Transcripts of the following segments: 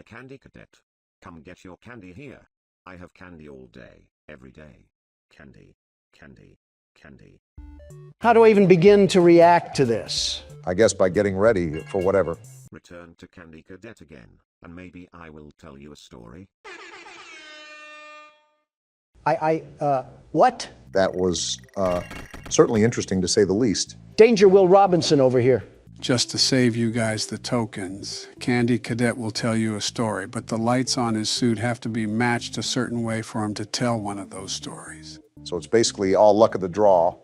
a candy cadet. Come get your candy here. I have candy all day, every day. Candy, candy, candy. How do I even begin to react to this? I guess by getting ready for whatever. Return to Candy Cadet again, and maybe I will tell you a story. What? That was certainly interesting to say the least. Danger Will Robinson over here. Just to save you guys the tokens, Candy Cadet will tell you a story, but the lights on his suit have to be matched a certain way for him to tell one of those stories. So it's basically all luck of the draw,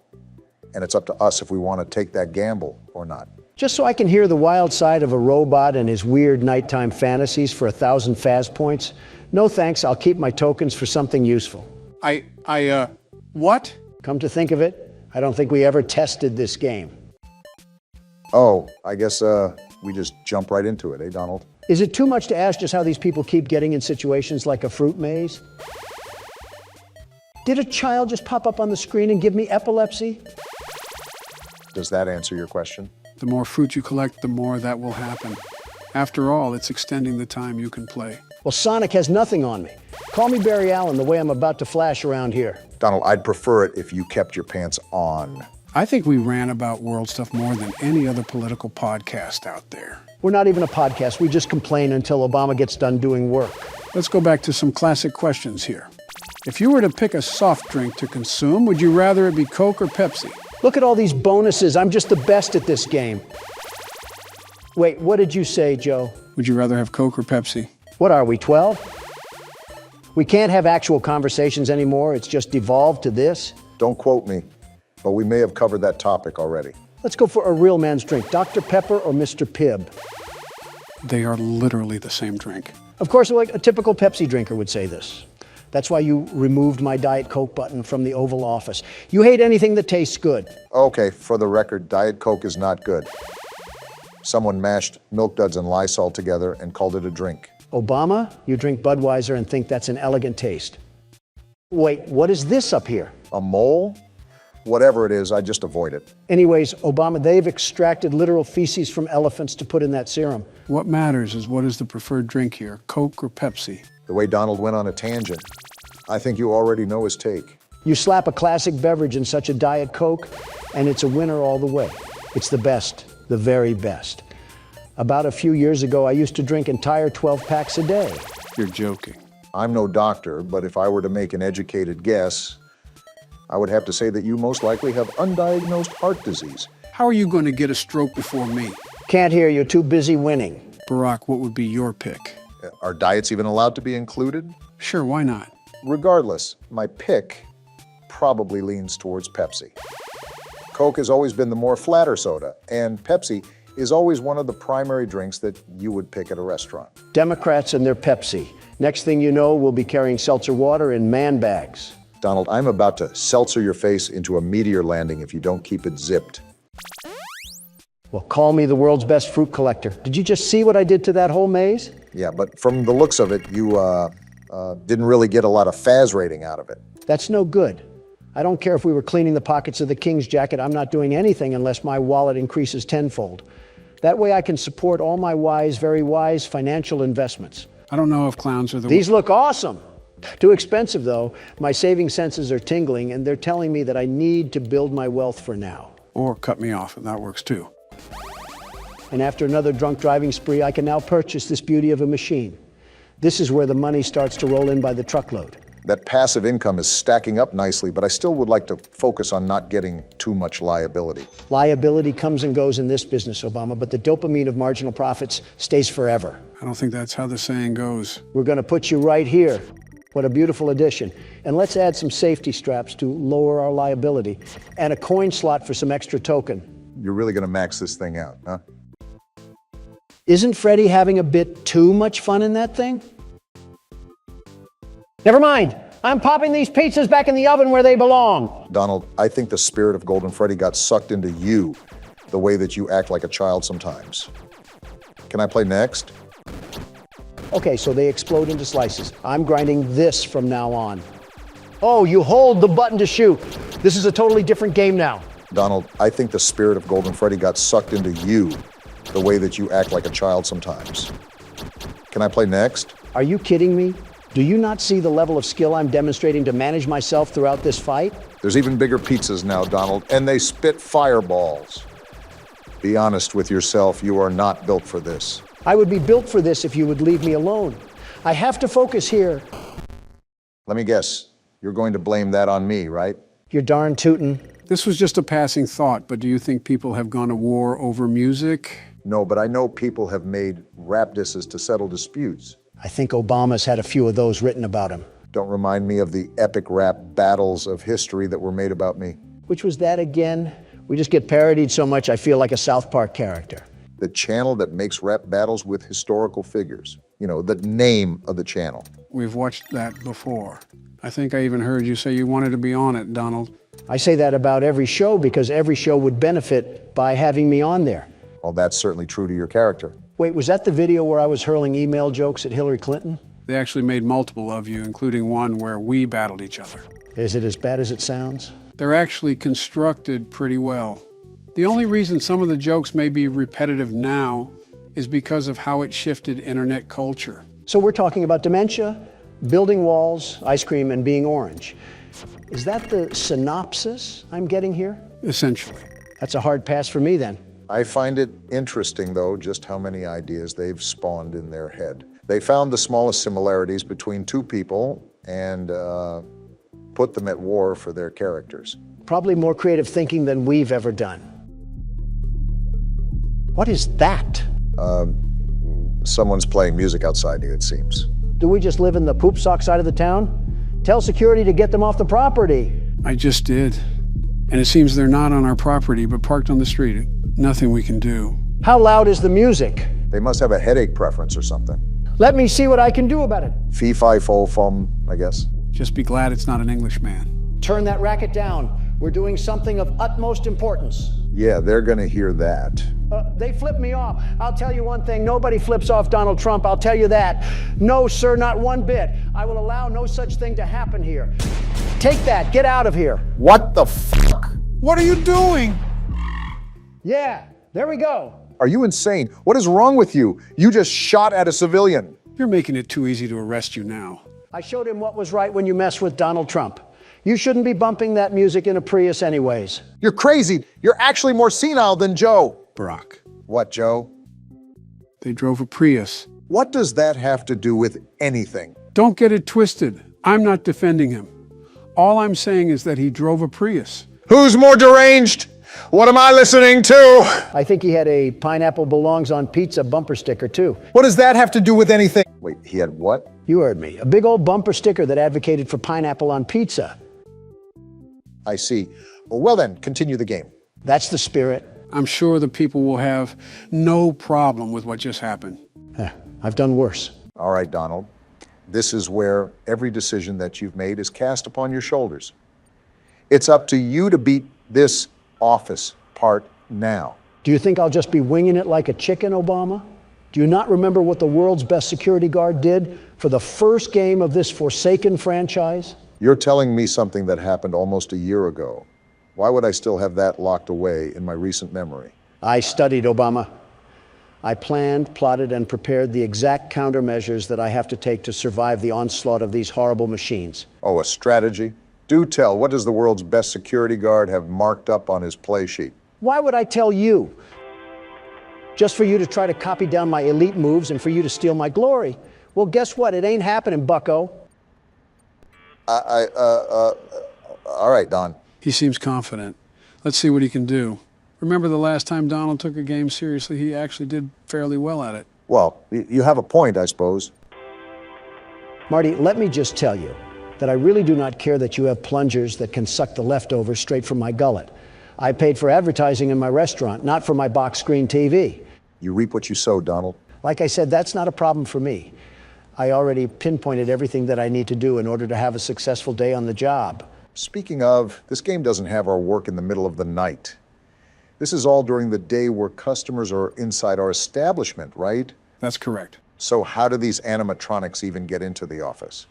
and it's up to us if we want to take that gamble or not. Just so I can hear the wild side of a robot and his weird nighttime fantasies for 1,000 Faz points? No thanks, I'll keep my tokens for something useful. What? Come to think of it, I don't think we ever tested this game. Oh, I guess we just jump right into it, eh, Donald? Is it too much to ask just how these people keep getting in situations like a fruit maze? Did a child just pop up on the screen and give me epilepsy? Does that answer your question? The more fruit you collect, the more that will happen. After all, it's extending the time you can play. Well, Sonic has nothing on me. Call me Barry Allen the way I'm about to flash around here. Donald, I'd prefer it if you kept your pants on. I think we ran about world stuff more than any other political podcast out there. We're not even a podcast, we just complain until Obama gets done doing work. Let's go back to some classic questions here. If you were to pick a soft drink to consume, would you rather it be Coke or Pepsi? Look at all these bonuses, I'm just the best at this game. Wait, what did you say, Joe? Would you rather have Coke or Pepsi? What are we, 12? We can't have actual conversations anymore, it's just devolved to this. Don't quote me, but we may have covered that topic already. Let's go for a real man's drink, Dr. Pepper or Mr. Pibb? They are literally the same drink. Of course, like a typical Pepsi drinker would say this. That's why you removed my Diet Coke button from the Oval Office. You hate anything that tastes good. Okay, for the record, Diet Coke is not good. Someone mashed Milk Duds and Lysol together and called it a drink. Obama, you drink Budweiser and think that's an elegant taste. Wait, what is this up here? A mole? Whatever it is, I just avoid it. Anyways, Obama, they've extracted literal feces from elephants to put in that serum. What matters is what is the preferred drink here, Coke or Pepsi? The way Donald went on a tangent, I think you already know his take. You slap a classic beverage in such a Diet Coke, and it's a winner all the way. It's the best, the very best. About a few years ago, I used to drink entire 12 packs a day. You're joking. I'm no doctor, but if I were to make an educated guess, I would have to say that you most likely have undiagnosed heart disease. How are you going to get a stroke before me? Can't hear you, too busy winning. Barack, what would be your pick? Are diets even allowed to be included? Sure, why not? Regardless, my pick probably leans towards Pepsi. Coke has always been the more flatter soda, and Pepsi is always one of the primary drinks that you would pick at a restaurant. Democrats and their Pepsi. Next thing you know, we'll be carrying seltzer water in man bags. Donald, I'm about to seltzer your face into a meteor landing if you don't keep it zipped. Well, call me the world's best fruit collector. Did you just see what I did to that whole maze? Yeah, but from the looks of it, you didn't really get a lot of Faz rating out of it. That's no good. I don't care if we were cleaning the pockets of the king's jacket. I'm not doing anything unless my wallet increases tenfold. That way I can support all my wise, very wise financial investments. I don't know if clowns are the... These look awesome. Too expensive, though. My saving senses are tingling, and they're telling me that I need to build my wealth for now. Or cut me off, and that works too. And after another drunk driving spree, I can now purchase this beauty of a machine. This is where the money starts to roll in by the truckload. That passive income is stacking up nicely, but I still would like to focus on not getting too much liability. Liability comes and goes in this business, Obama, but the dopamine of marginal profits stays forever. I don't think that's how the saying goes. We're going to put you right here. What a beautiful addition. And let's add some safety straps to lower our liability and a coin slot for some extra token. You're really going to max this thing out, huh? Isn't Freddie having a bit too much fun in that thing? Never mind. I'm popping these pizzas back in the oven where they belong. Donald, I think the spirit of Golden Freddy got sucked into you, the way that you act like a child sometimes. Can I play next? Okay, so they explode into slices. I'm grinding this from now on. Oh, you hold the button to shoot. This is a totally different game now. Donald, I think the spirit of Golden Freddy got sucked into you, the way that you act like a child sometimes. Can I play next? Are you kidding me? Do you not see the level of skill I'm demonstrating to manage myself throughout this fight? There's even bigger pizzas now, Donald, and they spit fireballs. Be honest with yourself, you are not built for this. I would be built for this if you would leave me alone. I have to focus here. Let me guess, you're going to blame that on me, right? You're darn tootin'. This was just a passing thought, but do you think people have gone to war over music? No, but I know people have made rap disses to settle disputes. I think Obama's had a few of those written about him. Don't remind me of the epic rap battles of history that were made about me. Which was that again? We just get parodied so much I feel like a South Park character. The channel that makes rap battles with historical figures. You know, the name of the channel. We've watched that before. I think I even heard you say you wanted to be on it, Donald. I say that about every show because every show would benefit by having me on there. Well, that's certainly true to your character. Wait, was that the video where I was hurling email jokes at Hillary Clinton? They actually made multiple of you, including one where we battled each other. Is it as bad as it sounds? They're actually constructed pretty well. The only reason some of the jokes may be repetitive now is because of how it shifted internet culture. So we're talking about dementia, building walls, ice cream, and being orange. Is that the synopsis I'm getting here? Essentially. That's a hard pass for me then. I find it interesting, though, just how many ideas they've spawned in their head. They found the smallest similarities between two people and put them at war for their characters. Probably more creative thinking than we've ever done. What is that? Someone's playing music outside you, it seems. Do we just live in the poop sock side of the town? Tell security to get them off the property. I just did. And it seems they're not on our property, but parked on the street. Nothing we can do. How loud is the music? They must have a headache preference or something. Let me see what I can do about it. Fee, fi, fo, fum, I guess. Just be glad it's not an Englishman. Turn that racket down. We're doing something of utmost importance. Yeah, they're gonna hear that. They flip me off. I'll tell you one thing, nobody flips off Donald Trump, I'll tell you that. No, sir, not one bit. I will allow no such thing to happen here. Take that, get out of here. What the fuck? What are you doing? Yeah, there we go. Are you insane? What is wrong with you? You just shot at a civilian. You're making it too easy to arrest you now. I showed him what was right when you mess with Donald Trump. You shouldn't be bumping that music in a Prius anyways. You're crazy. You're actually more senile than Joe. Barack. What, Joe? They drove a Prius. What does that have to do with anything? Don't get it twisted. I'm not defending him. All I'm saying is that he drove a Prius. Who's more deranged? What am I listening to? I think he had a pineapple belongs on pizza bumper sticker too. What does that have to do with anything? Wait, he had what? You heard me. A big old bumper sticker that advocated for pineapple on pizza. I see. Well then, continue the game. That's the spirit. I'm sure the people will have no problem with what just happened. I've done worse. All right, Donald. This is where every decision that you've made is cast upon your shoulders. It's up to you to beat this office part now. Do you think I'll just be winging it like a chicken, Obama? Do you not remember what the world's best security guard did for the first game of this forsaken franchise? You're telling me something that happened almost a year ago. Why would I still have that locked away in my recent memory? I studied, Obama. I planned, plotted, and prepared the exact countermeasures that I have to take to survive the onslaught of these horrible machines. Oh, a strategy? Do tell, what does the world's best security guard have marked up on his play sheet? Why would I tell you? Just for you to try to copy down my elite moves and for you to steal my glory. Well, guess what? It ain't happening, bucko. All right, Don. He seems confident. Let's see what he can do. Remember the last time Donald took a game seriously, he actually did fairly well at it. Well, you have a point, I suppose. Marty, let me just tell you that I really do not care that you have plungers that can suck the leftovers straight from my gullet. I paid for advertising in my restaurant, not for my box screen TV. You reap what you sow, Donald. Like I said, that's not a problem for me. I already pinpointed everything that I need to do in order to have a successful day on the job. Speaking of, this game doesn't have our work in the middle of the night. This is all during the day where customers are inside our establishment, right? That's correct. So how do these animatronics even get into the office?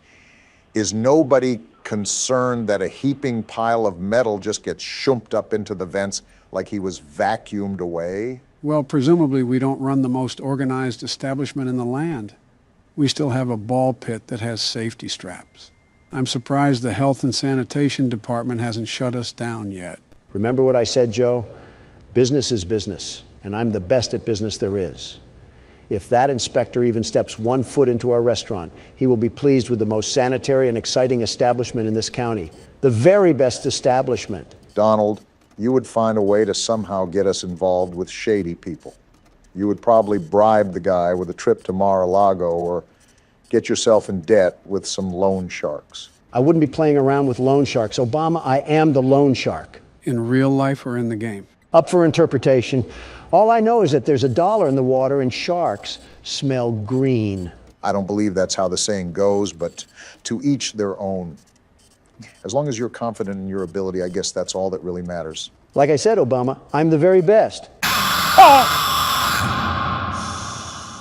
Is nobody concerned that a heaping pile of metal just gets shumped up into the vents like he was vacuumed away? Well, presumably we don't run the most organized establishment in the land. we still have a ball pit that has safety straps. I'm surprised the Health and Sanitation Department hasn't shut us down yet. Remember what I said, Joe? Business is business, and I'm the best at business there is. If that inspector even steps 1 foot into our restaurant, he will be pleased with the most sanitary and exciting establishment in this county. The very best establishment. Donald, you would find a way to somehow get us involved with shady people. You would probably bribe the guy with a trip to Mar-a-Lago or get yourself in debt with some loan sharks. I wouldn't be playing around with loan sharks. Obama, I am the loan shark. In real life or in the game? Up for interpretation. All I know is that there's $1 in the water and sharks smell green. I don't believe that's how the saying goes, but to each their own. As long as you're confident in your ability, I guess that's all that really matters. Like I said, Obama, I'm the very best.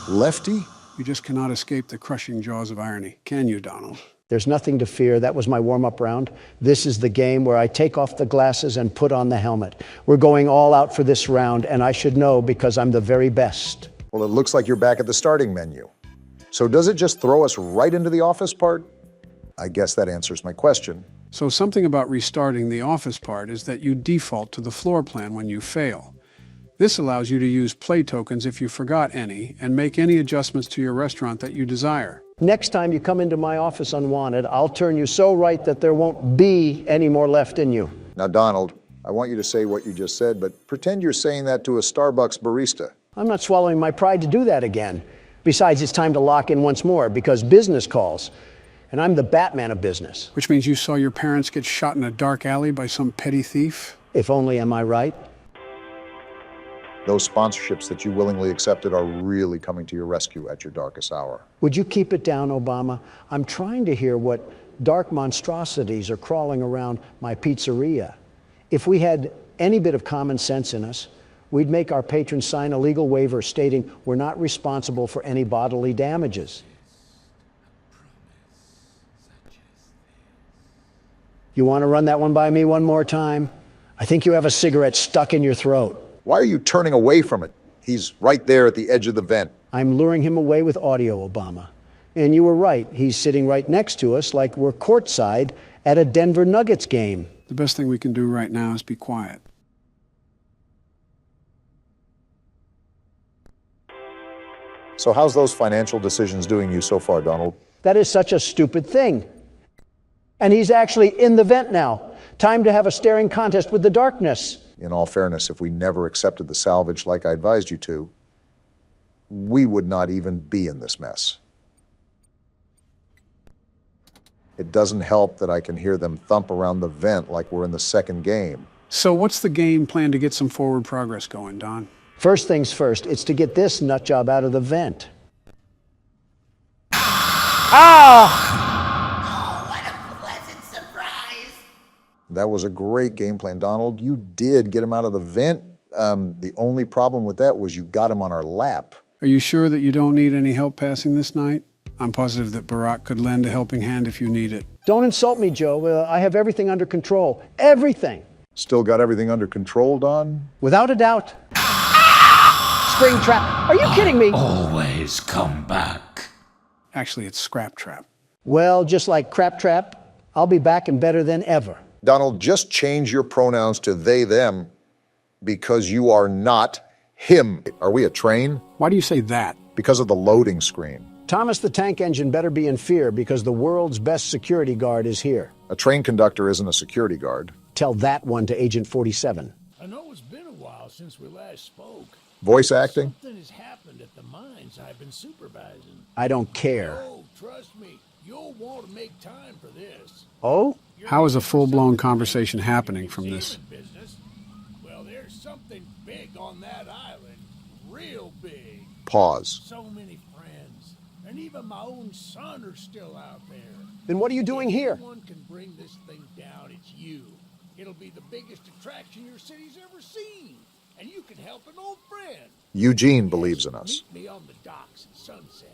Lefty? You just cannot escape the crushing jaws of irony, can you, Donald? There's nothing to fear. That was my warm-up round. This is the game where I take off the glasses and put on the helmet. We're going all out for this round, and I should know because I'm the very best. Well, it looks like you're back at the starting menu. So does it just throw us right into the office part? I guess that answers my question. So something about restarting the office part is that you default to the floor plan when you fail. This allows you to use play tokens if you forgot any and make any adjustments to your restaurant that you desire. Next time you come into my office unwanted, I'll turn you so right that there won't be any more left in you. Now, Donald, I want you to say what you just said, but pretend you're saying that to a Starbucks barista. I'm not swallowing my pride to do that again. Besides, it's time to lock in once more because business calls. And I'm the Batman of business. Which means you saw your parents get shot in a dark alley by some petty thief? If only, am I right? Those sponsorships that you willingly accepted are really coming to your rescue at your darkest hour. Would you keep it down, Obama? I'm trying to hear what dark monstrosities are crawling around my pizzeria. If we had any bit of common sense in us, we'd make our patrons sign a legal waiver stating we're not responsible for any bodily damages. You want to run that one by me one more time? I think you have a cigarette stuck in your throat. Why are you turning away from it? He's right there at the edge of the vent. I'm luring him away with audio, Obama. And you were right. He's sitting right next to us like we're courtside at a Denver Nuggets game. The best thing we can do right now is be quiet. So how's those financial decisions doing you so far, Donald? That is such a stupid thing. And he's actually in the vent now. Time to have a staring contest with the darkness. In all fairness, if we never accepted the salvage like I advised you to, we would not even be in this mess. It doesn't help that I can hear them thump around the vent like we're in the second game. So what's the game plan to get some forward progress going, Don? First things first, it's to get this nutjob out of the vent. That was a great game plan, Donald. You did get him out of the vent. The only problem with that was you got him on our lap. Are you sure that you don't need any help passing this night? I'm positive that Barack could lend a helping hand if you need it. Don't insult me, Joe. I have everything under control. Everything. Still got everything under control, Don? Without a doubt. Spring trap. Are you kidding me? Always come back. Actually, it's Scrap Trap. Well, just like Crap Trap, I'll be back and better than ever. Donald, just change your pronouns to they, them, because you are not him. Are we a train? Why do you say that? Because of the loading screen. Thomas the Tank Engine better be in fear because the world's best security guard is here. A train conductor isn't a security guard. Tell that one to Agent 47. I know it's been a while since we last spoke. Voice acting? Something has happened at the mines I've been supervising. I don't care. Oh, trust me, you'll want to make time for this. Oh? How is a full-blown conversation happening from this? Business. Well, there's something big on that island. Real big. Pause. So many friends. And even my own son are still out there. Then what are you doing here? If anyone can bring this thing down, it's you. It'll be the biggest attraction your city's ever seen. And you can help an old friend. Eugene believes in us. Meet me on the docks at sunset.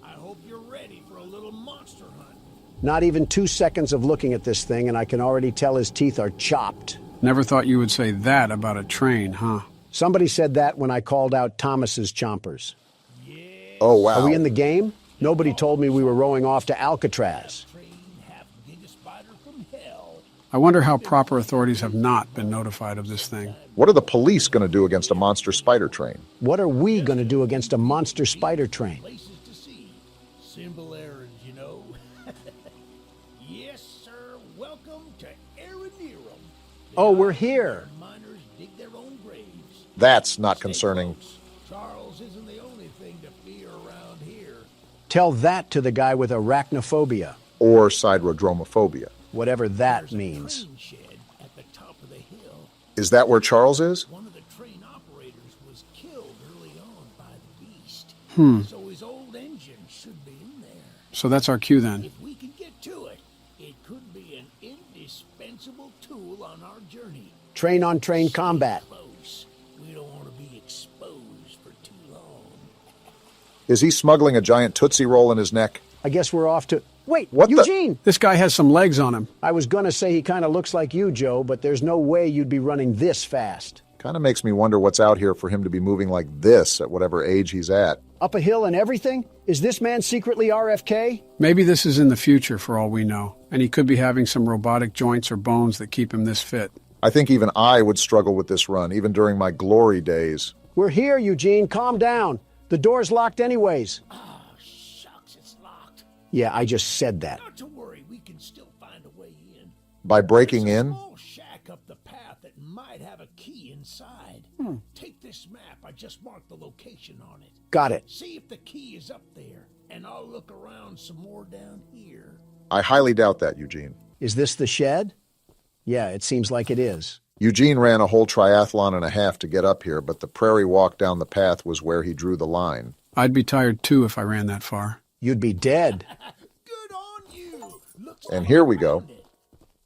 I hope you're ready for a little monster hunt. Not even 2 seconds of looking at this thing, and I can already tell his teeth are chopped. Never thought you would say that about a train, huh? Somebody said that when I called out Thomas's chompers. Oh, wow. Are we in the game? Nobody told me we were rowing off to Alcatraz. I wonder how proper authorities have not been notified of this thing. What are the police going to do against a monster spider train? What are we going to do against a monster spider train? Places to see. Simple errands, you know. Yes, sir. Welcome to Aranerum. Oh, we're here. Miners dig their own graves. That's not Stay concerning. close. Charles isn't the only thing to fear around here. Tell that to the guy with arachnophobia, Or siderodromophobia. whatever that There's a means. train shed at the top of the hill. Is that where Charles is? One of the train operators was killed early on by the beast. So his old engine should be in there. So that's our cue then. If we can get to it, it could be an indispensable tool on our journey. Train-on-train combat. Close. We don't want to be exposed for too long. Is he smuggling a giant Tootsie Roll in his neck? I guess we're off to... Wait, What the- Eugene! This guy has some legs on him. I was gonna say he kind of looks like you, Joe, but there's no way you'd be running this fast. Kind of makes me wonder what's out here for him to be moving like this at whatever age he's at. Up a hill and everything? Is this man secretly RFK? Maybe this is in the future for all we know, and he could be having some robotic joints or bones that keep him this fit. I think even I would struggle with this run, even during my glory days. We're here, Eugene. Calm down. The door's locked anyways. Shucks, it's locked. Yeah, I just said that. Not to worry, we can still find a way in. By breaking There's a in? small shack up the path that might have a key inside. Take this map. I just marked the location on it. Got it. See if the key is up there, and I'll look around some more down here. I highly doubt that, Eugene. Is this the shed? Yeah, it seems like it is. Eugene ran a whole triathlon and a half to get up here, but the prairie walk down the path was where he drew the line. I'd be tired too if I ran that far. You'd be dead. Good on you. Looks And like here we we go. found it.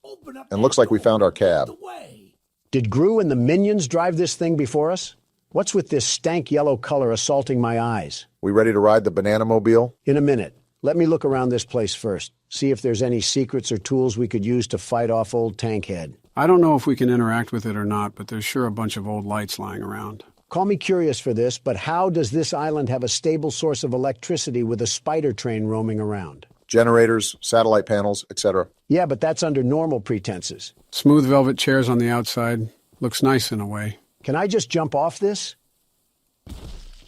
Open up And that looks like we door found our and lead cab. the way. Did Gru and the minions drive this thing before us? What's with this stank yellow color assaulting my eyes? We ready to ride the banana mobile? In a minute. Let me look around this place first. See if there's any secrets or tools we could use to fight off old Tankhead. I don't know if we can interact with it or not, but there's sure a bunch of old lights lying around. Call me curious for this, but how does this island have a stable source of electricity with a spider train roaming around? Generators, satellite panels, etc. Yeah, but that's under normal pretenses. Smooth velvet chairs on the outside. Looks nice in a way. Can I just jump off this?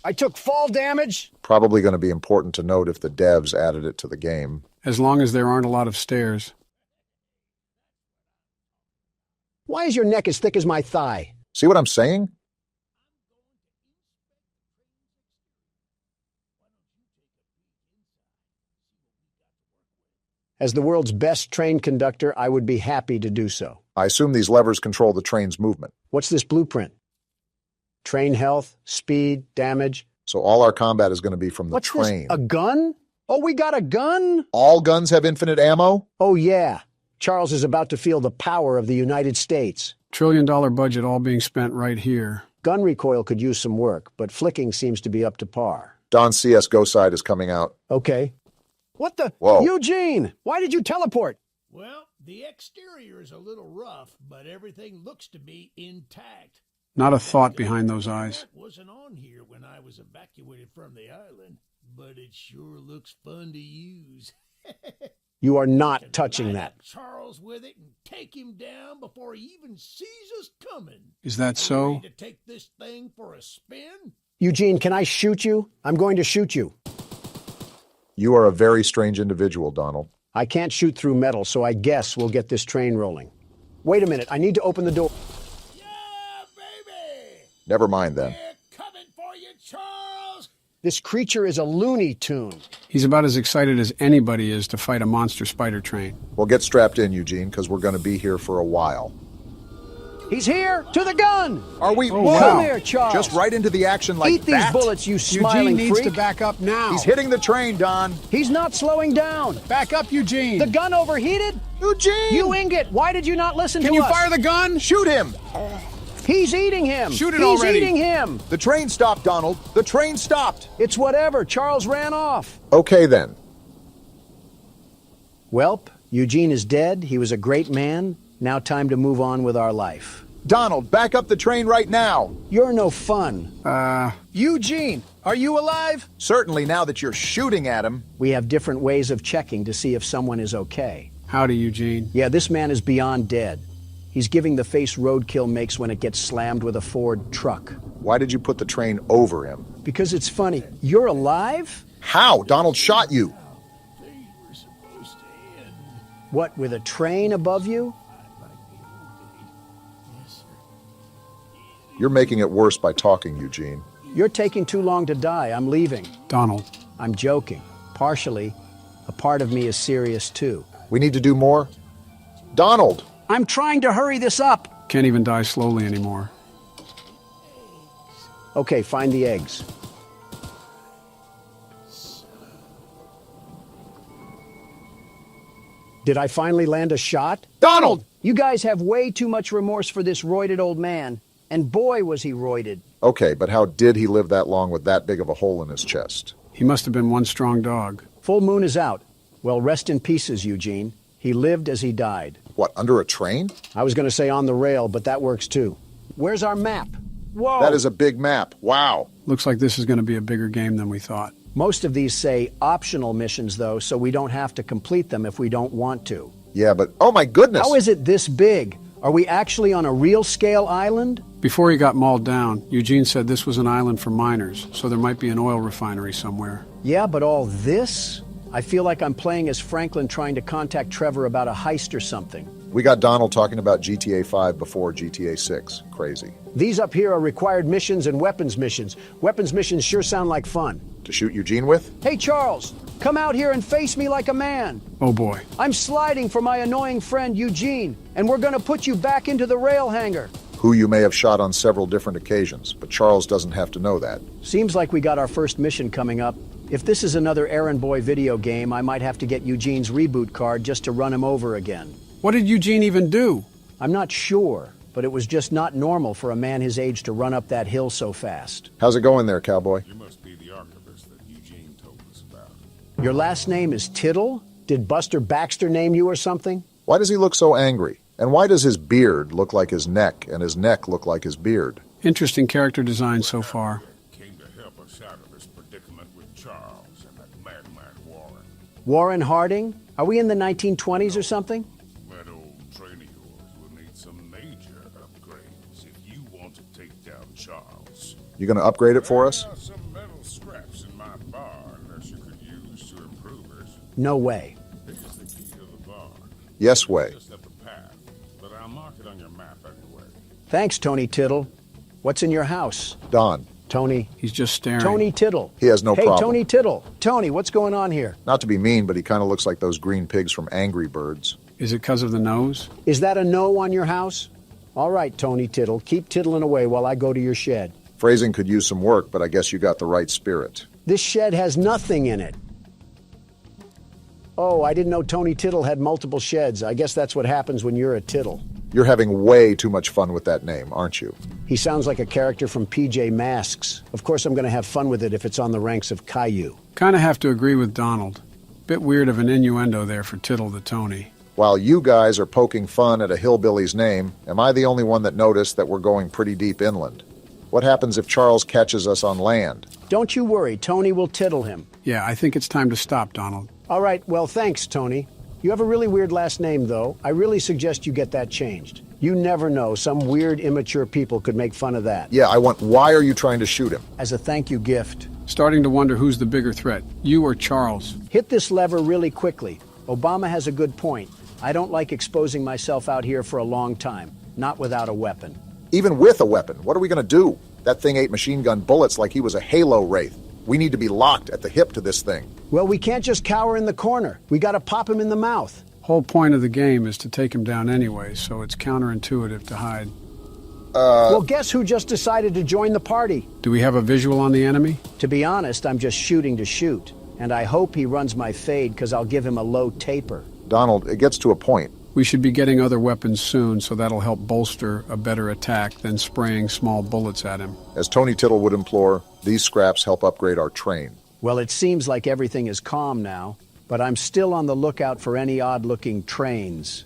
I took fall damage. Probably going to be important to note if the devs added it to the game. As long as there aren't a lot of stairs. Why is your neck as thick as my thigh? See what I'm saying? As the world's best train conductor, I would be happy to do so. I assume these levers control the train's movement. What's this blueprint? Train health, speed, damage. So all our combat is going to be from the What's train. this? A gun? Oh, we got a gun? All guns have infinite ammo? Oh, yeah. Charles is about to feel the power of the United States. $1 trillion budget all being spent right here. Gun recoil could use some work, but flicking seems to be up to par. Don's CSGO side is coming out. Okay. What the? Whoa. Eugene, why did you teleport? Well, the exterior is a little rough, but everything looks to be intact. Not a thought behind those eyes. That wasn't on here when I was evacuated from the island, but it sure looks fun to use. You are not Can touching light that. up Charles with it and take him down before he even sees us coming. Is that You so? ready to take this thing for a spin? Eugene, can I shoot you? I'm going to shoot you. You are a very strange individual, Donald. I can't shoot through metal, so I guess we'll get this train rolling. Wait a minute, I need to open the door. Yeah, baby! Never mind then. We're coming for you, Charles! This creature is a Looney Tune. He's about as excited as anybody is to fight a monster spider train. Well, get strapped in, Eugene, because we're going to be here for a while. He's here! To the gun! Are we? Oh, Whoa! wow. Come here, Charles. Just right into the action like Eat these that? bullets, you smiling Eugene needs freak. to back up now. He's hitting the train, Don. He's not slowing down. Back up, Eugene. The gun overheated? Eugene! You ingot, why did you not listen Can to you us? fire the gun? Shoot him! He's eating him. Shoot it He's already. eating him. The train stopped, Donald. The train stopped. It's whatever. Charles ran off. Okay, then. Welp, Eugene is dead. He was a great man. Now time to move on with our life. Donald, back up the train right now. You're no fun. Eugene, are you alive? Certainly now that you're shooting at him. We have different ways of checking to see if someone is okay. Howdy, Eugene. Yeah, this man is beyond dead. He's giving the face roadkill makes when it gets slammed with a Ford truck. Why did you put the train over him? Because it's funny. You're alive? How? Donald shot you. They were supposed to end. What, with a train above you? Like the old days. Yes, sir. You're making it worse by talking, Eugene. You're taking too long to die. I'm leaving. Donald. I'm joking. Partially. A part of me is serious too. We need to do more. Donald! I'm trying to hurry this up. Can't even die slowly anymore. Okay, find the eggs. Did I finally land a shot? Donald! You guys have way too much remorse for this roided old man. And boy, was he roided. Okay, but how did he live that long with that big of a hole in his chest? He must have been one strong dog. Full moon is out. Well, rest in pieces, Eugene. He lived as he died. What, under a train? I was going to say on the rail, but that works too. Where's our map? Whoa! That is a big map. Wow. Looks like this is going to be a bigger game than we thought. Most of these say optional missions, though, so we don't have to complete them if we don't want to. Yeah, but oh my goodness! How is it this big? Are we actually on a real-scale island? Before he got mauled down, Eugene said this was an island for miners, so there might be an oil refinery somewhere. Yeah, but all this? I feel like I'm playing as Franklin trying to contact Trevor about a heist or something. We got Donald talking about GTA 5 before GTA 6. Crazy. These up here are required missions and weapons missions. Weapons missions sure sound like fun. To shoot Eugene with? Hey, Charles, come out here and face me like a man. Oh boy. I'm sliding for my annoying friend Eugene, and we're gonna put you back into the rail hangar. Who you may have shot on several different occasions, but Charles doesn't have to know that. Seems like we got our first mission coming up. If this is another errand boy video game, I might have to get Eugene's reboot card just to run him over again. What did Eugene even do? I'm not sure, but it was just not normal for a man his age to run up that hill so fast. How's it going there, cowboy? You must be the archivist that Eugene told us about. Your last name is Tittle? Did Buster Baxter name you or something? Why does he look so angry? And why does his beard look like his neck and his neck look like his beard? Interesting character design so far. Came to help us out of this predicament with Charles and that madman Warren. Warren Harding? Are we in the 1920s or something? That old train of yours will need some major upgrades if you want to take down Charles. You gonna upgrade it for us? There are some metal scraps in my barn that you could use to improve it. No way. Here's the key to the barn. Yes way. Just up the path, but I'll mark it on your map anyway. Thanks, Tony Tittle. What's in your house? Don. Tony. He's just staring. Tony Tittle. He has no hey, problem. Tony Tittle. Tony, what's going on here? Not to be mean, but he kind of looks like those green pigs from Angry Birds. Is it because of the nose? Is that a no on your house? All right, Tony Tittle. Keep tittling away while I go to your shed. Phrasing could use some work, but I guess you got the right spirit. This shed has nothing in it. Oh, I didn't know Tony Tittle had multiple sheds. I guess that's what happens when you're a Tittle. You're having way too much fun with that name, aren't you? He sounds like a character from PJ Masks. Of course I'm going to have fun with it if it's on the ranks of Caillou. Kind of have to agree with Donald. Bit weird of an innuendo there for Tittle the Tony. While you guys are poking fun at a hillbilly's name, am I the only one that noticed that we're going pretty deep inland? What happens if Charles catches us on land? Don't you worry, Tony will tittle him. Yeah, I think it's time to stop, Donald. All right, well, thanks, Tony. You have a really weird last name, though. I really suggest you get that changed. You never know. Some weird, immature people could make fun of that. Yeah, why are you trying to shoot him? As a thank you gift. Starting to wonder who's the bigger threat, you or Charles. Hit this lever really quickly. Obama has a good point. I don't like exposing myself out here for a long time, not without a weapon. Even with a weapon, what are we going to do? That thing ate machine gun bullets like he was a Halo wraith. We need to be locked at the hip to this thing. Well, we can't just cower in the corner. We got to pop him in the mouth. Whole point of the game is to take him down anyway, so it's counterintuitive to hide. Well, guess who just decided to join the party? Do we have a visual on the enemy? To be honest, I'm just shooting to shoot. And I hope he runs my fade because I'll give him a low taper. Donald, it gets to a point. We should be getting other weapons soon, so that'll help bolster a better attack than spraying small bullets at him. As Tony Tittle would implore, these scraps help upgrade our train. Well, it seems like everything is calm now, but I'm still on the lookout for any odd-looking trains.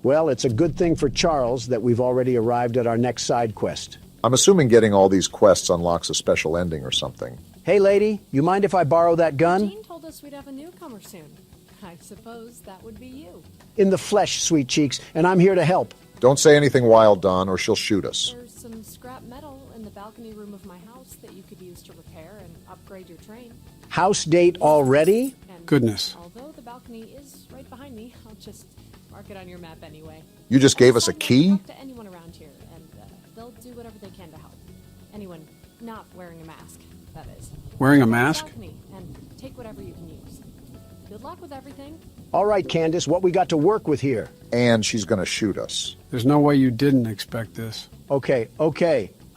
Well, it's a good thing for Charles that we've already arrived at our next side quest. I'm assuming getting all these quests unlocks a special ending or something. Hey, lady, you mind if I borrow that gun? Jean told us we'd have a newcomer soon. I suppose that would be you. In the flesh, sweet cheeks, and I'm here to help. Don't say anything wild, Don, or she'll shoot us. There's some scrap metal in the balcony room of my house that you could use to repair and upgrade your train. House date already? And Goodness. although the balcony is right behind me, I'll just mark it on your map anyway. You just gave us a key? Talk to anyone around here, and they'll do whatever they can to help. Anyone not wearing a mask, that is. Wearing a mask? Balcony, and take whatever you can use. Good luck with everything. All right, Candace, what we got to work with here? And she's going to shoot us. There's no way you didn't expect this. Okay.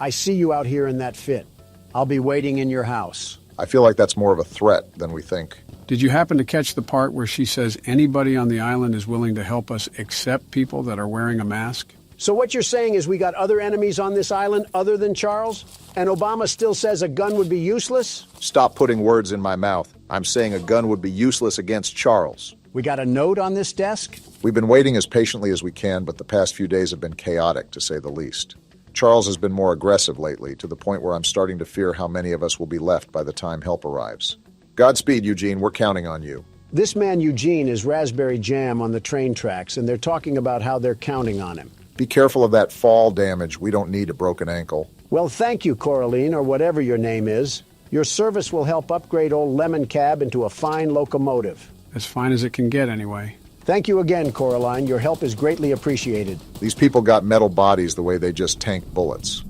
I see you out here in that fit. I'll be waiting in your house. I feel like that's more of a threat than we think. Did you happen to catch the part where she says anybody on the island is willing to help us except people that are wearing a mask? So what you're saying is we got other enemies on this island other than Charles? And Obama still says a gun would be useless? Stop putting words in my mouth. I'm saying a gun would be useless against Charles. We got a note on this desk? We've been waiting as patiently as we can, but the past few days have been chaotic, to say the least. Charles has been more aggressive lately, to the point where I'm starting to fear how many of us will be left by the time help arrives. Godspeed, Eugene. We're counting on you. This man Eugene is raspberry jam on the train tracks, and they're talking about how they're counting on him. Be careful of that fall damage. We don't need a broken ankle. Well, thank you, Coraline, or whatever your name is. Your service will help upgrade old Lemon Cab into a fine locomotive. As fine as it can get, anyway. Thank you again, Coraline. Your help is greatly appreciated. These people got metal bodies the way they just tank bullets.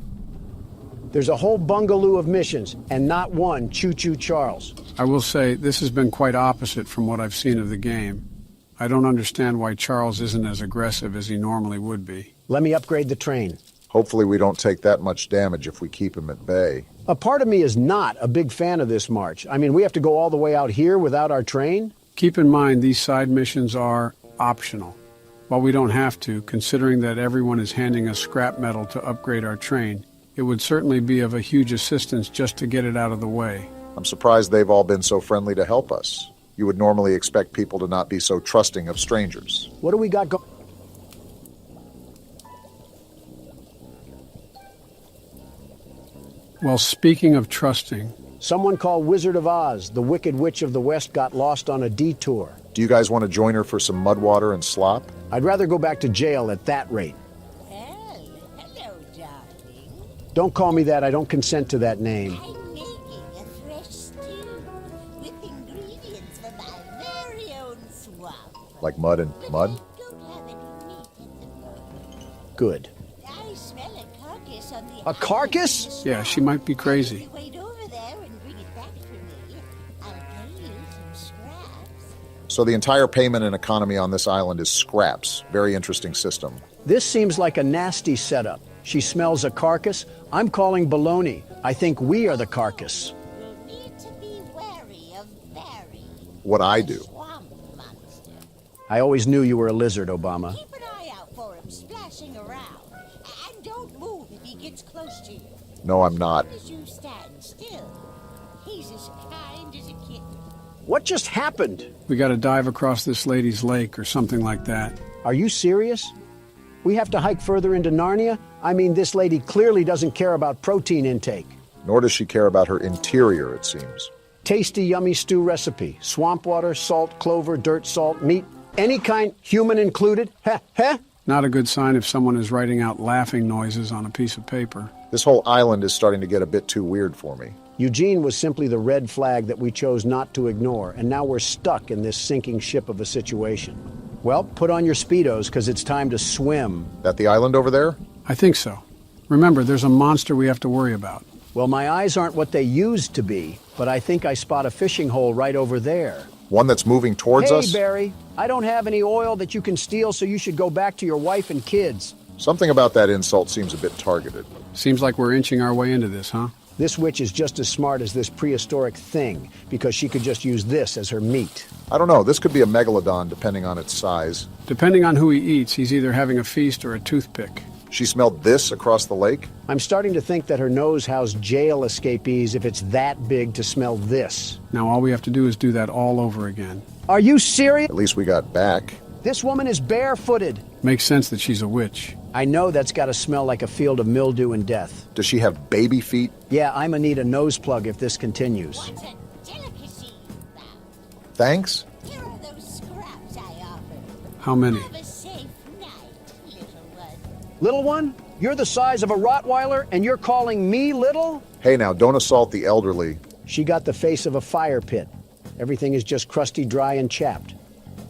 There's a whole bungaloo of missions, and not one Choo-Choo Charles. I will say, this has been quite opposite from what I've seen of the game. I don't understand why Charles isn't as aggressive as he normally would be. Let me upgrade the train. Hopefully we don't take that much damage if we keep him at bay. A part of me is not a big fan of this march. I mean, we have to go all the way out here without our train? Keep in mind, these side missions are optional. While we don't have to, considering that everyone is handing us scrap metal to upgrade our train, it would certainly be of a huge assistance just to get it out of the way. I'm surprised they've all been so friendly to help us. You would normally expect people to not be so trusting of strangers. What do we got going? Well, speaking of trusting, Someone called Wizard of Oz, the Wicked Witch of the West, got lost on a detour. Do you guys want to join her for some mud water and slop? I'd rather go back to jail at that rate. Well, hello, darling. Don't call me that. I don't consent to that name. I'm making a fresh stew with ingredients from my very own swamp. Like mud and mud? I don't have any meat at the moment. Good. I smell a carcass on the A carcass? island. yeah, she might be crazy. Wait over there and bring it back for me. I'll pay you some scraps. So the entire payment and economy on this island is scraps. Very interesting system. This seems like a nasty setup. She smells a carcass. I'm calling baloney. I think we are the carcass. You'll need to be wary of Barry. What I the do. Swamp monster. I always knew you were a lizard, Obama. Keep an eye out for him splashing around. And don't move if he gets close to you. No, I'm not. As long as you stand still, he's as kind as a kitten. What just happened? We got to dive across this lady's lake or something like that. Are you serious? We have to hike further into Narnia? I mean, this lady clearly doesn't care about protein intake. Nor does she care about her interior, it seems. Tasty, yummy stew recipe. Swamp water, salt, clover, dirt, salt, meat. Any kind, human included. Heh, heh. Not a good sign if someone is writing out laughing noises on a piece of paper. This whole island is starting to get a bit too weird for me. Eugene was simply the red flag that we chose not to ignore, and now we're stuck in this sinking ship of a situation. Well, put on your Speedos, because it's time to swim. That the island over there? I think so. Remember, there's a monster we have to worry about. Well, my eyes aren't what they used to be, but I think I spot a fishing hole right over there. One that's moving towards us? Hey, Barry, I don't have any oil that you can steal, so you should go back to your wife and kids. Something about that insult seems a bit targeted. Seems like we're inching our way into this, huh? This witch is just as smart as this prehistoric thing, because she could just use this as her meat. I don't know, this could be a megalodon depending on its size. Depending on who he eats, he's either having a feast or a toothpick. She smelled this across the lake? I'm starting to think that her nose housed jail escapees if it's that big to smell this. Now all we have to do is do that all over again. Are you serious? At least we got back. This woman is barefooted. Makes sense that she's a witch. I know that's got to smell like a field of mildew and death. Does she have baby feet? Yeah, I'ma need a nose plug if this continues. What a delicacy, thou. Thanks? Here are those scraps I offered. How many? Have a safe night, little one. Little one? You're the size of a Rottweiler and you're calling me little? Hey now, don't assault the elderly. She got the face of a fire pit. Everything is just crusty, dry, and chapped.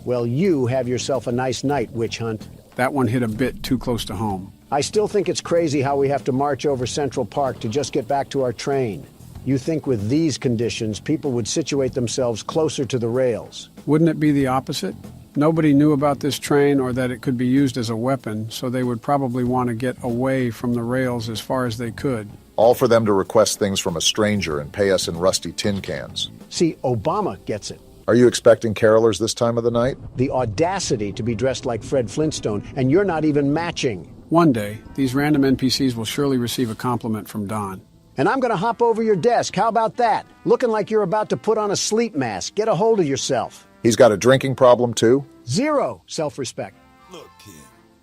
Well, you have yourself a nice night, witch hunt. That one hit a bit too close to home. I still think it's crazy how we have to march over Central Park to just get back to our train. You think with these conditions, people would situate themselves closer to the rails. Wouldn't it be the opposite? Nobody knew about this train or that it could be used as a weapon, so they would probably want to get away from the rails as far as they could. All for them to request things from a stranger and pay us in rusty tin cans. See, Obama gets it. Are you expecting carolers this time of the night? The audacity to be dressed like Fred Flintstone, and you're not even matching. One day, these random NPCs will surely receive a compliment from Don. And I'm gonna hop over your desk. How about that? Looking like you're about to put on a sleep mask. Get a hold of yourself. He's got a drinking problem too? Zero self-respect. Look, kid,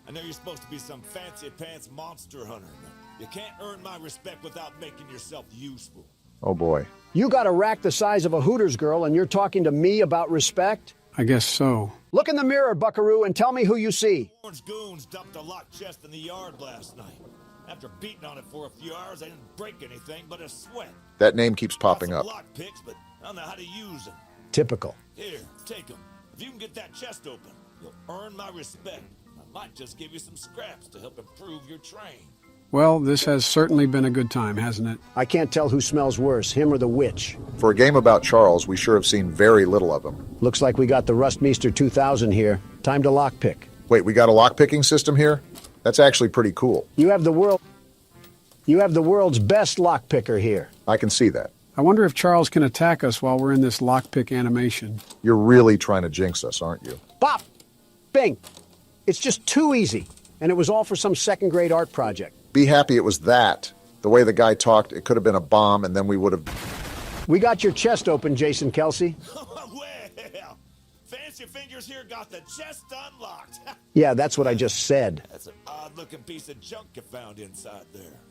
I know you're supposed to be some fancy pants monster hunter, but you can't earn my respect without making yourself useful. Oh boy. You got a rack the size of a Hooters girl and you're talking to me about respect? I guess so. Look in the mirror, buckaroo, and tell me who you see. Orange goons dumped a locked chest in the yard last night. After beating on it for a few hours, I didn't break anything but a sweat. That name keeps popping up. Lock picks, but I don't know how to use them. Typical. Here, take them. If you can get that chest open, you'll earn my respect. I might just give you some scraps to help improve your train. Well, this has certainly been a good time, hasn't it? I can't tell who smells worse, him or the witch. For a game about Charles, we sure have seen very little of him. Looks like we got the Rustmeister 2000 here. Time to lockpick. Wait, we got a lockpicking system here? That's actually pretty cool. You have the world's best lockpicker here. I can see that. I wonder if Charles can attack us while we're in this lockpick animation. You're really trying to jinx us, aren't you? Bop! Bing! It's just too easy. And it was all for some second-grade art project. Be happy it was that. The way the guy talked, it could have been a bomb, and then we would have... We got your chest open, Jason Kelsey. Well, Fancy Fingers here got the chest unlocked. Yeah, that's what I just said. That's an odd-looking piece of junk you found inside there.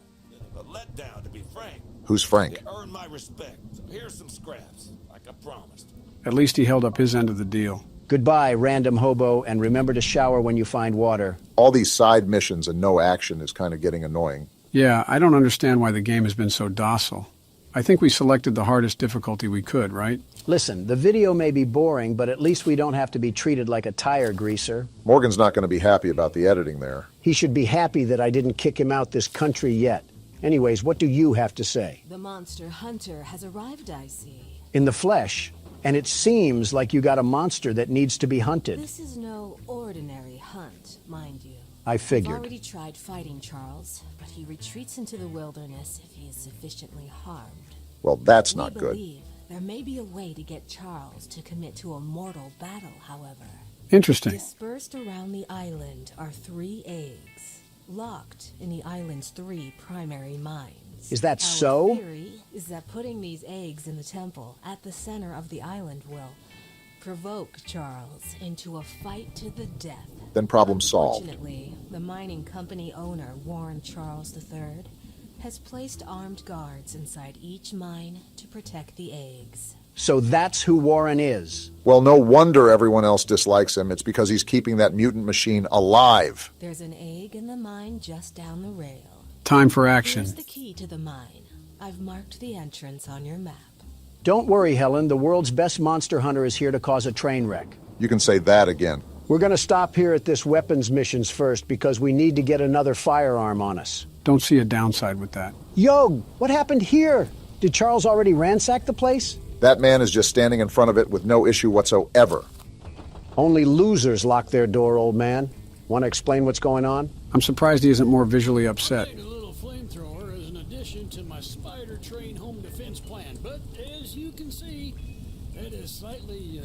A letdown, to be frank. Who's Frank? You earned my respect. So here's some scraps, like I promised. At least he held up his end of the deal. Goodbye, random hobo, and remember to shower when you find water. All these side missions and no action is kind of getting annoying. Yeah, I don't understand why the game has been so docile. I think we selected the hardest difficulty we could, right? Listen, the video may be boring, but at least we don't have to be treated like a tire greaser. Morgan's not going to be happy about the editing there. He should be happy that I didn't kick him out this country yet. Anyways, what do you have to say? The monster hunter has arrived, I see. In the flesh. And it seems like you got a monster that needs to be hunted. This is no ordinary hunt, mind you. I figured. I've already tried fighting Charles, but he retreats into the wilderness if he is sufficiently harmed. Well, that's not good. Believe there may be a way to get Charles to commit to a mortal battle, however. Interesting. Dispersed around the island are 3 eggs, locked in the island's 3 primary mines. Is that Our so? theory is that putting these eggs in the temple at the center of the island will provoke Charles into a fight to the death. Then problem solved. Unfortunately, the mining company owner, Warren Charles III, has placed armed guards inside each mine to protect the eggs. So that's who Warren is. Well, no wonder everyone else dislikes him. It's because he's keeping that mutant machine alive. There's an egg in the mine just down the rail. Time for action. Here's the key to the mine. I've marked the entrance on your map. Don't worry, Helen. The world's best monster hunter is here to cause a train wreck. You can say that again. We're going to stop here at this weapons missions first because we need to get another firearm on us. Don't see a downside with that. Yo, what happened here? Did Charles already ransack the place? That man is just standing in front of it with no issue whatsoever. Only losers lock their door, old man. Want to explain what's going on? I'm surprised he isn't more visually upset. A little flamethrower as an addition to my spider train home defense plan, but as you can see, that has slightly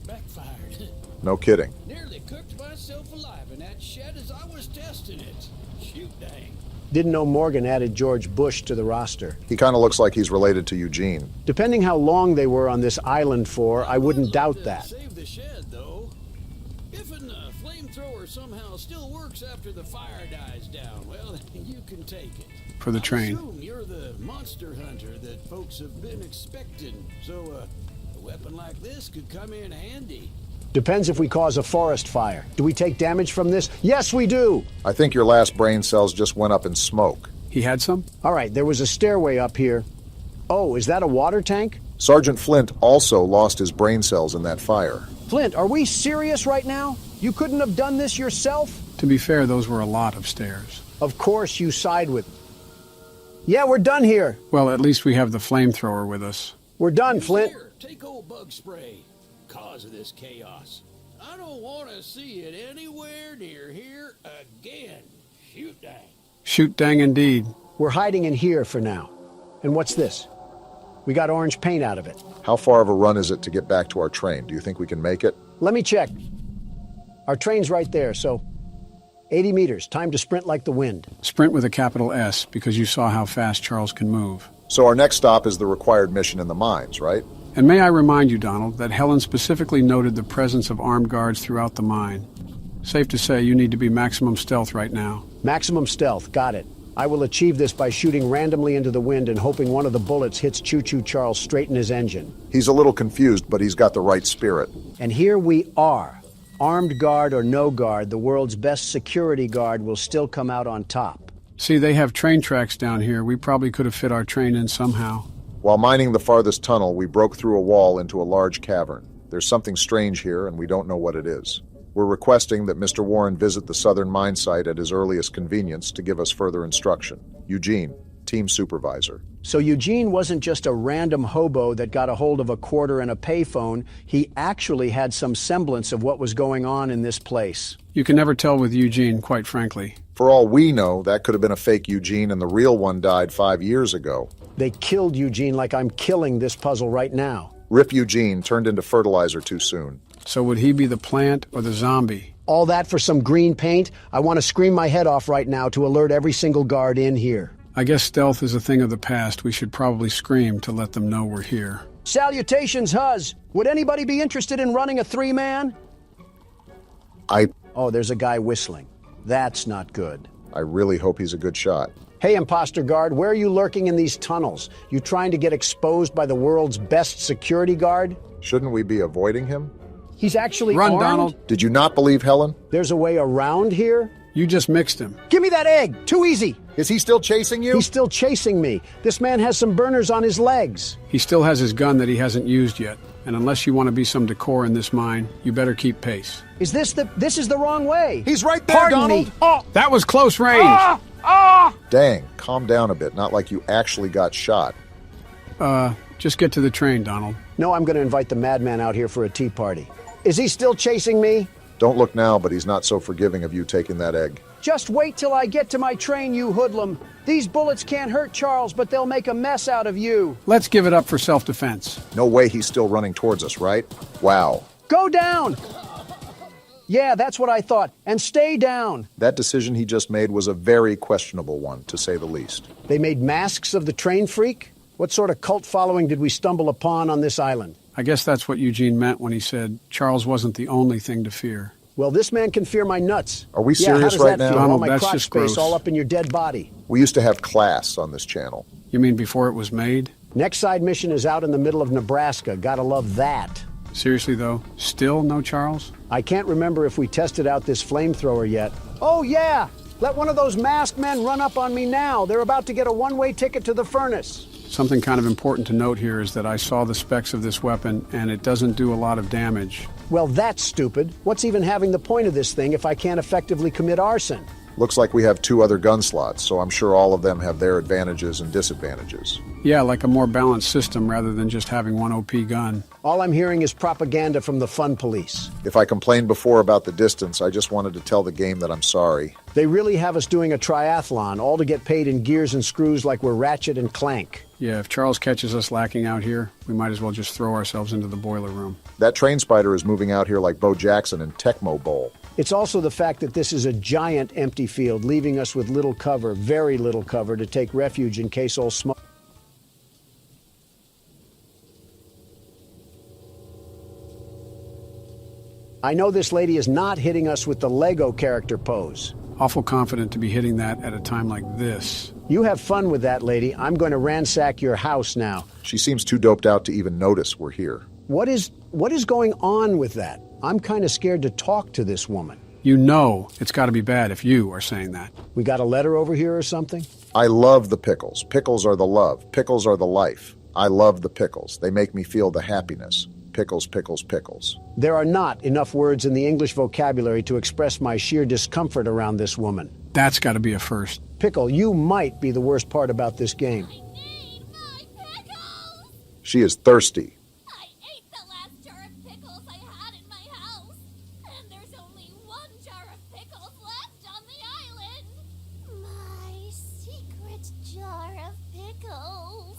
backfired. No kidding. Nearly cooked myself alive in that shed as I was testing it. Shoot dang. Didn't know Morgan added George Bush to the roster. He kind of looks like he's related to Eugene. Depending how long they were on this island for, I wouldn't doubt that. Save the shed, though. If a flamethrower somehow still works after the fire dies down, well, you can take it. For the train. I assume you're the monster hunter that folks have been expecting, so a weapon like this could come in handy. Depends if we cause a forest fire. Do we take damage from this? Yes, we do! I think your last brain cells just went up in smoke. He had some? All right, there was a stairway up here. Oh, is that a water tank? Sergeant Flint also lost his brain cells in that fire. Flint, are we serious right now? You couldn't have done this yourself? To be fair, those were a lot of stairs. Of course you side with... Yeah, we're done here. Well, at least we have the flamethrower with us. We're done, Flint. Here, take old bug spray. Cause of this chaos. I don't want to see it anywhere near here again. Shoot dang. Shoot dang indeed. We're hiding in here for now. And what's this? We got orange paint out of it. How far of a run is it to get back to our train? Do you think we can make it? Let me check. Our train's right there, so 80 meters. Time to sprint like the wind. Sprint with a capital S, because you saw how fast Charles can move. So our next stop is the required mission in the mines, right? And may I remind you, Donald, that Helen specifically noted the presence of armed guards throughout the mine. Safe to say you need to be maximum stealth right now. Maximum stealth, got it. I will achieve this by shooting randomly into the wind and hoping one of the bullets hits Choo-Choo Charles straight in his engine. He's a little confused, but he's got the right spirit. And here we are. Armed guard or no guard, the world's best security guard will still come out on top. See, they have train tracks down here. We probably could have fit our train in somehow. While mining the farthest tunnel, we broke through a wall into a large cavern. There's something strange here, and we don't know what it is. We're requesting that Mr. Warren visit the southern mine site at his earliest convenience to give us further instruction. Eugene, team supervisor. So Eugene wasn't just a random hobo that got a hold of a quarter and a payphone. He actually had some semblance of what was going on in this place. You can never tell with Eugene, quite frankly. For all we know, that could have been a fake Eugene and the real one died 5 years ago. They killed Eugene like I'm killing this puzzle right now. Rip Eugene turned into fertilizer too soon. So would he be the plant or the zombie? All that for some green paint? I want to scream my head off right now to alert every single guard in here. I guess stealth is a thing of the past. We should probably scream to let them know we're here. Salutations, Huz. Would anybody be interested in running a three-man? Oh, there's a guy whistling. That's not good. I really hope he's a good shot. Hey, imposter guard, where are you lurking in these tunnels? You trying to get exposed by the world's best security guard? Shouldn't we be avoiding him? He's actually Run, armed? Donald. Did you not believe Helen? There's a way around here? You just mixed him. Give me that egg! Too easy! Is he still chasing you? He's still chasing me. This man has some burners on his legs. He still has his gun that he hasn't used yet. And unless you want to be some decor in this mine, you better keep pace. This is the wrong way. He's right there, Pardon Donald. me. Oh, that was close range. Dang, calm down a bit. Not like you actually got shot. Just get to the train, Donald. No, I'm going to invite the madman out here for a tea party. Is he still chasing me? Don't look now, but he's not so forgiving of you taking that egg. Just wait till I get to my train, you hoodlum. These bullets can't hurt Charles, but they'll make a mess out of you. Let's give it up for self-defense. No way he's still running towards us, right? Wow. Go down! Yeah, that's what I thought. And stay down. That decision he just made was a very questionable one, to say the least. They made masks of the train freak? What sort of cult following did we stumble upon on this island? I guess that's what Eugene meant when he said Charles wasn't the only thing to fear. Well, this man can fear my nuts. Are we Yeah, serious how does right that now? feel? Donald, All my that's crotch just space gross. all up in your dead body. We used to have class on this channel. You mean before it was made? Next side mission is out in the middle of Nebraska. Gotta love that. Seriously, though? Still no Charles? I can't remember if we tested out this flamethrower yet. Oh, yeah! Let one of those masked men run up on me now. They're about to get a one-way ticket to the furnace. Something kind of important to note here is that I saw the specs of this weapon, and it doesn't do a lot of damage. Well, that's stupid. What's even having the point of this thing if I can't effectively commit arson? Looks like we have 2 other gun slots, so I'm sure all of them have their advantages and disadvantages. Yeah, like a more balanced system rather than just having one OP gun. All I'm hearing is propaganda from the fun police. If I complained before about the distance, I just wanted to tell the game that I'm sorry. They really have us doing a triathlon, all to get paid in gears and screws like we're Ratchet and Clank. Yeah, if Charles catches us lacking out here, we might as well just throw ourselves into the boiler room. That train spider is moving out here like Bo Jackson in Tecmo Bowl. It's also the fact that this is a giant empty field, leaving us with little cover, very little cover, to take refuge in case all smoke. I know this lady is not hitting us with the Lego character pose. Awful confident to be hitting that at a time like this. You have fun with that, lady. I'm going to ransack your house now. She seems too doped out to even notice we're here. What is going on with that? I'm kind of scared to talk to this woman. You know it's got to be bad if you are saying that. We got a letter over here or something? I love the pickles. Pickles are the love. Pickles are the life. I love the pickles. They make me feel the happiness. Pickles, pickles, pickles. There are not enough words in the English vocabulary to express my sheer discomfort around this woman. That's got to be a first. Pickle, you might be the worst part about this game. I need my pickles! She is thirsty. I ate the last jar of pickles I had in my house. And there's only one jar of pickles left on the island. My secret jar of pickles.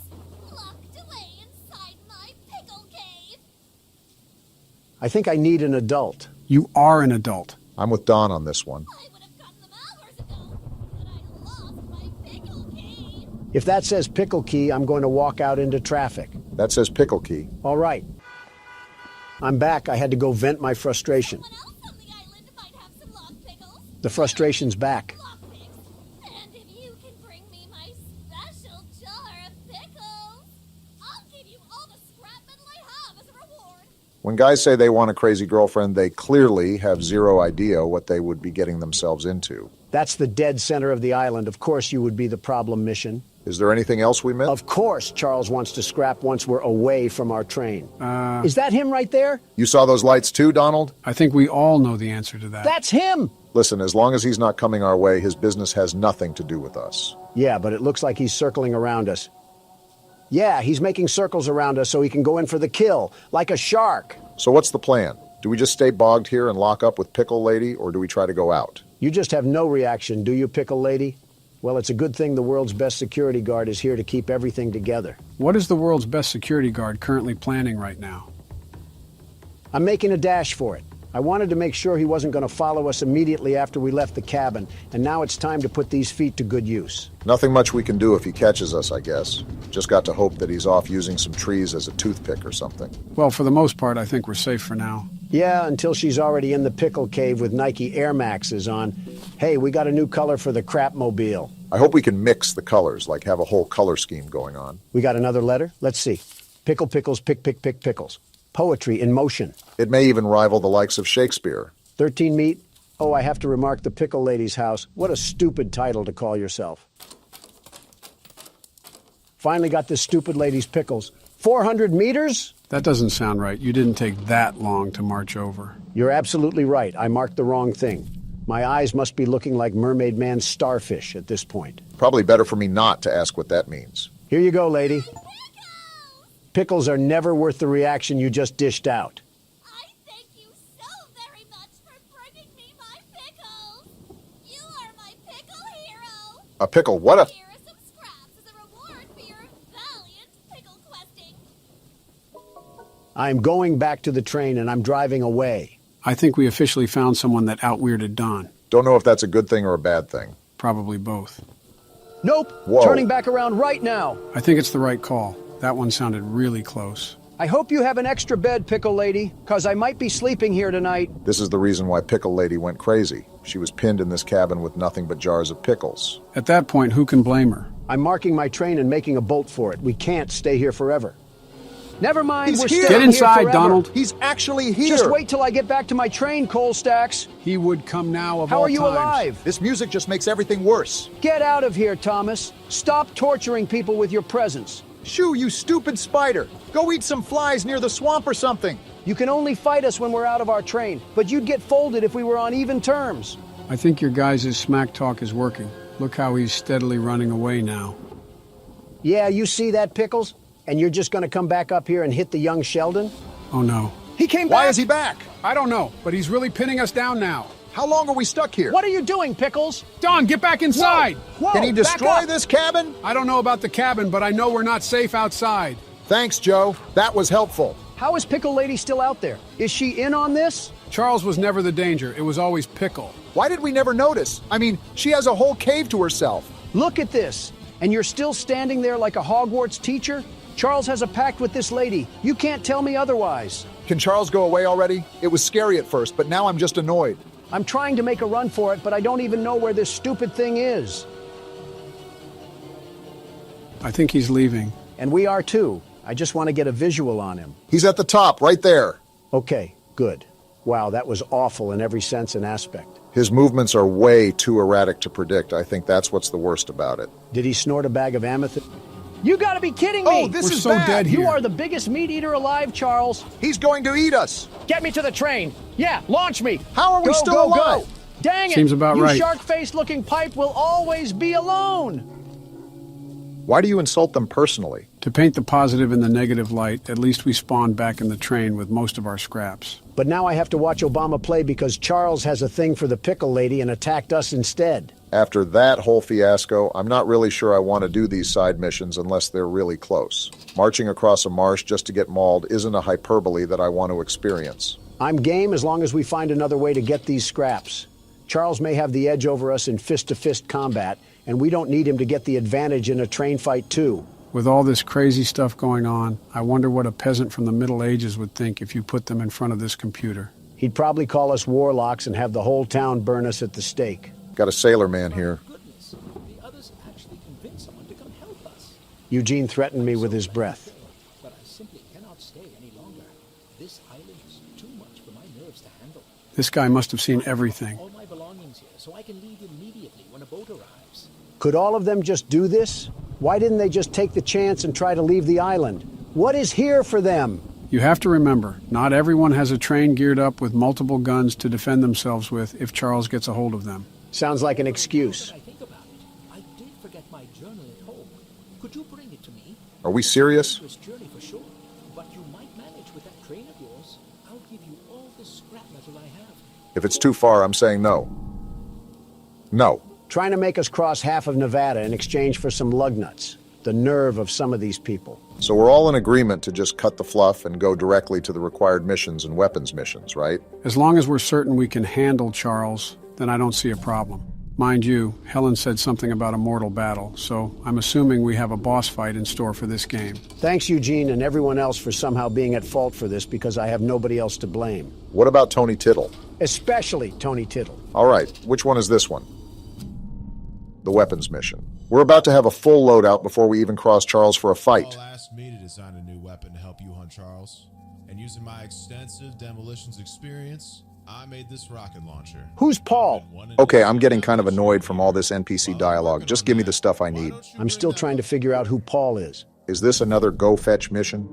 Locked away inside my pickle cave. I think I need an adult. You are an adult. I'm with Don on this one. I would have gotten them hours ago, but I lost my pickle key. If that says pickle key, I'm going to walk out into traffic. That says pickle key. All right. I'm back. I had to go vent my frustration. Someone else on the island might have some locked pickles. The frustration's back. Lockpicks. And if you can bring me my special jar of pickles, I'll give you all the scrap metal I have as a reward. When guys say they want a crazy girlfriend, they clearly have zero idea what they would be getting themselves into. That's the dead center of the island. Of course you would be the problem mission. Is there anything else we missed? Of course Charles wants to scrap once we're away from our train. Is that him right there? You saw those lights too, Donald? I think we all know the answer to that. That's him! Listen, as long as he's not coming our way, his business has nothing to do with us. Yeah, but it looks like he's circling around us. Yeah, he's making circles around us so he can go in for the kill, like a shark. So what's the plan? Do we just stay bogged here and lock up with Pickle Lady, or do we try to go out? You just have no reaction, do you, Pickle Lady? Well, it's a good thing the world's best security guard is here to keep everything together. What is the world's best security guard currently planning right now? I'm making a dash for it. I wanted to make sure he wasn't going to follow us immediately after we left the cabin, and now it's time to put these feet to good use. Nothing much we can do if he catches us, I guess. Just got to hope that he's off using some trees as a toothpick or something. Well, for the most part, I think we're safe for now. Yeah, until she's already in the pickle cave with Nike Air Maxes on. Hey, we got a new color for the crapmobile. I hope we can mix the colors, like have a whole color scheme going on. We got another letter? Let's see. Pickle, pickles, pick, pick, pick, pickles. Poetry in motion. It may even rival the likes of Shakespeare. 13 meat? Oh, I have to remark the Pickle Lady's house. What a stupid title to call yourself. Finally got this stupid lady's pickles. 400 meters? That doesn't sound right. You didn't take that long to march over. You're absolutely right. I marked the wrong thing. My eyes must be looking like Mermaid Man's starfish at this point. Probably better for me not to ask what that means. Here you go, lady. Pickles are never worth the reaction you just dished out. I thank you so very much for bringing me my pickles. You are my pickle hero. A pickle? What a... Here are some scraps as a reward for your valiant pickle questing. I'm going back to the train and I'm driving away. I think we officially found someone that out-weirded Don. Don't know if that's a good thing or a bad thing. Probably both. Nope. Whoa. Turning back around right now. I think it's the right call. That one sounded really close. I hope you have an extra bed, Pickle Lady, because I might be sleeping here tonight. This is the reason why Pickle Lady went crazy. She was pinned in this cabin with nothing but jars of pickles. At that point, who can blame her? I'm marking my train and making a bolt for it. We can't stay here forever. Never mind, He's we're here. staying Get inside, here forever. Donald. He's actually here. Just wait till I get back to my train, Coal Stacks. He would come now of How all are you times. alive? This music just makes everything worse. Get out of here, Thomas. Stop torturing people with your presence. Shoo, you stupid spider. Go eat some flies near the swamp or something. You can only fight us when we're out of our train, but you'd get folded if we were on even terms. I think your guys' smack talk is working. Look how he's steadily running away now. Yeah, you see that, Pickles? And you're just gonna come back up here and hit the young Sheldon? Oh no. He came back. Why is he back? I don't know, but he's really pinning us down now. How long are we stuck here? What are you doing, Pickles? Don, get back inside! Whoa, Can he back destroy up. this cabin? I don't know about the cabin, but I know we're not safe outside. Thanks, Joe. That was helpful. How is Pickle Lady still out there? Is she in on this? Charles was never the danger. It was always Pickle. Why did we never notice? I mean, she has a whole cave to herself. Look at this. And you're still standing there like a Hogwarts teacher? Charles has a pact with this lady. You can't tell me otherwise. Can Charles go away already? It was scary at first, but now I'm just annoyed. I'm trying to make a run for it, but I don't even know where this stupid thing is. I think he's leaving. And we are too. I just want to get a visual on him. He's at the top, right there. Okay, good. Wow, that was awful in every sense and aspect. His movements are way too erratic to predict. I think that's what's the worst about it. Did he snort a bag of amethyst? You gotta be kidding me! Oh, this We're is so bad. dead here. You are the biggest meat eater alive, Charles. He's going to eat us. Get me to the train. Yeah, launch me. How are we still alive? Go. Dang it! Seems about you right. shark-faced looking pipe will always be alone. Why do you insult them personally? To paint the positive in the negative light, at least we spawned back in the train with most of our scraps. But now I have to watch Obama play because Charles has a thing for the pickle lady and attacked us instead. After that whole fiasco, I'm not really sure I want to do these side missions unless they're really close. Marching across a marsh just to get mauled isn't a hyperbole that I want to experience. I'm game as long as we find another way to get these scraps. Charles may have the edge over us in fist-to-fist combat, and we don't need him to get the advantage in a train fight too. With all this crazy stuff going on, I wonder what a peasant from the Middle Ages would think if you put them in front of this computer. He'd probably call us warlocks and have the whole town burn us at the stake. Got a sailor man here. Goodness, the others actually convinced someone to come help us. Eugene threatened me with his breath. But I simply cannot stay any longer. This island is too much for my nerves to handle. This guy must have seen everything. All my belongings here, so I can leave immediately when a boat arrives. Could all of them just do this? Why didn't they just take the chance and try to leave the island? What is here for them? You have to remember, not everyone has a train geared up with multiple guns to defend themselves with if Charles gets a hold of them. Sounds like an excuse. I think about it. I did forget my journal at home. Could you bring it to me? Are we serious? This journey for sure, but you might manage with that train of yours. I'll give you all the scrap metal I have. If it's too far, I'm saying no. No. Trying to make us cross half of Nevada in exchange for some lug nuts. The nerve of some of these people. So we're all in agreement to just cut the fluff and go directly to the required missions and weapons missions, right? As long as we're certain we can handle Charles, then I don't see a problem. Mind you, Helen said something about a mortal battle, so I'm assuming we have a boss fight in store for this game. Thanks, Eugene, and everyone else for somehow being at fault for this because I have nobody else to blame. What about Tony Tittle? Especially Tony Tittle. All right, which one is this one? The weapons mission. We're about to have a full loadout before we even cross Charles for a fight. Paul asked me to design a new weapon to help you hunt Charles. And using my extensive demolitions experience, I made this rocket launcher. Who's Paul? Okay, I'm getting kind of annoyed from all this NPC dialogue. Just give me the stuff I need. I'm still trying to figure out who Paul is. Is this another go fetch mission?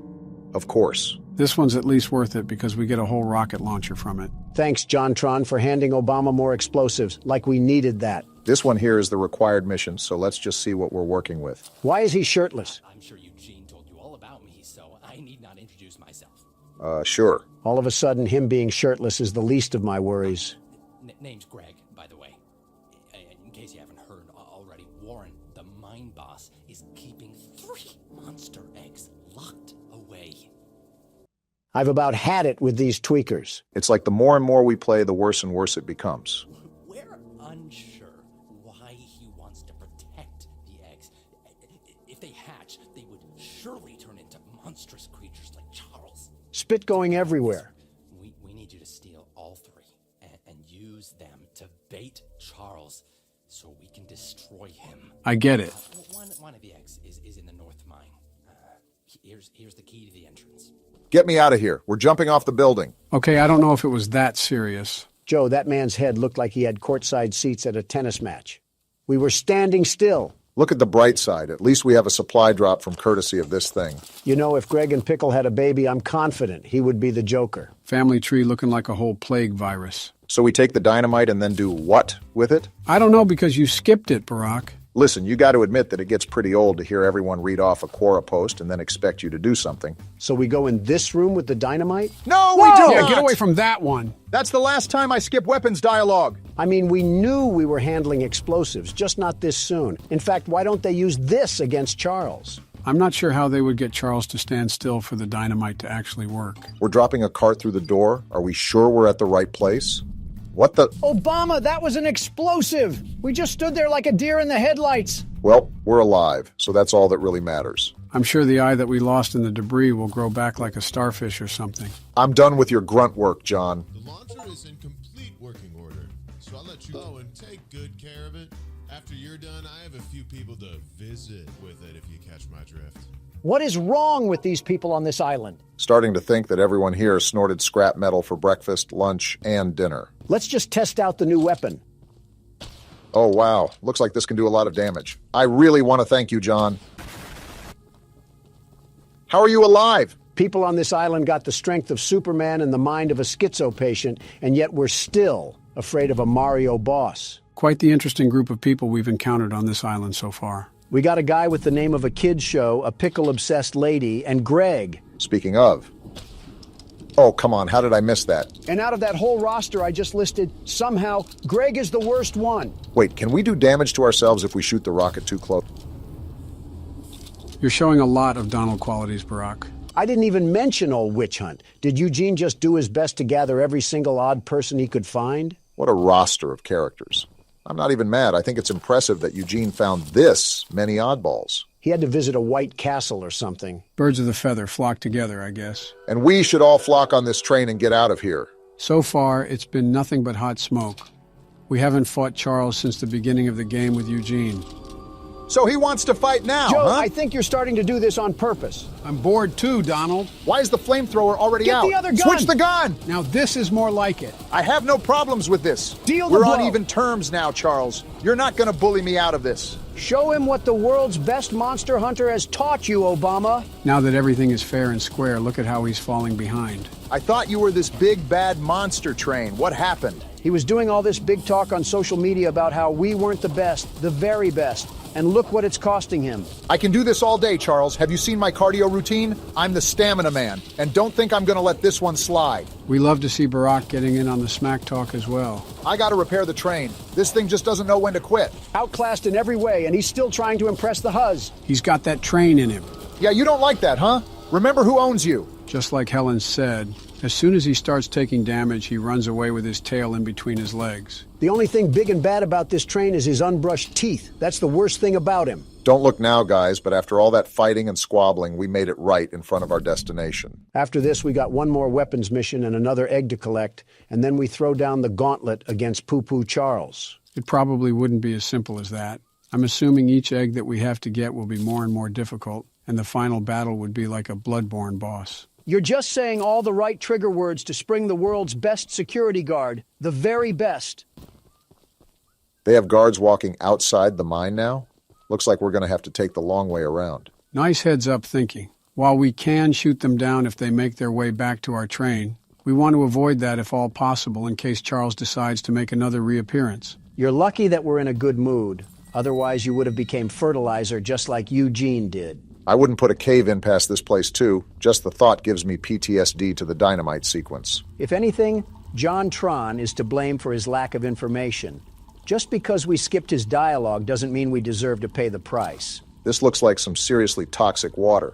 Of course. This one's at least worth it because we get a whole rocket launcher from it. Thanks, JonTron, for handing Obama more explosives, like we needed that. This one here is the required mission, so let's just see what we're working with. Why is he shirtless? I'm sure Eugene told you all about me, so I need not introduce myself. Sure. All of a sudden, him being shirtless is the least of my worries. Name's Greg, by the way. In case you haven't heard already, Warren, the mine boss, is keeping 3 monster eggs locked away. I've about had it with these tweakers. It's like the more and more we play, the worse and worse it becomes. We're unsure why he wants to protect the eggs. If they hatch, they would surely turn into monstrous creatures like Charles. Spit going everywhere. We need you to steal all 3 and use them to bait Charles so we can destroy him. I get it. One of the eggs is in the north mine. Here's the key to the entrance. Get me out of here. We're jumping off the building. Okay, I don't know if it was that serious. Joe, that man's head looked like he had courtside seats at a tennis match. We were standing still. Look at the bright side. At least we have a supply drop from courtesy of this thing. You know, if Greg and Pickle had a baby, I'm confident he would be the Joker. Family tree looking like a whole plague virus. So we take the dynamite and then do what with it? I don't know because you skipped it, Barack. Listen, you got to admit that it gets pretty old to hear everyone read off a Quora post and then expect you to do something. So we go in this room with the dynamite? No, we do Yeah, not! get away from that one. That's the last time I skip weapons dialogue. I mean, we knew we were handling explosives, just not this soon. In fact, why don't they use this against Charles? I'm not sure how they would get Charles to stand still for the dynamite to actually work. We're dropping a cart through the door. Are we sure we're at the right place? What the? Obama, that was an explosive! We just stood there like a deer in the headlights. Well, we're alive, so that's all that really matters. I'm sure the eye that we lost in the debris will grow back like a starfish or something. I'm done with your grunt work, John. The launcher is in complete working order, so I'll let you go and take good care of it. After you're done, I have a few people to visit with it, if you catch my drift. What is wrong with these people on this island? Starting to think that everyone here snorted scrap metal for breakfast, lunch, and dinner. Let's just test out the new weapon. Oh, wow. Looks like this can do a lot of damage. I really want to thank you, John. How are you alive? People on this island got the strength of Superman and the mind of a schizo patient, and yet we're still afraid of a Mario boss. Quite the interesting group of people we've encountered on this island so far. We got a guy with the name of a kid's show, a pickle-obsessed lady, and Greg. Speaking of. Oh, come on, how did I miss that? And out of that whole roster I just listed, somehow, Greg is the worst one. Wait, can we do damage to ourselves if we shoot the rocket too close? You're showing a lot of Donald qualities, Barack. I didn't even mention old Witch Hunt. Did Eugene just do his best to gather every single odd person he could find? What a roster of characters. I'm not even mad. I think it's impressive that Eugene found this many oddballs. He had to visit a white castle or something. Birds of the feather flock together, I guess. And we should all flock on this train and get out of here. So far, it's been nothing but hot smoke. We haven't fought Charles since the beginning of the game with Eugene. So he wants to fight now, Joe, huh? I think you're starting to do this on purpose. I'm bored too, Donald. Why is the flamethrower already out? Get the other gun! Switch the gun! Now this is more like it. I have no problems with this. Deal the We're blow. on even terms now, Charles. You're not going to bully me out of this. Show him what the world's best monster hunter has taught you, Obama. Now that everything is fair and square, look at how he's falling behind. I thought you were this big, bad monster train. What happened? He was doing all this big talk on social media about how we weren't the best, the very best. And look what it's costing him. I can do this all day, Charles. Have you seen my cardio routine? I'm the stamina man. And don't think I'm going to let this one slide. We love to see Barack getting in on the smack talk as well. I got to repair the train. This thing just doesn't know when to quit. Outclassed in every way, and he's still trying to impress the Huz. He's got that train in him. Yeah, you don't like that, huh? Remember who owns you. Just like Helen said, as soon as he starts taking damage, he runs away with his tail in between his legs. The only thing big and bad about this train is his unbrushed teeth. That's the worst thing about him. Don't look now, guys, but after all that fighting and squabbling, we made it right in front of our destination. After this, we got one more weapons mission and another egg to collect, and then we throw down the gauntlet against Poo-Poo Charles. It probably wouldn't be as simple as that. I'm assuming each egg that we have to get will be more and more difficult, and the final battle would be like a bloodborne boss. You're just saying all the right trigger words to spring the world's best security guard. The very best. They have guards walking outside the mine now? Looks like we're going to have to take the long way around. Nice heads-up thinking. While we can shoot them down if they make their way back to our train, we want to avoid that if all possible in case Charles decides to make another reappearance. You're lucky that we're in a good mood. Otherwise, you would have became fertilizer just like Eugene did. I wouldn't put a cave in past this place, too. Just the thought gives me PTSD to the dynamite sequence. If anything, John Tron is to blame for his lack of information. Just because we skipped his dialogue doesn't mean we deserve to pay the price. This looks like some seriously toxic water.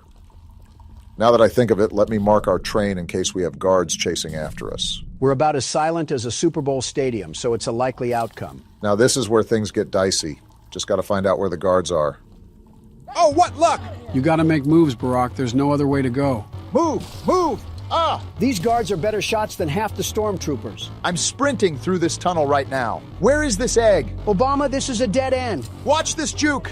Now that I think of it, let me mark our train in case we have guards chasing after us. We're about as silent as a Super Bowl stadium, so it's a likely outcome. Now this is where things get dicey. Just got to find out where the guards are. Oh, what luck! You gotta make moves, Barack. There's no other way to go. Move! Move! Ah! These guards are better shots than half the stormtroopers. I'm sprinting through this tunnel right now. Where is this egg? Obama, this is a dead end. Watch this juke!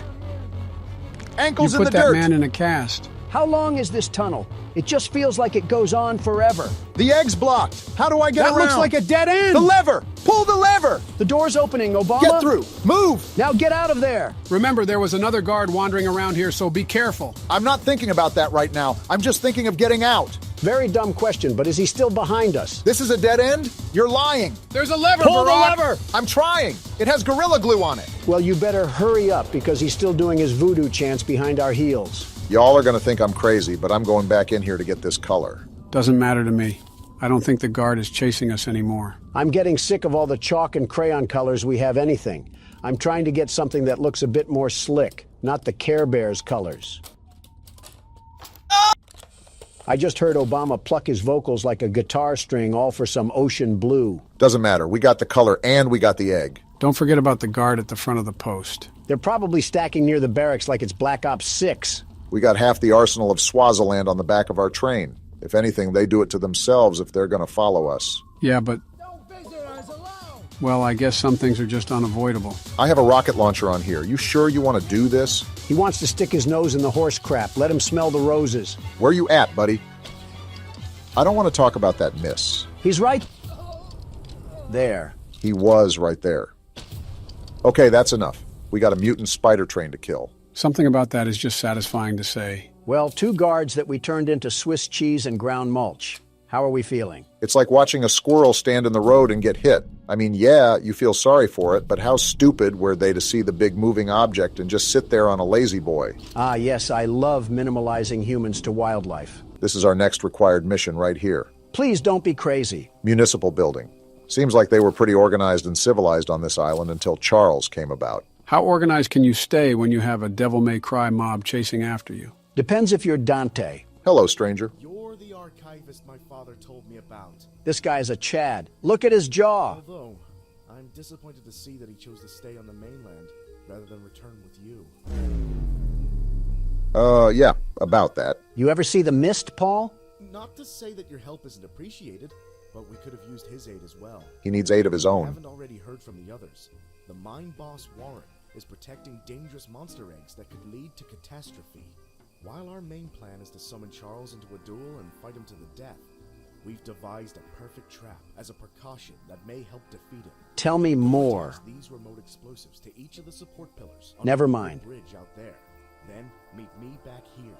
Ankles You in the put that dirt! man in a cast. How long is this tunnel? It just feels like it goes on forever. The egg's blocked. How do I get That around? looks like a dead end! The lever! Pull the lever! The door's opening, Obama. Get through! Move! Now get out of there! Remember, there was another guard wandering around here, so be careful. I'm not thinking about that right now. I'm just thinking of getting out. Very dumb question, but is he still behind us? This is a dead end? You're lying. There's a lever, Pull Barack! the lever! I'm trying. It has Gorilla Glue on it. Well, you better hurry up because he's still doing his voodoo chants behind our heels. Y'all are going to think I'm crazy, but I'm going back in here to get this color. Doesn't matter to me. I don't think the guard is chasing us anymore. I'm getting sick of all the chalk and crayon colors we have anything. I'm trying to get something that looks a bit more slick, not the Care Bears colors. I just heard Obama pluck his vocals like a guitar string, all for some ocean blue. Doesn't matter. We got the color and we got the egg. Don't forget about the guard at the front of the post. They're probably stacking near the barracks like it's Black Ops 6. We got half the arsenal of Swaziland on the back of our train. If anything, they do it to themselves if they're going to follow us. Yeah, but... Well, I guess some things are just unavoidable. I have a rocket launcher on here. You sure you want to do this? He wants to stick his nose in the horse crap. Let him smell the roses. Where you at, buddy? I don't want to talk about that miss. He's right there. He was right there. Okay, that's enough. We got a mutant spider train to kill. Something about that is just satisfying to say. Well, 2 guards that we turned into Swiss cheese and ground mulch. How are we feeling? It's like watching a squirrel stand in the road and get hit. I mean, yeah, you feel sorry for it, but how stupid were they to see the big moving object and just sit there on a lazy boy? Ah, yes, I love minimalizing humans to wildlife. This is our next required mission right here. Please don't be crazy. Municipal building. Seems like they were pretty organized and civilized on this island until Charles came about. How organized can you stay when you have a devil-may-cry mob chasing after you? Depends if you're Dante. Hello, stranger. You're the archivist my father told me about. This guy's a Chad. Look at his jaw. Although, I'm disappointed to see that he chose to stay on the mainland rather than return with you. Yeah, about that. You ever see The Mist, Paul? Not to say that your help isn't appreciated, but we could have used his aid as well. He needs aid of his own. I haven't already heard from the others. The mine boss, Warren, is protecting dangerous monster eggs that could lead to catastrophe. While our main plan is to summon Charles into a duel and fight him to the death, we've devised a perfect trap as a precaution that may help defeat him. Tell me more. These remote explosives to each of the support pillars. Never mind. Bridge out there. Then meet me back here.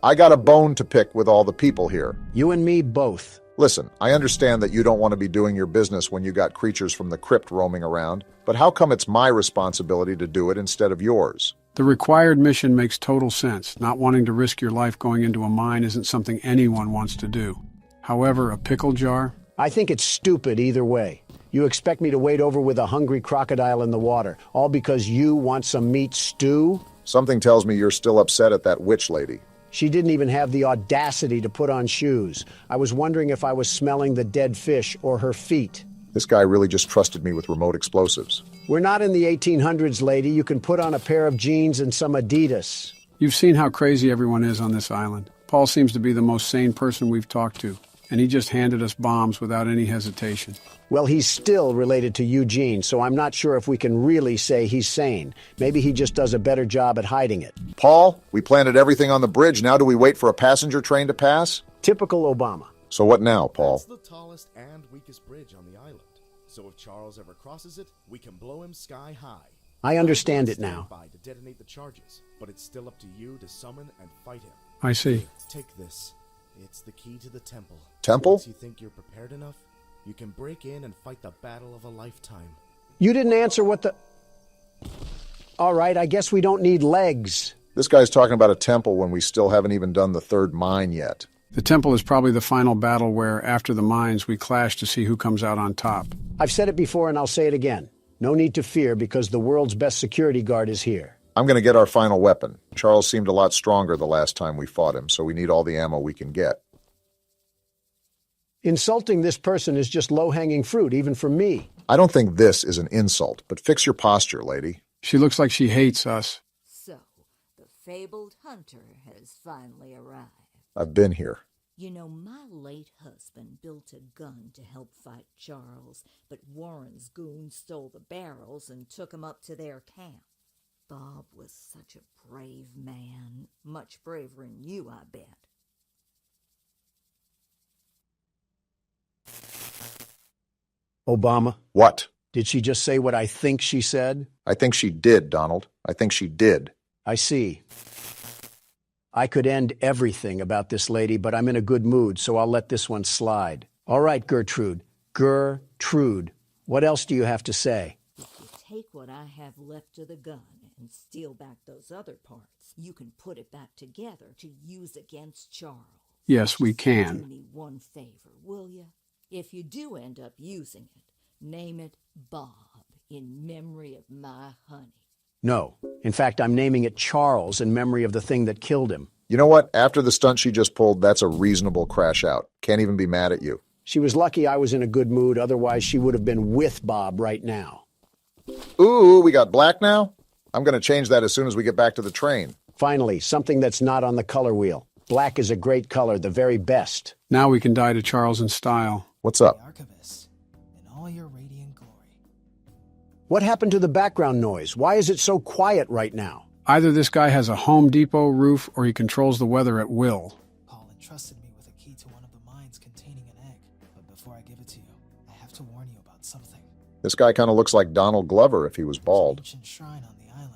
I got a bone to pick with all the people here. You and me both. Listen, I understand that you don't want to be doing your business when you got creatures from the crypt roaming around, but how come it's my responsibility to do it instead of yours? The required mission makes total sense. Not wanting to risk your life going into a mine isn't something anyone wants to do. However, a pickle jar? I think it's stupid either way. You expect me to wade over with a hungry crocodile in the water, all because you want some meat stew? Something tells me you're still upset at that witch lady. She didn't even have the audacity to put on shoes. I was wondering if I was smelling the dead fish or her feet. This guy really just trusted me with remote explosives. We're not in the 1800s, lady. You can put on a pair of jeans and some Adidas. You've seen how crazy everyone is on this island. Paul seems to be the most sane person we've talked to, and he just handed us bombs without any hesitation. Well, he's still related to Eugene, so I'm not sure if we can really say he's sane. Maybe he just does a better job at hiding it. Paul, we planted everything on the bridge. Now do we wait for a passenger train to pass? Typical Obama. So what now, Paul? That's the tallest and weakest bridge on the island. So if Charles ever crosses it, we can blow him sky high. I understand it now. To detonate the charges, but it's still up to you to summon and fight him. I see. Take this. It's the key to the temple. Temple? Once you think you're prepared enough, you can break in and fight the battle of a lifetime. You didn't answer what the... All right, I guess we don't need legs. This guy's talking about a temple when we still haven't even done the third mine yet. The temple is probably the final battle where, after the mines, we clash to see who comes out on top. I've said it before and I'll say it again. No need to fear because the world's best security guard is here. I'm going to get our final weapon. Charles seemed a lot stronger the last time we fought him, so we need all the ammo we can get. Insulting this person is just low-hanging fruit, even for me. I don't think this is an insult, but fix your posture, lady. She looks like she hates us. So, the fabled hunter has finally arrived. I've been here. You know, my late husband built a gun to help fight Charles, but Warren's goons stole the barrels and took him up to their camp. Bob was such a brave man. Much braver than you, I bet. Obama? What? Did she just say what I think she said? I think she did, Donald. I think she did. I see. I could end everything about this lady, but I'm in a good mood, so I'll let this one slide. All right, Gertrude. Gertrude. What else do you have to say? If you take what I have left of the gun and steal back those other parts, you can put it back together to use against Charles. Yes, we can. Do me one favor, will you? If you do end up using it, name it Bob in memory of my honey. No. In fact, I'm naming it Charles in memory of the thing that killed him. You know what? After the stunt she just pulled, that's a reasonable crash out. Can't even be mad at you. She was lucky I was in a good mood, otherwise she would have been with Bob right now. Ooh, we got black now? I'm going to change that as soon as we get back to the train. Finally, something that's not on the color wheel. Black is a great color, the very best. Now we can die to Charles in style. What's up? In all your radiant glory. What happened to the background noise? Why is it so quiet right now? Either this guy has a Home Depot roof or he controls the weather at will. Paul entrusted me with a key to one of the mines containing an egg. But before I give it to you, I have to warn you about something. This guy kind of looks like Donald Glover if he was bald. An ancient shrine on the island.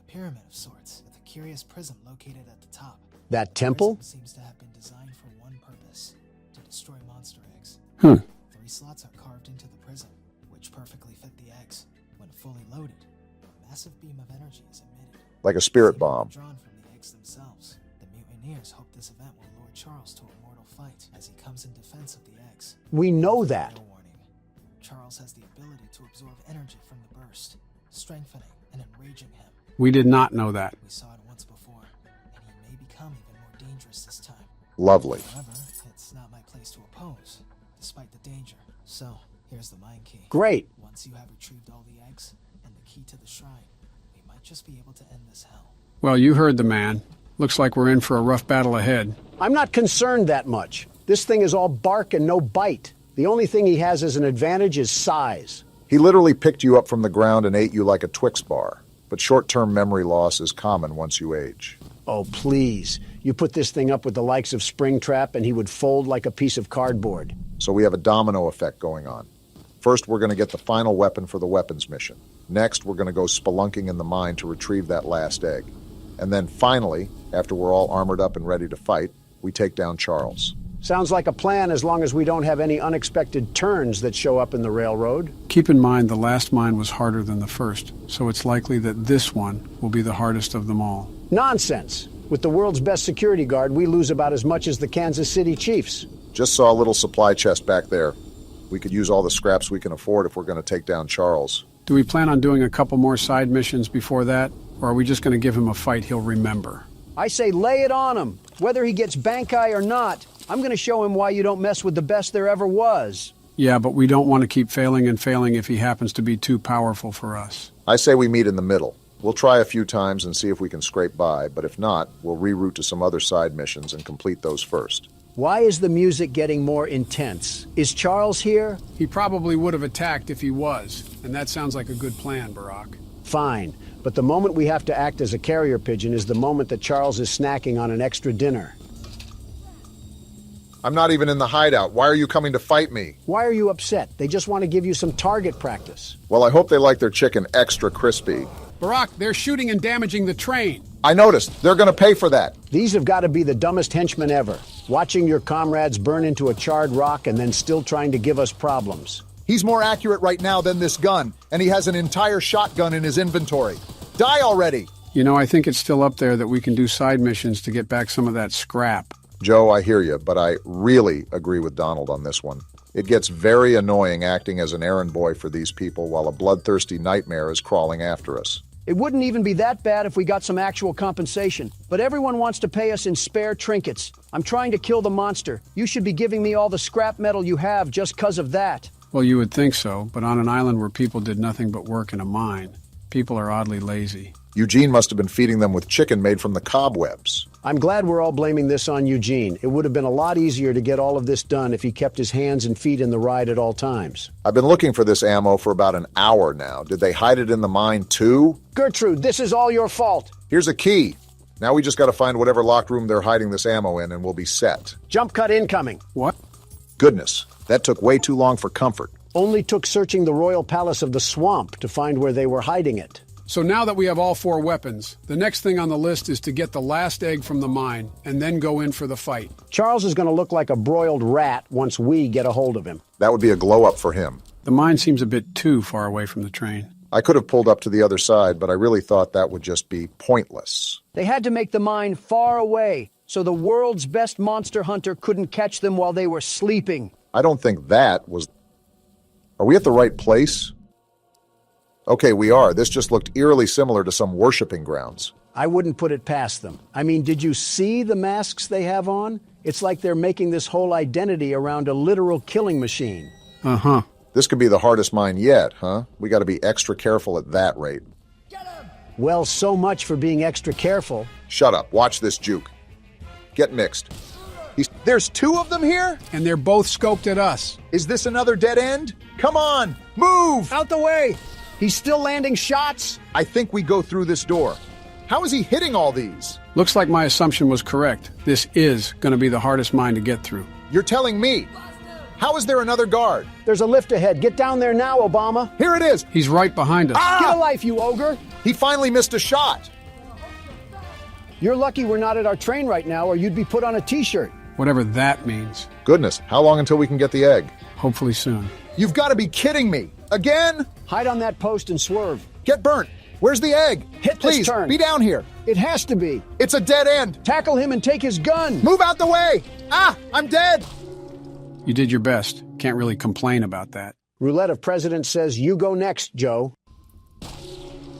A pyramid of sorts, with a curious prism located at the top. That temple? The prism seems to have been designed for one purpose, to destroy monster eggs. 3 slots are carved into the prism, which perfectly fit the eggs. When fully loaded, a massive beam of energy is emitted. Like a spirit bomb. Drawn from the eggs themselves. The mutineers hope this event will lure Charles to a mortal fight as he comes in defense of the eggs. We know that. No warning. Charles has the ability to absorb energy from the burst, strengthening and enraging him. We did not know that. We saw it once before, and he may become even more dangerous this time. Lovely. However, it's not my place to oppose, despite the danger. So, here's the mine key. Great. Once you have retrieved all the eggs and the key to the shrine, we might just be able to end this hell. Well, you heard the man. Looks like we're in for a rough battle ahead. I'm not concerned that much. This thing is all bark and no bite. The only thing he has as an advantage is size. He literally picked you up from the ground and ate you like a Twix bar. But short-term memory loss is common once you age. Oh, please. You put this thing up with the likes of Springtrap and he would fold like a piece of cardboard. So we have a domino effect going on. First, we're going to get the final weapon for the weapons mission. Next, we're going to go spelunking in the mine to retrieve that last egg. And then finally, after we're all armored up and ready to fight, we take down Charles. Sounds like a plan as long as we don't have any unexpected turns that show up in the railroad. Keep in mind the last mine was harder than the first, so it's likely that this one will be the hardest of them all. Nonsense! With the world's best security guard, we lose about as much as the Kansas City Chiefs. Just saw a little supply chest back there. We could use all the scraps we can afford if we're going to take down Charles. Do we plan on doing a couple more side missions before that, or are we just going to give him a fight he'll remember? I say lay it on him. Whether he gets bank-eye or not, I'm going to show him why you don't mess with the best there ever was. Yeah, but we don't want to keep failing and failing if he happens to be too powerful for us. I say we meet in the middle. We'll try a few times and see if we can scrape by, but if not, we'll reroute to some other side missions and complete those first. Why is the music getting more intense? Is Charles here? He probably would have attacked if he was, and that sounds like a good plan, Barack. Fine, but the moment we have to act as a carrier pigeon is the moment that Charles is snacking on an extra dinner. I'm not even in the hideout. Why are you coming to fight me? Why are you upset? They just want to give you some target practice. Well, I hope they like their chicken extra crispy. Barack, they're shooting and damaging the train. I noticed. They're going to pay for that. These have got to be the dumbest henchmen ever. Watching your comrades burn into a charred rock and then still trying to give us problems. He's more accurate right now than this gun, and he has an entire shotgun in his inventory. Die already! You know, I think it's still up there that we can do side missions to get back some of that scrap. Joe, I hear you, but I really agree with Donald on this one. It gets very annoying acting as an errand boy for these people while a bloodthirsty nightmare is crawling after us. It wouldn't even be that bad if we got some actual compensation, but everyone wants to pay us in spare trinkets. I'm trying to kill the monster. You should be giving me all the scrap metal you have just 'cause of that. Well, you would think so, but on an island where people did nothing but work in a mine, people are oddly lazy. Eugene must have been feeding them with chicken made from the cobwebs. I'm glad we're all blaming this on Eugene. It would have been a lot easier to get all of this done if he kept his hands and feet in the ride at all times. I've been looking for this ammo for about an hour now. Did they hide it in the mine too? Gertrude, this is all your fault. Here's a key. Now we just got to find whatever locked room they're hiding this ammo in and we'll be set. Jump cut incoming. What? Goodness, that took way too long for comfort. Only took searching the royal palace of the swamp to find where they were hiding it. So now that we have all 4 weapons, the next thing on the list is to get the last egg from the mine and then go in for the fight. Charles is going to look like a broiled rat once we get a hold of him. That would be a glow-up for him. The mine seems a bit too far away from the train. I could have pulled up to the other side, but I really thought that would just be pointless. They had to make the mine far away, so the world's best monster hunter couldn't catch them while they were sleeping. I don't think that was... Are we at the right place? Okay, we are. This just looked eerily similar to some worshiping grounds. I wouldn't put it past them. I mean, did you see the masks they have on? It's like they're making this whole identity around a literal killing machine. This could be the hardest mine yet, huh? We got to be extra careful at that rate. Get him! Well, so much for being extra careful. Shut up. Watch this juke. Get mixed. There's two of them here? And they're both scoped at us. Is this another dead end? Come on, move! Out the way! He's still landing shots? I think we go through this door. How is he hitting all these? Looks like my assumption was correct. This is going to be the hardest mine to get through. You're telling me. How is there another guard? There's a lift ahead. Get down there now, Obama. Here it is. He's right behind us. Get a life, you ogre. He finally missed a shot. You're lucky we're not at our train right now, or you'd be put on a t-shirt. Whatever that means. Goodness, how long until we can get the egg? Hopefully soon. You've got to be kidding me. Again? Hide on that post and swerve. Get burnt. Where's the egg? Hit Please, this turn. be down here. It has to be. It's a dead end. Tackle him and take his gun. Move out the way. Ah, I'm dead. You did your best. Can't really complain about that. Roulette of President says you go next, Joe.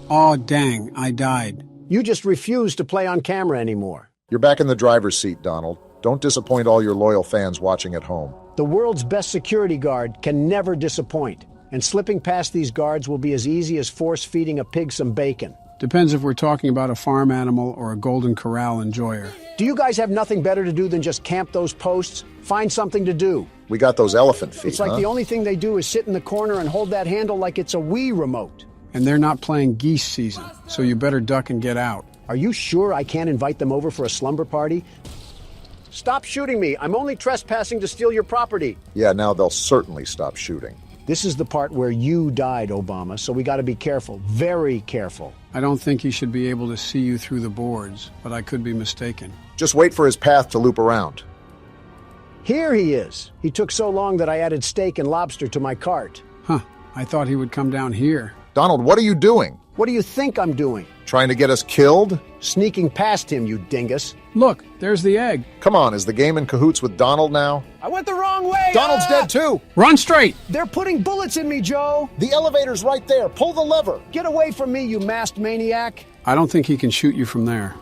Aw, dang, I died. You just refuse to play on camera anymore. You're back in the driver's seat, Donald. Don't disappoint all your loyal fans watching at home. The world's best security guard can never disappoint. And slipping past these guards will be as easy as force-feeding a pig some bacon. Depends if we're talking about a farm animal or a Golden Corral enjoyer. Do you guys have nothing better to do than just camp those posts? Find something to do. We got those elephant feet, It's like the only thing they do is sit in the corner and hold that handle like it's a Wii remote. And they're not playing geese season, so you better duck and get out. Are you sure I can't invite them over for a slumber party? Stop shooting me. I'm only trespassing to steal your property. Yeah, now they'll certainly stop shooting. This is the part where you died, Obama, so we got to be careful. Very careful. I don't think he should be able to see you through the boards, but I could be mistaken. Just wait for his path to loop around. Here he is. He took so long that I added steak and lobster to my cart. Huh. I thought he would come down here. Donald, what are you doing? What do you think I'm doing? Trying to get us killed? Sneaking past him, you dingus. Look, there's the egg. Come on, is the game in cahoots with Donald now? I went the wrong way! Donald's dead too! Run straight! They're putting bullets in me, Joe! The elevator's right there. Pull the lever. Get away from me, you masked maniac! I don't think he can shoot you from there.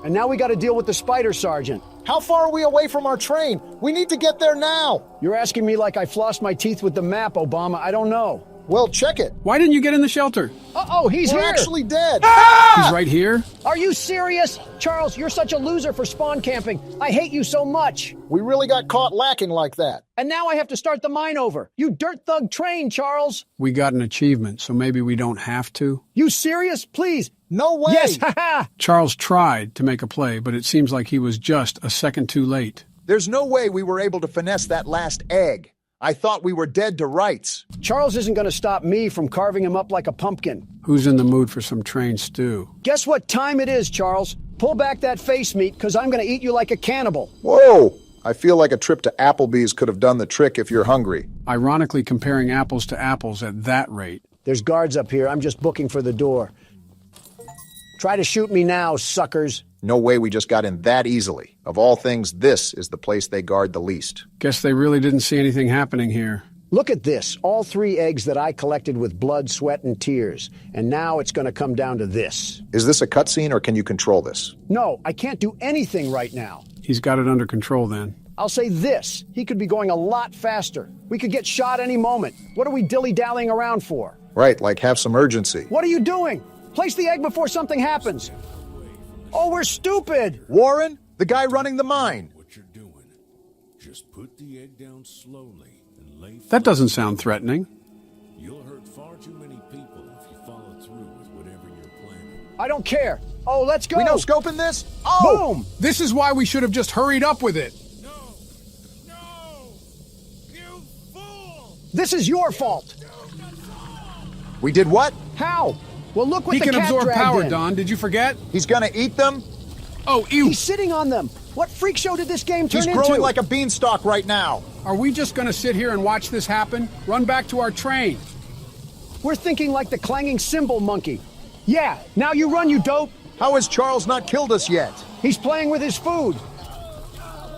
And now we got to deal with the spider sergeant. How far are we away from our train? We need to get there now. You're asking me like I flossed my teeth with the map, Obama. I don't know. Well, check it. Why didn't you get in the shelter? Uh-oh, he's We're here! actually dead. He's right here? Are you serious? Charles, you're such a loser for spawn camping. I hate you so much. We really got caught lacking like that. And now I have to start the mine over. You dirt thug train, Charles. We got an achievement, so maybe we don't have to. You serious? Please. No way. Yes, haha. Charles tried to make a play, but it seems like he was just a second too late. There's no way we were able to finesse that last egg. I thought we were dead to rights. Charles isn't going to stop me from carving him up like a pumpkin. Who's in the mood for some train stew? Guess what time it is, Charles? Pull back that face meat, because I'm going to eat you like a cannibal. Whoa! I feel like a trip to Applebee's could have done the trick if you're hungry. Ironically comparing apples to apples at that rate. There's guards up here. I'm just booking for the door. Try to shoot me now, suckers. No way we just got in that easily. Of all things, this is the place they guard the least. Guess they really didn't see anything happening here. Look at this. All 3 eggs that I collected with blood, sweat, and tears. And now it's going to come down to this. Is this a cutscene or can you control this? No, I can't do anything right now. He's got it under control then. I'll say this. He could be going a lot faster. We could get shot any moment. What are we dilly-dallying around for? Right, like have some urgency. What are you doing? Place the egg before something happens. Oh, we're stupid! Warren, the guy running the mine. What you're doing, just put the egg down slowly and lay flat. That doesn't sound threatening. You'll hurt far too many people if you follow through with whatever you're planning. I don't care. Oh, let's go. We no scoping this? Oh! Boom! This is why we should have just hurried up with it. No! You fool! This is your fault. We did what? How? Well, look what He the can cat absorb dragged power, in. Don. Did you forget? He's gonna eat them? Oh, ew. He's sitting on them. What freak show did this game turn He's into? growing like a beanstalk right now. Are we just going to sit here and watch this happen? Run back to our train. We're thinking like the clanging cymbal monkey. Yeah, now you run, you dope. How has Charles not killed us yet? He's playing with his food.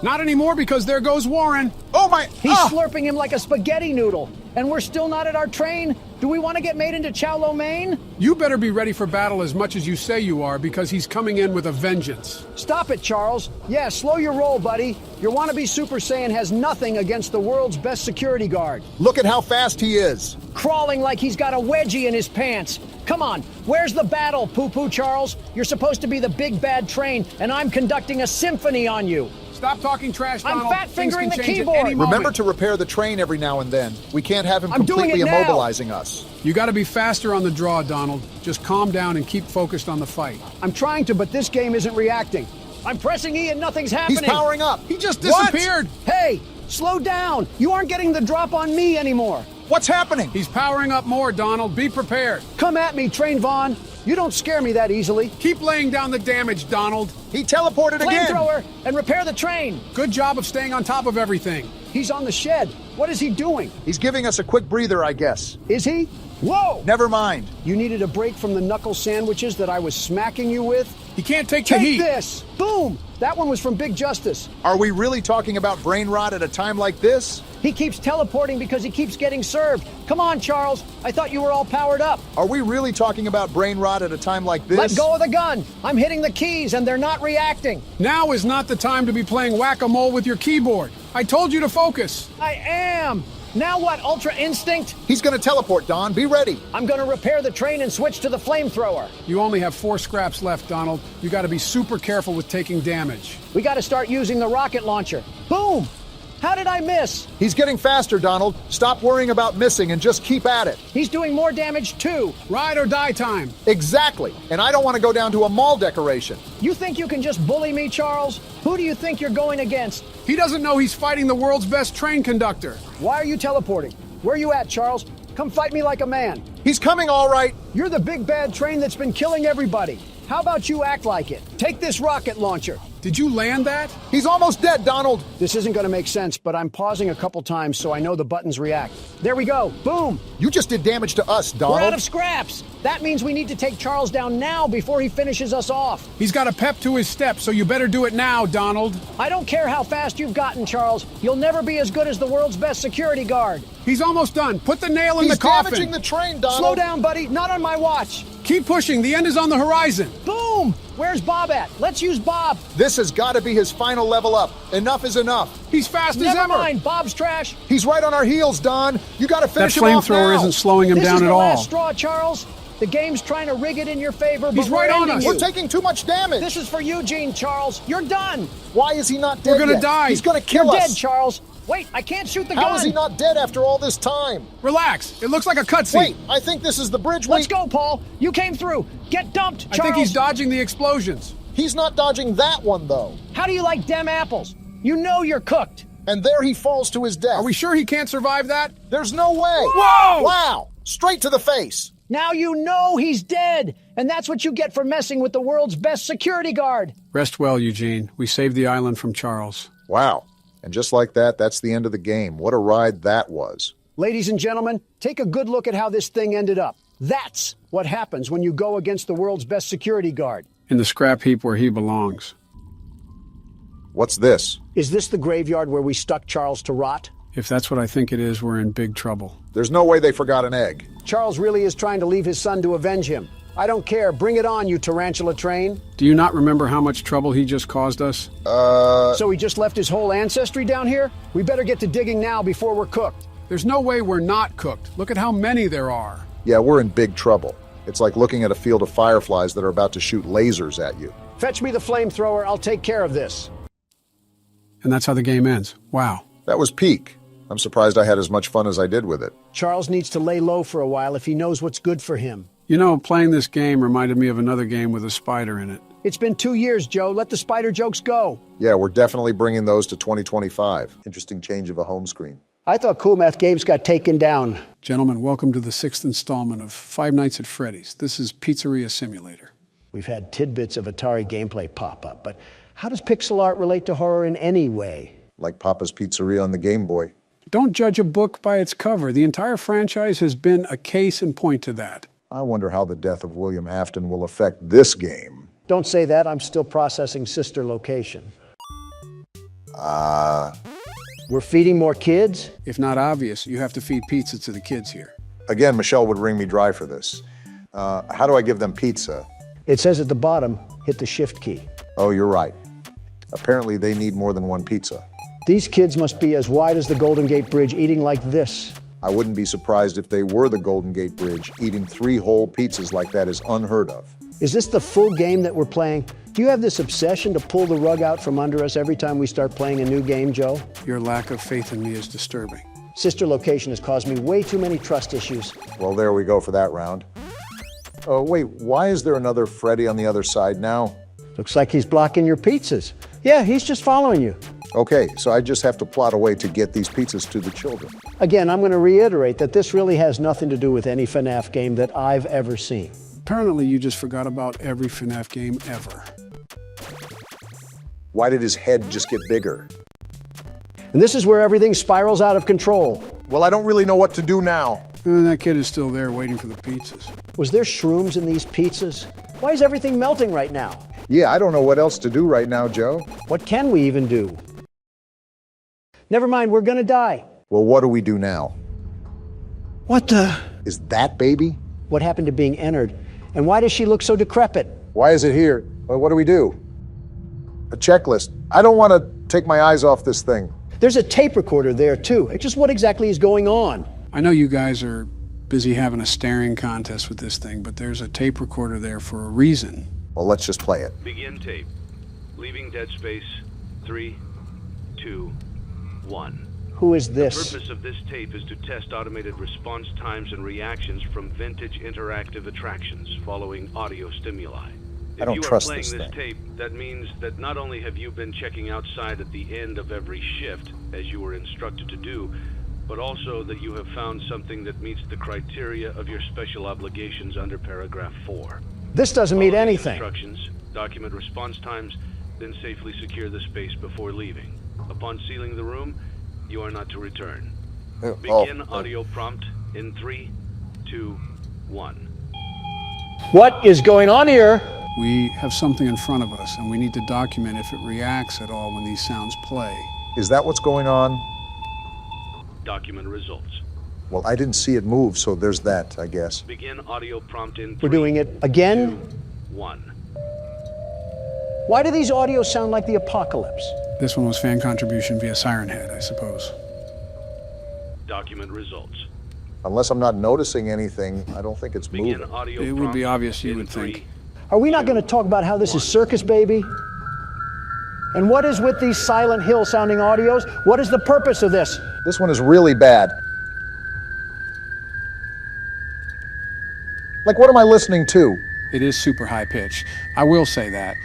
Not anymore because there goes Warren. Oh my... He's slurping him like a spaghetti noodle. And we're still not at our train? Do we want to get made into chow lo mein? You better be ready for battle as much as you say you are because he's coming in with a vengeance. Stop it, Charles. Yeah, slow your roll, buddy. Your wannabe Super Saiyan has nothing against the world's best security guard. Look at how fast he is. Crawling like he's got a wedgie in his pants. Come on, where's the battle, Poo-Poo Charles? You're supposed to be the big bad train, and I'm conducting a symphony on you. Stop talking trash, Donald. I'm fat-fingering the keyboard. Remember to repair the train every now and then. We can't have him completely immobilizing us. You got to be faster on the draw, Donald. Just calm down and keep focused on the fight. I'm trying to, but this game isn't reacting. I'm pressing E and nothing's happening. He's powering up. He just disappeared. Hey, slow down. You aren't getting the drop on me anymore. What's happening? He's powering up more, Donald. Be prepared. Come at me, Train Vaughn. You don't scare me that easily. Keep laying down the damage, Donald. He teleported again. Flamethrower and repair the train. Good job of staying on top of everything. He's on the shed. What is he doing? He's giving us a quick breather, I guess. Is he? Whoa! Never mind. You needed a break from the knuckle sandwiches that I was smacking you with? He can't take the heat. Take this! Boom! That one was from Big Justice. Are we really talking about brain rot at a time like this? He keeps teleporting because he keeps getting served. Come on, Charles. I thought you were all powered up. Are we really talking about brain rot at a time like this? Let go of the gun. I'm hitting the keys and they're not reacting. Now is not the time to be playing whack-a-mole with your keyboard. I told you to focus. I am. Now what, Ultra Instinct? He's gonna teleport, Don. Be ready. I'm gonna repair the train and switch to the flamethrower. You only have 4 scraps left, Donald. You gotta be super careful with taking damage. We gotta start using the rocket launcher. Boom! How did I miss? He's getting faster, Donald. Stop worrying about missing and just keep at it. He's doing more damage too. Ride or die time. Exactly. And I don't want to go down to a mall decoration. You think you can just bully me, Charles? Who do you think you're going against? He doesn't know he's fighting the world's best train conductor. Why are you teleporting? Where are you at, Charles? Come fight me like a man. He's coming all right. You're the big bad train that's been killing everybody. How about you act like it? Take this rocket launcher. Did you land that? He's almost dead, Donald. This isn't going to make sense, but I'm pausing a couple times so I know the buttons react. There we go. Boom. You just did damage to us, Donald. We're out of scraps. That means we need to take Charles down now before he finishes us off. He's got a pep to his step, so you better do it now, Donald. I don't care how fast you've gotten, Charles. You'll never be as good as the world's best security guard. He's almost done. Put the nail in the coffin. He's damaging the train, Donald. Slow down, buddy. Not on my watch. Keep pushing. The end is on the horizon. Boom! Where's Bob at? Let's use Bob. This has got to be his final level up. Enough is enough. He's fast as Never ever. Never mind. Bob's trash. He's right on our heels, Don. You got to finish him off now. That flamethrower isn't slowing him down at all. This is the last straw, Charles. The game's trying to rig it in your favor, but he's right on us. We're taking too much damage. This is for Eugene, Charles. You're done. Why is he not dead We're gonna yet? die. He's gonna kill You're us. dead, Charles. Wait, I can't shoot the gun. How is he not dead after all this time? Relax. It looks like a cutscene. Wait, I think this is the bridge. Let's go, Paul. You came through. Get dumped, Charles. I think he's dodging the explosions. He's not dodging that one, though. How do you like dem apples? You know you're cooked. And there he falls to his death. Are we sure he can't survive that? There's no way. Whoa! Wow! Straight to the face. Now you know he's dead. And that's what you get for messing with the world's best security guard. Rest well, Eugene. We saved the island from Charles. Wow. And just like that, that's the end of the game. What a ride that was. Ladies and gentlemen, take a good look at how this thing ended up. That's what happens when you go against the world's best security guard. In the scrap heap where he belongs. What's this? Is this the graveyard where we stuck Charles to rot? If that's what I think it is, we're in big trouble. There's no way they forgot an egg. Charles really is trying to leave his son to avenge him. I don't care. Bring it on, you tarantula train. Do you not remember how much trouble he just caused us? So he just left his whole ancestry down here? We better get to digging now before we're cooked. There's no way we're not cooked. Look at how many there are. Yeah, we're in big trouble. It's like looking at a field of fireflies that are about to shoot lasers at you. Fetch me the flamethrower. I'll take care of this. And that's how the game ends. Wow. That was peak. I'm surprised I had as much fun as I did with it. Charles needs to lay low for a while if he knows what's good for him. You know, playing this game reminded me of another game with a spider in it. It's been 2 years, Joe. Let the spider jokes go. Yeah, we're definitely bringing those to 2025. Interesting change of a home screen. I thought Cool Math Games got taken down. Gentlemen, welcome to the 6th installment of Five Nights at Freddy's. This is Pizzeria Simulator. We've had tidbits of Atari gameplay pop up, but how does pixel art relate to horror in any way? Like Papa's Pizzeria on the Game Boy. Don't judge a book by its cover. The entire franchise has been a case in point to that. I wonder how the death of William Afton will affect this game. Don't say that. I'm still processing sister location. We're feeding more kids? If not obvious, you have to feed pizza to the kids here. Again, Michelle would wring me dry for this. How do I give them pizza? It says at the bottom, hit the shift key. Oh, you're right. Apparently they need more than one pizza. These kids must be as wide as the Golden Gate Bridge eating like this. I wouldn't be surprised if they were the Golden Gate Bridge. Eating 3 whole pizzas like that is unheard of. Is this the full game that we're playing? Do you have this obsession to pull the rug out from under us every time we start playing a new game, Joe? Your lack of faith in me is disturbing. Sister location has caused me way too many trust issues. Well, there we go for that round. Oh, wait, why is there another Freddy on the other side now? Looks like he's blocking your pizzas. Yeah, he's just following you. Okay, so I just have to plot a way to get these pizzas to the children. Again, I'm going to reiterate that this really has nothing to do with any FNAF game that I've ever seen. Apparently, you just forgot about every FNAF game ever. Why did his head just get bigger? And this is where everything spirals out of control. Well, I don't really know what to do now. And that kid is still there waiting for the pizzas. Was there shrooms in these pizzas? Why is everything melting right now? Yeah, I don't know what else to do right now, Joe. What can we even do? Never mind, we're gonna die. Well, what do we do now? What the? Is that baby? What happened to being entered? And why does she look so decrepit? Why is it here? Well, what do we do? A checklist. I don't want to take my eyes off this thing. There's a tape recorder there, too. Just what exactly is going on? I know you guys are busy having a staring contest with this thing, but there's a tape recorder there for a reason. Well, let's just play it. Begin tape. Leaving dead space. 3, 2, 1. Who is this? The purpose of this tape is to test automated response times and reactions from vintage interactive attractions following audio stimuli. I don't trust this thing. If you are playing this tape, that means that not only have you been checking outside at the end of every shift, as you were instructed to do, but also that you have found something that meets the criteria of your special obligations under paragraph 4. This doesn't mean anything. Instructions, document response times, then safely secure the space before leaving. Upon sealing the room, you are not to return. Begin audio prompt in 3, 2, 1. What is going on here? We have something in front of us, and we need to document if it reacts at all when these sounds play. Is that what's going on? Document results. Well, I didn't see it move, so there's that, I guess. Begin audio prompt in 3, We're doing it again? 2, 1. Why do these audios sound like the apocalypse? This one was fan contribution via Siren Head, I suppose. Document results. Unless I'm not noticing anything, I don't think it's moving. It would be obvious, you would think. Are we not going to talk about how this is circus, baby? And what is with these Silent Hill sounding audios? What is the purpose of this? This one is really bad. Like, what am I listening to? It is super high pitched. I will say that.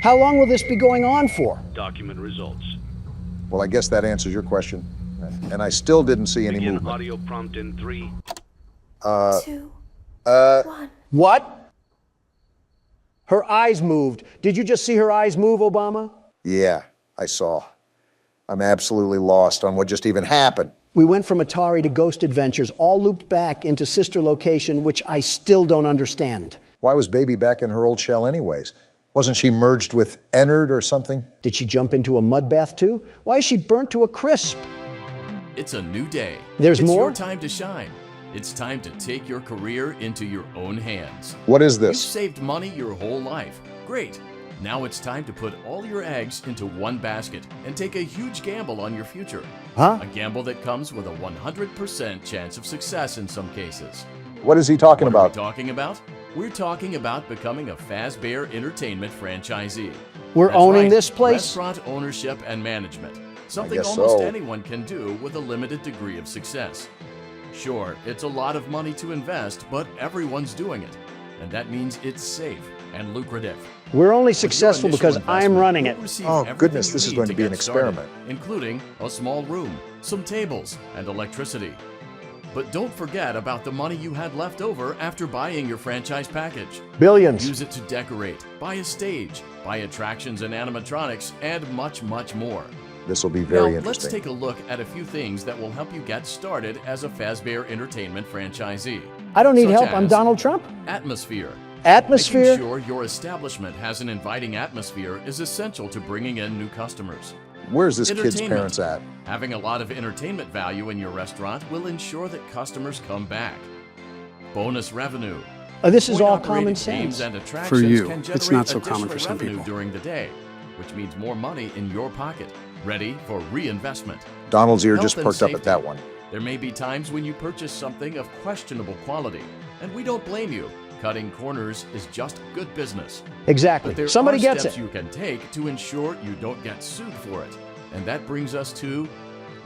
How long will this be going on for? Document results. Well, I guess that answers your question. And I still didn't see any Begin movement. audio prompt in 3, 2, 1. What? Her eyes moved. Did you just see her eyes move, Obama? Yeah, I saw. I'm absolutely lost on what just even happened. We went from Atari to Ghost Adventures, all looped back into Sister Location, which I still don't understand. Why was Baby back in her old shell anyways? Wasn't she merged with Ennard or something? Did she jump into a mud bath too? Why is she burnt to a crisp? It's a new day. There's it's more? It's your time to shine. It's time to take your career into your own hands. What is You've this? saved money your whole life. Great. Now it's time to put all your eggs into one basket and take a huge gamble on your future. Huh? A gamble that comes with a 100% chance of success in some cases. What is he talking What are about? we talking about? We're talking about becoming a Fazbear Entertainment franchisee. We're That's owning right, this place? Restaurant ownership and management. Something guess almost so. anyone can do with a limited degree of success. Sure, it's a lot of money to invest, but everyone's doing it. And that means it's safe and lucrative. We're only With your successful initial because I'm investment, running you'll it. receive Oh, everything goodness, you this is need going to be get an started, experiment. including a small room, some tables, and electricity. But don't forget about the money you had left over after buying your franchise package. Billions. Use it to decorate, buy a stage, buy attractions and animatronics, and much, much more. This will be very Now, let's interesting. take a look at a few things that will help you get started as a Fazbear Entertainment franchisee. I don't need Such help. I'm as Donald Trump. Atmosphere. Atmosphere? Making sure your establishment has an inviting atmosphere is essential to bringing in new customers. Where's this kid's Entertainment. parents at? Having a lot of entertainment value in your restaurant will ensure that customers come back. Bonus revenue. This is all Coin-operated common games sense. and attractions For you. can It's generate not so common additional for some revenue people. during the day, which means more money in your pocket. ready for reinvestment. Donald's ear Health just and perked up at safety. that one. There may be times when you purchase something of questionable quality, and we don't blame you. Cutting corners is just good business. Exactly. But there Somebody are gets steps it. you can take to ensure you don't get sued for it. And that brings us to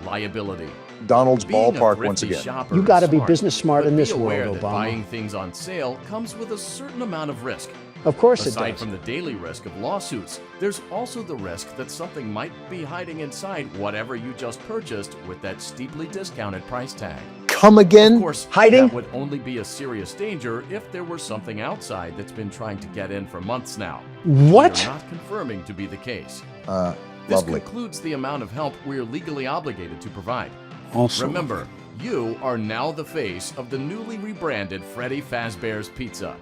liability. Donald's Being a ballpark thrifty once again. shopper You gotta is be smart, business smart but in this be aware world, that Obama. buying things on sale comes with a certain amount of risk. Of course it Aside does. from the daily risk of lawsuits, there's also the risk that something might be hiding inside whatever you just purchased with that steeply discounted price tag. Come again? Of course, hiding? That would only be a serious danger if there were something outside that's been trying to get in for months now. What? We're not confirming to be the case. This Lovely. concludes the amount of help we're legally obligated to provide. Also, Remember, you are now the face of the newly rebranded Freddy Fazbear's Pizza.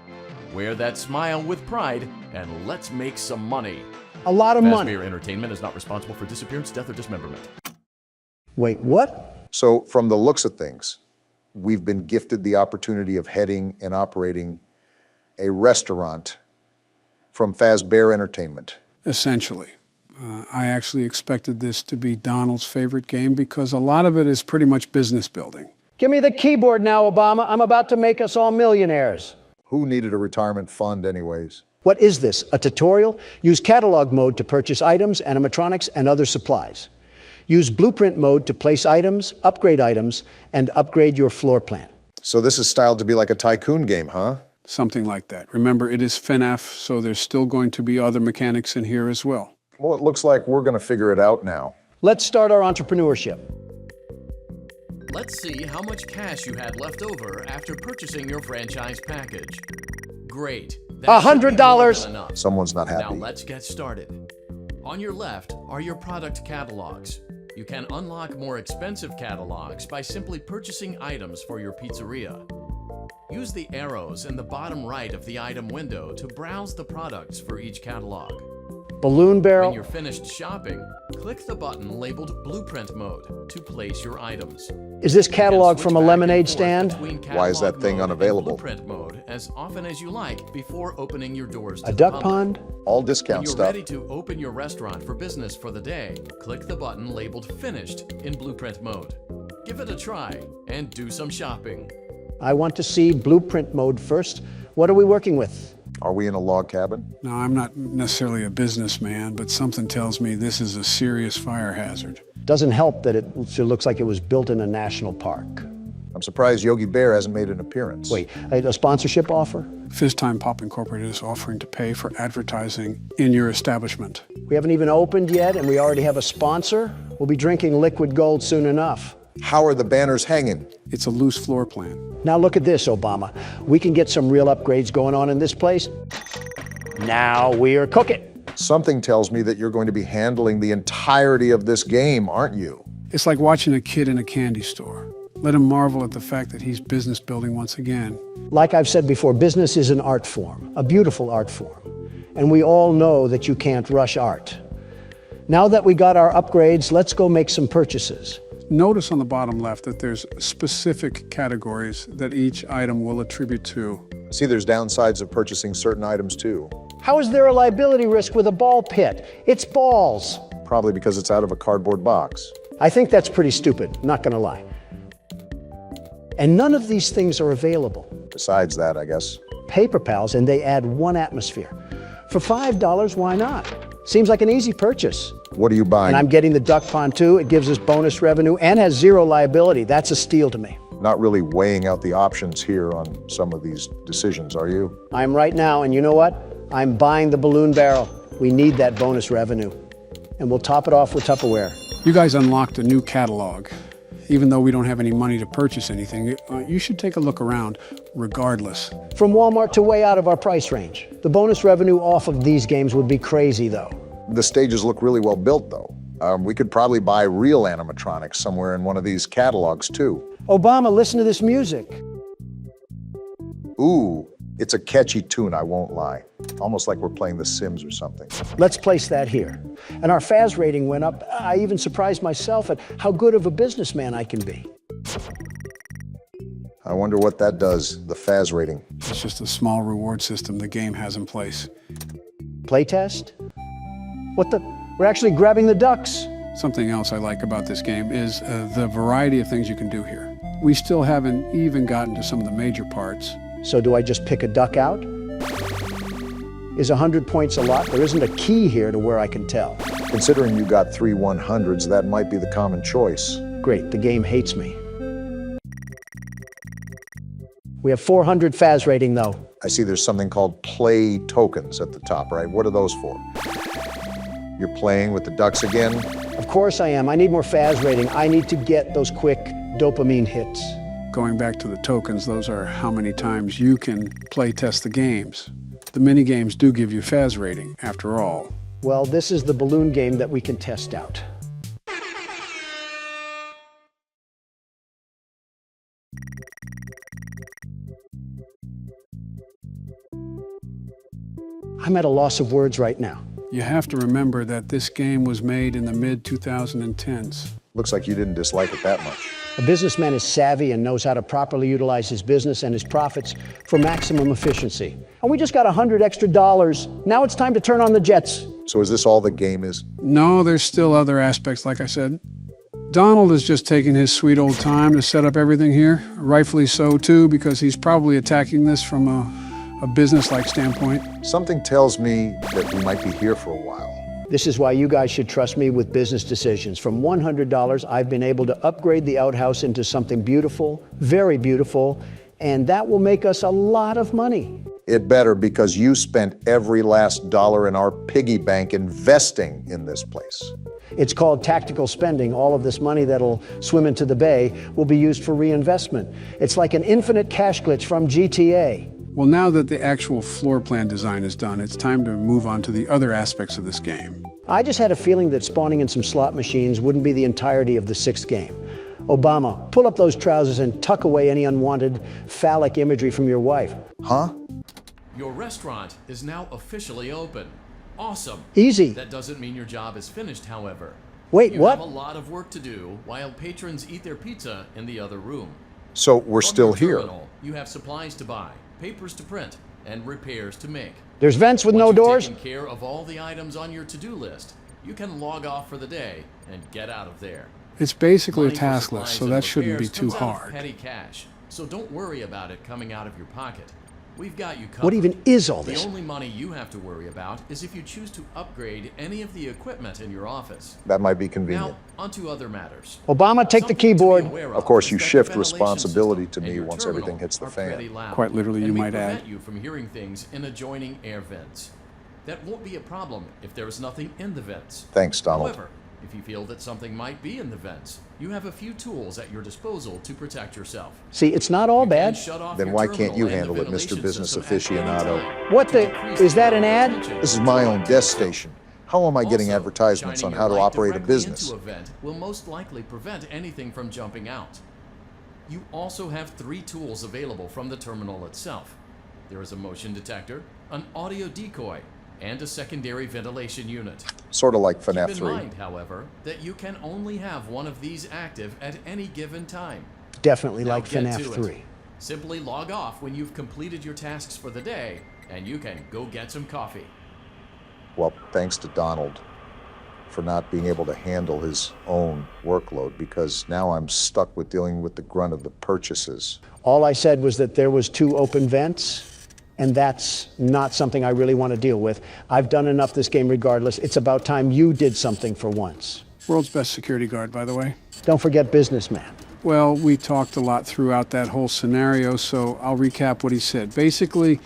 Wear that smile with pride, and let's make some money. A lot of money. Fazbear Entertainment is not responsible for disappearance, death, or dismemberment. Wait, what? So, from the looks of things, we've been gifted the opportunity of heading and operating a restaurant from Fazbear Entertainment. essentially. I actually expected this to be Donald's favorite game because a lot of it is pretty much business building. Give me the keyboard now, Obama. I'm about to make us all millionaires. Who needed a retirement fund anyways? What is this, a tutorial? Use catalog mode to purchase items, animatronics, and other supplies. Use blueprint mode to place items, and upgrade your floor plan. So this is styled to be like a tycoon game, huh? Something like that. Remember, it is FNAF, so there's still going to be other mechanics in here as well. Well, it looks like we're going to figure it out now. Let's start our entrepreneurship. Let's see how much cash you had left over after purchasing your franchise package. Great. That should be more $100. than enough. Someone's not happy. Now let's get started. On your left are your product catalogs. You can unlock more expensive catalogs by simply purchasing items for your pizzeria. Use the arrows in the bottom right of the item window to browse the products for each catalog. Balloon barrel. When you're finished shopping, click the button labeled Blueprint Mode to place your items. Is this catalog from a lemonade stand? Why is that thing unavailable? Blueprint mode as often as you like before opening your doors to A the duck public. pond? All When discount you're stuff. ready to open your restaurant for business for the day, click the button labeled Finished in Blueprint mode. Give it a try and do some shopping. I want to see blueprint mode first. What are we working with? Are we in a log cabin? Now, I'm not necessarily a businessman, but something tells me this is a serious fire hazard. Doesn't help that it looks like it was built in a national park. I'm surprised Yogi Bear hasn't made an appearance. Wait, a sponsorship offer? FizTime Pop Incorporated is offering to pay for advertising in your establishment. We haven't even opened yet and we already have a sponsor? We'll be drinking liquid gold soon enough. How are the banners hanging? It's a loose floor plan. Now look at this, Obama. We can get some real upgrades going on in this place. Now we are cooking. Something tells me that you're going to be handling the entirety of this game, aren't you? It's like watching a kid in a candy store. Let him marvel at the fact that he's business building once again. Like I've said before, business is an art form, a beautiful art form. And we all know that you can't rush art. Now that we got our upgrades, let's go make some purchases. Notice on the bottom left that there's specific categories that each item will attribute to. See, there's downsides of purchasing certain items too. How is there a liability risk with a ball pit? It's balls. Probably because it's out of a cardboard box. I think that's pretty stupid, not gonna lie. And none of these things are available. Besides that, I guess. Paper Pals, and they add one atmosphere. For $5, why not? Seems like an easy purchase. What are you buying? And I'm getting the duck pond too. It gives us bonus revenue and has zero liability. That's a steal to me. Not really weighing out the options here on some of these decisions, are you? I'm right now, and you know what? I'm buying the balloon barrel. We need that bonus revenue. And we'll top it off with Tupperware. You guys unlocked a new catalog. Even though we don't have any money to purchase anything, you should take a look around regardless. From Walmart to way out of our price range. The bonus revenue off of these games would be crazy, though. The stages look really well built, though. We could probably buy real animatronics somewhere in one of these catalogs, too. Obama, listen to this music. Ooh, it's a catchy tune, I won't lie. Almost like we're playing The Sims or something. Let's place that here. And our Faz rating went up. I even surprised myself at how good of a businessman I can be. I wonder what that does, the Faz rating. It's just a small reward system the game has in place. Playtest? What the? We're actually grabbing the ducks. Something else I like about this game is the variety of things you can do here. We still haven't even gotten to some of the major parts. So do I just pick a duck out? Is 100 points a lot? There isn't a key here to where I can tell. Considering you got 3 100s, that might be the common choice. Great, the game hates me. We have 400 FAS rating though. I see there's something called play tokens at the top, right? What are those for? You're playing with the ducks again? Of course I am. I need more FAS rating. I need to get those quick dopamine hits. Going back to the tokens, those are how many times you can play test the games. The mini games do give you FAS rating, after all. Well, this is the balloon game that we can test out. I'm at a loss of words right now. You have to remember that this game was made in the mid-2010s. Looks like you didn't dislike it that much. A businessman is savvy and knows how to properly utilize his business and his profits for maximum efficiency. And we just got $100 extra. Now it's time to turn on the jets. So is this all the game is? No, there's still other aspects, like I said. Donald is just taking his sweet old time to set up everything here. Rightfully so, too, because he's probably attacking this from a business-like standpoint. Something tells me that we might be here for a while. This is why you guys should trust me with business decisions. From $100, I've been able to upgrade the outhouse into something beautiful, very beautiful, and that will make us a lot of money. It better, because you spent every last dollar in our piggy bank investing in this place. It's called tactical spending. All of this money that'll swim into the bay will be used for reinvestment. It's like an infinite cash glitch from GTA. Well, now that the actual floor plan design is done, it's time to move on to the other aspects of this game. I just had a feeling that spawning in some slot machines wouldn't be the entirety of the 6th game. Obama, pull up those trousers and tuck away any unwanted phallic imagery from your wife. Huh? Your restaurant is now officially open. Awesome. Easy. That doesn't mean your job is finished, however. Wait, you what? have a lot of work to do while patrons eat their pizza in the other room. So we're still From your here. terminal, you have supplies to buy, papers to print, and repairs to make. There's vents with no doors? Once you've taken care of all the items on your to-do list, you can log off for the day and get out of there. It's basically a Money for task list, supplies so and that shouldn't be repairs too comes out of hard. petty cash, so don't worry about it coming out of your pocket. We've got you covered. What even is all this? The only money you have to worry about is if you choose to upgrade any of the equipment in your office. That might be convenient. Now, onto other matters. Obama, take the keyboard. Of course, you is that shift the ventilation responsibility to system me and your once terminal everything hits the are fan. pretty loud, Quite literally, you and may might add. prevent you from hearing things in adjoining air vents. That won't be a problem if there is nothing in the vents. Thanks, Donald. However, if you feel that something might be in the vents, you have a few tools at your disposal to protect yourself. See, it's not all bad. Then why can't you handle it, Mr. Business Aficionado? What the? Is that an ad? This is my own desk station. How am I getting advertisements on how to operate a business? Into a vent will most likely prevent anything from jumping out. You also have 3 tools available from the terminal itself. There is a motion detector, an audio decoy, and a secondary ventilation unit. Sort of like FNAF Keep in 3. mind, however, that you can only have one of these active at any given time. Definitely Now like get FNAF to it. 3. Simply log off when you've completed your tasks for the day, and you can go get some coffee. Well, thanks to Donald for not being able to handle his own workload, because now I'm stuck with dealing with the grunt of the purchases. All I said was that there was 2 open vents, and that's not something I really want to deal with. I've done enough this game regardless. It's about time you did something for once. World's best security guard, by the way. Don't forget businessman. Well, we talked a lot throughout that whole scenario, so I'll recap what he said. Basically,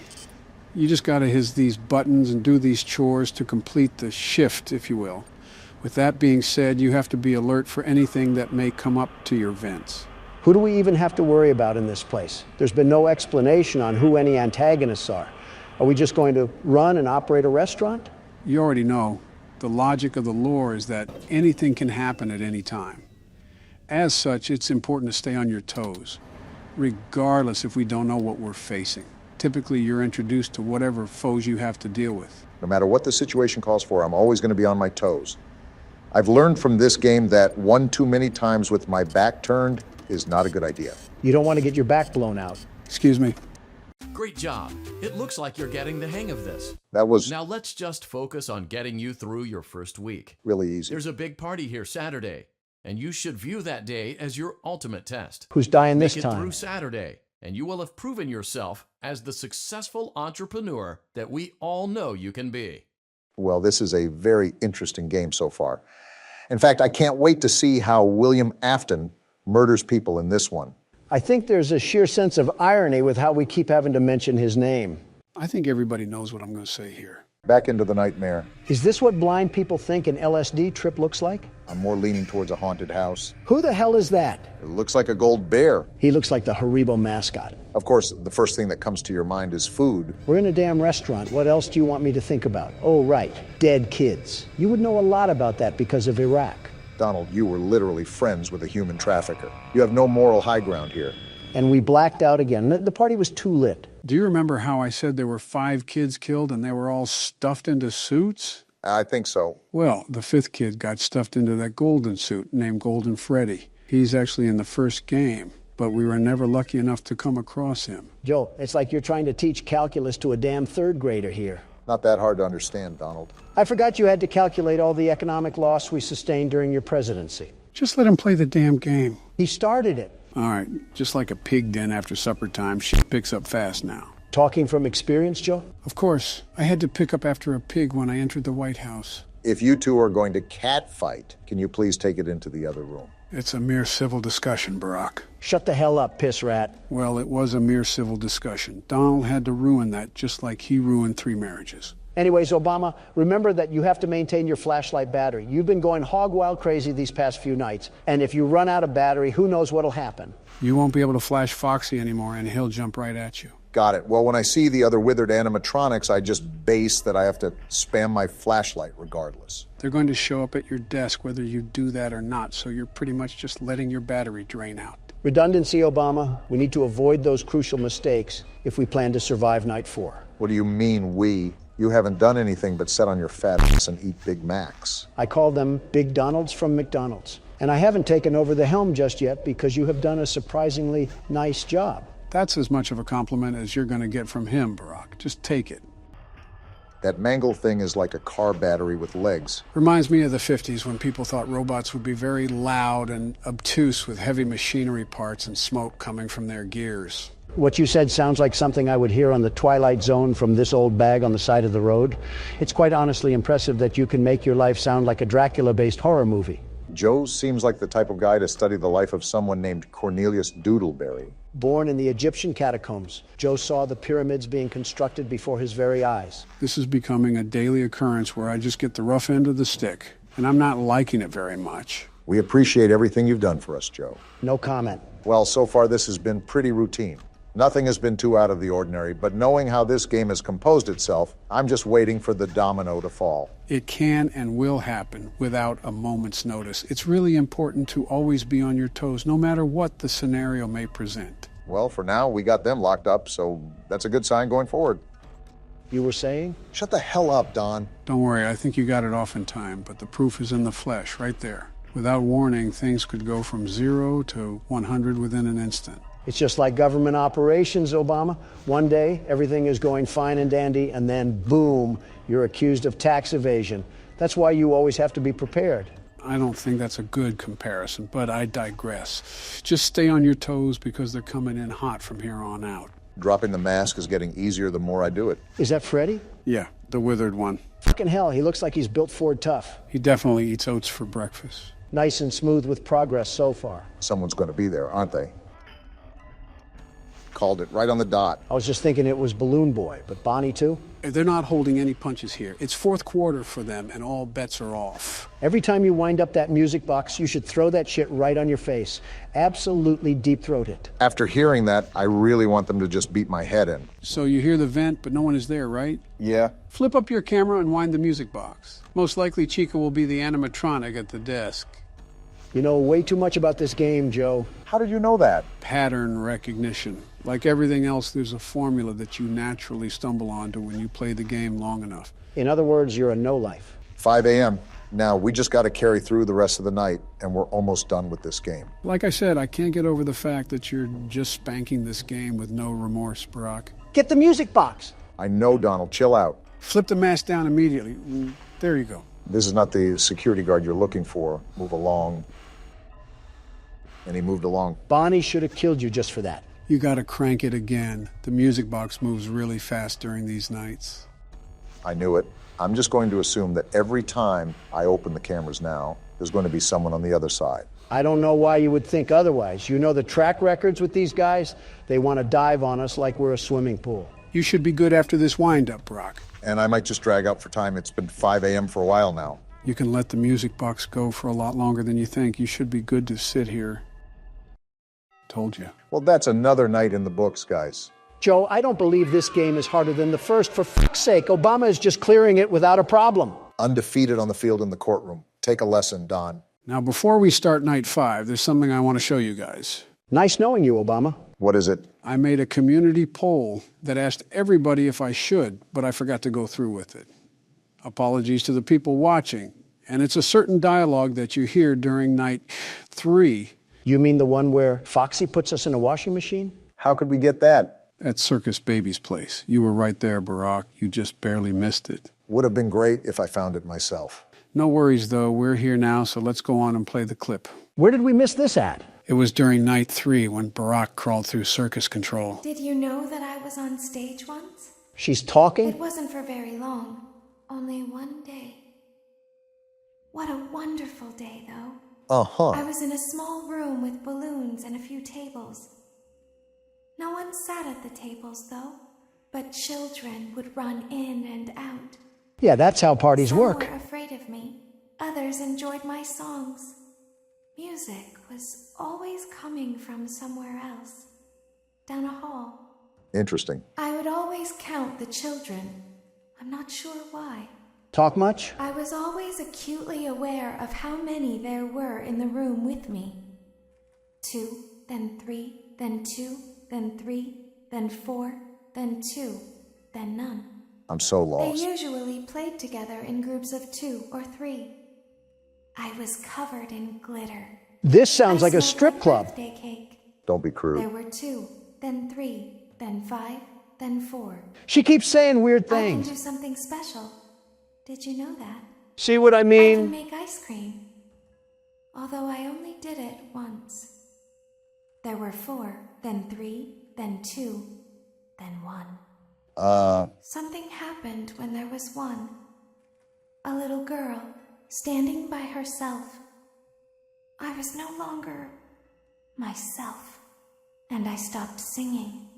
you just got to hit these buttons and do these chores to complete the shift, if you will. With that being said, you have to be alert for anything that may come up to your vents. Who do we even have to worry about in this place? There's been no explanation on who any antagonists are. Are we just going to run and operate a restaurant? You already know. The logic of the lore is that anything can happen at any time. As such, it's important to stay on your toes, regardless if we don't know what we're facing. Typically, you're introduced to whatever foes you have to deal with. No matter what the situation calls for, I'm always going to be on my toes. I've learned from this game that one too many times with my back turned is not a good idea. You don't want to get your back blown out. Excuse me. Great job. It looks like you're getting the hang of this. That was Now let's just focus on getting you through your first week. really easy. There's a big party here Saturday, and you should view that day as your ultimate test. Who's dying Make this it time? through Saturday, and you will have proven yourself as the successful entrepreneur that we all know you can be. Well, this is a very interesting game so far. In fact, I can't wait to see how William Afton murders people in this one. I think there's a sheer sense of irony with how we keep having to mention his name. I think everybody knows what I'm going to say here. Back into the nightmare. Is this what blind people think an LSD trip looks like? I'm more leaning towards a haunted house. Who the hell is that? It looks like a gold bear. He looks like the Haribo mascot. Of course, the first thing that comes to your mind is food. We're in a damn restaurant. What else do you want me to think about? Oh, right, dead kids. You would know a lot about that because of Iraq. Donald, you were literally friends with a human trafficker. You have no moral high ground here. And we blacked out again. The party was too lit. Do you remember how I said there were 5 kids killed and they were all stuffed into suits? I think so. Well, the 5th kid got stuffed into that golden suit named Golden Freddy. He's actually in the first game, but we were never lucky enough to come across him. Joe, it's like you're trying to teach calculus to a damn 3rd grader here. Not that hard to understand, Donald. I forgot you had to calculate all the economic loss we sustained during your presidency. Just let him play the damn game. He started it. All right, just like a pig den after supper time, shit picks up fast now. Talking from experience, Joe? Of course. I had to pick up after a pig when I entered the White House. If you two are going to catfight, can you please take it into the other room? It's a mere civil discussion, Barack. Shut the hell up, piss rat. Well, it was a mere civil discussion. Donald had to ruin that just like he ruined 3 marriages. Anyways, Obama, remember that you have to maintain your flashlight battery. You've been going hog wild crazy these past few nights. And if you run out of battery, who knows what'll happen? You won't be able to flash Foxy anymore, and he'll jump right at you. Got it. Well, when I see the other withered animatronics, I just base that I have to spam my flashlight regardless. They're going to show up at your desk whether you do that or not, so you're pretty much just letting your battery drain out. Redundancy, Obama. We need to avoid those crucial mistakes if we plan to survive Night 4. What do you mean, we? You haven't done anything but sit on your fat ass and eat Big Macs. I call them Big Donalds from McDonald's. And I haven't taken over the helm just yet because you have done a surprisingly nice job. That's as much of a compliment as you're going to get from him, Barack. Just take it. That mangle thing is like a car battery with legs. Reminds me of the 50s when people thought robots would be very loud and obtuse with heavy machinery parts and smoke coming from their gears. What you said sounds like something I would hear on the Twilight Zone from this old bag on the side of the road. It's quite honestly impressive that you can make your life sound like a Dracula-based horror movie. Joe seems like the type of guy to study the life of someone named Cornelius Doodleberry. Born in the Egyptian catacombs, Joe saw the pyramids being constructed before his very eyes. This is becoming a daily occurrence where I just get the rough end of the stick, and I'm not liking it very much. We appreciate everything you've done for us, Joe. No comment. Well, so far this has been pretty routine. Nothing has been too out of the ordinary, but knowing how this game has composed itself, I'm just waiting for the domino to fall. It can and will happen without a moment's notice. It's really important to always be on your toes, no matter what the scenario may present. Well, for now, we got them locked up, so that's a good sign going forward. You were saying? Shut the hell up, Don. Don't worry, I think you got it off in time, but the proof is in the flesh, right there. Without warning, things could go from 0 to 100 within an instant. It's just like government operations, Obama. One day, everything is going fine and dandy, and then, boom, you're accused of tax evasion. That's why you always have to be prepared. I don't think that's a good comparison, but I digress. Just stay on your toes because they're coming in hot from here on out. Dropping the mask is getting easier the more I do it. Is that Freddy? Yeah, the withered one. Fucking hell, he looks like he's built Ford tough. He definitely eats oats for breakfast. Nice and smooth with progress so far. Someone's going to be there, aren't they? Called it right on the dot. I was just thinking it was Balloon Boy, but Bonnie too? They're not holding any punches here. It's fourth quarter for them, and all bets are off. Every time you wind up that music box, you should throw that shit right on your face. Absolutely deep-throat it. After hearing that, I really want them to just beat my head in. So you hear the vent, but no one is there, right? Yeah. Flip up your camera and wind the music box. Most likely Chica will be the animatronic at the desk. You know way too much about this game, Joe. How did you know that? Pattern recognition. Like everything else, there's a formula that you naturally stumble onto when you play the game long enough. In other words, you're a no-life. 5 a.m. Now, we just got to carry through the rest of the night, and we're almost done with this game. Like I said, I can't get over the fact that you're just spanking this game with no remorse, Barack. Get the music box. I know, Donald. Chill out. Flip the mask down immediately. There you go. This is not the security guard you're looking for. Move along. And he moved along. Bonnie should have killed you just for that. You gotta crank it again. The music box moves really fast during these nights. I knew it. I'm just going to assume that every time I open the cameras now, there's going to be someone on the other side. I don't know why you would think otherwise. You know the track records with these guys? They want to dive on us like we're a swimming pool. You should be good after this wind-up, Brock. And I might just drag out for time. It's been 5 a.m. for a while now. You can let the music box go for a lot longer than you think. You should be good to sit here. Told you. Well, that's another night in the books, guys. Joe, I don't believe this game is harder than the first. For fuck's sake, Obama is just clearing it without a problem. Undefeated on the field in the courtroom. Take a lesson, Don. Now, before we start night 5, there's something I want to show you guys. Nice knowing you, Obama. What is it? I made a community poll that asked everybody if I should, but I forgot to go through with it. Apologies to the people watching. And it's a certain dialogue that you hear during night 3. You mean the one where Foxy puts us in a washing machine? How could we get that? At Circus Baby's place. You were right there, Barack. You just barely missed it. Would have been great if I found it myself. No worries, though. We're here now, so let's go on and play the clip. Where did we miss this at? It was during night 3 when Barack crawled through circus control. Did you know that I was on stage once? She's talking? It wasn't for very long. Only one day. What a wonderful day, though. Uh-huh. I was in a small room with balloons and a few tables. No one sat at the tables, though, but children would run in and out. Yeah, that's how parties Some work. were afraid of me. Others enjoyed my songs. Music was always coming from somewhere else, down a hall. Interesting. I would always count the children. I'm not sure why. Talk much? I was always acutely aware of how many there were in the room with me. 2, then 3, then 2, then 3, then 4, then 2, then none. I'm so lost. They usually played together in groups of 2 or 3. I was covered in glitter. This sounds like a strip club. Birthday cake. Don't be crude. There were 2, then 3, then 5, then 4. She keeps saying weird I can things. do something special. Did you know that? See what I I can mean? make ice cream. Although I only did it once. There were 4, then 3, then 2, then 1. Something happened when there was 1. A little girl standing by herself. I was no longer myself, and I stopped singing.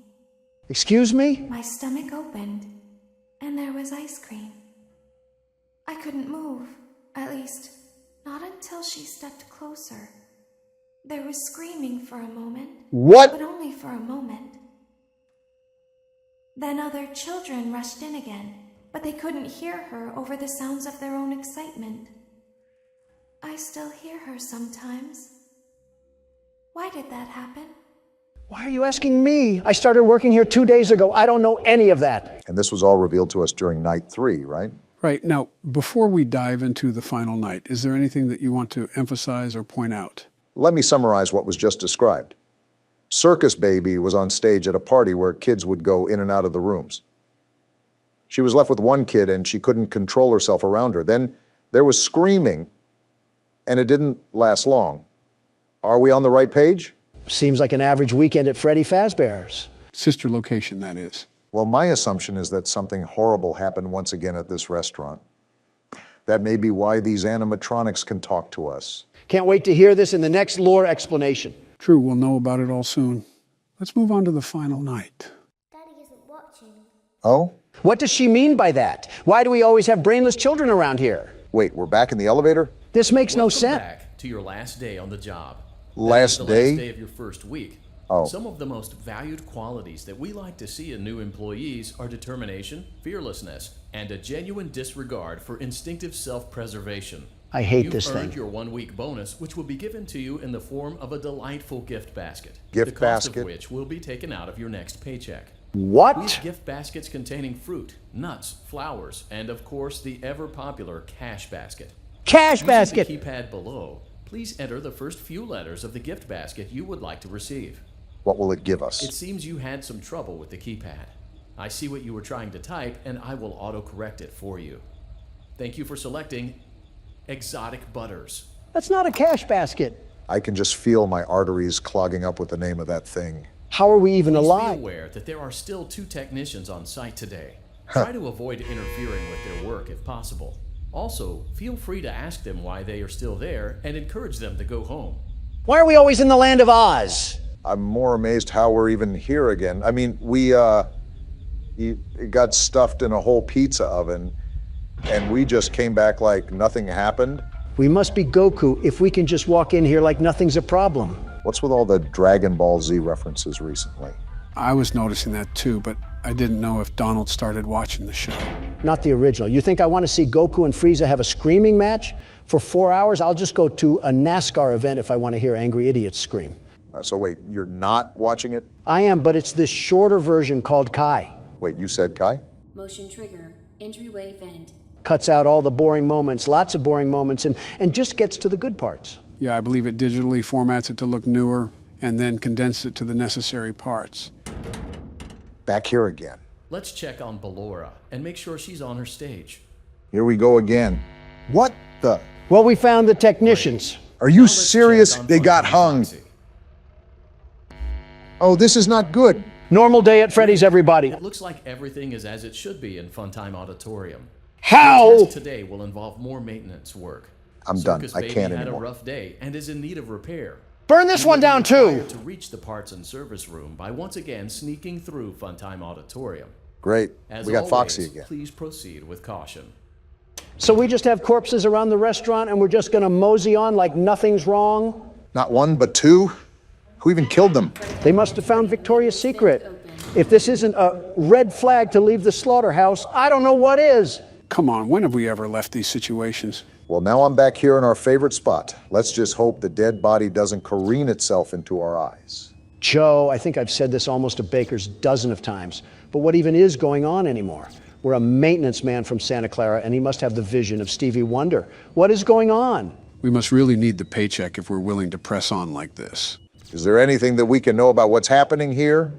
Excuse me? My stomach opened, and there was ice cream. I couldn't move, at least, not until she stepped closer. There was screaming for a moment. What? But only for a moment. Then other children rushed in again, but they couldn't hear her over the sounds of their own excitement. I still hear her sometimes. Why did that happen? Why are you asking me? I started working here 2 days ago. I don't know any of that. And this was all revealed to us during night 3, right? Right. Now, before we dive into the final night, is there anything that you want to emphasize or point out? Let me summarize what was just described. Circus Baby was on stage at a party where kids would go in and out of the rooms. She was left with one kid and she couldn't control herself around her. Then there was screaming, and it didn't last long. Are we on the right page? Seems like an average weekend at Freddy Fazbear's. Sister location, that is. Well, my assumption is that something horrible happened once again at this restaurant. That may be why these animatronics can talk to us. Can't wait to hear this in the next lore explanation. True, we'll know about it all soon. Let's move on to the final night. Daddy isn't watching. Oh? What does she mean by that? Why do we always have brainless children around here? Wait, we're back in the elevator? This makes no sense. Back to your last day on the job. Last the day? last day of your first week. Oh. Some of the most valued qualities that we like to see in new employees are determination, fearlessness, and a genuine disregard for instinctive self-preservation. I hate You've this earned thing. your 1-week bonus, which will be given to you in the form of a delightful gift basket. Gift the cost basket? of which will be taken out of your next paycheck. What? We have gift baskets containing fruit, nuts, flowers, and of course the ever-popular cash basket. Cash Using basket! the keypad below, please enter the first few letters of the gift basket you would like to receive. What will it give us? It seems you had some trouble with the keypad. I see what you were trying to type, and I will autocorrect it for you. Thank you for selecting exotic butters. That's not a cash basket. I can just feel my arteries clogging up with the name of that thing. How are we even Please alive? be aware that there are still 2 technicians on site today. Try to avoid interfering with their work if possible. Also, feel free to ask them why they are still there and encourage them to go home. Why are we always in the land of Oz? I'm more amazed how we're even here again. I mean, we got stuffed in a whole pizza oven, and we just came back like nothing happened. We must be Goku if we can just walk in here like nothing's a problem. What's with all the Dragon Ball Z references recently? I was noticing that too, but I didn't know if Donald started watching the show. Not the original. You think I want to see Goku and Frieza have a screaming match? For 4 hours, I'll just go to a NASCAR event if I want to hear angry idiots scream. So wait, you're not watching it? I am, but it's this shorter version called Kai. Wait, you said Kai? Motion trigger, entryway vent. Cuts out all the boring moments, lots of boring moments, and just gets to the good parts. Yeah, I believe it digitally formats it to look newer and then condenses it to the necessary parts. Back here again. Let's check on Ballora and make sure she's on her stage. Here we go again. What the? Well, we found the technicians. Are you serious? They got hung. Oh, this is not good. Normal day at Freddy's, everybody. It looks like everything is as it should be in Funtime Auditorium. How? The test today will involve more maintenance work. I'm done. Circus I Baby can't had anymore. a rough day and is in need of repair. Burn this one down too. To reach the parts and service room by once again sneaking through Funtime Auditorium. Great. As We got always, Foxy again. Please proceed with caution. So we just have corpses around the restaurant and we're just gonna mosey on like nothing's wrong? Not one, but 2? Who even killed them? They must have found Victoria's Secret. If this isn't a red flag to leave the slaughterhouse, I don't know what is. Come on, when have we ever left these situations? Well, now I'm back here in our favorite spot. Let's just hope the dead body doesn't careen itself into our eyes. Joe, I think I've said this almost a baker's dozen of times, but what even is going on anymore? We're a maintenance man from Santa Clara, and he must have the vision of Stevie Wonder. What is going on? We must really need the paycheck if we're willing to press on like this. Is there anything that we can know about what's happening here?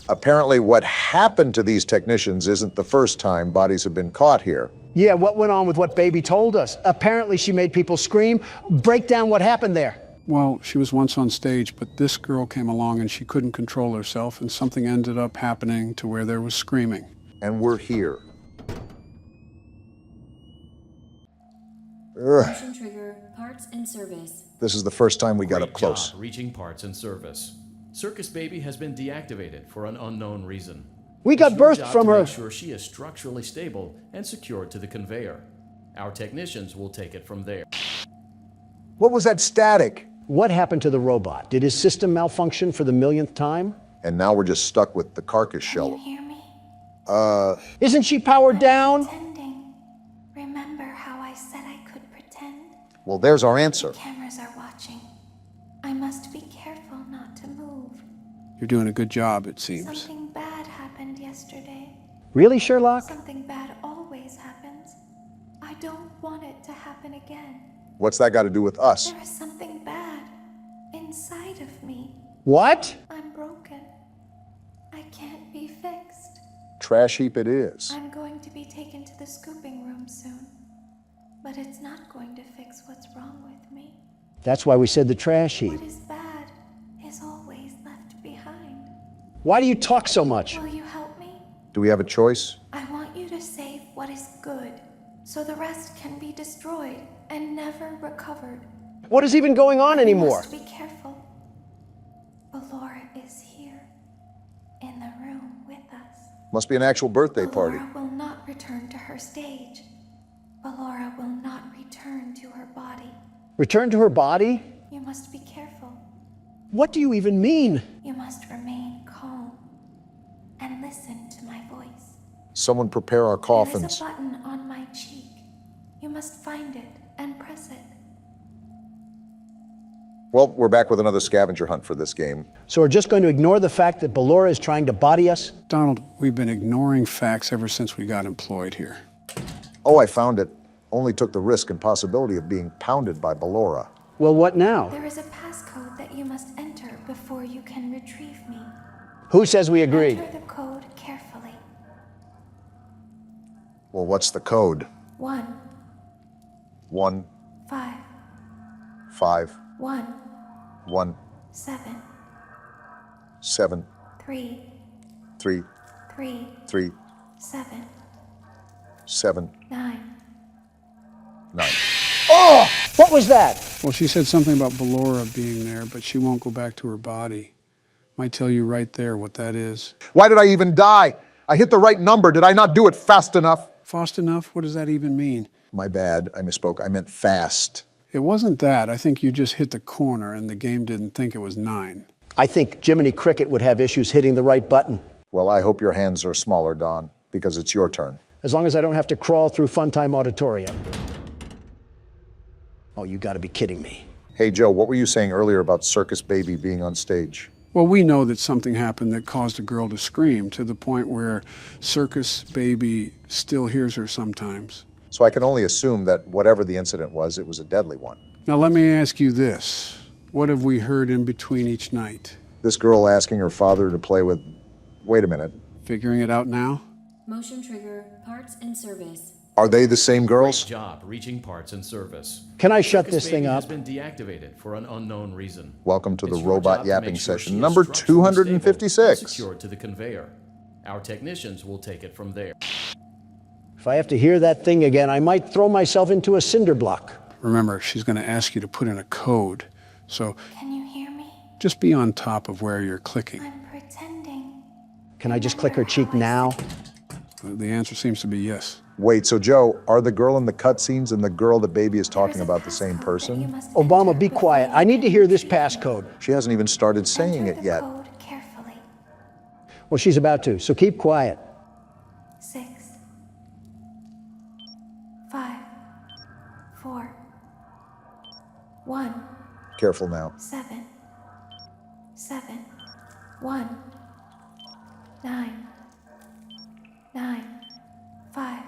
Apparently, what happened to these technicians isn't the first time bodies have been caught here. Yeah, what went on with what Baby told us? Apparently she made people scream. Break down what happened there. Well, she was once on stage, but this girl came along and she couldn't control herself, and something ended up happening to where there was screaming. And we're here. Motion trigger, parts and service. This is the first time we got Great up close. job reaching parts and service. Circus Baby has been deactivated for an unknown reason. We got It's your birthed job from to her. Make sure she is structurally stable and secured to the conveyor. Our technicians will take it from there. What was that static? What happened to the robot? Did his system malfunction for the millionth time? And now we're just stuck with the carcass shell. Hear me? Isn't she powered down? Pretending. Remember how I said I could pretend? Well, there's our answer. Cameras are watching. I must be careful not to move. You're doing a good job, it seems. Something bad happened yesterday. Really, Sherlock? Something bad always happens. I don't want it to happen again. What's that got to do with us? There is something bad inside of me. What? I'm broken. I can't be fixed. Trash heap it is. I'm going to be taken to the scooping room soon. But it's not going to fix what's wrong with me. That's why we said the trash heap. What is bad is always left behind. Why do you talk so much? Will you help me? Do we have a choice? I want you to save what is good, so the rest can be destroyed and never recovered. What is even going on anymore? You must be careful. Ballora is here, in the room with us. Must be an actual birthday party. Ballora will not return to her stage. Ballora will not return to her body. Return to her body? You must be careful. What do you even mean? You must remain calm and listen to my voice. Someone prepare our There is coffins. a button on my cheek. You must find it and press it. Well, we're back with another scavenger hunt for this game. So we're just going to ignore the fact that Ballora is trying to body us? Donald, we've been ignoring facts ever since we got employed here. Oh, I found it. Only took the risk and possibility of being pounded by Ballora. Well, what now? There is a passcode that you must enter before you can retrieve me. Who says we agreed? Enter the code carefully. Well, what's the code? 1, 1, 5, 5, 1, 1, 7, 7, 3, 3, 3, 3, 7, 7, 9. 9. Oh! What was that? Well, she said something about Ballora being there, but she won't go back to her body. Might tell you right there what that is. Why did I even die? I hit the right number. Did I not do it fast enough? Fast enough? What does that even mean? My bad. I misspoke. I meant fast. It wasn't that. I think you just hit the corner and the game didn't think it was 9. I think Jiminy Cricket would have issues hitting the right button. Well, I hope your hands are smaller, Don, because it's your turn. As long as I don't have to crawl through Funtime Auditorium. Oh, you gotta be kidding me. Hey, Joe, what were you saying earlier about Circus Baby being on stage? Well, we know that something happened that caused a girl to scream to the point where Circus Baby still hears her sometimes. So I can only assume that whatever the incident was, it was a deadly one. Now, let me ask you this. What have we heard in between each night? This girl asking her father to play with... Wait a minute. Figuring it out now? Motion trigger, parts and service. Are they the same girls? Great job reaching parts and service. Can I shut Circus this thing Baby up? has been deactivated for an unknown reason. Welcome to the It's your robot job to yapping make sure session she is number structurally stable and 256. secured to the conveyor. Our technicians will take it from there. If I have to hear that thing again, I might throw myself into a cinder block. Remember, she's going to ask you to put in a code. So Can you hear me? just be on top of where you're clicking. I'm pretending. Can I just click her cheek now? The answer seems to be yes. Wait, so Joe, are the girl in the cutscenes and the girl that Baby is talking about the same person? Obama, be quiet. I need to hear this passcode. She hasn't even started saying it yet. Code carefully. Well, she's about to, so keep quiet. 6, 5, 4, 1, Careful now. 7, 7, 1, 9, 9, 5.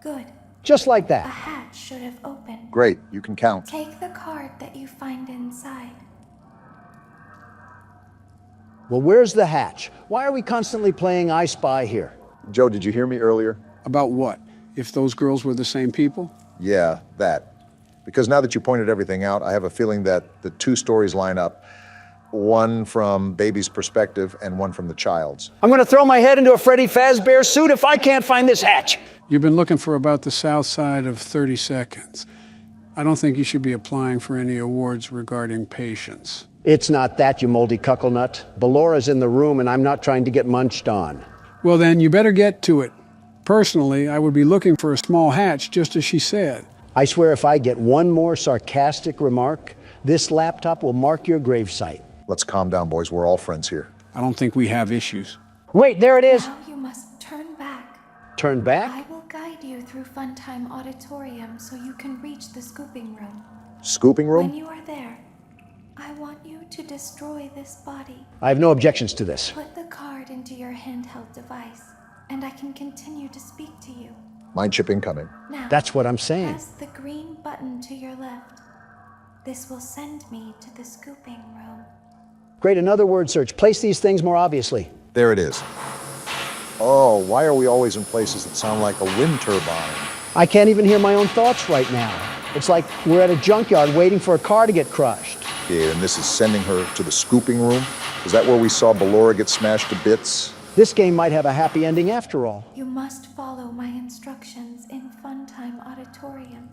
Good. Just like A that. hatch should have opened. Great, you can count. Take the card that you find inside. Well, where's the hatch? Why are we constantly playing I Spy here? Joe, did you hear me earlier? About what? If those girls were the same people? Yeah, that. Because now that you pointed everything out, I have a feeling that the two stories line up. One from Baby's perspective and one from the child's. I'm gonna throw my head into a Freddy Fazbear suit if I can't find this hatch. You've been looking for about the south side of 30 seconds. I don't think you should be applying for any awards regarding patience. It's not that, you moldy cuckle nut. Ballora's in the room and I'm not trying to get munched on. Well, then you better get to it. Personally, I would be looking for a small hatch, just as she said. I swear if I get one more sarcastic remark, this laptop will mark your gravesite. Let's calm down, boys. We're all friends here. I don't think we have issues. Wait, there it is. Now you must turn back. Turn back? I will guide you through Funtime Auditorium so you can reach the scooping room. Scooping When room? you are there, I want you to destroy this body. I have no objections to this. Put the card into your handheld device, and I can continue to speak to you. Mind chip incoming. Now, That's what I'm saying. press the green button to your left. This will send me to the scooping room. Great, another word search. Place these things more obviously. There it is. Oh, why are we always in places that sound like a wind turbine? I can't even hear my own thoughts right now. It's like we're at a junkyard waiting for a car to get crushed. Yeah, and this is sending her to the scooping room? Is that where we saw Ballora get smashed to bits? This game might have a happy ending after all. You must follow my instructions in Funtime Auditorium.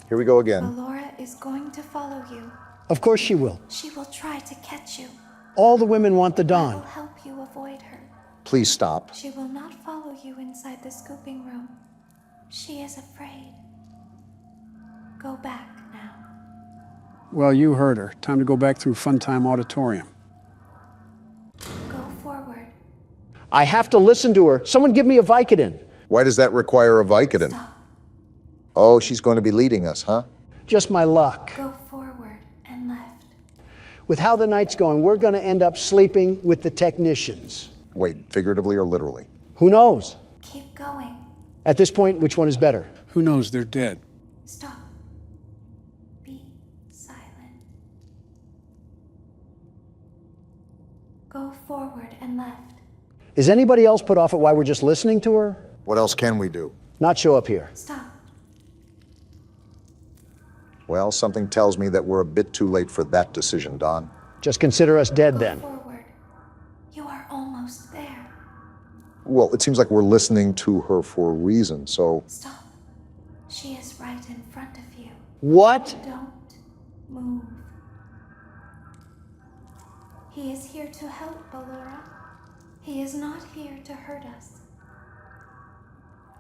Here we go again. Ballora is going to follow you. Of course she will. She will try to catch you. All the women want the I Dawn. will help you avoid her. Please stop. She will not follow you inside the scooping room. She is afraid. Go back now. Well, you heard her. Time to go back through Funtime Auditorium. Go forward. I have to listen to her. Someone give me a Vicodin. Why does that require a Vicodin? Stop. Oh, she's going to be leading us, huh? Just my luck. Go forward and left. With how the night's going, we're going to end up sleeping with the technicians. Wait, figuratively or literally? Who knows? Keep going. At this point, which one is better? Who knows? They're dead. Stop. Be silent. Go forward and left. Is anybody else put off at why we're just listening to her? What else can we do? Not show up here. Stop. Well, something tells me that we're a bit too late for that decision, Don. Just consider us dead then. Forward. You are almost there. Well, it seems like we're listening to her for a reason, so... Stop. She is right in front of you. What? Don't move. He is here to help, Ballora. He is not here to hurt us.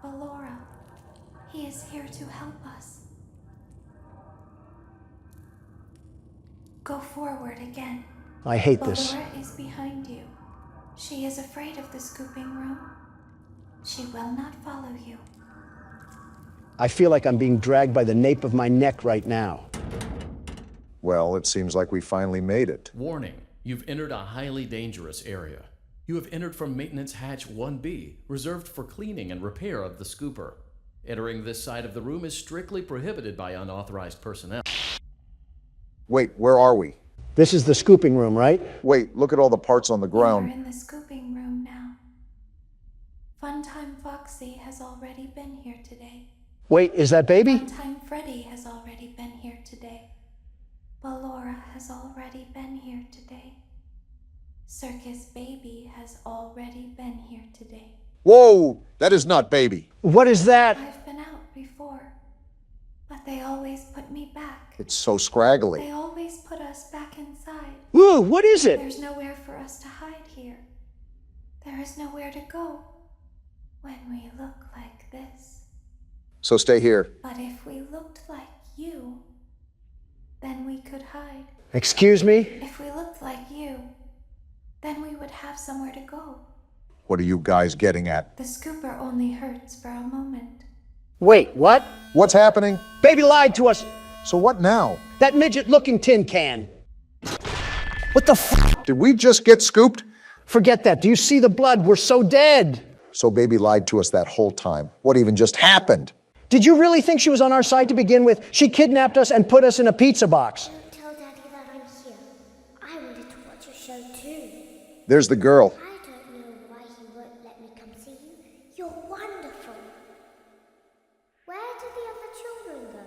Ballora, he is here to help us. Go forward again. I hate this. Ballora is behind you. She is afraid of the scooping room. She will not follow you. I feel like I'm being dragged by the nape of my neck right now. Well, it seems like we finally made it. Warning, you've entered a highly dangerous area. You have entered from Maintenance Hatch 1B, reserved for cleaning and repair of the scooper. Entering this side of the room is strictly prohibited by unauthorized personnel. Wait, where are we? This is the scooping room, right? Wait, look at all the parts on the ground. We're in the scooping room now. Funtime Foxy has already been here today. Wait, is that baby? Funtime Freddy has already been here today. Ballora has already been here today. Circus Baby has already been here today. Whoa, that is not baby. What is that? I've been out before, but they always put me back. It's so scraggly. They always put us back inside. Whoa, what is it? There's nowhere for us to hide here. There is nowhere to go when we look like this. So stay here. But if we looked like you, then we could hide. Excuse me? If we looked like you, then we would have somewhere to go. What are you guys getting at? The scooper only hurts for a moment. Wait, what? What's happening? Baby lied to us. So what now? That midget-looking tin can. What the f? Did we just get scooped? Forget that. Do you see the blood? We're so dead. So baby lied to us that whole time. What even just happened? Did you really think she was on our side to begin with? She kidnapped us and put us in a pizza box. Don't tell Daddy that I'm here. I wanted to watch your show too. There's the girl. I don't know why he won't let me come see you. You're wonderful. Where did the other children go?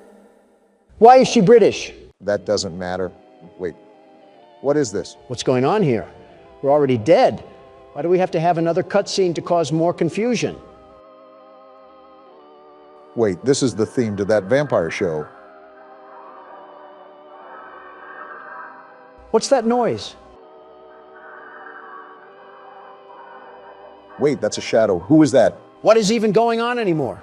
Why is she British? That doesn't matter. Wait, what is this? What's going on here? We're already dead. Why do we have to have another cutscene to cause more confusion? Wait, this is the theme to that vampire show. What's that noise? Wait, that's a shadow. Who is that? What is even going on anymore?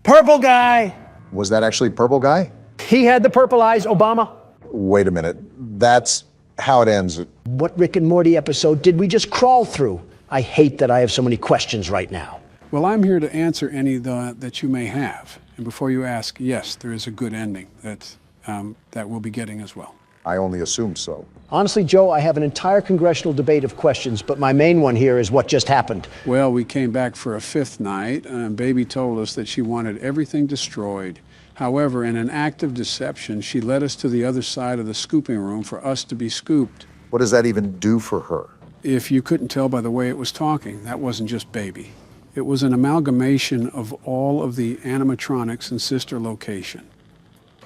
Purple guy! Was that actually Purple Guy? He had the purple eyes, Obama. Wait a minute. That's how it ends. What Rick and Morty episode did we just crawl through? I hate that I have so many questions right now. Well, I'm here to answer any that you may have. And before you ask, yes, there is a good ending that we'll be getting as well. I only assumed so. Honestly, Joe, I have an entire congressional debate of questions, but my main one here is what just happened. Well, we came back for a fifth night, and Baby told us that she wanted everything destroyed. However, in an act of deception, she led us to the other side of the scooping room for us to be scooped. What does that even do for her? If you couldn't tell by the way it was talking, that wasn't just Baby. It was an amalgamation of all of the animatronics in Sister Location.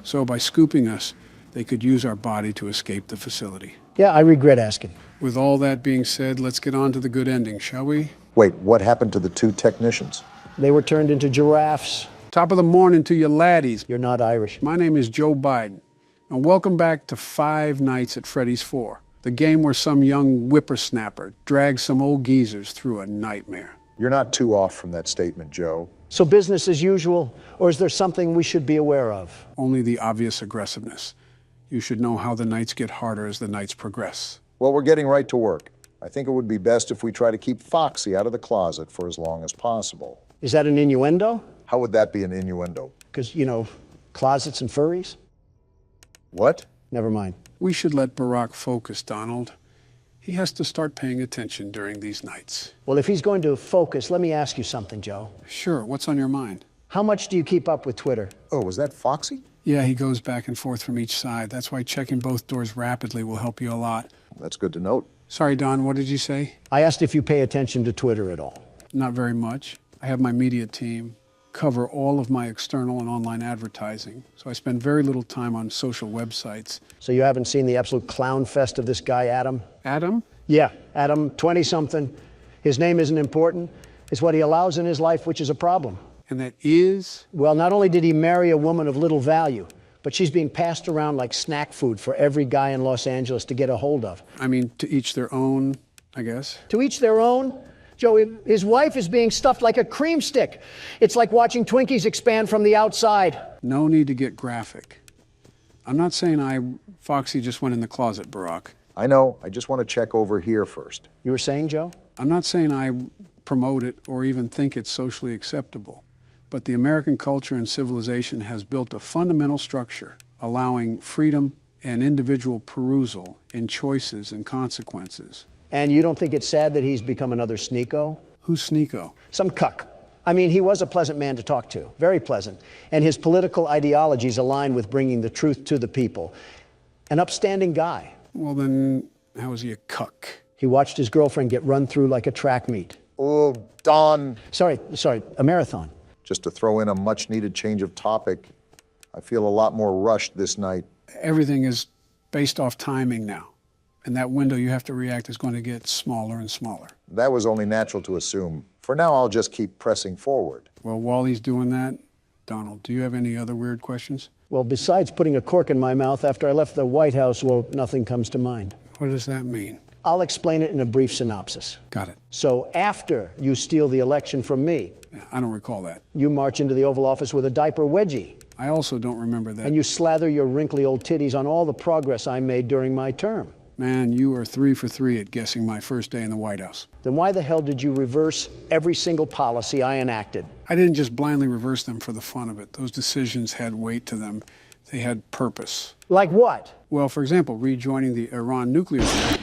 So by scooping us, they could use our body to escape the facility. Yeah, I regret asking. With all that being said, let's get on to the good ending, shall we? Wait, what happened to the two technicians? They were turned into giraffes. Top of the morning to you laddies. You're not Irish. My name is Joe Biden, and welcome back to 5 Nights at Freddy's 4, the game where some young whippersnapper drags some old geezers through a nightmare. You're not too off from that statement, Joe. So business as usual, or is there something we should be aware of? Only the obvious aggressiveness. You should know how the nights get harder as the nights progress. Well, we're getting right to work. I think it would be best if we try to keep Foxy out of the closet for as long as possible. Is that an innuendo? How would that be an innuendo? Because, you know, closets and furries? What? Never mind. We should let Barack focus, Donald. He has to start paying attention during these nights. Well, if he's going to focus, let me ask you something, Joe. Sure, what's on your mind? How much do you keep up with Twitter? Oh, was that Foxy? Yeah, he goes back and forth from each side. That's why checking both doors rapidly will help you a lot. That's good to note. Sorry, Don, what did you say? I asked if you pay attention to Twitter at all. Not very much. I have my media team cover all of my external and online advertising, so I spend very little time on social websites. So you haven't seen the absolute clown fest of this guy, Adam? Adam? Yeah, Adam, 20-something. His name isn't important. It's what he allows in his life, which is a problem. And that is? Well, not only did he marry a woman of little value, but she's being passed around like snack food for every guy in Los Angeles to get a hold of. I mean, to each their own, I guess. To each their own? Joe, his wife is being stuffed like a cream stick. It's like watching Twinkies expand from the outside. No need to get graphic. I'm not saying Foxy just went in the closet, Barack. I know. I just want to check over here first. You were saying, Joe? I'm not saying I promote it or even think it's socially acceptable. But the American culture and civilization has built a fundamental structure allowing freedom and individual perusal in choices and consequences. And you don't think it's sad that he's become another sneako? Who's sneako? Some cuck. I mean, he was a pleasant man to talk to, very pleasant. And his political ideologies align with bringing the truth to the people. An upstanding guy. Well, then, how is he a cuck? He watched his girlfriend get run through like a track meet. Oh, Don. Sorry, a marathon. Just to throw in a much-needed change of topic, I feel a lot more rushed this night. Everything is based off timing now. And that window you have to react is going to get smaller and smaller. That was only natural to assume. For now, I'll just keep pressing forward. Well, while he's doing that, Donald, do you have any other weird questions? Well, besides putting a cork in my mouth after I left the White House, well, nothing comes to mind. What does that mean? I'll explain it in a brief synopsis. Got it. So after you steal the election from me, I don't recall that. You march into the Oval Office with a diaper wedgie. I also don't remember that. And you slather your wrinkly old titties on all the progress I made during my term. Man, you are 3 for 3 at guessing my first day in the White House. Then why the hell did you reverse every single policy I enacted? I didn't just blindly reverse them for the fun of it. Those decisions had weight to them. They had purpose. Like what? Well, for example, rejoining the Iran nuclear deal.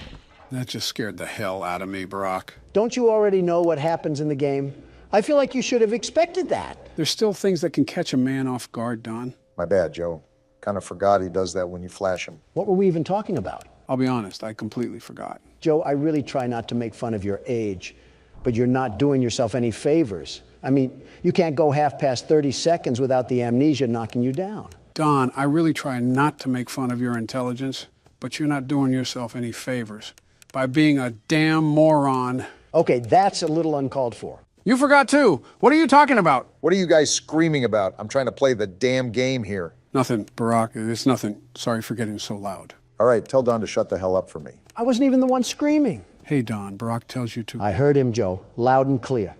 That just scared the hell out of me, Barack. Don't you already know what happens in the game? I feel like you should have expected that. There's still things that can catch a man off guard, Don. My bad, Joe. Kind of forgot he does that when you flash him. What were we even talking about? I'll be honest, I completely forgot. Joe, I really try not to make fun of your age, but you're not doing yourself any favors. I mean, you can't go half past 30 seconds without the amnesia knocking you down. Don, I really try not to make fun of your intelligence, but you're not doing yourself any favors by being a damn moron. Okay, that's a little uncalled for. You forgot too. What are you talking about? What are you guys screaming about? I'm trying to play the damn game here. Nothing, Barack. It's nothing. Sorry for getting so loud. All right, tell Don to shut the hell up for me. I wasn't even the one screaming. Hey, Don, Barack tells you to. I heard him, Joe, loud and clear.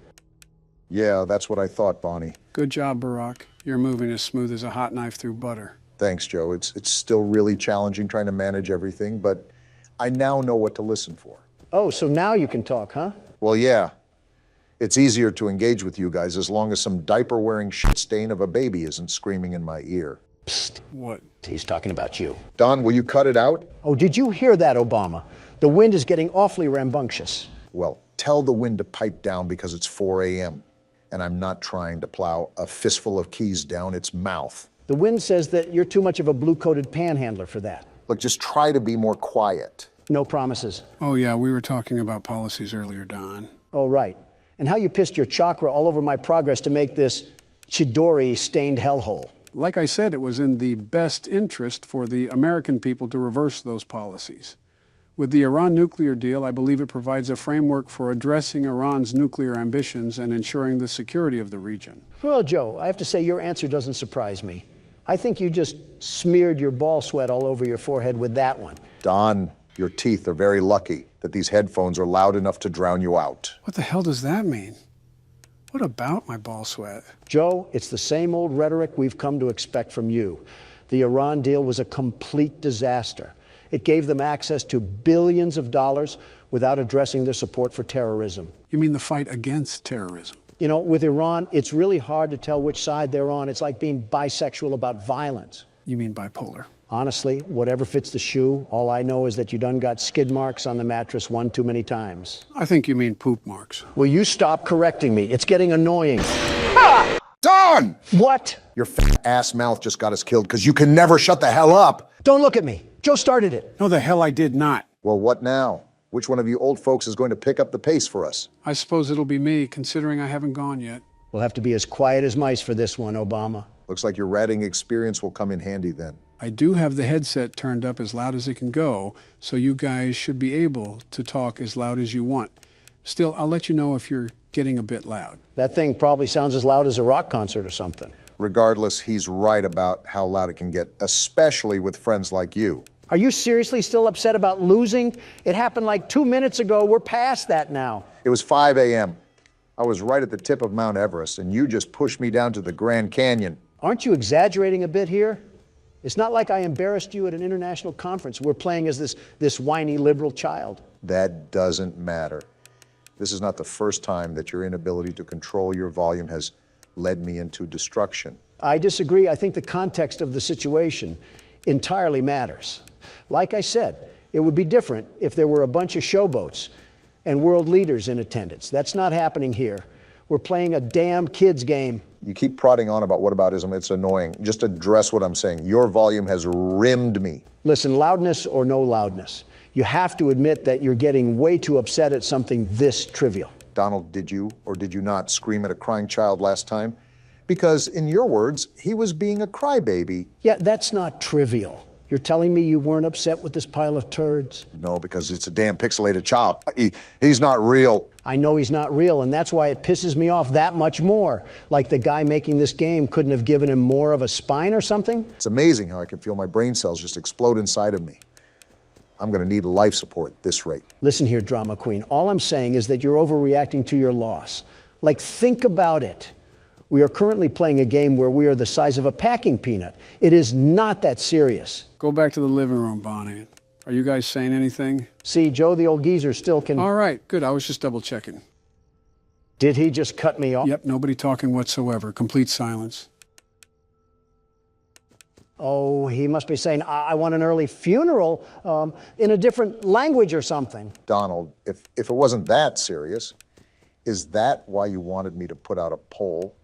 Yeah, that's what I thought, Bonnie. Good job, Barack. You're moving as smooth as a hot knife through butter. Thanks, Joe. It's still really challenging trying to manage everything, but I now know what to listen for. Oh, so now you can talk, huh? Well, yeah. It's easier to engage with you guys as long as some diaper-wearing shit stain of a baby isn't screaming in my ear. Psst. What? He's talking about you. Don, will you cut it out? Oh, did you hear that, Obama? The wind is getting awfully rambunctious. Well, tell the wind to pipe down because it's 4 a.m. and I'm not trying to plow a fistful of keys down its mouth. The wind says that you're too much of a blue-coated panhandler for that. Look, just try to be more quiet. No promises. Oh, yeah, we were talking about policies earlier, Don. Oh, right. And how you pissed your chakra all over my progress to make this Chidori-stained hellhole. Like I said, it was in the best interest for the American people to reverse those policies. With the Iran nuclear deal, I believe it provides a framework for addressing Iran's nuclear ambitions and ensuring the security of the region. Well, Joe, I have to say your answer doesn't surprise me. I think you just smeared your ball sweat all over your forehead with that one. Don, your teeth are very lucky that these headphones are loud enough to drown you out. What the hell does that mean? What about my ball sweat? Joe, it's the same old rhetoric we've come to expect from you. The Iran deal was a complete disaster. It gave them access to billions of dollars without addressing their support for terrorism. You mean the fight against terrorism? You know, with Iran, it's really hard to tell which side they're on. It's like being bisexual about violence. You mean bipolar? Honestly, whatever fits the shoe, all I know is that you done got skid marks on the mattress one too many times. I think you mean poop marks. Will you stop correcting me? It's getting annoying. Ah! Don! What? Your fat ass mouth just got us killed because you can never shut the hell up. Don't look at me. Joe started it. No, the hell I did not. Well, what now? Which one of you old folks is going to pick up the pace for us? I suppose it'll be me, considering I haven't gone yet. We'll have to be as quiet as mice for this one, Obama. Looks like your ratting experience will come in handy then. I do have the headset turned up as loud as it can go, so you guys should be able to talk as loud as you want. Still, I'll let you know if you're getting a bit loud. That thing probably sounds as loud as a rock concert or something. Regardless, he's right about how loud it can get, especially with friends like you. Are you seriously still upset about losing? It happened like 2 minutes ago. We're past that now. It was 5 a.m. I was right at the tip of Mount Everest, and you just pushed me down to the Grand Canyon. Aren't you exaggerating a bit here? It's not like I embarrassed you at an international conference. We're playing as this whiny liberal child. That doesn't matter. This is not the first time that your inability to control your volume has led me into destruction. I disagree. I think the context of the situation entirely matters. Like I said, it would be different if there were a bunch of showboats and world leaders in attendance. That's not happening here. We're playing a damn kids game. You keep prodding on about whataboutism. It's annoying. Just address what I'm saying. Your volume has rimmed me. Listen, loudness or no loudness, you have to admit that you're getting way too upset at something this trivial. Donald, did you or did you not scream at a crying child last time? Because, in your words, he was being a crybaby. Yeah, that's not trivial. You're telling me you weren't upset with this pile of turds? No, because it's a damn pixelated child. He's not real. I know he's not real, and that's why it pisses me off that much more. Like the guy making this game couldn't have given him more of a spine or something? It's amazing how I can feel my brain cells just explode inside of me. I'm going to need life support at this rate. Listen here, drama queen. All I'm saying is that you're overreacting to your loss. Like, think about it. We are currently playing a game where we are the size of a packing peanut. It is not that serious. Go back to the living room, Bonnie. Are you guys saying anything? See, Joe, the old geezer still can... All right, good. I was just double checking. Did he just cut me off? Yep, nobody talking whatsoever. Complete silence. Oh, he must be saying, I want an early funeral in a different language or something. Donald, if it wasn't that serious, is that why you wanted me to put out a poll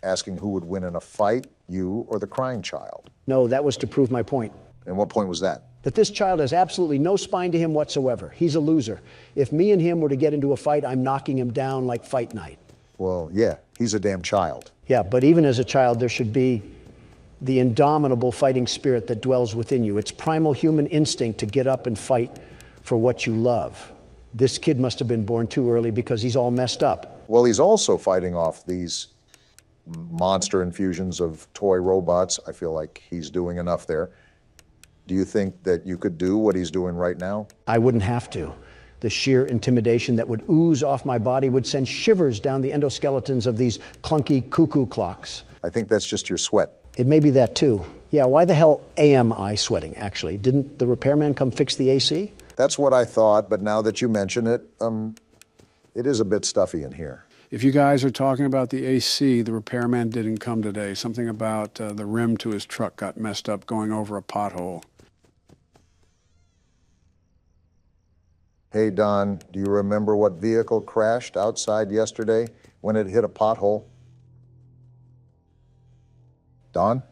asking who would win in a fight, you or the crying child? No, that was to prove my point. And what point was that? That this child has absolutely no spine to him whatsoever. He's a loser. If me and him were to get into a fight, I'm knocking him down like fight night. Well, yeah, he's a damn child. Yeah, but even as a child, there should be the indomitable fighting spirit that dwells within you. It's primal human instinct to get up and fight for what you love. This kid must have been born too early because he's all messed up. Well, he's also fighting off these monster infusions of toy robots. I feel like he's doing enough there. Do you think that you could do what he's doing right now? I wouldn't have to. The sheer intimidation that would ooze off my body would send shivers down the endoskeletons of these clunky cuckoo clocks. I think that's just your sweat. It may be that too. Yeah, why the hell am I sweating, actually? Didn't the repairman come fix the AC? That's what I thought, but now that you mention it, it is a bit stuffy in here. If you guys are talking about the AC, the repairman didn't come today. Something about the rim to his truck got messed up going over a pothole. Hey, Don, do you remember what vehicle crashed outside yesterday when it hit a pothole? Don?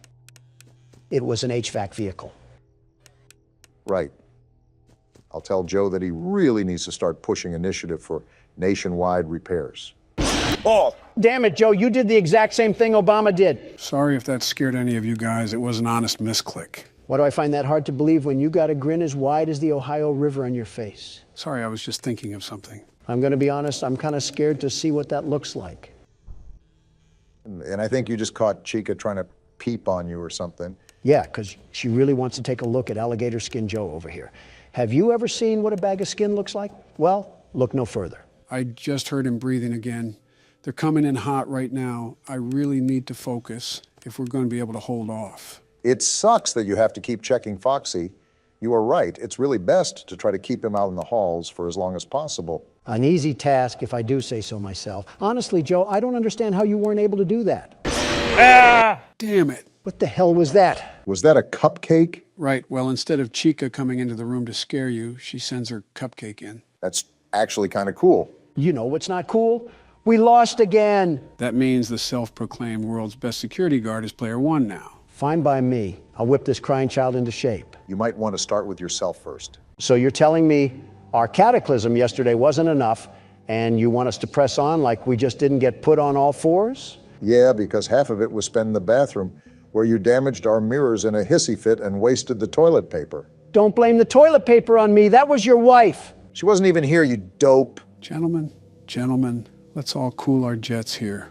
It was an HVAC vehicle. Right. I'll tell Joe that he really needs to start pushing initiative for nationwide repairs. Oh! Damn it, Joe, you did the exact same thing Obama did. Sorry if that scared any of you guys. It was an honest misclick. Why do I find that hard to believe when you got a grin as wide as the Ohio River on your face? Sorry, I was just thinking of something. I'm going to be honest, I'm kind of scared to see what that looks like. And I think you just caught Chica trying to peep on you or something. Yeah, because she really wants to take a look at Alligator Skin Joe over here. Have you ever seen what a bag of skin looks like? Well, look no further. I just heard him breathing again. They're coming in hot right now. I really need to focus if we're going to be able to hold off. It sucks that you have to keep checking Foxy. You are right. It's really best to try to keep him out in the halls for as long as possible. An easy task, if I do say so myself. Honestly, Joe, I don't understand how you weren't able to do that. Ah! Damn it. What the hell was that? Was that a cupcake? Right. Well, instead of Chica coming into the room to scare you, she sends her cupcake in. That's actually kind of cool. You know what's not cool? We lost again. That means the self-proclaimed world's best security guard is player one now. Fine by me. I'll whip this crying child into shape. You might want to start with yourself first. So you're telling me Our cataclysm yesterday wasn't enough, and you want us to press on like we just didn't get put on all fours? Yeah, because half of it was spent in the bathroom, where you damaged our mirrors in a hissy fit and wasted the toilet paper. Don't blame the toilet paper on me. That was your wife. She wasn't even here, you dope. Gentlemen, let's all cool our jets here.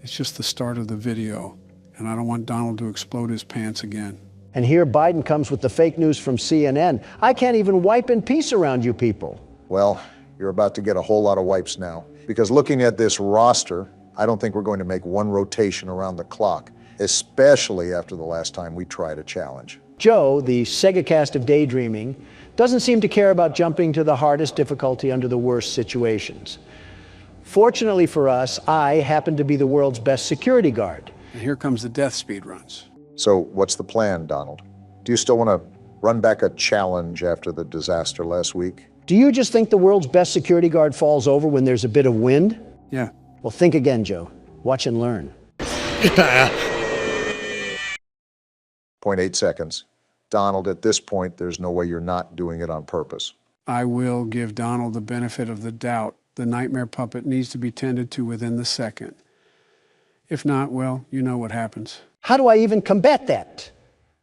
It's just the start of the video, and I don't want Donald to explode his pants again. And here Biden comes with the fake news from CNN. I can't even wipe in peace around you people. Well, you're about to get a whole lot of wipes now. Because looking at this roster, I don't think we're going to make one rotation around the clock, especially after the last time we tried a challenge. Joe, the Sega cast of daydreaming, doesn't seem to care about jumping to the hardest difficulty under the worst situations. Fortunately for us, I happen to be the world's best security guard. And here comes the death speed runs. So what's the plan, Donald? Do you still want to run back a challenge after the disaster last week? Do you just think the world's best security guard falls over when there's a bit of wind? Yeah. Well, think again, Joe. Watch and learn. 0.8 seconds. Donald, at this point, there's no way you're not doing it on purpose. I will give Donald the benefit of the doubt. The nightmare puppet needs to be tended to within the second. If not, well, you know what happens. How do I even combat that?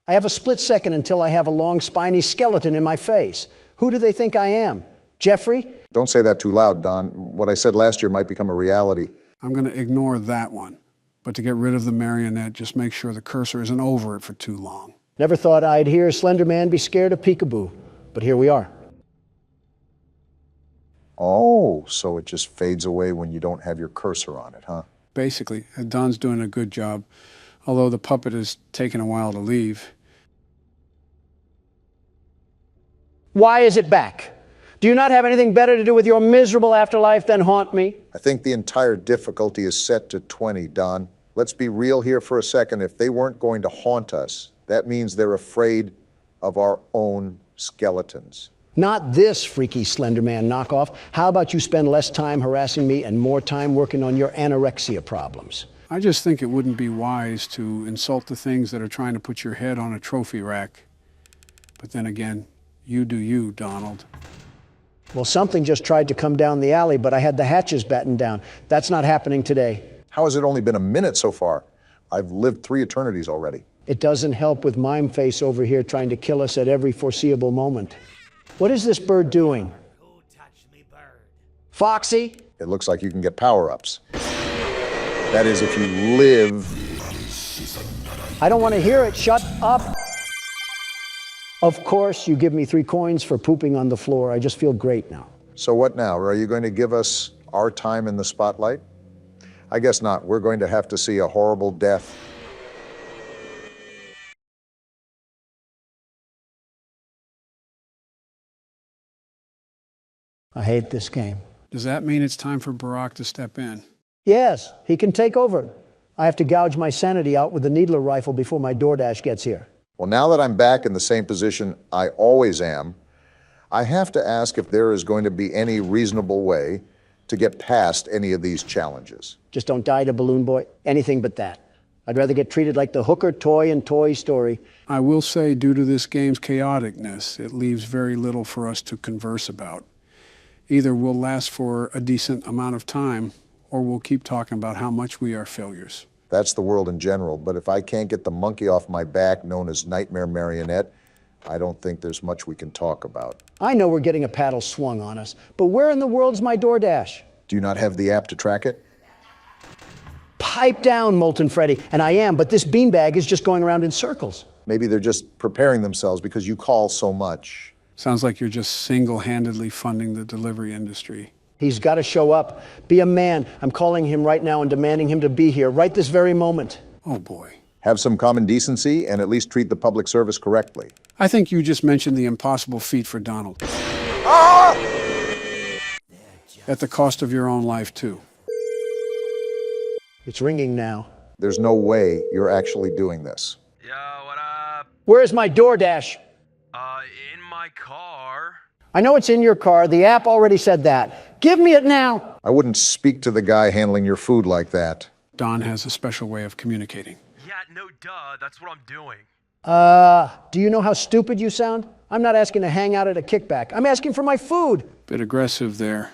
I have a split second until I have a long, spiny skeleton in my face. Who do they think I am? Jeffrey? Don't say that too loud, Don. What I said last year might become a reality. I'm going to ignore that one. But to get rid of the marionette, just make sure the cursor isn't over it for too long. Never thought I'd hear Slender Man be scared of peekaboo, but here we are. Oh, so it just fades away when you don't have your cursor on it, huh? Basically, Don's doing a good job, although the puppet has taken a while to leave. Why is it back? Do you not have anything better to do with your miserable afterlife than haunt me? I think the entire difficulty is set to 20, Don. Let's be real here for a second. If they weren't going to haunt us, that means they're afraid of our own skeletons. Not this freaky Slender Man knockoff. How about you spend less time harassing me and more time working on your anorexia problems? I just think it wouldn't be wise to insult the things that are trying to put your head on a trophy rack. But then again, you do you, Donald. Well, something just tried to come down the alley, but I had the hatches battened down. That's not happening today. How has it only been a minute so far? I've lived 3 eternities already. It doesn't help with Mime Face over here trying to kill us at every foreseeable moment. What is this bird doing? Foxy? It looks like you can get power-ups. That is, if you live. I don't want to hear it. Shut up. Of course, you give me 3 coins for pooping on the floor. I just feel great now. So what now? Are you going to give us our time in the spotlight? I guess not. We're going to have to see a horrible death. I hate this game. Does that mean it's time for Barack to step in? Yes, he can take over. I have to gouge my sanity out with the needler rifle before my DoorDash gets here. Well, now that I'm back in the same position I always am, I have to ask if there is going to be any reasonable way to get past any of these challenges. Just don't die to Balloon Boy. Anything but that. I'd rather get treated like the hooker toy in Toy Story. I will say, due to this game's chaoticness, it leaves very little for us to converse about. Either we'll last for a decent amount of time, or we'll keep talking about how much we are failures. That's the world in general, but if I can't get the monkey off my back known as Nightmare Marionette, I don't think there's much we can talk about. I know we're getting a paddle swung on us, but where in the world's my DoorDash? Do you not have the app to track it? Pipe down, Molten Freddy. And I am, but this beanbag is just going around in circles. Maybe they're just preparing themselves because you call so much. Sounds like you're just single-handedly funding the delivery industry. He's got to show up. Be a man. I'm calling him right now and demanding him to be here right this very moment. Oh, boy. Have some common decency and at least treat the public service correctly. I think you just mentioned the impossible feat for Donald. Ah! At the cost of your own life, too. It's ringing now. There's no way you're actually doing this. Yo, what up? Where's my DoorDash? In my car. I know it's in your car. The app already said that. Give me it now. I wouldn't speak to the guy handling your food like that. Don has a special way of communicating. Yeah, no duh, that's what I'm doing. Do you know how stupid you sound? I'm not asking to hang out at a kickback. I'm asking for my food. Bit aggressive there.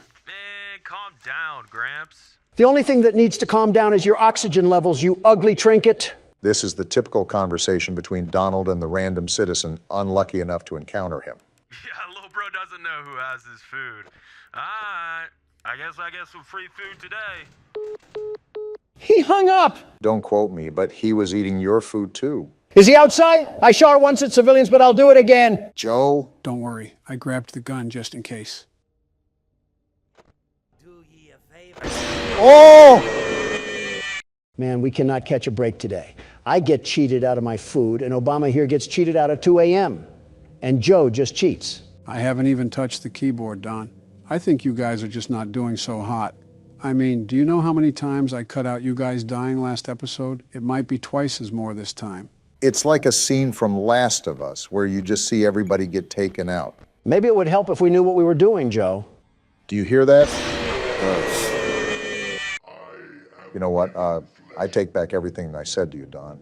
Calm down, Gramps. The only thing that needs to calm down is your oxygen levels, you ugly trinket. This is the typical conversation between Donald and the random citizen unlucky enough to encounter him. Yeah, little bro doesn't know who has his food. Alright, I guess I get some free food today. He hung up. Don't quote me, but he was eating your food too. Is he outside? I shot once at civilians, but I'll do it again. Joe? Don't worry, I grabbed the gun just in case. Oh! Man, we cannot catch a break today. I get cheated out of my food, and Obama here gets cheated out at 2 a.m. And Joe just cheats. I haven't even touched the keyboard, Don. I think you guys are just not doing so hot. I mean, do you know how many times I cut out you guys dying last episode? It might be twice as more this time. It's like a scene from Last of Us, where you just see everybody get taken out. Maybe it would help if we knew what we were doing, Joe. Do you hear that? You know what? I take back everything I said to you, Don.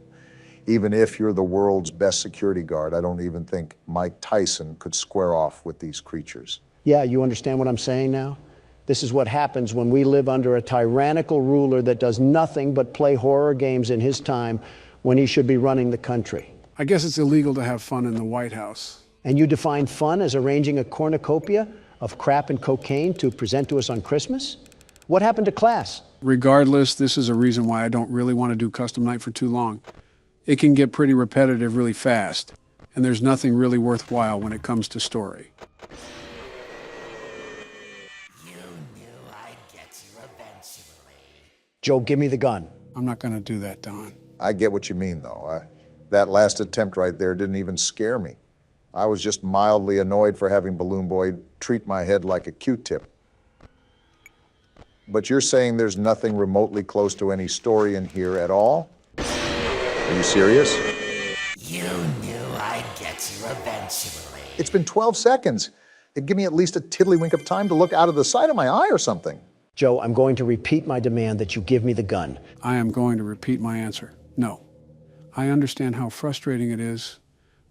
Even if you're the world's best security guard, I don't even think Mike Tyson could square off with these creatures. Yeah, you understand what I'm saying now? This is what happens when we live under a tyrannical ruler that does nothing but play horror games in his time when he should be running the country. I guess it's illegal to have fun in the White House. And you define fun as arranging a cornucopia of crap and cocaine to present to us on Christmas? What happened to class? Regardless, this is a reason why I don't really want to do custom night for too long. It can get pretty repetitive really fast, and there's nothing really worthwhile when it comes to story. Joe, give me the gun. I'm not going to do that, Don. I get what you mean, though. That last attempt right there didn't even scare me. I was just mildly annoyed for having Balloon Boy treat my head like a Q-tip. But you're saying there's nothing remotely close to any story in here at all? Are you serious? You knew I'd get you eventually. It's been 12 seconds. It'd give me at least a tiddlywink of time to look out of the side of my eye or something. Joe, I'm going to repeat my demand that you give me the gun. I am going to repeat my answer. No. I understand how frustrating it is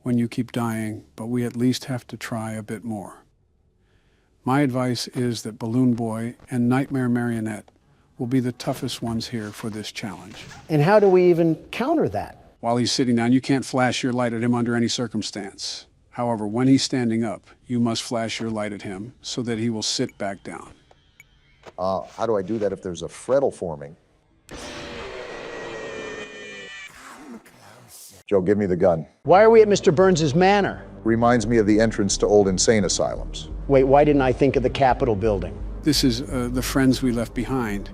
when you keep dying, but we at least have to try a bit more. My advice is that Balloon Boy and Nightmare Marionette will be the toughest ones here for this challenge. And how do we even counter that? While he's sitting down, you can't flash your light at him under any circumstance. However, when he's standing up, you must flash your light at him so that he will sit back down. How do I do that if there's a freddle forming? Joe, give me the gun. Why are we at Mr. Burns's manor? Reminds me of the entrance to old insane asylums. Wait, why didn't I think of the Capitol building? This is the friends we left behind.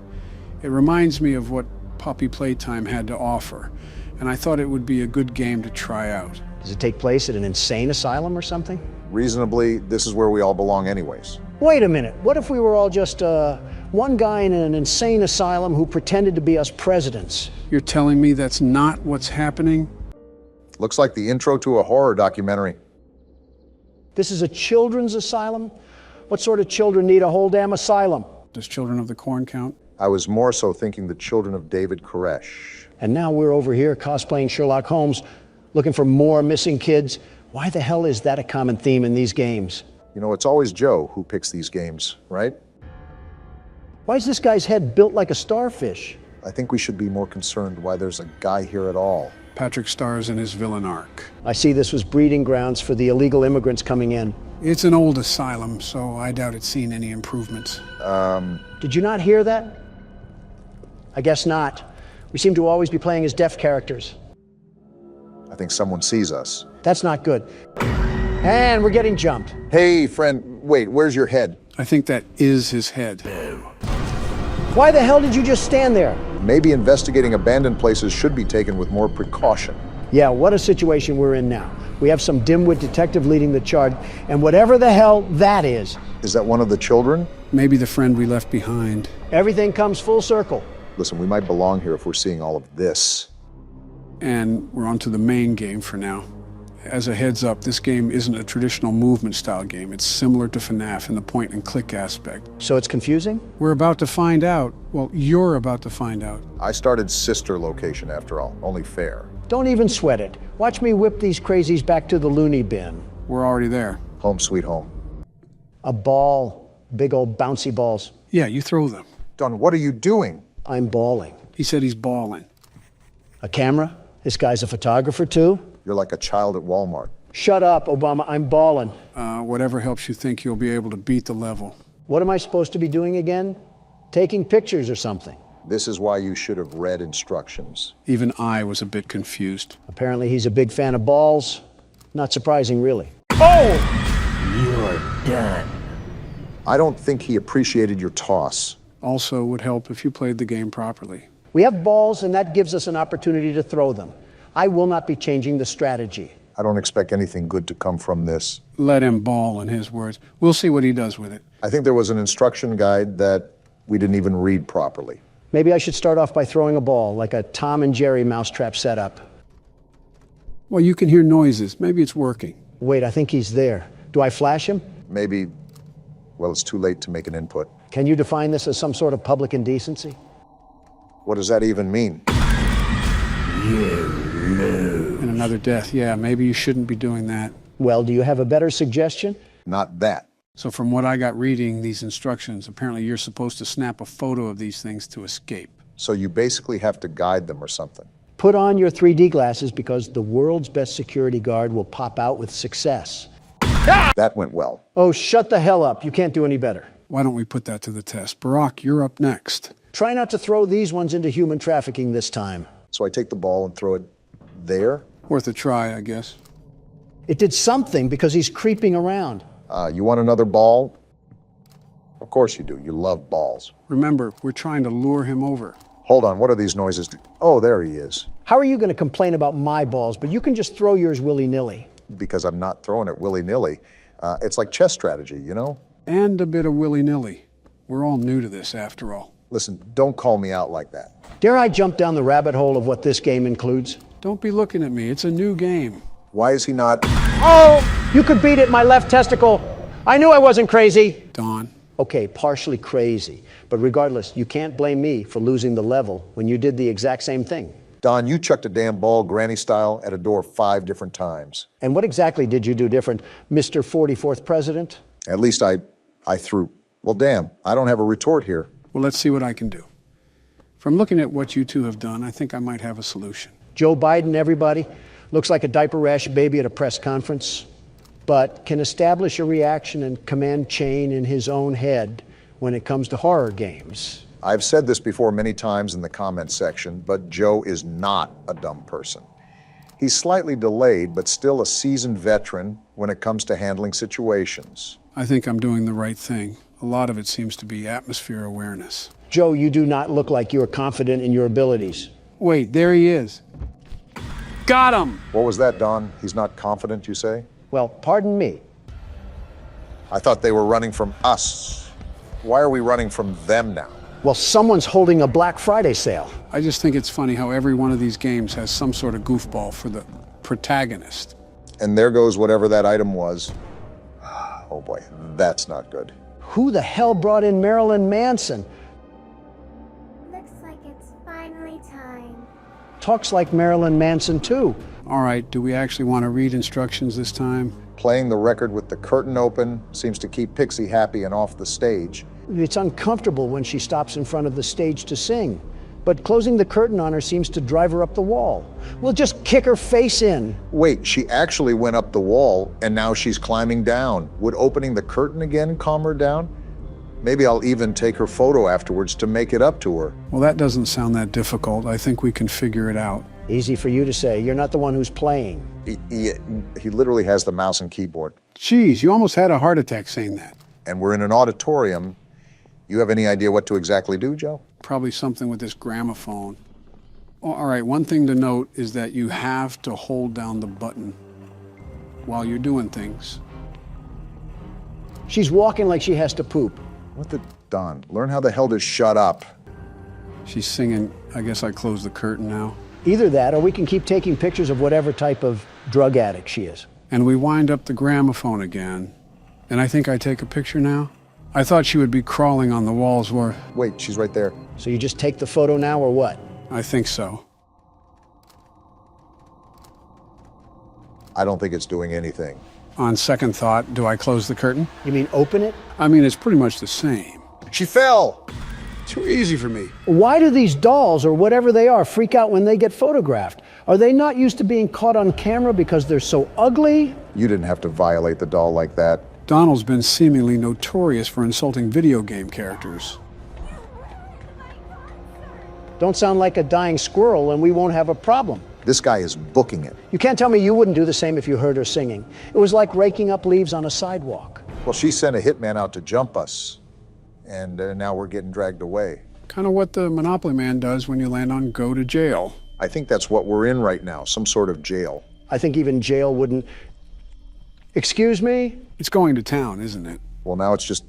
It reminds me of what Puppy Playtime had to offer, and I thought it would be a good game to try out. Does it take place at an insane asylum or something? Reasonably, this is where we all belong anyways. Wait a minute, what if we were all just one guy in an insane asylum who pretended to be us presidents? You're telling me that's not what's happening? Looks like the intro to a horror documentary. This is a children's asylum? What sort of children need a whole damn asylum? Does Children of the Corn count? I was more so thinking the children of David Koresh. And now we're over here cosplaying Sherlock Holmes, looking for more missing kids. Why the hell is that a common theme in these games? You know, it's always Joe who picks these games, right? Why is this guy's head built like a starfish? I think we should be more concerned why there's a guy here at all. Patrick stars in his villain arc. I see this was breeding grounds for the illegal immigrants coming in. It's an old asylum, so I doubt it's seen any improvements. Did you not hear that? I guess not. We seem to always be playing as deaf characters. I think someone sees us. That's not good. And we're getting jumped. Hey, friend, wait, where's your head? I think that is his head. Why the hell did you just stand there? Maybe investigating abandoned places should be taken with more precaution. Yeah, what a situation we're in now. We have some dimwit detective leading the charge, and whatever the hell that is. Is that one of the children? Maybe the friend we left behind. Everything comes full circle. Listen, we might belong here if we're seeing all of this. And we're on to the main game for now. As a heads up, this game isn't a traditional movement style game. It's similar to FNAF in the point and click aspect. So it's confusing? We're about to find out. Well, you're about to find out. I started sister location after all, only fair. Don't even sweat it. Watch me whip these crazies back to the loony bin. We're already there. Home sweet home. A ball. Big old bouncy balls. Yeah, you throw them. Don, what are you doing? I'm balling. He said he's balling. A camera? This guy's a photographer too? You're like a child at Walmart. Shut up, Obama. I'm balling. Whatever helps you think you'll be able to beat the level. What am I supposed to be doing again? Taking pictures or something. This is why you should have read instructions. Even I was a bit confused. Apparently he's a big fan of balls. Not surprising, really. Oh! You're done. I don't think he appreciated your toss. Also would help if you played the game properly. We have balls, and that gives us an opportunity to throw them. I will not be changing the strategy. I don't expect anything good to come from this. Let him ball, in his words. We'll see what he does with it. I think there was an instruction guide that we didn't even read properly. Maybe I should start off by throwing a ball, like a Tom and Jerry mousetrap setup. Well, you can hear noises. Maybe it's working. Wait, I think he's there. Do I flash him? Maybe, well, it's too late to make an input. Can you define this as some sort of public indecency? What does that even mean? And another death. Yeah, maybe you shouldn't be doing that. Well, do you have a better suggestion? Not that. So from what I got reading these instructions, apparently you're supposed to snap a photo of these things to escape. So you basically have to guide them or something. Put on your 3D glasses because the world's best security guard will pop out with success. That went well. Oh, shut the hell up. You can't do any better. Why don't we put that to the test? Barack, you're up next. Try not to throw these ones into human trafficking this time. So I take the ball and throw it there? Worth a try, I guess. It did something because he's creeping around. You want another ball? Of course you do. You love balls. Remember, we're trying to lure him over. Hold on, what are these noises? Oh, there he is. How are you going to complain about my balls, but you can just throw yours willy-nilly? Because I'm not throwing it willy-nilly. It's like chess strategy, you know? And a bit of willy-nilly. We're all new to this, after all. Listen, don't call me out like that. Dare I jump down the rabbit hole of what this game includes? Don't be looking at me. It's a new game. Why is he not? Oh! You could beat it, my left testicle. I knew I wasn't crazy. Don. Okay, partially crazy. But regardless, you can't blame me for losing the level when you did the exact same thing. Don, you chucked a damn ball granny style at a door 5 different times. And what exactly did you do different, Mr. 44th President? At least I threw. Well, damn, I don't have a retort here. Well, let's see what I can do. From looking at what you two have done, I think I might have a solution. Joe Biden, everybody, looks like a diaper rash baby at a press conference, but can establish a reaction and command chain in his own head when it comes to horror games. I've said this before many times in the comments section, but Joe is not a dumb person. He's slightly delayed, but still a seasoned veteran when it comes to handling situations. I think I'm doing the right thing. A lot of it seems to be atmosphere awareness. Joe, you do not look like you're confident in your abilities. Wait, there he is. Got him! What was that, Don? He's not confident, you say? Well, pardon me. I thought they were running from us. Why are we running from them now? Well, someone's holding a Black Friday sale. I just think it's funny how every one of these games has some sort of goofball for the protagonist. And there goes whatever that item was. Oh boy, that's not good. Who the hell brought in Marilyn Manson? Looks like it's finally time. Talks like Marilyn Manson, too. All right, do we actually want to read instructions this time? Playing the record with the curtain open seems to keep Pixie happy and off the stage. It's uncomfortable when she stops in front of the stage to sing, but closing the curtain on her seems to drive her up the wall. We'll just kick her face in. Wait, she actually went up the wall and now she's climbing down. Would opening the curtain again calm her down? Maybe I'll even take her photo afterwards to make it up to her. Well, that doesn't sound that difficult. I think we can figure it out. Easy for you to say. You're not the one who's playing. He literally has the mouse and keyboard. Jeez, you almost had a heart attack saying that. And we're in an auditorium. You have any idea what to exactly do, Joe? Probably something with this gramophone. Oh, all right, one thing to note is that you have to hold down the button while you're doing things. She's walking like she has to poop. What the Don? Learn how the hell to shut up. She's singing, I guess I close the curtain now. Either that, or we can keep taking pictures of whatever type of drug addict she is. And we wind up the gramophone again. And I think I take a picture now. I thought she would be crawling on the walls where... Wait, she's right there. So you just take the photo now, or what? I think so. I don't think it's doing anything. On second thought, do I close the curtain? You mean open it? I mean, it's pretty much the same. She fell! Too easy for me. Why do these dolls, or whatever they are, freak out when they get photographed? Are they not used to being caught on camera because they're so ugly? You didn't have to violate the doll like that. Donald's been seemingly notorious for insulting video game characters. Don't sound like a dying squirrel and we won't have a problem. This guy is booking it. You can't tell me you wouldn't do the same if you heard her singing. It was like raking up leaves on a sidewalk. Well, she sent a hitman out to jump us, and now we're getting dragged away. Kind of what the Monopoly Man does when you land on go to jail. I think that's what we're in right now, some sort of jail. I think even jail wouldn't... Excuse me? It's going to town, isn't it? Well, now it's just...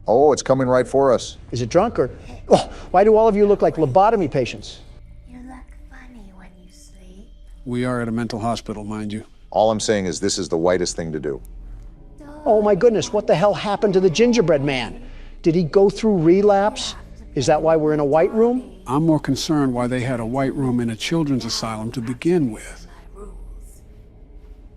Oh, it's coming right for us. Is it drunk or... Oh, why do all of you look like lobotomy patients? We are at a mental hospital, mind you. All I'm saying is this is the whitest thing to do. Oh my goodness, what the hell happened to the gingerbread man? Did he go through relapse? Is that why we're in a white room? I'm more concerned why they had a white room in a children's asylum to begin with.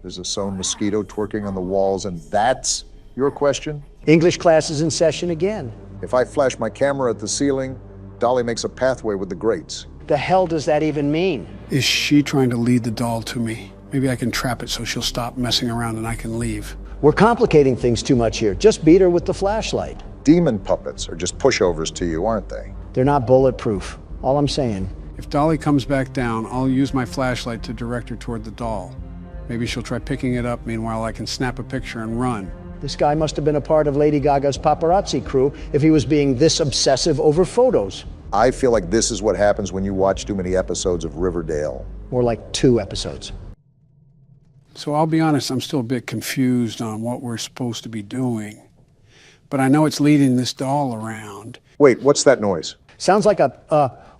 There's a sewn mosquito twerking on the walls, and that's your question? English class is in session again. If I flash my camera at the ceiling, Dolly makes a pathway with the grates. The hell does that even mean? Is she trying to lead the doll to me? Maybe I can trap it so she'll stop messing around and I can leave. We're complicating things too much here. Just beat her with the flashlight. Demon puppets are just pushovers to you, aren't they? They're not bulletproof. All I'm saying. If Dolly comes back down, I'll use my flashlight to direct her toward the doll. Maybe she'll try picking it up. Meanwhile, I can snap a picture and run. This guy must have been a part of Lady Gaga's paparazzi crew if he was being this obsessive over photos. I feel like this is what happens when you watch too many episodes of Riverdale. More like 2 episodes. So I'll be honest, I'm still a bit confused on what we're supposed to be doing. But I know it's leading this doll around. Wait, what's that noise? Sounds like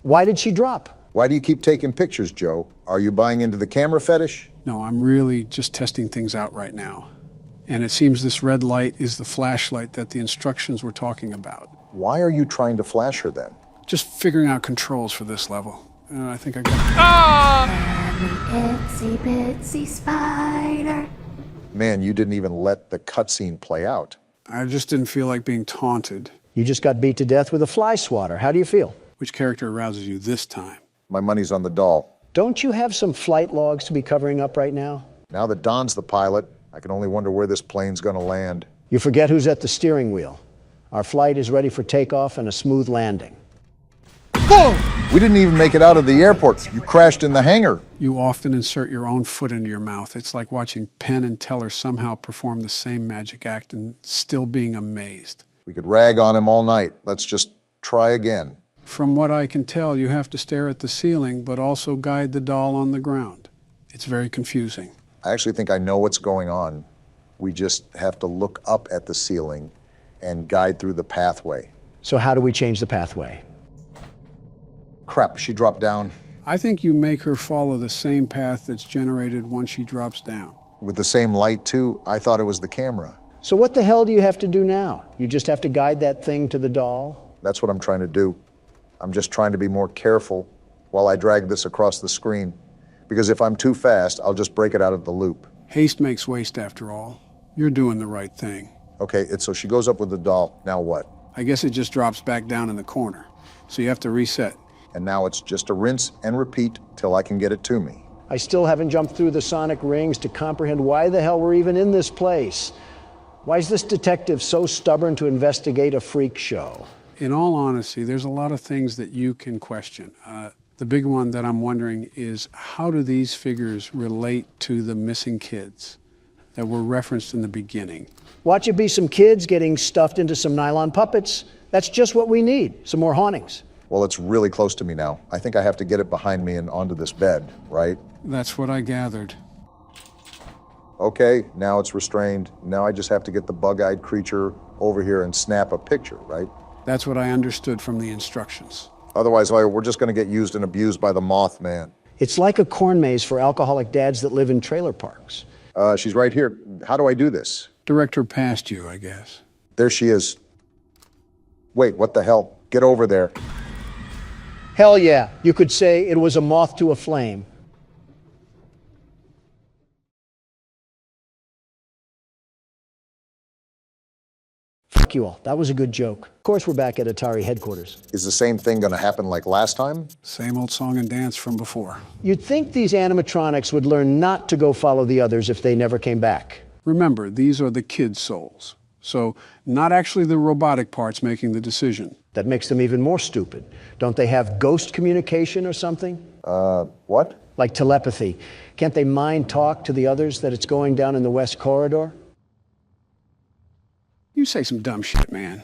why did she drop? Why do you keep taking pictures, Joe? Are you buying into the camera fetish? No, I'm really just testing things out right now. And it seems this red light is the flashlight that the instructions were talking about. Why are you trying to flash her then? Just figuring out controls for this level. I think I got Itsy bitsy spider. Man, you didn't even let the cutscene play out. I just didn't feel like being taunted. You just got beat to death with a fly swatter. How do you feel? Which character arouses you this time? My money's on the doll. Don't you have some flight logs to be covering up right now? Now that Don's the pilot, I can only wonder where this plane's gonna land. You forget who's at the steering wheel. Our flight is ready for takeoff and a smooth landing. Boom! We didn't even make it out of the airport. You crashed in the hangar. You often insert your own foot into your mouth. It's like watching Penn and Teller somehow perform the same magic act and still being amazed. We could rag on him all night. Let's just try again. From what I can tell, you have to stare at the ceiling, but also guide the doll on the ground. It's very confusing. I actually think I know what's going on. We just have to look up at the ceiling and guide through the pathway. So how do we change the pathway? Crap, she dropped down. I think you make her follow the same path that's generated once she drops down. With the same light, too? I thought it was the camera. So what the hell do you have to do now? You just have to guide that thing to the doll? That's what I'm trying to do. I'm just trying to be more careful while I drag this across the screen. Because if I'm too fast, I'll just break it out of the loop. Haste makes waste, after all. You're doing the right thing. Okay, so she goes up with the doll. Now what? I guess it just drops back down in the corner. So you have to reset. And now it's just a rinse and repeat till I can get it to me. I still haven't jumped through the sonic rings to comprehend why the hell we're even in this place. Why is this detective so stubborn to investigate a freak show? In all honesty, there's a lot of things that you can question. The big one that I'm wondering is, how do these figures relate to the missing kids that were referenced in the beginning? Watch it be some kids getting stuffed into some nylon puppets. That's just what we need, some more hauntings. Well, it's really close to me now. I think I have to get it behind me and onto this bed, right? That's what I gathered. Okay, now it's restrained. Now I just have to get the bug-eyed creature over here and snap a picture, right? That's what I understood from the instructions. Otherwise, we're just going to get used and abused by the Mothman. It's like a corn maze for alcoholic dads that live in trailer parks. She's right here. How do I do this? Direct her past you, I guess. There she is. Wait, what the hell? Get over there. Hell yeah, you could say it was a moth to a flame. Fuck you all. That was a good joke. Of course we're back at Atari headquarters. Is the same thing going to happen like last time? Same old song and dance from before. You'd think these animatronics would learn not to go follow the others if they never came back. Remember, these are the kids' souls. So, not actually the robotic parts making the decision. That makes them even more stupid. Don't they have ghost communication or something? What? Like telepathy. Can't they mind talk to the others that it's going down in the West Corridor? You say some dumb shit, man.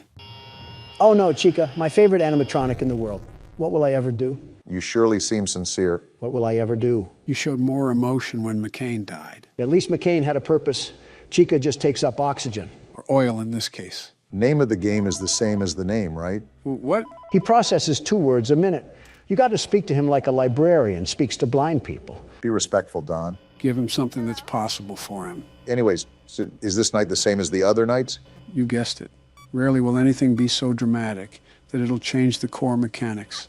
Oh no, Chica, my favorite animatronic in the world. What will I ever do? You surely seem sincere. What will I ever do? You showed more emotion when McCain died. At least McCain had a purpose. Chica just takes up oxygen. Or oil in this case. Name of the game is the same as the name, right? What? He processes 2 words a minute. You got to speak to him like a librarian speaks to blind people. Be respectful, Don. Give him something that's possible for him. Anyways, so is this night the same as the other nights? You guessed it. Rarely will anything be so dramatic that it'll change the core mechanics.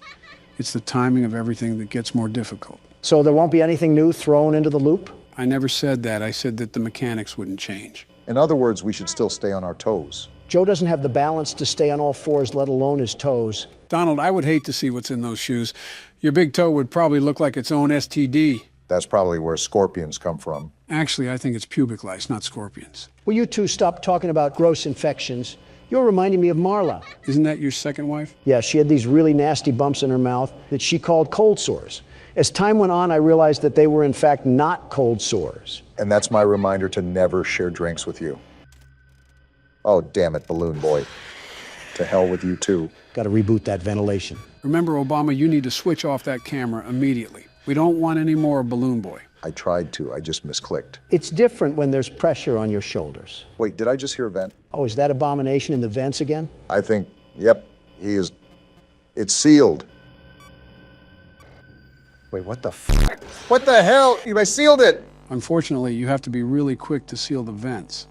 It's the timing of everything that gets more difficult. So there won't be anything new thrown into the loop? I never said that. I said that the mechanics wouldn't change. In other words, we should still stay on our toes. Joe doesn't have the balance to stay on all fours, let alone his toes. Donald, I would hate to see what's in those shoes. Your big toe would probably look like its own STD. That's probably where scorpions come from. Actually, I think it's pubic lice, not scorpions. Will you two stop talking about gross infections? You're reminding me of Marla. Isn't that your second wife? Yeah, she had these really nasty bumps in her mouth that she called cold sores. As time went on, I realized that they were in fact not cold sores. And that's my reminder to never share drinks with you. Oh, damn it, Balloon Boy. To hell with you too. Got to reboot that ventilation. Remember, Obama, you need to switch off that camera immediately. We don't want any more Balloon Boy. I tried to, I just misclicked. It's different when there's pressure on your shoulders. Wait, did I just hear a vent? Oh, is that abomination in the vents again? I think, yep, he is. It's sealed. Wait, what the f? What the hell? I sealed it! Unfortunately, you have to be really quick to seal the vents,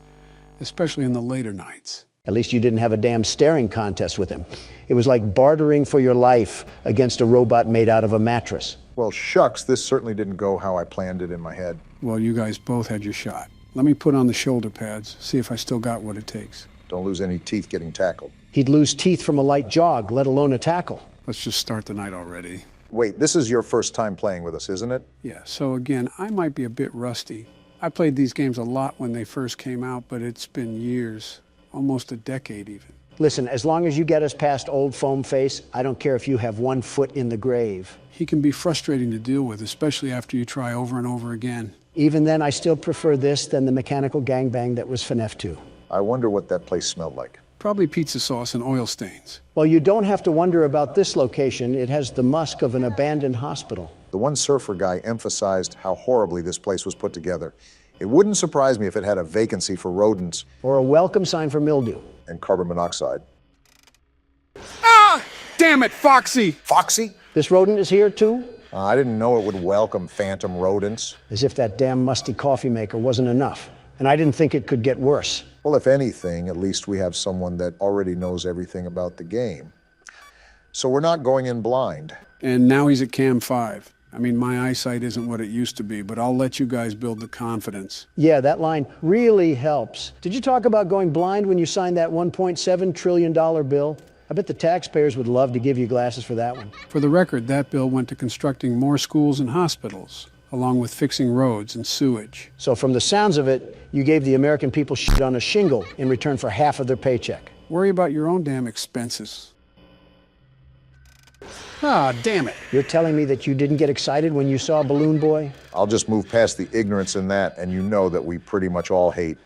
especially in the later nights. At least you didn't have a damn staring contest with him. It was like bartering for your life against a robot made out of a mattress. Well, shucks, this certainly didn't go how I planned it in my head. Well, you guys both had your shot. Let me put on the shoulder pads, see if I still got what it takes. Don't lose any teeth getting tackled. He'd lose teeth from a light jog, let alone a tackle. Let's just start the night already. Wait, this is your first time playing with us, isn't it? Yeah, so again, I might be a bit rusty. I played these games a lot when they first came out, but it's been years, almost a decade even. Listen, as long as you get us past old foam face, I don't care if you have 1 foot in the grave. He can be frustrating to deal with, especially after you try over and over again. Even then, I still prefer this than the mechanical gangbang that was FNAF 2. I wonder what that place smelled like. Probably pizza sauce and oil stains. Well, you don't have to wonder about this location. It has the musk of an abandoned hospital. The one surfer guy emphasized how horribly this place was put together. It wouldn't surprise me if it had a vacancy for rodents. Or a welcome sign for mildew. And carbon monoxide. Ah! Damn it, Foxy! Foxy? This rodent is here too? I didn't know it would welcome phantom rodents. As if that damn musty coffee maker wasn't enough. And I didn't think it could get worse. Well, if anything, at least we have someone that already knows everything about the game. So we're not going in blind. And now he's at Cam 5. I mean, my eyesight isn't what it used to be, but I'll let you guys build the confidence. Yeah, that line really helps. Did you talk about going blind when you signed that $1.7 trillion bill? I bet the taxpayers would love to give you glasses for that one. For the record, that bill went to constructing more schools and hospitals, along with fixing roads and sewage. So from the sounds of it, you gave the American people shit on a shingle in return for half of their paycheck. Worry about your own damn expenses. Ah, damn it. You're telling me that you didn't get excited when you saw Balloon Boy? I'll just move past the ignorance in that, and you know that we pretty much all hate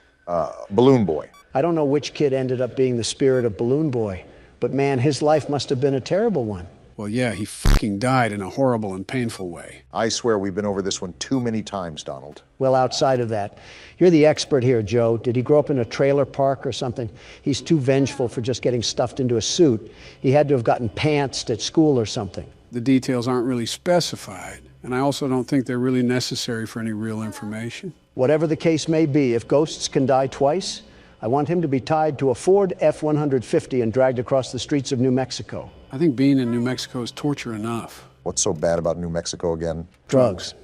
Balloon Boy. I don't know which kid ended up being the spirit of Balloon Boy, but man, his life must have been a terrible one. Well, yeah, he fucking died in a horrible and painful way. I swear we've been over this one too many times, Donald. Well, outside of that, you're the expert here, Joe. Did he grow up in a trailer park or something? He's too vengeful for just getting stuffed into a suit. He had to have gotten pantsed at school or something. The details aren't really specified, and I also don't think they're really necessary for any real information. Whatever the case may be, if ghosts can die twice, I want him to be tied to a Ford F-150 and dragged across the streets of New Mexico. I think being in New Mexico is torture enough. What's so bad about New Mexico again? Drugs.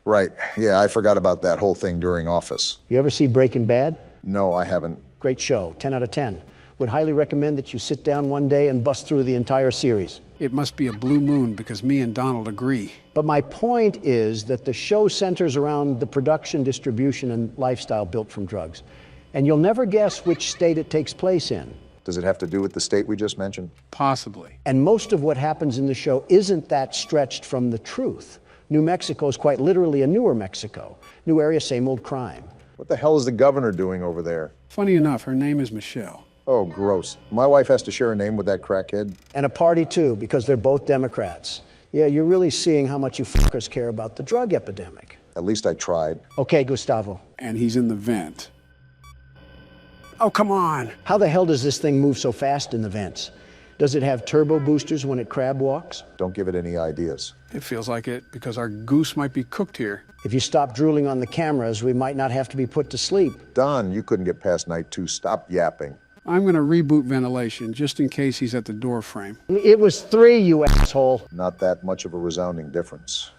Right. Yeah, I forgot about that whole thing during Office. You ever see Breaking Bad? No, I haven't. Great show, 10 out of 10. Would highly recommend that you sit down one day and bust through the entire series. It must be a blue moon because me and Donald agree. But my point is that the show centers around the production, distribution, and lifestyle built from drugs. And you'll never guess which state it takes place in. Does it have to do with the state we just mentioned? Possibly. And most of what happens in the show isn't that stretched from the truth. New Mexico is quite literally a newer Mexico. New area, same old crime. What the hell is the governor doing over there? Funny enough, her name is Michelle. Oh, gross. My wife has to share a name with that crackhead. And a party too, because they're both Democrats. Yeah, you're really seeing how much you fuckers care about the drug epidemic. At least I tried. Okay, Gustavo. And he's in the vent. Oh, come on. How the hell does this thing move so fast in the vents? Does it have turbo boosters when it crab walks? Don't give it any ideas. It feels like it because our goose might be cooked here. If you stop drooling on the cameras, we might not have to be put to sleep. Don, you couldn't get past night 2. Stop yapping. I'm going to reboot ventilation just in case he's at the door frame. It was 3, you asshole. Not that much of a resounding difference.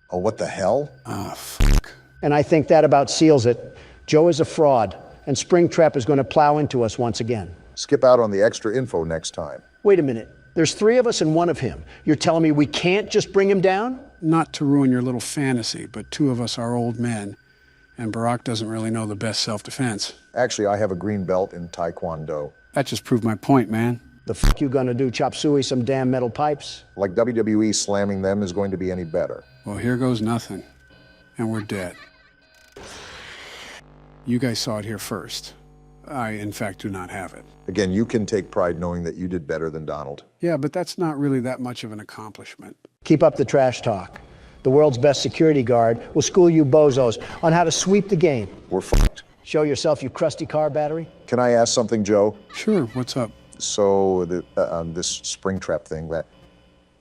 Oh, what the hell? Ah, fuck. And I think that about seals it. Joe is a fraud, and Springtrap is going to plow into us once again. Skip out on the extra info next time. Wait a minute. There's 3 of us and 1 of him. You're telling me we can't just bring him down? Not to ruin your little fantasy, but 2 of us are old men, and Barack doesn't really know the best self-defense. Actually, I have a green belt in Taekwondo. That just proved my point, man. The fuck you gonna do, chop suey some damn metal pipes? Like WWE slamming them is going to be any better. Well, here goes nothing, and we're dead. You guys saw it here first. I, in fact, do not have it. Again, you can take pride knowing that you did better than Donald. Yeah, but that's not really that much of an accomplishment. Keep up the trash talk. The world's best security guard will school you bozos on how to sweep the game. We're fucked. Show yourself, you crusty car battery. Can I ask something, Joe? Sure, what's up? So, this Springtrap thing,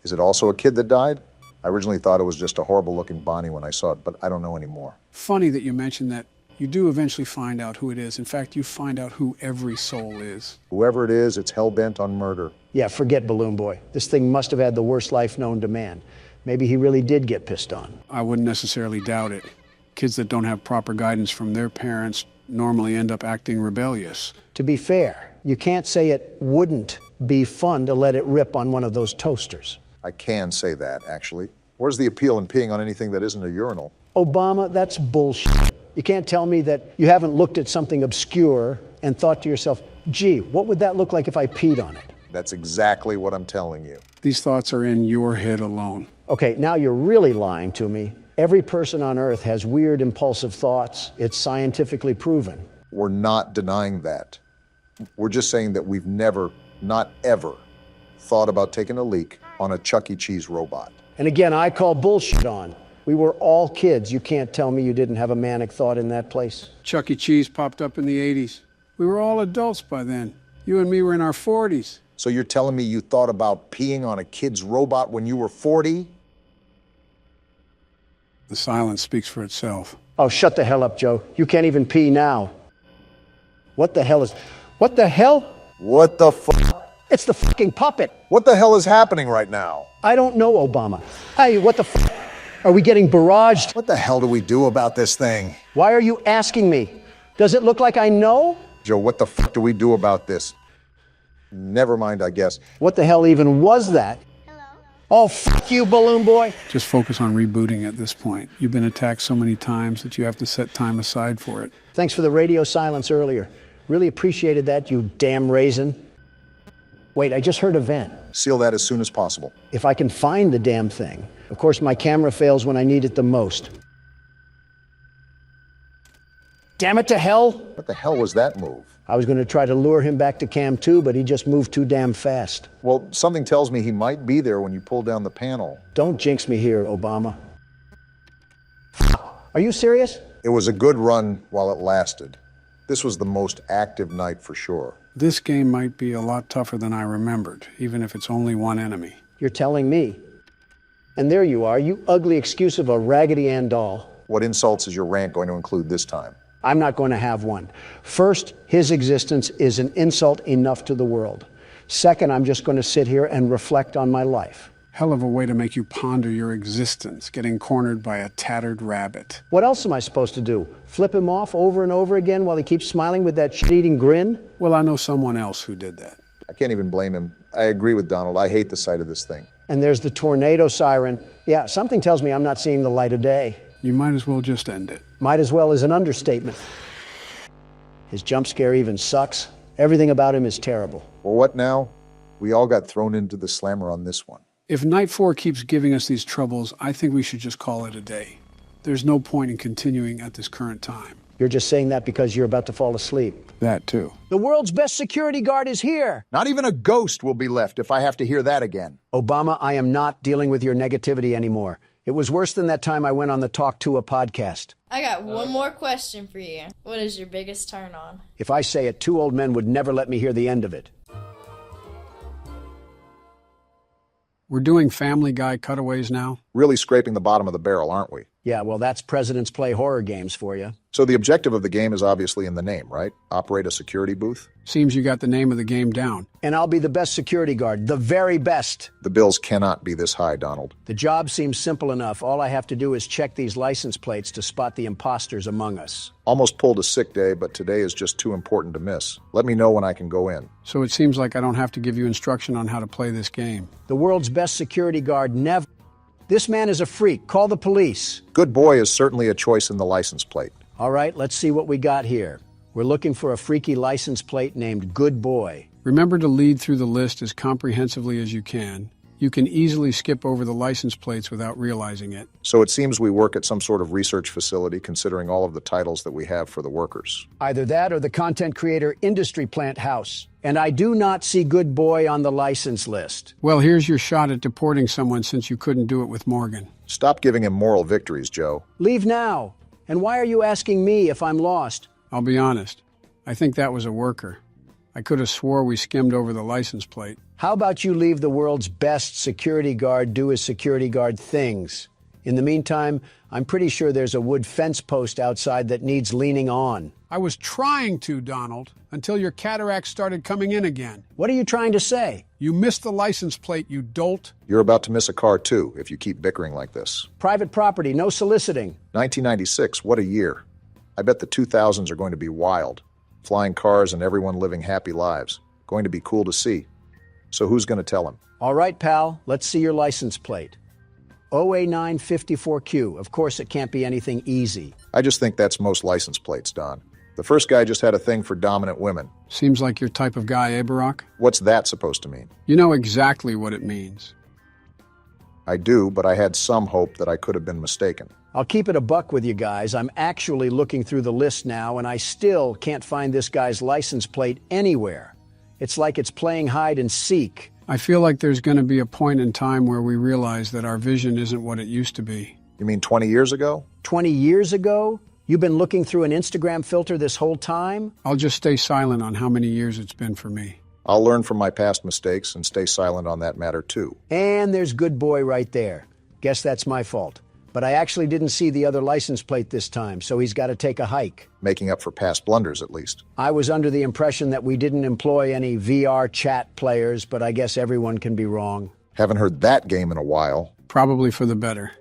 is it also a kid that died? I originally thought it was just a horrible-looking Bonnie when I saw it, but I don't know anymore. Funny that you mentioned that. You do eventually find out who it is. In fact, you find out who every soul is. Whoever it is, it's hell-bent on murder. Yeah, forget Balloon Boy. This thing must have had the worst life known to man. Maybe he really did get pissed on. I wouldn't necessarily doubt it. Kids that don't have proper guidance from their parents normally end up acting rebellious. To be fair, you can't say it wouldn't be fun to let it rip on one of those toasters. I can say that, actually. Where's the appeal in peeing on anything that isn't a urinal? Obama, that's bullshit. You can't tell me that you haven't looked at something obscure and thought to yourself, gee, what would that look like if I peed on it? That's exactly what I'm telling you. These thoughts are in your head alone. Okay, now you're really lying to me. Every person on Earth has weird, impulsive thoughts. It's scientifically proven. We're not denying that. We're just saying that we've never, not ever, thought about taking a leak on a Chuck E. Cheese robot. And again, I call bullshit on. We were all kids. You can't tell me you didn't have a manic thought in that place. Chuck E. Cheese popped up in the 80s. We were all adults by then. You and me were in our 40s. So you're telling me you thought about peeing on a kid's robot when you were 40? The silence speaks for itself. Oh, shut the hell up, Joe. You can't even pee now. What the hell? What the fuck? It's the fucking puppet. What the hell is happening right now? I don't know, Obama. Hey, what the fuck? Are we getting barraged? What the hell do we do about this thing? Why are you asking me? Does it look like I know? Joe, what the fuck do we do about this? Never mind, I guess. What the hell even was that? Hello? Oh, fuck you, Balloon Boy. Just focus on rebooting at this point. You've been attacked so many times that you have to set time aside for it. Thanks for the radio silence earlier. Really appreciated that, you damn raisin. Wait, I just heard a vent. Seal that as soon as possible. If I can find the damn thing. Of course, my camera fails when I need it the most. Damn it to hell! What the hell was that move? I was going to try to lure him back to Cam 2, but he just moved too damn fast. Well, something tells me he might be there when you pull down the panel. Don't jinx me here, Obama. Are you serious? It was a good run while it lasted. This was the most active night for sure. This game might be a lot tougher than I remembered, even if it's only one enemy. You're telling me. And there you are, you ugly excuse of a Raggedy Ann doll. What insults is your rant going to include this time? I'm not going to have one. First, his existence is an insult enough to the world. Second, I'm just going to sit here and reflect on my life. Hell of a way to make you ponder your existence, getting cornered by a tattered rabbit. What else am I supposed to do? Flip him off over and over again while he keeps smiling with that shit-eating grin? Well, I know someone else who did that. I can't even blame him. I agree with Donald. I hate the sight of this thing. And there's the tornado siren. Yeah, something tells me I'm not seeing the light of day. You might as well just end it. Might as well is an understatement. His jump scare even sucks. Everything about him is terrible. Well, what now? We all got thrown into the slammer on this one. If Night 4 keeps giving us these troubles, I think we should just call it a day. There's no point in continuing at this current time. You're just saying that because you're about to fall asleep. That too. The world's best security guard is here. Not even a ghost will be left if I have to hear that again. Obama, I am not dealing with your negativity anymore. It was worse than that time I went on the Talk to a podcast. I got one more question for you. What is your biggest turn on? If I say it, 2 old men would never let me hear the end of it. We're doing Family Guy cutaways now? Really scraping the bottom of the barrel, aren't we? Yeah, well, that's Presidents Play Horror Games for you. So the objective of the game is obviously in the name, right? Operate a security booth? Seems you got the name of the game down. And I'll be the best security guard, the very best. The bills cannot be this high, Donald. The job seems simple enough. All I have to do is check these license plates to spot the imposters among us. Almost pulled a sick day, but today is just too important to miss. Let me know when I can go in. So it seems like I don't have to give you instruction on how to play this game. The world's best security guard never... This man is a freak. Call the police. Good boy is certainly a choice in the license plate. All right, let's see what we got here. We're looking for a freaky license plate named Good Boy. Remember to lead through the list as comprehensively as you can. You can easily skip over the license plates without realizing it. So it seems we work at some sort of research facility considering all of the titles that we have for the workers. Either that or the content creator industry plant house. And I do not see Good Boy on the license list. Well, here's your shot at deporting someone since you couldn't do it with Morgan. Stop giving him moral victories, Joe. Leave now. And why are you asking me if I'm lost? I'll be honest. I think that was a worker. I could have swore we skimmed over the license plate. How about you leave the world's best security guard do his security guard things? In the meantime, I'm pretty sure there's a wood fence post outside that needs leaning on. I was trying to, Donald, until your cataracts started coming in again. What are you trying to say? You missed the license plate, you dolt. You're about to miss a car, too, if you keep bickering like this. Private property, no soliciting. 1996, what a year. I bet the 2000s are going to be wild. Flying cars and everyone living happy lives. Going to be cool to see. So who's going to tell him? All right, pal, let's see your license plate. OA954Q. Of course, it can't be anything easy. I just think that's most license plates, Don. The first guy just had a thing for dominant women. Seems like your type of guy, eh, Barack? What's that supposed to mean? You know exactly what it means. I do, but I had some hope that I could have been mistaken. I'll keep it a buck with you guys. I'm actually looking through the list now, and I still can't find this guy's license plate anywhere. It's like it's playing hide and seek. I feel like there's going to be a point in time where we realize that our vision isn't what it used to be. You mean 20 years ago? 20 years ago? You've been looking through an Instagram filter this whole time? I'll just stay silent on how many years it's been for me. I'll learn from my past mistakes and stay silent on that matter, too. And there's Good Boy right there. Guess that's my fault. But I actually didn't see the other license plate this time, so he's got to take a hike. Making up for past blunders, at least. I was under the impression that we didn't employ any VR chat players, but I guess everyone can be wrong. Haven't heard that game in a while. Probably for the better.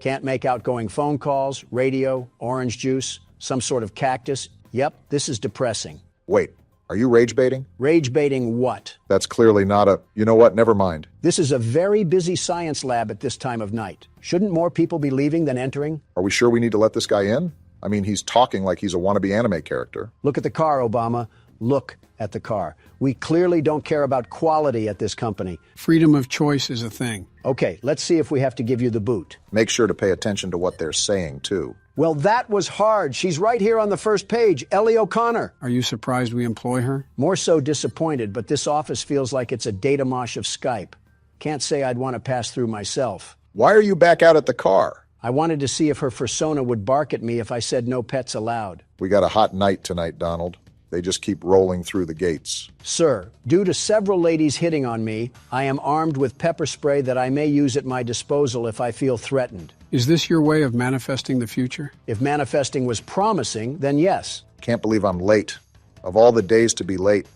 Can't make outgoing phone calls, radio, orange juice, some sort of cactus. Yep, this is depressing. Wait, are you rage baiting? Rage baiting what? That's clearly not a... You know what? Never mind. This is a very busy science lab at this time of night. Shouldn't more people be leaving than entering? Are we sure we need to let this guy in? I mean, he's talking like he's a wannabe anime character. Look at the car, Obama. Look at the car. We clearly don't care about quality at this company. Freedom of choice is a thing. Okay, let's see if we have to give you the boot. Make sure to pay attention to what they're saying, too. Well, that was hard. She's right here on the first page, Ellie O'Connor. Are you surprised we employ her? More so disappointed, but this office feels like it's a data mosh of Skype. Can't say I'd want to pass through myself. Why are you back out at the car? I wanted to see if her fursona would bark at me if I said no pets allowed. We got a hot night tonight, Donald. They just keep rolling through the gates. Sir, due to several ladies hitting on me, I am armed with pepper spray that I may use at my disposal if I feel threatened. Is this your way of manifesting the future? If manifesting was promising, then yes. Can't believe I'm late. Of all the days to be late,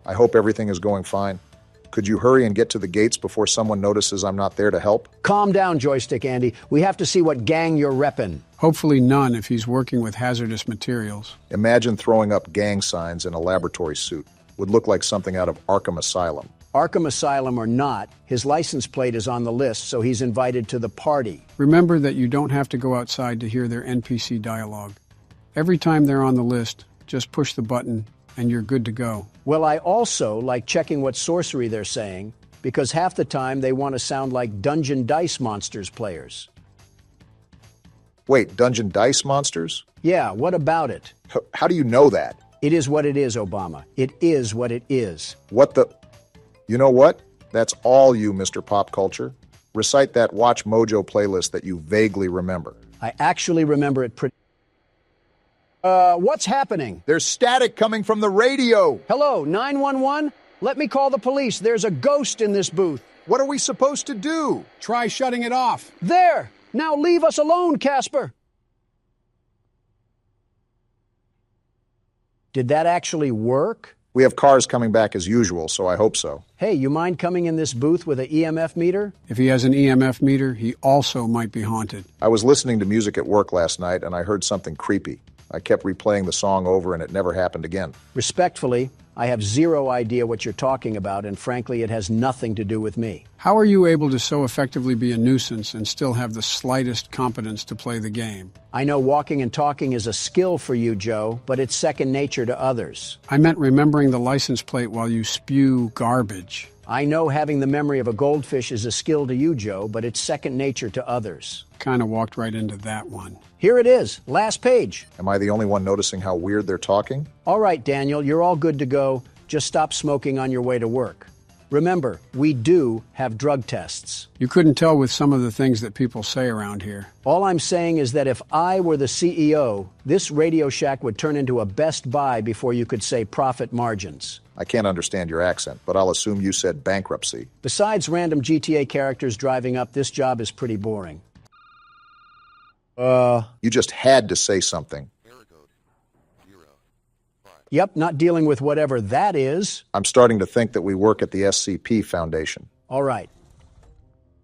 I hope everything is going fine. Could you hurry and get to the gates before someone notices I'm not there to help? Calm down, Joystick Andy. We have to see what gang you're reppin'. Hopefully none if he's working with hazardous materials. Imagine throwing up gang signs in a laboratory suit. Would look like something out of Arkham Asylum. Arkham Asylum or not, his license plate is on the list, so he's invited to the party. Remember that you don't have to go outside to hear their NPC dialogue. Every time they're on the list, just push the button and you're good to go. Well, I also like checking what sorcery they're saying, because half the time they want to sound like Dungeon Dice Monsters players. Wait, Dungeon Dice Monsters? Yeah, what about it? How do you know that? It is what it is, Obama. It is what it is. What the... You know what? That's all you, Mr. Pop Culture. Recite that Watch Mojo playlist that you vaguely remember. I actually remember it pretty... what's happening? There's static coming from the radio. Hello, 911? Let me call the police. There's a ghost in this booth. What are we supposed to do? Try shutting it off. There! Now leave us alone, Casper! Did that actually work? We have cars coming back as usual, so I hope so. Hey, you mind coming in this booth with an EMF meter? If he has an EMF meter, he also might be haunted. I was listening to music at work last night, and I heard something creepy. I kept replaying the song over, and it never happened again. Respectfully, I have zero idea what you're talking about, and frankly, it has nothing to do with me. How are you able to so effectively be a nuisance and still have the slightest competence to play the game? I know walking and talking is a skill for you, Joe, but it's second nature to others. I meant remembering the license plate while you spew garbage. I know having the memory of a goldfish is a skill to you, Joe, but it's second nature to others. Kind of walked right into that one. Here it is, last page. Am I the only one noticing how weird they're talking? All right, Daniel, you're all good to go. Just stop smoking on your way to work. Remember, we do have drug tests. You couldn't tell with some of the things that people say around here. All I'm saying is that if I were the CEO, this Radio Shack would turn into a Best Buy before you could say profit margins. I can't understand your accent, but I'll assume you said bankruptcy. Besides random GTA characters driving up, this job is pretty boring. You just had to say something. Yep, not dealing with whatever that is. I'm starting to think that we work at the SCP Foundation. All right.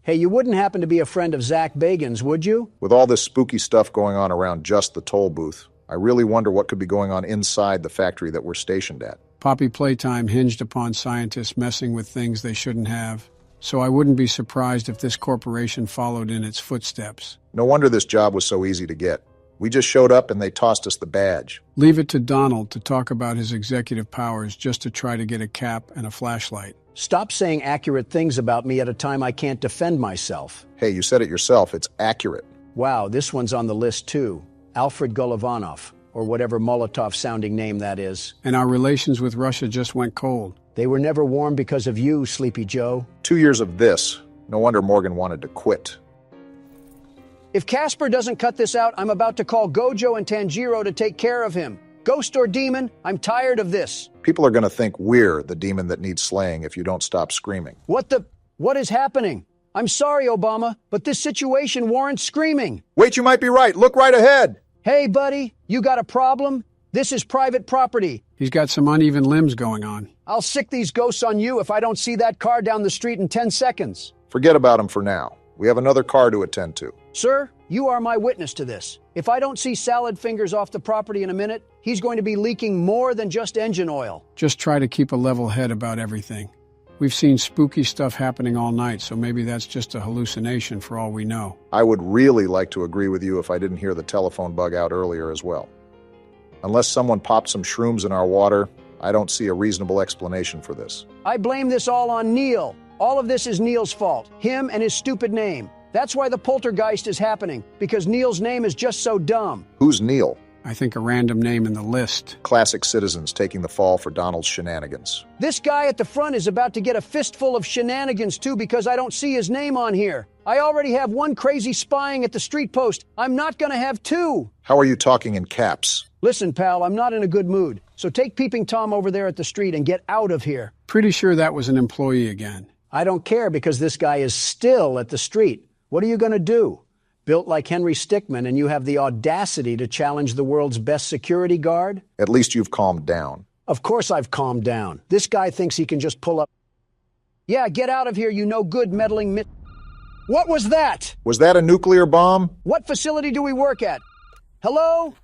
Hey, you wouldn't happen to be a friend of Zach Bagan's, would you? With all this spooky stuff going on around just the toll booth, I really wonder what could be going on inside the factory that we're stationed at. Poppy Playtime hinged upon scientists messing with things they shouldn't have, so I wouldn't be surprised if this corporation followed in its footsteps. No wonder this job was so easy to get. We just showed up and they tossed us the badge. Leave it to Donald to talk about his executive powers just to try to get a cap and a flashlight. Stop saying accurate things about me at a time I can't defend myself. Hey, you said it yourself. It's accurate. Wow, this one's on the list too. Alfred Golovanov, or whatever Molotov-sounding name that is. And our relations with Russia just went cold. They were never warm because of you, Sleepy Joe. 2 years of this. No wonder Morgan wanted to quit. If Casper doesn't cut this out, I'm about to call Gojo and Tanjiro to take care of him. Ghost or demon, I'm tired of this. People are going to think we're the demon that needs slaying if you don't stop screaming. What is happening? I'm sorry, Obama, but this situation warrants screaming. Wait, you might be right. Look right ahead. Hey, buddy, you got a problem? This is private property. He's got some uneven limbs going on. I'll sick these ghosts on you if I don't see that car down the street in 10 seconds. Forget about him for now. We have another car to attend to. Sir, you are my witness to this. If I don't see Salad Fingers off the property in a minute, he's going to be leaking more than just engine oil. Just try to keep a level head about everything. We've seen spooky stuff happening all night, so maybe that's just a hallucination for all we know. I would really like to agree with you if I didn't hear the telephone bug out earlier as well. Unless someone popped some shrooms in our water, I don't see a reasonable explanation for this. I blame this all on Neil. All of this is Neil's fault. Him and his stupid name. That's why the poltergeist is happening, because Neil's name is just so dumb. Who's Neil? I think a random name in the list. Classic citizens taking the fall for Donald's shenanigans. This guy at the front is about to get a fistful of shenanigans too because I don't see his name on here. I already have one crazy spying at the street post. I'm not gonna have two. How are you talking in caps? Listen, pal, I'm not in a good mood. So take Peeping Tom over there at the street and get out of here. Pretty sure that was an employee again. I don't care because this guy is still at the street. What are you gonna do? Built like Henry Stickmin, and you have the audacity to challenge the world's best security guard? At least you've calmed down. Of course I've calmed down. This guy thinks he can just pull up. Yeah, get out of here, you no good meddling What was that? Was that a nuclear bomb? What facility do we work at? Hello?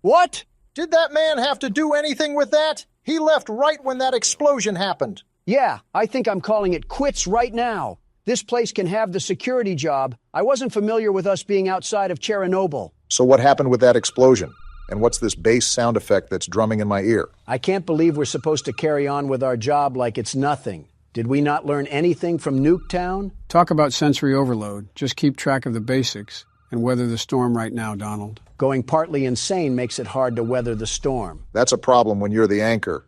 What? Did that man have to do anything with that? He left right when that explosion happened. Yeah, I think I'm calling it quits right now. This place can have the security job. I wasn't familiar with us being outside of Chernobyl. So what happened with that explosion? And what's this bass sound effect that's drumming in my ear? I can't believe we're supposed to carry on with our job like it's nothing. Did we not learn anything from Nuketown? Talk about sensory overload. Just keep track of the basics and weather the storm right now, Donald. Going partly insane makes it hard to weather the storm. That's a problem when you're the anchor.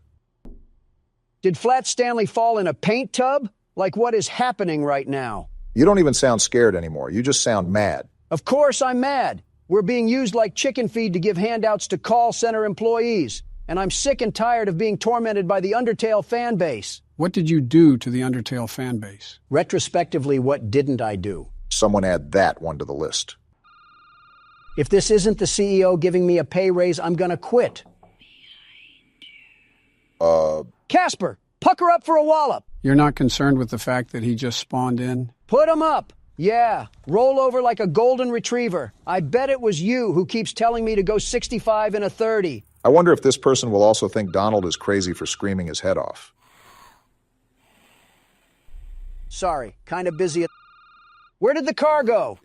Did Flat Stanley fall in a paint tub? Like what is happening right now? You don't even sound scared anymore. You just sound mad. Of course I'm mad. We're being used like chicken feed to give handouts to call center employees. And I'm sick and tired of being tormented by the Undertale fan base. What did you do to the Undertale fan base? Retrospectively, what didn't I do? Someone add that one to the list. If this isn't the CEO giving me a pay raise, I'm gonna quit. Casper, pucker up for a wallop. You're not concerned with the fact that he just spawned in? Put him up. Yeah, roll over like a golden retriever. I bet it was you who keeps telling me to go 65 in a 30. I wonder if this person will also think Donald is crazy for screaming his head off. Sorry, kind of busy. Where did the car go?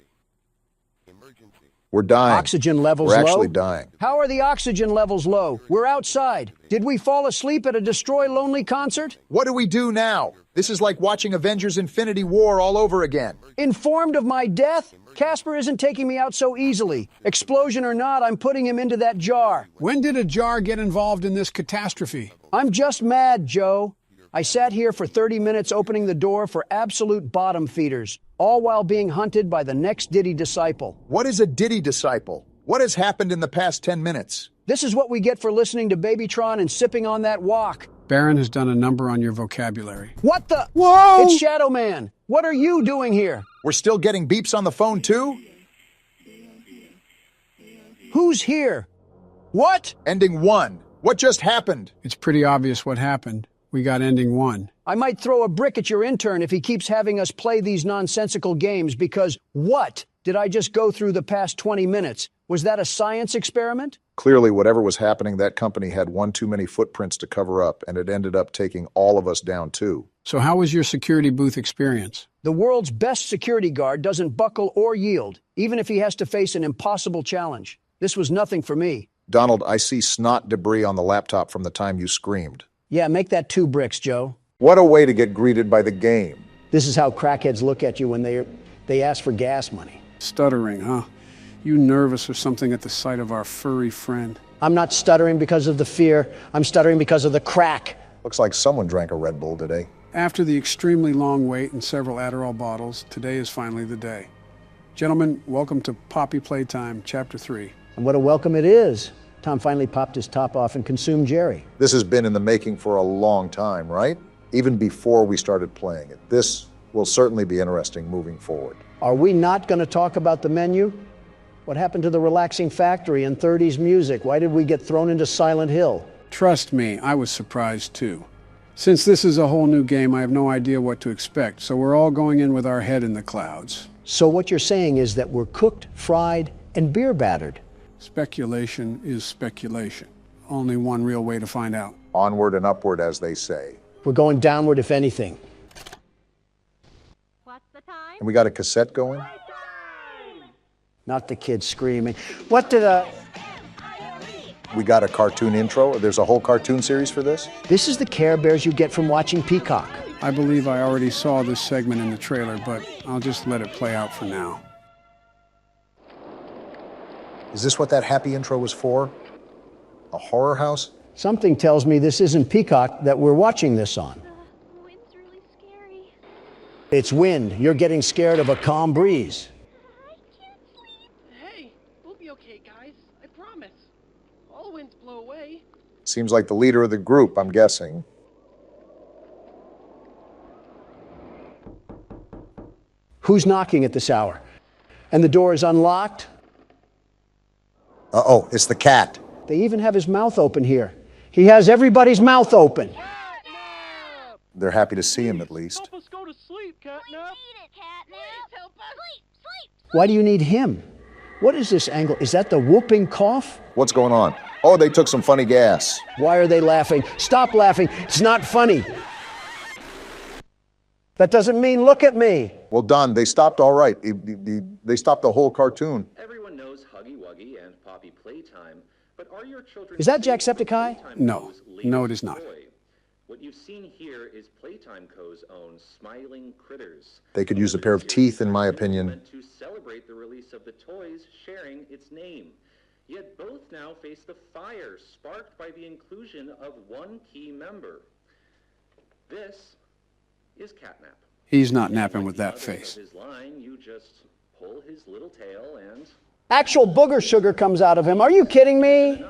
We're dying. Oxygen levels low? We're actually dying. How are the oxygen levels low? We're outside. Did we fall asleep at a Destroy Lonely concert? What do we do now? This is like watching Avengers Infinity War all over again. Informed of my death? Casper isn't taking me out so easily. Explosion or not, I'm putting him into that jar. When did a jar get involved in this catastrophe? I'm just mad, Joe. I sat here for 30 minutes opening the door for absolute bottom feeders, all while being hunted by the next Diddy disciple. What is a Diddy disciple? What has happened in the past 10 minutes? This is what we get for listening to Babytron and sipping on that wok. Baron has done a number on your vocabulary. What the? Whoa! It's Shadow Man. What are you doing here? We're still getting beeps on the phone, too? Who's here? What? Ending 1. What just happened? It's pretty obvious what happened. We got ending 1. I might throw a brick at your intern if he keeps having us play these nonsensical games because what did I just go through the past 20 minutes? Was that a science experiment? Clearly, whatever was happening, that company had one too many footprints to cover up, and it ended up taking all of us down, too. So how was your security booth experience? The world's best security guard doesn't buckle or yield, even if he has to face an impossible challenge. This was nothing for me. Donald, I see snot debris on the laptop from the time you screamed. Yeah, make that 2 bricks, Joe. What a way to get greeted by the game. This is how crackheads look at you when they ask for gas money. Stuttering, huh? You nervous or something at the sight of our furry friend? I'm not stuttering because of the fear. I'm stuttering because of the crack. Looks like someone drank a Red Bull today. After the extremely long wait and several Adderall bottles, today is finally the day. Gentlemen, welcome to Poppy Playtime, Chapter 3. And what a welcome it is. Tom finally popped his top off and consumed Jerry. This has been in the making for a long time, right? Even before we started playing it. This will certainly be interesting moving forward. Are we not going to talk about the menu? What happened to the relaxing factory and 30s music? Why did we get thrown into Silent Hill? Trust me, I was surprised too. Since this is a whole new game, I have no idea what to expect, so we're all going in with our head in the clouds. So what you're saying is that we're cooked, fried, and beer battered. Speculation is speculation. Only one real way to find out. Onward and upward, as they say. We're going downward, if anything. What's the time? And we got a cassette going? Not the kids screaming. What did We got a cartoon intro? There's a whole cartoon series for this? This is the Care Bears you get from watching Peacock. I believe I already saw this segment in the trailer, but I'll just let it play out for now. Is this what that happy intro was for? A horror house? Something tells me this isn't Peacock that we're watching this on. The wind's really scary. It's wind. You're getting scared of a calm breeze. I can't sleep. Hey, we'll be okay, guys. I promise. All winds blow away. Seems like the leader of the group, I'm guessing. Who's knocking at this hour? And the door is unlocked? Uh-oh, it's the cat. They even have his mouth open here. He has everybody's mouth open. They're happy to see him at least. Help us go to sleep, Catnap. We need it, Catnap. Please help us. Sleep. Why do you need him? What is this angle? Is that the whooping cough? What's going on? Oh, they took some funny gas. Why are they laughing? Stop laughing. It's not funny. That doesn't mean look at me. Well, Don, they stopped all right. They stopped the whole cartoon. Everyone knows Huggy Wuggy and Poppy Playtime, but are your children... Is that Jacksepticeye? No. No, it is not. What you've seen here is Playtime Co.'s own Smiling Critters. They could use a pair of teeth, in my opinion. To celebrate the release of the toys sharing its name. Yet both now face the fire sparked by the inclusion of one key member. This is Catnap. He's not napping with that face. His line, you just pull his little tail and... Actual booger sugar comes out of him. Are you kidding me?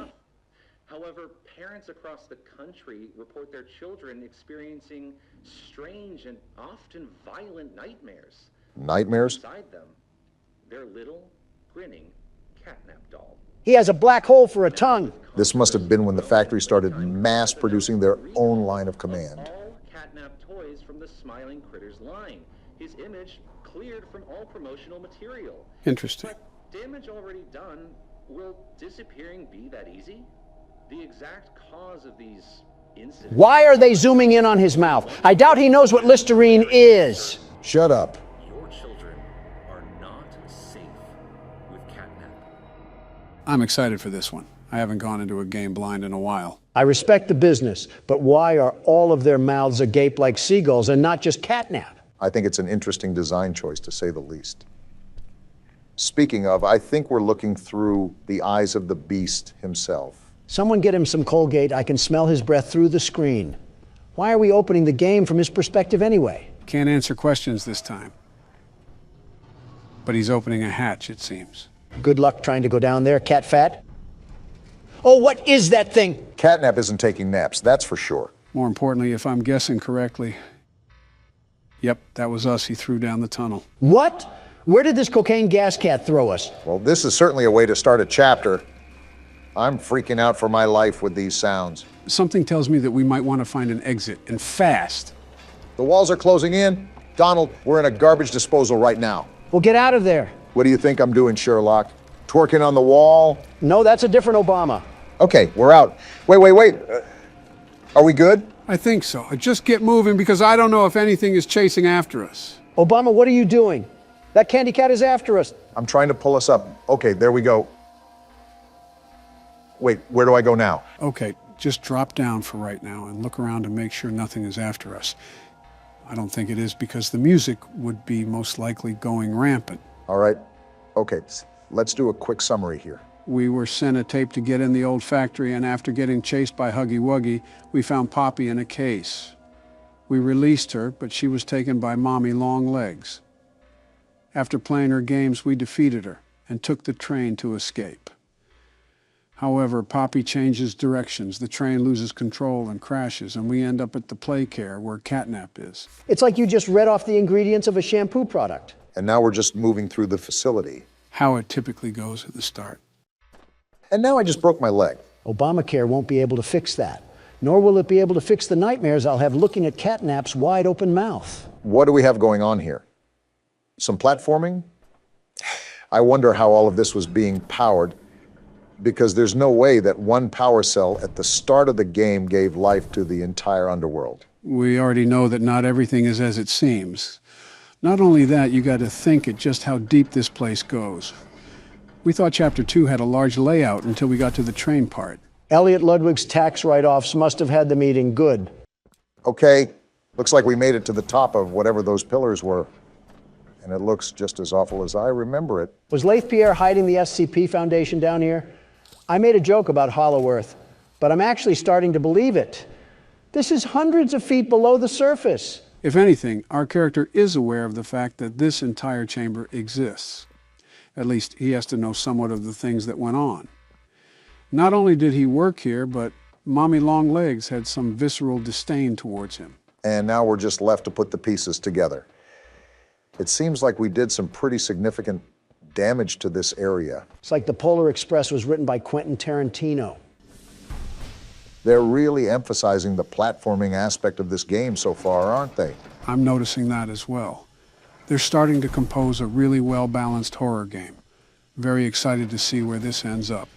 However, parents across the country report their children experiencing strange and often violent nightmares. Nightmares? Inside them, their little, grinning Catnap doll. He has a black hole for a tongue. This must have been when the factory started mass producing their own line of command. All Catnap toys from the Smiling Critters line. His image cleared from all promotional material. Interesting. But damage already done, will disappearing be that easy? The exact cause of these incidents... Why are they zooming in on his mouth? I doubt he knows what Listerine is. Shut up. Your children are not safe with Catnap. I'm excited for this one. I haven't gone into a game blind in a while. I respect the business, but why are all of their mouths agape like seagulls and not just Catnap? I think it's an interesting design choice, to say the least. Speaking of, I think we're looking through the eyes of the beast himself. Someone get him some Colgate. I can smell his breath through the screen. Why are we opening the game from his perspective anyway? Can't answer questions this time. But he's opening a hatch, it seems. Good luck trying to go down there, Cat Fat. Oh, what is that thing? Catnap isn't taking naps, that's for sure. More importantly, if I'm guessing correctly, yep, that was us he threw down the tunnel. What? Where did this cocaine gas cat throw us? Well, this is certainly a way to start a chapter. I'm freaking out for my life with these sounds. Something tells me that we might want to find an exit, and fast. The walls are closing in. Donald, we're in a garbage disposal right now. Well, get out of there. What do you think I'm doing, Sherlock? Twerking on the wall? No, that's a different Obama. Okay, we're out. Wait. Are we good? I think so. Just get moving because I don't know if anything is chasing after us. Obama, what are you doing? That candy cat is after us. I'm trying to pull us up. Okay, there we go. Wait, where do I go now? Okay, just drop down for right now and look around to make sure nothing is after us. I don't think it is because the music would be most likely going rampant. All right. Okay, let's do a quick summary here. We were sent a tape to get in the old factory, and after getting chased by Huggy Wuggy, we found Poppy in a case. We released her, but she was taken by Mommy Longlegs. After playing her games, we defeated her and took the train to escape. However, Poppy changes directions, the train loses control and crashes, and we end up at the play care where Catnap is. It's like you just read off the ingredients of a shampoo product. And now we're just moving through the facility. How it typically goes at the start. And now I just broke my leg. Obamacare won't be able to fix that. Nor will it be able to fix the nightmares I'll have looking at Catnap's wide open mouth. What do we have going on here? Some platforming? I wonder how all of this was being powered, because there's no way that one power cell at the start of the game gave life to the entire underworld. We already know that not everything is as it seems. Not only that, you got to think at just how deep this place goes. We thought Chapter 2 had a large layout until we got to the train part. Elliot Ludwig's tax write-offs must have had the meeting good. Okay, looks like we made it to the top of whatever those pillars were. And it looks just as awful as I remember it. Was Leith Pierre hiding the SCP Foundation down here? I made a joke about Hollow Earth, but I'm actually starting to believe it. This is hundreds of feet below the surface. If anything, our character is aware of the fact that this entire chamber exists. At least he has to know somewhat of the things that went on. Not only did he work here, but Mommy Longlegs had some visceral disdain towards him. And now we're just left to put the pieces together. It seems like we did some pretty significant damage to this area. It's like the Polar Express was written by Quentin Tarantino. They're really emphasizing the platforming aspect of this game so far, aren't they? I'm noticing that as well. They're starting to compose a really well-balanced horror game. Very excited to see where this ends up.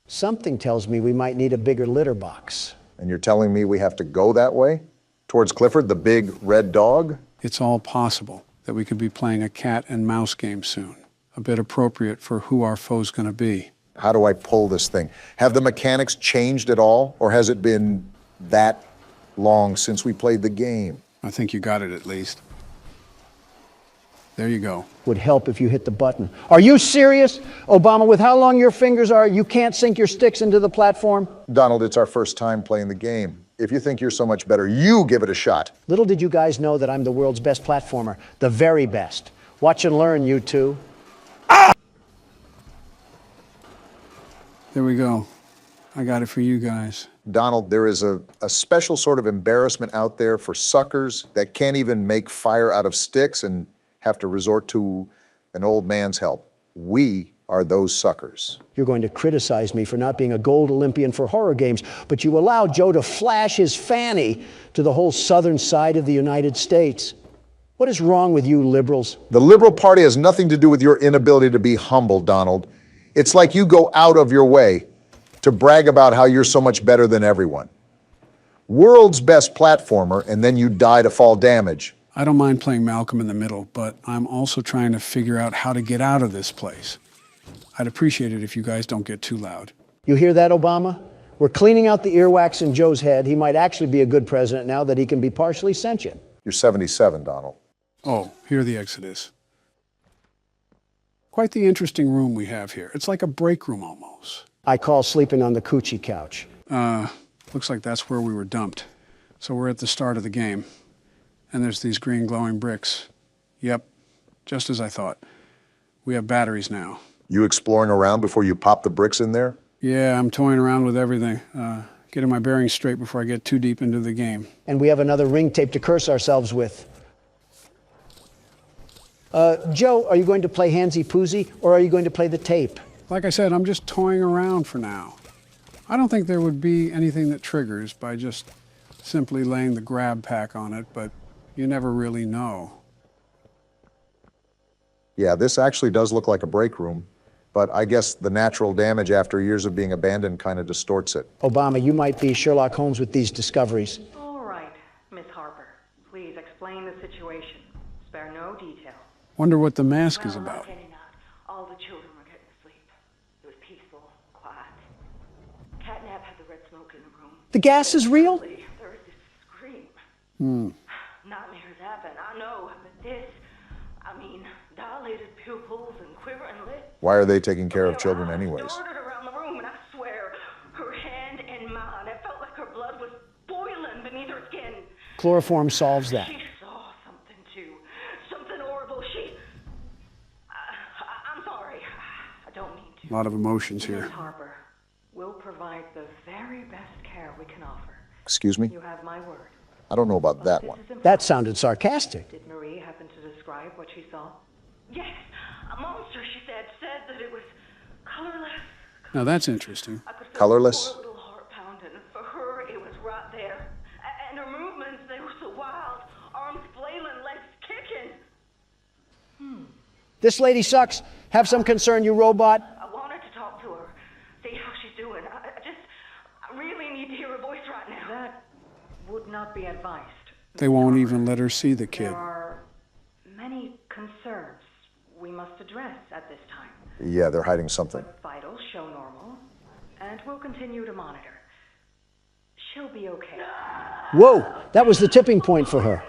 Something tells me we might need a bigger litter box. And you're telling me we have to go that way? Towards Clifford, the big red dog? It's all possible that we could be playing a cat and mouse game soon. A bit appropriate for who our foe's gonna be. How do I pull this thing? Have the mechanics changed at all? Or has it been that long since we played the game? I think you got it at least. There you go. Would help if you hit the button. Are you serious? Obama, with how long your fingers are, you can't sink your sticks into the platform? Donald, it's our first time playing the game. If you think you're so much better, you give it a shot. Little did you guys know that I'm the world's best platformer. The very best. Watch and learn, you two. There we go. I got it for you guys. Donald, there is a special sort of embarrassment out there for suckers that can't even make fire out of sticks and have to resort to an old man's help. We are those suckers. You're going to criticize me for not being a gold Olympian for horror games, but you allowed Joe to flash his fanny to the whole southern side of the United States. What is wrong with you liberals? The Liberal Party has nothing to do with your inability to be humble, Donald. It's like you go out of your way to brag about how you're so much better than everyone. World's best platformer, and then you die to fall damage. I don't mind playing Malcolm in the Middle, but I'm also trying to figure out how to get out of this place. I'd appreciate it if you guys don't get too loud. You hear that, Obama? We're cleaning out the earwax in Joe's head. He might actually be a good president now that he can be partially sentient. You're 77, Donald. Oh, here the exit is. Quite the interesting room we have here. It's like a break room almost. I call sleeping on the coochie couch. Looks like that's where we were dumped. So we're at the start of the game. And there's these green glowing bricks. Yep, just as I thought. We have batteries now. You exploring around before you pop the bricks in there? Yeah, I'm toying around with everything. Getting my bearings straight before I get too deep into the game. And we have another ring tape to curse ourselves with. Joe, are you going to play Handsy Poozy, or are you going to play the tape? Like I said, I'm just toying around for now. I don't think there would be anything that triggers by just simply laying the grab pack on it, but you never really know. Yeah, this actually does look like a break room, but I guess the natural damage after years of being abandoned kind of distorts it. Obama, you might be Sherlock Holmes with these discoveries. All right, Miss Harper. Please explain the situation. Spare no detail. Wonder what the mask is about. All the children were getting asleep. It was peaceful, quiet. Catnap had the red smoke in the room. The gas is real? There was this scream. Nightmares happen, I know, but this, I mean, dilated pupils and quivering lips. Why are they taking care of children anyways? Darted around the room, and I swear, her hand in mine, it felt like her blood was boiling beneath her skin. Chloroform solves that. She saw something too. Something horrible. I'm sorry. I don't mean to. A lot of emotions here. Miss Harper, we'll provide the very best care we can offer. Excuse me? You have my word. I don't know about that one. That sounded sarcastic. Did Marie happen to describe what she saw? Yes, a monster, she said that it was colorless. Now that's interesting. Colorless? Poor little heart pounding. For her, it was right there. And her movements, they were so wild. Arms flailing, legs kicking. This lady sucks. Have some concern, you robot. I wanted to talk to her, see how she's doing. I really need to hear her voice right now. That would not be advised. They won't even let her see the kid. There are many concerns we must address at this time. Yeah, they're hiding something. Vitals show normal, and we'll continue to monitor. She'll be okay. Whoa, that was the tipping point for her.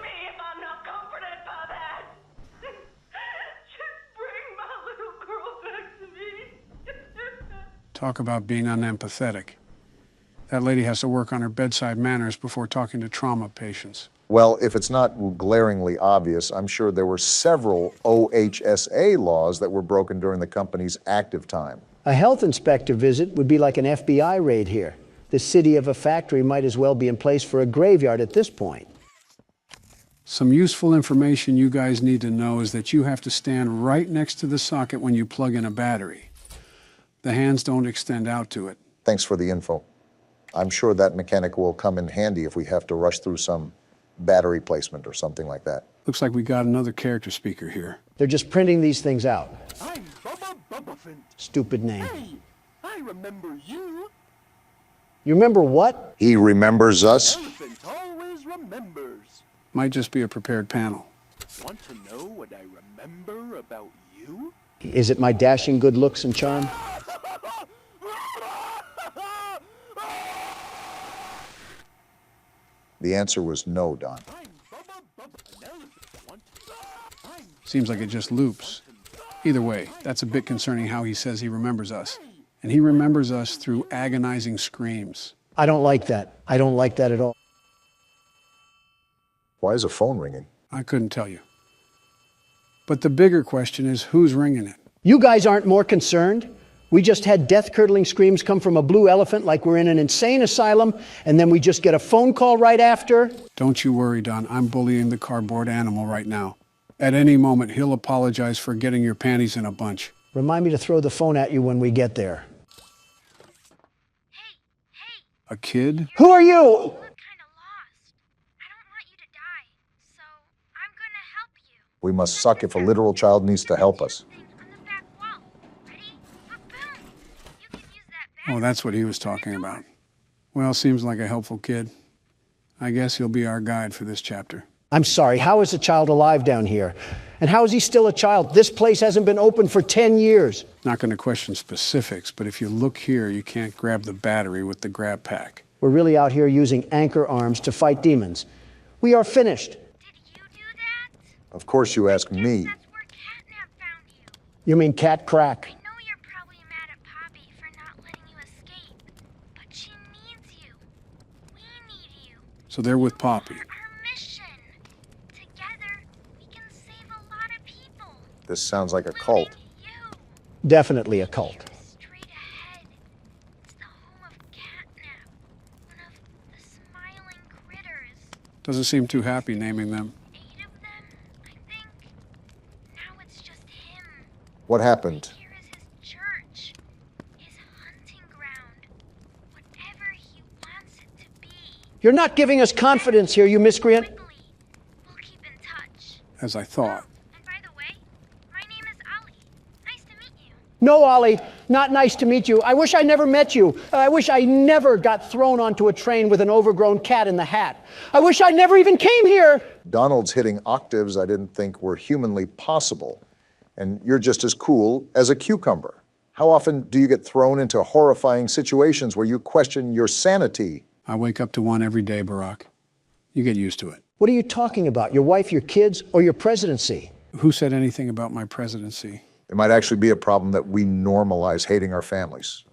Talk about being unempathetic. That lady has to work on her bedside manners before talking to trauma patients. Well, if it's not glaringly obvious, I'm sure there were several OHSA laws that were broken during the company's active time. A health inspector visit would be like an FBI raid here. The city of a factory might as well be in place for a graveyard at this point. Some useful information you guys need to know is that you have to stand right next to the socket when you plug in a battery. The hands don't extend out to it. Thanks for the info. I'm sure that mechanic will come in handy if we have to rush through some battery placement or something like that. Looks like we got another character speaker here. They're just printing these things out. I'm Bubba Bubbaphant. Stupid name. Hey, I remember you. You remember what? He remembers us? Elephant always remembers. Might just be a prepared panel. Want to know what I remember about you? Is it my dashing good looks and charm? The answer was no, Don. Seems like it just loops. Either way, that's a bit concerning how he says he remembers us. And he remembers us through agonizing screams. I don't like that. I don't like that at all. Why is a phone ringing? I couldn't tell you. But the bigger question is, who's ringing it? You guys aren't more concerned? We just had death-curdling screams come from a blue elephant like we're in an insane asylum, and then we just get a phone call right after? Don't you worry, Don. I'm bullying the cardboard animal right now. At any moment, he'll apologize for getting your panties in a bunch. Remind me to throw the phone at you when we get there. A kid? Who are you? We must suck if a literal child needs to help us. Oh, that's what he was talking about. Well, seems like a helpful kid. I guess he'll be our guide for this chapter. I'm sorry, how is a child alive down here? And how is he still a child? This place hasn't been open for 10 years. Not going to question specifics, but if you look here, you can't grab the battery with the grab pack. We're really out here using anchor arms to fight demons. We are finished. Of course you ask me. You mean Cat Crack? So they're with Poppy. This sounds like a cult. Definitely a cult. Doesn't seem too happy naming them. What happened? You're not giving us confidence here, you miscreant. As I thought. No, Ollie, not nice to meet you. I wish I never met you. I wish I never got thrown onto a train with an overgrown cat in the hat. I wish I never even came here. Donald's hitting octaves I didn't think were humanly possible. And you're just as cool as a cucumber. How often do you get thrown into horrifying situations where you question your sanity? I wake up to one every day, Barack. You get used to it. What are you talking about? Your wife, your kids, or your presidency? Who said anything about my presidency? It might actually be a problem that we normalize hating our families.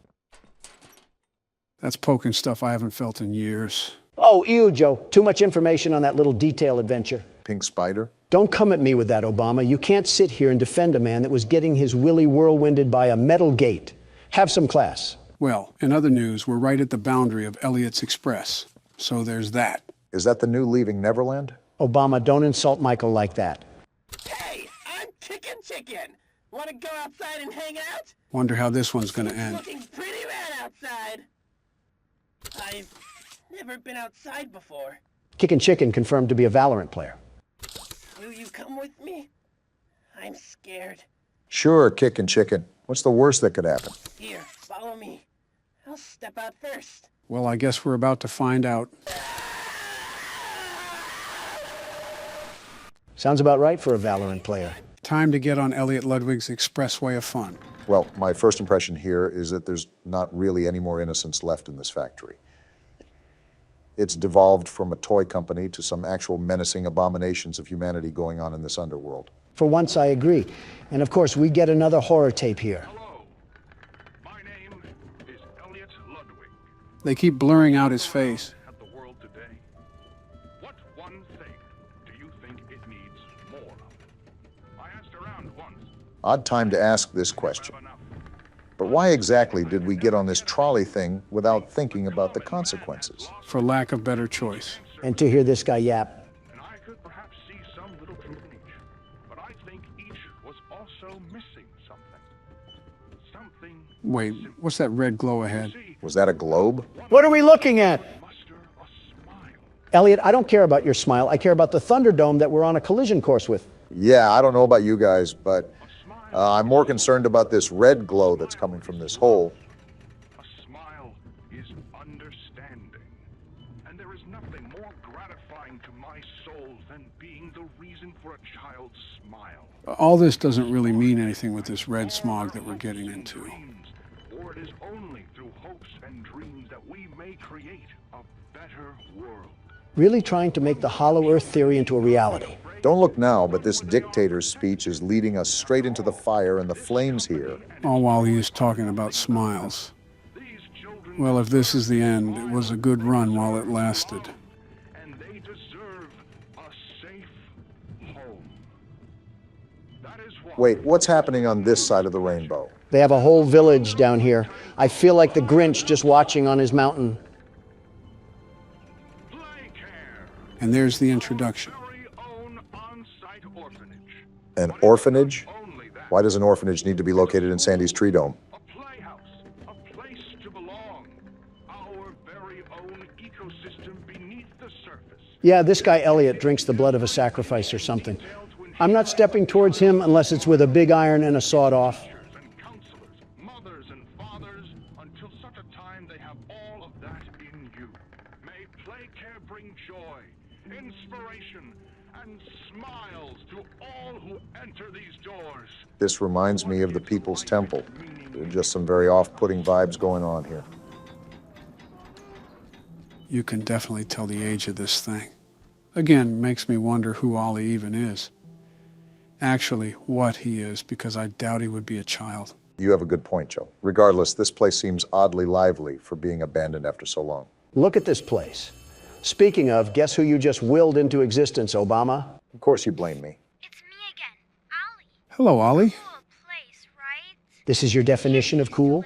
That's poking stuff I haven't felt in years. Oh, ew, Joe. Too much information on that little detail adventure. Pink spider? Don't come at me with that, Obama. You can't sit here and defend a man that was getting his willy whirlwinded by a metal gate. Have some class. Well, in other news, we're right at the boundary of Elliot's Express. So there's that. Is that the new Leaving Neverland? Obama, don't insult Michael like that. Hey, I'm Chicken. Want to go outside and hang out? Wonder how this one's gonna end. Looking pretty rad outside. I've never been outside before. Kickin' Chicken confirmed to be a Valorant player. Will you come with me? I'm scared. Sure, Kickin' Chicken. What's the worst that could happen? Here, follow me. I'll step out first. Well, I guess we're about to find out. Sounds about right for a Valorant player. Time to get on Elliot Ludwig's expressway of fun. Well, my first impression here is that there's not really any more innocence left in this factory. It's devolved from a toy company to some actual menacing abominations of humanity going on in this underworld. For once, I agree. And of course, we get another horror tape here. Hello. My name is Elliot Ludwig. They keep blurring out his face. At the world today. What one thing do you think it needs more of? I asked around once. Odd time to ask this question. But why exactly did we get on this trolley thing without thinking about the consequences? For lack of better choice. And to hear this guy yap. And I could perhaps see some little truth in each. But I think each was also missing something. Something Wait, what's that red glow ahead? Was that a globe? What are we looking at? Elliot, I don't care about your smile. I care about the Thunderdome that we're on a collision course with. Yeah, I don't know about you guys, but I'm more concerned about this red glow that's coming from this hole. A smile is understanding. And there is nothing more gratifying to my soul than being the reason for a child's smile. All this doesn't really mean anything with this red smog that we're getting into. For it is only through hopes and dreams that we may create a better world. Really trying to make the hollow earth theory into a reality. Don't look now, but this dictator's speech is leading us straight into the fire and the flames here. All while he is talking about smiles. Well, if this is the end, it was a good run while it lasted. And they deserve a safe home. That is why. Wait, what's happening on this side of the rainbow? They have a whole village down here. I feel like the Grinch just watching on his mountain. And there's the introduction. An orphanage? Why does an orphanage need to be located in Sandy's Tree Dome? Yeah, this guy Elliot drinks the blood of a sacrifice or something. I'm not stepping towards him unless it's with a big iron and a sawed-off. Mothers and fathers, until such a time they have all of that in you. May Playcare bring joy, inspiration, and smiles to all who enter these doors. This reminds me of the People's Temple. There are just some very off-putting vibes going on here. You can definitely tell the age of this thing. Again, makes me wonder who Ollie even is. Actually, what he is, because I doubt he would be a child. You have a good point, Joe. Regardless, this place seems oddly lively for being abandoned after so long. Look at this place. Speaking of, guess who you just willed into existence, Obama? Of course you blame me. Hello, Ollie. This is your definition of cool?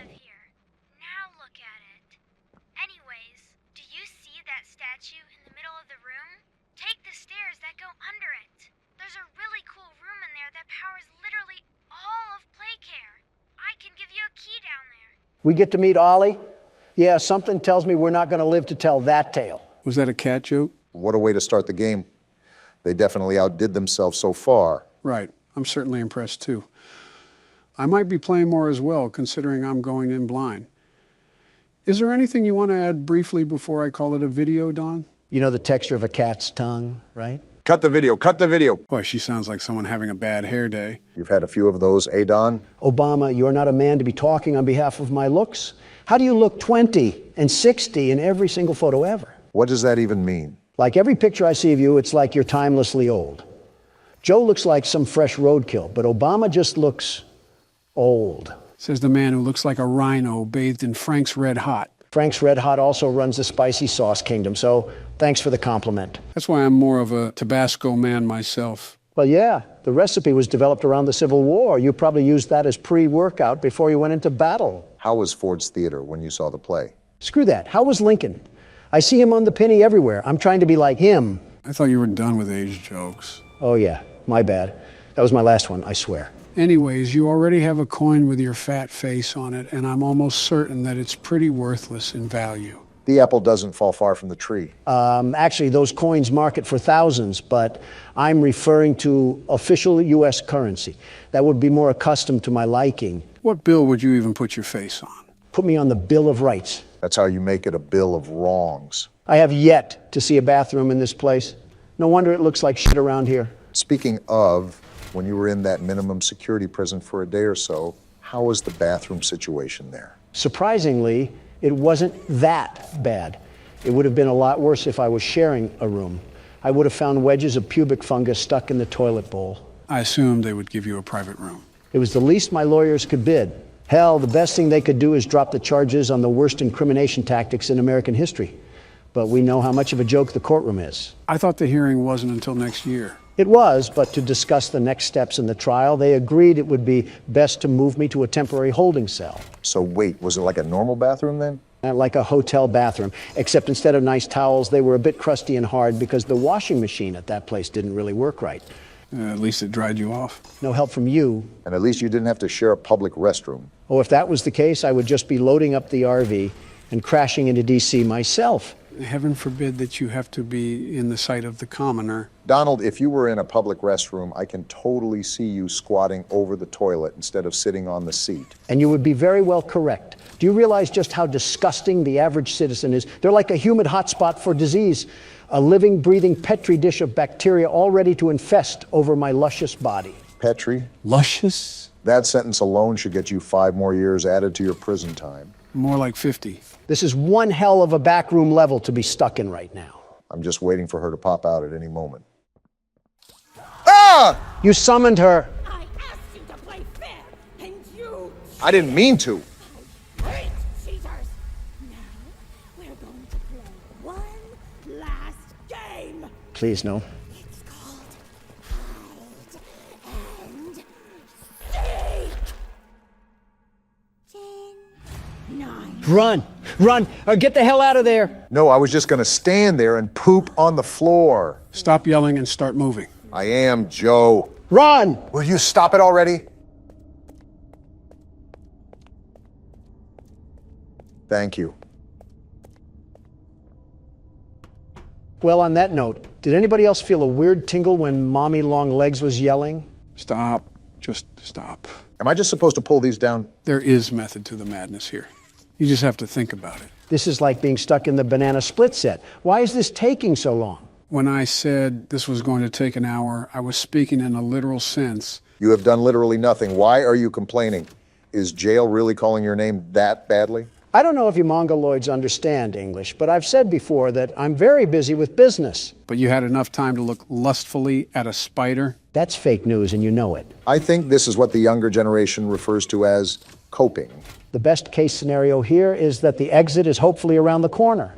We get to meet Ollie? Yeah, something tells me we're not going to live to tell that tale. Was that a cat joke? What a way to start the game. They definitely outdid themselves so far. Right. I'm certainly impressed, too. I might be playing more as well, considering I'm going in blind. Is there anything you want to add briefly before I call it a video, Don? You know the texture of a cat's tongue, right? Cut the video, cut the video. Boy, she sounds like someone having a bad hair day. You've had a few of those, eh, Don? Obama, you're not a man to be talking on behalf of my looks. How do you look 20 and 60 in every single photo ever? What does that even mean? Like every picture I see of you, it's like you're timelessly old. Joe looks like some fresh roadkill, but Obama just looks old. Says the man who looks like a rhino bathed in Frank's Red Hot. Frank's Red Hot also runs the spicy sauce kingdom, so thanks for the compliment. That's why I'm more of a Tabasco man myself. Well, yeah, the recipe was developed around the Civil War. You probably used that as pre-workout before you went into battle. How was Ford's Theater when you saw the play? Screw that. How was Lincoln? I see him on the penny everywhere. I'm trying to be like him. I thought you were done with age jokes. Oh, yeah, my bad. That was my last one, I swear. Anyways, you already have a coin with your fat face on it, and I'm almost certain that it's pretty worthless in value. The apple doesn't fall far from the tree. Actually, those coins market for thousands, but I'm referring to official U.S. currency. That would be more accustomed to my liking. What bill would you even put your face on? Put me on the Bill of Rights. That's how you make it a bill of wrongs. I have yet to see a bathroom in this place. No wonder it looks like shit around here. Speaking of, when you were in that minimum security prison for a day or so, how was the bathroom situation there? Surprisingly, it wasn't that bad. It would have been a lot worse if I was sharing a room. I would have found wedges of pubic fungus stuck in the toilet bowl. I assumed they would give you a private room. It was the least my lawyers could bid. Hell, the best thing they could do is drop the charges on the worst incrimination tactics in American history. But we know how much of a joke the courtroom is. I thought the hearing wasn't until next year. It was, but to discuss the next steps in the trial, they agreed it would be best to move me to a temporary holding cell. So wait, was it like a normal bathroom then? Like a hotel bathroom, except instead of nice towels, they were a bit crusty and hard because the washing machine at that place didn't really work right. At least it dried you off. No help from you. And at least you didn't have to share a public restroom. Oh, if that was the case, I would just be loading up the RV and crashing into D.C. myself. Heaven forbid that you have to be in the sight of the commoner. Donald, if you were in a public restroom, I can totally see you squatting over the toilet instead of sitting on the seat. And you would be very well correct. Do you realize just how disgusting the average citizen is? They're like a humid hotspot for disease, a living, breathing petri dish of bacteria all ready to infest over my luscious body. Petri? Luscious? That sentence alone should get you 5 more years added to your prison time. More like 50. This is one hell of a backroom level to be stuck in right now. I'm just waiting for her to pop out at any moment. Ah! You summoned her. I asked you to play fair, and you... I didn't mean to. Great cheaters! Now, we're going to play one last game. Please, no. It's called Hide and Seek. 10, 9... Run! Run! Or get the hell out of there! No, I was just going to stand there and poop on the floor. Stop yelling and start moving. I am, Joe. Run! Will you stop it already? Thank you. Well, on that note, did anybody else feel a weird tingle when Mommy Longlegs was yelling? Stop. Just stop. Am I just supposed to pull these down? There is method to the madness here. You just have to think about it. This is like being stuck in the banana split set. Why is this taking so long? When I said this was going to take an hour, I was speaking in a literal sense. You have done literally nothing. Why are you complaining? Is jail really calling your name that badly? I don't know if you Mongoloids understand English, but I've said before that I'm very busy with business. But you had enough time to look lustfully at a spider? That's fake news, and you know it. I think this is what the younger generation refers to as coping. The best case scenario here is that the exit is hopefully around the corner.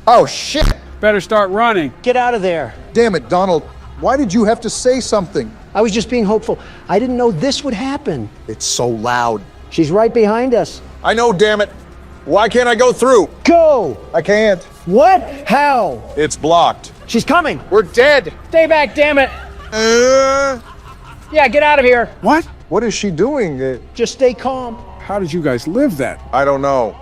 Oh, shit! Better start running. Get out of there. Damn it, Donald. Why did you have to say something? I was just being hopeful. I didn't know this would happen. It's so loud. She's right behind us. I know, damn it. Why can't I go through? Go! I can't. What? How? It's blocked. She's coming. We're dead. Stay back, damn it. Yeah, get out of here. What? What is she doing? Just stay calm. How did you guys live that? I don't know.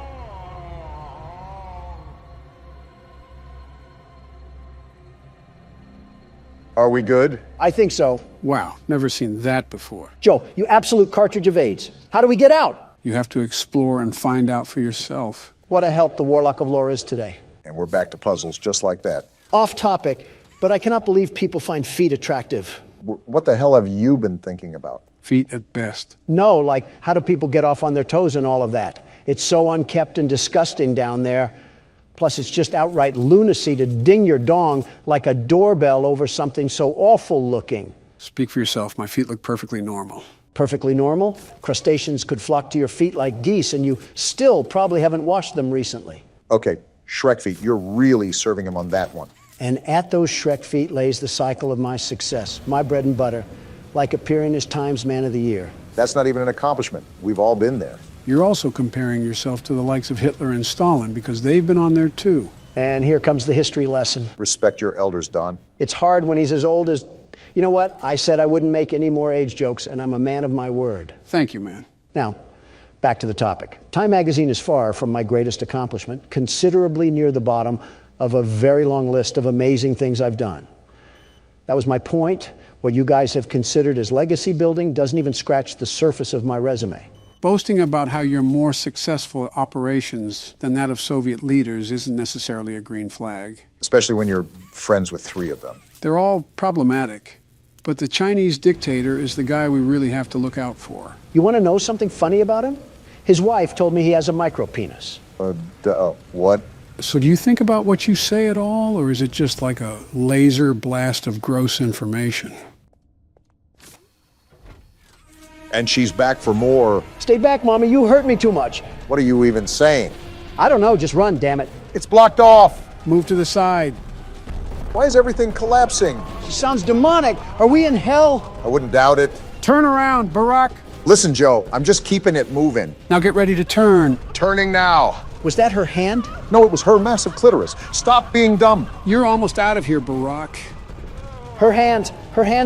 Are we good? I think so. Wow, never seen that before. Joe, you absolute cartridge of AIDS. How do we get out? You have to explore and find out for yourself. What a help the Warlock of Lore is today. And we're back to puzzles just like that. Off topic, but I cannot believe people find feet attractive. What the hell have you been thinking about? Feet at best. No, like how do people get off on their toes and all of that? It's so unkept and disgusting down there. Plus, it's just outright lunacy to ding your dong like a doorbell over something so awful looking. Speak for yourself. My feet look perfectly normal. Perfectly normal? Crustaceans could flock to your feet like geese, and you still probably haven't washed them recently. Okay, Shrek feet, you're really serving him on that one. And at those Shrek feet lays the cycle of my success, my bread and butter, like appearing as Times Man of the Year. That's not even an accomplishment. We've all been there. You're also comparing yourself to the likes of Hitler and Stalin because they've been on there too. And here comes the history lesson. Respect your elders, Don. It's hard when he's as old as... You know what? I said I wouldn't make any more age jokes, and I'm a man of my word. Thank you, man. Now, back to the topic. Time magazine is far from my greatest accomplishment, considerably near the bottom of a very long list of amazing things I've done. That was my point. What you guys have considered as legacy building doesn't even scratch the surface of my resume. Boasting about how you're more successful at operations than that of Soviet leaders isn't necessarily a green flag. Especially when you're friends with 3 of them. They're all problematic, but the Chinese dictator is the guy we really have to look out for. You want to know something funny about him? His wife told me he has a micropenis. What? So do you think about what you say at all, or is it just like a laser blast of gross information? And she's back for more. Stay back, Mommy. You hurt me too much. What are you even saying? I don't know. Just run, damn it. It's blocked off. Move to the side. Why is everything collapsing? She sounds demonic. Are we in hell? I wouldn't doubt it. Turn around, Barack. Listen, Joe, I'm just keeping it moving. Now get ready to turn. Turning now. Was that her hand? No, it was her massive clitoris. Stop being dumb. You're almost out of here, Barack. Her hands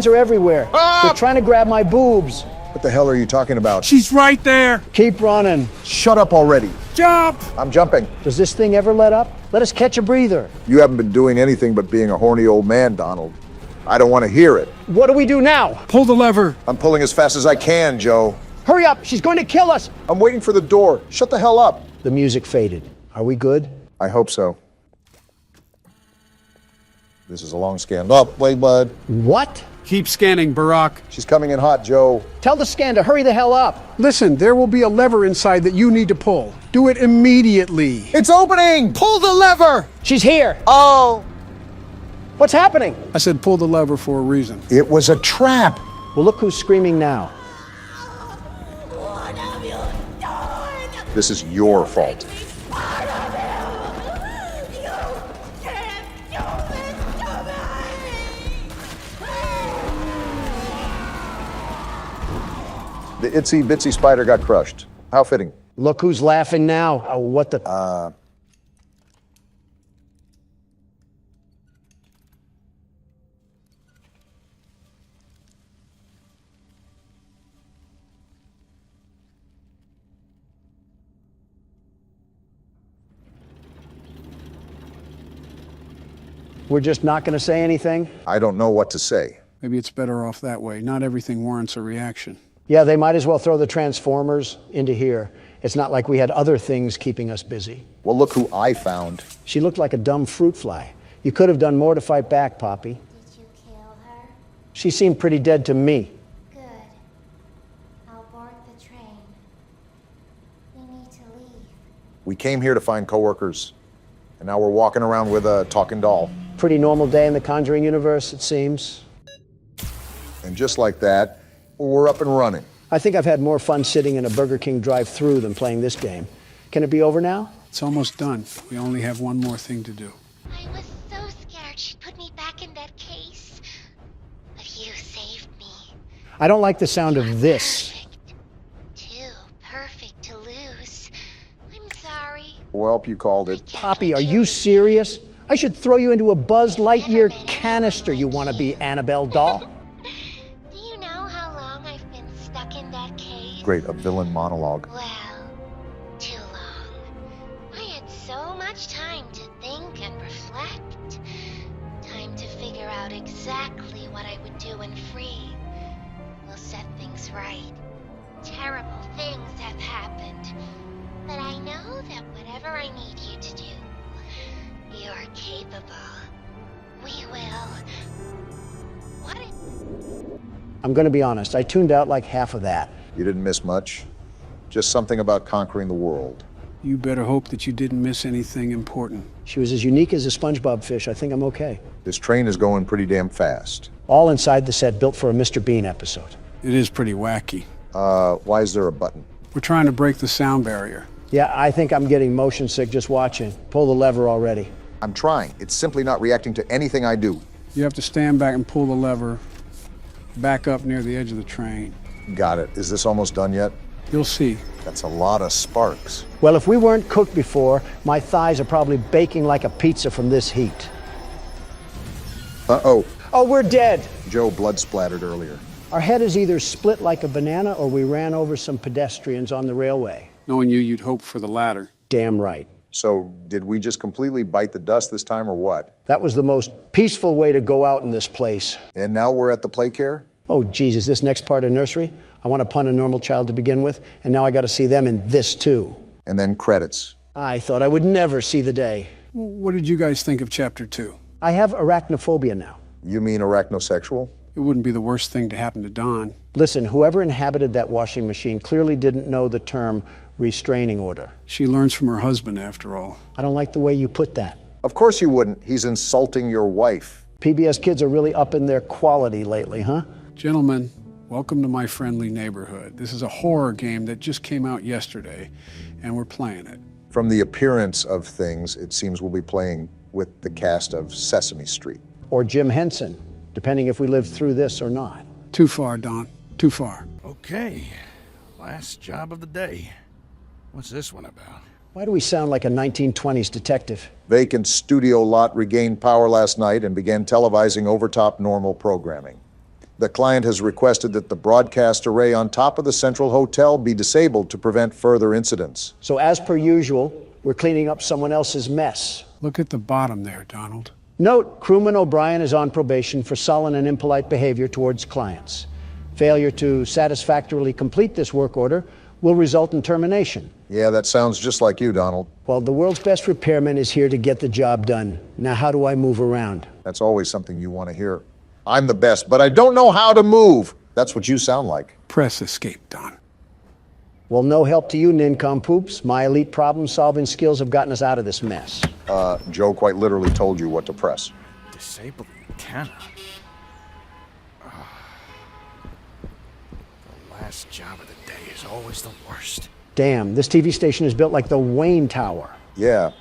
are everywhere. They're trying to grab my boobs. What the hell are you talking about? She's right there. Keep running. Shut up already. Jump! I'm jumping. Does this thing ever let up? Let us catch a breather. You haven't been doing anything but being a horny old man, Donald. I don't want to hear it. What do we do now? Pull the lever. I'm pulling as fast as I can, Joe. Hurry up, she's going to kill us. I'm waiting for the door. Shut the hell up. The music faded. Are we good? I hope so. This is a long scan. Up, wait, bud. What? Keep scanning, Barack. She's coming in hot, Joe. Tell the scan to hurry the hell up. Listen, there will be a lever inside that you need to pull. Do it immediately. It's opening! Pull the lever! She's here. Oh! What's happening? I said pull the lever for a reason. It was a trap. Well, look who's screaming now. This is your fault. The itsy bitsy spider got crushed. How fitting. Look who's laughing now. Oh, what the... We're just not going to say anything? I don't know what to say. Maybe it's better off that way. Not everything warrants a reaction. Yeah, they might as well throw the Transformers into here. It's not like we had other things keeping us busy. Well, look who I found. She looked like a dumb fruit fly. You could have done more to fight back, Poppy. Did you kill her? She seemed pretty dead to me. Good. I'll board the train. We need to leave. We came here to find coworkers, and now we're walking around with a talking doll. Pretty normal day in the Conjuring universe, it seems. And just like that, we're up and running. I think I've had more fun sitting in a Burger King drive-thru than playing this game. Can it be over now? It's almost done. We only have one more thing to do. I was so scared she'd put me back in that case. But you saved me. I don't like the sound of this. Too perfect to lose. I'm sorry. Well, you called it. Poppy, are you serious? I should throw you into a Buzz Lightyear canister, you wannabe Annabelle doll. Do you know how long I've been stuck in that case? Great, a villain monologue. Well, too long. I had so much time to think and reflect. Time to figure out exactly what I would do when free. We'll set things right. Terrible things have happened. But I know that whatever I need you to do, you're capable. We will. What if... I'm going to be honest, I tuned out like half of that. You didn't miss much. Just something about conquering the world. You better hope that you didn't miss anything important. She was as unique as a SpongeBob fish. I think I'm okay. This train is going pretty damn fast. All inside the set built for a Mr. Bean episode. It is pretty wacky. Why is there a button? We're trying to break the sound barrier. Yeah, I think I'm getting motion sick just watching. Pull the lever already. I'm trying. It's simply not reacting to anything I do. You have to stand back and pull the lever back up near the edge of the train. Got it. Is this almost done yet? You'll see. That's a lot of sparks. Well, if we weren't cooked before, my thighs are probably baking like a pizza from this heat. Uh-oh. Oh, we're dead. Joe blood splattered earlier. Our head is either split like a banana or we ran over some pedestrians on the railway. Knowing you, you'd hope for the latter. Damn right. So, did we just completely bite the dust this time or what? That was the most peaceful way to go out in this place. And now we're at the play care? Oh, Jesus, this next part of nursery? I want to punt a normal child to begin with, and now I got to see them in this too. And then credits. I thought I would never see the day. What did you guys think of Chapter 2? I have arachnophobia now. You mean arachnosexual? It wouldn't be the worst thing to happen to Don. Listen, whoever inhabited that washing machine clearly didn't know the term restraining order. She learns from her husband, after all. I don't like the way you put that. Of course you wouldn't. He's insulting your wife. PBS kids are really up in their quality lately, huh? Gentlemen, welcome to my friendly neighborhood. This is a horror game that just came out yesterday, and we're playing it. From the appearance of things, it seems we'll be playing with the cast of Sesame Street. Or Jim Henson, depending if we live through this or not. Too far, Don. Too far. Okay, last job of the day. What's this one about? Why do we sound like a 1920s detective? Vacant studio lot regained power last night and began televising overtop normal programming. The client has requested that the broadcast array on top of the Central Hotel be disabled to prevent further incidents. So as per usual, we're cleaning up someone else's mess. Look at the bottom there, Donald. Note, crewman O'Brien is on probation for sullen and impolite behavior towards clients. Failure to satisfactorily complete this work order will result in termination. Yeah, that sounds just like you, Donald. Well, the world's best repairman is here to get the job done. Now, how do I move around? That's always something you want to hear. I'm the best, but I don't know how to move. That's what you sound like. Press escape, Don. Well, no help to you, nincompoops. My elite problem-solving skills have gotten us out of this mess. Joe quite literally told you what to press. Disable the antenna. The last job of the day is always the worst. Damn, this TV station is built like the Wayne Tower. Yeah,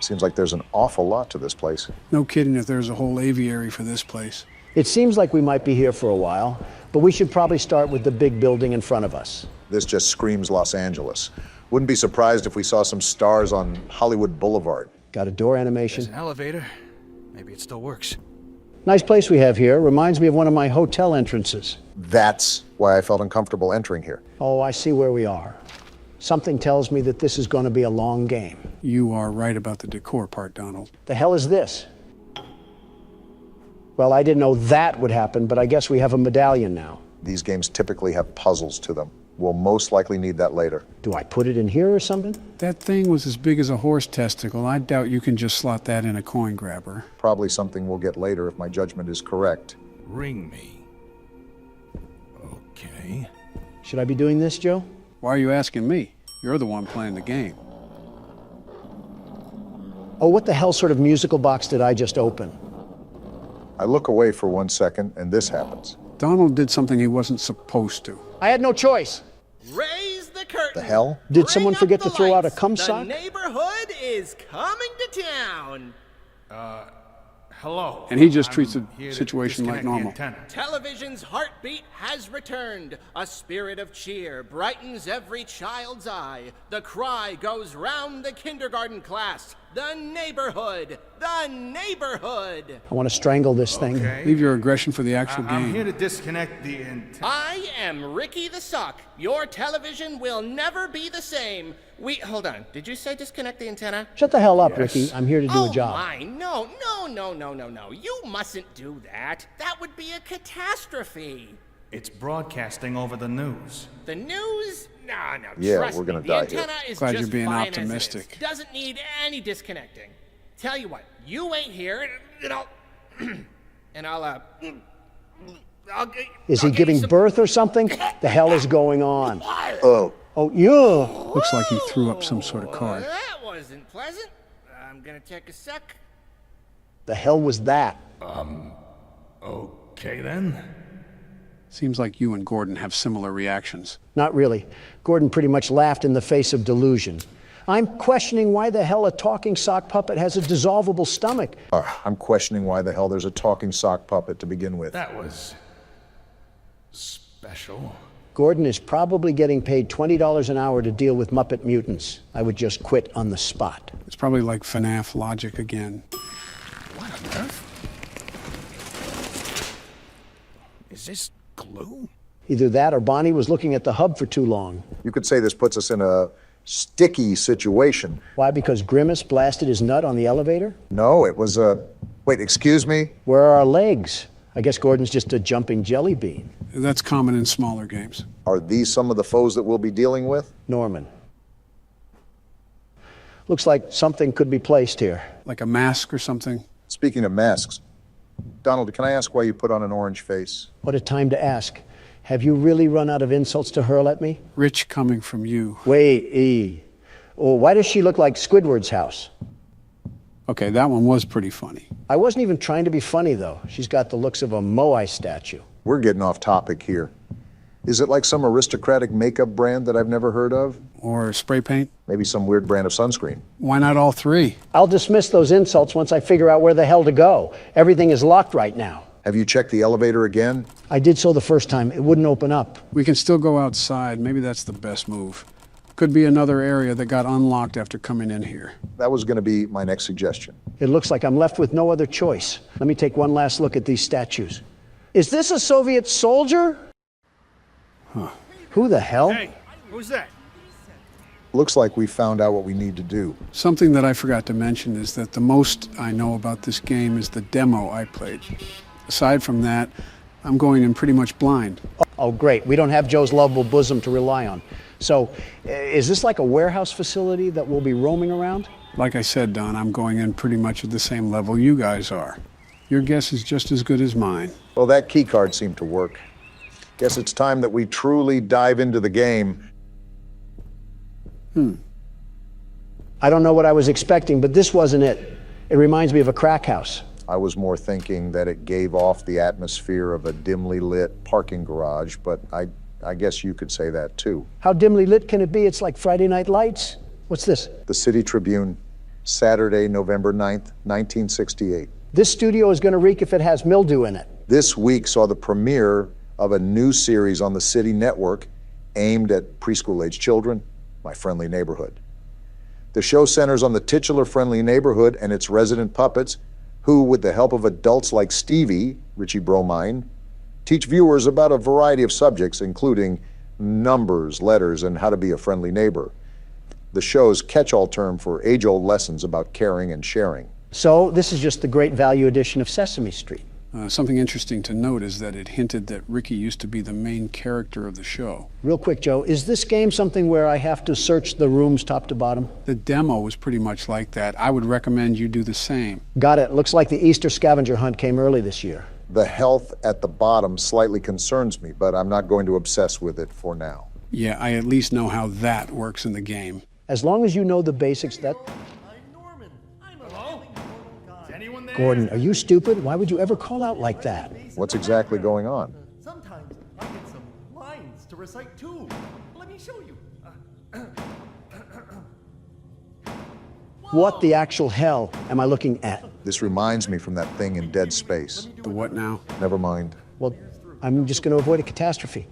seems like there's an awful lot to this place. No kidding if there's a whole aviary for this place. It seems like we might be here for a while, but we should probably start with the big building in front of us. This just screams Los Angeles. Wouldn't be surprised if we saw some stars on Hollywood Boulevard. Got a door animation. There's an elevator. Maybe it still works. Nice place we have here. Reminds me of one of my hotel entrances. That's why I felt uncomfortable entering here. Oh, I see where we are. Something tells me that this is going to be a long game. You are right about the decor part, Donald. The hell is this? Well, I didn't know that would happen, but I guess we have a medallion now. These games typically have puzzles to them. We'll most likely need that later. Do I put it in here or something? That thing was as big as a horse testicle. I doubt you can just slot that in a coin grabber. Probably something we'll get later if my judgment is correct. Ring me. Okay. Should I be doing this, Joe? Why are you asking me? You're the one playing the game. Oh, what the hell sort of musical box did I just open? I look away for 1 second, and this happens. Donald did something he wasn't supposed to. I had no choice. Raise the curtain. The hell? Did someone forget to throw out a cum The sock? neighborhood is coming to town. Hello. And he just treats the situation like normal. Television's heartbeat has returned. A spirit of cheer brightens every child's eye. The cry goes round the kindergarten class. The neighborhood. The neighborhood. I want to strangle this thing. Leave your aggression for the actual game. I'm here to disconnect the antenna. I am Ricky the Sock. Your television will never be the same. Hold on. Did you say disconnect the antenna? Shut the hell up, Ricky. I'm here to do a job. Oh my, no. You mustn't do that. That would be a catastrophe. It's broadcasting over the news. The news? No. Yeah, trust we're gonna me. die The antenna is Glad just you're being fine optimistic. As it is. Doesn't need any disconnecting. Tell you what, you wait here, and I'll Is he giving birth or something? The hell is going on? Oh, yeah. Looks like he threw up some sort of card. That wasn't pleasant. I'm gonna take a sec. The hell was that? Okay then. Seems like you and Gordon have similar reactions. Not really. Gordon pretty much laughed in the face of delusion. I'm questioning why the hell a talking sock puppet has a dissolvable stomach. I'm questioning why the hell there's a talking sock puppet to begin with. That was special. Gordon is probably getting paid $20 an hour to deal with Muppet mutants. I would just quit on the spot. It's probably like FNAF logic again. What on earth? Is this glue? Either that or Bonnie was looking at the hub for too long. You could say this puts us in a sticky situation. Why? Because Grimace blasted his nut on the elevator? No, it was a... Wait, excuse me? Where are our legs? I guess Gordon's just a jumping jelly bean. That's common in smaller games. Are these some of the foes that we'll be dealing with? Norman. Looks like something could be placed here. Like a mask or something? Speaking of masks, Donald, can I ask why you put on an orange face? What a time to ask. Have you really run out of insults to hurl at me? Rich coming from you. Wait, Oh, why does she look like Squidward's house? Okay, that one was pretty funny. I wasn't even trying to be funny, though. She's got the looks of a Moai statue. We're getting off topic here. Is it like some aristocratic makeup brand that I've never heard of? Or spray paint? Maybe some weird brand of sunscreen. Why not all three? I'll dismiss those insults once I figure out where the hell to go. Everything is locked right now. Have you checked the elevator again? I did so the first time. It wouldn't open up. We can still go outside. Maybe that's the best move. Could be another area that got unlocked after coming in here. That was going to be my next suggestion. It looks like I'm left with no other choice. Let me take one last look at these statues. Is this a Soviet soldier? Huh. Who the hell? Hey, who's that? Looks like we found out what we need to do. Something that I forgot to mention is that the most I know about this game is the demo I played. Aside from that, I'm going in pretty much blind. Oh, great. We don't have Joe's lovable bosom to rely on. So, is this like a warehouse facility that we'll be roaming around? Like I said, Don, I'm going in pretty much at the same level you guys are. Your guess is just as good as mine. Well, that key card seemed to work. Guess it's time that we truly dive into the game. I don't know what I was expecting, but this wasn't it. It reminds me of a crack house. I was more thinking that it gave off the atmosphere of a dimly lit parking garage, but I guess you could say that too. How dimly lit can it be? It's like Friday Night Lights. What's this? The City Tribune, Saturday, November 9th, 1968. This studio is going to reek if it has mildew in it. This week saw the premiere of a new series on the City Network aimed at preschool-age children, My Friendly Neighborhood. The show centers on the titular friendly neighborhood and its resident puppets, who, with the help of adults like Stevie, Richie Bromine, teach viewers about a variety of subjects, including numbers, letters, and how to be a friendly neighbor. The show's catch-all term for age-old lessons about caring and sharing. So, this is just the great value edition of Sesame Street. Something interesting to note is that it hinted that Ricky used to be the main character of the show. Real quick, Joe, is this game something where I have to search the rooms top to bottom? The demo was pretty much like that. I would recommend you do the same. Got it. Looks like the Easter scavenger hunt came early this year. The health at the bottom slightly concerns me, but I'm not going to obsess with it for now. Yeah, I at least know how that works in the game. As long as you know the basics, that... Gordon, are you stupid? Why would you ever call out like that? What's exactly going on? Sometimes I get some lines to recite too. Let me show you. What the actual hell am I looking at? This reminds me from that thing in Dead Space. The what now? Never mind. Well, I'm just going to avoid a catastrophe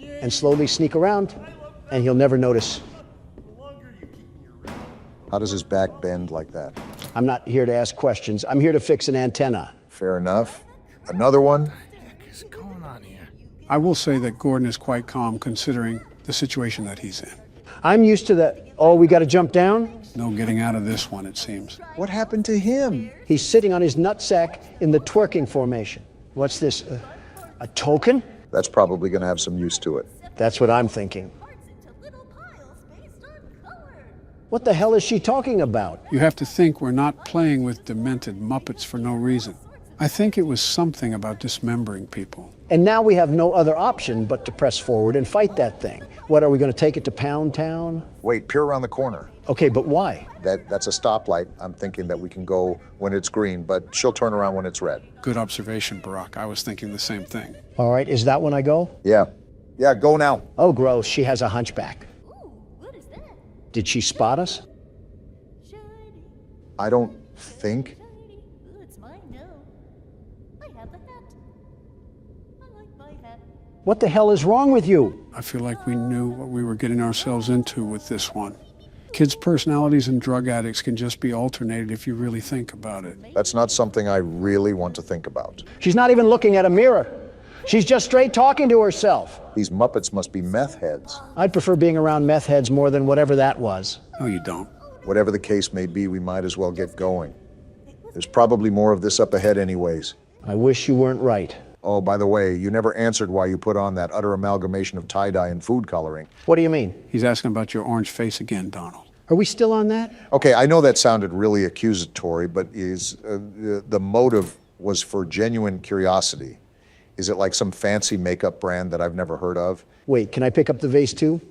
and slowly sneak around, and he'll never notice. How does his back bend like that? I'm not here to ask questions. I'm here to fix an antenna. Fair enough. Another one? What the heck is going on here? I will say that Gordon is quite calm considering the situation that he's in. I'm used to the, oh, we got to jump down? No getting out of this one, it seems. What happened to him? He's sitting on his nutsack in the twerking formation. What's this, a token? That's probably going to have some use to it. That's what I'm thinking. What the hell is she talking about? You have to think we're not playing with demented Muppets for no reason. I think it was something about dismembering people. And now we have no other option but to press forward and fight that thing. What, are we going to take it to Pound Town? Wait, peer around the corner. Okay, but why? That's a stoplight. I'm thinking that we can go when it's green, but she'll turn around when it's red. Good observation, Barack. I was thinking the same thing. All right, is that when I go? Yeah. Yeah, go now. Oh, gross. She has a hunchback. Did she spot us? I don't think. It's mine now. I have the hat. I like my hat. What the hell is wrong with you? I feel like we knew what we were getting ourselves into with this one. Kids' personalities and drug addicts can just be alternated if you really think about it. That's not something I really want to think about. She's not even looking at a mirror. She's just straight talking to herself. These Muppets must be meth heads. I'd prefer being around meth heads more than whatever that was. No, you don't. Whatever the case may be, we might as well get going. There's probably more of this up ahead anyways. I wish you weren't right. Oh, by the way, you never answered why you put on that utter amalgamation of tie-dye and food coloring. What do you mean? He's asking about your orange face again, Donald. Are we still on that? Okay, I know that sounded really accusatory, but the motive was for genuine curiosity. Is it like some fancy makeup brand that I've never heard of? Wait, can I pick up the vase too?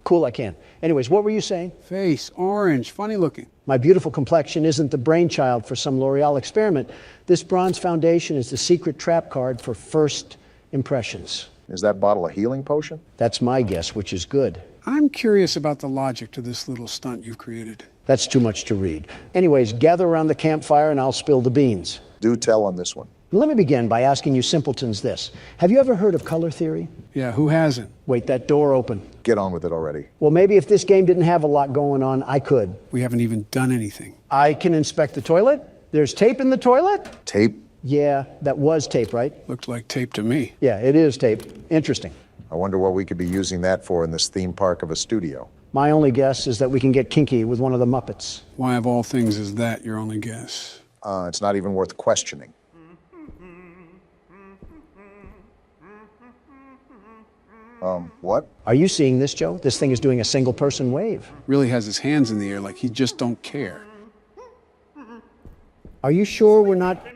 Cool, I can. Anyways, what were you saying? Face, orange, funny looking. My beautiful complexion isn't the brainchild for some L'Oreal experiment. This bronze foundation is the secret trap card for first impressions. Is that bottle a healing potion? That's my guess, which is good. I'm curious about the logic to this little stunt you've created. That's too much to read. Anyways, gather around the campfire and I'll spill the beans. Do tell on this one. Let me begin by asking you simpletons this. Have you ever heard of color theory? Yeah, who hasn't? Wait, that door open. Get on with it already. Well, maybe if this game didn't have a lot going on, I could. We haven't even done anything. I can inspect the toilet. There's tape in the toilet? Tape? Yeah, that was tape, right? Looked like tape to me. Yeah, it is tape. Interesting. I wonder what we could be using that for in this theme park of a studio. My only guess is that we can get kinky with one of the Muppets. Why of all things is that your only guess? It's not even worth questioning. What? Are you seeing this, Joe? This thing is doing a single-person wave. Really has his hands in the air like he just don't care. Are you sure we're not...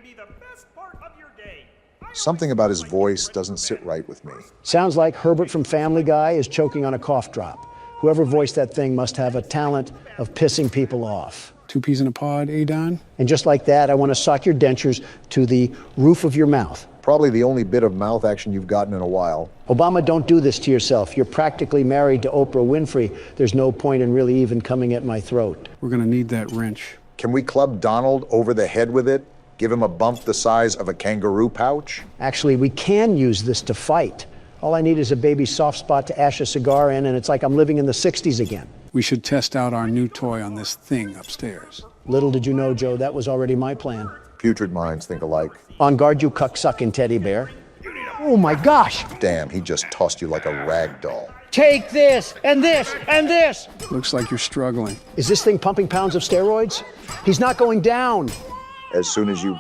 Something about his voice doesn't sit right with me. Sounds like Herbert from Family Guy is choking on a cough drop. Whoever voiced that thing must have a talent of pissing people off. 2 peas in a pod, eh, Don? And just like that, I want to sock your dentures to the roof of your mouth. Probably the only bit of mouth action you've gotten in a while. Obama, don't do this to yourself. You're practically married to Oprah Winfrey. There's no point in really even coming at my throat. We're gonna need that wrench. Can we club Donald over the head with it? Give him a bump the size of a kangaroo pouch? Actually, we can use this to fight. All I need is a baby soft spot to ash a cigar in, and it's like I'm living in the 60s again. We should test out our new toy on this thing upstairs. Little did you know, Joe, that was already my plan. Putrid minds think alike. On guard, you cuck-sucking teddy bear. Oh my gosh! Damn, he just tossed you like a rag doll. Take this, and this, and this! Looks like you're struggling. Is this thing pumping pounds of steroids? He's not going down. As soon as you...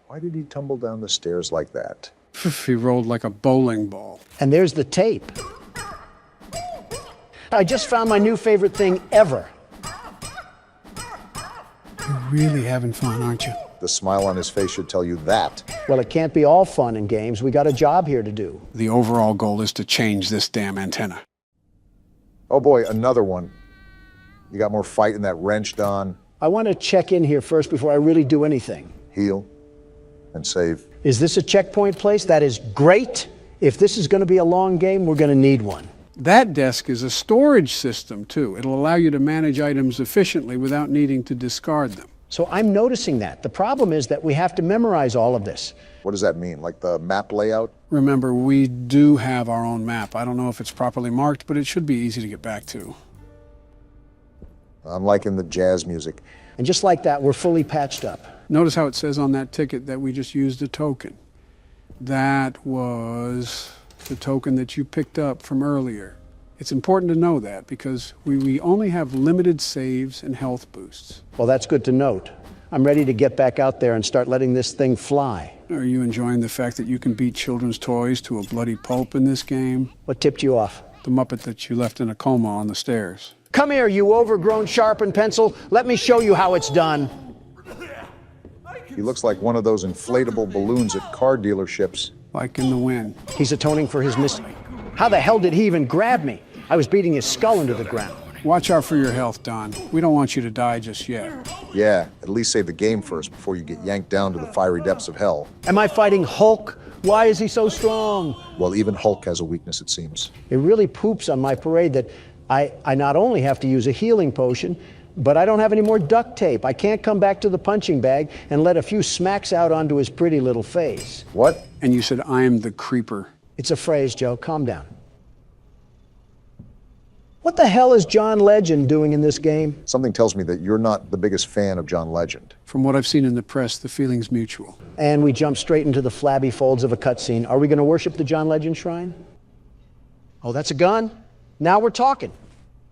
Why did he tumble down the stairs like that? He rolled like a bowling ball. And there's the tape. I just found my new favorite thing ever. You're really having fun, aren't you? The smile on his face should tell you that. Well, it can't be all fun and games. We got a job here to do. The overall goal is to change this damn antenna. Oh boy, another one. You got more fight in that wrench, Don. I want to check in here first before I really do anything. Heal and save. Is this a checkpoint place? That is great. If this is going to be a long game, we're going to need one. That desk is a storage system, too. It'll allow you to manage items efficiently without needing to discard them. So I'm noticing that. The problem is that we have to memorize all of this. What does that mean? Like the map layout? Remember, we do have our own map. I don't know if it's properly marked, but it should be easy to get back to. I'm liking the jazz music. And just like that, we're fully patched up. Notice how it says on that ticket that we just used a token. That was the token that you picked up from earlier. It's important to know that because we only have limited saves and health boosts. Well, that's good to note. I'm ready to get back out there and start letting this thing fly. Are you enjoying the fact that you can beat children's toys to a bloody pulp in this game? What tipped you off? The Muppet that you left in a coma on the stairs. Come here, you overgrown sharpened pencil. Let me show you how it's done. He looks like one of those inflatable balloons at car dealerships. Like in the wind. He's atoning for his How the hell did he even grab me? I was beating his skull into the ground. Watch out for your health, Don. We don't want you to die just yet. Yeah, at least save the game first before you get yanked down to the fiery depths of hell. Am I fighting Hulk? Why is he so strong? Well, even Hulk has a weakness, it seems. It really poops on my parade that I not only have to use a healing potion, but I don't have any more duct tape. I can't come back to the punching bag and let a few smacks out onto his pretty little face. What? And you said, I'm the creeper. It's a phrase, Joe. Calm down. What the hell is John Legend doing in this game? Something tells me that you're not the biggest fan of John Legend. From what I've seen in the press, the feeling's mutual. And we jump straight into the flabby folds of a cutscene. Are we going to worship the John Legend shrine? Oh, that's a gun? Now we're talking.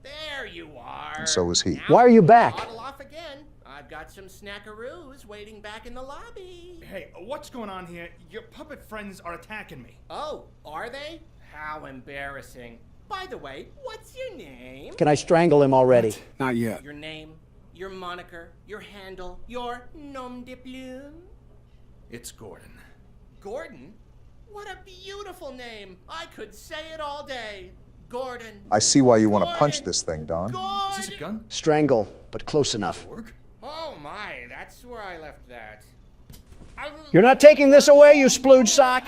There you are. And so is he. Now Why are you back? Bottle off again. I've got some snackaroos waiting back in the lobby. Hey, what's going on here? Your puppet friends are attacking me. Oh, are they? How embarrassing. By the way, what's your name? Can I strangle him already? Not yet. Your name, your moniker, your handle, your nom de plume? It's Gordon. Gordon? What a beautiful name. I could say it all day. Gordon. I see why you want to punch this thing, Don. Gordon. Is this a gun? Strangle, but close enough. Oh my, that's where I left that. You're not taking this away, you splooge sock.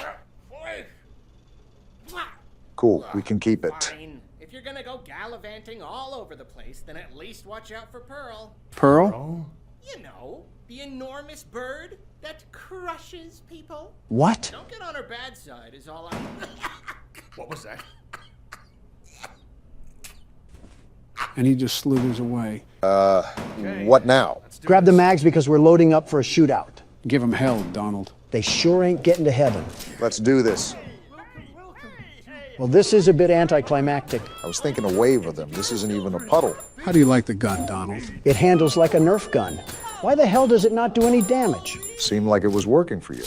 Cool, we can keep it. Fine. If you're gonna go gallivanting all over the place, then at least watch out for Pearl. Pearl? You know, the enormous bird. that crushes people. What? Don't get on her bad side is all I... What was that? And he just slithers away. What now? Grab the mags because we're loading up for a shootout. Give him hell, Donald. They sure ain't getting to heaven. Let's do this. Well, this is a bit anticlimactic. I was thinking a wave of them. This isn't even a puddle. How do you like the gun, Donald? It handles like a Nerf gun. Why the hell does it not do any damage? Seemed like it was working for you.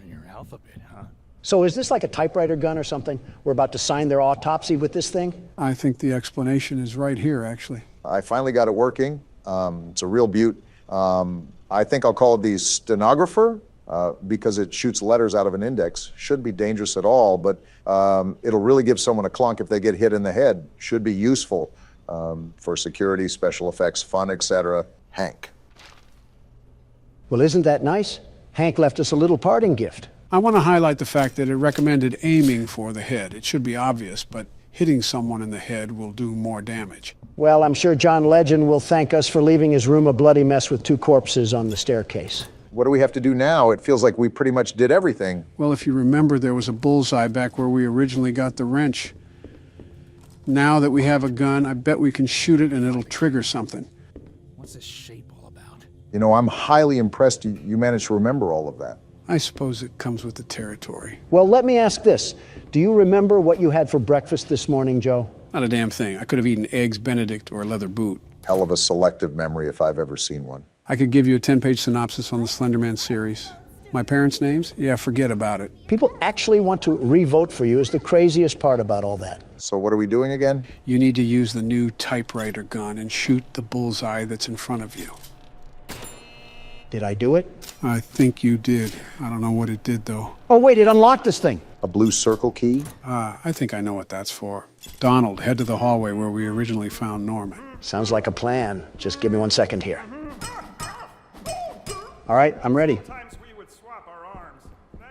Your alphabet, huh? So is this like a typewriter gun or something? We're about to sign their autopsy with this thing? I think the explanation is right here, actually. I finally got it working. It's a real beaut. I think I'll call it the stenographer because it shoots letters out of an index. Shouldn't be dangerous at all, but it'll really give someone a clunk if they get hit in the head. Should be useful for security, special effects, fun, etc. Hank. Well, isn't that nice? Hank left us a little parting gift. I want to highlight the fact that it recommended aiming for the head. It should be obvious, but hitting someone in the head will do more damage. Well, I'm sure John Legend will thank us for leaving his room a bloody mess with 2 corpses on the staircase. What do we have to do now? It feels like we pretty much did everything. Well, if you remember, there was a bullseye back where we originally got the wrench. Now that we have a gun, I bet we can shoot it and it'll trigger something. What's this shape all about? You know, I'm highly impressed you managed to remember all of that. I suppose it comes with the territory. Well, let me ask this. Do you remember what you had for breakfast this morning, Joe? Not a damn thing. I could have eaten eggs Benedict or a leather boot. Hell of a selective memory if I've ever seen one. I could give you a 10-page synopsis on the Slender Man series. My parents' names? Yeah, forget about it. People actually want to re-vote for you is the craziest part about all that. So what are we doing again? You need to use the new typewriter gun and shoot the bullseye that's in front of you. Did I do it? I think you did. I don't know what it did, though. Oh, wait, it unlocked this thing. A blue circle key? I think I know what that's for. Donald, head to the hallway where we originally found Norman. Sounds like a plan. Just give me 1 second here. All right, I'm ready.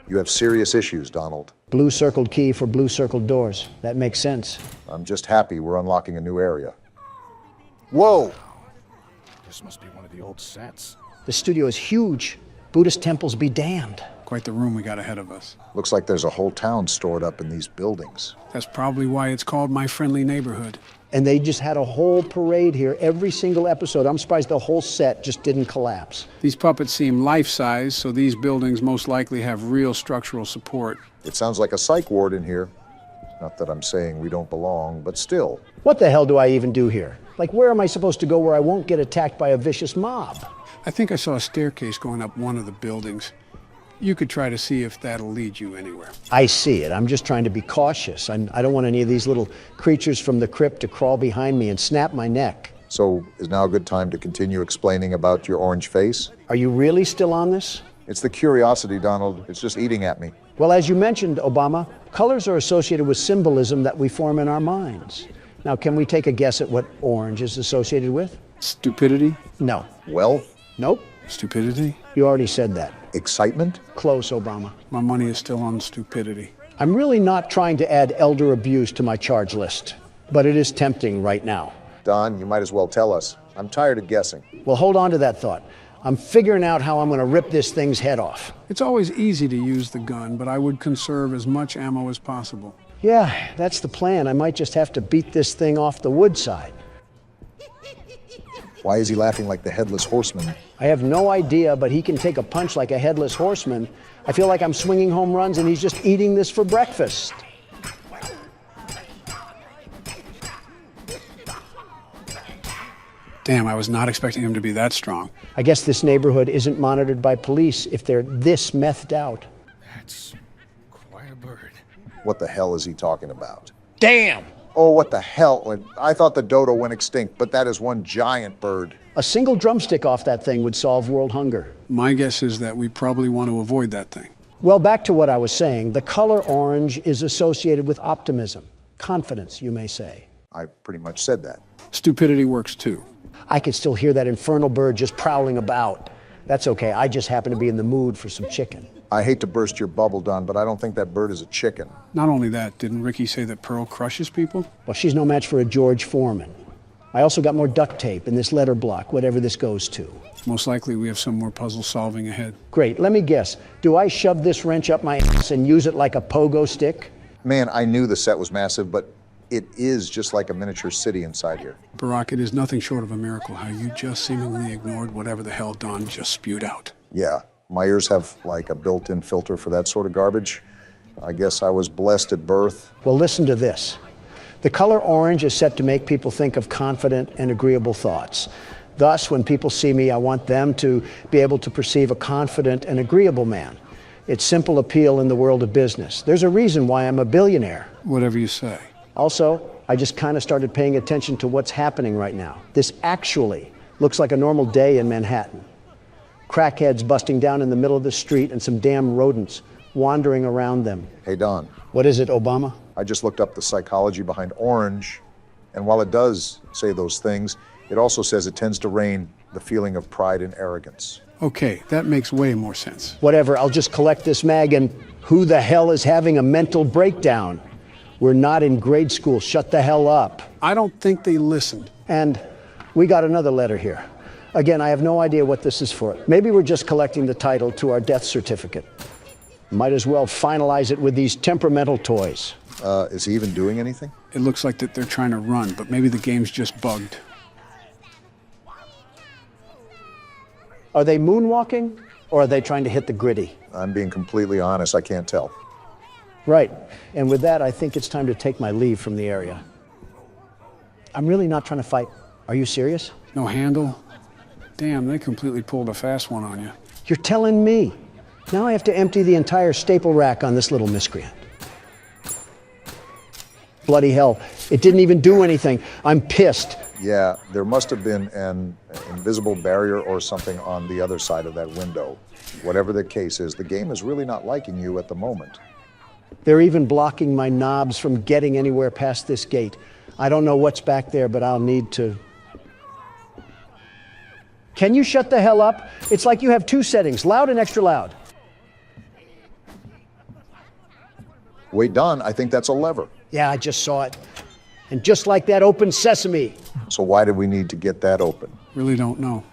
You have serious issues, Donald. Blue circled key for blue circled doors. That makes sense. I'm just happy we're unlocking a new area. Whoa! This must be one of the old sets. The studio is huge. Buddhist temples be damned. Quite the room we got ahead of us. Looks like there's a whole town stored up in these buildings. That's probably why it's called My Friendly Neighborhood. And they just had a whole parade here every single episode. I'm surprised the whole set just didn't collapse. These puppets seem life-size, so these buildings most likely have real structural support. It sounds like a psych ward in here. Not that I'm saying we don't belong, but still. What the hell do I even do here? Like, where am I supposed to go where I won't get attacked by a vicious mob? I think I saw a staircase going up one of the buildings. You could try to see if that'll lead you anywhere. I see it. I'm just trying to be cautious. I don't want any of these little creatures from the crypt to crawl behind me and snap my neck. So is now a good time to continue explaining about your orange face? Are you really still on this? It's the curiosity, Donald. It's just eating at me. Well, as you mentioned, Obama, colors are associated with symbolism that we form in our minds. Now, can we take a guess at what orange is associated with? Stupidity? No. Wealth? Nope. Stupidity? You already said that. Excitement? Close, Obama. My money is still on stupidity. I'm really not trying to add elder abuse to my charge list, but it is tempting right now. Don, you might as well tell us. I'm tired of guessing. Well, hold on to that thought. I'm figuring out how I'm going to rip this thing's head off. It's always easy to use the gun, but I would conserve as much ammo as possible. Yeah, that's the plan. I might just have to beat this thing off the wood side. Why is he laughing like the Headless Horseman? I have no idea, but he can take a punch like a Headless Horseman. I feel like I'm swinging home runs and he's just eating this for breakfast. Damn, I was not expecting him to be that strong. I guess this neighborhood isn't monitored by police if they're this methed out. That's quite a bird. What the hell is he talking about? Damn! Oh, what the hell? I thought the dodo went extinct, but that is one giant bird. A single drumstick off that thing would solve world hunger. My guess is that we probably want to avoid that thing. Well, back to what I was saying. The color orange is associated with optimism, confidence, you may say. I pretty much said that. Stupidity works too. I could still hear that infernal bird just prowling about. That's okay. I just happen to be in the mood for some chicken. I hate to burst your bubble, Don, but I don't think that bird is a chicken. Not only that, didn't Ricky say that Pearl crushes people? Well, she's no match for a George Foreman. I also got more duct tape in this letter block, whatever this goes to. Most likely we have some more puzzle solving ahead. Great, let me guess. Do I shove this wrench up my ass and use it like a pogo stick? Man, I knew the set was massive, but it is just like a miniature city inside here. Barack, it is nothing short of a miracle how you just seemingly ignored whatever the hell Don just spewed out. Yeah, my ears have like a built-in filter for that sort of garbage. I guess I was blessed at birth. Well, listen to this. The color orange is set to make people think of confident and agreeable thoughts. Thus, when people see me, I want them to be able to perceive a confident and agreeable man. It's simple appeal in the world of business. There's a reason why I'm a billionaire. Whatever you say. Also, I just kind of started paying attention to what's happening right now. This actually looks like a normal day in Manhattan. Crackheads busting down in the middle of the street and some damn rodents wandering around them. Hey, Don. What is it, Obama? I just looked up the psychology behind orange, and while it does say those things, it also says it tends to rain the feeling of pride and arrogance. Okay, that makes way more sense. Whatever, I'll just collect this mag and who the hell is having a mental breakdown? We're not in grade school, shut the hell up. I don't think they listened. And we got another letter here. Again, I have no idea what this is for. Maybe we're just collecting the title to our death certificate. Might as well finalize it with these temperamental toys. Is he even doing anything? It looks like that they're trying to run, but maybe the game's just bugged. Are they moonwalking, or are they trying to hit the gritty? I'm being completely honest, I can't tell. Right, and with that, I think it's time to take my leave from the area. I'm really not trying to fight. Are you serious? No handle? Damn, they completely pulled a fast one on you. You're telling me. Now I have to empty the entire staple rack on this little miscreant. Bloody hell, it didn't even do anything. I'm pissed. Yeah, there must have been an invisible barrier or something on the other side of that window. Whatever the case is, the game is really not liking you at the moment. They're even blocking my knobs from getting anywhere past this gate. I don't know what's back there, but I'll need to. Can you shut the hell up? It's like you have two settings, loud and extra loud. Wait, Don, I think that's a lever. Yeah, I just saw it. And just like that, open sesame. So why did we need to get that open? Really don't know.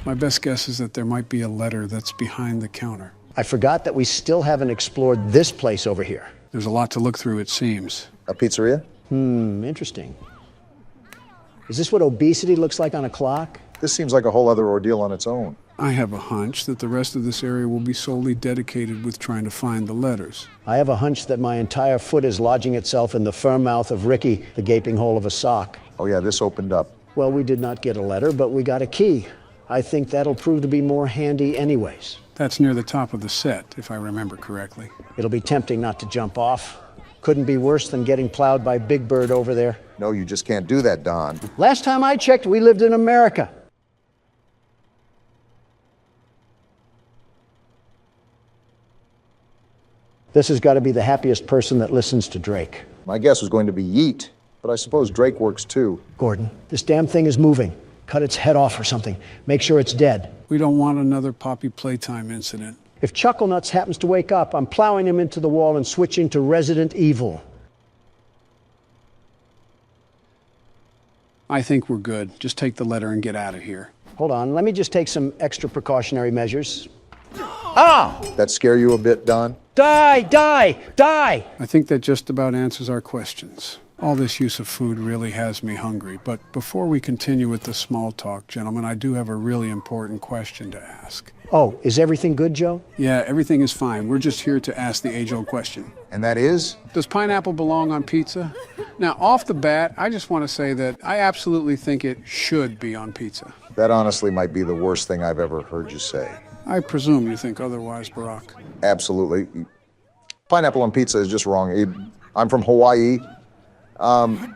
My best guess is that there might be a letter that's behind the counter. I forgot that we still haven't explored this place over here. There's a lot to look through, it seems. A pizzeria? Interesting. Is this what obesity looks like on a clock? This seems like a whole other ordeal on its own. I have a hunch that the rest of this area will be solely dedicated with trying to find the letters. I have a hunch that my entire foot is lodging itself in the firm mouth of Ricky, the gaping hole of a sock. Oh yeah, this opened up. Well, we did not get a letter, but we got a key. I think that'll prove to be more handy anyways. That's near the top of the set, if I remember correctly. It'll be tempting not to jump off. Couldn't be worse than getting plowed by Big Bird over there. No, you just can't do that, Don. Last time I checked, we lived in America. This has got to be the happiest person that listens to Drake. My guess was going to be Yeet, but I suppose Drake works too. Gordon, this damn thing is moving. Cut its head off or something. Make sure it's dead. We don't want another Poppy Playtime incident. If Chucklenuts happens to wake up, I'm plowing him into the wall and switching to Resident Evil. I think we're good. Just take the letter and get out of here. Hold on, let me just take some extra precautionary measures. Ah! That scare you a bit, Don? Die! Die! Die! I think that just about answers our questions. All this use of food really has me hungry, but before we continue with the small talk, gentlemen, I do have a really important question to ask. Oh, is everything good, Joe? Yeah, everything is fine. We're just here to ask the age-old question. And that is? Does pineapple belong on pizza? Now, off the bat, I just want to say that I absolutely think it should be on pizza. That honestly might be the worst thing I've ever heard you say. I presume you think otherwise, Barack. Absolutely. Pineapple on pizza is just wrong. I'm from Hawaii.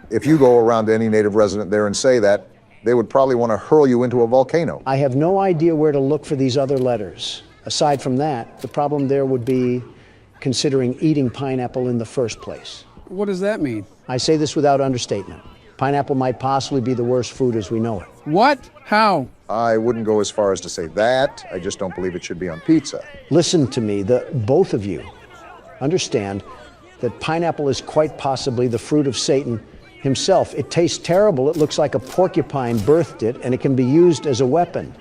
If you go around to any native resident there and say that, they would probably want to hurl you into a volcano. I have no idea where to look for these other letters. Aside from that, the problem there would be considering eating pineapple in the first place. What does that mean? I say this without understatement. Pineapple might possibly be the worst food as we know it. What? How? I wouldn't go as far as to say that. I just don't believe it should be on pizza. Listen to me, both of you understand that pineapple is quite possibly the fruit of Satan himself. It tastes terrible. It looks like a porcupine birthed it, and it can be used as a weapon.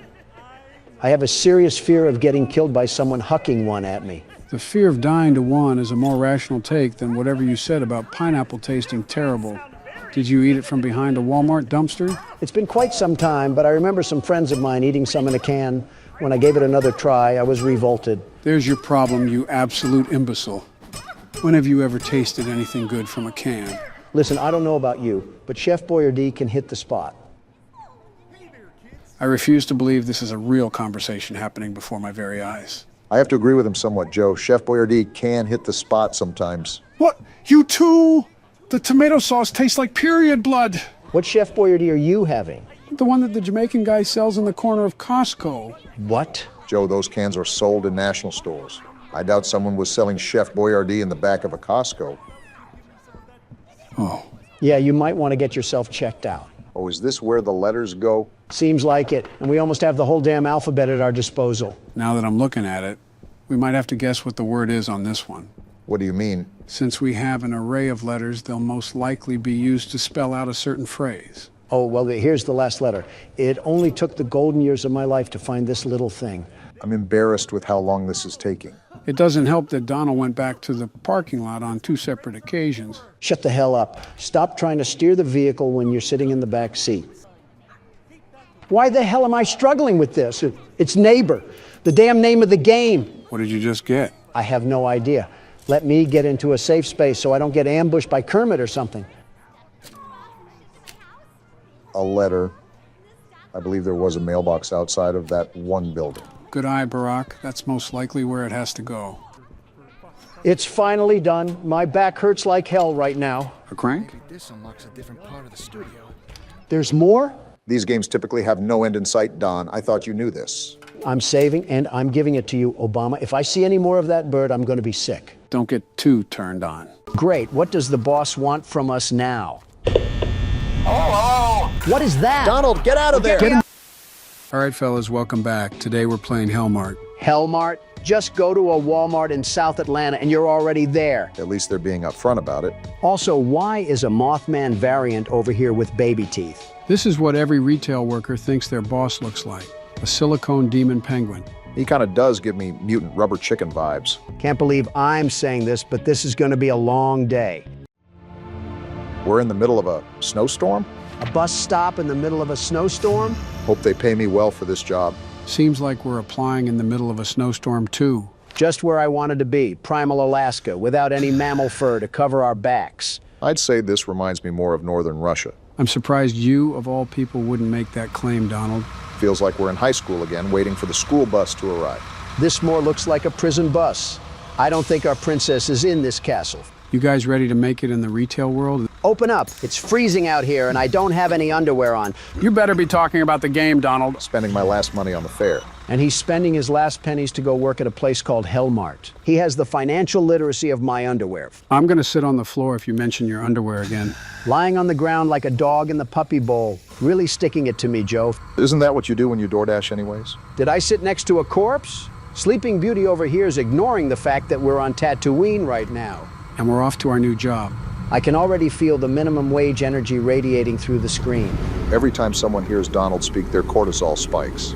I have a serious fear of getting killed by someone hucking one at me. The fear of dying to one is a more rational take than whatever you said about pineapple tasting terrible. Did you eat it from behind a Walmart dumpster? It's been quite some time, but I remember some friends of mine eating some in a can. When I gave it another try, I was revolted. There's your problem, you absolute imbecile. When have you ever tasted anything good from a can? Listen, I don't know about you, but Chef Boyardee can hit the spot. I refuse to believe this is a real conversation happening before my very eyes. I have to agree with him somewhat, Joe. Chef Boyardee can hit the spot sometimes. What? You too? The tomato sauce tastes like period blood. What Chef Boyardee are you having? The one that the Jamaican guy sells in the corner of Costco. What? Joe, those cans are sold in national stores. I doubt someone was selling Chef Boyardee in the back of a Costco. Oh. Yeah, you might want to get yourself checked out. Oh, is this where the letters go? Seems like it, and we almost have the whole damn alphabet at our disposal. Now that I'm looking at it, we might have to guess what the word is on this one. What do you mean? Since we have an array of letters, they'll most likely be used to spell out a certain phrase. Oh, well, here's the last letter. It only took the golden years of my life to find this little thing. I'm embarrassed with how long this is taking. It doesn't help that Donald went back to the parking lot on 2 separate occasions. Shut the hell up. Stop trying to steer the vehicle when you're sitting in the back seat. Why the hell am I struggling with this? It's Neighbor, the damn name of the game. What did you just get? I have no idea. Let me get into a safe space so I don't get ambushed by Kermit or something. A letter. I believe there was a mailbox outside of that one building. Good eye, Barack. That's most likely where it has to go. It's finally done. My back hurts like hell right now. A crank? This unlocks a different part of the studio. There's more? These games typically have no end in sight, Don. I thought you knew this. I'm saving and I'm giving it to you, Obama. If I see any more of that bird, I'm going to be sick. Don't get too turned on. Great. What does the boss want from us now? Oh! What is that? Donald, get out of there! All right, fellas, welcome back. Today we're playing Hellmart. Hellmart? Just go to a Walmart in South Atlanta and you're already there. At least they're being upfront about it. Also, why is a Mothman variant over here with baby teeth? This is what every retail worker thinks their boss looks like. A silicone demon penguin. He kind of does give me mutant rubber chicken vibes. Can't believe I'm saying this, but this is going to be a long day. We're in the middle of a snowstorm? A bus stop in the middle of a snowstorm? Hope they pay me well for this job. Seems like we're applying in the middle of a snowstorm, too. Just where I wanted to be, primal Alaska, without any mammal fur to cover our backs. I'd say this reminds me more of northern Russia. I'm surprised you, of all people, wouldn't make that claim, Donald. Feels like we're in high school again, waiting for the school bus to arrive. This more looks like a prison bus. I don't think our princess is in this castle. You guys ready to make it in the retail world? Open up. It's freezing out here, and I don't have any underwear on. You better be talking about the game, Donald. Spending my last money on the fair. And he's spending his last pennies to go work at a place called Hellmart. He has the financial literacy of my underwear. I'm going to sit on the floor if you mention your underwear again. Lying on the ground like a dog in the puppy bowl. Really sticking it to me, Joe. Isn't that what you do when you DoorDash anyways? Did I sit next to a corpse? Sleeping Beauty over here is ignoring the fact that we're on Tatooine right now. And we're off to our new job. I can already feel the minimum wage energy radiating through the screen. Every time someone hears Donald speak, their cortisol spikes.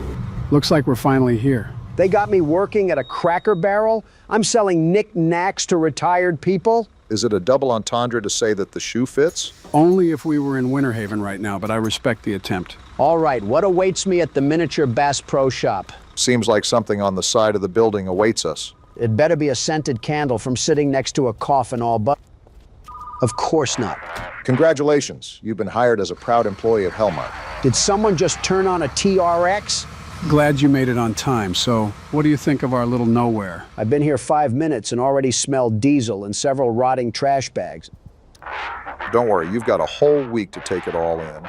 Looks like we're finally here. They got me working at a Cracker Barrel? I'm selling knick-knacks to retired people? Is it a double entendre to say that the shoe fits? Only if we were in Winter Haven right now, but I respect the attempt. All right, what awaits me at the Miniature Bass Pro Shop? Seems like something on the side of the building awaits us. It better be a scented candle from sitting next to a coffin all but... Of course not. Congratulations. You've been hired as a proud employee of Hellmart. Did someone just turn on a TRX? Glad you made it on time. So, what do you think of our little nowhere? I've been here 5 minutes and already smelled diesel and several rotting trash bags. Don't worry, you've got a whole week to take it all in.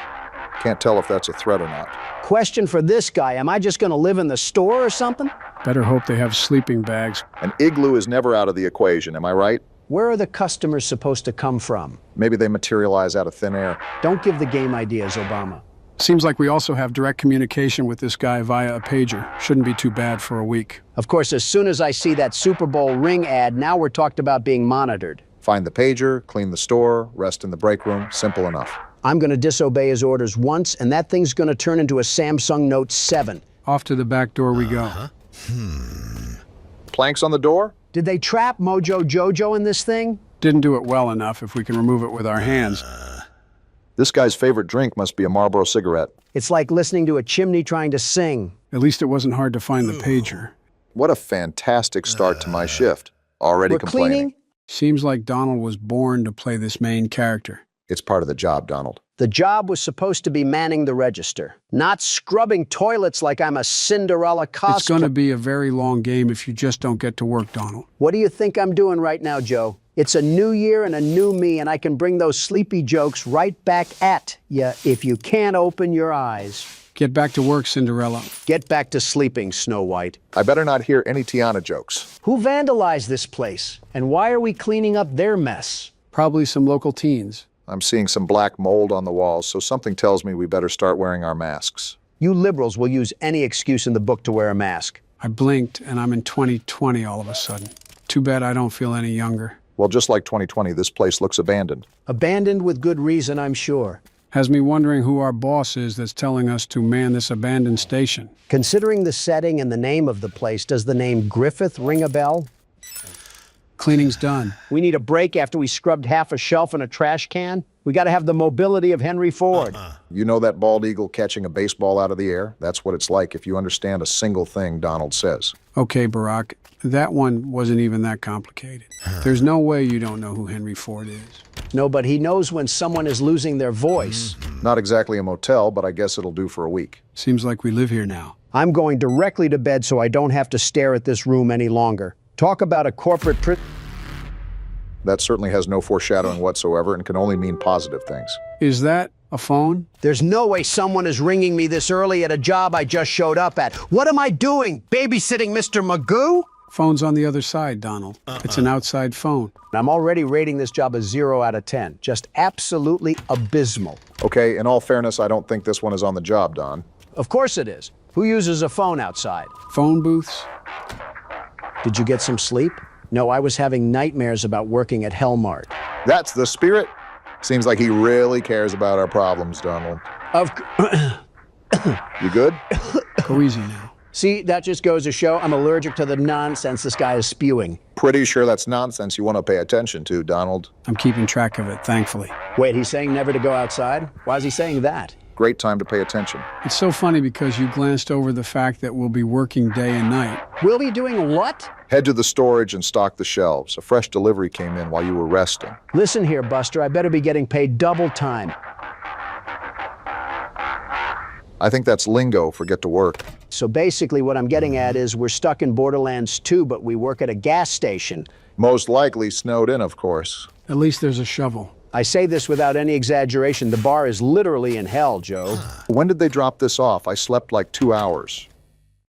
Can't tell if that's a threat or not. Question for this guy, am I just going to live in the store or something? Better hope they have sleeping bags. An igloo is never out of the equation, am I right? Where are the customers supposed to come from? Maybe they materialize out of thin air. Don't give the game ideas, Obama. Seems like we also have direct communication with this guy via a pager. Shouldn't be too bad for a week. Of course, as soon as I see that Super Bowl ring ad, now we're talked about being monitored. Find the pager, clean the store, rest in the break room. Simple enough. I'm going to disobey his orders once, and that thing's going to turn into a Samsung Note 7. Off to the back door we go. Planks on the door? Did they trap Mojo Jojo in this thing? Didn't do it well enough if we can remove it with our hands. This guy's favorite drink must be a Marlboro cigarette. It's like listening to a chimney trying to sing. At least it wasn't hard to find the pager. What a fantastic start to my shift. Already We're complaining. cleaning? Seems like Donald was born to play this main character. It's part of the job, Donald. The job was supposed to be manning the register, not scrubbing toilets like I'm a Cinderella cosplayer. It's going to be a very long game if you just don't get to work, Donald. What do you think I'm doing right now, Joe? It's a new year and a new me, and I can bring those sleepy jokes right back at you if you can't open your eyes. Get back to work, Cinderella. Get back to sleeping, Snow White. I better not hear any Tiana jokes. Who vandalized this place? And why are we cleaning up their mess? Probably some local teens. I'm seeing some black mold on the walls, so something tells me we better start wearing our masks. You liberals will use any excuse in the book to wear a mask. I blinked, and I'm in 2020 all of a sudden. Too bad I don't feel any younger. Well, just like 2020, this place looks abandoned. Abandoned with good reason, I'm sure. Has me wondering who our boss is that's telling us to man this abandoned station. Considering the setting and the name of the place, does the name Griffith ring a bell? Cleaning's done. We need a break after we scrubbed half a shelf and a trash can? We got to have the mobility of Henry Ford. You know that bald eagle catching a baseball out of the air? That's what it's like if you understand a single thing Donald says. Okay, Barack, that one wasn't even that complicated. There's no way you don't know who Henry Ford is. No, but he knows when someone is losing their voice. Not exactly a motel, but I guess it'll do for a week. Seems like we live here now. I'm going directly to bed so I don't have to stare at this room any longer. Talk about a corporate That certainly has no foreshadowing whatsoever and can only mean positive things. Is that a phone? There's no way someone is ringing me this early at a job I just showed up at. What am I doing? Babysitting Mr. Magoo? Phone's on the other side, Donald. It's an outside phone. I'm already rating this job a 0 out of 10. Just absolutely abysmal. Okay, in all fairness, I don't think this one is on the job, Don. Of course it is. Who uses a phone outside? Phone booths? Did you get some sleep? No, I was having nightmares about working at Hellmart. That's the spirit. Seems like he really cares about our problems, Donald. You good? Go easy now. See, that just goes to show I'm allergic to the nonsense this guy is spewing. Pretty sure that's nonsense you want to pay attention to, Donald. I'm keeping track of it, thankfully. Wait, he's saying never to go outside? Why is he saying that? Great time to pay attention. It's so funny because you glanced over the fact that we'll be working day and night. We'll be doing what? Head to the storage and stock the shelves. A fresh delivery came in while you were resting. Listen here, Buster, I better be getting paid double time. I think that's lingo for get to work. So basically what I'm getting at is we're stuck in Borderlands 2, but we work at a gas station. Most likely snowed in, of course. At least there's a shovel. I say this without any exaggeration. The bar is literally in hell, Joe. When did they drop this off? I slept like 2 hours.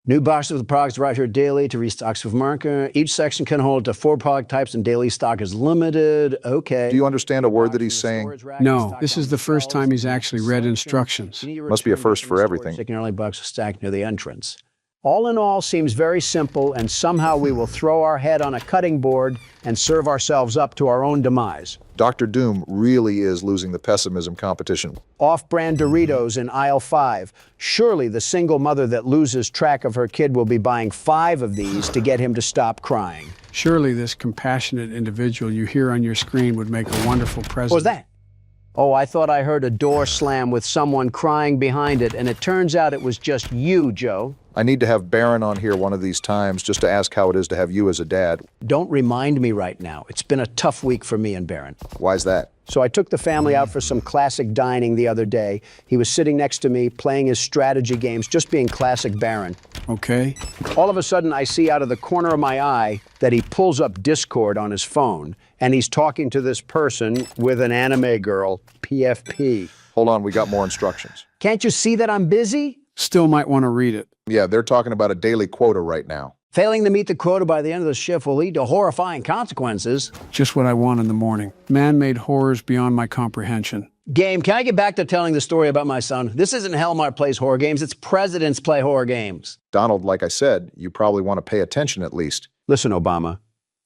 New boxes of the products arrive here daily to restock supermarket. Each section can hold to 4 product types and daily stock is limited. Okay. Do you understand a word that he's saying? No, this is the first time he's actually read instructions. Must be a first for everything. Sticking early bucks stacked near the entrance. All in all, seems very simple, and somehow we will throw our head on a cutting board and serve ourselves up to our own demise. Dr. Doom really is losing the pessimism competition. Off-brand Doritos in aisle 5. Surely the single mother that loses track of her kid will be buying 5 of these to get him to stop crying. Surely this compassionate individual you hear on your screen would make a wonderful president. What was that? Oh, I thought I heard a door slam with someone crying behind it, and it turns out it was just you, Joe. I need to have Barron on here one of these times just to ask how it is to have you as a dad. Don't remind me right now. It's been a tough week for me and Barron. Why's that? So I took the family out for some classic dining the other day. He was sitting next to me, playing his strategy games, just being classic Barron. Okay. All of a sudden, I see out of the corner of my eye that he pulls up Discord on his phone, and he's talking to this person with an anime girl, PFP. Hold on, we got more instructions. Can't you see that I'm busy? Still might want to read it. Yeah, they're talking about a daily quota right now. Failing to meet the quota by the end of the shift will lead to horrifying consequences. Just what I want in the morning. Man-made horrors beyond my comprehension. Game, can I get back to telling the story about my son? This isn't Hellmart Plays Horror Games, it's Presidents Play Horror Games. Donald, like I said, you probably want to pay attention at least. Listen, Obama,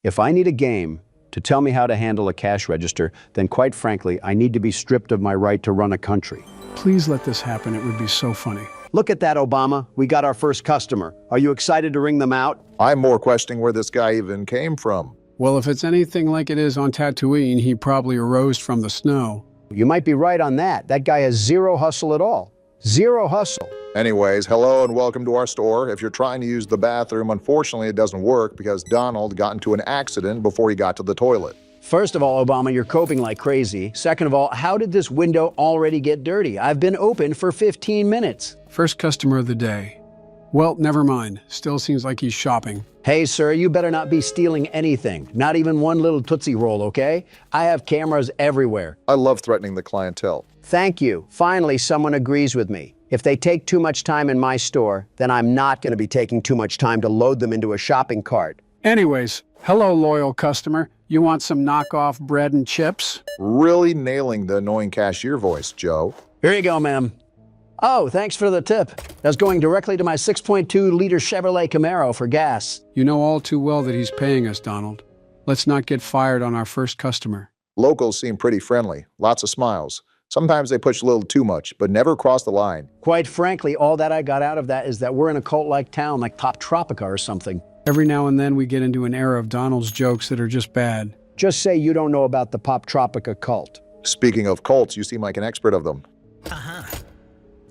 if I need a game, to tell me how to handle a cash register, then quite frankly, I need to be stripped of my right to run a country. Please let this happen. It would be so funny. Look at that, Obama. We got our first customer. Are you excited to ring them out? I'm more questioning where this guy even came from. Well, if it's anything like it is on Tatooine, he probably arose from the snow. You might be right on that. That guy has zero hustle at all. Zero hustle. Anyways, hello and welcome to our store. If you're trying to use the bathroom, unfortunately it doesn't work because Donald got into an accident before he got to the toilet. First of all, Obama, you're coping like crazy. Second of all, how did this window already get dirty? I've been open for 15 minutes. First customer of the day. Well, never mind. Still seems like he's shopping. Hey, sir, you better not be stealing anything. Not even one little Tootsie Roll, okay? I have cameras everywhere. I love threatening the clientele. Thank you. Finally, someone agrees with me. If they take too much time in my store, then I'm not going to be taking too much time to load them into a shopping cart. Anyways, hello, loyal customer. You want some knockoff bread and chips? Really nailing the annoying cashier voice, Joe. Here you go, ma'am. Oh, thanks for the tip. That's going directly to my 6.2-liter Chevrolet Camaro for gas. You know all too well that he's paying us, Donald. Let's not get fired on our first customer. Locals seem pretty friendly. Lots of smiles. Sometimes they push a little too much, but never cross the line. Quite frankly, all that I got out of that is that we're in a cult-like town like Top Tropica or something. Every now and then we get into an era of Donald's jokes that are just bad. Just say you don't know about the Pop Tropica cult. Speaking of cults, you seem like an expert of them.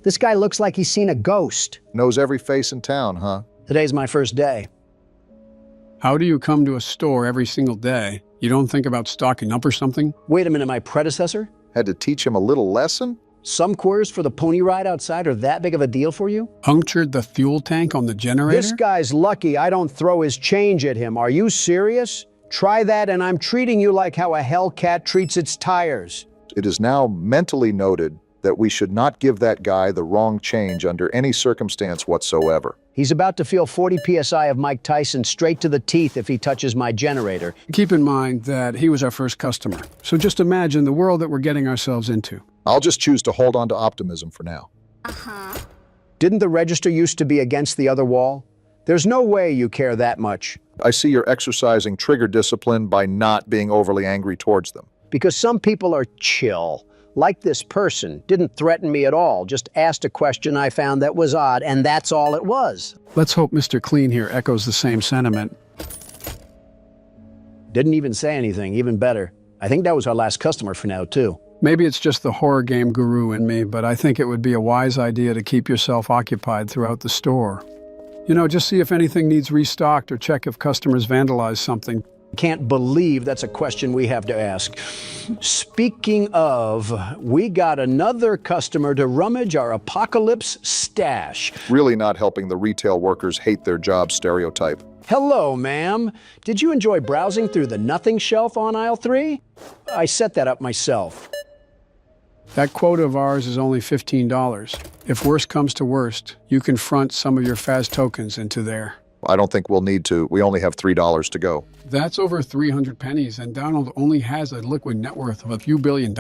This guy looks like he's seen a ghost. Knows every face in town, huh? Today's my first day. How do you come to a store every single day? You don't think about stocking up or something? Wait a minute, my predecessor? Had to teach him a little lesson? Some quarters for the pony ride outside are that big of a deal for you? Punctured the fuel tank on the generator? This guy's lucky I don't throw his change at him. Are you serious? Try that and I'm treating you like how a Hellcat treats its tires. It is now mentally noted that we should not give that guy the wrong change under any circumstance whatsoever. He's about to feel 40 PSI of Mike Tyson straight to the teeth if he touches my generator. Keep in mind that he was our first customer. So just imagine the world that we're getting ourselves into. I'll just choose to hold on to optimism for now. Didn't the register used to be against the other wall? There's no way you care that much. I see you're exercising trigger discipline by not being overly angry towards them. Because some people are chill. Like this person, didn't threaten me at all, just asked a question I found that was odd, and that's all it was. Let's hope Mr. Clean here echoes the same sentiment. Didn't even say anything, even better. I think that was our last customer for now, too. Maybe it's just the horror game guru in me, but I think it would be a wise idea to keep yourself occupied throughout the store. You know, just see if anything needs restocked or check if customers vandalize something. Can't believe that's a question we have to ask. Speaking of, we got another customer to rummage our apocalypse stash. Really not helping the retail workers hate their job stereotype. Hello, ma'am. Did you enjoy browsing through the nothing shelf on aisle 3? I set that up myself. That quota of ours is only $15. If worst comes to worst, you can front some of your Faz tokens into there. I don't think we'll need to. We only have $3 to go. That's over 300 pennies, and Donald only has a liquid net worth of a few $billion.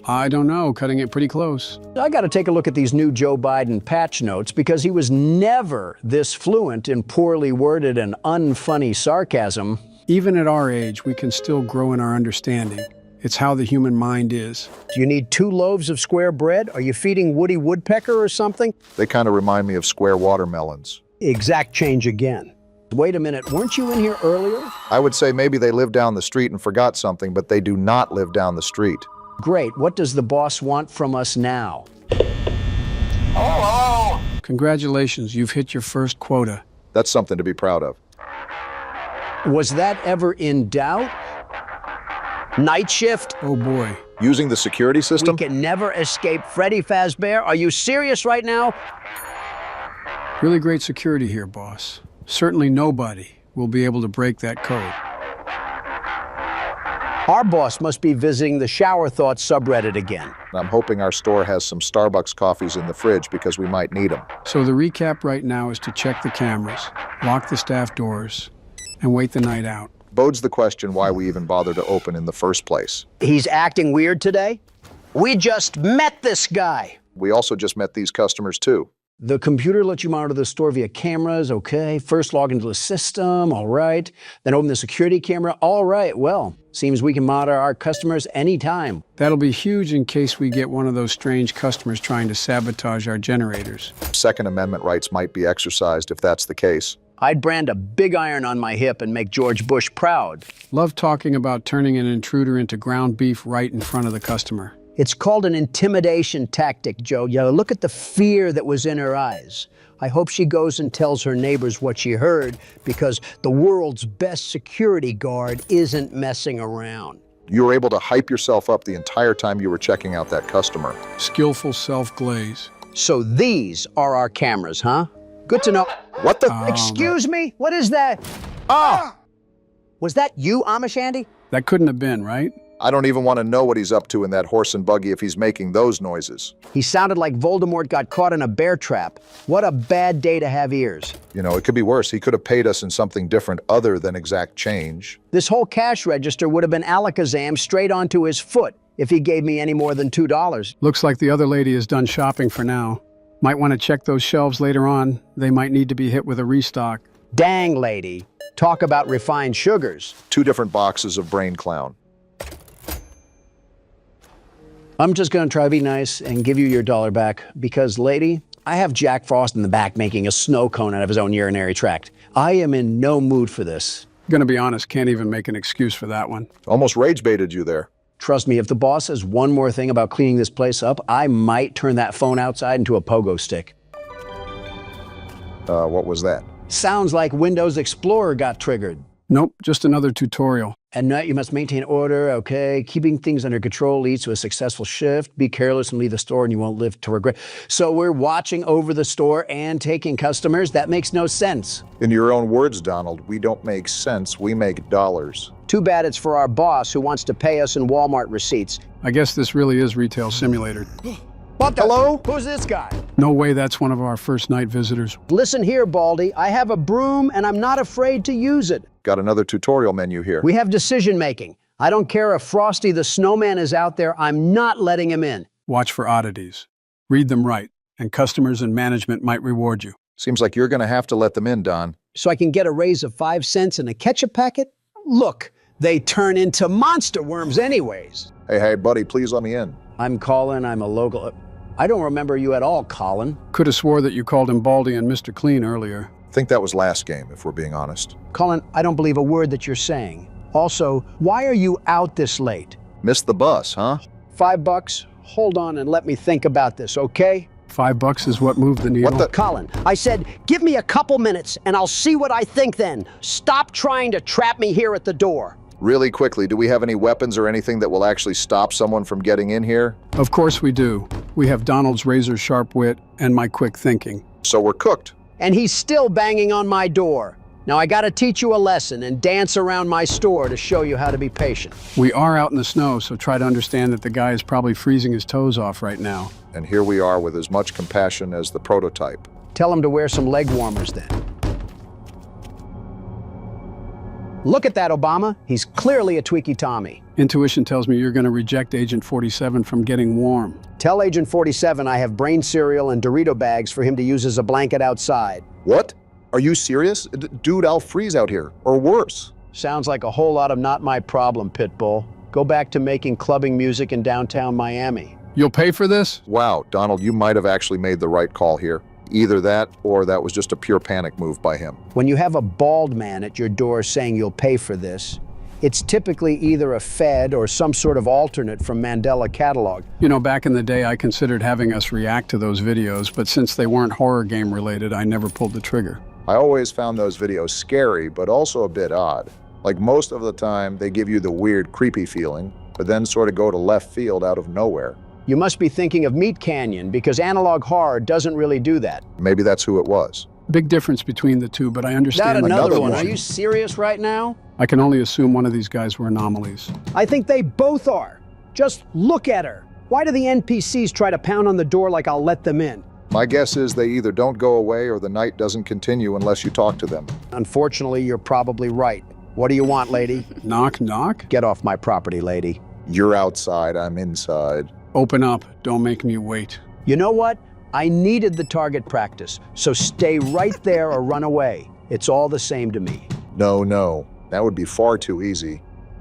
I don't know, cutting it pretty close. I got to take a look at these new Joe Biden patch notes because he was never this fluent in poorly worded and unfunny sarcasm. Even at our age, we can still grow in our understanding. It's how the human mind is. Do you need 2 loaves of square bread? Are you feeding Woody Woodpecker or something? They kind of remind me of square watermelons. Exact change again. Wait a minute, weren't you in here earlier? I would say maybe they live down the street and forgot something, but they do not live down the street. Great. What does the boss want from us now? Hello! Congratulations, you've hit your first quota. That's something to be proud of. Was that ever in doubt? Night shift? Oh boy. Using the security system? We can never escape Freddy Fazbear. Are you serious right now? Really great security here, boss. Certainly nobody will be able to break that code. Our boss must be visiting the Shower Thoughts subreddit again. I'm hoping our store has some Starbucks coffees in the fridge because we might need them. So the recap right now is to check the cameras, lock the staff doors, and wait the night out. Bodes the question why we even bother to open in the first place. He's acting weird today? We just met this guy. We also just met these customers too. The computer lets you monitor the store via cameras, okay. First log into the system, all right. Then open the security camera, all right. Well, seems we can monitor our customers anytime. That'll be huge in case we get one of those strange customers trying to sabotage our generators. Second Amendment rights might be exercised if that's the case. I'd brand a big iron on my hip and make George Bush proud. Love talking about turning an intruder into ground beef right in front of the customer. It's called an intimidation tactic, Joe. Look at the fear that was in her eyes. I hope she goes and tells her neighbors what she heard, because the world's best security guard isn't messing around. You were able to hype yourself up the entire time you were checking out that customer. Skillful self-glaze. So these are our cameras, huh? Good to know. What the? Excuse me? What is that? Oh! Was that you, Amish Andy? That couldn't have been, right? I don't even want to know what he's up to in that horse and buggy if he's making those noises. He sounded like Voldemort got caught in a bear trap. What a bad day to have ears. You know, it could be worse. He could have paid us in something different other than exact change. This whole cash register would have been alakazam straight onto his foot if he gave me any more than $2. Looks like the other lady is done shopping for now. Might want to check those shelves later on. They might need to be hit with a restock. Dang, lady. Talk about refined sugars. 2 different boxes of Brain Clown. I'm just going to try to be nice and give you your $1 back because, lady, I have Jack Frost in the back making a snow cone out of his own urinary tract. I am in no mood for this. Gonna be honest, can't even make an excuse for that one. Almost rage baited you there. Trust me, if the boss says one more thing about cleaning this place up, I might turn that phone outside into a pogo stick. What was that? Sounds like Windows Explorer got triggered. Nope, just another tutorial. At night, you must maintain order, okay? Keeping things under control leads to a successful shift. Be careless and leave the store and you won't live to regret. So we're watching over the store and taking customers? That makes no sense. In your own words, Donald, we don't make sense, we make dollars. Too bad it's for our boss who wants to pay us in Walmart receipts. I guess this really is Retail Simulator. What the? Hello? Who's this guy? No way that's one of our first night visitors. Listen here, Baldy. I have a broom and I'm not afraid to use it. Got another tutorial menu here. We have decision making. I don't care if Frosty the Snowman is out there, I'm not letting him in. Watch for oddities. Read them right, and customers and management might reward you. Seems like you're gonna have to let them in, Don. So I can get a raise of 5 cents and a ketchup packet? Look, they turn into monster worms anyways. Hey, buddy, please let me in. I'm Colin, I'm a local... I don't remember you at all, Colin. Could have swore that you called him Baldy and Mr. Clean earlier. Think that was last game, if we're being honest. Colin, I don't believe a word that you're saying. Also, why are you out this late? Missed the bus, huh? $5? Hold on and let me think about this, okay? $5 is what moved the needle. What the? Colin, I said, give me a couple minutes and I'll see what I think then. Stop trying to trap me here at the door. Really quickly, do we have any weapons or anything that will actually stop someone from getting in here? Of course we do. We have Donald's razor-sharp wit and my quick thinking. So we're cooked. And he's still banging on my door. Now I gotta teach you a lesson and dance around my store to show you how to be patient. We are out in the snow, so try to understand that the guy is probably freezing his toes off right now. And here we are with as much compassion as the prototype. Tell him to wear some leg warmers then. Look at that, Obama. He's clearly a tweaky Tommy. Intuition tells me you're going to reject Agent 47 from getting warm. Tell Agent 47 I have brain cereal and Dorito bags for him to use as a blanket outside. What? Are you serious? Dude, I'll freeze out here, or worse. Sounds like a whole lot of not my problem, Pitbull. Go back to making clubbing music in downtown Miami. You'll pay for this? Wow, Donald, you might have actually made the right call here. Either that, or that was just a pure panic move by him. When you have a bald man at your door saying you'll pay for this, it's typically either a Fed or some sort of alternate from Mandela catalog. You know, back in the day, I considered having us react to those videos, but since they weren't horror game related, I never pulled the trigger. I always found those videos scary, but also a bit odd. Like most of the time, they give you the weird, creepy feeling, but then sort of go to left field out of nowhere. You must be thinking of Meat Canyon, because analog horror doesn't really do that. Maybe that's who it was. Big difference between the two, but I understand. Not another one. Are you serious right now? I can only assume one of these guys were anomalies. I think they both are. Just look at her. Why do the NPCs try to pound on the door like I'll let them in? My guess is they either don't go away or the night doesn't continue unless you talk to them. Unfortunately, you're probably right. What do you want, lady? Knock, knock? Get off my property, lady. You're outside, I'm inside. Open up. Don't make me wait. You know what? I needed the target practice, so stay right there or run away. It's all the same to me. No. That would be far too easy.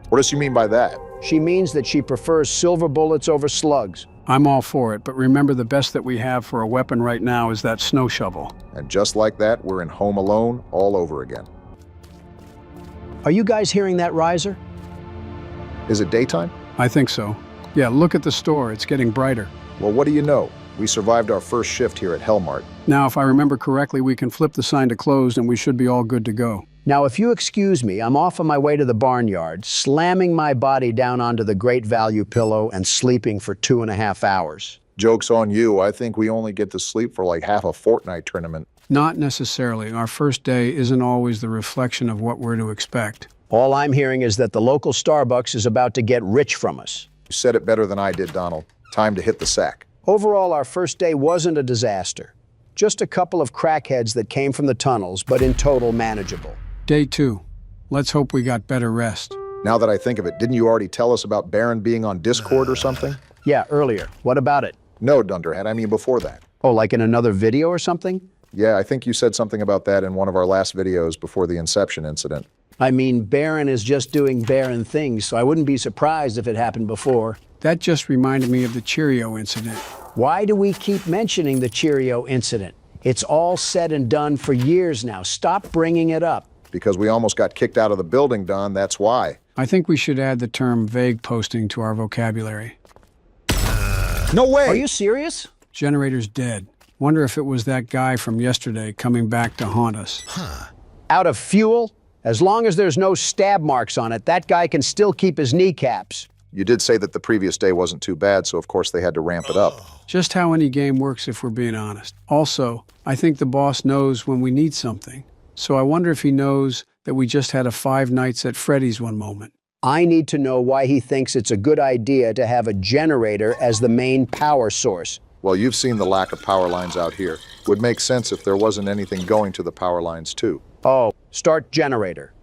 What does she mean by that? She means that she prefers silver bullets over slugs. I'm all for it, but remember the best that we have for a weapon right now is that snow shovel. And just like that, we're in Home Alone all over again. Are you guys hearing that riser? Is it daytime? I think so. Yeah, look at the store. It's getting brighter. Well, what do you know? We survived our first shift here at Hellmart. Now, if I remember correctly, we can flip the sign to closed and we should be all good to go. Now, if you excuse me, I'm off on my way to the barnyard, slamming my body down onto the great value pillow and sleeping for 2.5 hours. Joke's on you. I think we only get to sleep for like half a Fortnite tournament. Not necessarily. Our first day isn't always the reflection of what we're to expect. All I'm hearing is that the local Starbucks is about to get rich from us. You said it better than I did, Donald. Time to hit the sack. Overall, our first day wasn't a disaster. Just a couple of crackheads that came from the tunnels, but in total manageable. Day 2. Let's hope we got better rest. Now that I think of it, didn't you already tell us about Baron being on Discord or something? Yeah, earlier. What about it? No, Dunderhead, I mean before that. Oh, like in another video or something? Yeah, I think you said something about that in one of our last videos before the Inception incident. I mean, Baron is just doing Baron things, so I wouldn't be surprised if it happened before. That just reminded me of the Cheerio incident. Why do we keep mentioning the Cheerio incident? It's all said and done for years now. Stop bringing it up. Because we almost got kicked out of the building, Don, that's why. I think we should add the term vague posting to our vocabulary. No way! Are you serious? Generator's dead. Wonder if it was that guy from yesterday coming back to haunt us. Out of fuel? As long as there's no stab marks on it, that guy can still keep his kneecaps. You did say that the previous day wasn't too bad, so of course they had to ramp it up. Just how any game works if we're being honest. Also, I think the boss knows when we need something. So I wonder if he knows that we just had a 5 Nights at Freddy's one moment. I need to know why he thinks it's a good idea to have a generator as the main power source. Well, you've seen the lack of power lines out here. Would make sense if there wasn't anything going to the power lines, too. Oh, start generator.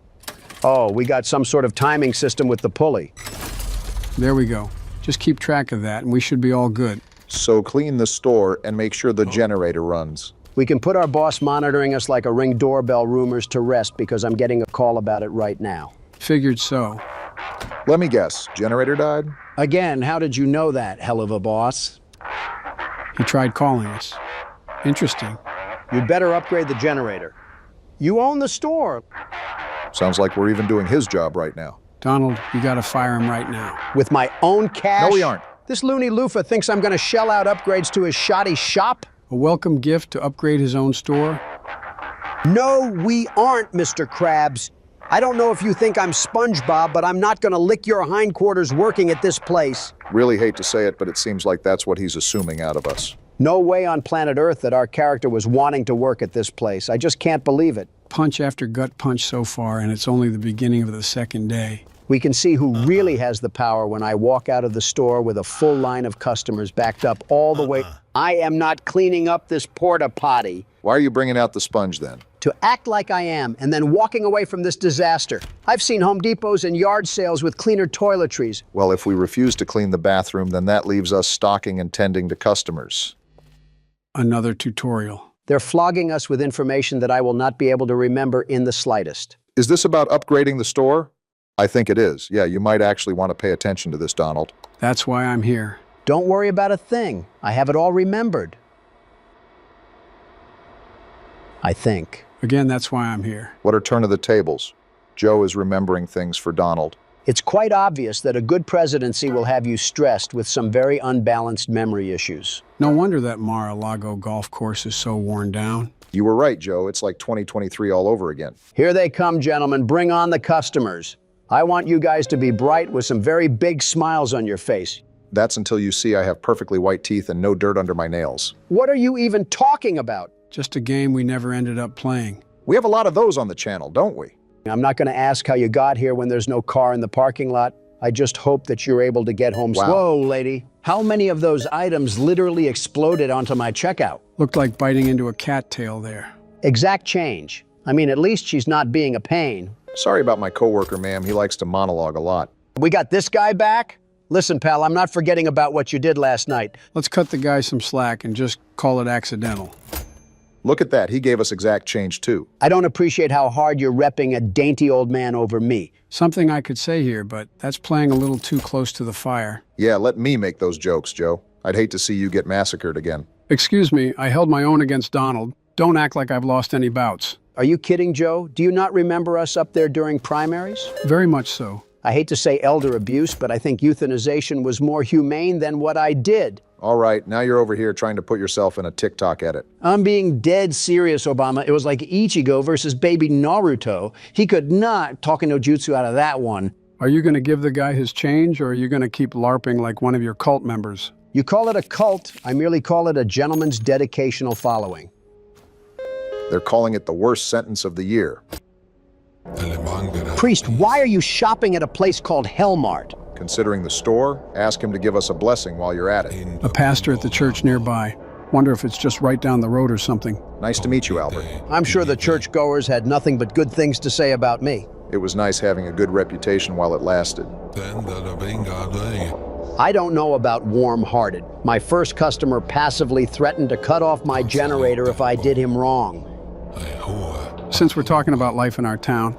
Oh, we got some sort of timing system with the pulley. There we go. Just keep track of that and we should be all good. So clean the store and make sure the generator runs. We can put our boss monitoring us like a Ring doorbell rumors to rest because I'm getting a call about it right now. Figured so. Let me guess, generator died? Again, how did you know that, hell of a boss? He tried calling us. Interesting. You'd better upgrade the generator. You own the store. Sounds like we're even doing his job right now. Donald, you gotta fire him right now. With my own cash? No, we aren't. This loony loofah thinks I'm gonna shell out upgrades to his shoddy shop? A welcome gift to upgrade his own store? No, we aren't, Mr. Krabs. I don't know if you think I'm SpongeBob, but I'm not gonna lick your hindquarters working at this place. Really hate to say it, but it seems like that's what he's assuming out of us. No way on planet Earth that our character was wanting to work at this place. I just can't believe it. Punch after gut punch so far, and it's only the beginning of the second day. We can see who really has the power when I walk out of the store with a full line of customers backed up all the way. I am not cleaning up this porta potty. Why are you bringing out the sponge then? To act like I am and then walking away from this disaster. I've seen Home Depots and yard sales with cleaner toiletries. Well, if we refuse to clean the bathroom, then that leaves us stocking and tending to customers. Another tutorial. They're flogging us with information that I will not be able to remember in the slightest. Is this about upgrading the store? I think it is. Yeah, you might actually want to pay attention to this, Donald. That's why I'm here. Don't worry about a thing. I have it all remembered. I think. Again, that's why I'm here. What are turn of the tables? Joe is remembering things for Donald. It's quite obvious that a good presidency will have you stressed with some very unbalanced memory issues. No wonder that Mar-a-Lago golf course is so worn down. You were right, Joe. It's like 2023 all over again. Here they come, gentlemen. Bring on the customers. I want you guys to be bright with some very big smiles on your face. That's until you see I have perfectly white teeth and no dirt under my nails. What are you even talking about? Just a game we never ended up playing. We have a lot of those on the channel, don't we? I'm not going to ask how you got here when there's no car in the parking lot. I just hope that you're able to get home. Wow. Whoa, lady. How many of those items literally exploded onto my checkout? Looked like biting into a cattail there. Exact change. I mean, at least she's not being a pain. Sorry about my coworker, ma'am. He likes to monologue a lot. We got this guy back? Listen, pal, I'm not forgetting about what you did last night. Let's cut the guy some slack and just call it accidental. Look at that. He gave us exact change, too. I don't appreciate how hard you're repping a dainty old man over me. Something I could say here, but that's playing a little too close to the fire. Yeah, let me make those jokes, Joe. I'd hate to see you get massacred again. Excuse me, I held my own against Donald. Don't act like I've lost any bouts. Are you kidding, Joe? Do you not remember us up there during primaries? Very much so. I hate to say elder abuse, but I think euthanization was more humane than what I did. All right, now you're over here trying to put yourself in a TikTok edit. I'm being dead serious, Obama. It was like Ichigo versus baby Naruto. He could not talk no jutsu out of that one. Are you going to give the guy his change, or are you going to keep LARPing like one of your cult members? You call it a cult, I merely call it a gentleman's dedicational following. They're calling it the worst sentence of the year. Priest, why are you shopping at a place called Hellmart? Considering the store, ask him to give us a blessing while you're at it. A pastor at the church nearby. Wonder if it's just right down the road or something. Nice to meet you, Albert. I'm sure the churchgoers had nothing but good things to say about me. It was nice having a good reputation while it lasted. I don't know about warm-hearted. My first customer passively threatened to cut off my generator if I did him wrong. Since we're talking about life in our town.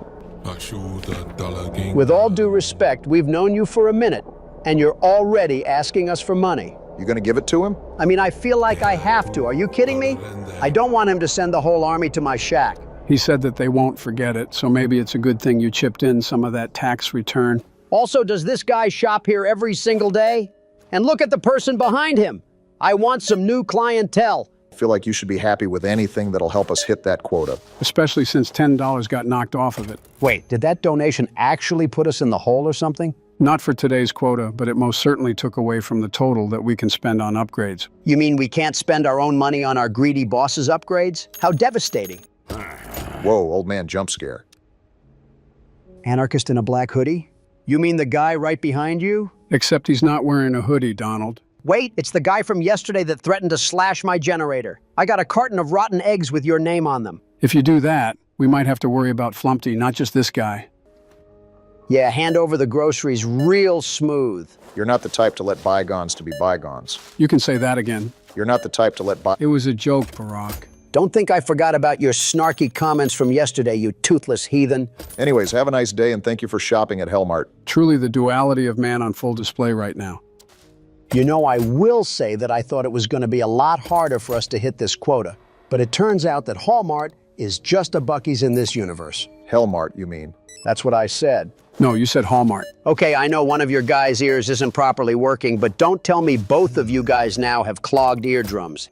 With all due respect, we've known you for a minute, and you're already asking us for money. You gonna give it to him? I mean, I feel like I have to. Are you kidding me? I don't want him to send the whole army to my shack. He said that they won't forget it, so maybe it's a good thing you chipped in some of that tax return. Also, does this guy shop here every single day? And look at the person behind him. I want some new clientele. I feel like you should be happy with anything that'll help us hit that quota. Especially since $10 got knocked off of it. Wait, did that donation actually put us in the hole or something? Not for today's quota, but it most certainly took away from the total that we can spend on upgrades. You mean we can't spend our own money on our greedy boss's upgrades? How devastating. Whoa, old man jump scare. Anarchist in a black hoodie? You mean the guy right behind you? Except he's not wearing a hoodie, Donald. Wait, it's the guy from yesterday that threatened to slash my generator. I got a carton of rotten eggs with your name on them. If you do that, we might have to worry about Flumpty, not just this guy. Yeah, hand over the groceries real smooth. You're not the type to let bygones to be bygones. You can say that again. You're not the type to let It was a joke, Barack. Don't think I forgot about your snarky comments from yesterday, you toothless heathen. Anyways, have a nice day and thank you for shopping at Hellmart. Truly the duality of man on full display right now. You know, I will say that I thought it was going to be a lot harder for us to hit this quota, but it turns out that Hallmart is just a Buc-ee's in this universe. Hellmart, you mean? That's what I said. No, you said Hallmark. Okay, I know one of your guys' ears isn't properly working, but don't tell me both of you guys now have clogged eardrums.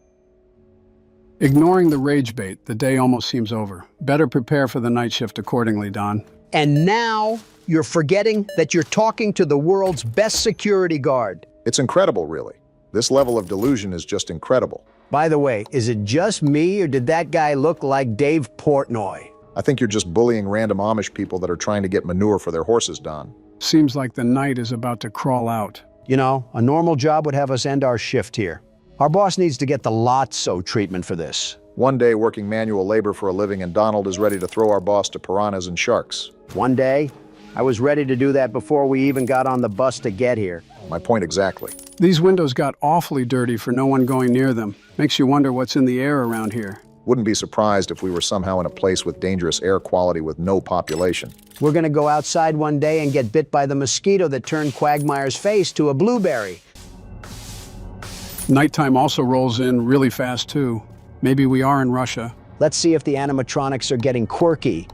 Ignoring the rage bait, the day almost seems over. Better prepare for the night shift accordingly, Don. And now you're forgetting that you're talking to the world's best security guard. It's incredible, really. This level of delusion is just incredible. By the way, is it just me, or did that guy look like Dave Portnoy? I think you're just bullying random Amish people that are trying to get manure for their horses, Don. Seems like the night is about to crawl out. You know, a normal job would have us end our shift here. Our boss needs to get the Lotso treatment for this. One day working manual labor for a living and Donald is ready to throw our boss to piranhas and sharks. One day? I was ready to do that before we even got on the bus to get here. My point exactly. These windows got awfully dirty for no one going near them. Makes you wonder what's in the air around here. Wouldn't be surprised if we were somehow in a place with dangerous air quality with no population. We're gonna go outside one day and get bit by the mosquito that turned Quagmire's face to a blueberry. Nighttime also rolls in really fast, too. Maybe we are in Russia. Let's see if the animatronics are getting quirky.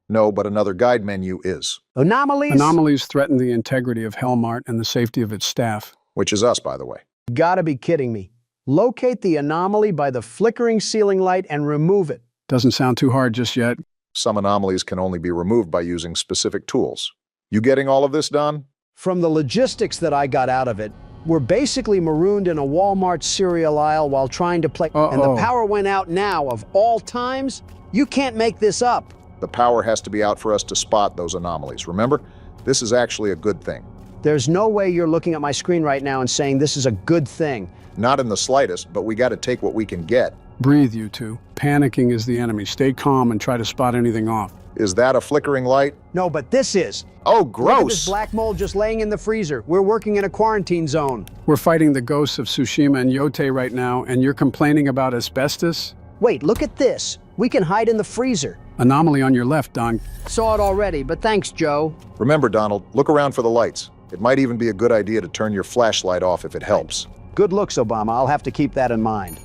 No, but another guide menu is. Anomalies? Anomalies threaten the integrity of Hellmart and the safety of its staff. Which is us, by the way. Gotta be kidding me. Locate the anomaly by the flickering ceiling light and remove it. Doesn't sound too hard just yet. Some anomalies can only be removed by using specific tools. You getting all of this, Don? From the logistics that I got out of it, we're basically marooned in a Walmart cereal aisle while trying to play. And the power went out now, of all times? You can't make this up. The power has to be out for us to spot those anomalies. Remember, this is actually a good thing. There's no way you're looking at my screen right now and saying this is a good thing. Not in the slightest, but we got to take what we can get. Breathe, you two. Panicking is the enemy. Stay calm and try to spot anything off. Is that a flickering light? No, but this is. Oh, Look at gross! this black mold just laying in the freezer. We're working in a quarantine zone. We're fighting the ghosts of Tsushima and Yotei right now, and you're complaining about asbestos? Wait, look at this. We can hide in the freezer. Anomaly on your left, Don. Saw it already, but thanks, Joe. Remember, Donald, look around for the lights. It might even be a good idea to turn your flashlight off if it helps. Good looks, Obama. I'll have to keep that in mind.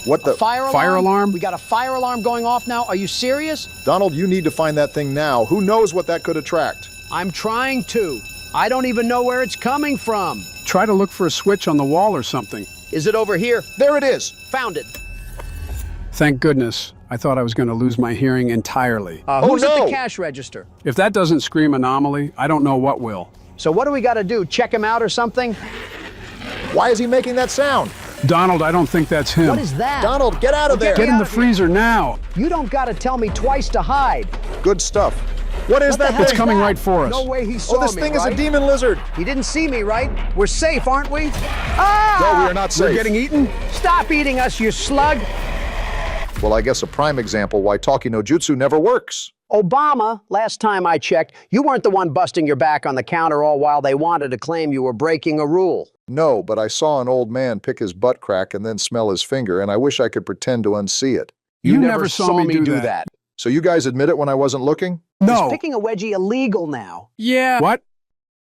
What the? Fire alarm? We got a fire alarm going off now? Are you serious? Donald, you need to find that thing now. Who knows what that could attract? I'm trying to. I don't even know where it's coming from. Try to look for a switch on the wall or something. Is it over here? There it is. Found it. Thank goodness. I thought I was going to lose my hearing entirely. Who's at the cash register? If that doesn't scream anomaly, I don't know what will. So what do we got to do? Check him out or something? Why is he making that sound? Donald, I don't think that's him. What is that? Donald, get out of there! Get in the freezer now! You don't got to tell me twice to hide. Good stuff. What is that It's thing? coming right for us. No way he saw me, this thing right? is a demon lizard. He didn't see me, right? We're safe, aren't we? Ah! No, we are not safe. We're getting eaten? Stop eating us, you slug! Well, I guess a prime example why talkie no jutsu never works. Obama, last time I checked, you weren't the one busting your back on the counter all while they wanted to claim you were breaking a rule. No, but I saw an old man pick his butt crack and then smell his finger, and I wish I could pretend to unsee it. You never saw me do that. So you guys admit it when I wasn't looking? No. Is picking a wedgie illegal now? Yeah. What?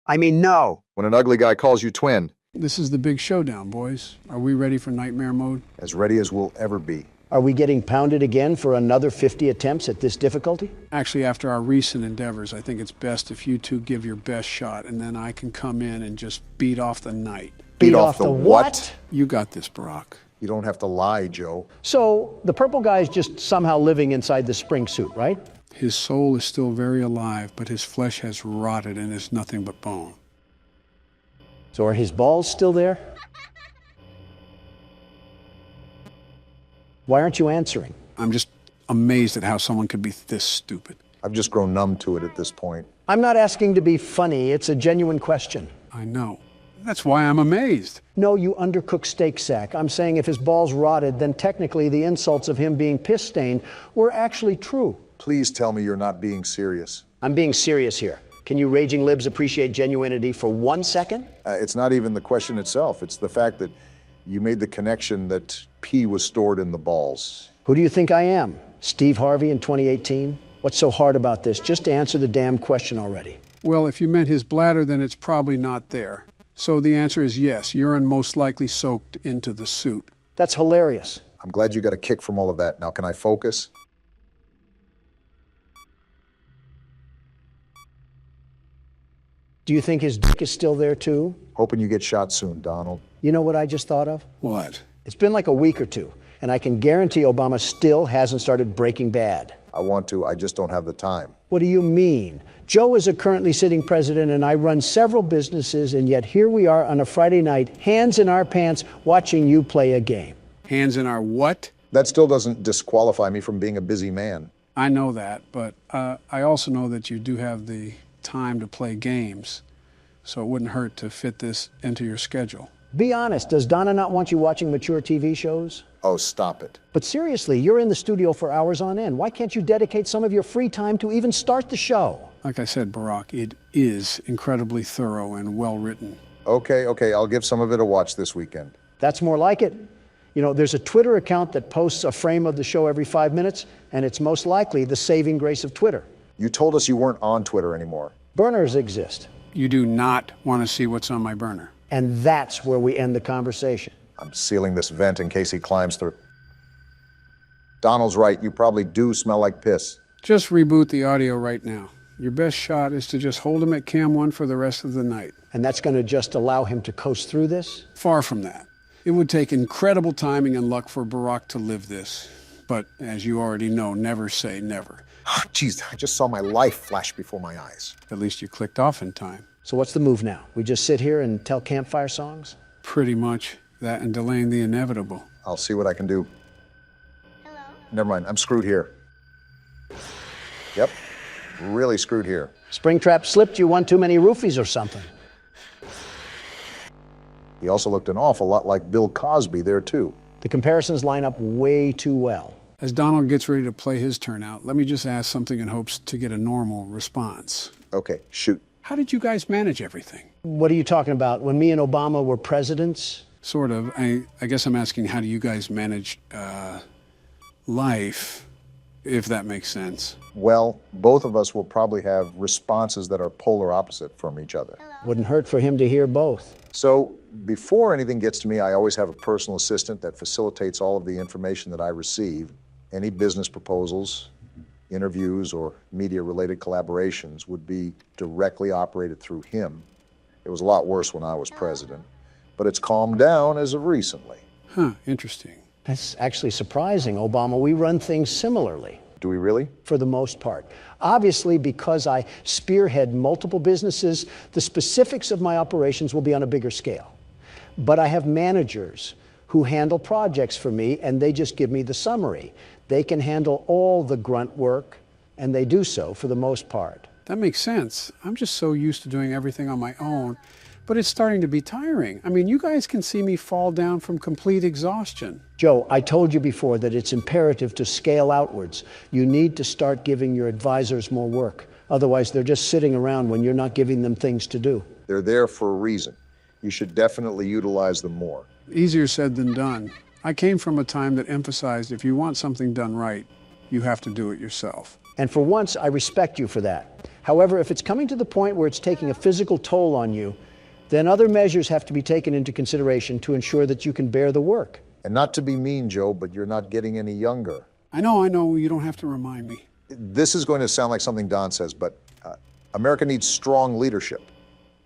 I mean, no. When an ugly guy calls you twin. This is the big showdown, boys. Are we ready for nightmare mode? As ready as we'll ever be. Are we getting pounded again for another 50 attempts at this difficulty? Actually, after our recent endeavors, I think it's best if you two give your best shot, and then I can come in and just beat off the night. Beat off the what? You got this, Barack. You don't have to lie, Joe. So, the purple guy's just somehow living inside the spring suit, right? His soul is still very alive, but his flesh has rotted and is nothing but bone. So are his balls still there? Why aren't you answering? I'm just amazed at how someone could be this stupid. I've just grown numb to it at this point. I'm not asking to be funny. It's a genuine question. I know. That's why I'm amazed. No, you undercooked steak sack. I'm saying if his balls rotted, then technically the insults of him being piss-stained were actually true. Please tell me you're not being serious. I'm being serious here. Can you raging libs appreciate genuinity for 1 second? It's not even the question itself. It's the fact that you made the connection that pee was stored in the balls. Who do you think I am? Steve Harvey in 2018? What's so hard about this? Just answer the damn question already. Well, if you meant his bladder, then it's probably not there. So the answer is yes, urine most likely soaked into the suit. That's hilarious. I'm glad you got a kick from all of that. Now, can I focus? Do you think his dick is still there too? Hoping you get shot soon, Donald. You know what I just thought of? What? It's been like a week or two, and I can guarantee Obama still hasn't started Breaking Bad. I want to, I just don't have the time. What do you mean? Joe is a currently sitting president, and I run several businesses, and yet here we are on a Friday night, hands in our pants, watching you play a game. Hands in our what? That still doesn't disqualify me from being a busy man. I know that, but I also know that you do have the time to play games, so it wouldn't hurt to fit this into your schedule. Be honest, does Donna not want you watching mature TV shows? Oh, stop it. But seriously, you're in the studio for hours on end. Why can't you dedicate some of your free time to even start the show? Like I said, Barack, it is incredibly thorough and well written. Okay, I'll give some of it a watch this weekend. That's more like it. You know, there's a Twitter account that posts a frame of the show every 5 minutes, and it's most likely the saving grace of Twitter. You told us you weren't on Twitter anymore. Burners exist. You do not want to see what's on my burner. And that's where we end the conversation. I'm sealing this vent in case he climbs through. Donald's right, you probably do smell like piss. Just reboot the audio right now. Your best shot is to just hold him at cam 1 for the rest of the night. And that's going to just allow him to coast through this? Far from that. It would take incredible timing and luck for Barack to live this. But as you already know, never say never. Jeez, I just saw my life flash before my eyes. At least you clicked off in time. So what's the move now? We just sit here and tell campfire songs? Pretty much. That and delaying the inevitable. I'll see what I can do. Hello? Never mind, I'm screwed here. Yep, really screwed here. Springtrap slipped you one too many roofies or something. He also looked an awful lot like Bill Cosby there, too. The comparisons line up way too well. As Donald gets ready to play his turn out, let me just ask something in hopes to get a normal response. Okay, shoot. How did you guys manage everything? What are you talking about? When me and Obama were presidents? Sort of. I guess I'm asking, how do you guys manage life, if that makes sense? Well, both of us will probably have responses that are polar opposite from each other. Wouldn't hurt for him to hear both. So before anything gets to me, I always have a personal assistant that facilitates all of the information that I receive. Any business proposals, interviews, or media-related collaborations would be directly operated through him. It was a lot worse when I was president, but it's calmed down as of recently. Huh, interesting. That's actually surprising, Obama. We run things similarly. Do we really? For the most part. Obviously, because I spearhead multiple businesses, the specifics of my operations will be on a bigger scale. But I have managers who handle projects for me, and they just give me the summary. They can handle all the grunt work, and they do so for the most part. That makes sense. I'm just so used to doing everything on my own, but it's starting to be tiring. I mean, you guys can see me fall down from complete exhaustion. Joe, I told you before that it's imperative to scale outwards. You need to start giving your advisors more work. Otherwise, they're just sitting around when you're not giving them things to do. They're there for a reason. You should definitely utilize them more. Easier said than done. I came from a time that emphasized if you want something done right, you have to do it yourself. And for once, I respect you for that. However, if it's coming to the point where it's taking a physical toll on you, then other measures have to be taken into consideration to ensure that you can bear the work. And not to be mean, Joe, but you're not getting any younger. I know, you don't have to remind me. This is going to sound like something Don says, but America needs strong leadership.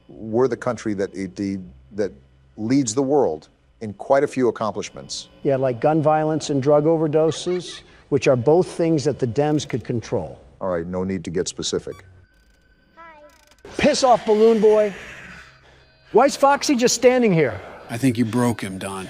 We're the country that leads the world in quite a few accomplishments. Yeah, like gun violence and drug overdoses, which are both things that the Dems could control. All right, no need to get specific. Piss off, balloon boy. Why's Foxy just standing here? I think you broke him, Don.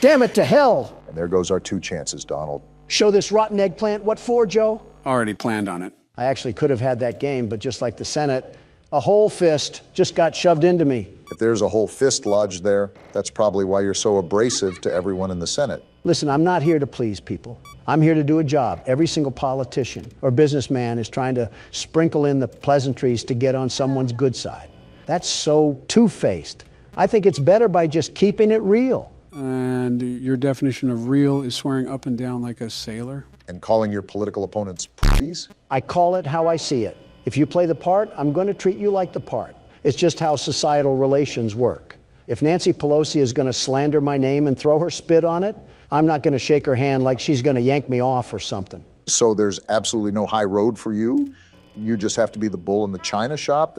Damn it to hell. And there goes our 2 chances, Donald. Show this rotten eggplant. What for, Joe? Already planned on it. I actually could have had that game, but just like the Senate, a whole fist just got shoved into me. If there's a whole fist lodged there, that's probably why you're so abrasive to everyone in the Senate. Listen, I'm not here to please people. I'm here to do a job. Every single politician or businessman is trying to sprinkle in the pleasantries to get on someone's good side. That's so two-faced. I think it's better by just keeping it real. And your definition of real is swearing up and down like a sailor? And calling your political opponents please? I call it how I see it. If you play the part, I'm going to treat you like the part. It's just how societal relations work. If Nancy Pelosi is going to slander my name and throw her spit on it, I'm not going to shake her hand like she's going to yank me off or something. So there's absolutely no high road for you? You just have to be the bull in the china shop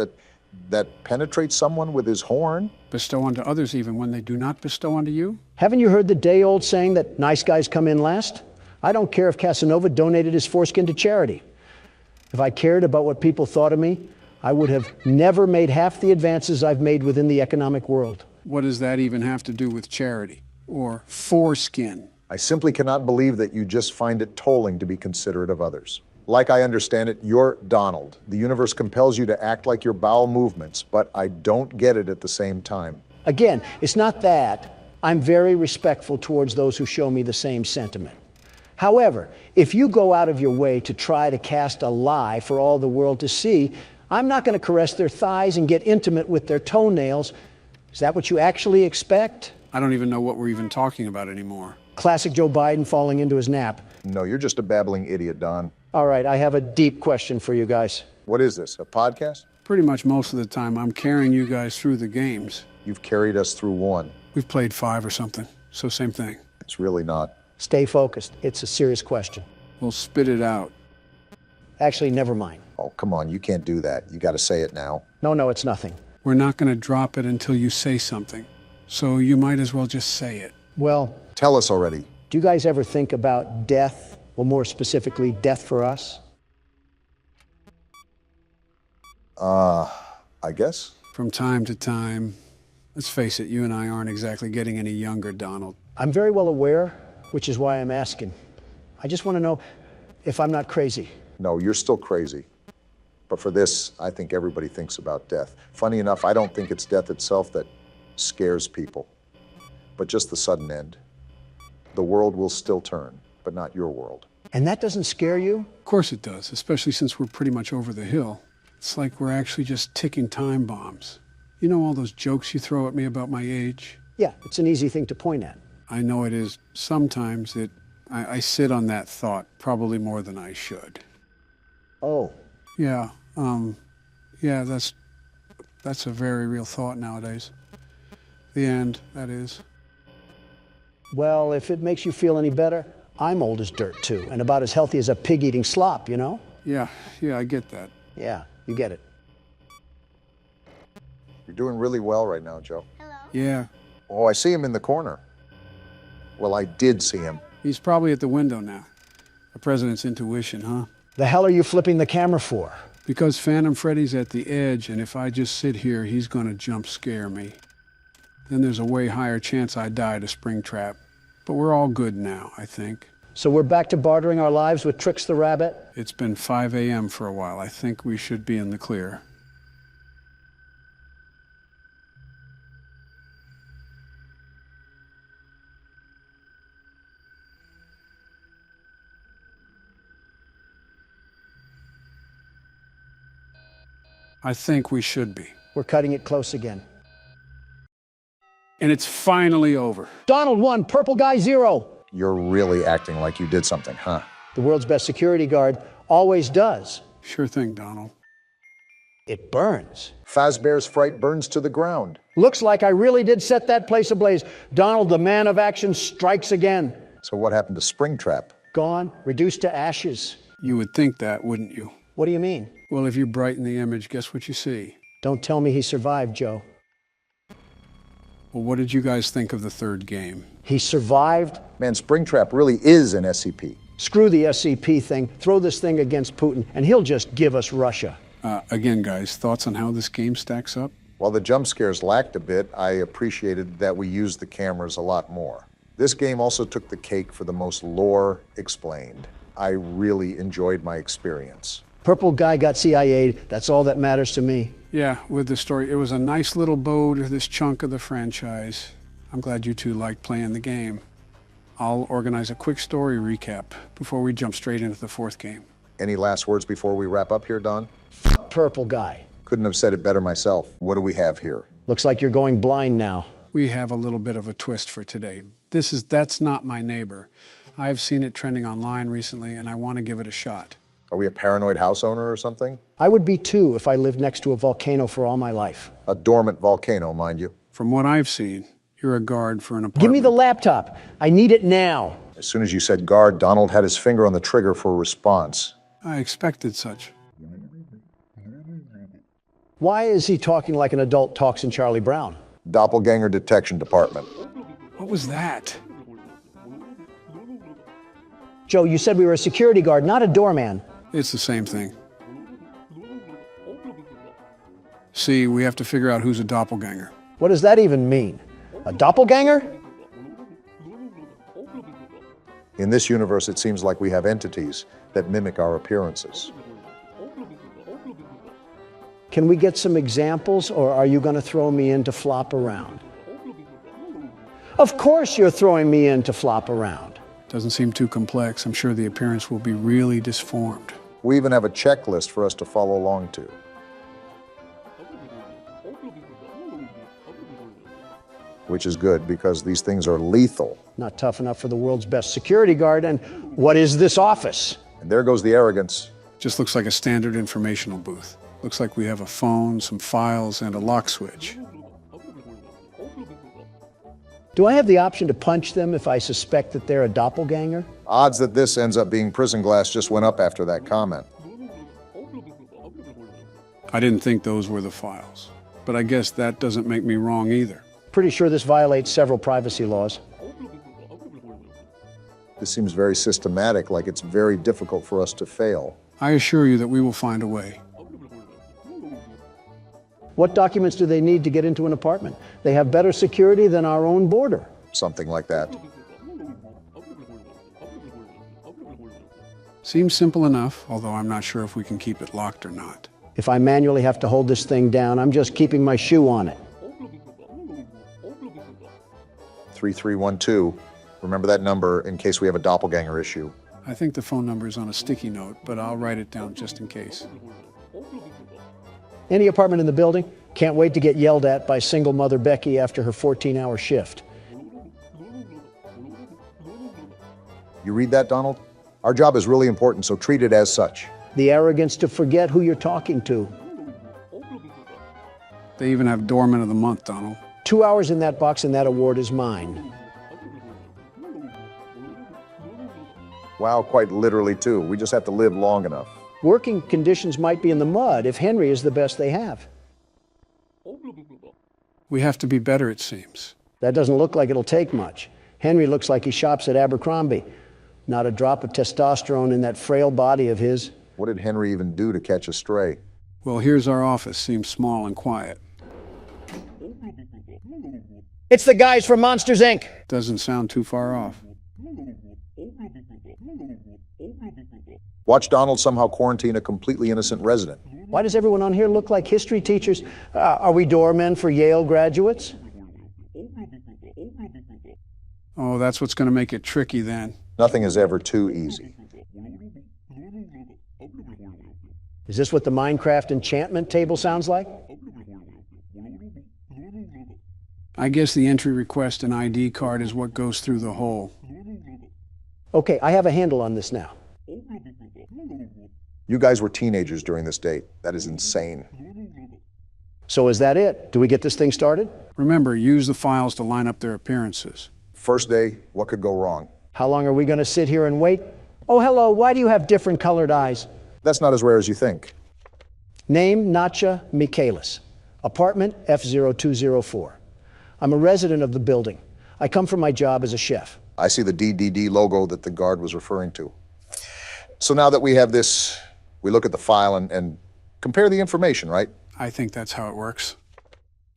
that penetrates someone with his horn? Bestow onto others even when they do not bestow onto you? Haven't you heard the day-old saying that nice guys come in last? I don't care if Casanova donated his foreskin to charity. If I cared about what people thought of me, I would have never made half the advances I've made within the economic world. What does that even have to do with charity or foreskin? I simply cannot believe that you just find it tolling to be considerate of others. Like I understand it, you're Donald. The universe compels you to act like your bowel movements, but I don't get it at the same time. Again, it's not that. I'm very respectful towards those who show me the same sentiment. However, if you go out of your way to try to cast a lie for all the world to see, I'm not going to caress their thighs and get intimate with their toenails. Is that what you actually expect? I don't even know what we're even talking about anymore. Classic Joe Biden falling into his nap. No, you're just a babbling idiot, Don. All right, I have a deep question for you guys. What is this, a podcast? Pretty much most of the time I'm carrying you guys through the games. You've carried us through one. We've played 5 or something, so same thing. It's really not. Stay focused. It's a serious question. We'll spit it out. Actually, never mind. Oh, come on, you can't do that. You got to say it now. No, it's nothing. We're not going to drop it until you say something, so you might as well just say it. Well, tell us already. Do you guys ever think about death? Well, more specifically, death for us? I guess. From time to time. Let's face it, you and I aren't exactly getting any younger, Donald. I'm very well aware, which is why I'm asking. I just want to know if I'm not crazy. No, you're still crazy. But for this, I think everybody thinks about death. Funny enough, I don't think it's death itself that scares people, but just the sudden end. The world will still turn, but not your world. And that doesn't scare you? Of course it does, especially since we're pretty much over the hill. It's like we're actually just ticking time bombs. You know all those jokes you throw at me about my age? Yeah, it's an easy thing to point at. I know it is. Sometimes I sit on that thought probably more than I should. Oh. Yeah, yeah, that's a very real thought nowadays. The end, that is. Well, if it makes you feel any better, I'm old as dirt too, and about as healthy as a pig eating slop, you know? Yeah, I get that. Yeah, you get it. You're doing really well right now, Joe. Yeah. Oh, I see him in the corner. Well, I did see him. He's probably at the window now. The president's intuition, huh? The hell are you flipping the camera for? Because Phantom Freddy's at the edge, and if I just sit here, he's gonna jump scare me. Then there's a way higher chance I die to Springtrap. But we're all good now, I think. So we're back to bartering our lives with Trix the Rabbit? It's been 5 a.m. for a while. I think we should be in the clear. I think we should be. We're cutting it close again. And it's finally over. Donald 1, Purple Guy 0. You're really acting like you did something, huh? The world's best security guard always does. Sure thing, Donald. It burns. Fazbear's Fright burns to the ground. Looks like I really did set that place ablaze. Donald, the man of action, strikes again. So what happened to Springtrap? Gone, reduced to ashes. You would think that, wouldn't you? What do you mean? Well, if you brighten the image, guess what you see? Don't tell me he survived, Joe. Well, what did you guys think of the third game? He survived? Man, Springtrap really is an SCP. Screw the SCP thing. Throw this thing against Putin, and he'll just give us Russia. Again, guys, thoughts on how this game stacks up? While the jump scares lacked a bit, I appreciated that we used the cameras a lot more. This game also took the cake for the most lore explained. I really enjoyed my experience. Purple Guy got CIA'd. That's all that matters to me. Yeah, with the story. It was a nice little bow to this chunk of the franchise. I'm glad you two liked playing the game. I'll organize a quick story recap before we jump straight into the fourth game. Any last words before we wrap up here, Don? Purple Guy. Couldn't have said it better myself. What do we have here? Looks like you're going blind now. We have a little bit of a twist for today. That's not my neighbor. I've seen it trending online recently, and I want to give it a shot. Are we a paranoid house owner or something? I would be too if I lived next to a volcano for all my life. A dormant volcano, mind you. From what I've seen, you're a guard for an apartment. Give me the laptop. I need it now. As soon as you said guard, Donald had his finger on the trigger for a response. I expected such. Why is he talking like an adult talks in Charlie Brown? Doppelganger Detection Department. What was that? Joe, you said we were a security guard, not a doorman. It's the same thing. See, we have to figure out who's a doppelganger. What does that even mean? A doppelganger? In this universe, it seems like we have entities that mimic our appearances. Can we get some examples, or are you going to throw me in to flop around? Of course you're throwing me in to flop around. Doesn't seem too complex. I'm sure the appearance will be really disformed. We even have a checklist for us to follow along to. Which is good, because these things are lethal. Not tough enough for the world's best security guard, and what is this office? And there goes the arrogance. Just looks like a standard informational booth. Looks like we have a phone, some files, and a lock switch. Do I have the option to punch them if I suspect that they're a doppelganger? Odds that this ends up being prison glass just went up after that comment. I didn't think those were the files, but I guess that doesn't make me wrong either. Pretty sure this violates several privacy laws. This seems very systematic, like it's very difficult for us to fail. I assure you that we will find a way. What documents do they need to get into an apartment? They have better security than our own border. Something like that. Seems simple enough, although I'm not sure if we can keep it locked or not. If I manually have to hold this thing down, I'm just keeping my shoe on it. 3312. Remember that number in case we have a doppelganger issue. I think the phone number is on a sticky note, but I'll write it down just in case. Any apartment in the building? Can't wait to get yelled at by single mother Becky after her 14-hour shift. You read that, Donald? Our job is really important, so treat it as such. The arrogance to forget who you're talking to. They even have Doorman of the Month, Donald. 2 hours in that box and that award is mine. Wow, quite literally too. We just have to live long enough. Working conditions might be in the mud if Henry is the best they have. We have to be better, it seems. That doesn't look like it'll take much. Henry looks like he shops at Abercrombie. Not a drop of testosterone in that frail body of his. What did Henry even do to catch a stray? Well, here's our office. Seems small and quiet. It's the guys from Monsters, Inc. Doesn't sound too far off. Watch Donald somehow quarantine a completely innocent resident. Why does everyone on here look like history teachers? Are we doormen for Yale graduates? Oh, that's what's going to make it tricky then. Nothing is ever too easy. Is this what the Minecraft enchantment table sounds like? I guess the entry request and ID card is what goes through the hole. Okay, I have a handle on this now. You guys were teenagers during this date. That is insane. So is that it? Do we get this thing started? Remember, use the files to line up their appearances. First day, what could go wrong? How long are we going to sit here and wait? Oh, hello, why do you have different colored eyes? That's not as rare as you think. Name, Natcha Michaelis. Apartment F0204. I'm a resident of the building. I come from my job as a chef. I see the DDD logo that the guard was referring to. So now that we have this, we look at the file and compare the information, right? I think that's how it works.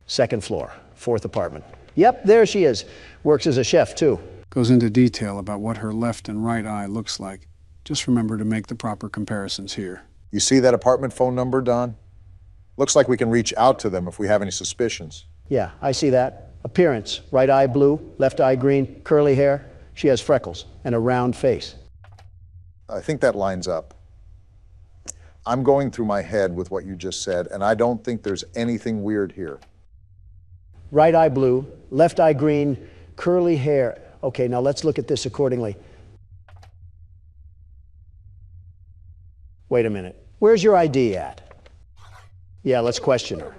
Second floor, fourth apartment. Yep, there she is. Works as a chef, too. Goes into detail about what her left and right eye looks like. Just remember to make the proper comparisons here. You see that apartment phone number, Don? Looks like we can reach out to them if we have any suspicions. Yeah, I see that. Appearance, right eye blue, left eye green, curly hair. She has freckles and a round face. I think that lines up. I'm going through my head with what you just said, and I don't think there's anything weird here. Right eye blue, left eye green, curly hair. Okay, now let's look at this accordingly. Wait a minute. Where's your ID at? Yeah, let's question her.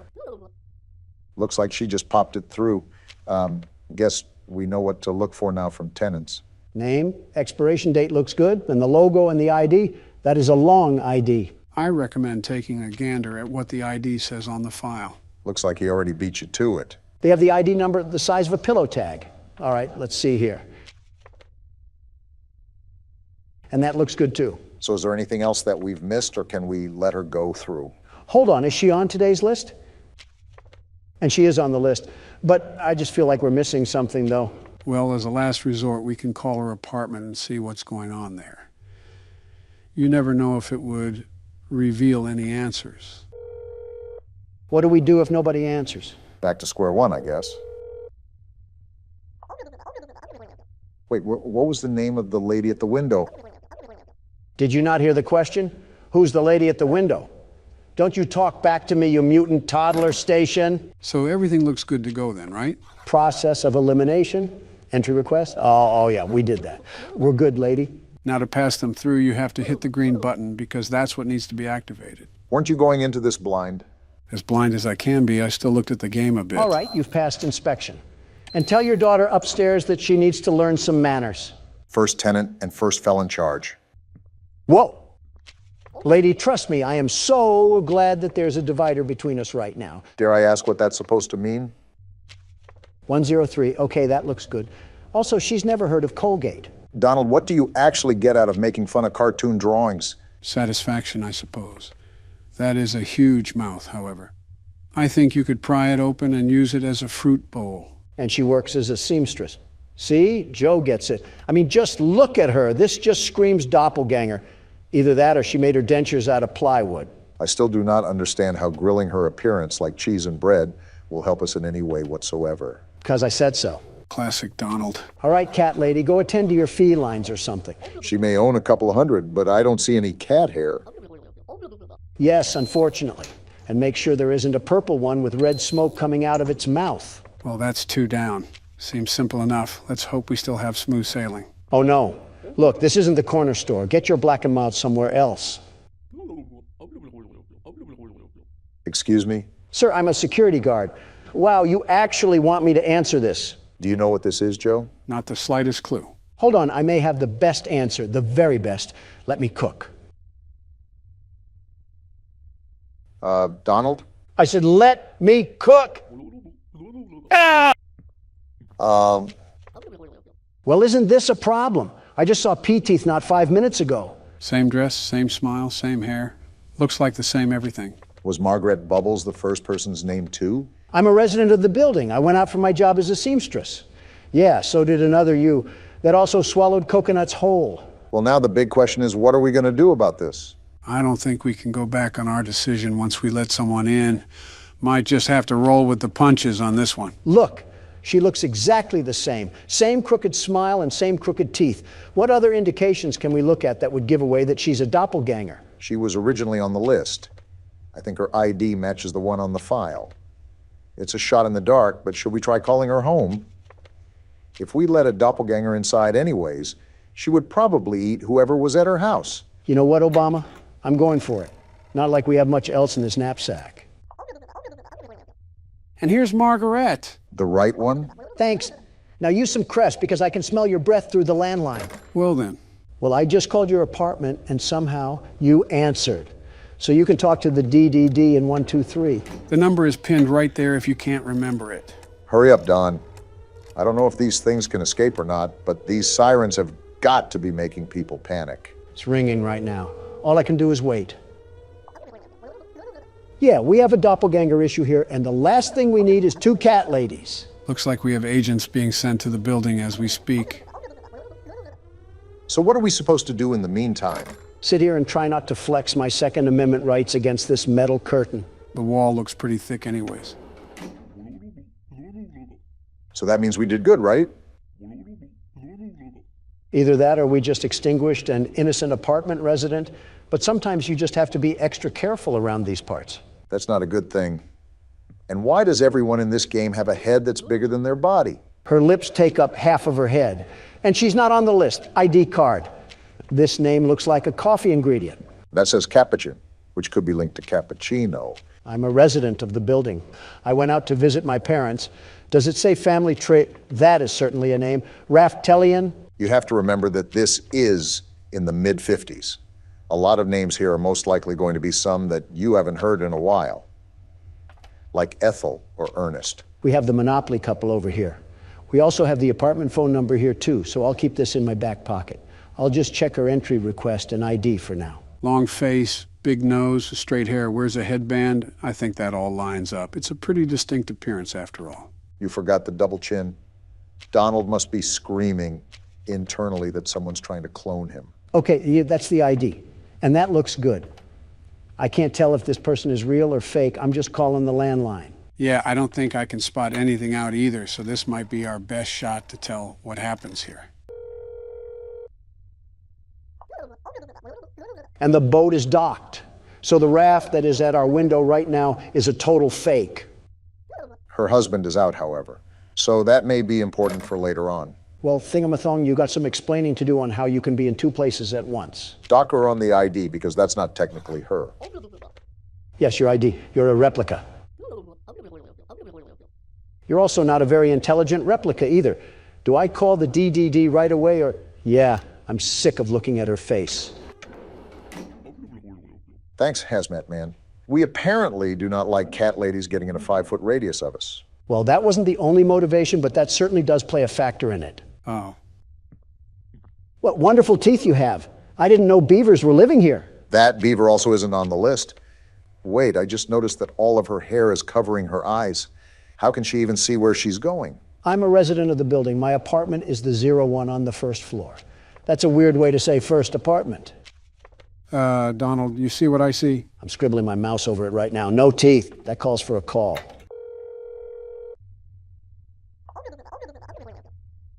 Looks like she just popped it through. Guess we know what to look for now from tenants. Name, expiration date looks good, and the logo and the ID, that is a long ID. I recommend taking a gander at what the ID says on the file. Looks like he already beat you to it. They have the ID number the size of a pillow tag. All right, let's see here. And that looks good too. So is there anything else that we've missed, or can we let her go through? Hold on, is she on today's list? And she is on the list, but I just feel like we're missing something though. Well, as a last resort, we can call her apartment and see what's going on there. You never know if it would reveal any answers. What do we do if nobody answers? Back to square one, I guess. Wait, what was the name of the lady at the window? Did you not hear the question? Who's the lady at the window? Don't you talk back to me, you mutant toddler station. So everything looks good to go then, right? Process of elimination, entry request. Oh yeah, we did that. We're good, lady. Now to pass them through, you have to hit the green button because that's what needs to be activated. Weren't you going into this blind? As blind as I can be, I still looked at the game a bit. All right, you've passed inspection. And tell your daughter upstairs that she needs to learn some manners. First tenant and first felon charge. Whoa! Lady, trust me, I am so glad that there's a divider between us right now. Dare I ask what that's supposed to mean? 103, okay, that looks good. Also, she's never heard of Colgate. Donald, what do you actually get out of making fun of cartoon drawings? Satisfaction, I suppose. That is a huge mouth, however. I think you could pry it open and use it as a fruit bowl. And she works as a seamstress. See, Joe gets it. I mean, just look at her. This just screams doppelganger. Either that or she made her dentures out of plywood. I still do not understand how grilling her appearance like cheese and bread will help us in any way whatsoever. Because I said so. Classic Donald. All right, cat lady, go attend to your felines or something. She may own a couple of hundred, but I don't see any cat hair. Yes, unfortunately. And make sure there isn't a purple one with red smoke coming out of its mouth. Well, that's 2 down. Seems simple enough. Let's hope we still have smooth sailing. Oh, no. Look, this isn't the corner store. Get your black and mild somewhere else. Excuse me? Sir, I'm a security guard. Wow, you actually want me to answer this? Do you know what this is, Joe? Not the slightest clue. Hold on, I may have the best answer, the very best. Let me cook. Donald? I said, let me cook! Ah! Well, isn't this a problem? I just saw P-Teeth not 5 minutes ago. Same dress, same smile, same hair. Looks like the same everything. Was Margaret Bubbles the first person's name, too? I'm a resident of the building. I went out for my job as a seamstress. Yeah, so did another you that also swallowed coconuts whole. Well, now the big question is, what are we going to do about this? I don't think we can go back on our decision once we let someone in. Might just have to roll with the punches on this one. Look, she looks exactly the same. Same crooked smile and same crooked teeth. What other indications can we look at that would give away that she's a doppelganger? She was originally on the list. I think her ID matches the one on the file. It's a shot in the dark, but should we try calling her home? If we let a doppelganger inside anyways, she would probably eat whoever was at her house. You know what, Obama? I'm going for it. Not like we have much else in this knapsack. And here's Margaret. The right one? Thanks. Now use some Crest because I can smell your breath through the landline. Well then. Well, I just called your apartment and somehow you answered. So you can talk to the DDD in 123. The number is pinned right there if you can't remember it. Hurry up, Don. I don't know if these things can escape or not, but these sirens have got to be making people panic. It's ringing right now. All I can do is wait. Yeah, we have a doppelganger issue here, and the last thing we need is 2 cat ladies. Looks like we have agents being sent to the building as we speak. So what are we supposed to do in the meantime? Sit here and try not to flex my Second Amendment rights against this metal curtain. The wall looks pretty thick anyways. So that means we did good, right? Either that or we just extinguished an innocent apartment resident, but sometimes you just have to be extra careful around these parts. That's not a good thing. And why does everyone in this game have a head that's bigger than their body? Her lips take up half of her head, and she's not on the list. ID card. This name looks like a coffee ingredient. That says Capuchin, which could be linked to cappuccino. I'm a resident of the building. I went out to visit my parents. Does it say family tree? That is certainly a name. Raftelian? You have to remember that this is in the mid-50s. A lot of names here are most likely going to be some that you haven't heard in a while, like Ethel or Ernest. We have the Monopoly couple over here. We also have the apartment phone number here too, so I'll keep this in my back pocket. I'll just check her entry request and ID for now. Long face, big nose, straight hair, wears a headband. I think that all lines up. It's a pretty distinct appearance after all. You forgot the double chin. Donald must be screaming internally that someone's trying to clone him. Okay, yeah, that's the ID. And that looks good. I can't tell if this person is real or fake. I'm just calling the landline. Yeah, I don't think I can spot anything out either, so this might be our best shot to tell what happens here. And the boat is docked. So the raft that is at our window right now is a total fake. Her husband is out, however, so that may be important for later on. Well, Thingamathong, you got some explaining to do on how you can be in 2 places at once. Dock her on the ID, because that's not technically her. Yes, your ID. You're a replica. You're also not a very intelligent replica either. Do I call the DDD right away or... Yeah, I'm sick of looking at her face. Thanks, Hazmat Man. We apparently do not like cat ladies getting in a 5-foot radius of us. Well, that wasn't the only motivation, but that certainly does play a factor in it. Oh. What wonderful teeth you have. I didn't know beavers were living here. That beaver also isn't on the list. Wait, I just noticed that all of her hair is covering her eyes. How can she even see where she's going? I'm a resident of the building. My apartment is the 01 on the first floor. That's a weird way to say first apartment. Donald, you see what I see? I'm scribbling my mouse over it right now. No teeth. That calls for a call.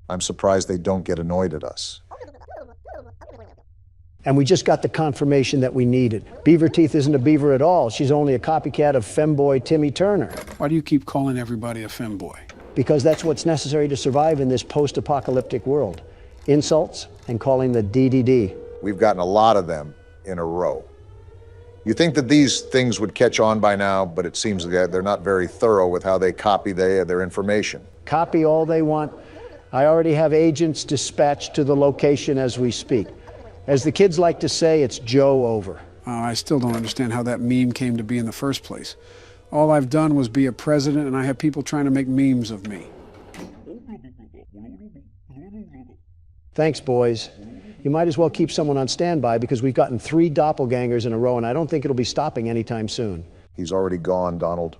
I'm surprised they don't get annoyed at us. And we just got the confirmation that we needed. Beaver Teeth isn't a beaver at all. She's only a copycat of femboy Timmy Turner. Why do you keep calling everybody a femboy? Because that's what's necessary to survive in this post-apocalyptic world. Insults and calling the DDD. We've gotten a lot of them in a row. You think that these things would catch on by now, but it seems that they're not very thorough with how they copy their information. Copy all they want. I already have agents dispatched to the location as we speak. As the kids like to say, it's Joe over. I still don't understand how that meme came to be in the first place. All I've done was be a president, and I have people trying to make memes of me. Thanks, boys. You might as well keep someone on standby because we've gotten 3 doppelgangers in a row, and I don't think it'll be stopping anytime soon. He's already gone, Donald.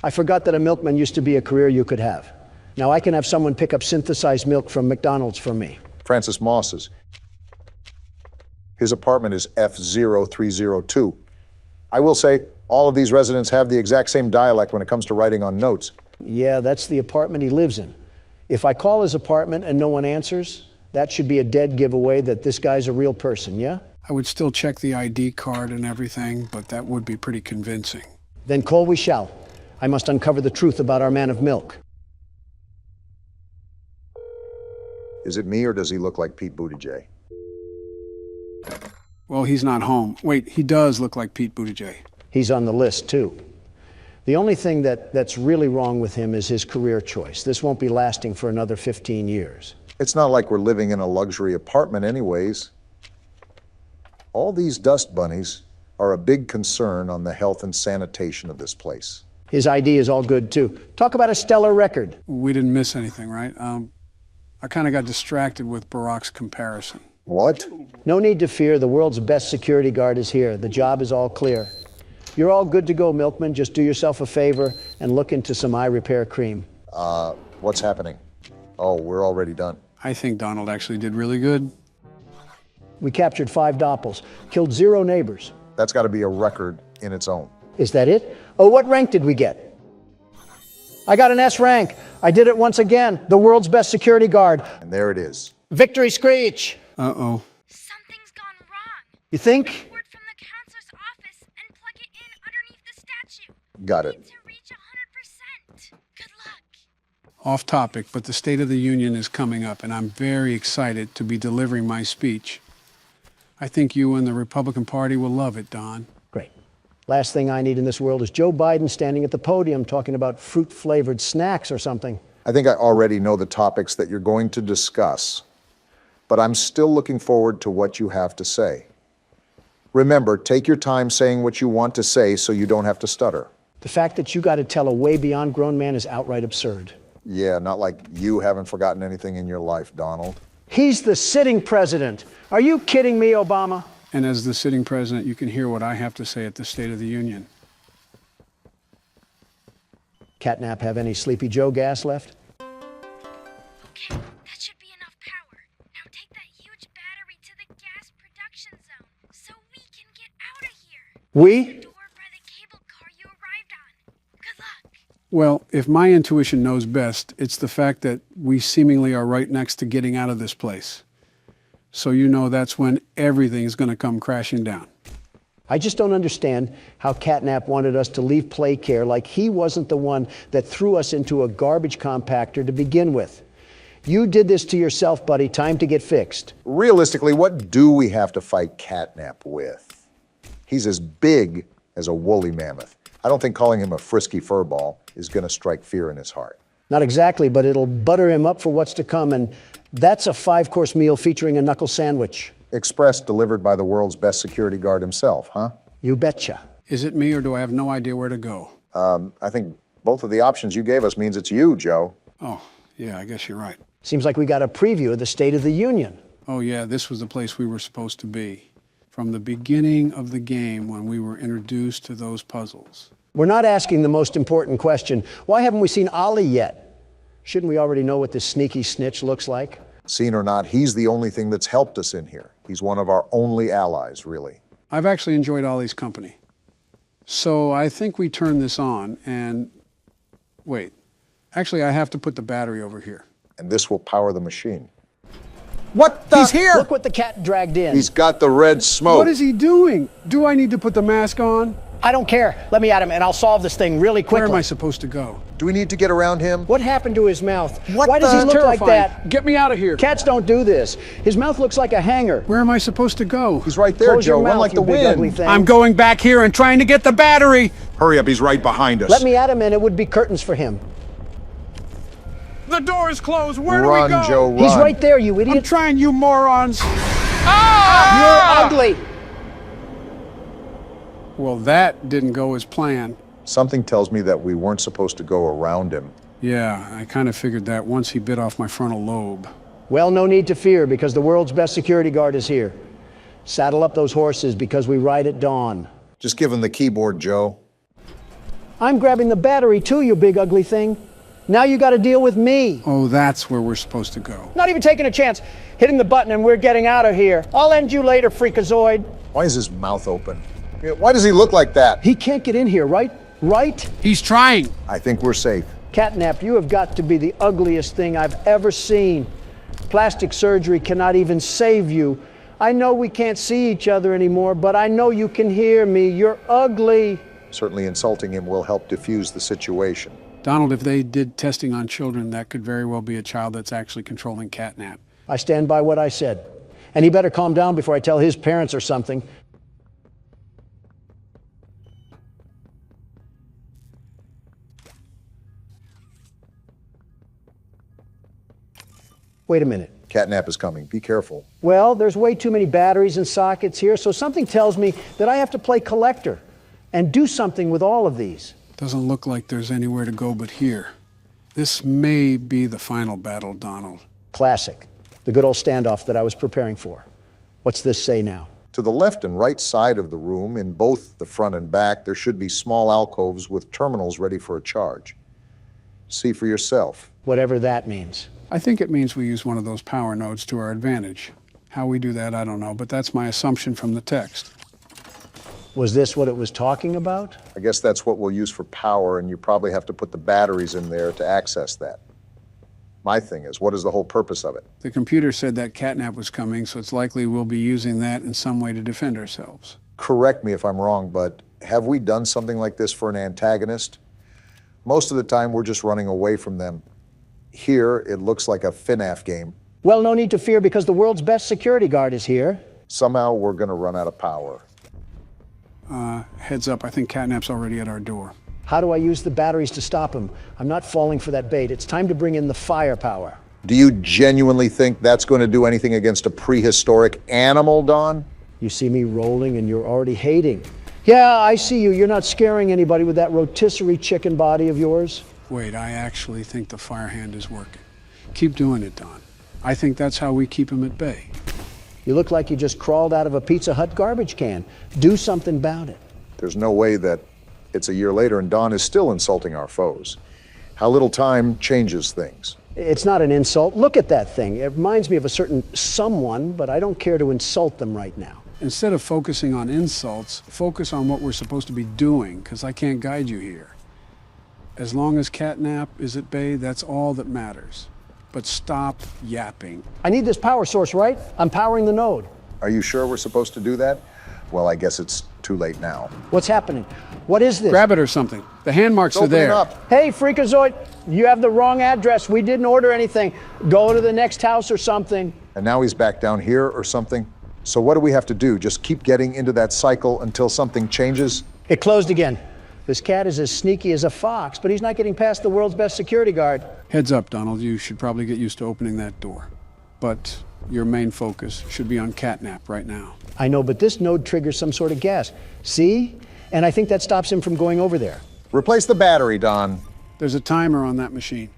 I forgot that a milkman used to be a career you could have. Now I can have someone pick up synthesized milk from McDonald's for me. Francis Moss's. His apartment is F0302. I will say, all of these residents have the exact same dialect when it comes to writing on notes. Yeah, that's the apartment he lives in. If I call his apartment and no one answers, that should be a dead giveaway that this guy's a real person, yeah? I would still check the ID card and everything, but that would be pretty convincing. Then call we shall. I must uncover the truth about our man of milk. Is it me or does he look like Pete Buttigieg? Well, he's not home. Wait, he does look like Pete Buttigieg. He's on the list, too. The only thing that's really wrong with him is his career choice. This won't be lasting for another 15 years. It's not like we're living in a luxury apartment anyways. All these dust bunnies are a big concern on the health and sanitation of this place. His ID is all good, too. Talk about a stellar record. We didn't miss anything, right? I kind of got distracted with Barack's comparison. What? No need to fear. The world's best security guard is here. The job is all clear. You're all good to go, Milkman. Just do yourself a favor and look into some eye repair cream. What's happening? Oh, we're already done. I think Donald actually did really good. We captured 5 doppels, killed 0 neighbors. That's got to be a record in its own. Is that it? Oh, what rank did we get? I got an S rank. I did it once again. The world's best security guard. And there it is. Victory screech. Uh-oh. Something's gone wrong. You think? Report from the counselor's office and plug it in underneath the statue. Got it. Need to reach 100%. Good luck. Off topic, but the State of the Union is coming up, and I'm very excited to be delivering my speech. I think you and the Republican Party will love it, Don. Great. Last thing I need in this world is Joe Biden standing at the podium talking about fruit-flavored snacks or something. I think I already know the topics that you're going to discuss, but I'm still looking forward to what you have to say. Remember, take your time saying what you want to say so you don't have to stutter. The fact that you got to tell a way beyond grown man is outright absurd. Yeah, not like you haven't forgotten anything in your life, Donald. He's the sitting president. Are you kidding me, Obama? And as the sitting president, you can hear what I have to say at the State of the Union. Catnap have any Sleepy Joe gas left? Okay, that should be enough power. Now take that huge battery to the gas production zone so we can get out of here. We? Door by the cable car you arrived on. Good luck. Well, if my intuition knows best, it's the fact that we seemingly are right next to getting out of this place. So you know that's when everything is going to come crashing down. I just don't understand how Catnap wanted us to leave Playcare like he wasn't the one that threw us into a garbage compactor to begin with. You did this to yourself, buddy. Time to get fixed. Realistically, what do we have to fight Catnap with? He's as big as a woolly mammoth. I don't think calling him a frisky furball is going to strike fear in his heart. Not exactly, but it'll butter him up for what's to come, and that's a 5-course meal featuring a knuckle sandwich. Express delivered by the world's best security guard himself, huh? You betcha. Is it me, or do I have no idea where to go? I think both of the options you gave us means it's you, Joe. Oh, yeah, I guess you're right. Seems like we got a preview of the State of the Union. Oh, yeah, this was the place we were supposed to be. From the beginning of the game when we were introduced to those puzzles. We're not asking the most important question. Why haven't we seen Ollie yet? Shouldn't we already know what this sneaky snitch looks like? Seen or not, he's the only thing that's helped us in here. He's one of our only allies, really. I've actually enjoyed Ollie's company. So I think we turn this on and... Wait. Actually, I have to put the battery over here. and this will power the machine. What the? He's here! Look what the cat dragged in. He's got the red smoke. What is he doing? Do I need to put the mask on? I don't care. Let me at him and I'll solve this thing really quickly. Where am I supposed to go? Do we need to get around him? What happened to his mouth? What Why does he look like that? Get me out of here. Cats don't do this. His mouth looks like a hanger. Where am I supposed to go? He's right there, Close Joe. your Run mouth, like you the big ugly wind. thing. I'm going back here and trying to get the battery. Hurry up, he's right behind us. Let me at him and it would be curtains for him. The door is closed. Where do Run, we go? Joe, run. He's right there, you idiot. I'm trying, you morons. You're ugly. Well, that didn't go as planned. Something tells me that we weren't supposed to go around him. Yeah, I kind of figured that once he bit off my frontal lobe. Well, no need to fear because the world's best security guard is here. Saddle up those horses because we ride at dawn. Just give him the keyboard, Joe. I'm grabbing the battery too, you big ugly thing. Now you got to deal with me. Oh, that's where we're supposed to go. Not even taking a chance. Hitting the button and we're getting out of here. I'll end you later, freakazoid. Why is his mouth open? Why does he look like that? He can't get in here, right? Right? He's trying. I think we're safe. Catnap, you have got to be the ugliest thing I've ever seen. Plastic surgery cannot even save you. I know we can't see each other anymore, but I know you can hear me. You're ugly. Certainly insulting him will help diffuse the situation. Donald, if they did testing on children, that could very well be a child that's actually controlling Catnap. I stand by what I said. And he better calm down before I tell his parents or something. Wait a minute. Catnap is coming. Be careful. Well, there's way too many batteries and sockets here, so something tells me that I have to play collector and do something with all of these. Doesn't look like there's anywhere to go but here. This may be the final battle, Donald. Classic. The good old standoff that I was preparing for. What's this say now? To the left and right side of the room, in both the front and back, there should be small alcoves with terminals ready for a charge. See for yourself. Whatever that means. I think it means we use one of those power nodes to our advantage. How we do that, I don't know, but that's my assumption from the text. Was this what it was talking about? I guess that's what we'll use for power, and you probably have to put the batteries in there to access that. My thing is, what is the whole purpose of it? The computer said that Catnap was coming, so it's likely we'll be using that in some way to defend ourselves. Correct me if I'm wrong, but have we done something like this for an antagonist? Most of the time, we're just running away from them. Here, it looks like a FNAF game. Well, no need to fear because the world's best security guard is here. Somehow, we're going to run out of power. Heads up, I think Catnap's already at our door. How do I use the batteries to stop him? I'm not falling for that bait. It's time to bring in the firepower. Do you genuinely think that's going to do anything against a prehistoric animal, Don? You see me rolling and you're already hating. Yeah, I see you. You're not scaring anybody with that rotisserie chicken body of yours. Wait, I actually think the fire hand is working. Keep doing it, Don. I think that's how we keep him at bay. You look like you just crawled out of a Pizza Hut garbage can. Do something about it. There's no way that it's a year later and Don is still insulting our foes. How little time changes things. It's not an insult. Look at that thing. It reminds me of a certain someone, but I don't care to insult them right now. Instead of focusing on insults, focus on what we're supposed to be doing, because I can't guide you here. As long as Catnap is at bay, that's all that matters. But stop yapping. I need this power source, right? I'm powering the node. Are you sure we're supposed to do that? Well, I guess it's too late now. What's happening? What is this? Grab it or something. The hand marks are there. Up. Hey, Freakazoid, you have the wrong address. We didn't order anything. Go to the next house or something. And now he's back down here or something? So what do we have to do? Just keep getting into that cycle until something changes? It closed again. This cat is as sneaky as a fox, but he's not getting past the world's best security guard. Heads up, Donald. You should probably get used to opening that door. But your main focus should be on Catnap right now. I know, but this node triggers some sort of gas. See? And I think that stops him from going over there. Replace the battery, Don. There's a timer on that machine.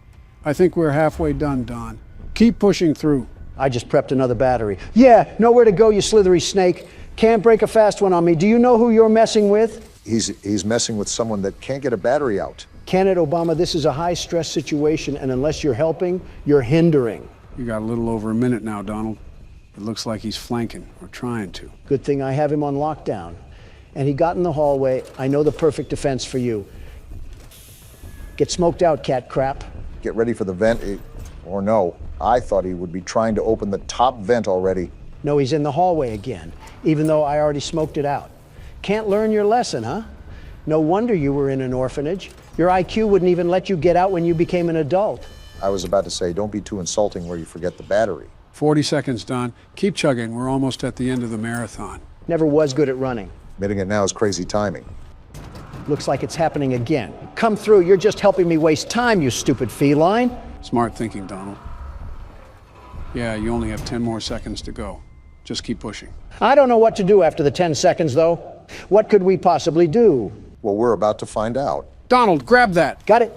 I think we're halfway done, Don. Keep pushing through. I just prepped another battery. Yeah, nowhere to go, you slithery snake. Can't break a fast one on me. Do you know who you're messing with? He's messing with someone that can't get a battery out. Candidate Obama, this is a high-stress situation, and unless you're helping, you're hindering. You got a little over a minute now, Donald. It looks like he's flanking, or trying to. Good thing I have him on lockdown. And he got in the hallway. I know the perfect defense for you. Get smoked out, cat crap. Get ready for the vent. Or no, I thought he would be trying to open the top vent already. No, he's in the hallway again, even though I already smoked it out. Can't learn your lesson, huh? No wonder you were in an orphanage. Your IQ wouldn't even let you get out when you became an adult. I was about to say, don't be too insulting where you forget the battery. 40 seconds, Don. Keep chugging. We're almost at the end of the marathon. Never was good at running. Admitting it now is crazy timing. Looks like it's happening again. Come through. You're just helping me waste time, you stupid feline. Smart thinking, Donald. Yeah, you only have 10 more seconds to go. Just keep pushing. I don't know what to do after the 10 seconds, though. What could we possibly do? Well, we're about to find out. Donald, grab that. Got it.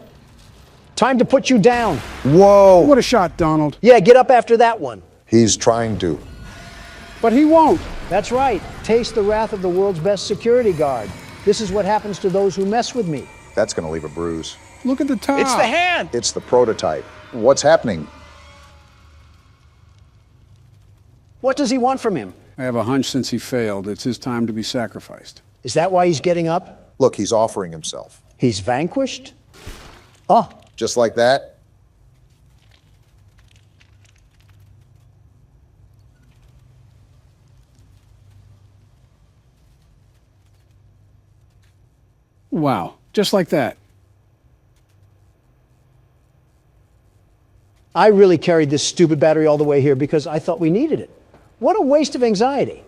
Time to put you down. Whoa! What a shot, Donald. Yeah, get up after that one. He's trying to. But he won't. That's right. Taste the wrath of the world's best security guard. This is what happens to those who mess with me. That's gonna leave a bruise. Look at the top. It's the hand. It's the prototype. What's happening? What does he want from him? I have a hunch since he failed, it's his time to be sacrificed. Is that why he's getting up? Look, he's offering himself. He's vanquished? Oh. Just like that? Wow, just like that. I really carried this stupid battery all the way here because I thought we needed it. What a waste of anxiety.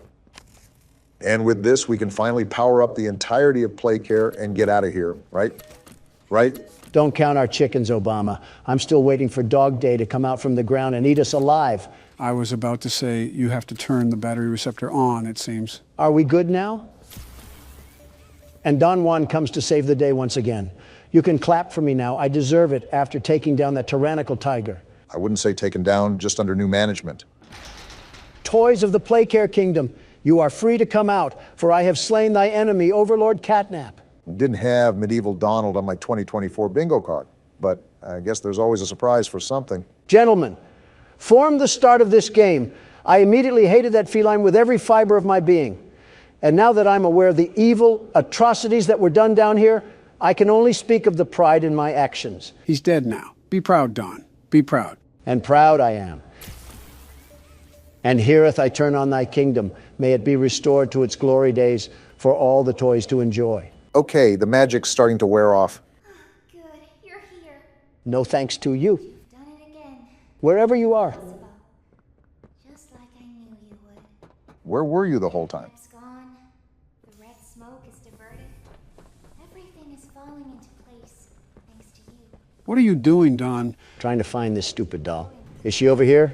And with this, we can finally power up the entirety of Playcare and get out of here, right? Right? Don't count our chickens, Obama. I'm still waiting for Dog Day to come out from the ground and eat us alive. I was about to say you have to turn the battery receptor on, it seems. Are we good now? And Don Juan comes to save the day once again. You can clap for me now. I deserve it after taking down that tyrannical tiger. I wouldn't say taken down, just under new management. Toys of the Playcare Kingdom, you are free to come out, for I have slain thy enemy, Overlord Catnap. Didn't have Medieval Donald on my 2024 bingo card, but I guess there's always a surprise for something. Gentlemen, from the start of this game, I immediately hated that feline with every fiber of my being. And now that I'm aware of the evil atrocities that were done down here, I can only speak of the pride in my actions. He's dead now. Be proud, Don. Be proud. And proud I am. And herewith I turn on thy kingdom. May it be restored to its glory days for all the toys to enjoy. Okay, the magic's starting to wear off. Good, you're here. No thanks to you. You've done it again. Wherever you are. Just like I knew you would. Where were you the whole time? It's gone. The red smoke is diverted. Everything is falling into place, thanks to you. What are you doing, Don? Trying to find this stupid doll. Is she over here?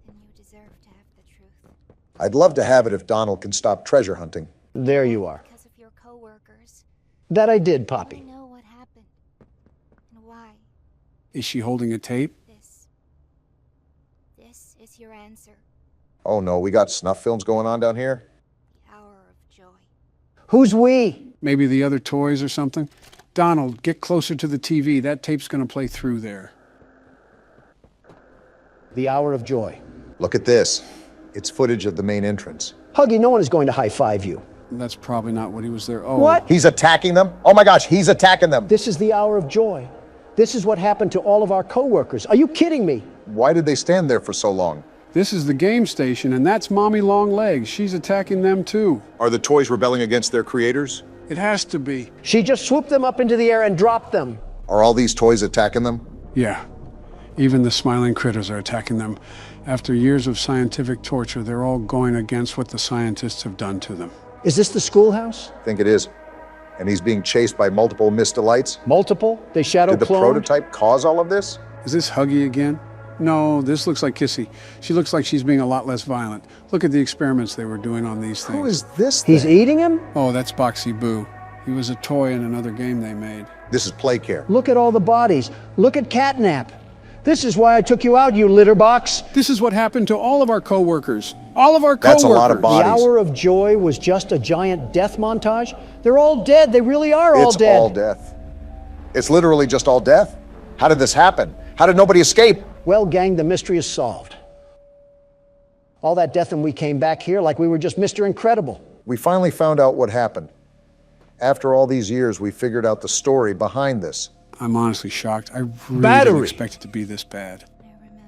Then you deserve to have the truth. I'd love to have it if Donald can stop treasure hunting. There you are. Because of your coworkers. That I did, Poppy. I know what happened. And why. Is she holding a tape? This is your answer. Oh no, we got snuff films going on down here? The hour of joy. Who's we? Maybe the other toys or something? Donald, get closer to the TV. That tape's going to play through there. The hour of joy. Look at this. It's footage of the main entrance. Huggy, no one is going to high-five you. That's probably not what he was there. Oh. What? He's attacking them? Oh my gosh, he's attacking them. This is the hour of joy. This is what happened to all of our coworkers. Are you kidding me? Why did they stand there for so long? This is the game station, and that's Mommy Longlegs. She's attacking them too. Are the toys rebelling against their creators? It has to be. She just swooped them up into the air and dropped them. Are all these toys attacking them? Yeah. Even the smiling critters are attacking them. After years of scientific torture, they're all going against what the scientists have done to them. Is this the schoolhouse? I think it is. And he's being chased by multiple Miss Delights? Multiple? They shadow Did the cloned? prototype cause all of this? Is this Huggy again? No, this looks like Kissy. She looks like she's being a lot less violent. Look at the experiments they were doing on these things. Who is this He's thing? eating him? Oh, that's Boxy Boo. He was a toy in another game they made. This is Playcare. Look at all the bodies. Look at Catnap. This is why I took you out, you litter box. This is what happened to all of our coworkers. All of our coworkers. That's a lot of bodies. The hour of joy was just a giant death montage. They're all dead. They really are all dead. It's all death. It's literally just all death? How did this happen? How did nobody escape? Well, gang, the mystery is solved. All that death and we came back here like we were just Mr. Incredible. We finally found out what happened. After all these years, we figured out the story behind this. I'm honestly shocked. I really didn't expect it to be this bad. I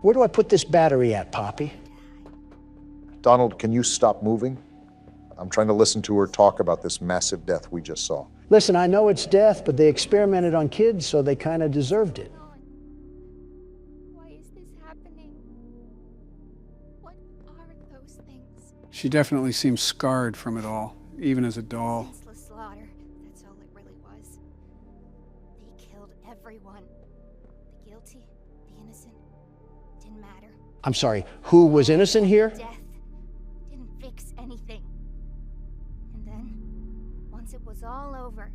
Where do I put this battery at, Poppy? Donald, can you stop moving? I'm trying to listen to her talk about this massive death we just saw. Listen, I know it's death, but they experimented on kids, so they kind of deserved it. Why is this happening? What are those things? She definitely seems scarred from it all, even as a doll. Senseless slaughter. That's all it really was. They killed everyone. The guilty, the innocent. Didn't matter. I'm sorry, who was innocent here? Death didn't fix anything. And then, once it was all over,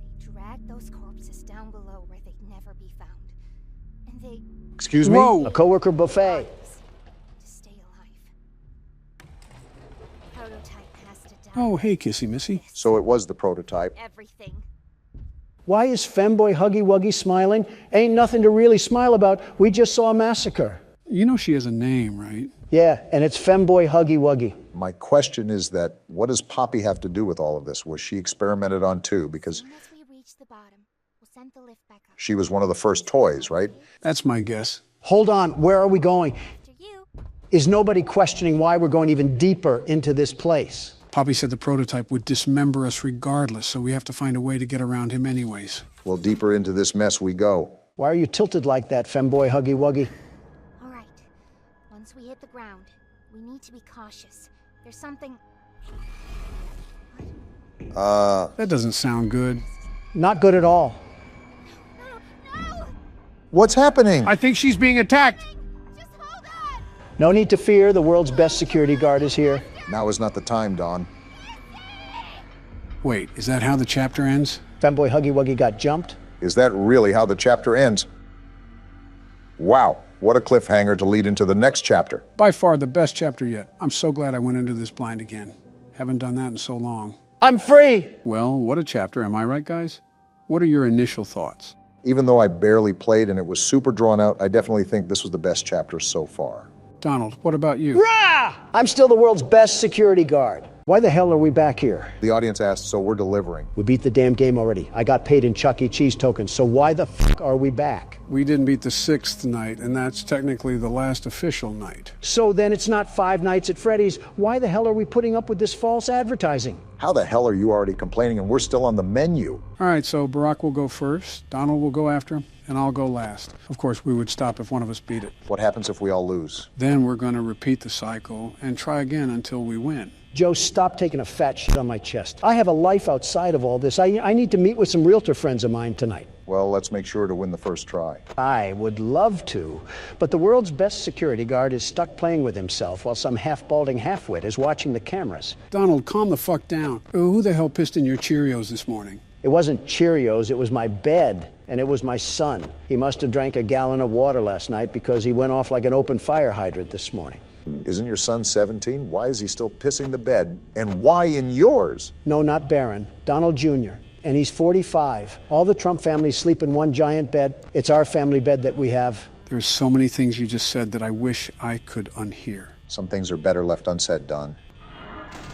they dragged those corpses down below where they'd never be found. And they... Excuse me? Whoa! A coworker buffet. to stay alive. Prototype has to die. Oh, hey, Kissy Missy. So it was the prototype. Everything. Why is Femboy Huggy Wuggy smiling? Ain't nothing to really smile about. We just saw a massacre. You know she has a name, right? Yeah, and it's Femboy Huggy Wuggy. My question is that, what does Poppy have to do with all of this? Was she experimented on too? Because Once we reach the bottom, we'll send the lift back up. she was one of the first toys, right? That's my guess. Hold on, where are we going? After you. Is nobody questioning why we're going even deeper into this place? Poppy said the prototype would dismember us regardless, so we have to find a way to get around him anyways. Well, deeper into this mess we go. Why are you tilted like that, Femboy Huggy Wuggy? All right. Once we hit the ground, we need to be cautious. There's something... That doesn't sound good. Not good at all. No! What's happening? I think she's being attacked. Just hold on! No need to fear, the world's best security guard is here. Now is not the time, Don. Wait, is that how the chapter ends? Femboy Huggy Wuggy got jumped? Is that really how the chapter ends? Wow, what a cliffhanger to lead into the next chapter. By far the best chapter yet. I'm so glad I went into this blind again. Haven't done that in so long. I'm free! Well, what a chapter, am I right, guys? What are your initial thoughts? Even though I barely played and it was super drawn out, I definitely think this was the best chapter so far. Donald, what about you? Rah! I'm still the world's best security guard. Why the hell are we back here? The audience asked, so we're delivering. We beat the damn game already. I got paid in Chuck E. Cheese tokens, so why the f*** are we back? We didn't beat the 6th night, and that's technically the last official night. So then it's not 5 nights at Freddy's. Why the hell are we putting up with this false advertising? How the hell are you already complaining and we're still on the menu? All right, so Barack will go first, Donald will go after him, and I'll go last. Of course, we would stop if one of us beat it. What happens if we all lose? Then we're going to repeat the cycle and try again until we win. Joe, stop taking a fat shit on my chest. I have a life outside of all this. I need to meet with some realtor friends of mine tonight. Well, let's make sure to win the first try. I would love to, but the world's best security guard is stuck playing with himself while some half-balding halfwit is watching the cameras. Donald, calm the fuck down. Who the hell pissed in your Cheerios this morning? It wasn't Cheerios, it was my bed, and it was my son. He must have drank a gallon of water last night because he went off like an open fire hydrant this morning. Isn't your son 17? Why is he still pissing the bed? And why in yours? No, not Barron. Donald Jr. And he's 45. All the Trump families sleep in one giant bed. It's our family bed that we have. There's so many things you just said that I wish I could unhear. Some things are better left unsaid, Don.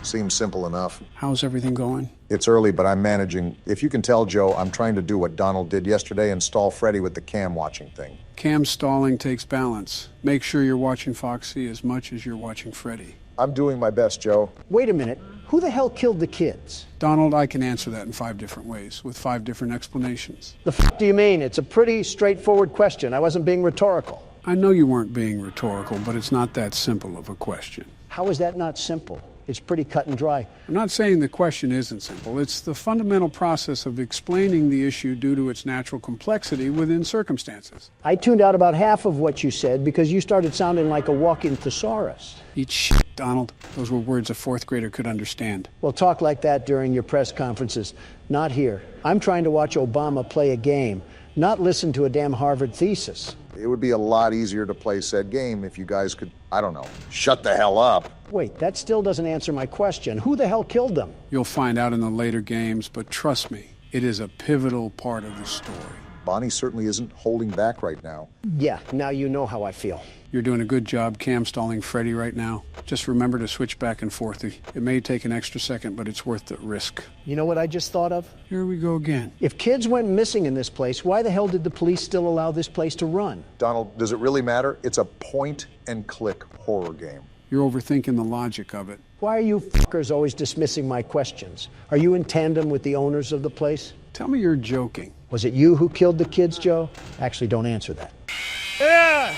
Seems simple enough. How's everything going? It's early, but I'm managing. If you can tell, Joe, I'm trying to do what Donald did yesterday and stall Freddy with the cam watching thing. Cam stalling takes balance. Make sure you're watching Foxy as much as you're watching Freddy. I'm doing my best, Joe. Wait a minute. Who the hell killed the kids? Donald, I can answer that in 5 different ways, with 5 different explanations. The f*** do you mean? It's a pretty straightforward question. I wasn't being rhetorical. I know you weren't being rhetorical, but it's not that simple of a question. How is that not simple? It's pretty cut and dry. I'm not saying the question isn't simple. It's the fundamental process of explaining the issue due to its natural complexity within circumstances. I tuned out about half of what you said because you started sounding like a walking thesaurus. Eat shit, Donald. Those were words a 4th grader could understand. Well, talk like that during your press conferences. Not here. I'm trying to watch Obama play a game, not listen to a damn Harvard thesis. It would be a lot easier to play said game if you guys could, I don't know, shut the hell up. Wait, that still doesn't answer my question. Who the hell killed them? You'll find out in the later games, but trust me, it is a pivotal part of the story. Bonnie certainly isn't holding back right now. Yeah, now you know how I feel. You're doing a good job cam stalling Freddy right now. Just remember to switch back and forth. It may take an extra second, but it's worth the risk. You know what I just thought of? Here we go again. If kids went missing in this place, why the hell did the police still allow this place to run? Donald, does it really matter? It's a point-and-click horror game. You're overthinking the logic of it. Why are you fuckers always dismissing my questions? Are you in tandem with the owners of the place? Tell me you're joking. Was it you who killed the kids, Joe? Actually, don't answer that. Yeah!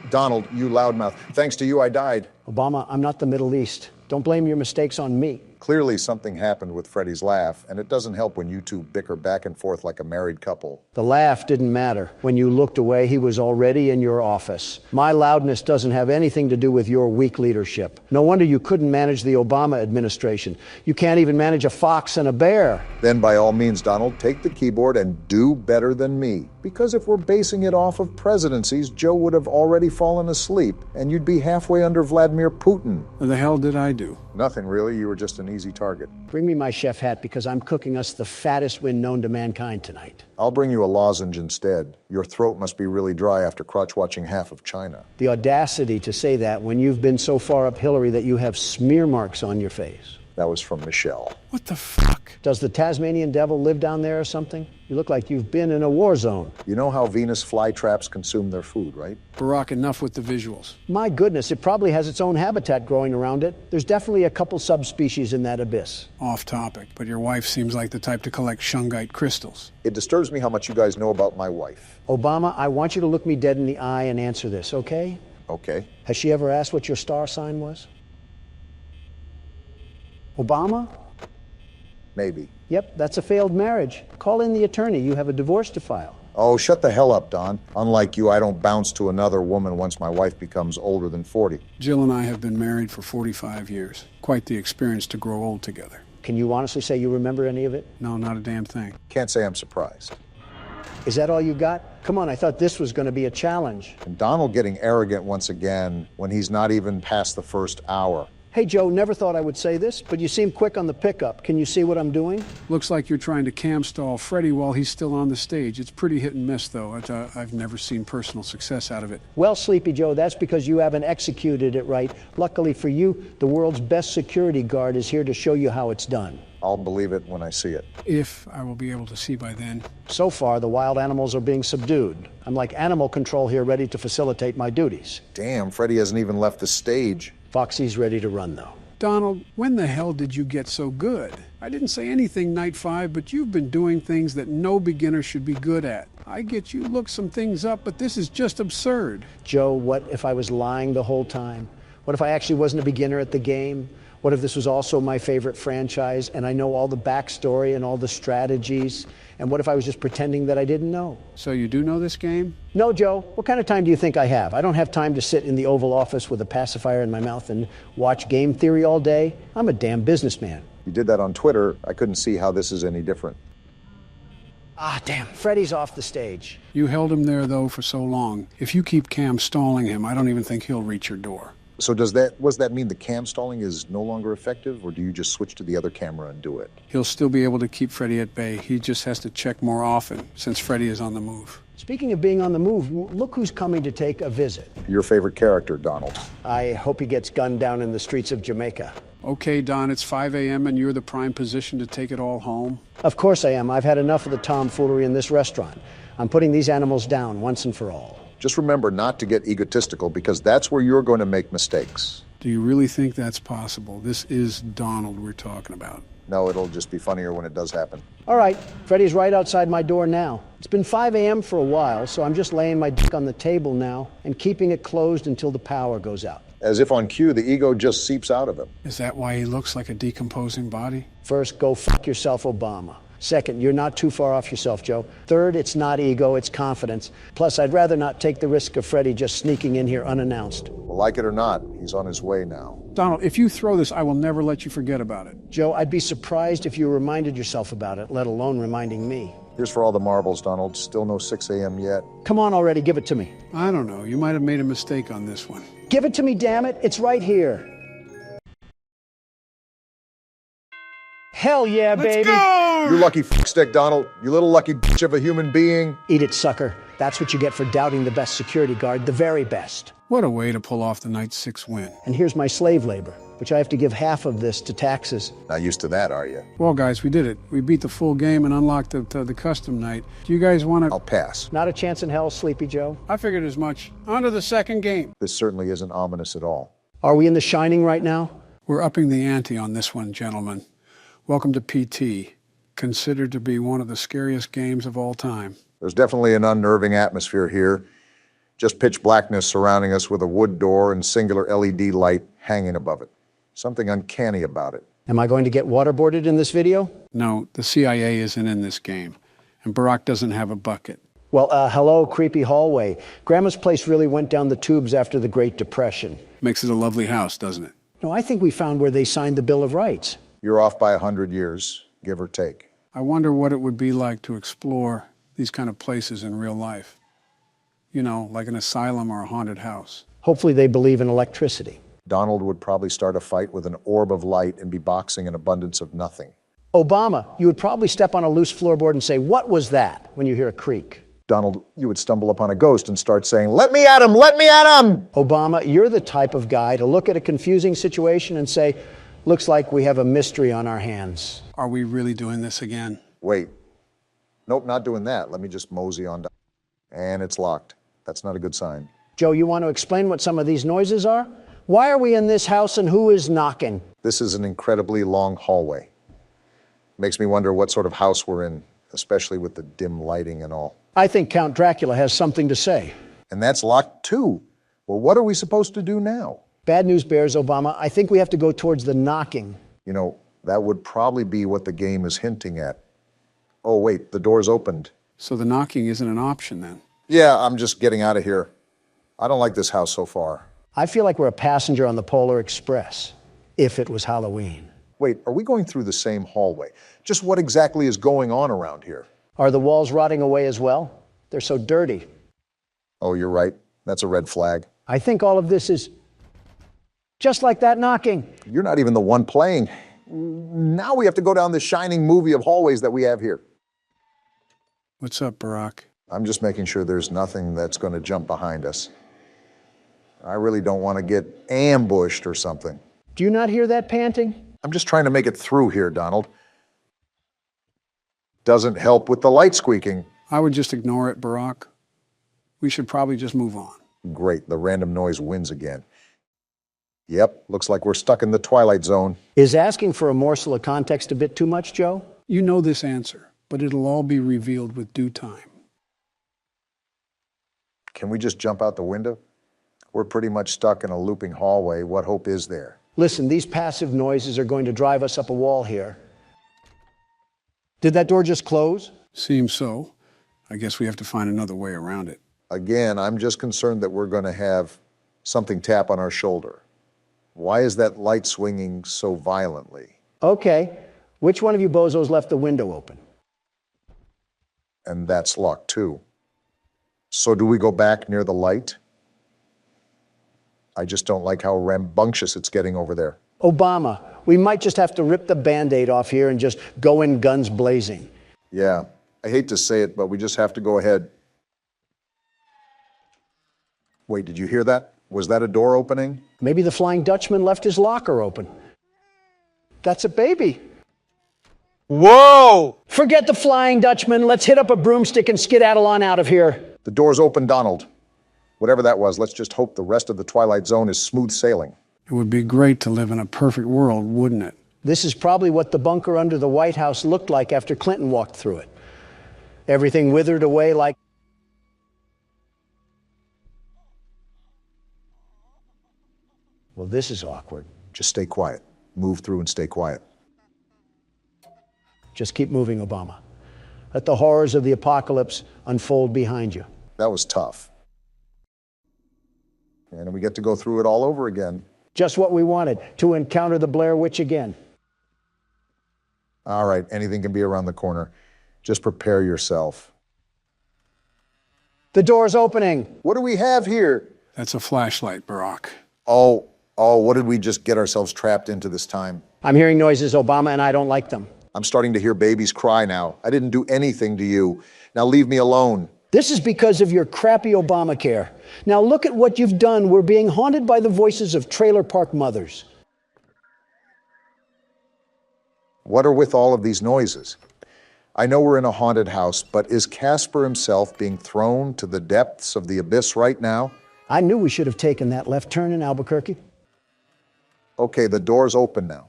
Donald, you loudmouth. Thanks to you, I died. Obama, I'm not the Middle East. Don't blame your mistakes on me. Clearly something happened with Freddy's laugh, and it doesn't help when you two bicker back and forth like a married couple. The laugh didn't matter. When you looked away, he was already in your office. My loudness doesn't have anything to do with your weak leadership. No wonder you couldn't manage the Obama administration. You can't even manage a fox and a bear. Then by all means, Donald, take the keyboard and do better than me. Because if we're basing it off of presidencies, Joe would have already fallen asleep, and you'd be halfway under Vladimir Putin. What the hell did I do? Nothing really. You were just an easy target. Bring me my chef hat because I'm cooking us the fattest win known to mankind tonight. I'll bring you a lozenge instead. Your throat must be really dry after crotch-watching half of China. The audacity to say that when you've been so far up Hillary that you have smear marks on your face. That was from Michelle. What the fuck? Does the Tasmanian devil live down there or something? You look like you've been in a war zone. You know how Venus flytraps consume their food, right? Barack, enough with the visuals. My goodness, it probably has its own habitat growing around it. There's definitely a couple subspecies in that abyss. Off topic, but your wife seems like the type to collect shungite crystals. It disturbs me how much you guys know about my wife. Obama, I want you to look me dead in the eye and answer this, okay? Okay. Has she ever asked what your star sign was? Obama? Maybe. Yep, that's a failed marriage. Call in the attorney. You have a divorce to file. Oh, shut the hell up, Don. Unlike you, I don't bounce to another woman once my wife becomes older than 40. Jill and I have been married for 45 years. Quite the experience to grow old together. Can you honestly say you remember any of it? No, not a damn thing. Can't say I'm surprised. Is that all you got? Come on, I thought this was going to be a challenge. And Donald getting arrogant once again when he's not even past the first hour. Hey, Joe, never thought I would say this, but you seem quick on the pickup. Can you see what I'm doing? Looks like you're trying to cam stall Freddy while he's still on the stage. It's pretty hit and miss, though. I've never seen personal success out of it. Well, Sleepy Joe, that's because you haven't executed it right. Luckily for you, the world's best security guard is here to show you how it's done. I'll believe it when I see it. If I will be able to see by then. So far, the wild animals are being subdued. I'm like animal control here, ready to facilitate my duties. Damn, Freddy hasn't even left the stage. Foxy's ready to run, though. Donald, when the hell did you get so good? I didn't say anything night 5, but you've been doing things that no beginner should be good at. I get you looked some things up, but this is just absurd. Joe, what if I was lying the whole time? What if I actually wasn't a beginner at the game? What if this was also my favorite franchise and I know all the backstory and all the strategies? And what if I was just pretending that I didn't know? So you do know this game? No, Joe. What kind of time do you think I have? I don't have time to sit in the Oval Office with a pacifier in my mouth and watch game theory all day. I'm a damn businessman. You did that on Twitter. I couldn't see how this is any different. Ah, damn. Freddy's off the stage. You held him there, though, for so long. If you keep cam stalling him, I don't even think he'll reach your door. So does that mean the cam stalling is no longer effective, or do you just switch to the other camera and do it? He'll still be able to keep Freddy at bay. He just has to check more often, since Freddy is on the move. Speaking of being on the move, look who's coming to take a visit. Your favorite character, Donald. I hope he gets gunned down in the streets of Jamaica. Okay, Don, it's 5 a.m. and you're the prime position to take it all home? Of course I am. I've had enough of the tomfoolery in this restaurant. I'm putting these animals down once and for all. Just remember not to get egotistical, because that's where you're going to make mistakes. Do you really think that's possible? This is Donald we're talking about. No, it'll just be funnier when it does happen. All right, Freddy's right outside my door now. It's been 5 a.m. for a while, so I'm just laying my dick on the table now and keeping it closed until the power goes out. As if on cue, the ego just seeps out of him. Is that why he looks like a decomposing body? First, go fuck yourself, Obama. Second, you're not too far off yourself, Joe. Third, it's not ego, it's confidence. Plus, I'd rather not take the risk of Freddy just sneaking in here unannounced. Well, like it or not, he's on his way now. Donald, if you throw this, I will never let you forget about it. Joe, I'd be surprised if you reminded yourself about it, let alone reminding me. Here's for all the marbles, Donald. Still no 6 a.m. yet. Come on already, give it to me. I don't know. You might have made a mistake on this one. Give it to me, damn it. It's right here. Hell yeah, baby. Let's go! You lucky stick, Donald. You little lucky bitch of a human being. Eat it, sucker. That's what you get for doubting the best security guard, the very best. What a way to pull off the Night 6 win. And here's my slave labor, which I have to give half of this to taxes. Not used to that, are you? Well, guys, we did it. We beat the full game and unlocked the custom night. Do you guys want to... I'll pass. Not a chance in hell, Sleepy Joe. I figured as much. On to the second game. This certainly isn't ominous at all. Are we in The Shining right now? We're upping the ante on this one, gentlemen. Welcome to PT, considered to be one of the scariest games of all time. There's definitely an unnerving atmosphere here. Just pitch blackness surrounding us with a wood door and singular LED light hanging above it. Something uncanny about it. Am I going to get waterboarded in this video? No, the CIA isn't in this game, and Barack doesn't have a bucket. Well, hello, creepy hallway. Grandma's place really went down the tubes after the Great Depression. Makes it a lovely house, doesn't it? No, I think we found where they signed the Bill of Rights. You're off by 100 years, give or take. I wonder what it would be like to explore these kind of places in real life. You know, like an asylum or a haunted house. Hopefully they believe in electricity. Donald would probably start a fight with an orb of light and be boxing an abundance of nothing. Obama, you would probably step on a loose floorboard and say, "What was that?" when you hear a creak. Donald, you would stumble upon a ghost and start saying, "Let me at him, let me at him!" Obama, you're the type of guy to look at a confusing situation and say, "Looks like we have a mystery on our hands." Are we really doing this again? Wait. Nope, not doing that. Let me just mosey on down. And it's locked. That's not a good sign. Joe, you want to explain what some of these noises are? Why are we in this house and who is knocking? This is an incredibly long hallway. Makes me wonder what sort of house we're in, especially with the dim lighting and all. I think Count Dracula has something to say. And that's locked too. Well, what are we supposed to do now? Bad news bears, Obama. I think we have to go towards the knocking. You know, that would probably be what the game is hinting at. Oh, wait, the door's opened. So the knocking isn't an option then? Yeah, I'm just getting out of here. I don't like this house so far. I feel like we're a passenger on the Polar Express, if it was Halloween. Wait, are we going through the same hallway? Just what exactly is going on around here? Are the walls rotting away as well? They're so dirty. Oh, you're right. That's a red flag. I think all of this is just like that knocking. You're not even the one playing. Now we have to go down this shining movie of hallways that we have here. What's up, Barack? I'm just making sure there's nothing that's going to jump behind us. I really don't want to get ambushed or something. Do you not hear that panting? I'm just trying to make it through here, Donald. Doesn't help with the light squeaking. I would just ignore it, Barack. We should probably just move on. Great, the random noise wins again. Yep, looks like we're stuck in the Twilight Zone. Is asking for a morsel of context a bit too much, Joe? You know this answer, but it'll all be revealed with due time. Can we just jump out the window? We're pretty much stuck in a looping hallway. What hope is there? Listen, these passive noises are going to drive us up a wall here. Did that door just close? Seems so. I guess we have to find another way around it. Again, I'm just concerned that we're going to have something tap on our shoulder. Why is that light swinging so violently? Okay. Which one of you bozos left the window open? And that's locked too. So do we go back near the light? I just don't like how rambunctious it's getting over there. Obama, we might just have to rip the Band-Aid off here and just go in guns blazing. Yeah, I hate to say it, but we just have to go ahead. Wait, did you hear that? Was that a door opening? Maybe the Flying Dutchman left his locker open. That's a baby. Whoa! Forget the Flying Dutchman. Let's hit up a broomstick and skedaddle on out of here. The door's open, Donald. Whatever that was, let's just hope the rest of the Twilight Zone is smooth sailing. It would be great to live in a perfect world, wouldn't it? This is probably what the bunker under the White House looked like after Clinton walked through it. Everything withered away like... Well, this is awkward. Just stay quiet. Move through and stay quiet. Just keep moving, Obama. Let the horrors of the apocalypse unfold behind you. That was tough. And we get to go through it all over again. Just what we wanted, to encounter the Blair Witch again. All right, anything can be around the corner. Just prepare yourself. The door's opening. What do we have here? That's a flashlight, Barack. Oh, what did we just get ourselves trapped into this time? I'm hearing noises, Obama, and I don't like them. I'm starting to hear babies cry now. I didn't do anything to you. Now leave me alone. This is because of your crappy Obamacare. Now look at what you've done. We're being haunted by the voices of trailer park mothers. What are with all of these noises? I know we're in a haunted house, but is Casper himself being thrown to the depths of the abyss right now? I knew we should have taken that left turn in Albuquerque. Okay, the door's open now.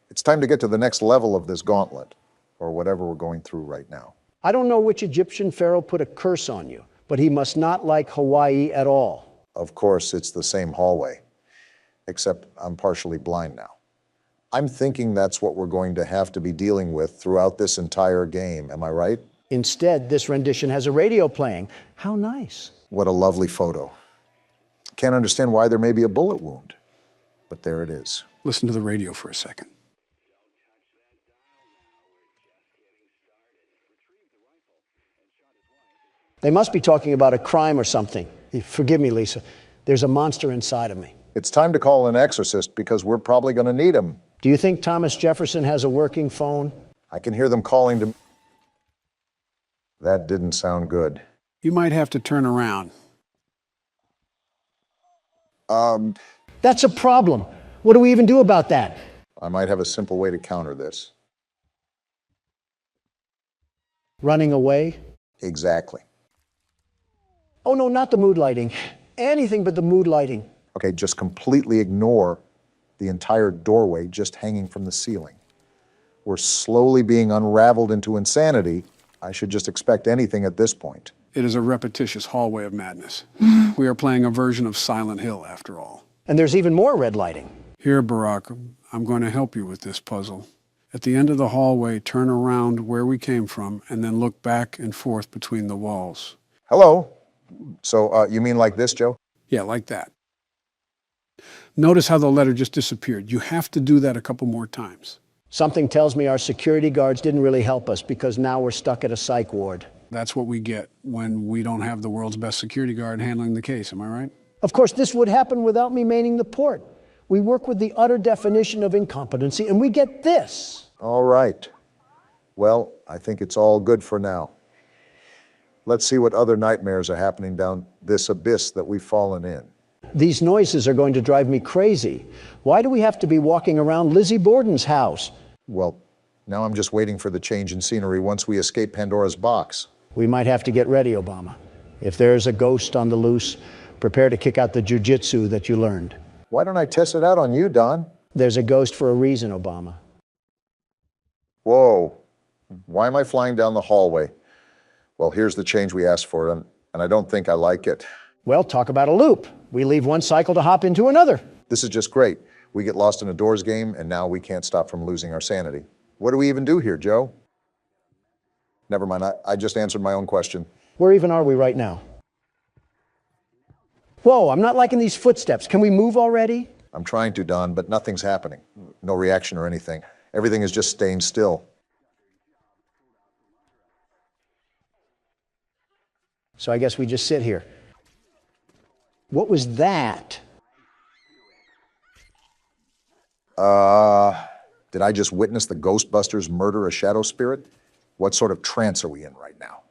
It's time to get to the next level of this gauntlet, or whatever we're going through right now. I don't know which Egyptian pharaoh put a curse on you, but he must not like Hawaii at all. Of course, it's the same hallway, except I'm partially blind now. I'm thinking that's what we're going to have to be dealing with throughout this entire game, am I right? Instead, this rendition has a radio playing. How nice. What a lovely photo. Can't understand why there may be a bullet wound, but there it is. Listen to the radio for a second. They must be talking about a crime or something. Forgive me, Lisa. There's a monster inside of me. It's time to call an exorcist because we're probably going to need him. Do you think Thomas Jefferson has a working phone? I can hear them calling to... That didn't sound good. You might have to turn around. That's a problem. What do we even do about that? I might have a simple way to counter this. Running away? Exactly. Oh, no, not the mood lighting. Anything but the mood lighting. Okay, just completely ignore the entire doorway just hanging from the ceiling. We're slowly being unraveled into insanity. I should just expect anything at this point. It is a repetitious hallway of madness. We are playing a version of Silent Hill, after all. And there's even more red lighting. Here, Barack, I'm going to help you with this puzzle. At the end of the hallway, turn around where we came from, and then look back and forth between the walls. Hello? So, you mean like this, Joe? Yeah, like that. Notice how the letter just disappeared. You have to do that a couple more times. Something tells me our security guards didn't really help us because now we're stuck at a psych ward. That's what we get when we don't have the world's best security guard handling the case, am I right? Of course, this would happen without me manning the port. We work with the utter definition of incompetency, and we get this. All right. Well, I think it's all good for now. Let's see what other nightmares are happening down this abyss that we've fallen in. These noises are going to drive me crazy. Why do we have to be walking around Lizzie Borden's house? Well, now I'm just waiting for the change in scenery once we escape Pandora's box. We might have to get ready, Obama. If there's a ghost on the loose, prepare to kick out the jujitsu that you learned. Why don't I test it out on you, Don? There's a ghost for a reason, Obama. Whoa. Why am I flying down the hallway? Well, here's the change we asked for, and I don't think I like it. Well, talk about a loop. We leave one cycle to hop into another. This is just great. We get lost in a doors game, and now we can't stop from losing our sanity. What do we even do here, Joe? Never mind, I just answered my own question. Where even are we right now? Whoa, I'm not liking these footsteps. Can we move already? I'm trying to, Don, but nothing's happening. No reaction or anything. Everything is just staying still. So I guess we just sit here. What was that? Did I just witness the Ghostbusters murder a shadow spirit? What sort of trance are we in right now?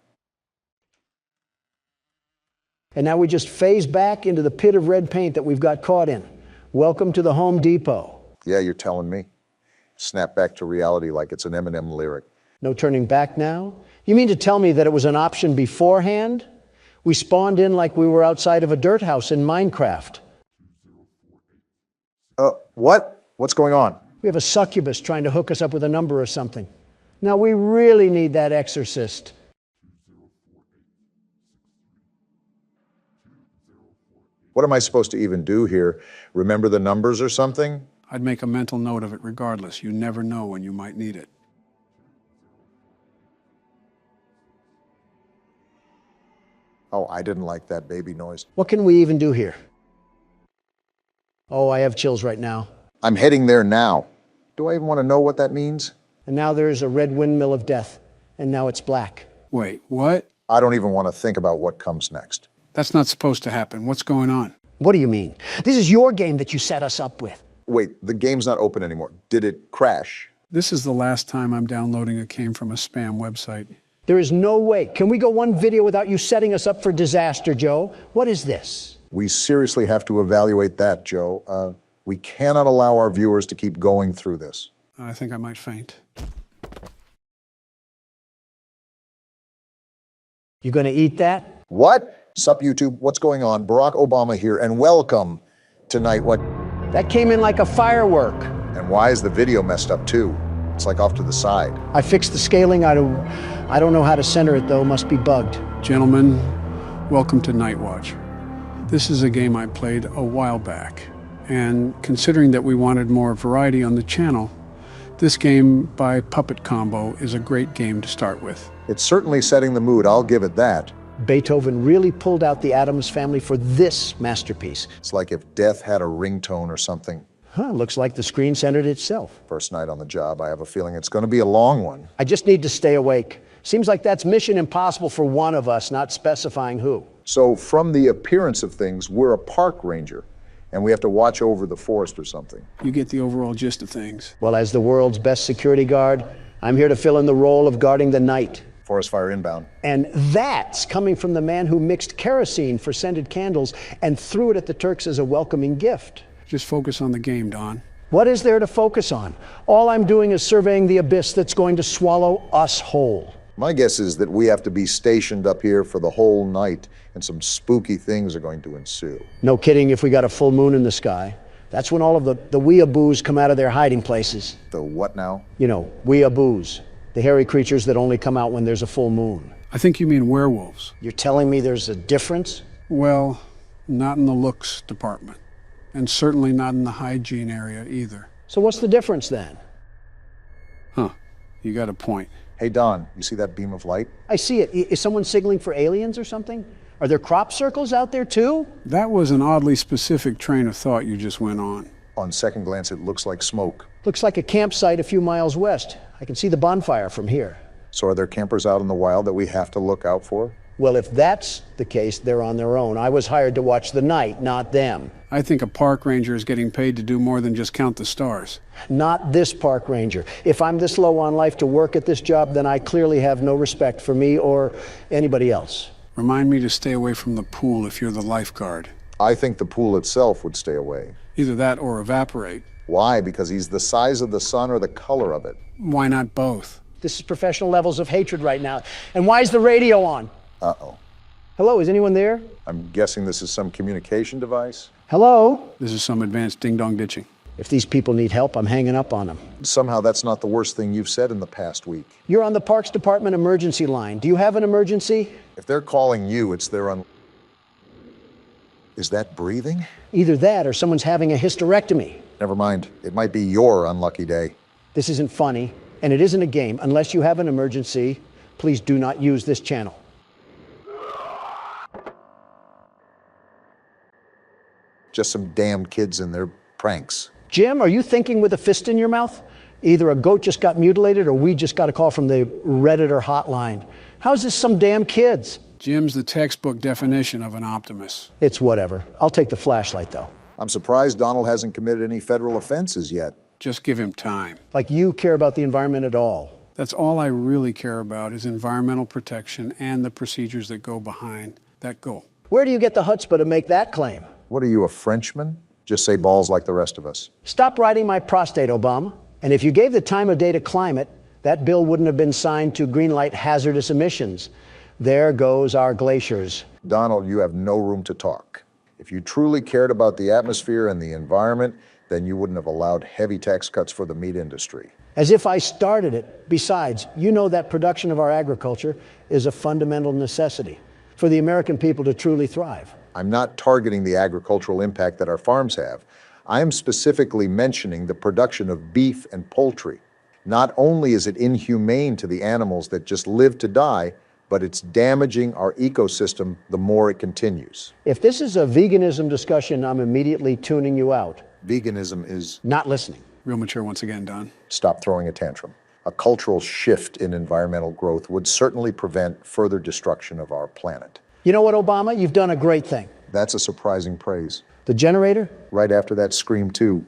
And now we just phase back into the pit of red paint that we've got caught in. Welcome to the Home Depot. Yeah, you're telling me. Snap back to reality like it's an Eminem lyric. No turning back now? You mean to tell me that it was an option beforehand? We spawned in like we were outside of a dirt house in Minecraft. What? What's going on? We have a succubus trying to hook us up with a number or something. Now we really need that exorcist. What am I supposed to even do here? Remember the numbers or something? I'd make a mental note of it regardless. You never know when you might need it. Oh, I didn't like that baby noise. What can we even do here? Oh, I have chills right now. I'm heading there now. Do I even want to know what that means? And now there's a red windmill of death, and now it's black. Wait, what? I don't even want to think about what comes next. That's not supposed to happen. What's going on? What do you mean? This is your game that you set us up with. Wait, the game's not open anymore. Did it crash? This is the last time I'm downloading a game from a spam website. There is no way. Can we go one video without you setting us up for disaster, Joe? What is this? We seriously have to evaluate that, Joe. We cannot allow our viewers to keep going through this. I think I might faint. You gonna eat that? What? Sup, YouTube? What's going on? Barack Obama here, and welcome tonight. What? That came in like a firework. And why is the video messed up too? It's like off to the side. I fixed the scaling. I don't know how to center it though. Must be bugged. Gentlemen, welcome to Night Watch. This is a game I played a while back, and considering that we wanted more variety on the channel, this game by Puppet Combo is a great game to start with. It's certainly setting the mood, I'll give it that. Beethoven really pulled out the Addams Family for this masterpiece. It's like if death had a ringtone or something. Huh, looks like the screen centered itself. First night on the job, I have a feeling it's going to be a long one. I just need to stay awake. Seems like that's mission impossible for one of us, not specifying who. So from the appearance of things, we're a park ranger, and we have to watch over the forest or something. You get the overall gist of things. Well, as the world's best security guard, I'm here to fill in the role of guarding the night. Forest fire inbound. And that's coming from the man who mixed kerosene for scented candles and threw it at the Turks as a welcoming gift. Just focus on the game, Don. What is there to focus on? All I'm doing is surveying the abyss that's going to swallow us whole. My guess is that we have to be stationed up here for the whole night, and some spooky things are going to ensue. No kidding if we got a full moon in the sky. That's when all of the weeaboos come out of their hiding places. The what now? You know, weeaboos. The hairy creatures that only come out when there's a full moon. I think you mean werewolves. You're telling me there's a difference? Well, not in the looks department. And certainly not in the hygiene area either. So what's the difference then? Huh, you got a point. Hey, Don, you see that beam of light? I see it. Is someone signaling for aliens or something? Are there crop circles out there too? That was an oddly specific train of thought you just went on. On second glance, it looks like smoke. Looks like a campsite a few miles west. I can see the bonfire from here. So are there campers out in the wild that we have to look out for? Well, if that's the case, they're on their own. I was hired to watch the night, not them. I think a park ranger is getting paid to do more than just count the stars. Not this park ranger. If I'm this low on life to work at this job, then I clearly have no respect for me or anybody else. Remind me to stay away from the pool if you're the lifeguard. I think the pool itself would stay away. Either that or evaporate. Why? Because he's the size of the sun or the color of it? Why not both? This is professional levels of hatred right now. And why is the radio on? Uh-oh. Hello, is anyone there? I'm guessing this is some communication device? Hello? This is some advanced ding-dong ditching. If these people need help, I'm hanging up on them. Somehow that's not the worst thing you've said in the past week. You're on the Parks Department emergency line. Do you have an emergency? If they're calling you, it's their Is that breathing? Either that or someone's having a hysterectomy. Never mind. It might be your unlucky day. This isn't funny, and it isn't a game. Unless you have an emergency, please do not use this channel. Just some damn kids and their pranks. Jim, are you thinking with a fist in your mouth? Either a goat just got mutilated or we just got a call from the Redditor hotline. How's this some damn kids? Jim's the textbook definition of an optimist. It's whatever. I'll take the flashlight, though. I'm surprised Donald hasn't committed any federal offenses yet. Just give him time. Like you care about the environment at all. That's all I really care about is environmental protection and the procedures that go behind that goal. Where do you get the chutzpah to make that claim? What are you, a Frenchman? Just say balls like the rest of us. Stop riding my prostate, Obama. And if you gave the time of day to climate, that bill wouldn't have been signed to greenlight hazardous emissions. There goes our glaciers. Donald, you have no room to talk. If you truly cared about the atmosphere and the environment, then you wouldn't have allowed heavy tax cuts for the meat industry. As if I started it. Besides, you know that production of our agriculture is a fundamental necessity for the American people to truly thrive. I'm not targeting the agricultural impact that our farms have. I am specifically mentioning the production of beef and poultry. Not only is it inhumane to the animals that just live to die, but it's damaging our ecosystem the more it continues. If this is a veganism discussion, I'm immediately tuning you out. Veganism is... not listening. Real mature once again, Don. Stop throwing a tantrum. A cultural shift in environmental growth would certainly prevent further destruction of our planet. You know what, Obama? You've done a great thing. That's a surprising praise. The generator? Right after that scream, too.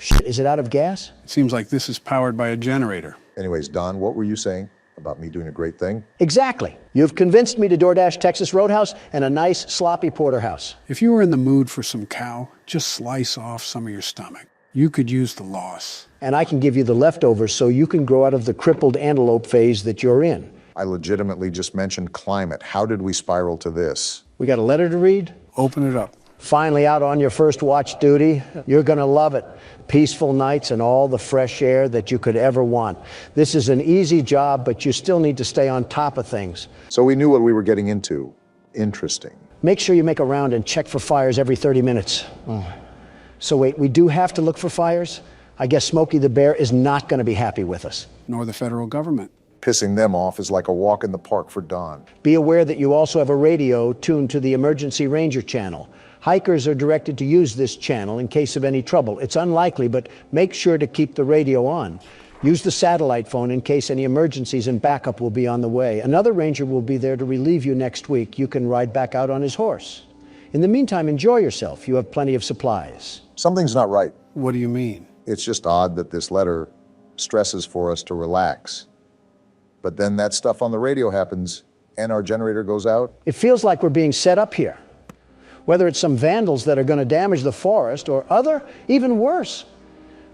Shit, is it out of gas? It seems like this is powered by a generator. Anyways, Don, what were you saying about me doing a great thing? Exactly. You've convinced me to DoorDash Texas Roadhouse and a nice sloppy porterhouse. If you were in the mood for some cow, just slice off some of your stomach. You could use the loss. And I can give you the leftovers so you can grow out of the crippled antelope phase that you're in. I legitimately just mentioned climate. How did we spiral to this? We got a letter to read? Open it up. Finally out on your first watch duty. You're gonna love it. Peaceful nights and all the fresh air that you could ever want. This is an easy job, but you still need to stay on top of things. So we knew what we were getting into. Interesting. Make sure you make a round and check for fires every 30 minutes. So wait, we do have to look for fires? I guess Smokey the Bear is not gonna be happy with us. Nor the federal government. Pissing them off is like a walk in the park for Don. Be aware that you also have a radio tuned to the Emergency Ranger channel. Hikers are directed to use this channel in case of any trouble. It's unlikely, but make sure to keep the radio on. Use the satellite phone in case any emergencies, and backup will be on the way. Another ranger will be there to relieve you next week. You can ride back out on his horse. In the meantime, enjoy yourself. You have plenty of supplies. Something's not right. What do you mean? It's just odd that this letter stresses for us to relax. But then that stuff on the radio happens and our generator goes out. It feels like we're being set up here. Whether it's some vandals that are going to damage the forest or other, even worse.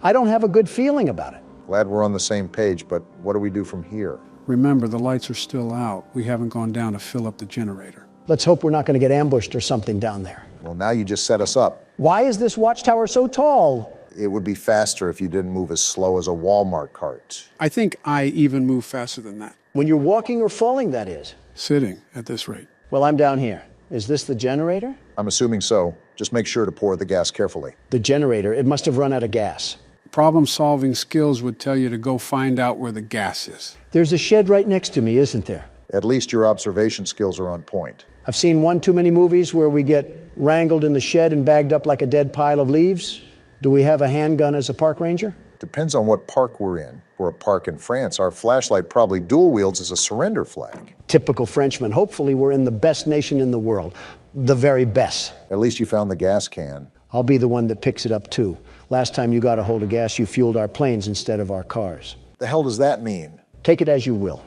I don't have a good feeling about it. Glad we're on the same page, but what do we do from here? Remember, the lights are still out. We haven't gone down to fill up the generator. Let's hope we're not going to get ambushed or something down there. Well, now you just set us up. Why is this watchtower so tall? It would be faster if you didn't move as slow as a Walmart cart. I think I even move faster than that. When you're walking or falling, that is. Sitting at this rate. Well, I'm down here. Is this the generator? I'm assuming so. Just make sure to pour the gas carefully. The generator, it must have run out of gas. Problem-solving skills would tell you to go find out where the gas is. There's a shed right next to me, isn't there? At least your observation skills are on point. I've seen one too many movies where we get wrangled in the shed and bagged up like a dead pile of leaves. Do we have a handgun as a park ranger? Depends on what park we're in. For a park in France, our flashlight probably dual wields as a surrender flag. Typical Frenchman. Hopefully we're in the best nation in the world. The very best. At least you found the gas can. I'll be the one that picks it up too. Last time you got a hold of gas, you fueled our planes instead of our cars. The hell does that mean? Take it as you will.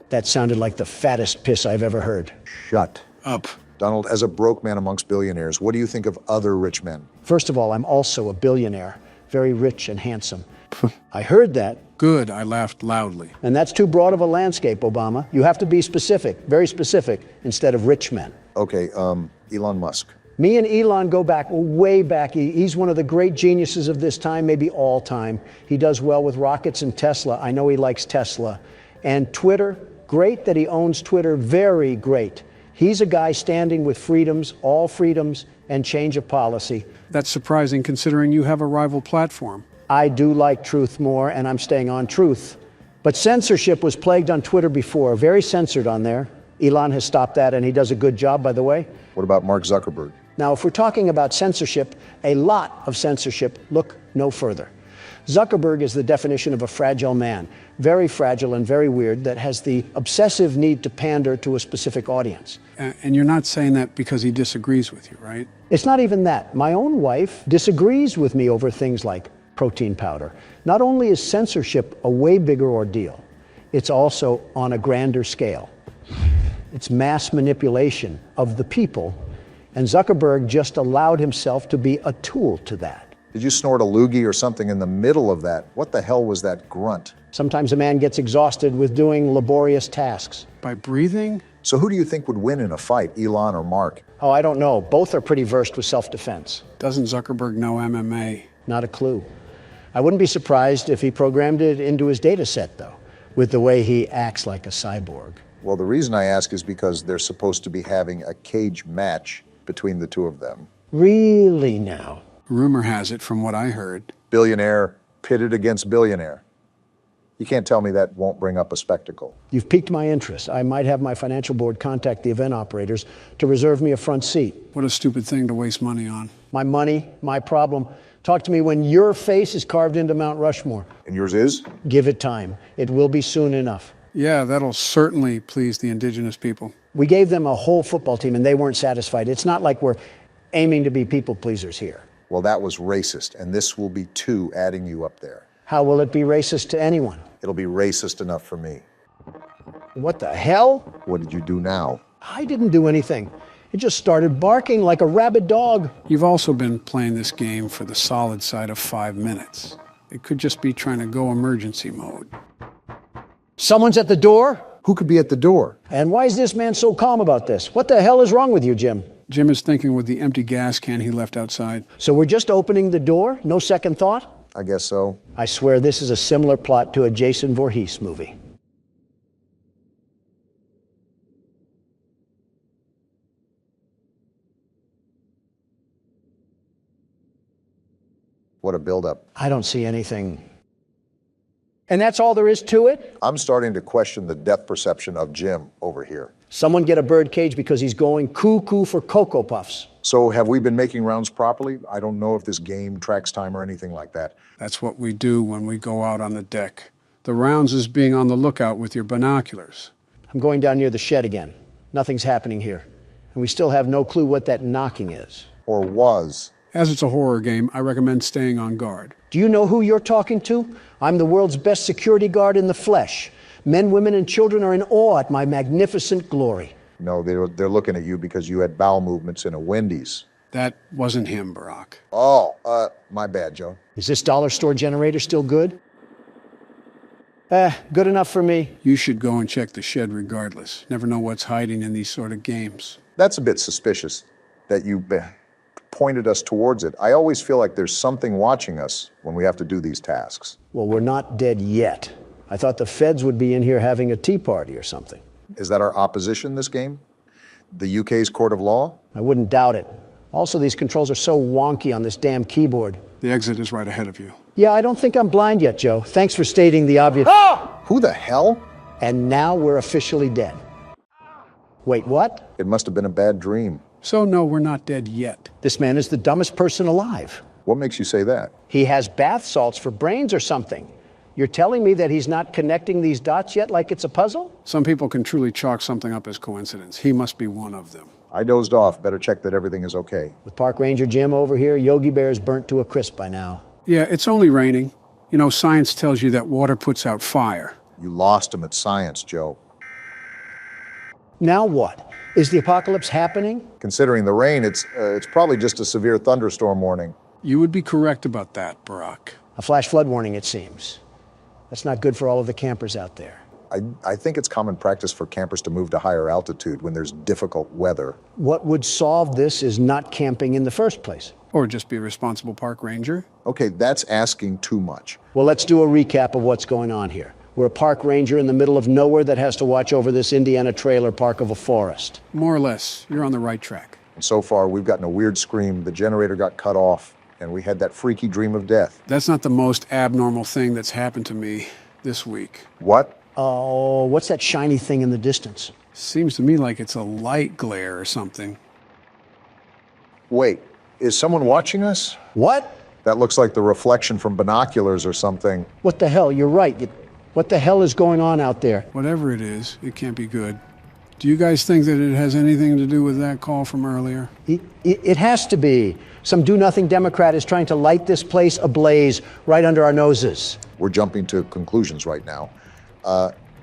That sounded like the fattest piss I've ever heard. Shut up. Donald, as a broke man amongst billionaires, what do you think of other rich men? First of all, I'm also a billionaire. Very rich and handsome. I heard that. Good, I laughed loudly. And that's too broad of a landscape, Obama. You have to be specific, very specific, instead of rich men. Okay, Elon Musk. Me and Elon go back, way back. He's one of the great geniuses of this time, maybe all time. He does well with rockets and Tesla. I know he likes Tesla. And Twitter, great that he owns Twitter, very great. He's a guy standing with freedoms, all freedoms, and change of policy. That's surprising considering you have a rival platform. I do like truth more, and I'm staying on truth. But censorship was plagued on Twitter before, very censored on there. Elon has stopped that, and he does a good job, by the way. What about Mark Zuckerberg? Now, if we're talking about censorship, a lot of censorship, look no further. Zuckerberg is the definition of a fragile man, very fragile and very weird, that has the obsessive need to pander to a specific audience. And you're not saying that because he disagrees with you, right? It's not even that. My own wife disagrees with me over things like protein powder. Not only is censorship a way bigger ordeal, it's also on a grander scale. It's mass manipulation of the people, and Zuckerberg just allowed himself to be a tool to that. Did you snort a loogie or something in the middle of that? What the hell was that grunt? Sometimes a man gets exhausted with doing laborious tasks. By breathing? So who do you think would win in a fight, Elon or Mark? Oh, I don't know. Both are pretty versed with self-defense. Doesn't Zuckerberg know MMA? Not a clue. I wouldn't be surprised if he programmed it into his data set, though, with the way he acts like a cyborg. Well, the reason I ask is because they're supposed to be having a cage match between the two of them. Really now? Rumor has it, from what I heard. Billionaire pitted against billionaire. You can't tell me that won't bring up a spectacle. You've piqued my interest. I might have my financial board contact the event operators to reserve me a front seat. What a stupid thing to waste money on. My money, my problem. Talk to me when your face is carved into Mount Rushmore. And yours is? Give it time. It will be soon enough. Yeah, that'll certainly please the indigenous people. We gave them a whole football team and they weren't satisfied. It's not like we're aiming to be people pleasers here. Well, that was racist, and this will be 2 adding you up there. How will it be racist to anyone? It'll be racist enough for me. What the hell? What did you do now? I didn't do anything. It just started barking like a rabid dog. You've also been playing this game for the solid side of 5 minutes. It could just be trying to go emergency mode. Someone's at the door? Who could be at the door? And why is this man so calm about this? What the hell is wrong with you, Jim? Jim is thinking with the empty gas can he left outside. So we're just opening the door? No second thought? I guess so. I swear this is a similar plot to a Jason Voorhees movie. What a buildup. I don't see anything. And that's all there is to it? I'm starting to question the depth perception of Jim over here. Someone get a bird cage because he's going cuckoo for Cocoa Puffs. So have we been making rounds properly? I don't know if this game tracks time or anything like that. That's what we do when we go out on the deck. The rounds is being on the lookout with your binoculars. I'm going down near the shed again. Nothing's happening here. And we still have no clue what that knocking is. Or was. As it's a horror game, I recommend staying on guard. Do you know who you're talking to? I'm the world's best security guard in the flesh. Men, women, and children are in awe at my magnificent glory. No, they're looking at you because you had bowel movements in a Wendy's. That wasn't him, Barack. Oh, my bad, Joe. Is this dollar store generator still good? Good enough for me. You should go and check the shed regardless. Never know what's hiding in these sort of games. That's a bit suspicious that you pointed us towards it. I always feel like there's something watching us when we have to do these tasks. Well, we're not dead yet. I thought the feds would be in here having a tea party or something. Is that our opposition this game? The UK's court of law? I wouldn't doubt it. Also, these controls are so wonky on this damn keyboard. The exit is right ahead of you. Yeah, I don't think I'm blind yet, Joe. Thanks for stating the obvious. Ah! Who the hell? And now we're officially dead. Wait, what? It must have been a bad dream. So no, we're not dead yet. This man is the dumbest person alive. What makes you say that? He has bath salts for brains or something. You're telling me that he's not connecting these dots yet like it's a puzzle? Some people can truly chalk something up as coincidence. He must be one of them. I dozed off. Better check that everything is okay. With Park Ranger Jim over here, Yogi Bear's burnt to a crisp by now. Yeah, it's only raining. You know, science tells you that water puts out fire. You lost him at science, Joe. Now what? Is the apocalypse happening? Considering the rain, it's probably just a severe thunderstorm warning. You would be correct about that, Barack. A flash flood warning, it seems. That's not good for all of the campers out there. I think it's common practice for campers to move to higher altitude when there's difficult weather. What would solve this is not camping in the first place. Or just be a responsible park ranger. Okay, that's asking too much. Well, let's do a recap of what's going on here. We're a park ranger in the middle of nowhere that has to watch over this Indiana trailer park of a forest. More or less. You're on the right track. And so far, we've gotten a weird scream. The generator got cut off, and we had that freaky dream of death. That's not the most abnormal thing that's happened to me this week. What? Oh, what's that shiny thing in the distance? Seems to me like it's a light glare or something. Wait, is someone watching us? What? That looks like the reflection from binoculars or something. What the hell? You're right. What the hell is going on out there? Whatever it is, it can't be good. Do you guys think that it has anything to do with that call from earlier? It has to be. Some do-nothing Democrat is trying to light this place ablaze right under our noses. We're jumping to conclusions right now.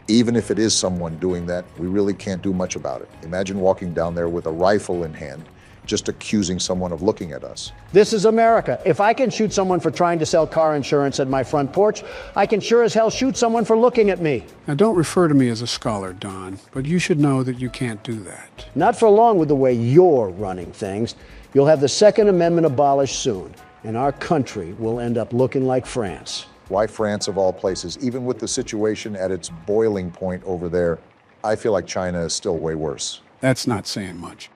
Even if it is someone doing that, we really can't do much about it. Imagine walking down there with a rifle in hand, just accusing someone of looking at us. This is America. If I can shoot someone for trying to sell car insurance at my front porch, I can sure as hell shoot someone for looking at me. Now, don't refer to me as a scholar, Don, but you should know that you can't do that. Not for long with the way you're running things. You'll have the Second Amendment abolished soon, and our country will end up looking like France. Why France of all places? Even with the situation at its boiling point over there, I feel like China is still way worse. That's not saying much.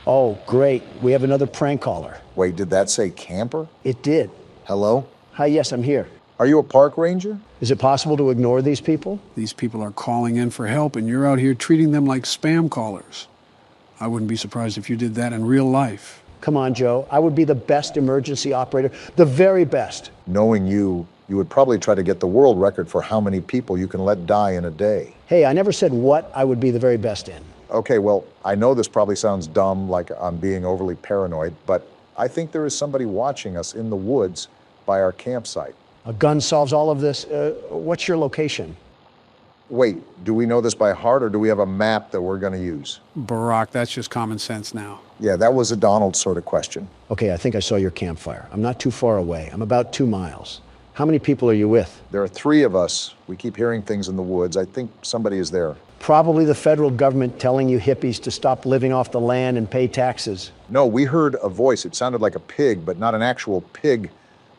Oh, great. We have another prank caller. Wait, did that say camper? It did. Hello? Hi, yes, I'm here. Are you a park ranger? Is it possible to ignore these people? These people are calling in for help, and you're out here treating them like spam callers. I wouldn't be surprised if you did that in real life. Come on, Joe. I would be the best emergency operator, the very best. Knowing you would probably try to get the world record for how many people you can let die in a day. Hey, I never said what I would be the very best in. Okay, well, I know this probably sounds dumb, like I'm being overly paranoid, but I think there is somebody watching us in the woods by our campsite. A gun solves all of this. What's your location? Wait, do we know this by heart, or do we have a map that we're going to use? Barack, that's just common sense now. Yeah, that was a Donald sort of question. Okay, I think I saw your campfire. I'm not too far away. I'm about 2 miles. How many people are you with? There are 3 of us. We keep hearing things in the woods. I think somebody is there. Probably the federal government telling you hippies to stop living off the land and pay taxes. No, we heard a voice. It sounded like a pig, but not an actual pig,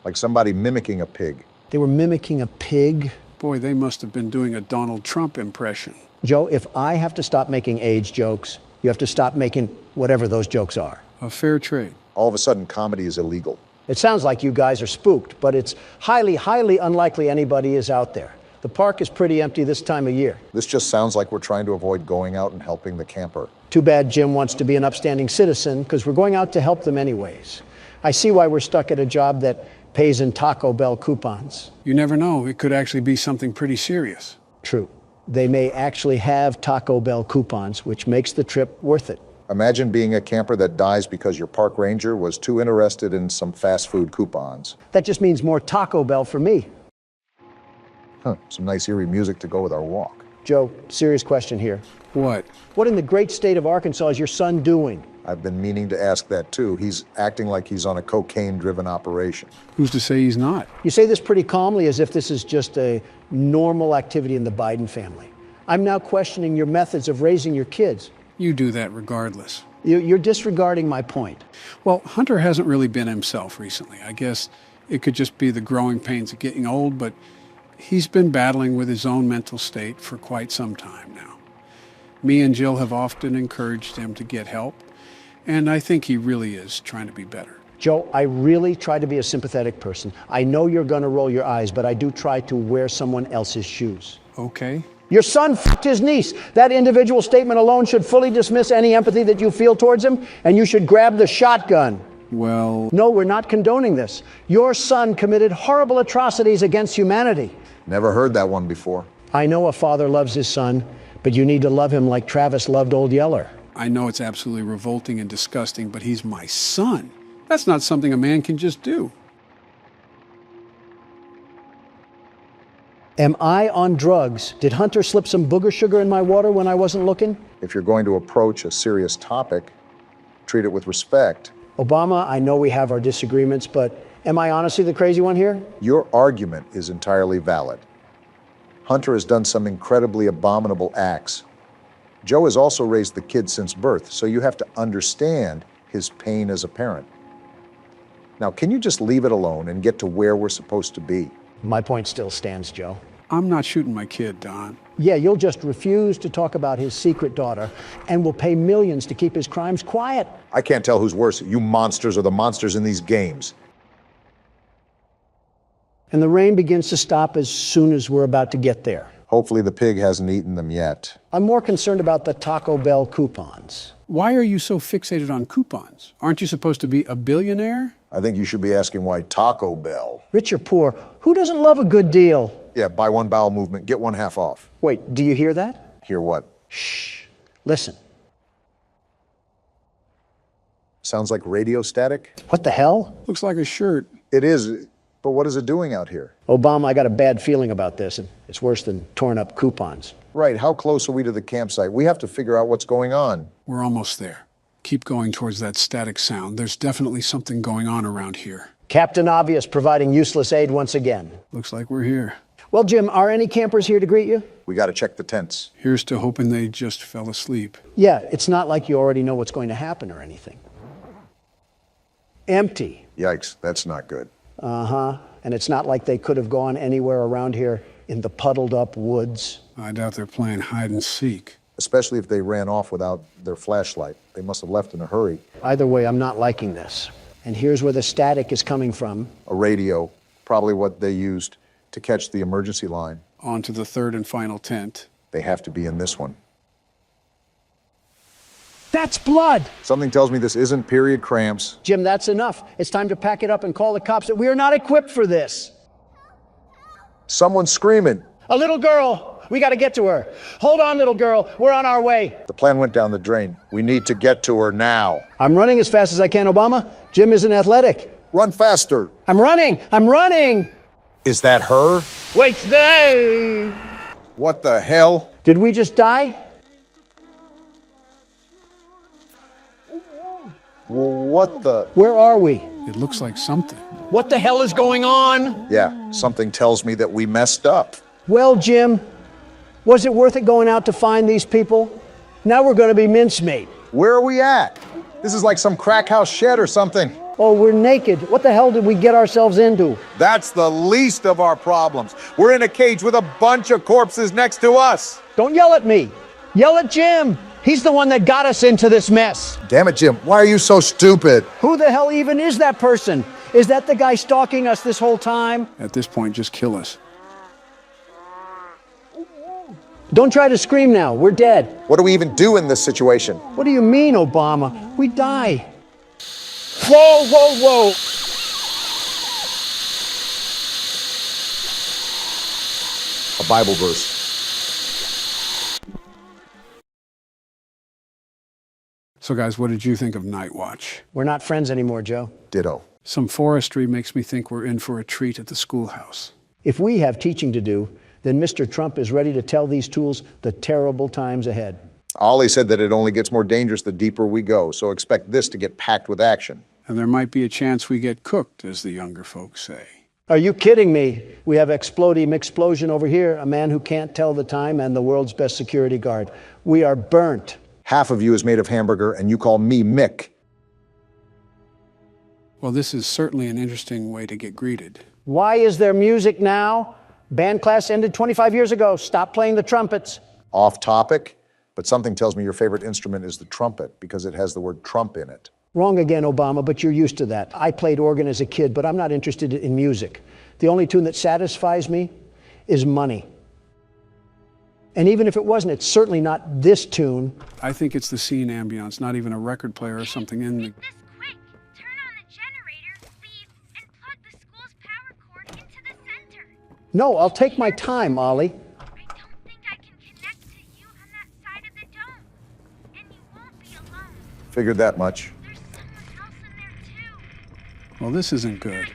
like somebody mimicking a pig. They were mimicking a pig? Boy, they must have been doing a Donald Trump impression. Joe, if I have to stop making age jokes, you have to stop making whatever those jokes are. A fair trade. All of a sudden, comedy is illegal. It sounds like you guys are spooked, but it's highly, highly unlikely anybody is out there. The park is pretty empty this time of year. This just sounds like we're trying to avoid going out and helping the camper. Too bad Jim wants to be an upstanding citizen, because we're going out to help them anyways. I see why we're stuck at a job that pays in Taco Bell coupons. You never know. It could actually be something pretty serious. True. They may actually have Taco Bell coupons, which makes the trip worth it. Imagine being a camper that dies because your park ranger was too interested in some fast food coupons. That just means more Taco Bell for me. Huh, some nice eerie music to go with our walk. Joe, serious question here. What? What in the great state of Arkansas is your son doing? I've been meaning to ask that too. He's acting like he's on a cocaine-driven operation. Who's to say he's not? You say this pretty calmly, as if this is just a normal activity in the Biden family. I'm now questioning your methods of raising your kids. You do that regardless. You're disregarding my point. Well, Hunter hasn't really been himself recently. I guess it could just be the growing pains of getting old, but he's been battling with his own mental state for quite some time now. Me and Jill have often encouraged him to get help, and I think he really is trying to be better. Joe, I really try to be a sympathetic person. I know you're going to roll your eyes, but I do try to wear someone else's shoes. Okay. Your son f***ed his niece. That individual statement alone should fully dismiss any empathy that you feel towards him, and you should grab the shotgun. Well... No, we're not condoning this. Your son committed horrible atrocities against humanity. Never heard that one before. I know a father loves his son, but you need to love him like Travis loved Old Yeller. I know it's absolutely revolting and disgusting, but he's my son. That's not something a man can just do. Am I on drugs? Did Hunter slip some booger sugar in my water when I wasn't looking? If you're going to approach a serious topic, treat it with respect. Obama, I know we have our disagreements, but am I honestly the crazy one here? Your argument is entirely valid. Hunter has done some incredibly abominable acts. Joe has also raised the kid since birth, so you have to understand his pain as a parent. Now, can you just leave it alone and get to where we're supposed to be? My point still stands, Joe. I'm not shooting my kid, Don. Yeah, you'll just refuse to talk about his secret daughter and will pay millions to keep his crimes quiet. I can't tell who's worse, you monsters or the monsters in these games. And the rain begins to stop as soon as we're about to get there. Hopefully the pig hasn't eaten them yet. I'm more concerned about the Taco Bell coupons. Why are you so fixated on coupons? Aren't you supposed to be a billionaire? I think you should be asking why Taco Bell. Rich or poor, who doesn't love a good deal? Yeah, buy one bowel movement, get one half off. Wait, do you hear that? Hear what? Shh. Listen. Sounds like radio static. What the hell? Looks like a shirt. It is, but what is it doing out here? Obama, I got a bad feeling about this, and it's worse than torn up coupons. Right, how close are we to the campsite? We have to figure out what's going on. We're almost there. Keep going towards that static sound. There's definitely something going on around here. Captain Obvious providing useless aid once again. Looks like we're here. Well, Jim, are any campers here to greet you? We got to check the tents. Here's to hoping they just fell asleep. Yeah, it's not like you already know what's going to happen or anything. Empty. Yikes, that's not good. Uh-huh. And it's not like they could have gone anywhere around here in the puddled up woods. I doubt they're playing hide and seek. Especially if they ran off without their flashlight. They must have left in a hurry. Either way, I'm not liking this. And here's where the static is coming from. A radio, probably what they used to catch the emergency line. On to the third and final tent. They have to be in this one. That's blood! Something tells me this isn't period cramps. Jim, that's enough. It's time to pack it up and call the cops. We are not equipped for this. Someone's screaming. A little girl. We gotta get to her. Hold on, little girl. We're on our way. The plan went down the drain. We need to get to her now. I'm running as fast as I can, Obama. Jim isn't athletic. Run faster. I'm running. I'm running. Is that her? Wait there. What the hell? Did we just die? What the? Where are we? It looks like something. What the hell is going on? Yeah, something tells me that we messed up. Well, Jim, was it worth it going out to find these people? Now we're going to be mincemeat. Where are we at? This is like some crack house shed or something. Oh, we're naked. What the hell did we get ourselves into? That's the least of our problems. We're in a cage with a bunch of corpses next to us. Don't yell at me. Yell at Jim. He's the one that got us into this mess. Damn it, Jim. Why are you so stupid? Who the hell even is that person? Is that the guy stalking us this whole time? At this point, just kill us. Don't try to scream now. We're dead. What do we even do in this situation? What do you mean, Obama? We die. Whoa, whoa, whoa. A Bible verse. So guys, what did you think of Night Watch? We're not friends anymore, Joe. Ditto. Some forestry makes me think we're in for a treat at the schoolhouse. If we have teaching to do, then Mr. Trump is ready to tell these tools the terrible times ahead. Ollie said that it only gets more dangerous the deeper we go, so expect this to get packed with action. And there might be a chance we get cooked, as the younger folks say. Are you kidding me? We have Exploding Explosion over here, a man who can't tell the time and the world's best security guard. We are burnt. Half of you is made of hamburger, and you call me Mick. Well, this is certainly an interesting way to get greeted. Why is there music now? Band class ended 25 years ago. Stop playing the trumpets. Off topic, but something tells me your favorite instrument is the trumpet because it has the word Trump in it. Wrong again, Obama, but you're used to that. I played organ as a kid, but I'm not interested in music. The only tune that satisfies me is money. And even if it wasn't, it's certainly not this tune. I think it's the scene ambience, not even a record player or something in the... This quick! Turn on the generator, leave, and plug the school's power cord into the center. No, I'll take my time, Ollie. I don't think I can connect to you on that side of the dome. And you won't be alone. Figured that much. There's someone else in there too. Well, this isn't good.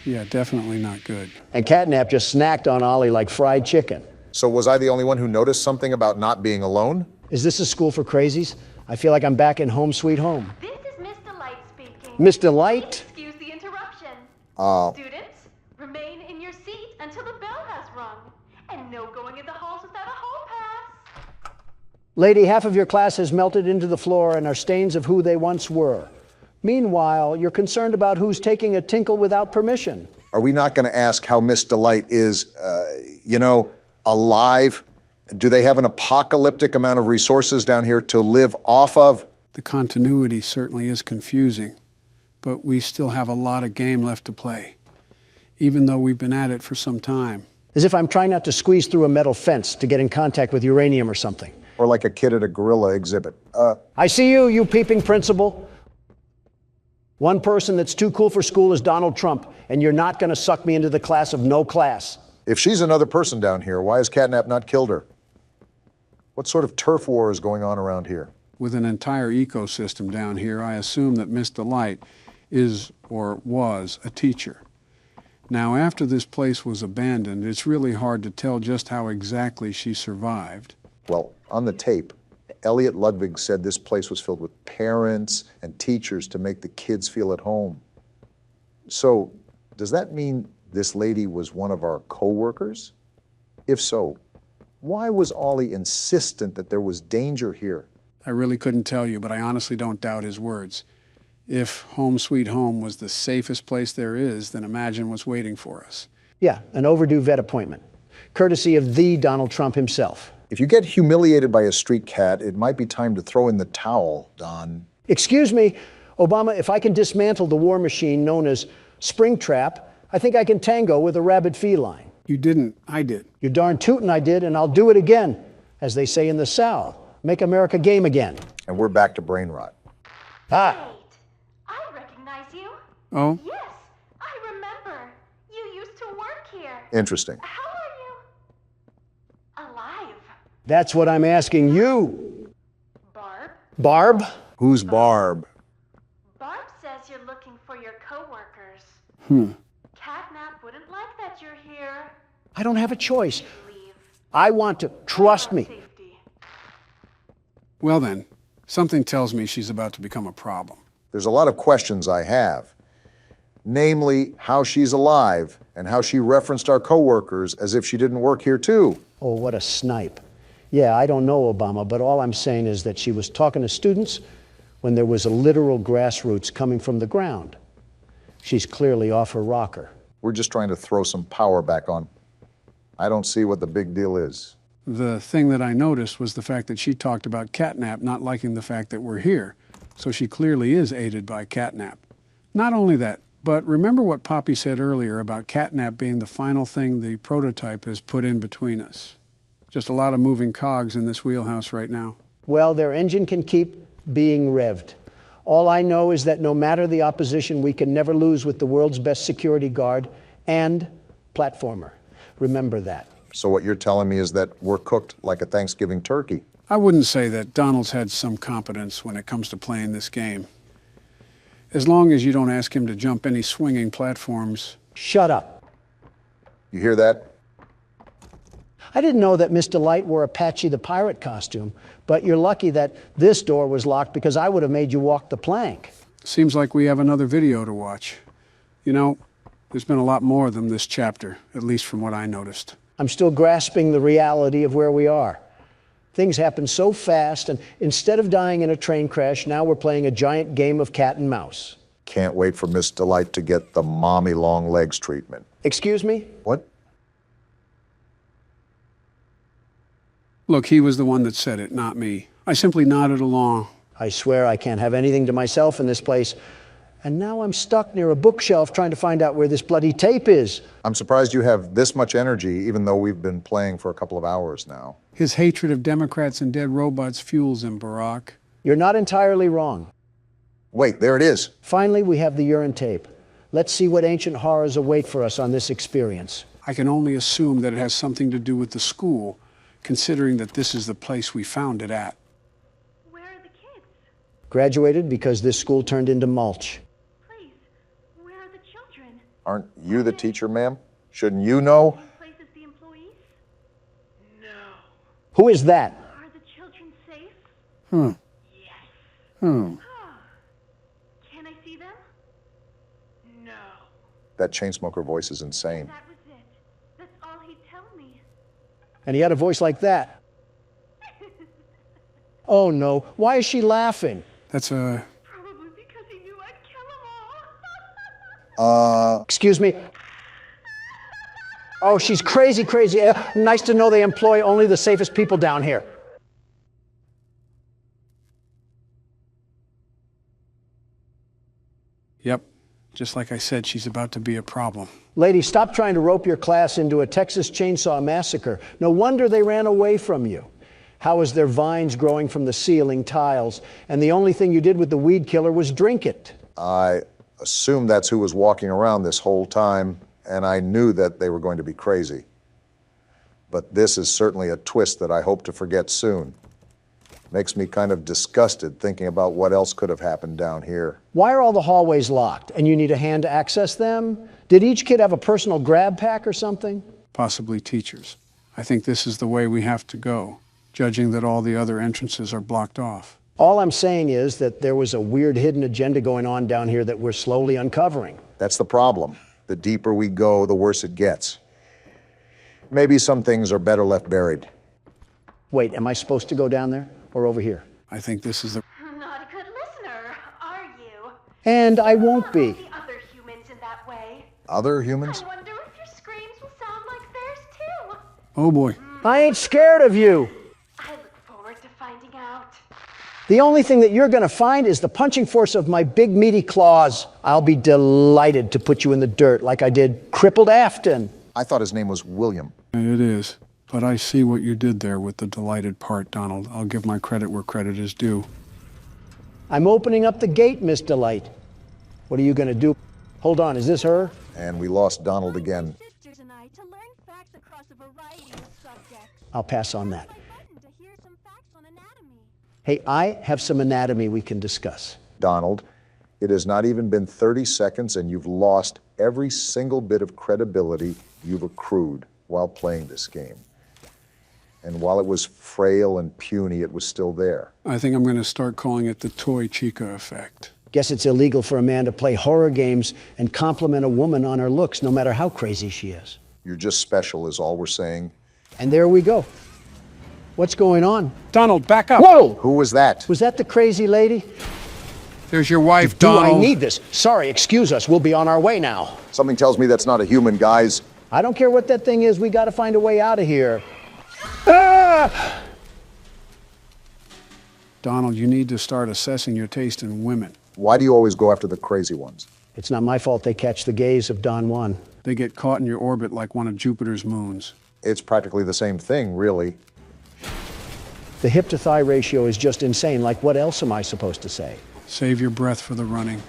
Yeah, definitely not good. And Catnap just snacked on Ollie like fried chicken. So was I the only one who noticed something about not being alone? Is this a school for crazies? I feel like I'm back in Home Sweet Home. This is Miss Delight speaking. Miss Delight? Excuse the interruption. Oh. Students, remain in your seat until the bell has rung. And no going in the halls without a hall pass. Lady, half of your class has melted into the floor and are stains of who they once were. Meanwhile, you're concerned about who's taking a tinkle without permission. Are we not going to ask how Miss Delight is, alive? Do they have an apocalyptic amount of resources down here to live off of? The continuity certainly is confusing, but we still have a lot of game left to play, even though we've been at it for some time. As if I'm trying not to squeeze through a metal fence to get in contact with uranium or something. Or like a kid at a gorilla exhibit. I see you, you peeping principal. One person that's too cool for school is Donald Trump, and you're not going to suck me into the class of no class. If she's another person down here, why has Catnap not killed her? What sort of turf war is going on around here? With an entire ecosystem down here, I assume that Miss Delight is or was a teacher. Now, after this place was abandoned, it's really hard to tell just how exactly she survived. Well, on the tape, Elliot Ludwig said this place was filled with parents and teachers to make the kids feel at home. So, does that mean this lady was one of our co-workers? If so, why was Ollie insistent that there was danger here? I really couldn't tell you, but I honestly don't doubt his words. If Home Sweet Home was the safest place there is, then imagine what's waiting for us. Yeah, an overdue vet appointment, courtesy of the Donald Trump himself. If you get humiliated by a street cat, it might be time to throw in the towel, Don. Excuse me, Obama, if I can dismantle the war machine known as Springtrap, I think I can tango with a rabid feline. You didn't, I did. You're darn tootin' I did, and I'll do it again. As they say in the South, make America game again. And we're back to brain rot. Ah. Wait, I recognize you. Oh? Yes, I remember. You used to work here. Interesting. How are you? alive. That's what I'm asking you. Barb? Barb? Who's Barb? Barb says you're looking for your coworkers. Catnap wouldn't like that you're here. I don't have a choice. I want to. Trust me. Well then, something tells me she's about to become a problem. There's a lot of questions I have. Namely, how she's alive and how she referenced our coworkers as if she didn't work here too. Oh, what a snipe. Yeah, I don't know Obama, but all I'm saying is that she was talking to students when there was a literal grassroots coming from the ground. She's clearly off her rocker. We're just trying to throw some power back on. I don't see what the big deal is. The thing that I noticed was the fact that she talked about Catnap not liking the fact that we're here. So she clearly is aided by Catnap. Not only that, but remember what Poppy said earlier about Catnap being the final thing the prototype has put in between us. Just a lot of moving cogs in this wheelhouse right now. Well, their engine can keep being revved. All I know is that no matter the opposition, we can never lose with the world's best security guard and platformer. Remember that. So what you're telling me is that we're cooked like a Thanksgiving turkey. I wouldn't say that Donald's had some competence when it comes to playing this game. As long as you don't ask him to jump any swinging platforms. Shut up. You hear that? I didn't know that Miss Delight wore a Patchy the Pirate costume, but you're lucky that this door was locked because I would have made you walk the plank. Seems like we have another video to watch. You know, there's been a lot more of them this chapter, at least from what I noticed. I'm still grasping the reality of where we are. Things happen so fast, and instead of dying in a train crash, now we're playing a giant game of cat and mouse. Can't wait for Miss Delight to get the mommy long legs treatment. Excuse me? What? Look, he was the one that said it, not me. I simply nodded along. I swear I can't have anything to myself in this place. And now I'm stuck near a bookshelf trying to find out where this bloody tape is. I'm surprised you have this much energy, even though we've been playing for a couple of hours now. His hatred of Democrats and dead robots fuels him, Barack. You're not entirely wrong. Wait, there it is. Finally, we have the urine tape. Let's see what ancient horrors await for us on this experience. I can only assume that it has something to do with the school, considering that this is the place we found it at. Where are the kids? Graduated because this school turned into mulch. Please, where are the children? Aren't you the teacher, ma'am? Shouldn't you know? Same place as the employees? No. Who is that? Are the children safe? Yes. Can I see them? No. That chainsmoker voice is insane. That was it. That's all he'd tell me. And he had a voice like that. Oh no, why is she laughing? That's a... Probably because he knew I'd kill them all. Excuse me? Oh, she's crazy, crazy. Nice to know they employ only the safest people down here. Yep. Just like I said, she's about to be a problem. Lady, stop trying to rope your class into a Texas Chainsaw Massacre. No wonder they ran away from you. How is there vines growing from the ceiling tiles, and the only thing you did with the weed killer was drink it? I assumed that's who was walking around this whole time, and I knew that they were going to be crazy. But this is certainly a twist that I hope to forget soon. Makes me kind of disgusted thinking about what else could have happened down here. Why are all the hallways locked, and you need a hand to access them? Did each kid have a personal grab pack or something? Possibly teachers. I think this is the way we have to go, judging that all the other entrances are blocked off. All I'm saying is that there was a weird hidden agenda going on down here that we're slowly uncovering. That's the problem. The deeper we go, the worse it gets. Maybe some things are better left buried. Wait, am I supposed to go down there or over here? I think this is the... Not a good listener, are you? And I won't be. The other humans in that way. Other humans? I wonder if your screams will sound like theirs too. Oh boy. I ain't scared of you. I look forward to finding out. The only thing that you're going to find is the punching force of my big meaty claws. I'll be delighted to put you in the dirt like I did crippled Afton. I thought his name was William. It is. But I see what you did there with the delighted part, Donald. I'll give my credit where credit is due. I'm opening up the gate, Miss Delight. What are you going to do? Hold on, is this her? And we lost Donald again. Sisters and I to learn facts across a variety of subjects. I'll pass on that. Hey, I have some anatomy we can discuss. Donald, it has not even been 30 seconds and you've lost every single bit of credibility you've accrued while playing this game. And while it was frail and puny, it was still there. I think I'm going to start calling it the Toy Chica effect. Guess it's illegal for a man to play horror games and compliment a woman on her looks, no matter how crazy she is. You're just special is all we're saying. And there we go. What's going on? Donald, back up. Whoa! Who was that? Was that the crazy lady? There's your wife, Do Donald. I need this? Sorry, excuse us. We'll be on our way now. Something tells me that's not a human, guys. I don't care what that thing is. We got to find a way out of here. Ah! Donald, you need to start assessing your taste in women. Why do you always go after the crazy ones? It's not my fault they catch the gaze of Don Juan. They get caught in your orbit like one of Jupiter's moons. It's practically the same thing, really. The hip-to-thigh ratio is just insane. Like, what else am I supposed to say? Save your breath for the running.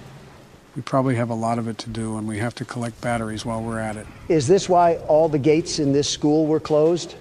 We probably have a lot of it to do, and we have to collect batteries while we're at it. Is this why all the gates in this school were closed?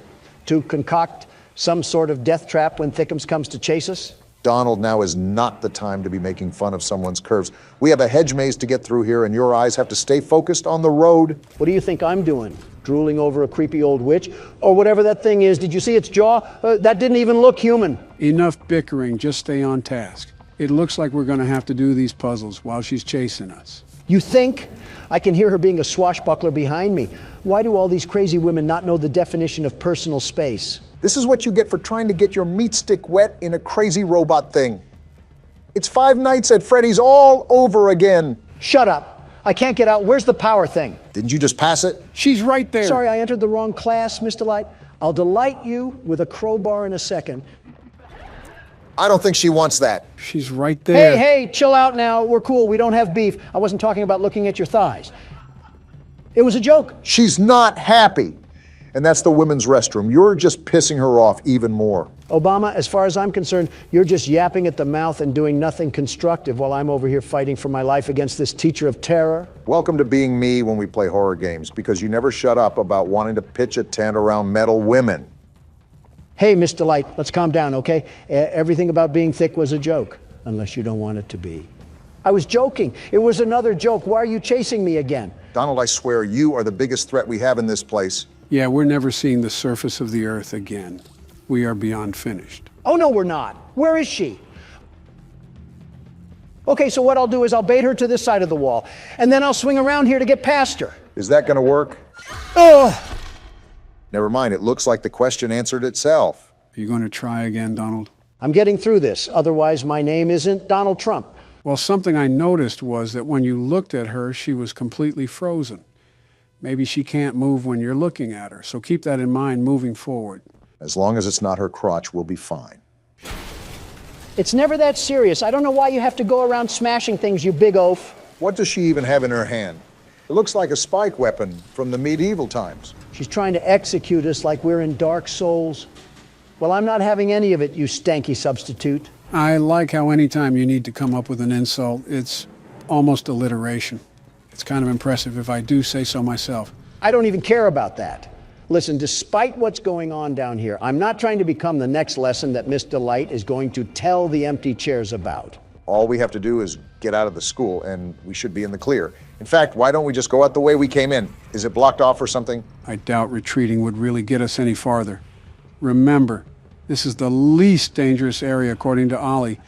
To concoct some sort of death trap when Thickums comes to chase us? Donald, now is not the time to be making fun of someone's curves. We have a hedge maze to get through here, and your eyes have to stay focused on the road. What do you think I'm doing? Drooling over a creepy old witch? Or whatever that thing is. Did you see its jaw? That didn't even look human. Enough bickering. Just stay on task. It looks like we're going to have to do these puzzles while she's chasing us. You think? I can hear her being a swashbuckler behind me. Why do all these crazy women not know the definition of personal space? This is what you get for trying to get your meat stick wet in a crazy robot thing. It's Five Nights at Freddy's all over again. Shut up. I can't get out. Where's the power thing? Didn't you just pass it? She's right there. Sorry, I entered the wrong class, Mr. Light. I'll delight you with a crowbar in a second. I don't think she wants that. She's right there. Hey, chill out now. We're cool. We don't have beef. I wasn't talking about looking at your thighs. It was a joke. She's not happy. And that's the women's restroom. You're just pissing her off even more. Obama, as far as I'm concerned, you're just yapping at the mouth and doing nothing constructive while I'm over here fighting for my life against this teacher of terror. Welcome to being me when we play horror games, because you never shut up about wanting to pitch a tent around metal women. Hey, Mr. Light, let's calm down, okay? Everything about being thick was a joke, unless you don't want it to be. I was joking. It was another joke. Why are you chasing me again? Donald, I swear, you are the biggest threat we have in this place. Yeah, we're never seeing the surface of the earth again. We are beyond finished. Oh, no, we're not. Where is she? Okay, so what I'll do is I'll bait her to this side of the wall, and then I'll swing around here to get past her. Is that going to work? Ugh! Never mind, it looks like the question answered itself. Are you going to try again, Donald? I'm getting through this. Otherwise, my name isn't Donald Trump. Well, something I noticed was that when you looked at her, she was completely frozen. Maybe she can't move when you're looking at her, so keep that in mind moving forward. As long as it's not her crotch, we'll be fine. It's never that serious. I don't know why you have to go around smashing things, you big oaf. What does she even have in her hand? It looks like a spike weapon from the medieval times. She's trying to execute us like we're in Dark Souls. Well, I'm not having any of it, you stanky substitute. I like how anytime you need to come up with an insult, it's almost alliteration. It's kind of impressive if I do say so myself. I don't even care about that. Listen, despite what's going on down here, I'm not trying to become the next lesson that Miss Delight is going to tell the empty chairs about. All we have to do is get out of the school, and we should be in the clear. In fact, why don't we just go out the way we came in? Is it blocked off or something? I doubt retreating would really get us any farther. Remember, this is the least dangerous area according to Ollie,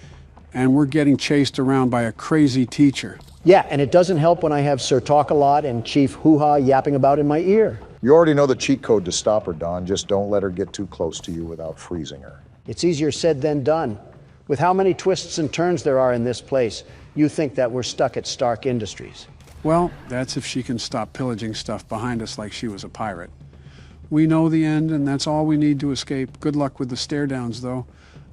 and we're getting chased around by a crazy teacher. Yeah, and it doesn't help when I have Sir Talk-A-Lot and Chief Hoo-Ha yapping about in my ear. You already know the cheat code to stop her, Don. Just don't let her get too close to you without freezing her. It's easier said than done. With how many twists and turns there are in this place, you think that we're stuck at Stark Industries. Well, that's if she can stop pillaging stuff behind us like she was a pirate. We know the end, and that's all we need to escape. Good luck with the stare-downs, though.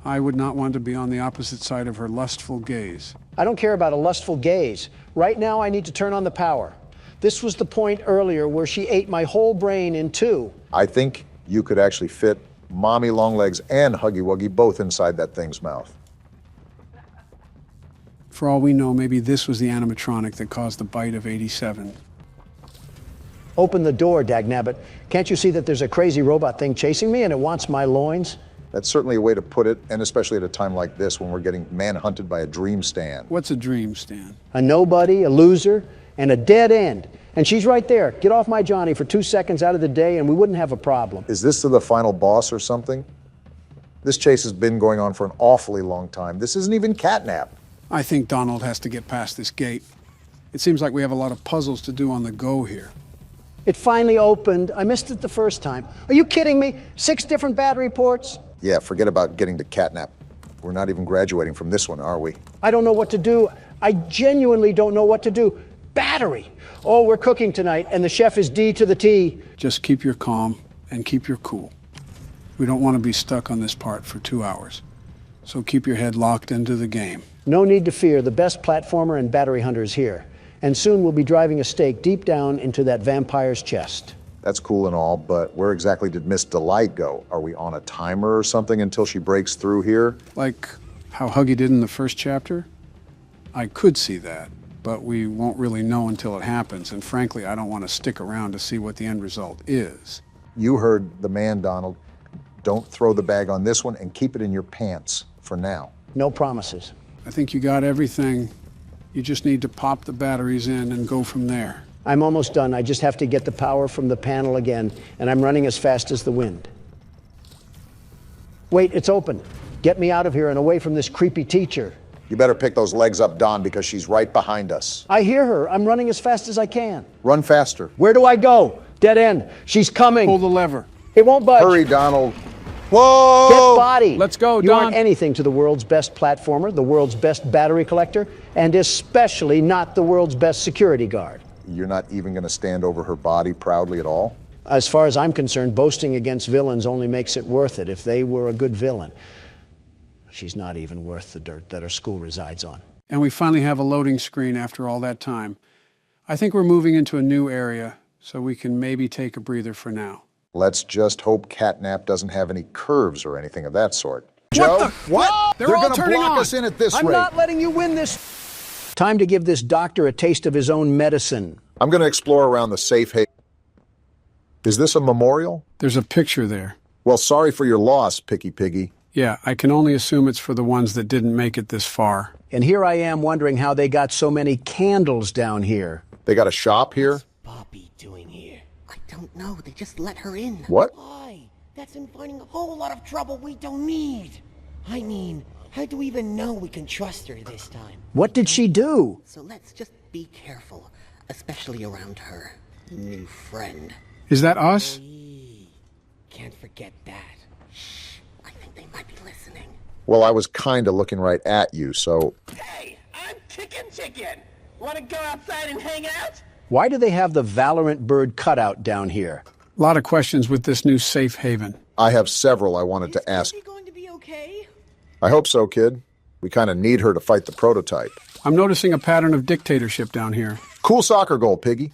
I would not want to be on the opposite side of her lustful gaze. I don't care about a lustful gaze. Right now, I need to turn on the power. This was the point earlier where she ate my whole brain in two. I think you could actually fit Mommy Longlegs and Huggy Wuggy both inside that thing's mouth. For all we know, maybe this was the animatronic that caused the bite of 87. Open the door, dagnabbit. Can't you see that there's a crazy robot thing chasing me and it wants my loins? That's certainly a way to put it, and especially at a time like this when we're getting manhunted by a dream stand. What's a dream stand? A nobody, a loser, and a dead end. And she's right there. Get off my Johnny for 2 seconds out of the day and we wouldn't have a problem. Is this to the final boss or something? This chase has been going on for an awfully long time. This isn't even catnap. I think Donald has to get past this gate. It seems like we have a lot of puzzles to do on the go here. It finally opened. I missed it the first time. Are you kidding me? 6 different battery ports? Yeah, forget about getting to catnap. We're not even graduating from this one, are we? I don't know what to do. I genuinely don't know what to do. Battery. Oh, we're cooking tonight, and the chef is D to the T. Just keep your calm and keep your cool. We don't want to be stuck on this part for 2 hours. So keep your head locked into the game. No need to fear. The best platformer and battery hunter is here. And soon we'll be driving a stake deep down into that vampire's chest. That's cool and all, but where exactly did Miss Delight go? Are we on a timer or something until she breaks through here? Like how Huggy did in the first chapter? I could see that, but we won't really know until it happens, and frankly, I don't want to stick around to see what the end result is. You heard the man, Donald. Don't throw the bag on this one and keep it in your pants for now. No promises. I think you got everything. You just need to pop the batteries in and go from there. I'm almost done. I just have to get the power from the panel again, and I'm running as fast as the wind. Wait, it's open. Get me out of here and away from this creepy teacher. You better pick those legs up, Don, because she's right behind us. I hear her. I'm running as fast as I can. Run faster. Where do I go? Dead end. She's coming. Pull the lever. It won't budge. Hurry, Donald. Whoa! Get body. Let's go, You Don. aren't anything to the world's best platformer, the world's best battery collector, and especially not the world's best security guard. You're not even going to stand over her body proudly at all? As far as I'm concerned, boasting against villains only makes it worth it if they were a good villain. She's not even worth the dirt that her school resides on. And we finally have a loading screen after all that time. I think we're moving into a new area, so we can maybe take a breather for now. Let's just hope catnap doesn't have any curves or anything of that sort. Joe? What? They're They're all going to turning block on. us in at this I'm rate. not letting you win this. Time to give this doctor a taste of his own medicine. I'm going to explore around the safe haven. Is this a memorial? There's a picture there. Well, sorry for your loss, Picky Piggy. Yeah, I can only assume it's for the ones that didn't make it this far. And here I am wondering how they got so many candles down here. They got a shop here? Bobby doing here? I don't know. They just let her in. What? Why? That's inviting a whole lot of trouble we don't need. I mean, how do we even know we can trust her this time? What did she do? So let's just be careful, especially around her new friend. Is that us? Can't forget that. Shh. I think they might be listening. Well, I was kind of looking right at you, so... Hey, I'm Chicken. Want to go outside and hang out? Why do they have the Valorant bird cutout down here? A lot of questions with this new safe haven. I have several I wanted to ask. Is she going to be okay? I hope so, kid. We kind of need her to fight the prototype. I'm noticing a pattern of dictatorship down here. Cool soccer goal, Piggy.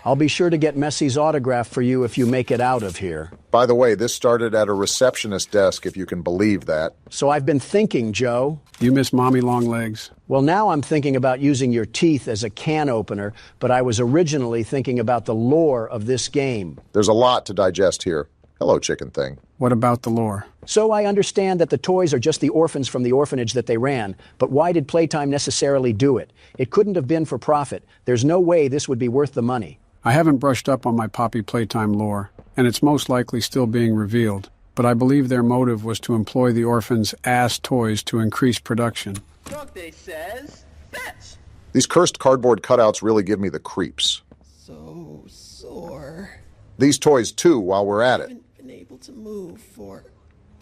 I'll be sure to get Messi's autograph for you if you make it out of here. By the way, this started at a receptionist desk, if you can believe that. So I've been thinking, Joe. You miss Mommy Longlegs. Well, now I'm thinking about using your teeth as a can opener, but I was originally thinking about the lore of this game. There's a lot to digest here. Hello, chicken thing. What about the lore? So I understand that the toys are just the orphans from the orphanage that they ran, but why did Playtime necessarily do it? It couldn't have been for profit. There's no way this would be worth the money. I haven't brushed up on my Poppy Playtime lore, and it's most likely still being revealed, but I believe their motive was to employ the orphans' ass toys to increase production. Look, they says, fetch. These cursed cardboard cutouts really give me the creeps. So sore. These toys, too, while we're at it. Haven't been able to move for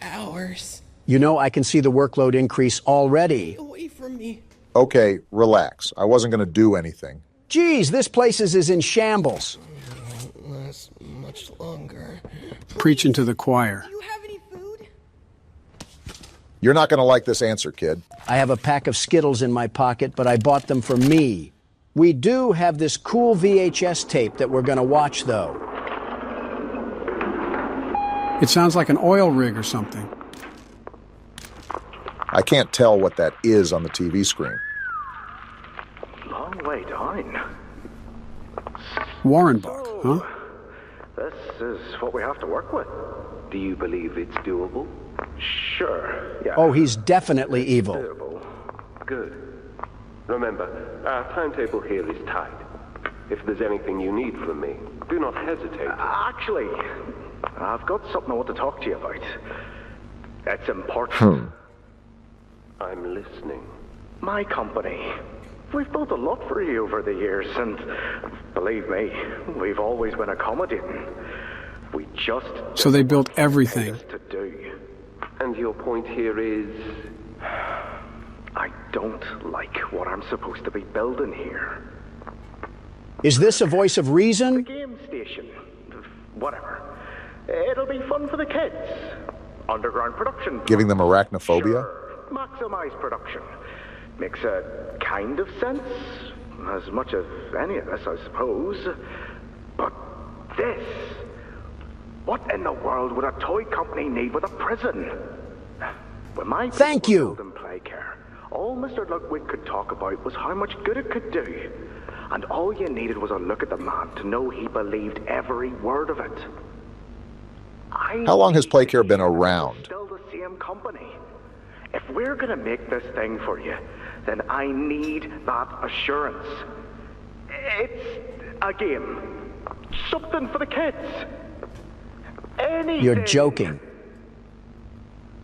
hours. You know, I can see the workload increase already. Away from me. Okay, relax. I wasn't going to do anything. Geez, this place is in shambles. Won't last much longer. Preaching to the choir. Do you have any food? You're not going to like this answer, kid. I have a pack of Skittles in my pocket, but I bought them for me. We do have this cool VHS tape that we're going to watch, though. It sounds like an oil rig or something. I can't tell what that is on the TV screen. Long way to Hein. Warrenbuck, huh? This is what we have to work with. Do you believe it's doable? Sure, yeah. Oh, he's definitely evil. Doable. Good. Remember, our timetable here is tight. If there's anything you need from me, do not hesitate. Actually, I've got something I want to talk to you about. It's important. I'm listening. My company. We've built a lot for you over the years, and believe me, we've always been accommodating. We just... So they built everything. ...to do. And your point here is... I don't like what I'm supposed to be building here. Is this a voice of reason? The game station. Whatever. It'll be fun for the kids. Underground production. Giving them arachnophobia? Sure. Maximize production. Makes a kind of sense. As much as any of this, I suppose. But this... What in the world would a toy company need with a prison? When my Thank you. building Playcare, all Mr. Ludwig could talk about was how much good it could do. And all you needed was a look at the man to know he believed every word of it. How long has Playcare been around? Still the same company. If we're gonna make this thing for you, then I need that assurance. It's a game. Something for the kids. Anything. You're joking.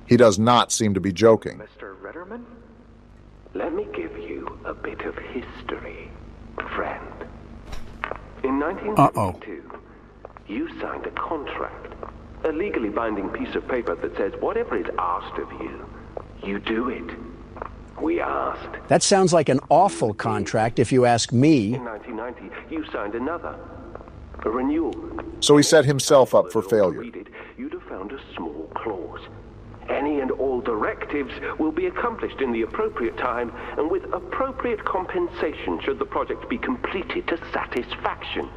He does not seem to be joking. Mr. Ritterman? Let me give you a bit of history, friend. In 1972, you signed a contract, a legally binding piece of paper that says whatever is asked of you, you do it. We asked. That sounds like an awful contract if you ask me. In 1990, you signed another, a renewal. So he set himself up for failure. You'd have found a small clause. Any and all directives will be accomplished in the appropriate time and with appropriate compensation should the project be completed to satisfaction.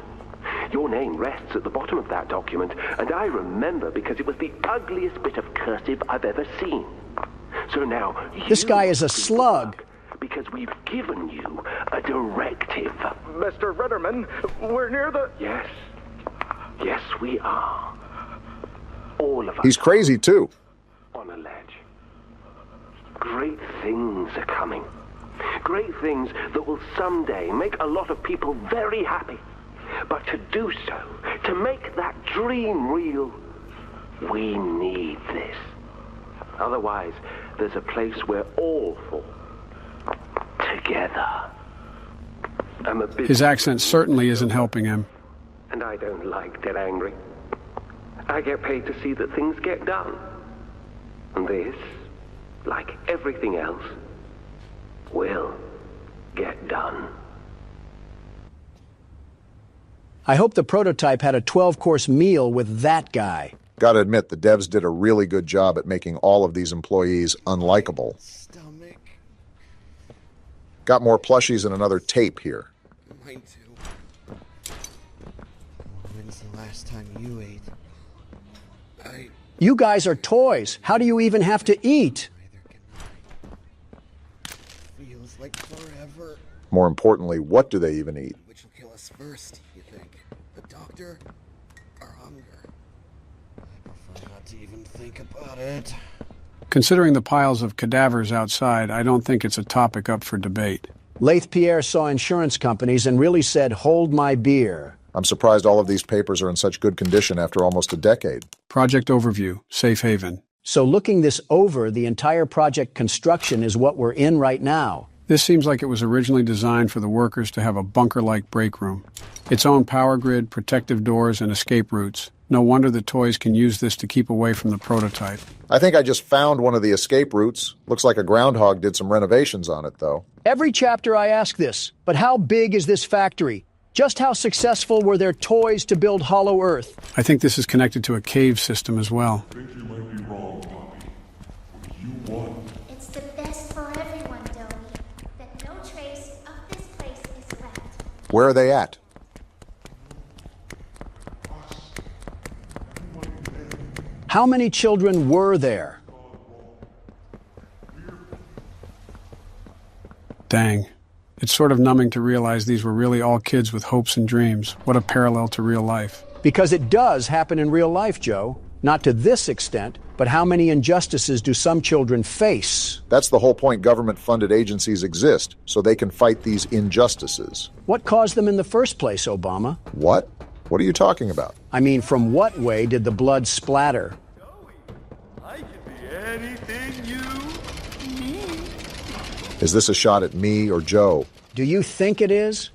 Your name rests at the bottom of that document, and I remember because it was the ugliest bit of cursive I've ever seen. So now... This guy is a slug. Because we've given you a directive. Mr. Ritterman, we're near the... Yes. Yes, we are. All of us. He's crazy, too. On a ledge. Great things are coming. Great things that will someday make a lot of people very happy. But to do so, to make that dream real, we need this. Otherwise, there's a place we're all for. Together. His accent certainly isn't helping him. And I don't like to get angry. I get paid to see that things get done. And this, like everything else, will get done. I hope the prototype had a 12-course meal with that guy. Gotta admit, the devs did a really good job at making all of these employees unlikable. Stomach. Got more plushies and another tape here. Mine too. When's the last time you ate? You guys are toys. How do you even have to eat? Feels like forever. More importantly, what do they even eat? Which will kill us first, you think? The doctor or hunger? I prefer not to even think about it. Considering the piles of cadavers outside, I don't think it's a topic up for debate. Laith Pierre saw insurance companies and really said, "Hold my beer." I'm surprised all of these papers are in such good condition after almost a decade. Project overview, safe haven. So looking this over, the entire project construction is what we're in right now. This seems like it was originally designed for the workers to have a bunker-like break room. Its own power grid, protective doors, and escape routes. No wonder the toys can use this to keep away from the prototype. I think I just found one of the escape routes. Looks like a groundhog did some renovations on it, though. Every chapter I ask this, but how big is this factory? Just how successful were their toys to build Hollow Earth? I think this is connected to a cave system as well. I think you might be wrong, Poppy. You won. It's the best for everyone, Dobie. That no trace of this place is left. Where are they at? How many children were there? Dang. It's sort of numbing to realize these were really all kids with hopes and dreams. What a parallel to real life. Because it does happen in real life, Joe. Not to this extent, but how many injustices do some children face? That's the whole point government-funded agencies exist, so they can fight these injustices. What caused them in the first place, Obama? What? What are you talking about? I mean, from what way did the blood splatter? I can be anything you need. Is this a shot at me or Joe? Do you think it is?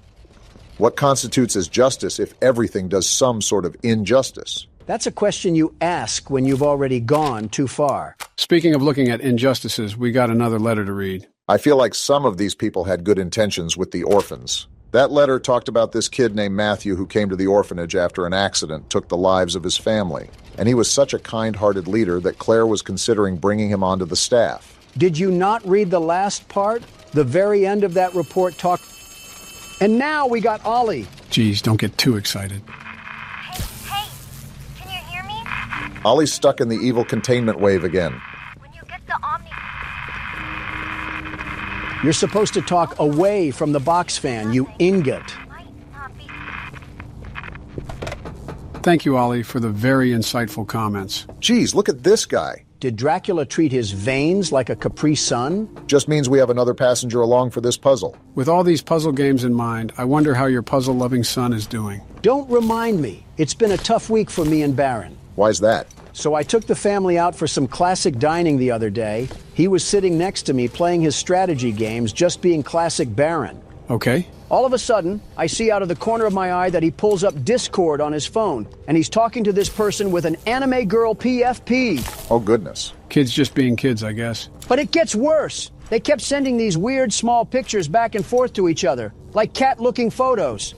What constitutes as justice if everything does some sort of injustice? That's a question you ask when you've already gone too far. Speaking of looking at injustices, we got another letter to read. I feel like some of these people had good intentions with the orphans. That letter talked about this kid named Matthew who came to the orphanage after an accident took the lives of his family. And he was such a kind-hearted leader that Claire was considering bringing him onto the staff. Did you not read the last part? The very end of that report talked... And now we got Ollie. Geez, don't get too excited. Hey, can you hear me? Ollie's stuck in the evil containment wave again. When you get the Omni... You're supposed to talk away from the box fan, you ingot. Thank you, Ollie, for the very insightful comments. Geez, look at this guy. Did Dracula treat his veins like a Capri Sun? Just means we have another passenger along for this puzzle. With all these puzzle games in mind, I wonder how your puzzle-loving son is doing. Don't remind me. It's been a tough week for me and Baron. Why's that? So I took the family out for some classic dining the other day. He was sitting next to me playing his strategy games, just being classic Baron. Okay. All of a sudden, I see out of the corner of my eye that he pulls up Discord on his phone, and he's talking to this person with an anime girl PFP. Oh, goodness. Kids just being kids, I guess. But it gets worse. They kept sending these weird small pictures back and forth to each other, like cat-looking photos.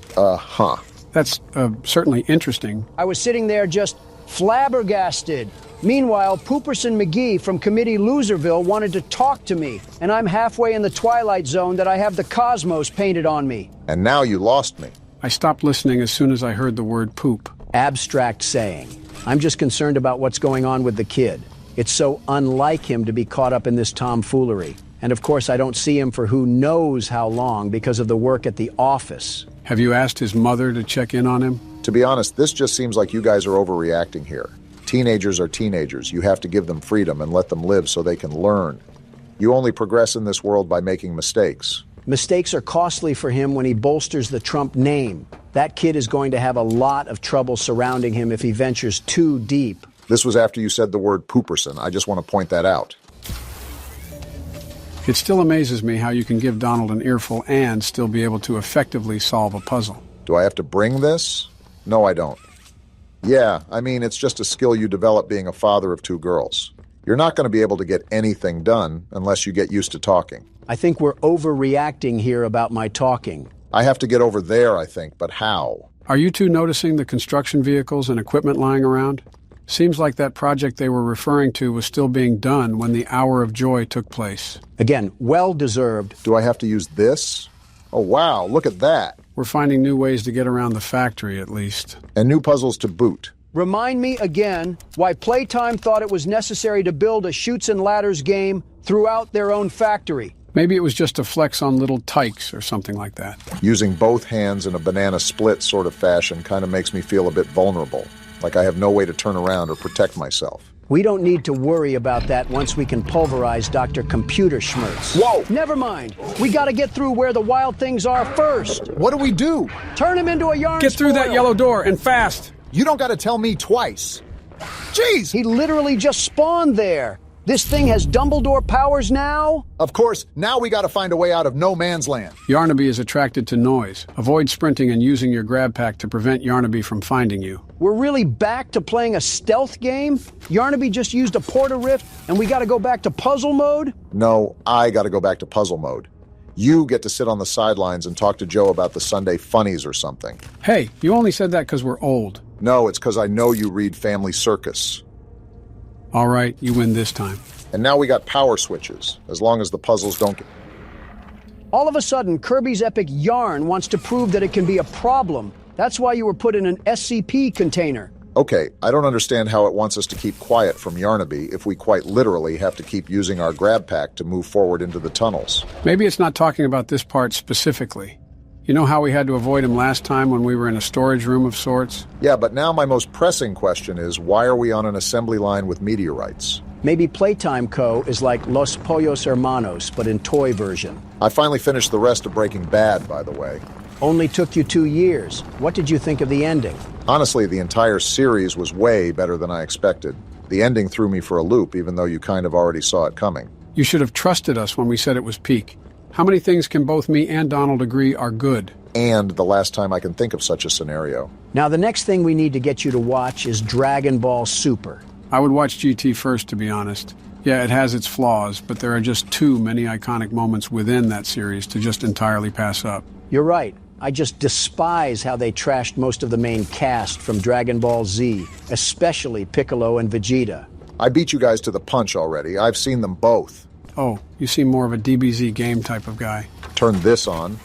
That's certainly interesting. I was sitting there just flabbergasted. Meanwhile, Pooperson McGee from Committee Loserville wanted to talk to me, and I'm halfway in the Twilight Zone that I have the cosmos painted on me. And now you lost me. I stopped listening as soon as I heard the word poop. Abstract saying. I'm just concerned about what's going on with the kid. It's so unlike him to be caught up in this tomfoolery. And of course, I don't see him for who knows how long because of the work at the office. Have you asked his mother to check in on him? To be honest, this just seems like you guys are overreacting here. Teenagers are teenagers. You have to give them freedom and let them live so they can learn. You only progress in this world by making mistakes. Mistakes are costly for him when he bolsters the Trump name. That kid is going to have a lot of trouble surrounding him if he ventures too deep. This was after you said the word Pooperson. I just want to point that out. It still amazes me how you can give Donald an earful and still be able to effectively solve a puzzle. Do I have to bring this? No, I don't. Yeah, I mean, it's just a skill you develop being a father of two girls. You're not going to be able to get anything done unless you get used to talking. I think we're overreacting here about my talking. I have to get over there, I think, but how? Are you two noticing the construction vehicles and equipment lying around? Seems like that project they were referring to was still being done when the hour of joy took place. Again, well-deserved. Do I have to use this? Oh, wow, look at that. We're finding new ways to get around the factory, at least. And new puzzles to boot. Remind me again why Playtime thought it was necessary to build a Chutes and Ladders game throughout their own factory. Maybe it was just a flex on little tykes or something like that. Using both hands in a banana split sort of fashion kind of makes me feel a bit vulnerable, like I have no way to turn around or protect myself. We don't need to worry about that once we can pulverize Dr. Computer Schmertz. Whoa! Never mind. We gotta get through where the wild things are first. What do we do? Turn him into a yarn Get through spoil. that yellow door, and fast! You don't gotta tell me twice. Jeez! He literally just spawned there. This thing has Dumbledore powers now? Of course, now we gotta find a way out of no man's land. Yarnaby is attracted to noise. Avoid sprinting and using your grab pack to prevent Yarnaby from finding you. We're really back to playing a stealth game? Yarnaby just used a porta rift, and we gotta go back to puzzle mode? No, I gotta go back to puzzle mode. You get to sit on the sidelines and talk to Joe about the Sunday funnies or something. Hey, you only said that because we're old. No, it's because I know you read Family Circus. All right, you win this time. And now we got power switches, as long as the puzzles don't get... All of a sudden, Kirby's Epic Yarn wants to prove that it can be a problem. That's why you were put in an SCP container. Okay, I don't understand how it wants us to keep quiet from Yarnaby if we quite literally have to keep using our grab pack to move forward into the tunnels. Maybe it's not talking about this part specifically. You know how we had to avoid him last time when we were in a storage room of sorts? Yeah, but now my most pressing question is, why are we on an assembly line with meteorites? Maybe Playtime Co. is like Los Pollos Hermanos, but in toy version. I finally finished the rest of Breaking Bad, by the way. Only took you 2 years. What did you think of the ending? Honestly, the entire series was way better than I expected. The ending threw me for a loop, even though you kind of already saw it coming. You should have trusted us when we said it was peak. How many things can both me and Donald agree are good? And the last time I can think of such a scenario. Now, the next thing we need to get you to watch is Dragon Ball Super. I would watch GT first, to be honest. Yeah, it has its flaws, but there are just too many iconic moments within that series to just entirely pass up. You're right. I just despise how they trashed most of the main cast from Dragon Ball Z, especially Piccolo and Vegeta. I beat you guys to the punch already. I've seen them both. Oh, you seem more of a DBZ game type of guy. Turn this on.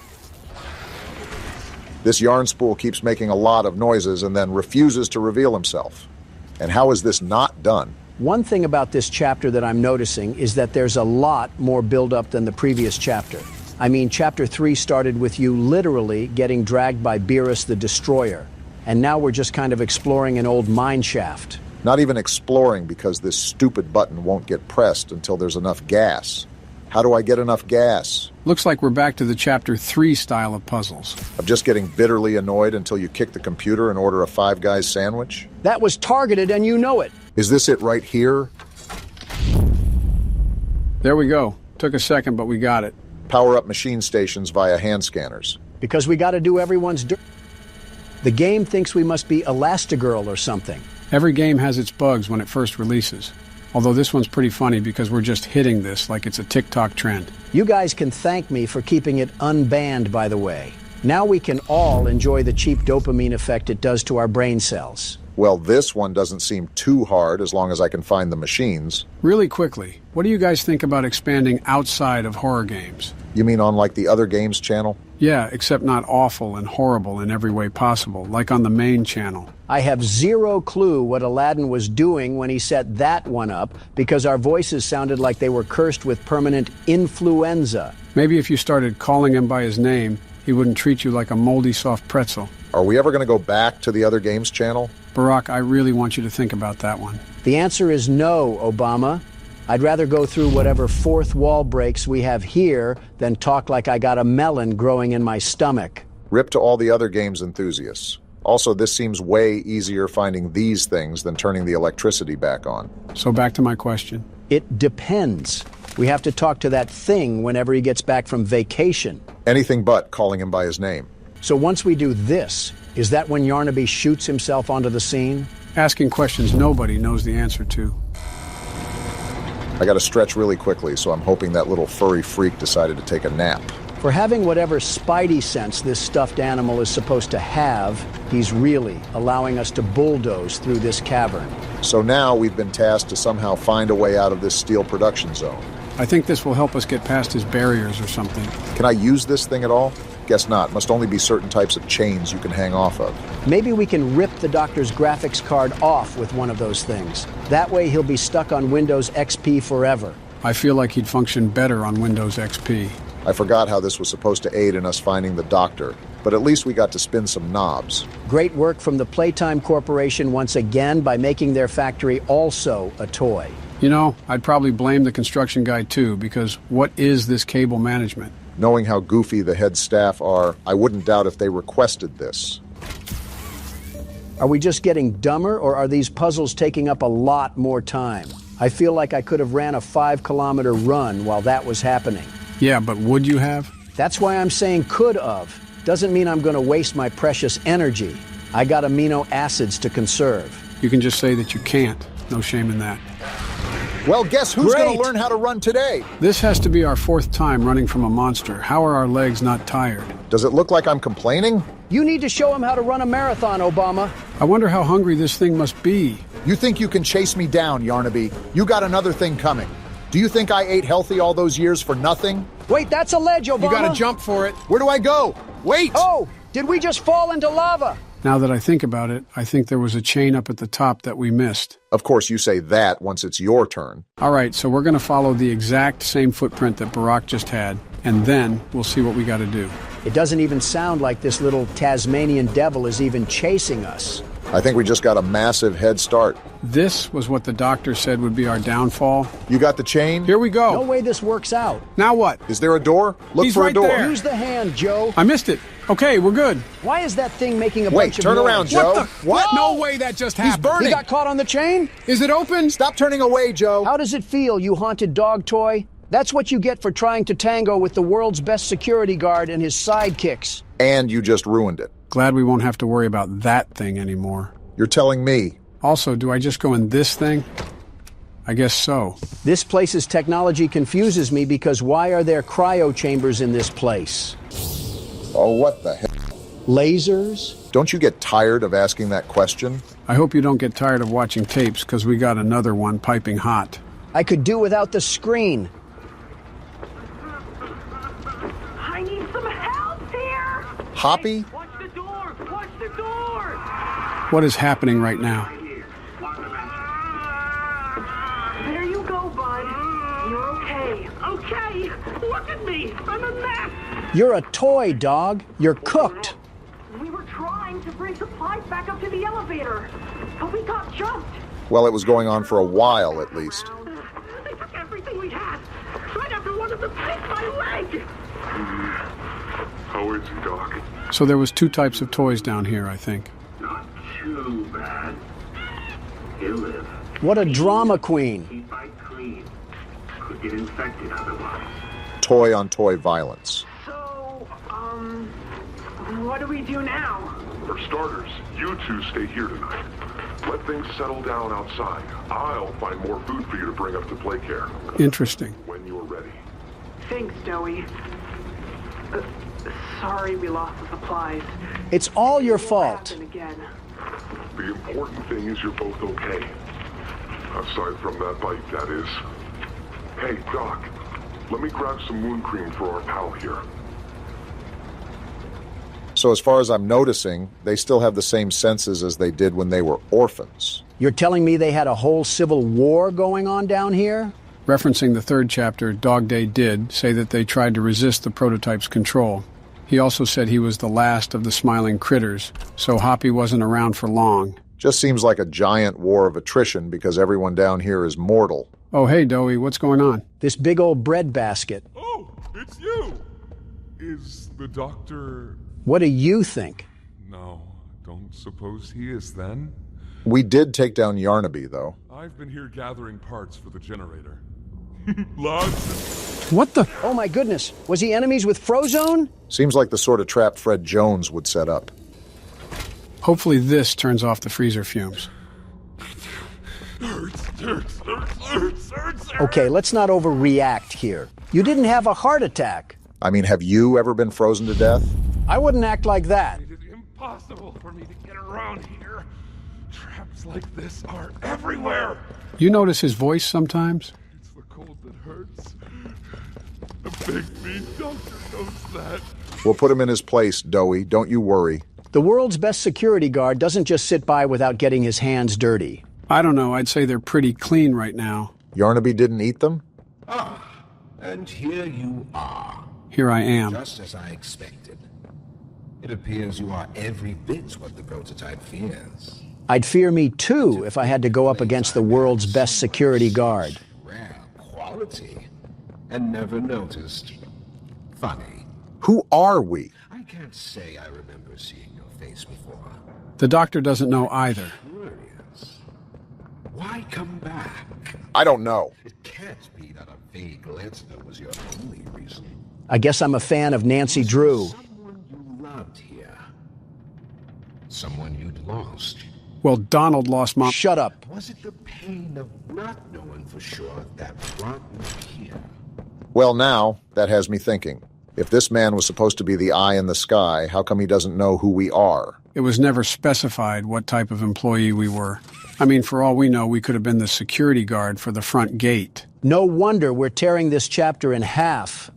This yarn spool keeps making a lot of noises and then refuses to reveal himself. And how is this not done? One thing about this chapter that I'm noticing is that there's a lot more build-up than the previous chapter. I mean, Chapter 3 started with you literally getting dragged by Beerus the Destroyer. And now we're just kind of exploring an old mine shaft. Not even exploring because this stupid button won't get pressed until there's enough gas. How do I get enough gas? Looks like we're back to the Chapter 3 style of puzzles. Of just getting bitterly annoyed until you kick the computer and order a Five Guys sandwich? That was targeted and you know it. Is this it right here? There we go. Took a second, but we got it. Power up machine stations via hand scanners. Because we gotta do everyone's dirt. The game thinks we must be Elastigirl or something. Every game has its bugs when it first releases. Although this one's pretty funny because we're just hitting this like it's a TikTok trend. You guys can thank me for keeping it unbanned, by the way. Now we can all enjoy the cheap dopamine effect it does to our brain cells. Well, this one doesn't seem too hard as long as I can find the machines. Really quickly, what do you guys think about expanding outside of horror games? You mean on like the other games channel? Yeah, except not awful and horrible in every way possible, like on the main channel. I have zero clue what Aladdin was doing when he set that one up, because our voices sounded like they were cursed with permanent influenza. Maybe if you started calling him by his name, he wouldn't treat you like a moldy soft pretzel. Are we ever going to go back to the other games channel? Barack, I really want you to think about that one. The answer is no, Obama. I'd rather go through whatever fourth wall breaks we have here than talk like I got a melon growing in my stomach. Rip to all the other games enthusiasts. Also, this seems way easier finding these things than turning the electricity back on. So back to my question. It depends. We have to talk to that thing whenever he gets back from vacation. Anything but calling him by his name. So once we do this, is that when Yarnaby shoots himself onto the scene? Asking questions nobody knows the answer to. I gotta stretch really quickly, so I'm hoping that little furry freak decided to take a nap. For having whatever spidey sense this stuffed animal is supposed to have, he's really allowing us to bulldoze through this cavern. So now we've been tasked to somehow find a way out of this steel production zone. I think this will help us get past his barriers or something. Can I use this thing at all? Guess not. Must only be certain types of chains you can hang off of. Maybe we can rip the doctor's graphics card off with one of those things. That way he'll be stuck on Windows XP forever. I feel like he'd function better on Windows XP. I forgot how this was supposed to aid in us finding the doctor, but at least we got to spin some knobs. Great work from the Playtime Corporation once again by making their factory also a toy. You know, I'd probably blame the construction guy too, because what is this cable management? Knowing how goofy the head staff are, I wouldn't doubt if they requested this. Are we just getting dumber, or are these puzzles taking up a lot more time? I feel like I could have ran a 5-kilometer run while that was happening. Yeah, but would you have? That's why I'm saying could have. Doesn't mean I'm going to waste my precious energy. I got amino acids to conserve. You can just say that you can't. No shame in that. Well, guess who's going to learn how to run today? This has to be our 4th time running from a monster. How are our legs not tired? Does it look like I'm complaining? You need to show him how to run a marathon, Obama. I wonder how hungry this thing must be. You think you can chase me down, Yarnaby? You got another thing coming. Do you think I ate healthy all those years for nothing? Wait, that's a ledge, Obama. You gotta jump for it. Where do I go? Wait! Oh, did we just fall into lava? Now that I think about it, I think there was a chain up at the top that we missed. Of course, you say that once it's your turn. All right, so we're going to follow the exact same footprint that Barack just had, and then we'll see what we got to do. It doesn't even sound like this little Tasmanian devil is even chasing us. I think we just got a massive head start. This was what the doctor said would be our downfall. You got the chain? Here we go. No way this works out. Now what? Is there a door? Look He's for right a door. there. Use the hand, Joe. I missed it. Okay, we're good. Why is that thing making a Wait, bunch of turn noise? around, Joe. What the? What? No way that just happened. He's burning. He got caught on the chain? Is it open? Stop turning away, Joe. How does it feel, you haunted dog toy? That's what you get for trying to tango with the world's best security guard and his sidekicks. And you just ruined it. Glad we won't have to worry about that thing anymore. You're telling me. Also, do I just go in this thing? I guess so. This place's technology confuses me because why are there cryo chambers in this place? Oh, what the hell? Lasers? Don't you get tired of asking that question? I hope you don't get tired of watching tapes, because we got another one piping hot. I could do without the screen. I need some help here! Hoppy? Watch the door! Watch the door! What is happening right now? There you go, bud. You're okay. Okay! Look at me! I'm a mess! You're a toy, dog. You're cooked. We were trying to bring supplies back up to the elevator, but we got jumped. Well, it was going on for a while, at least. They took everything we had. Right after one of them picked my leg. How is it, Doc? So there was two types of toys down here, I think. Not too bad. He'll live. What a drama queen. Keep it clean. Could get infected otherwise. Toy-on-toy violence. So, what do we do now? For starters, you two stay here tonight. Let things settle down outside. I'll find more food for you to bring up to Playcare. Interesting. When you're ready. Thanks, Joey. Sorry we lost the supplies. It's all your fault. Again. The important thing is you're both okay. Aside from that bite, that is. Hey, Doc, let me grab some wound cream for our pal here. So as far as I'm noticing, they still have the same senses as they did when they were orphans. You're telling me they had a whole civil war going on down here? Referencing the third chapter, Dog Day did say that they tried to resist the prototype's control. He also said he was the last of the smiling critters, so Hoppy wasn't around for long. Just seems like a giant war of attrition because everyone down here is mortal. Oh, hey, Doey, what's going on? This big old bread basket. Oh, it's you! Is the doctor... What do you think? No, don't suppose he is then? We did take down Yarnaby, though. I've been here gathering parts for the generator. Lots. What the? Oh my goodness, was he enemies with Frozone? Seems like the sort of trap Fred Jones would set up. Hopefully this turns off the freezer fumes. Hurts. Okay, let's not overreact here. You didn't have a heart attack. I mean, have you ever been frozen to death? I wouldn't act like that. It is impossible for me to get around here. Traps like this are everywhere. You notice his voice sometimes? It's the cold that hurts. The big mean doctor knows that. We'll put him in his place, Doey. Don't you worry. The world's best security guard doesn't just sit by without getting his hands dirty. I don't know. I'd say they're pretty clean right now. Yarnaby didn't eat them? Ah, and here you are. Here I am. Just as I expected. It appears you are every bit what the prototype fears. I'd fear me too if I had to go up against the world's best security guard. Rare quality. And never noticed. Funny. Who are we? I can't say I remember seeing your face before. The doctor doesn't know either. Curious. Why come back? I don't know. It can't be that a vague letter was your only reason. I guess I'm a fan of Nancy Drew. Someone you loved here. Someone you'd lost. Well, Donald lost Mom. Shut up. Was it the pain of not knowing for sure that brought you here? Well, now, that has me thinking. If this man was supposed to be the eye in the sky, how come he doesn't know who we are? It was never specified what type of employee we were. I mean, for all we know, we could have been the security guard for the front gate. No wonder we're tearing this chapter in half.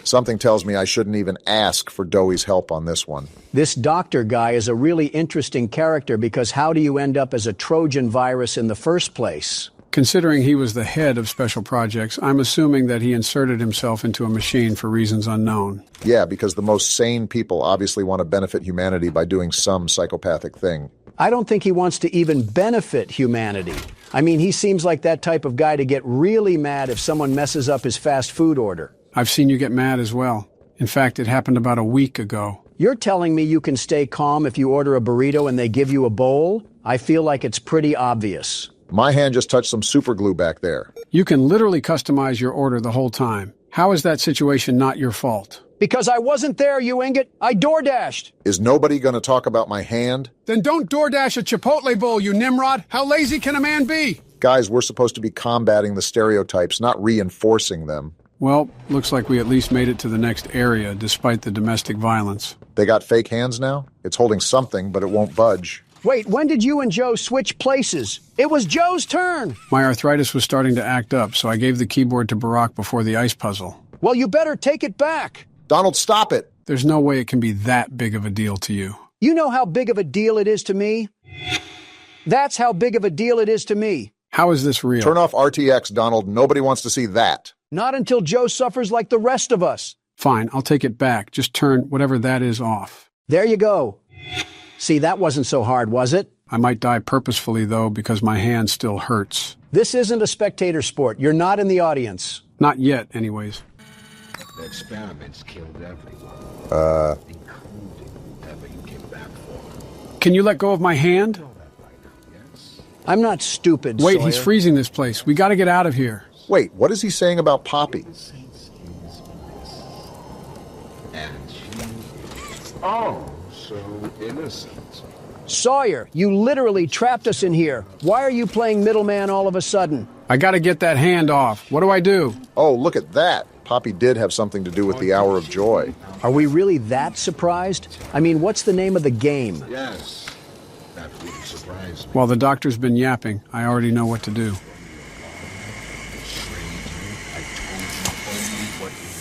Something tells me I shouldn't even ask for Doey's help on this one. This doctor guy is a really interesting character because how do you end up as a Trojan virus in the first place? Considering he was the head of special projects, I'm assuming that he inserted himself into a machine for reasons unknown. Yeah, because the most sane people obviously want to benefit humanity by doing some psychopathic thing. I don't think he wants to even benefit humanity. I mean, he seems like that type of guy to get really mad if someone messes up his fast food order. I've seen you get mad as well. In fact, it happened about a week ago. You're telling me you can stay calm if you order a burrito and they give you a bowl? I feel like it's pretty obvious. My hand just touched some super glue back there. You can literally customize your order the whole time. How is that situation not your fault? Because I wasn't there, you ingot. I DoorDashed. Is nobody going to talk about my hand? Then don't DoorDash a Chipotle bowl, you Nimrod. How lazy can a man be? Guys, we're supposed to be combating the stereotypes, not reinforcing them. Well, looks like we at least made it to the next area, despite the domestic violence. They got fake hands now? It's holding something, but it won't budge. Wait, when did you and Joe switch places? It was Joe's turn. My arthritis was starting to act up, so I gave the keyboard to Barack before the ice puzzle. Well, you better take it back. Donald, stop it. There's no way it can be that big of a deal to you. You know how big of a deal it is to me? That's how big of a deal it is to me. How is this real? Turn off RTX, Donald. Nobody wants to see that. Not until Joe suffers like the rest of us. Fine, I'll take it back. Just turn whatever that is off. There you go. See, that wasn't so hard, was it? I might die purposefully, though, because my hand still hurts. This isn't a spectator sport. You're not in the audience. Not yet, anyways. The experiments killed everyone. Including whoever you came back for. Can you let go of my hand? I'm not stupid, Wait, Sawyer. He's freezing this place. We gotta get out of here. Wait, what is he saying about Poppy? And she... Oh, so innocent. Sawyer, you literally trapped us in here. Why are you playing middleman all of a sudden? I gotta get that hand off. What do I do? Oh, look at that. Poppy did have something to do with the Hour of Joy. Are we really that surprised? I mean, what's the name of the game? Yes. That really surprised me. While the doctor's been yapping, I already know what to do.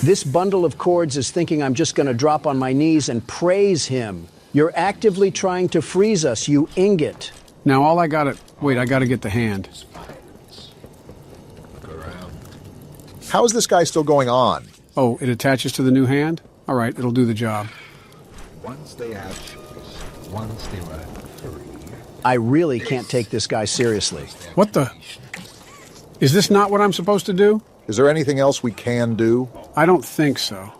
This bundle of chords is thinking I'm just going to drop on my knees and praise him. You're actively trying to freeze us, you ingot. Now all I gotta... Wait, I gotta get the hand. How is this guy still going on? Oh, it attaches to the new hand? All right, it'll do the job. Once they had shoes, once they were free. I really can't take this guy seriously. What the... Is this not what I'm supposed to do? Is there anything else we can do? I don't think so.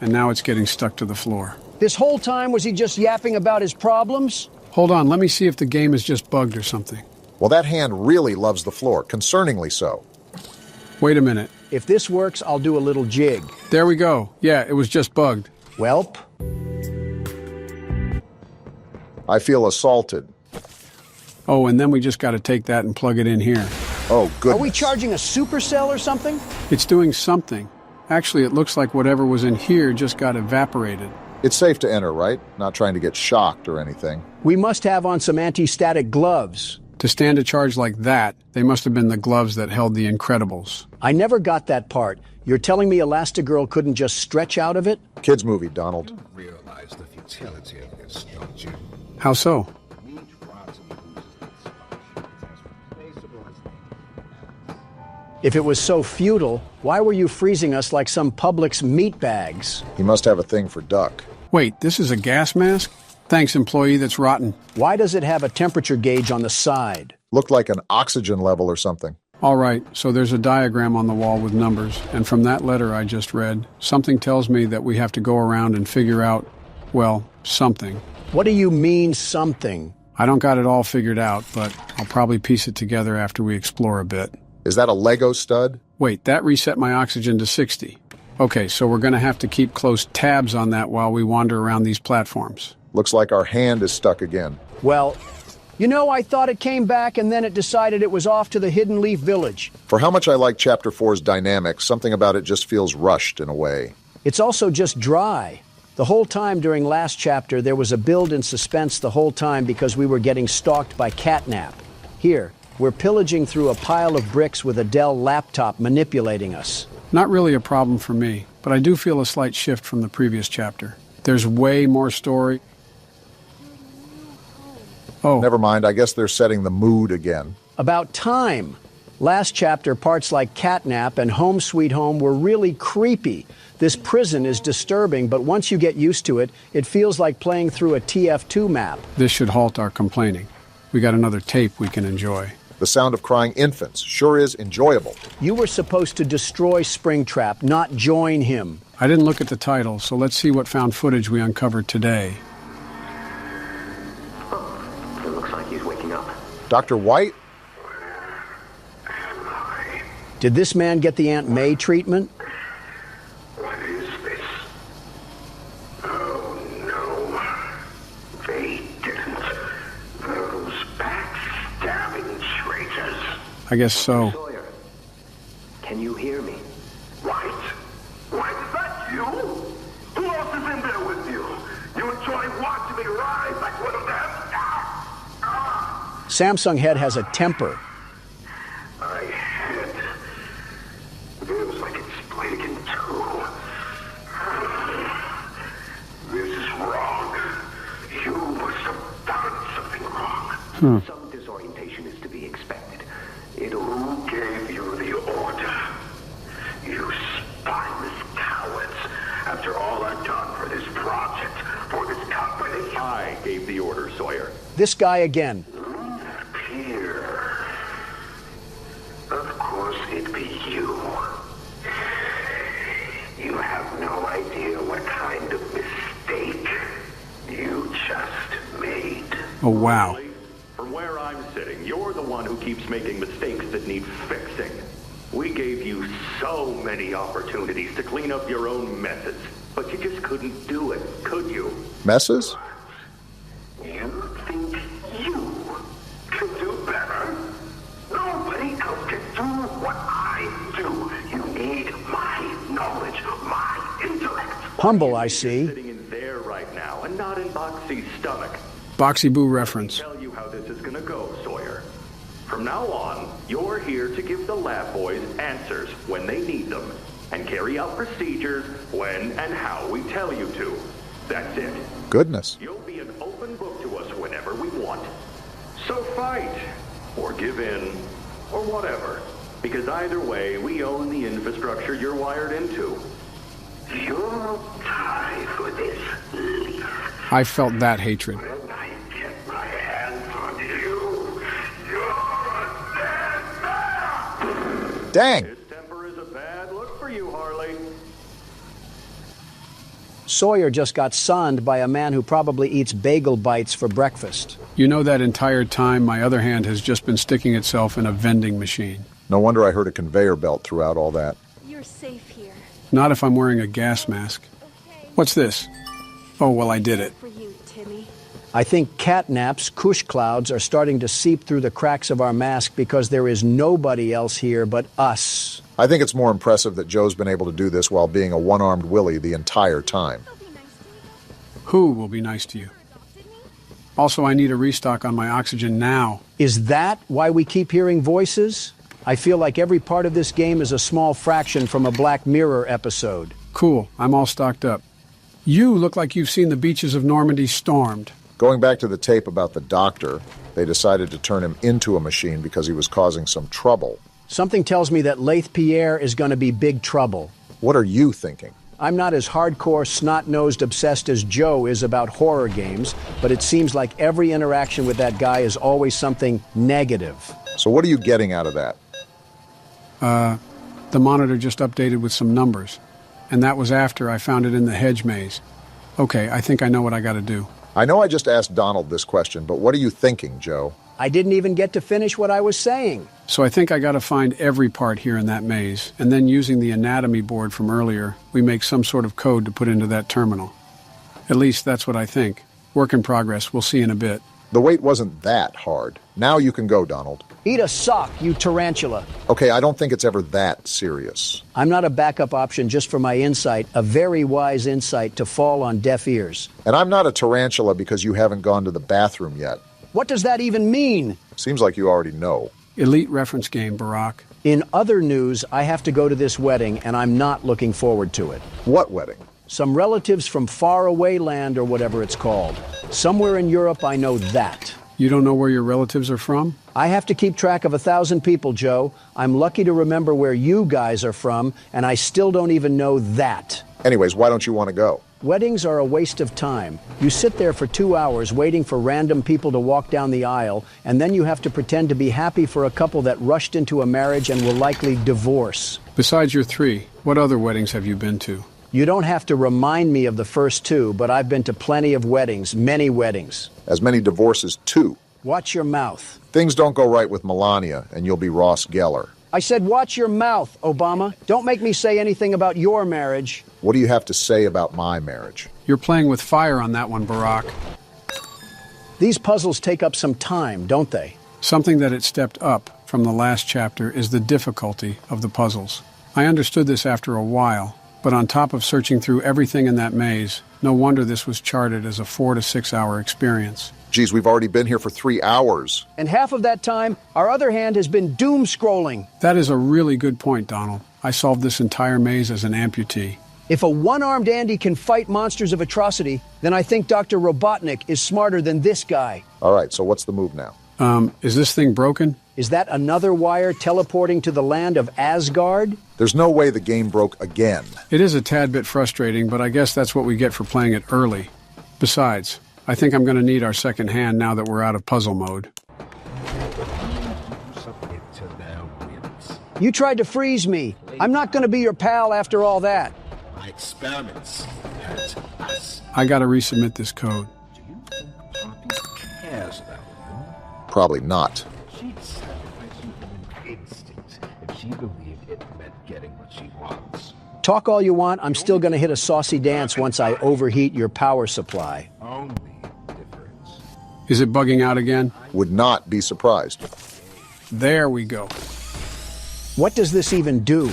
And now it's getting stuck to the floor. This whole time, was he just yapping about his problems? Hold on, let me see if the game is just bugged or something. Well, that hand really loves the floor, concerningly so. Wait a minute. If this works, I'll do a little jig. There we go. Yeah, it was just bugged. Welp. I feel assaulted. Oh, and then we just got to take that and plug it in here. Oh, goodness. Are we charging a supercell or something? It's doing something. Actually, it looks like whatever was in here just got evaporated. It's safe to enter, right? Not trying to get shocked or anything. We must have on some anti-static gloves. To stand a charge like that, they must have been the gloves that held the Incredibles. I never got that part. You're telling me Elastigirl couldn't just stretch out of it? Kids movie, Donald. You realize the futility of this, don't you? How so? If it was so futile, why were you freezing us like some Publix meat bags? He must have a thing for duck. Wait, this is a gas mask? Thanks, employee that's rotten. Why does it have a temperature gauge on the side? Looked like an oxygen level or something. All right, so there's a diagram on the wall with numbers, and from that letter I just read, something tells me that we have to go around and figure out, well, something. What do you mean, something? I don't got it all figured out, but I'll probably piece it together after we explore a bit. Is that a Lego stud? Wait, that reset my oxygen to 60. Okay, so we're going to have to keep close tabs on that while we wander around these platforms. Looks like our hand is stuck again. Well, you know, I thought it came back and then it decided it was off to the Hidden Leaf Village. For how much I like Chapter 4's dynamics, something about it just feels rushed in a way. It's also just dry. The whole time during last chapter, there was a build in suspense the whole time because we were getting stalked by Catnap. Here, we're pillaging through a pile of bricks with a Dell laptop manipulating us. Not really a problem for me. but I do feel a slight shift from the previous chapter. There's way more story. Oh. Never mind, I guess they're setting the mood again. About time. Last chapter, parts like Catnap and Home Sweet Home were really creepy. This prison is disturbing, but once you get used to it, it feels like playing through a TF2 map. This should halt our complaining. We got another tape we can enjoy. The sound of crying infants sure is enjoyable. You were supposed to destroy Springtrap, not join him. I didn't look at the title, so let's see what found footage we uncovered today. Oh, it looks like he's waking up. Dr. White? Did this man get the Aunt May treatment? What is this? Oh, no. They didn't. Those backstabbing traitors. I guess so. Sawyer, can you hear me? White? White, is that you? Who else is in there with you? You enjoy watching me ride like one of them? Samsung Head has a temper. My head. Feels like it's splitting in two. This is wrong. You must have done something wrong. Some disorientation is to be expected. Who gave you the order? You spineless cowards. After all I've done for this project, for this company. I gave the order, Sawyer. This guy again. Here. Of course it'd be you. You have no idea what kind of mistake you just made. Oh, wow. From where I'm sitting, you're the one who keeps making mistakes that need fixing. We gave you so many opportunities to clean up your own messes, but you just couldn't do it, could you? Messes? You think you can do better? Nobody else can do what I do. You need my knowledge, my intellect. Humble, I see. Sitting in there right now and not in Boxy's stomach. Boxy Boo reference. I'll tell you how this is gonna go, Sawyer. From now on, you're here to give the lab boys answers when they need them, and carry out procedures when and how we tell you to. That's it. Goodness. You'll be an open book to us whenever we want. So fight, or give in, or whatever. Because either way, we own the infrastructure you're wired into. You'll die for this, leaf. I felt that hatred. When I get my hands on you, you're a dead man! Dang! His temper is a bad look for you, Harley. Sawyer just got sunned by a man who probably eats bagel bites for breakfast. You know that entire time my other hand has just been sticking itself in a vending machine. No wonder I heard a conveyor belt throughout all that. You're safe here. Not if I'm wearing a gas mask. What's this? Oh, well, I did it. For you, Timmy. I think Catnap's cush clouds are starting to seep through the cracks of our mask because there is nobody else here but us. I think it's more impressive that Joe's been able to do this while being a one-armed Willie the entire time. Who will be nice to you? Also, I need a restock on my oxygen now. Is that why we keep hearing voices? I feel like every part of this game is a small fraction from a Black Mirror episode. Cool, I'm all stocked up. You look like you've seen the beaches of Normandy stormed. Going back to the tape about the doctor, they decided to turn him into a machine because he was causing some trouble. Something tells me that Laith Pierre is going to be big trouble. What are you thinking? I'm not as hardcore, snot-nosed obsessed as Joe is about horror games, but it seems like every interaction with that guy is always something negative. So what are you getting out of that? The monitor just updated with some numbers, and that was after I found it in the hedge maze. Okay, I think I know what I gotta do. I know I just asked Donald this question, but what are you thinking, Joe? I didn't even get to finish what I was saying. So I think I gotta find every part here in that maze, and then using the anatomy board from earlier, we make some sort of code to put into that terminal. At least that's what I think. Work in progress, we'll see in a bit. The wait wasn't that hard. Now you can go, Donald. Eat a sock, you tarantula. Okay, I don't think it's ever that serious. I'm not a backup option just for my insight, a very wise insight to fall on deaf ears. And I'm not a tarantula because you haven't gone to the bathroom yet. What does that even mean? Seems like you already know. Elite reference game, Barack. In other news, I have to go to this wedding, and I'm not looking forward to it. What wedding? Some relatives from faraway land or whatever it's called. Somewhere in Europe, I know that. You don't know where your relatives are from? I have to keep track of 1,000 people, Joe. I'm lucky to remember where you guys are from, and I still don't even know that. Anyways, why don't you want to go? Weddings are a waste of time. You sit there for 2 hours waiting for random people to walk down the aisle, and then you have to pretend to be happy for a couple that rushed into a marriage and will likely divorce. Besides your 3, what other weddings have you been to? You don't have to remind me of the first 2, but I've been to plenty of weddings, many weddings. As many divorces, too. Watch your mouth. Things don't go right with Melania, and you'll be Ross Geller. I said watch your mouth, Obama. Don't make me say anything about your marriage. What do you have to say about my marriage? You're playing with fire on that one, Barack. These puzzles take up some time, don't they? Something that it stepped up from the last chapter is the difficulty of the puzzles. I understood this after a while, but on top of searching through everything in that maze, no wonder this was charted as a 4 to 6 hour experience. Geez, we've already been here for 3 hours. And half of that time, our other hand has been doom scrolling. That is a really good point, Donald. I solved this entire maze as an amputee. If a one-armed Andy can fight monsters of atrocity, then I think Dr. Robotnik is smarter than this guy. All right, so what's the move now? Is this thing broken? Is that another wire teleporting to the land of Asgard? There's no way the game broke again. It is a tad bit frustrating, but I guess that's what we get for playing it early. Besides, I think I'm going to need our second hand now that we're out of puzzle mode. You tried to freeze me. I'm not going to be your pal after all that. My experiments hurt us. I got to resubmit this code. Do you think Poppy cares about you? Probably not. She'd sacrifice human instinct if she believed it meant getting what she wants. Talk all you want, I'm still going to hit a saucy dance once I overheat your power supply. Only difference. Is it bugging out again? Would not be surprised. There we go. What does this even do?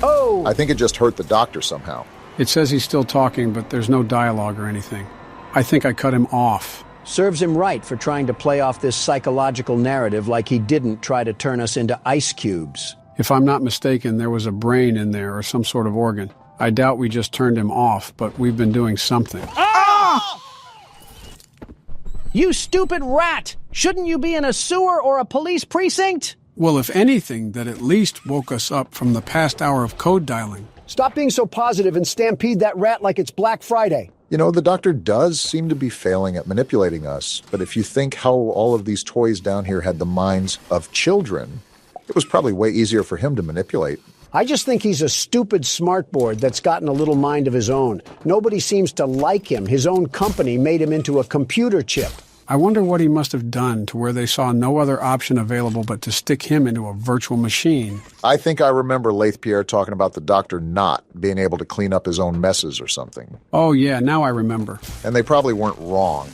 Oh! I think it just hurt the doctor somehow. It says he's still talking, but there's no dialogue or anything. I think I cut him off. Serves him right for trying to play off this psychological narrative like he didn't try to turn us into ice cubes. If I'm not mistaken, there was a brain in there or some sort of organ. I doubt we just turned him off, but we've been doing something. Ah! You stupid rat! Shouldn't you be in a sewer or a police precinct? Well, if anything, that at least woke us up from the past hour of code dialing. Stop being so positive and stampede that rat like it's Black Friday. You know, the doctor does seem to be failing at manipulating us, but if you think how all of these toys down here had the minds of children, it was probably way easier for him to manipulate. I just think he's a stupid smartboard that's gotten a little mind of his own. Nobody seems to like him. His own company made him into a computer chip. I wonder what he must have done to where they saw no other option available but to stick him into a virtual machine. I think I remember Laith Pierre talking about the doctor not being able to clean up his own messes or something. Oh yeah, now I remember. And they probably weren't wrong.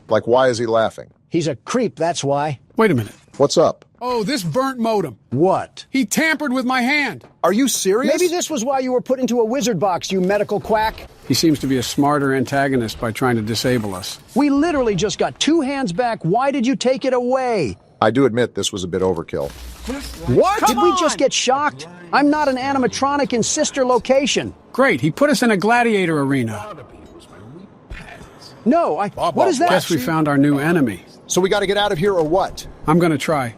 Like, why is he laughing? He's a creep, that's why. Wait a minute. What's up? Oh, this burnt modem. What? He tampered with my hand. Are you serious? Maybe this was why you were put into a wizard box, you medical quack. He seems to be a smarter antagonist by trying to disable us. We literally just got 2 hands back. Why did you take it away? I do admit this was a bit overkill. What? Did we just get shocked? I'm not an animatronic in sister location. Great, he put us in a gladiator arena. No, what is that? Guess we found our new enemy. So we got to get out of here or what? I'm going to try.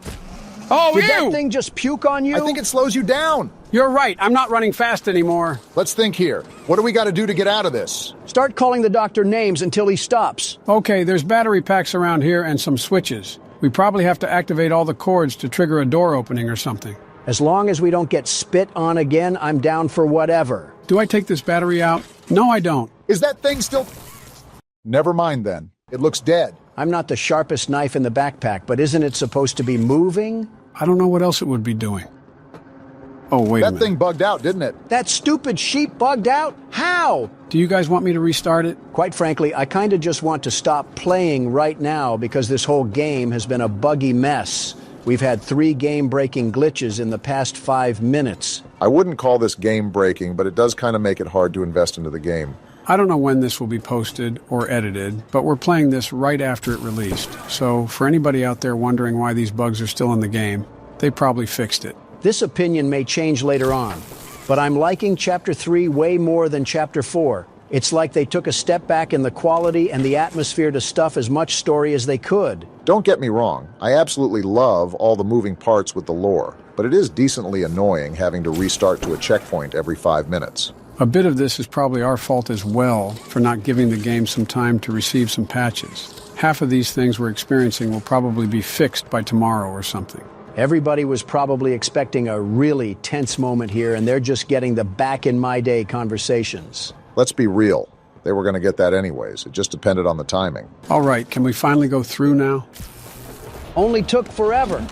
Oh, Did that thing just puke on you? I think it slows you down. You're right. I'm not running fast anymore. Let's think here. What do we got to do to get out of this? Start calling the doctor names until he stops. Okay, there's battery packs around here and some switches. We probably have to activate all the cords to trigger a door opening or something. As long as we don't get spit on again, I'm down for whatever. Do I take this battery out? No, I don't. Is that thing still... Never mind then. It looks dead. I'm not the sharpest knife in the backpack, but isn't it supposed to be moving? I don't know what else it would be doing. Oh, wait a minute. That thing bugged out, didn't it? That stupid sheep bugged out? How? Do you guys want me to restart it? Quite frankly, I kind of just want to stop playing right now because this whole game has been a buggy mess. We've had 3 game-breaking glitches in the past 5 minutes. I wouldn't call this game-breaking, but it does kind of make it hard to invest into the game. I don't know when this will be posted or edited, but we're playing this right after it released. So for anybody out there wondering why these bugs are still in the game, They probably fixed it. This opinion may change later on, but I'm liking Chapter 3 way more than Chapter 4. It's like they took a step back in the quality and the atmosphere to stuff as much story as they could. Don't get me wrong, I absolutely love all the moving parts with the lore, but it is decently annoying having to restart to a checkpoint every 5 minutes. A bit of this is probably our fault as well for not giving the game some time to receive some patches. Half of these things we're experiencing will probably be fixed by tomorrow or something. Everybody was probably expecting a really tense moment here, and they're just getting the back-in-my-day conversations. Let's be real. They were going to get that anyways. It just depended on the timing. All right, can we finally go through now? Only took forever.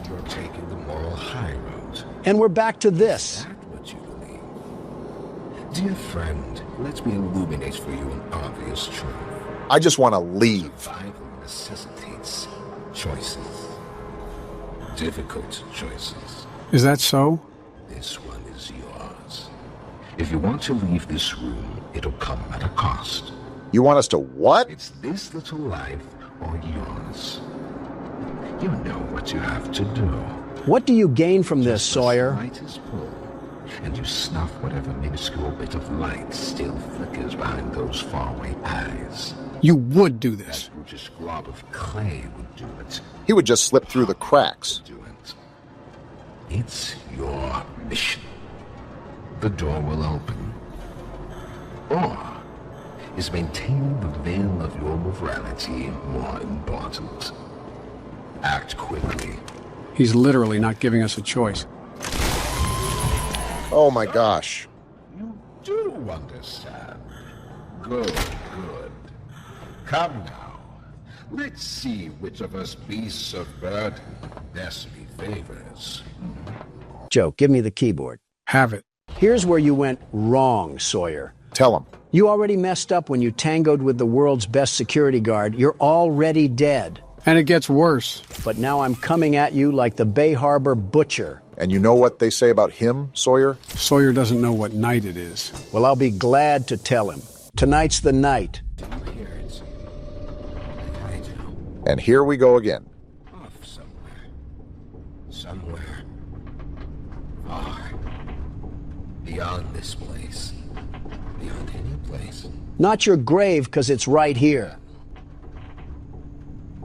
You're taking the moral high road. And we're back to this. What you believe. Dear friend, let me illuminate for you an obvious truth. I just want to leave. Survival necessitates choices. Difficult choices. Is that so? This one is yours. If you want to leave this room, it'll come at a cost. You want us to what? It's this little life or yours. You know what you have to do. What do you gain from this, Sawyer? Light is full, and you snuff whatever minuscule bit of light still flickers behind those faraway eyes. You would do this. That brutish glob of clay would do it. He would just slip through the cracks. It's your mission. The door will open. Or is maintaining the veil of your morality more important? Act quickly. He's literally not giving us a choice. Oh my gosh. You do understand. Good. Come now. Let's see which of us beasts of burden destiny favors. Joe, give me the keyboard. Have it. Here's where you went wrong, Sawyer. Tell him. You already messed up when you tangoed with the world's best security guard. You're already dead. And it gets worse. But now I'm coming at you like the Bay Harbor butcher. And you know what they say about him, Sawyer? Sawyer doesn't know what night it is. Well, I'll be glad to tell him. Tonight's the night. And here we go again. Off somewhere. Far. Beyond this place. Beyond any place. Not your grave, 'cause it's right here.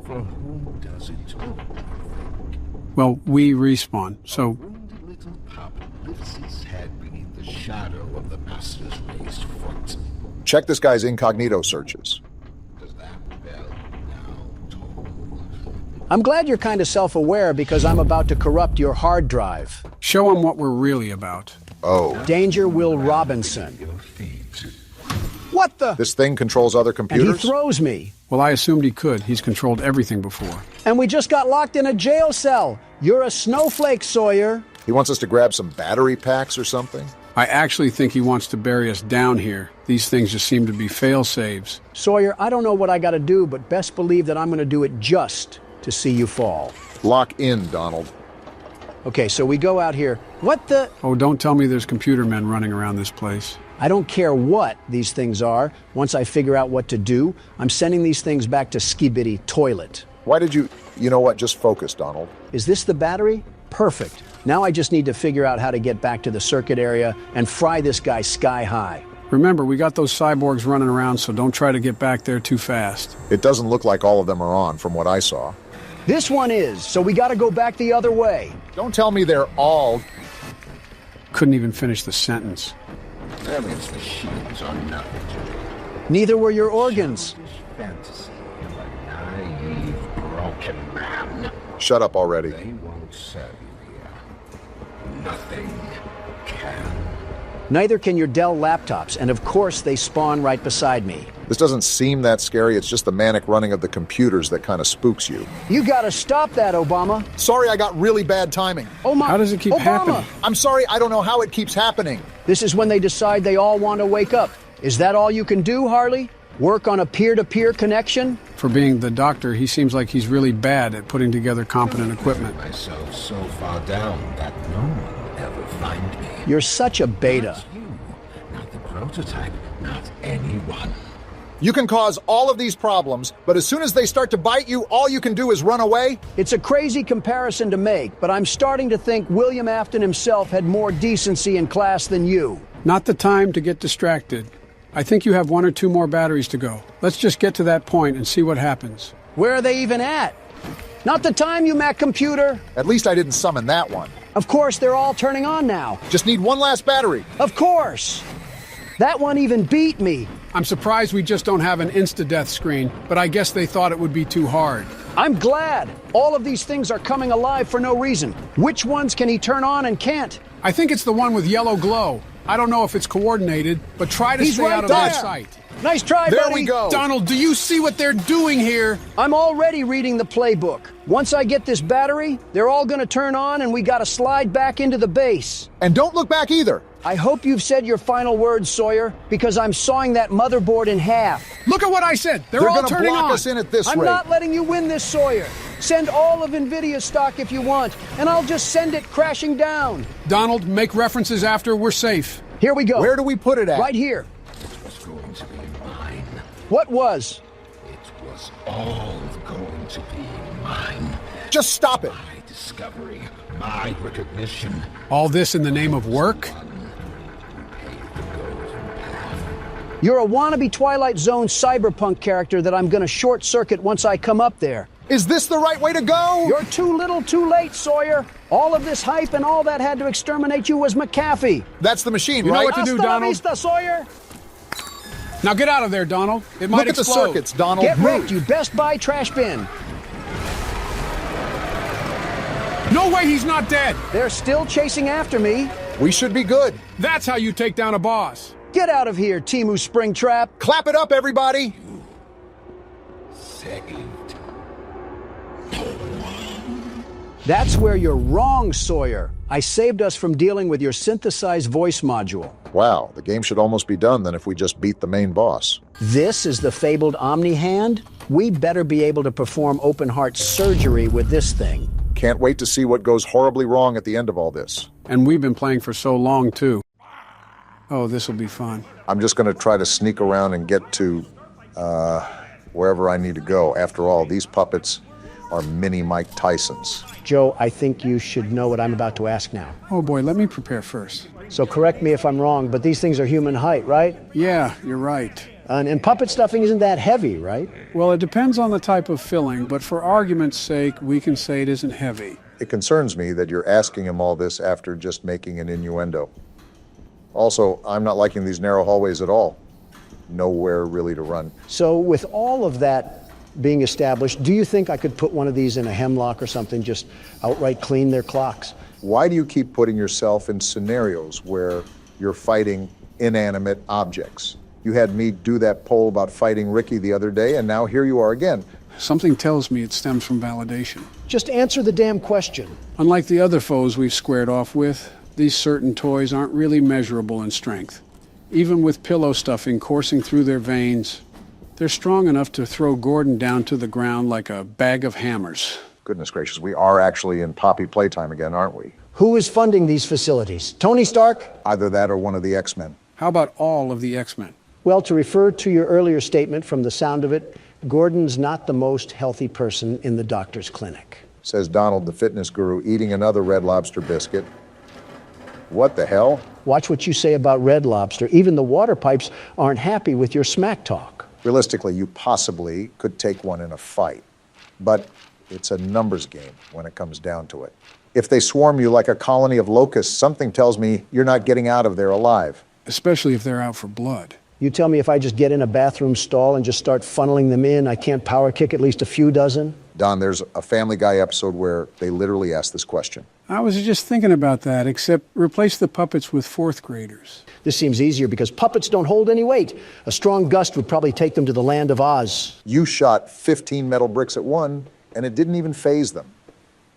For whom does it all? Well, we respawn, so... Wounded little pup lifts his head beneath the shadow of the master's raised foot. Check this guy's incognito searches. Does that bell now toll? I'm glad you're kind of self-aware because I'm about to corrupt your hard drive. Show him what we're really about. Oh. Danger Will Robinson. What the? This thing controls other computers? And he throws me. Well, I assumed he could. He's controlled everything before. And we just got locked in a jail cell. You're a snowflake, Sawyer. He wants us to grab some battery packs or something? I actually think he wants to bury us down here. These things just seem to be fail-saves. Sawyer, I don't know what I gotta do, but best believe that I'm gonna do it just to see you fall. Lock in, Donald. Okay, so we go out here. What the? Oh, don't tell me there's computer men running around this place. I don't care what these things are. Once I figure out what to do, I'm sending these things back to Skibidi Toilet. Why did you... You know what? Just focus, Donald. Is this the battery? Perfect. Now I just need to figure out how to get back to the circuit area and fry this guy sky high. Remember, we got those cyborgs running around, so don't try to get back there too fast. It doesn't look like all of them are on, from what I saw. This one is, so we gotta go back the other way. Don't tell me they're all... Couldn't even finish the sentence. That means machines are nothing to me. Neither were your organs. Fantasy of a naive, broken man. Shut up already. They won't serve you here. Nothing can. Neither can your Dell laptops, and of course they spawn right beside me. This doesn't seem that scary. It's just the manic running of the computers that kind of spooks you. You gotta stop that, Obama. Sorry, I got really bad timing. Oh my... How does it keep happening? I'm sorry, I don't know how it keeps happening. This is when they decide they all want to wake up. Is that all you can do, Harley? Work on a peer-to-peer connection? For being the doctor, he seems like he's really bad at putting together competent equipment. Myself so far down that no one will ever find me. You're such a beta. Not you, not the prototype, not anyone. You can cause all of these problems, but as soon as they start to bite you, all you can do is run away? It's a crazy comparison to make, but I'm starting to think William Afton himself had more decency and class than you. Not the time to get distracted. I think you have 1 or 2 more batteries to go. Let's just get to that point and see what happens. Where are they even at? Not the time, you Mac computer. At least I didn't summon that one. Of course, they're all turning on now. Just need one last battery. Of course. That one even beat me. I'm surprised we just don't have an insta-death screen, but I guess they thought it would be too hard. I'm glad. All of these things are coming alive for no reason. Which ones can he turn on and can't? I think it's the one with yellow glow. I don't know if it's coordinated, but try to stay out of their sight. Nice try, there buddy. We go. Donald, do you see what they're doing here? I'm already reading the playbook. Once I get this battery, they're all going to turn on and we got to slide back into the base. And don't look back either. I hope you've said your final words, Sawyer, because I'm sawing that motherboard in half. Look at what I said. They're all gonna turning block on. us in at this I'm rate. not letting you win this, Sawyer. Send all of NVIDIA stock if you want, and I'll just send it crashing down. Donald, make references after we're safe. Here we go. Where do we put it at? Right here. It was going to be mine. What was? It was all going to be mine. Just stop it. My discovery, my recognition. All this in the name of work? You're a wannabe Twilight Zone cyberpunk character that I'm going to short circuit once I come up there. Is this the right way to go? You're too little, too late, Sawyer. All of this hype and all that had to exterminate you was McAfee. That's the machine, You right? know what to do, Hasta la Donald. vista, Sawyer. Now get out of there, Donald. It might Look at explode. the circuits, Donald. Get Move. wrecked, you Best Buy trash bin. No way he's not dead. They're still chasing after me. We should be good. That's how you take down a boss. Get out of here, Timu Springtrap. Clap it up, everybody. Saved. That's where you're wrong, Sawyer. I saved us from dealing with your synthesized voice module. Wow, the game should almost be done then if we just beat the main boss. This is the fabled Omni Hand? We better be able to perform open-heart surgery with this thing. Can't wait to see what goes horribly wrong at the end of all this. And we've been playing for so long, too. Oh, this will be fun. I'm just going to try to sneak around and get to wherever I need to go. After all, these puppets are mini Mike Tysons. Joe, I think you should know what I'm about to ask now. Oh boy, let me prepare first. So correct me if I'm wrong, but these things are human height, right? Yeah, you're right. And puppet stuffing isn't that heavy, right? Well, it depends on the type of filling, but for argument's sake, we can say it isn't heavy. It concerns me that you're asking him all this after just making an innuendo. Also, I'm not liking these narrow hallways at all. Nowhere really to run. So with all of that being established, do you think I could put one of these in a hemlock or something, just outright clean their clocks? Why do you keep putting yourself in scenarios where you're fighting inanimate objects? You had me do that poll about fighting Ricky the other day, and now here you are again. Something tells me it stems from validation. Just answer the damn question. Unlike the other foes we've squared off with, these certain toys aren't really measurable in strength. Even with pillow stuffing coursing through their veins, they're strong enough to throw Gordon down to the ground like a bag of hammers. Goodness gracious, we are actually in Poppy Playtime again, aren't we? Who is funding these facilities? Tony Stark? Either that or one of the X-Men. How about all of the X-Men? Well, to refer to your earlier statement, from the sound of it, Gordon's not the most healthy person in the doctor's clinic. Says Donald, the fitness guru, eating another Red Lobster biscuit. What the hell? Watch what you say about Red Lobster. Even the water pipes aren't happy with your smack talk. Realistically, you possibly could take one in a fight. But it's a numbers game when it comes down to it. If they swarm you like a colony of locusts, something tells me you're not getting out of there alive. Especially if they're out for blood. You tell me if I just get in a bathroom stall and just start funneling them in, I can't power kick at least a few dozen? Don, there's a Family Guy episode where they literally ask this question. I was just thinking about that, except replace the puppets with fourth graders. This seems easier because puppets don't hold any weight. A strong gust would probably take them to the land of Oz. You shot 15 metal bricks at one, and it didn't even faze them.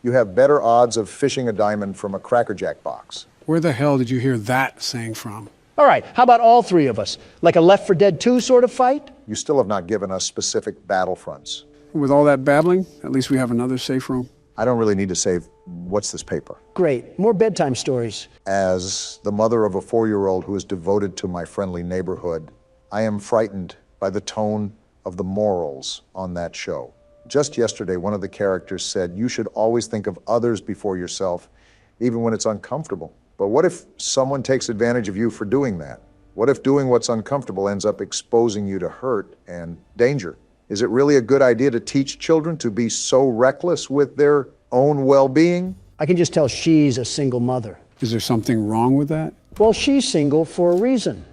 You have better odds of fishing a diamond from a Cracker Jack box. Where the hell did you hear that saying from? All right, how about all three of us? Like a Left 4 Dead 2 sort of fight? You still have not given us specific battlefronts. With all that babbling, at least we have another safe room. I don't really need to save. What's this paper? Great. More bedtime stories. As the mother of a 4-year-old who is devoted to my friendly neighborhood, I am frightened by the tone of the morals on that show. Just yesterday, one of the characters said, you should always think of others before yourself, even when it's uncomfortable. But what if someone takes advantage of you for doing that? What if doing what's uncomfortable ends up exposing you to hurt and danger? Is it really a good idea to teach children to be so reckless with their own well-being? I can just tell she's a single mother. Is there something wrong with that? Well, she's single for a reason.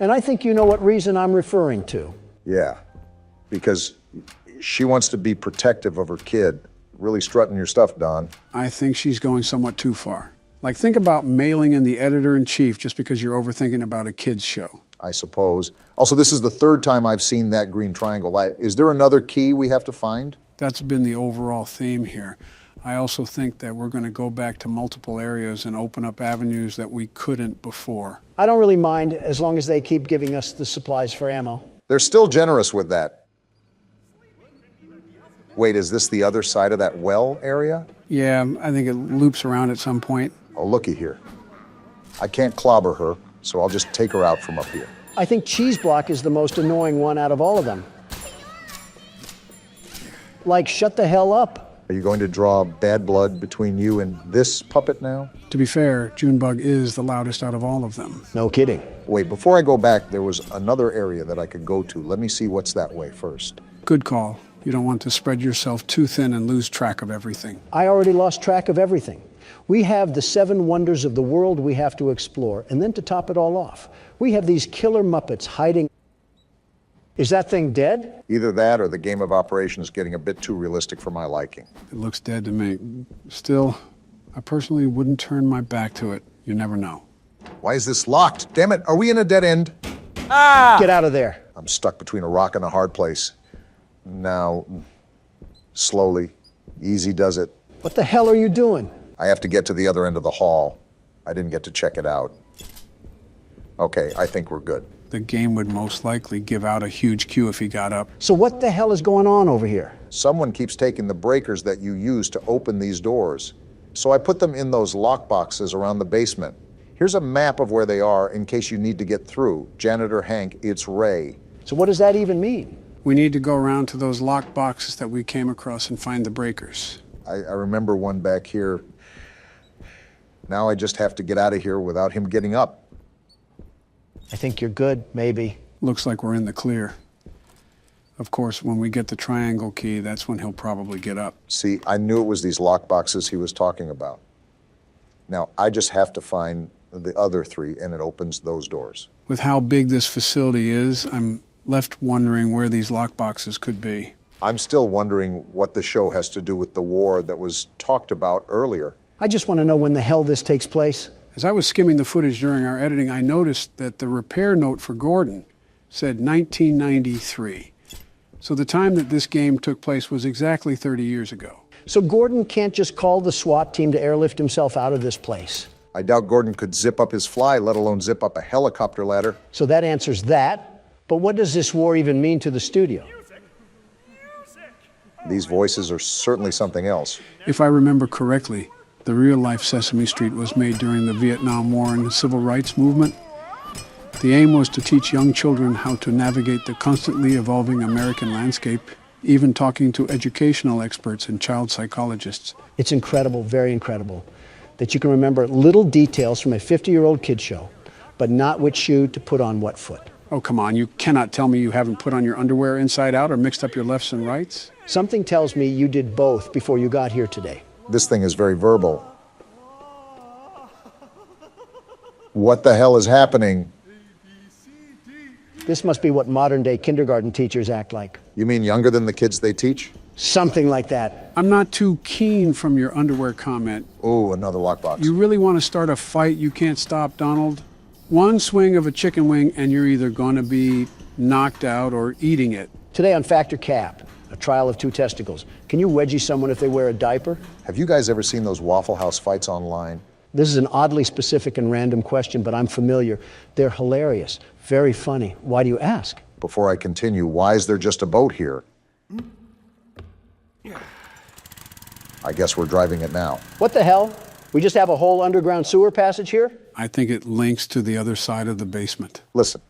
And I think you know what reason I'm referring to. Yeah, because she wants to be protective of her kid. Really strutting your stuff, Don. I think she's going somewhat too far. Like, think about mailing in the editor-in-chief just because you're overthinking about a kid's show. I suppose. Also, this is the third time I've seen that green triangle. Is there another key we have to find? That's been the overall theme here. I also think that we're going to go back to multiple areas and open up avenues that we couldn't before. I don't really mind as long as they keep giving us the supplies for ammo. They're still generous with that. Wait, is this the other side of that well area? Yeah, I think it loops around at some point. Oh, looky here. I can't clobber her, so I'll just take her out from up here. I think Cheese Block is the most annoying one out of all of them. Like, shut the hell up. Are you going to draw bad blood between you and this puppet now? To be fair, Junebug is the loudest out of all of them. No kidding. Wait, before I go back, there was another area that I could go to. Let me see what's that way first. Good call. You don't want to spread yourself too thin and lose track of everything. I already lost track of everything. We have the 7 wonders of the world we have to explore, and then to top it all off, we have these killer Muppets hiding. Is that thing dead? Either that or the game of operation is getting a bit too realistic for my liking. It looks dead to me. Still, I personally wouldn't turn my back to it. You never know. Why is this locked? Damn it, are we in a dead end? Ah! Get out of there. I'm stuck between a rock and a hard place. Now, slowly, easy does it. What the hell are you doing? I have to get to the other end of the hall. I didn't get to check it out. Okay, I think we're good. The game would most likely give out a huge cue if he got up. So what the hell is going on over here? Someone keeps taking the breakers that you use to open these doors. So I put them in those lock boxes around the basement. Here's a map of where they are in case you need to get through. Janitor Hank, it's Ray. So what does that even mean? We need to go around to those lock boxes that we came across and find the breakers. I remember one back here. Now I just have to get out of here without him getting up. I think you're good, maybe. Looks like we're in the clear. Of course, when we get the triangle key, that's when he'll probably get up. See, I knew it was these lock boxes he was talking about. Now, I just have to find the other 3, and it opens those doors. With how big this facility is, I'm left wondering where these lock boxes could be. I'm still wondering what the show has to do with the war that was talked about earlier. I just want to know when the hell this takes place. As I was skimming the footage during our editing, I noticed that the repair note for Gordon said 1993. So the time that this game took place was exactly 30 years ago. So Gordon can't just call the SWAT team to airlift himself out of this place. I doubt Gordon could zip up his fly, let alone zip up a helicopter ladder. So that answers that. But what does this war even mean to the studio? These voices are certainly something else. If I remember correctly, the real-life Sesame Street was made during the Vietnam War and the Civil Rights Movement. The aim was to teach young children how to navigate the constantly evolving American landscape, even talking to educational experts and child psychologists. It's incredible, very incredible, that you can remember little details from a 50-year-old kid show, but not which shoe to put on what foot. Oh, come on, you cannot tell me you haven't put on your underwear inside out or mixed up your lefts and rights? Something tells me you did both before you got here today. This thing is very verbal. What the hell is happening? This must be what modern-day kindergarten teachers act like. You mean younger than the kids they teach? Something like that. I'm not too keen from your underwear comment. Oh, another lockbox. You really want to start a fight you can't stop, Donald? One swing of a chicken wing and you're either going to be knocked out or eating it. Today on Factor Cap, a trial of 2 testicles. Can you wedgie someone if they wear a diaper? Have you guys ever seen those Waffle House fights online? This is an oddly specific and random question, but I'm familiar. They're hilarious, very funny. Why do you ask? Before I continue, why is there just a boat here? I guess we're driving it now. What the hell? We just have a whole underground sewer passage here? I think it links to the other side of the basement. Listen,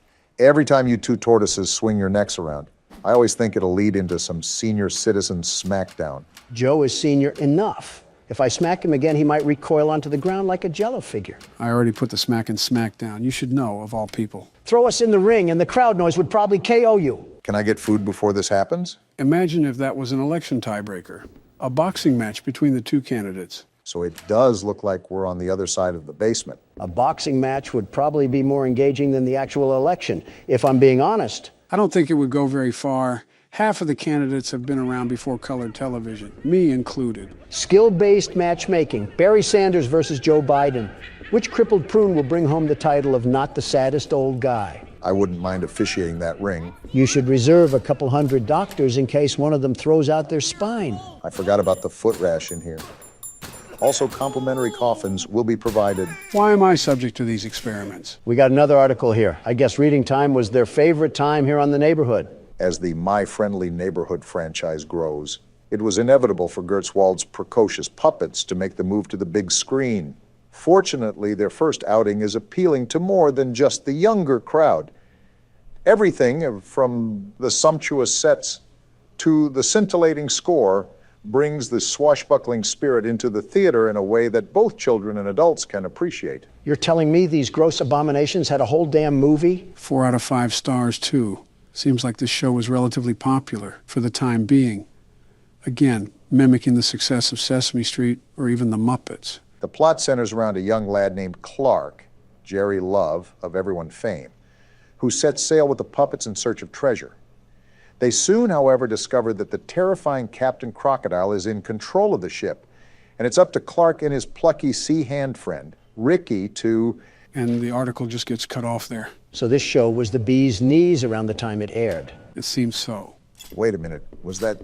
Every time you two tortoises swing your necks around, I always think it'll lead into some senior citizen smackdown. Joe is senior enough. If I smack him again, he might recoil onto the ground like a Jello figure. I already put the smack and smack down. You should know, of all people. Throw us in the ring and the crowd noise would probably KO you. Can I get food before this happens? Imagine if that was an election tiebreaker. A boxing match between the two candidates. So it does look like we're on the other side of the basement. A boxing match would probably be more engaging than the actual election, if I'm being honest. I don't think it would go very far. Half of the candidates have been around before colored television, me included. Skill-based matchmaking. Barry Sanders versus Joe Biden. Which crippled prune will bring home the title of not the saddest old guy? I wouldn't mind officiating that ring. You should reserve a couple hundred doctors in case one of them throws out their spine. I forgot about the foot rash in here. Also, complimentary coffins will be provided. Why am I subject to these experiments? We got another article here. I guess reading time was their favorite time here on The Neighborhood. As the My Friendly Neighborhood franchise grows, it was inevitable for Gertzwald's precocious puppets to make the move to the big screen. Fortunately, their first outing is appealing to more than just the younger crowd. Everything from the sumptuous sets to the scintillating score brings the swashbuckling spirit into the theater in a way that both children and adults can appreciate. You're telling me these gross abominations had a whole damn movie? 4 out of 5 stars, too. Seems like this show was relatively popular for the time being. Again, mimicking the success of Sesame Street or even the Muppets. The plot centers around a young lad named Clark, Jerry Love, of everyone fame, who sets sail with the puppets in search of treasure. They soon, however, discover that the terrifying Captain Crocodile is in control of the ship, and it's up to Clark and his plucky sea hand friend, Ricky, to... And the article just gets cut off there. So this show was the bee's knees around the time it aired. It seems so. Wait a minute, was that...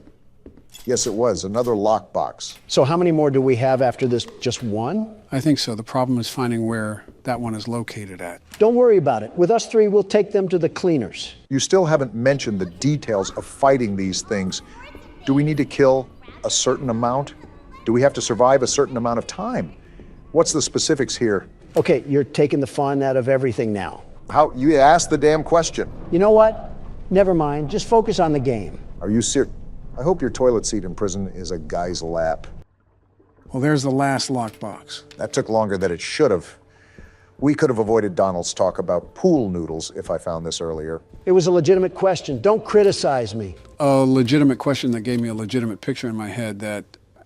Yes, it was, another lockbox. So how many more do we have after this? Just one? I think so. The problem is finding where that one is located at. Don't worry about it. With us three, we'll take them to the cleaners. You still haven't mentioned the details of fighting these things. Do we need to kill a certain amount? Do we have to survive a certain amount of time? What's the specifics here? Okay, you're taking the fun out of everything now. How? You asked the damn question. You know what? Never mind. Just focus on the game. Are you serious? I hope your toilet seat in prison is a guy's lap. Well, there's the last lockbox. That took longer than it should have. We could have avoided Donald's talk about pool noodles if I found this earlier. It was a legitimate question. Don't criticize me. A legitimate question that gave me a legitimate picture in my head that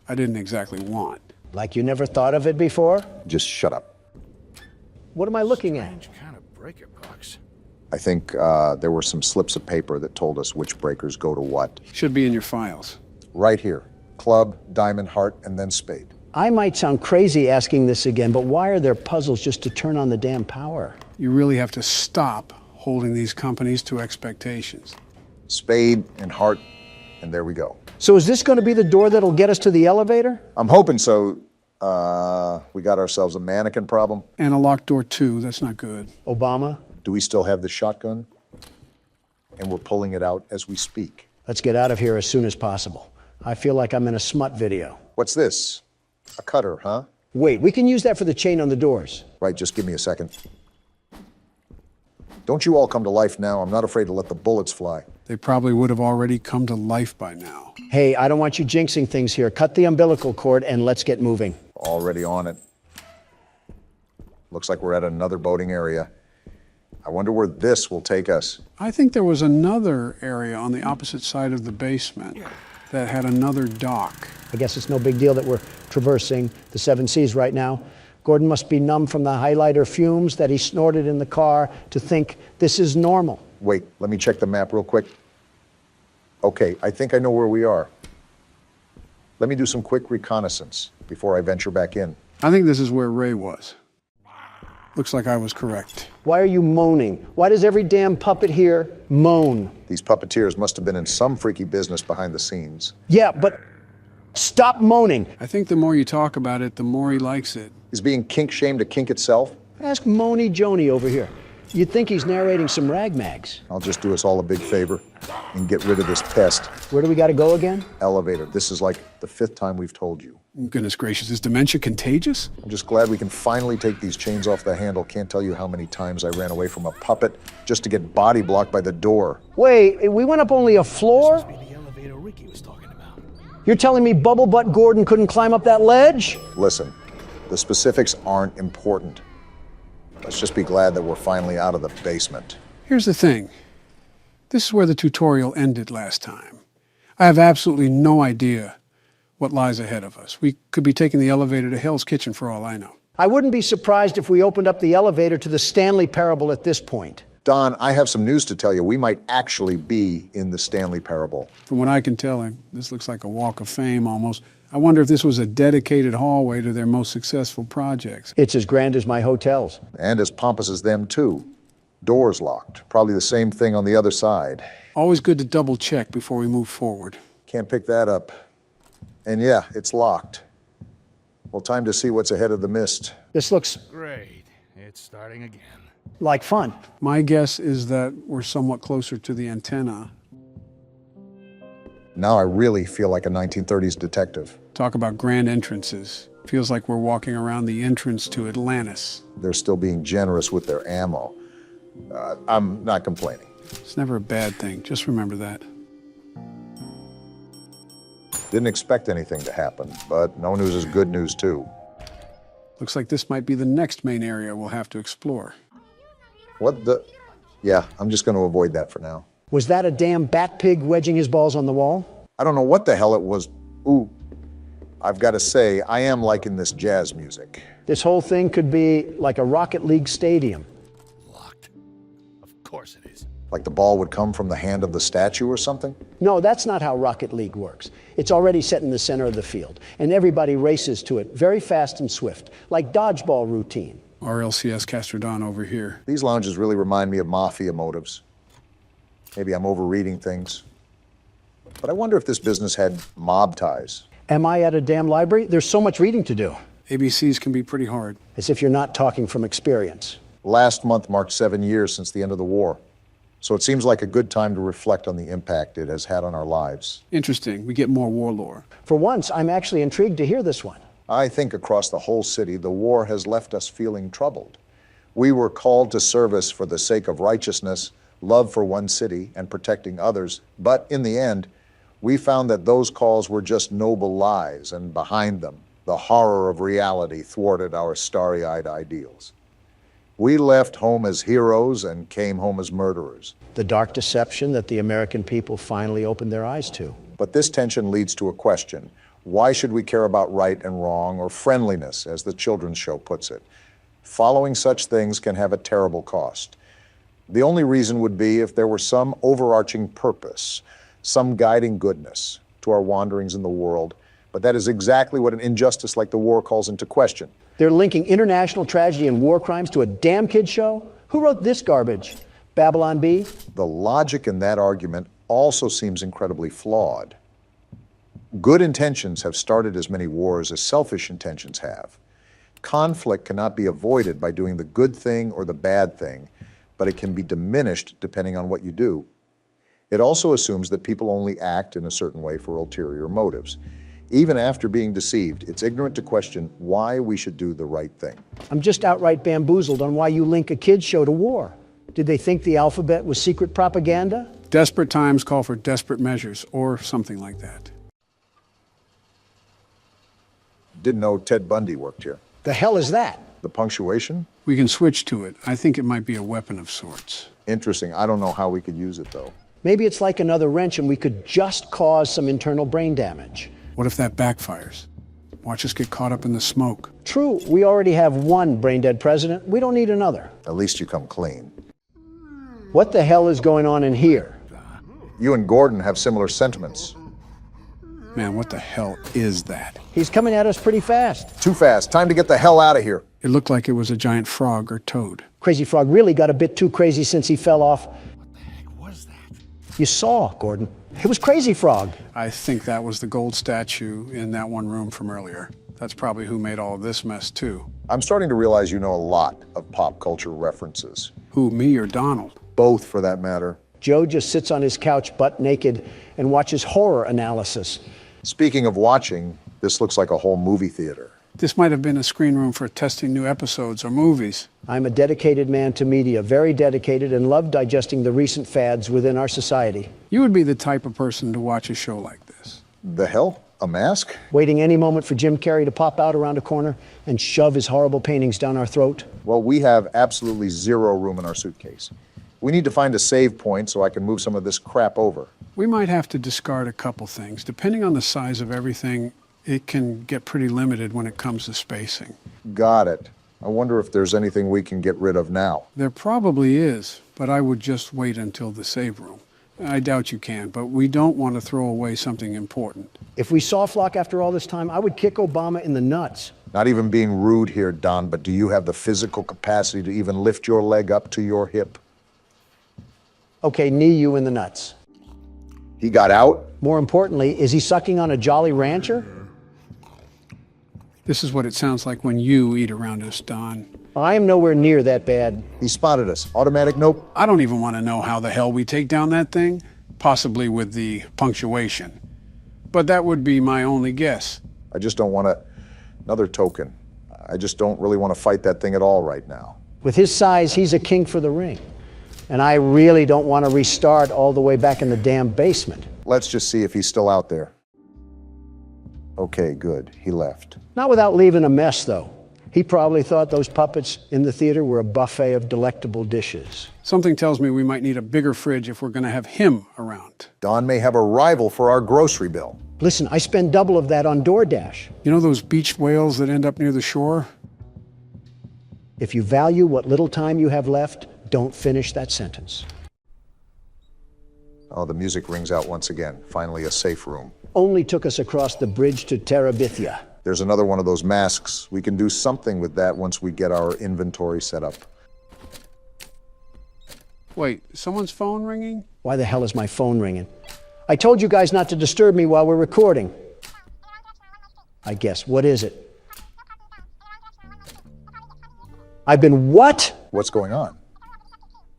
I didn't exactly want. Like you never thought of it before? Just shut up. What am I looking at? Strange kind of breaker box. I think there were some slips of paper that told us which breakers go to what. Should be in your files. Right here. Club, diamond, heart, and then spade. I might sound crazy asking this again, but why are there puzzles just to turn on the damn power? You really have to stop holding these companies to expectations. Spade and heart, and there we go. So is this going to be the door that'll get us to the elevator? I'm hoping so. We got ourselves a mannequin problem. And a locked door, too. That's not good. Obama? Do we still have the shotgun? And we're pulling it out as we speak. Let's get out of here as soon as possible. I feel like I'm in a smut video. What's this? A cutter, huh? Wait, we can use that for the chain on the doors. Right, just give me a second. Don't you all come to life now? I'm not afraid to let the bullets fly. They probably would have already come to life by now. Hey, I don't want you jinxing things here. Cut the umbilical cord and let's get moving. Already on it. Looks like we're at another boating area. I wonder where this will take us. I think there was another area on the opposite side of the basement that had another dock. I guess it's no big deal that we're traversing the 7 seas right now. Gordon must be numb from the highlighter fumes that he snorted in the car to think this is normal. Wait, let me check the map real quick. Okay, I think I know where we are. Let me do some quick reconnaissance before I venture back in. I think this is where Ray was. Looks like I was correct. Why are you moaning? Why does every damn puppet here moan? These puppeteers must have been in some freaky business behind the scenes. Yeah, but stop moaning. I think the more you talk about it, the more he likes it. Is being kink-shamed a kink itself? Ask Moany Joni over here. You'd think he's narrating some ragmags. I'll just do us all a big favor and get rid of this pest. Where do we got to go again? Elevator. This is like the 5th time we've told you. Goodness gracious, is dementia contagious? I'm just glad we can finally take these chains off the handle. Can't tell you how many times I ran away from a puppet just to get body blocked by the door. Wait, we went up only a floor? This must be the elevator Ricky was talking about. You're telling me Bubble Butt Gordon couldn't climb up that ledge? Listen, the specifics aren't important. Let's just be glad that we're finally out of the basement. Here's the thing. This is where the tutorial ended last time. I have absolutely no idea what lies ahead of us. We could be taking the elevator to Hell's Kitchen for all I know. I wouldn't be surprised if we opened up the elevator to the Stanley Parable at this point. Don, I have some news to tell you. We might actually be in the Stanley Parable. From what I can tell, this looks like a walk of fame almost. I wonder if this was a dedicated hallway to their most successful projects. It's as grand as my hotels. And as pompous as them, too. Doors locked. Probably the same thing on the other side. Always good to double check before we move forward. Can't pick that up. And yeah, it's locked. Well, time to see what's ahead of the mist. This looks Great. It's starting again. like fun. My guess is that we're somewhat closer to the antenna. Now I really feel like a 1930s detective. Talk about grand entrances. Feels like we're walking around the entrance to Atlantis. They're still being generous with their ammo. I'm not complaining. It's never a bad thing. Just remember that. Didn't expect anything to happen, but no news is good news, too. Looks like this might be the next main area we'll have to explore. What the? Yeah, I'm just going to avoid that for now. Was that a damn bat pig wedging his balls on the wall? I don't know what the hell it was. Ooh, I've got to say, I am liking this jazz music. This whole thing could be like a Rocket League stadium. Of course it is. Like the ball would come from the hand of the statue or something? No, that's not how Rocket League works. It's already set in the center of the field, and everybody races to it very fast and swift, like dodgeball routine. RLCS Castrodon over here. These lounges really remind me of mafia motives. Maybe I'm overreading things. But I wonder if this business had mob ties. Am I at a damn library? There's so much reading to do. ABCs can be pretty hard. As if you're not talking from experience. Last month marked 7 years since the end of the war. So it seems like a good time to reflect on the impact it has had on our lives. Interesting. We get more war lore. For once, I'm actually intrigued to hear this one. I think across the whole city, the war has left us feeling troubled. We were called to service for the sake of righteousness, love for one city, and protecting others. But in the end, we found that those calls were just noble lies, and behind them, the horror of reality thwarted our starry-eyed ideals. We left home as heroes and came home as murderers. The dark deception that the American people finally opened their eyes to. But this tension leads to a question. Why should we care about right and wrong, or friendliness, as the children's show puts it? Following such things can have a terrible cost. The only reason would be if there were some overarching purpose, some guiding goodness to our wanderings in the world. But that is exactly what an injustice like the war calls into question. They're linking international tragedy and war crimes to a damn kid show? Who wrote this garbage? Babylon Bee? The logic in that argument also seems incredibly flawed. Good intentions have started as many wars as selfish intentions have. Conflict cannot be avoided by doing the good thing or the bad thing, but it can be diminished depending on what you do. It also assumes that people only act in a certain way for ulterior motives. Even after being deceived, it's ignorant to question why we should do the right thing. I'm just outright bamboozled on why you link a kid's show to war. Did they think the alphabet was secret propaganda? Desperate times call for desperate measures, or something like that. Didn't know Ted Bundy worked here. The hell is that? The punctuation? We can switch to it. I think it might be a weapon of sorts. Interesting. I don't know how we could use it, though. Maybe it's like another wrench and we could just cause some internal brain damage. What if that backfires? Watch us get caught up in the smoke. True, we already have one brain-dead president. We don't need another. At least you come clean. What the hell is going on in here? You and Gordon have similar sentiments. Man, what the hell is that? He's coming at us pretty fast. Too fast. Time to get the hell out of here. It looked like it was a giant frog or toad. Crazy Frog really got a bit too crazy since he fell off. What the heck was that? You saw, Gordon. It was Crazy Frog. I think that was the gold statue in that one room from earlier. That's probably who made all of this mess, too. I'm starting to realize you know a lot of pop culture references. Who, me or Donald? Both, for that matter. Joe just sits on his couch butt naked and watches horror analysis. Speaking of watching, this looks like a whole movie theater. This might have been a screen room for testing new episodes or movies. I'm a dedicated man to media, very dedicated, and love digesting the recent fads within our society. You would be the type of person to watch a show like this. The hell? A mask? Waiting any moment for Jim Carrey to pop out around a corner and shove his horrible paintings down our throat? Well, we have absolutely zero room in our suitcase. We need to find a save point so I can move some of this crap over. We might have to discard a couple things. Depending on the size of everything, it can get pretty limited when it comes to spacing. Got it. I wonder if there's anything we can get rid of now. There probably is, but I would just wait until the save room. I doubt you can, but we don't want to throw away something important. If we saw Flock after all this time, I would kick Obama in the nuts. Not even being rude here, Don, but do you have the physical capacity to even lift your leg up to your hip? Okay, knee you in the nuts. He got out? More importantly, is he sucking on a Jolly Rancher? This is what it sounds like when you eat around us, Don. I am nowhere near that bad. He spotted us. Automatic nope. I don't even want to know how the hell we take down that thing, possibly with the punctuation. But that would be my only guess. I just don't want another token. I just don't really want to fight that thing at all right now. With his size, he's a king for the ring. And I really don't want to restart all the way back in the damn basement. Let's just see if he's still out there. Okay, good. He left. Not without leaving a mess, though. He probably thought those puppets in the theater were a buffet of delectable dishes. Something tells me we might need a bigger fridge if we're going to have him around. Don may have a rival for our grocery bill. Listen, I spend double of that on DoorDash. You know those beach whales that end up near the shore? If you value what little time you have left, don't finish that sentence. Oh, the music rings out once again. Finally, a safe room. Only took us across the bridge to Terabithia. There's another one of those masks. We can do something with that once we get our inventory set up. Wait, someone's phone ringing? Why the hell is my phone ringing? I told you guys not to disturb me while we're recording. I guess. What is it? I've been what? What's going on?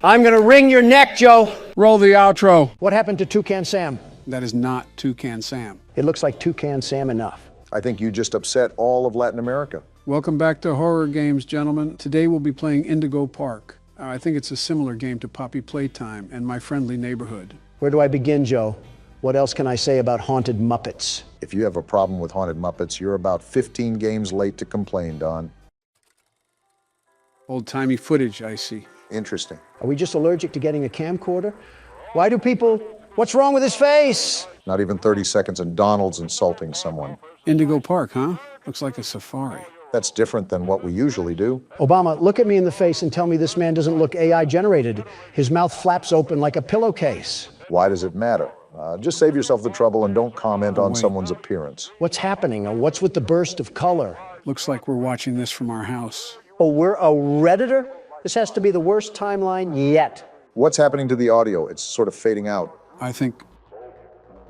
I'm gonna wring your neck, Joe. Roll the outro. What happened to Toucan Sam? That is not Toucan Sam. It looks like Toucan Sam enough. I think you just upset all of Latin America. Welcome back to Horror Games, gentlemen. Today we'll be playing Indigo Park. I think it's a similar game to Poppy Playtime and My Friendly Neighborhood. Where do I begin, Joe? What else can I say about haunted Muppets? If you have a problem with haunted Muppets, you're about 15 games late to complain, Don. Old-timey footage, I see. Interesting. Are we just allergic to getting a camcorder? Why do people... What's wrong with his face? Not even 30 seconds and Donald's insulting someone. Indigo Park, huh? Looks like a safari. That's different than what we usually do. Obama, look at me in the face and tell me this man doesn't look AI generated. His mouth flaps open like a pillowcase. Why does it matter? Just save yourself the trouble and don't comment on someone's appearance. What's happening? What's with the burst of color? Looks like we're watching this from our house. Oh, we're a Redditor? This has to be the worst timeline yet. What's happening to the audio? It's sort of fading out. I think...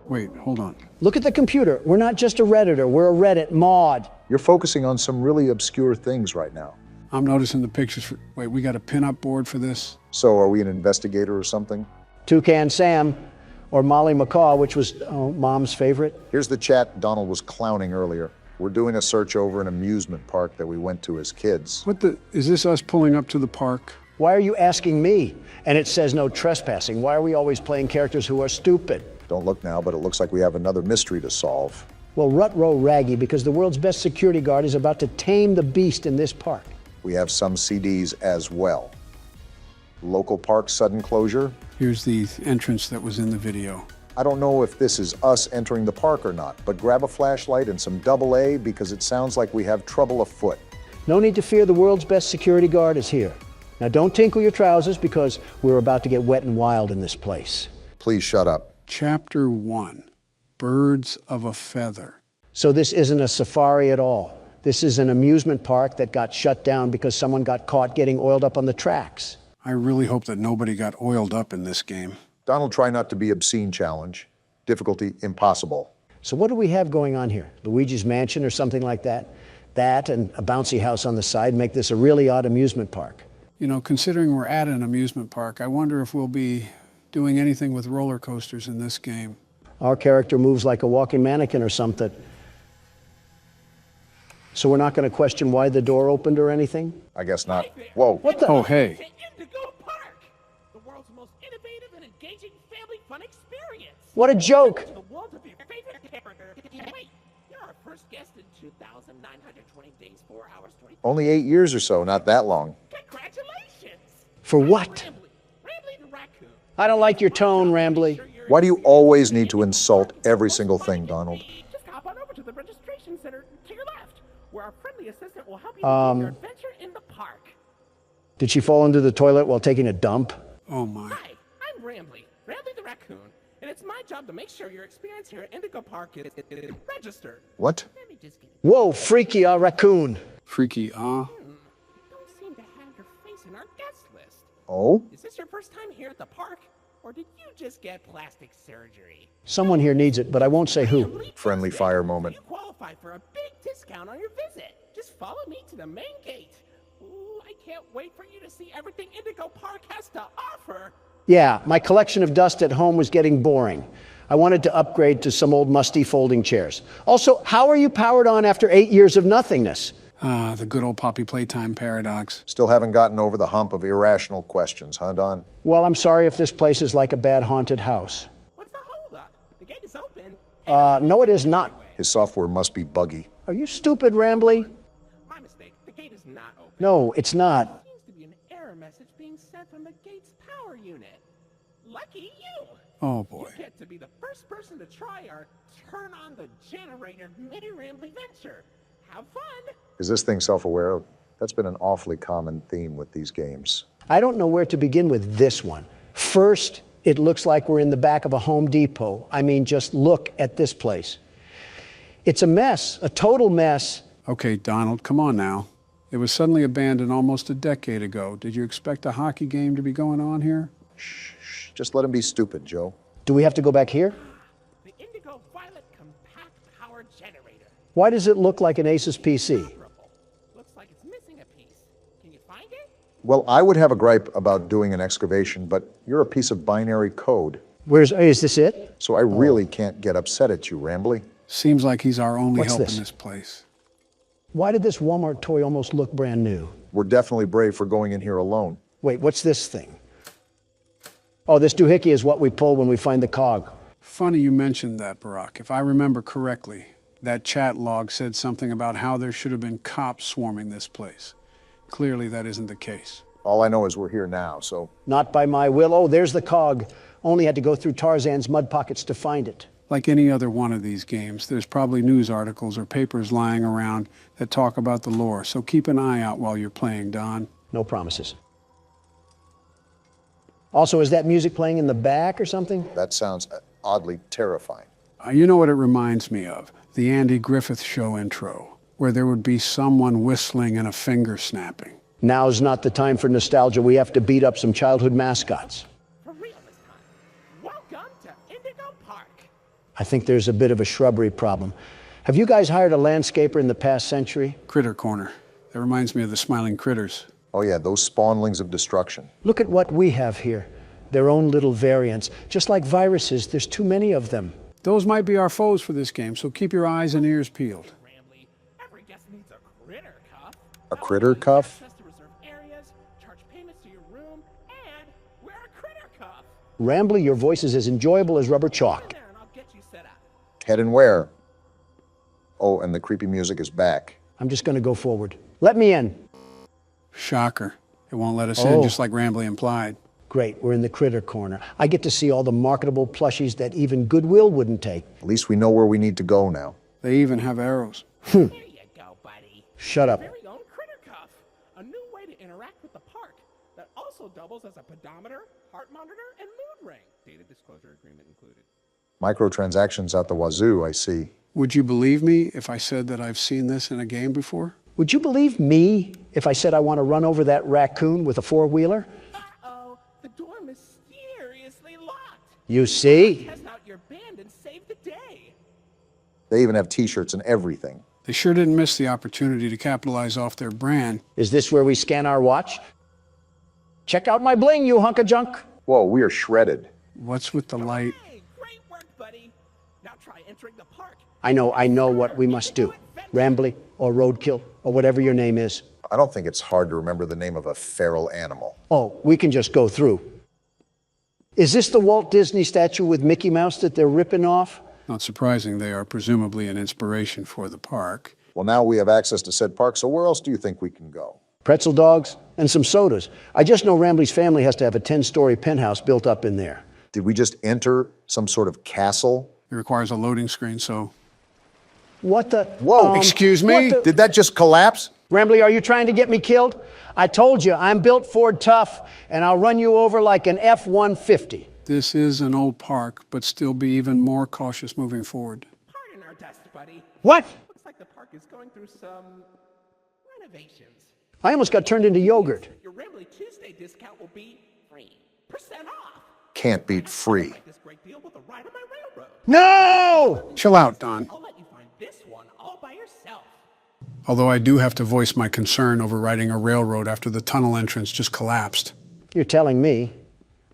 Wait, hold on. Look at the computer. We're not just a Redditor, we're a Reddit mod. You're focusing on some really obscure things right now. I'm noticing the pictures for... Wait, we got a pin-up board for this? So are we an investigator or something? Toucan Sam, or Molly McCaw, which was Mom's favorite. Here's the chat Donald was clowning earlier. We're doing a search over an amusement park that we went to as kids. What the... Is this us pulling up to the park? Why are you asking me? And it says no trespassing. Why are we always playing characters who are stupid? Don't look now, but it looks like we have another mystery to solve. Well, rut-row raggy, because the world's best security guard is about to tame the beast in this park. We have some CDs as well. Local park sudden closure. Here's the entrance that was in the video. I don't know if this is us entering the park or not, but grab a flashlight and some AA because it sounds like we have trouble afoot. No need to fear, the world's best security guard is here. Now don't tinkle your trousers because we're about to get wet and wild in this place. Please shut up. Chapter 1, Birds of a Feather. So this isn't a safari at all. This is an amusement park that got shut down because someone got caught getting oiled up on the tracks. I really hope that nobody got oiled up in this game. Donald, try not to be obscene challenge. Difficulty impossible. So what do we have going on here? Luigi's Mansion or something like that? That and a bouncy house on the side make this a really odd amusement park. You know, considering we're at an amusement park, I wonder if we'll be doing anything with roller coasters in this game. Our character moves like a walking mannequin or something. So we're not going to question why the door opened or anything? I guess not. Whoa. What the? Oh, hey. The world's most innovative and engaging family fun experience. What a joke! The world of your favorite character. Wait, you're our first guest in 2,920 days, 4 hours, 20. Only 8 years or so, not that long. Congratulations! For what? Rambly the raccoon. I don't like your tone, Rambly. Why do you always need to insult every single thing, Donald? Just hop on over to the registration center to your left, where our friendly assistant will help you begin your adventure in the park. Did she fall into the toilet while taking a dump? Oh, my. Hi, I'm Rambly the raccoon, and it's my job to make sure your experience here at Indigo Park is registered. What? Whoa, freaky raccoon. Freaky, Don't seem to have your face in our guest list. Oh? Is this your first time here at the park, or did you just get plastic surgery? Someone here needs it, but I won't say who. Friendly fire moment. You qualify for a big discount on your visit. Just follow me to the main gate. Ooh, I can't wait for you to see everything Indigo Park has to offer. Yeah, my collection of dust at home was getting boring. I wanted to upgrade to some old musty folding chairs. Also, how are you powered on after 8 years of nothingness? Ah, the good old Poppy Playtime paradox. Still haven't gotten over the hump of irrational questions, huh, Don? Well, I'm sorry if this place is like a bad haunted house. What's the holdup? The gate is open. No, it is not. His software must be buggy. Are you stupid, Rambly? My mistake. The gate is not open. No, it's not. There seems to be an error message being sent from the gate's power unit. Lucky you. Oh, boy. You get to be the first person to try our turn on the generator mini Rambly venture. Have fun. Is this thing self-aware? That's been an awfully common theme with these games. I don't know where to begin with this one. First, it looks like we're in the back of a Home Depot. I mean, just look at this place. It's a mess, a total mess. Okay, Donald, come on now. It was suddenly abandoned almost a decade ago. Did you expect a hockey game to be going on here? Shh, just let him be stupid, Joe. Do we have to go back here? The Indigo Violet Compact Power Generator. Why does it look like an Asus PC? Looks like it's missing a piece. Can you find it? Well, I would have a gripe about doing an excavation, but you're a piece of binary code. Is this it? So I really can't get upset at you, Rambly. Seems like he's our only What's help this? in this place. Why did this Walmart toy almost look brand new? We're definitely brave for going in here alone. Wait, what's this thing? Oh, this doohickey is what we pull when we find the cog. Funny you mentioned that, Barack. If I remember correctly, that chat log said something about how there should have been cops swarming this place. Clearly, that isn't the case. All I know is we're here now, so... Not by my will. Oh, there's the cog. Only had to go through Tarzan's mud pockets to find it. Like any other one of these games, there's probably news articles or papers lying around that talk about the lore, so keep an eye out while you're playing, Don. No promises. Also, is that music playing in the back or something? That sounds oddly terrifying. You know what it reminds me of? The Andy Griffith Show intro, where there would be someone whistling and a finger snapping. Now's not the time for nostalgia. We have to beat up some childhood mascots. For real this time. Welcome to Indigo Park. I think there's a bit of a shrubbery problem. Have you guys hired a landscaper in the past century? Critter Corner. That reminds me of the Smiling Critters. Oh yeah, those spawnlings of destruction. Look at what we have here. Their own little variants. Just like viruses, there's too many of them. Those might be our foes for this game, so keep your eyes and ears peeled. Rambly, every guest needs a critter cuff. A critter cuff? Access to reserved areas, charge payments to your room, and wear a critter cuff. Rambly, your voice is as enjoyable as rubber chalk. There, and I'll get you set up. Head and where? Oh, and the creepy music is back. I'm just going to go forward. Let me in. Shocker. It won't let us in, just like Rambly implied. Great, we're in the critter corner. I get to see all the marketable plushies that even Goodwill wouldn't take. At least we know where we need to go now. They even have arrows. There you go, buddy. Shut up. Very own critter cuff. A new way to interact with the park that also doubles as a pedometer, heart monitor, and mood ring. Data disclosure agreement included. Microtransactions out the wazoo, I see. Would you believe me if I said that I've seen this in a game before? Would you believe me if I said I want to run over that raccoon with a four-wheeler? Uh-oh, the door mysteriously locked. You see? Test out your band and save the day. They even have t-shirts and everything. They sure didn't miss the opportunity to capitalize off their brand. Is this where we scan our watch? Check out my bling, you hunk of junk. Whoa, we are shredded. What's with the light? I know what we must do. Rambly or roadkill or whatever your name is. I don't think it's hard to remember the name of a feral animal. Oh, we can just go through. Is this the Walt Disney statue with Mickey Mouse that they're ripping off? Not surprising, they are presumably an inspiration for the park. Well, now we have access to said park, so where else do you think we can go? Pretzel dogs and some sodas. I just know Rambly's family has to have a 10-story penthouse built up in there. Did we just enter some sort of castle? It requires a loading screen, so... What the? Whoa! Excuse me? Did that just collapse? Rambly, are you trying to get me killed? I told you, I'm built Ford tough, and I'll run you over like an F-150. This is an old park, but still be even more cautious moving forward. Pardon our dust, buddy. What? Looks like the park is going through some renovations. I almost got turned into yogurt. Your Rambly Tuesday discount will be 3% off. Can't beat free. This great deal with a ride on my railroad. No! Chill out, Don. I'll let you find this one all by yourself. Although I do have to voice my concern over riding a railroad after the tunnel entrance just collapsed. You're telling me?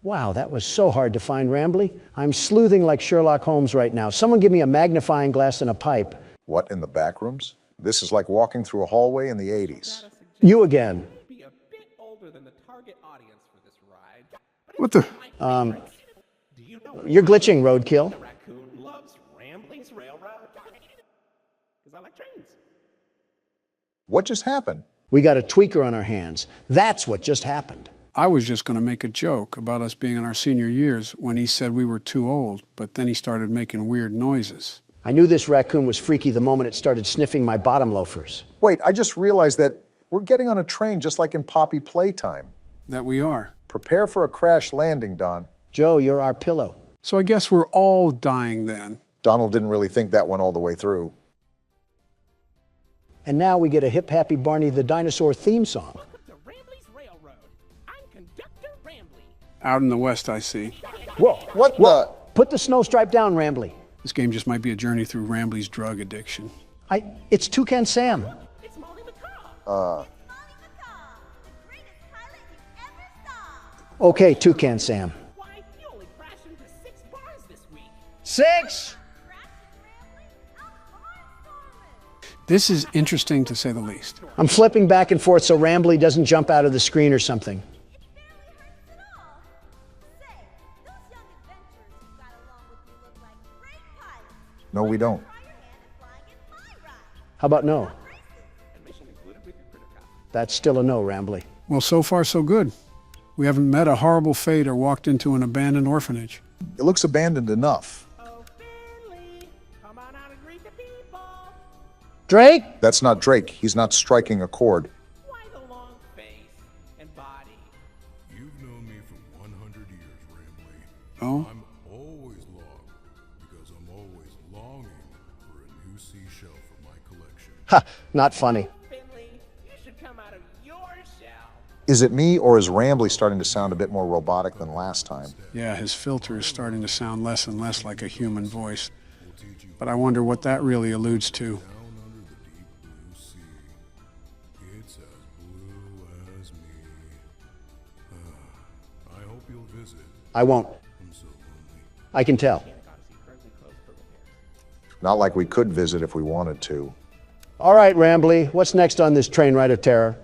Wow, that was so hard to find, Rambly. I'm sleuthing like Sherlock Holmes right now. Someone give me a magnifying glass and a pipe. What, in the back rooms? This is like walking through a hallway in the 80s. You again. Be a bit older than the target audience for this ride. What the? Do you know You're glitching, roadkill. the raccoon loves Rambly's railroad? Because I like trains. What just happened? We got a tweaker on our hands. That's what just happened. I was just going to make a joke about us being in our senior years when he said we were too old, but then he started making weird noises. I knew this raccoon was freaky the moment it started sniffing my bottom loafers. Wait, I just realized that we're getting on a train just like in Poppy Playtime. That we are. Prepare for a crash landing, Don. Joe, you're our pillow. So I guess we're all dying then. Donald didn't really think that one all the way through. And now we get a Hip Happy Barney the Dinosaur theme song. Welcome to Rambly's Railroad. I'm Conductor Rambly. Out in the west, I see. Whoa, What whoa. Put the snow stripe down, Rambly. This game just might be a journey through Rambly's drug addiction. It's Toucan Sam. It's Molly McCaw. Okay, Toucan Sam. Why, you only crashed into 6 bars this week. 6? This is interesting to say the least. I'm flipping back and forth so Rambly doesn't jump out of the screen or something. No, we don't. How about no? That's still a no, Rambly. Well, so far so good. We haven't met a horrible fate or walked into an abandoned orphanage. It looks abandoned enough. Oh, Finley, come on out and greet the people. Drake? That's not Drake. He's not striking a chord. Why the long face and body? You've known me for 100 years, Rambly. Oh? I'm always long because I'm always longing for a new seashell for my collection. Ha, not funny. Finley, you should come out of your shell. Is it me, or is Rambly starting to sound a bit more robotic than last time? Yeah, his filter is starting to sound less and less like a human voice. But I wonder what that really alludes to. Down under the deep blue sea, it's as blue as me. I hope you'll visit. I won't. I'm so lonely. I can tell. Not like we could visit if we wanted to. All right, Rambly, what's next on this train ride of terror?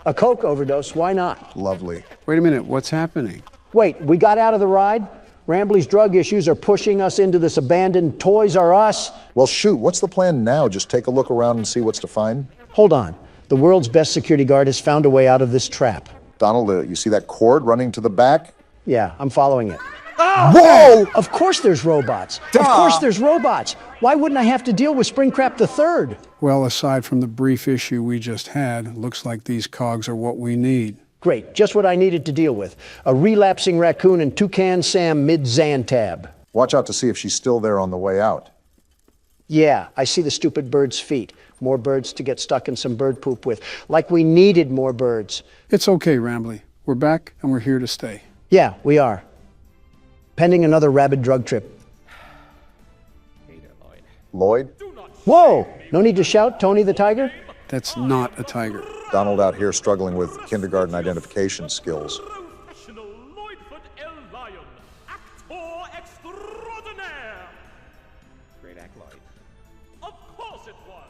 A coke overdose, why not? Lovely. Wait a minute, what's happening? Wait, we got out of the ride? Rambly's drug issues are pushing us into this abandoned Toys R Us? Well, shoot, what's the plan now? Just take a look around and see what's to find? Hold on. The world's best security guard has found a way out of this trap. Donald, you see that cord running to the back? Yeah, I'm following it. Whoa! Of course there's robots. Duh. Of course there's robots. Why wouldn't I have to deal with Springtrap III? Well, aside from the brief issue we just had, looks like these cogs are what we need. Great, just what I needed to deal with. A relapsing raccoon and Toucan Sam mid-Xantab. Watch out to see if she's still there on the way out. Yeah, I see the stupid bird's feet. More birds to get stuck in some bird poop with. Like we needed more birds. It's okay, Rambly. We're back and we're here to stay. Yeah, we are. Pending another rabid drug trip. Lloyd? Whoa! No need to shout, Tony the Tiger? That's not a tiger. Donald out here struggling with kindergarten identification skills. Great act, Lloyd. Of course it was.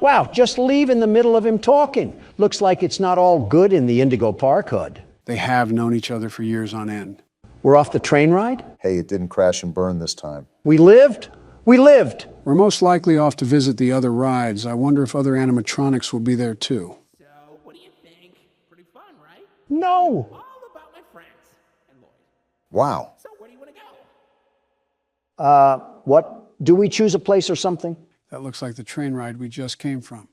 Wow, just leave in the middle of him talking. Looks like it's not all good in the Indigo Park hood. They have known each other for years on end. We're off the train ride? Hey, it didn't crash and burn this time. We lived? We lived! We're most likely off to visit the other rides. I wonder if other animatronics will be there too. So, what do you think? Pretty fun, right? No! All about my friends and Lloyd. Wow. So, where do you want to go? What? Do we choose a place or something? That looks like the train ride we just came from.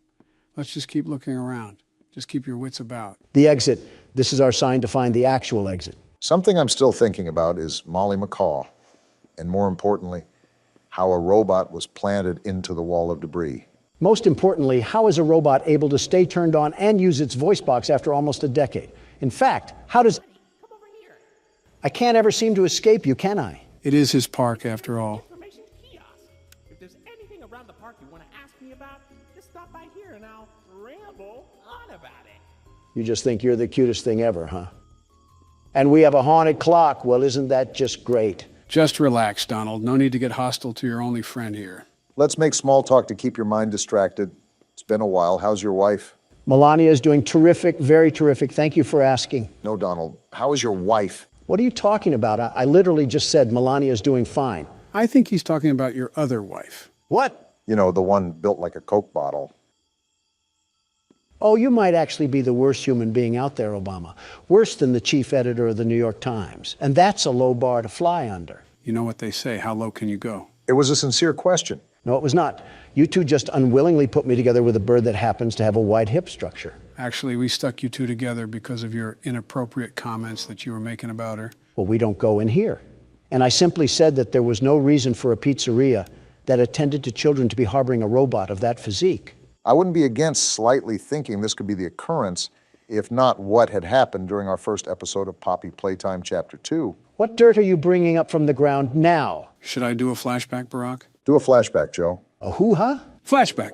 Let's just keep looking around. Just keep your wits about. The exit. This is our sign to find the actual exit. Something I'm still thinking about is Molly McCaw, and more importantly, how a robot was planted into the wall of debris. Most importantly, how is a robot able to stay turned on and use its voice box after almost a decade? In fact, how does... I can't ever seem to escape you, can I? It is his park after all. Information kiosk. If there's anything around the park you want to ask me about, just stop by here and I'll ramble on about it. You just think you're the cutest thing ever, huh? And we have a haunted clock. Well, isn't that just great? Just relax, Donald. No need to get hostile to your only friend here. Let's make small talk to keep your mind distracted. It's been a while. How's your wife? Melania is doing terrific, very terrific. Thank you for asking. No, Donald. How is your wife? What are you talking about? I literally just said Melania is doing fine. I think he's talking about your other wife. What? You know, the one built like a Coke bottle. Oh, you might actually be the worst human being out there, Obama. Worse than the chief editor of the New York Times. And that's a low bar to fly under. You know what they say, how low can you go? It was a sincere question. No, it was not. You two just unwillingly put me together with a bird that happens to have a wide hip structure. Actually, we stuck you two together because of your inappropriate comments that you were making about her. Well, we don't go in here. And I simply said that there was no reason for a pizzeria that attended to children to be harboring a robot of that physique. I wouldn't be against slightly thinking this could be the occurrence, if not what had happened during our first episode of Poppy Playtime Chapter 2. What dirt are you bringing up from the ground now? Should I do a flashback, Barack? Do a flashback, Joe. A hoo-ha? Flashback.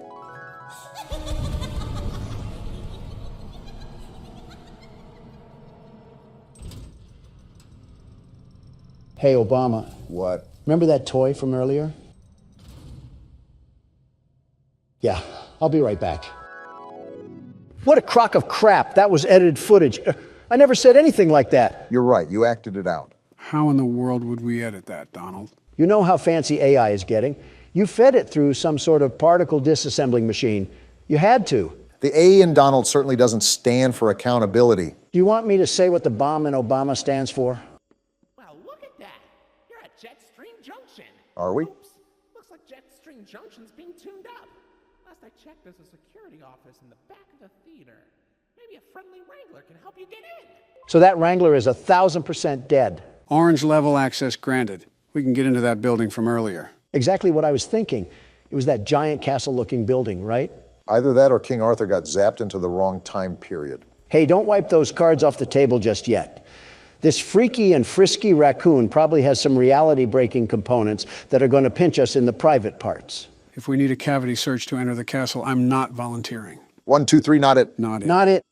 Hey, Obama. What? Remember that toy from earlier? Yeah, I'll be right back. What a crock of crap. That was edited footage. I never said anything like that. You're right. You acted it out. How in the world would we edit that, Donald? You know how fancy AI is getting. You fed it through some sort of particle disassembling machine. You had to. The A in Donald certainly doesn't stand for accountability. Do you want me to say what the bomb in Obama stands for? Well, look at that. You're at Jetstream Junction. Are we? Oops. Looks like Jetstream Junction's being tuned up. Last I checked, there's a security office in the back of the theater. Maybe a friendly Wrangler can help you get in. So that Wrangler is 1,000% dead. Orange level access granted. We can get into that building from earlier. Exactly what I was thinking. It was that giant castle-looking building, right? Either that or King Arthur got zapped into the wrong time period. Hey, don't wipe those cards off the table just yet. This freaky and frisky raccoon probably has some reality-breaking components that are going to pinch us in the private parts. If we need a cavity search to enter the castle, I'm not volunteering. 1, 2, 3, not it. Not it. Not it.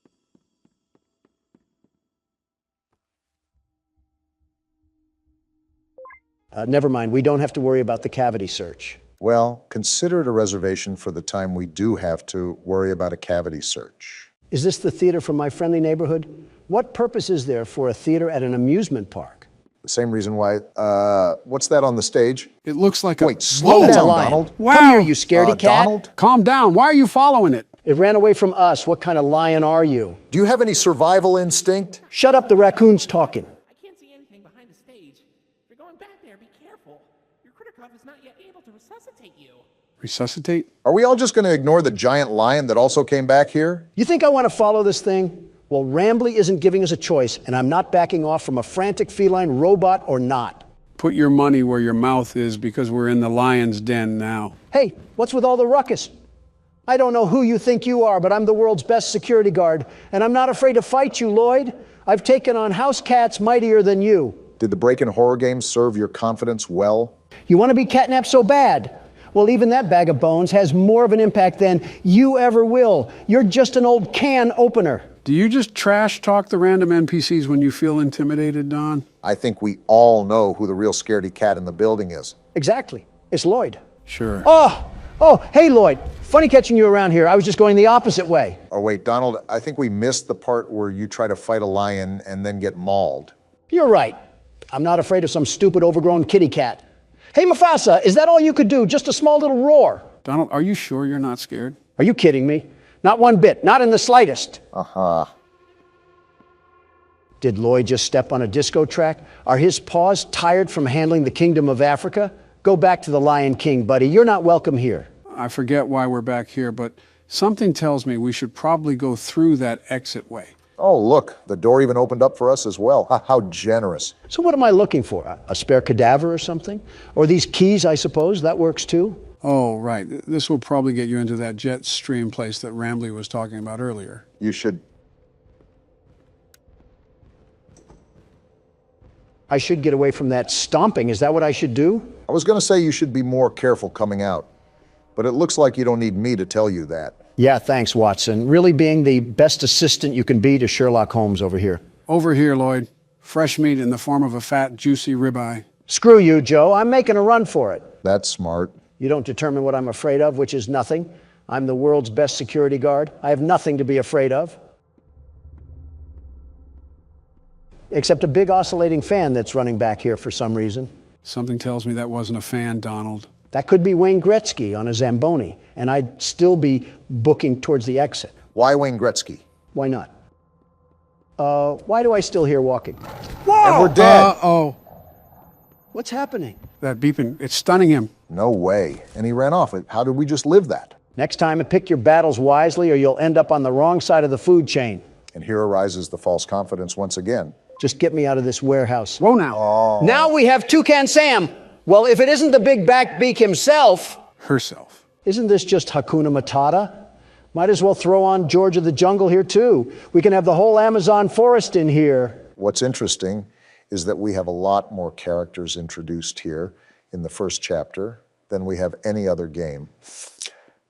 Never mind, we don't have to worry about the cavity search. Well, consider it a reservation for the time we do have to worry about a cavity search. Is this the theater from my friendly neighborhood? What purpose is there for a theater at an amusement park? The same reason why, what's that on the stage? It looks like a... Wait, slow down, Donald. Wow. Come here, you scaredy cat. Donald? Calm down. Why are you following it? It ran away from us. What kind of lion are you? Do you have any survival instinct? Shut up, the raccoon's talking. I can't see anything behind the stage. If you're going back there, be careful. Your critter cuff is not yet able to resuscitate you. Resuscitate? Are we all just going to ignore the giant lion that also came back here? You think I want to follow this thing? Well, Rambly isn't giving us a choice, and I'm not backing off from a frantic feline robot or not. Put your money where your mouth is, because we're in the lion's den now. Hey, what's with all the ruckus? I don't know who you think you are, but I'm the world's best security guard, and I'm not afraid to fight you, Lloyd. I've taken on house cats mightier than you. Did the break-in horror game serve your confidence well? You want to be catnapped so bad? Well, even that bag of bones has more of an impact than you ever will. You're just an old can opener. Do you just trash talk the random NPCs when you feel intimidated, Don? I think we all know who the real scaredy cat in the building is. Exactly. It's Lloyd. Sure. Oh, hey, Lloyd. Funny catching you around here. I was just going the opposite way. Oh, wait, Donald, I think we missed the part where you try to fight a lion and then get mauled. You're right. I'm not afraid of some stupid overgrown kitty cat. Hey, Mufasa, is that all you could do? Just a small little roar? Donald, are you sure you're not scared? Are you kidding me? Not one bit. Not in the slightest. Uh-huh. Did Lloyd just step on a disco track? Are his paws tired from handling the kingdom of Africa? Go back to the Lion King, buddy. You're not welcome here. I forget why we're back here, but something tells me we should probably go through that exit way. Oh, look, the door even opened up for us as well. How generous. So what am I looking for? A spare cadaver or something? Or these keys, I suppose? That works too? Oh, right. This will probably get you into that jet stream place that Rambly was talking about earlier. You should... I should get away from that stomping. Is that what I should do? I was going to say you should be more careful coming out, but it looks like you don't need me to tell you that. Yeah, thanks, Watson. Really being the best assistant you can be to Sherlock Holmes over here. Over here, Lloyd. Fresh meat in the form of a fat, juicy ribeye. Screw you, Joe. I'm making a run for it. That's smart. You don't determine what I'm afraid of, which is nothing. I'm the world's best security guard. I have nothing to be afraid of. Except a big oscillating fan that's running back here for some reason. Something tells me that wasn't a fan, Donald. That could be Wayne Gretzky on a Zamboni, and I'd still be booking towards the exit. Why Wayne Gretzky? Why not? Why do I still hear walking? Whoa! And we're dead. Uh-oh. What's happening? That beeping, it's stunning him. No way. And he ran off. How did we just live that? Next time, pick your battles wisely, or you'll end up on the wrong side of the food chain. And here arises the false confidence once again. Just get me out of this warehouse. Whoa now. Oh. Now we have Toucan Sam. Well, if it isn't the big backbeak himself. Herself. Isn't this just Hakuna Matata? Might as well throw on George of the Jungle here too. We can have the whole Amazon forest in here. What's interesting is that we have a lot more characters introduced here in the first chapter than we have any other game.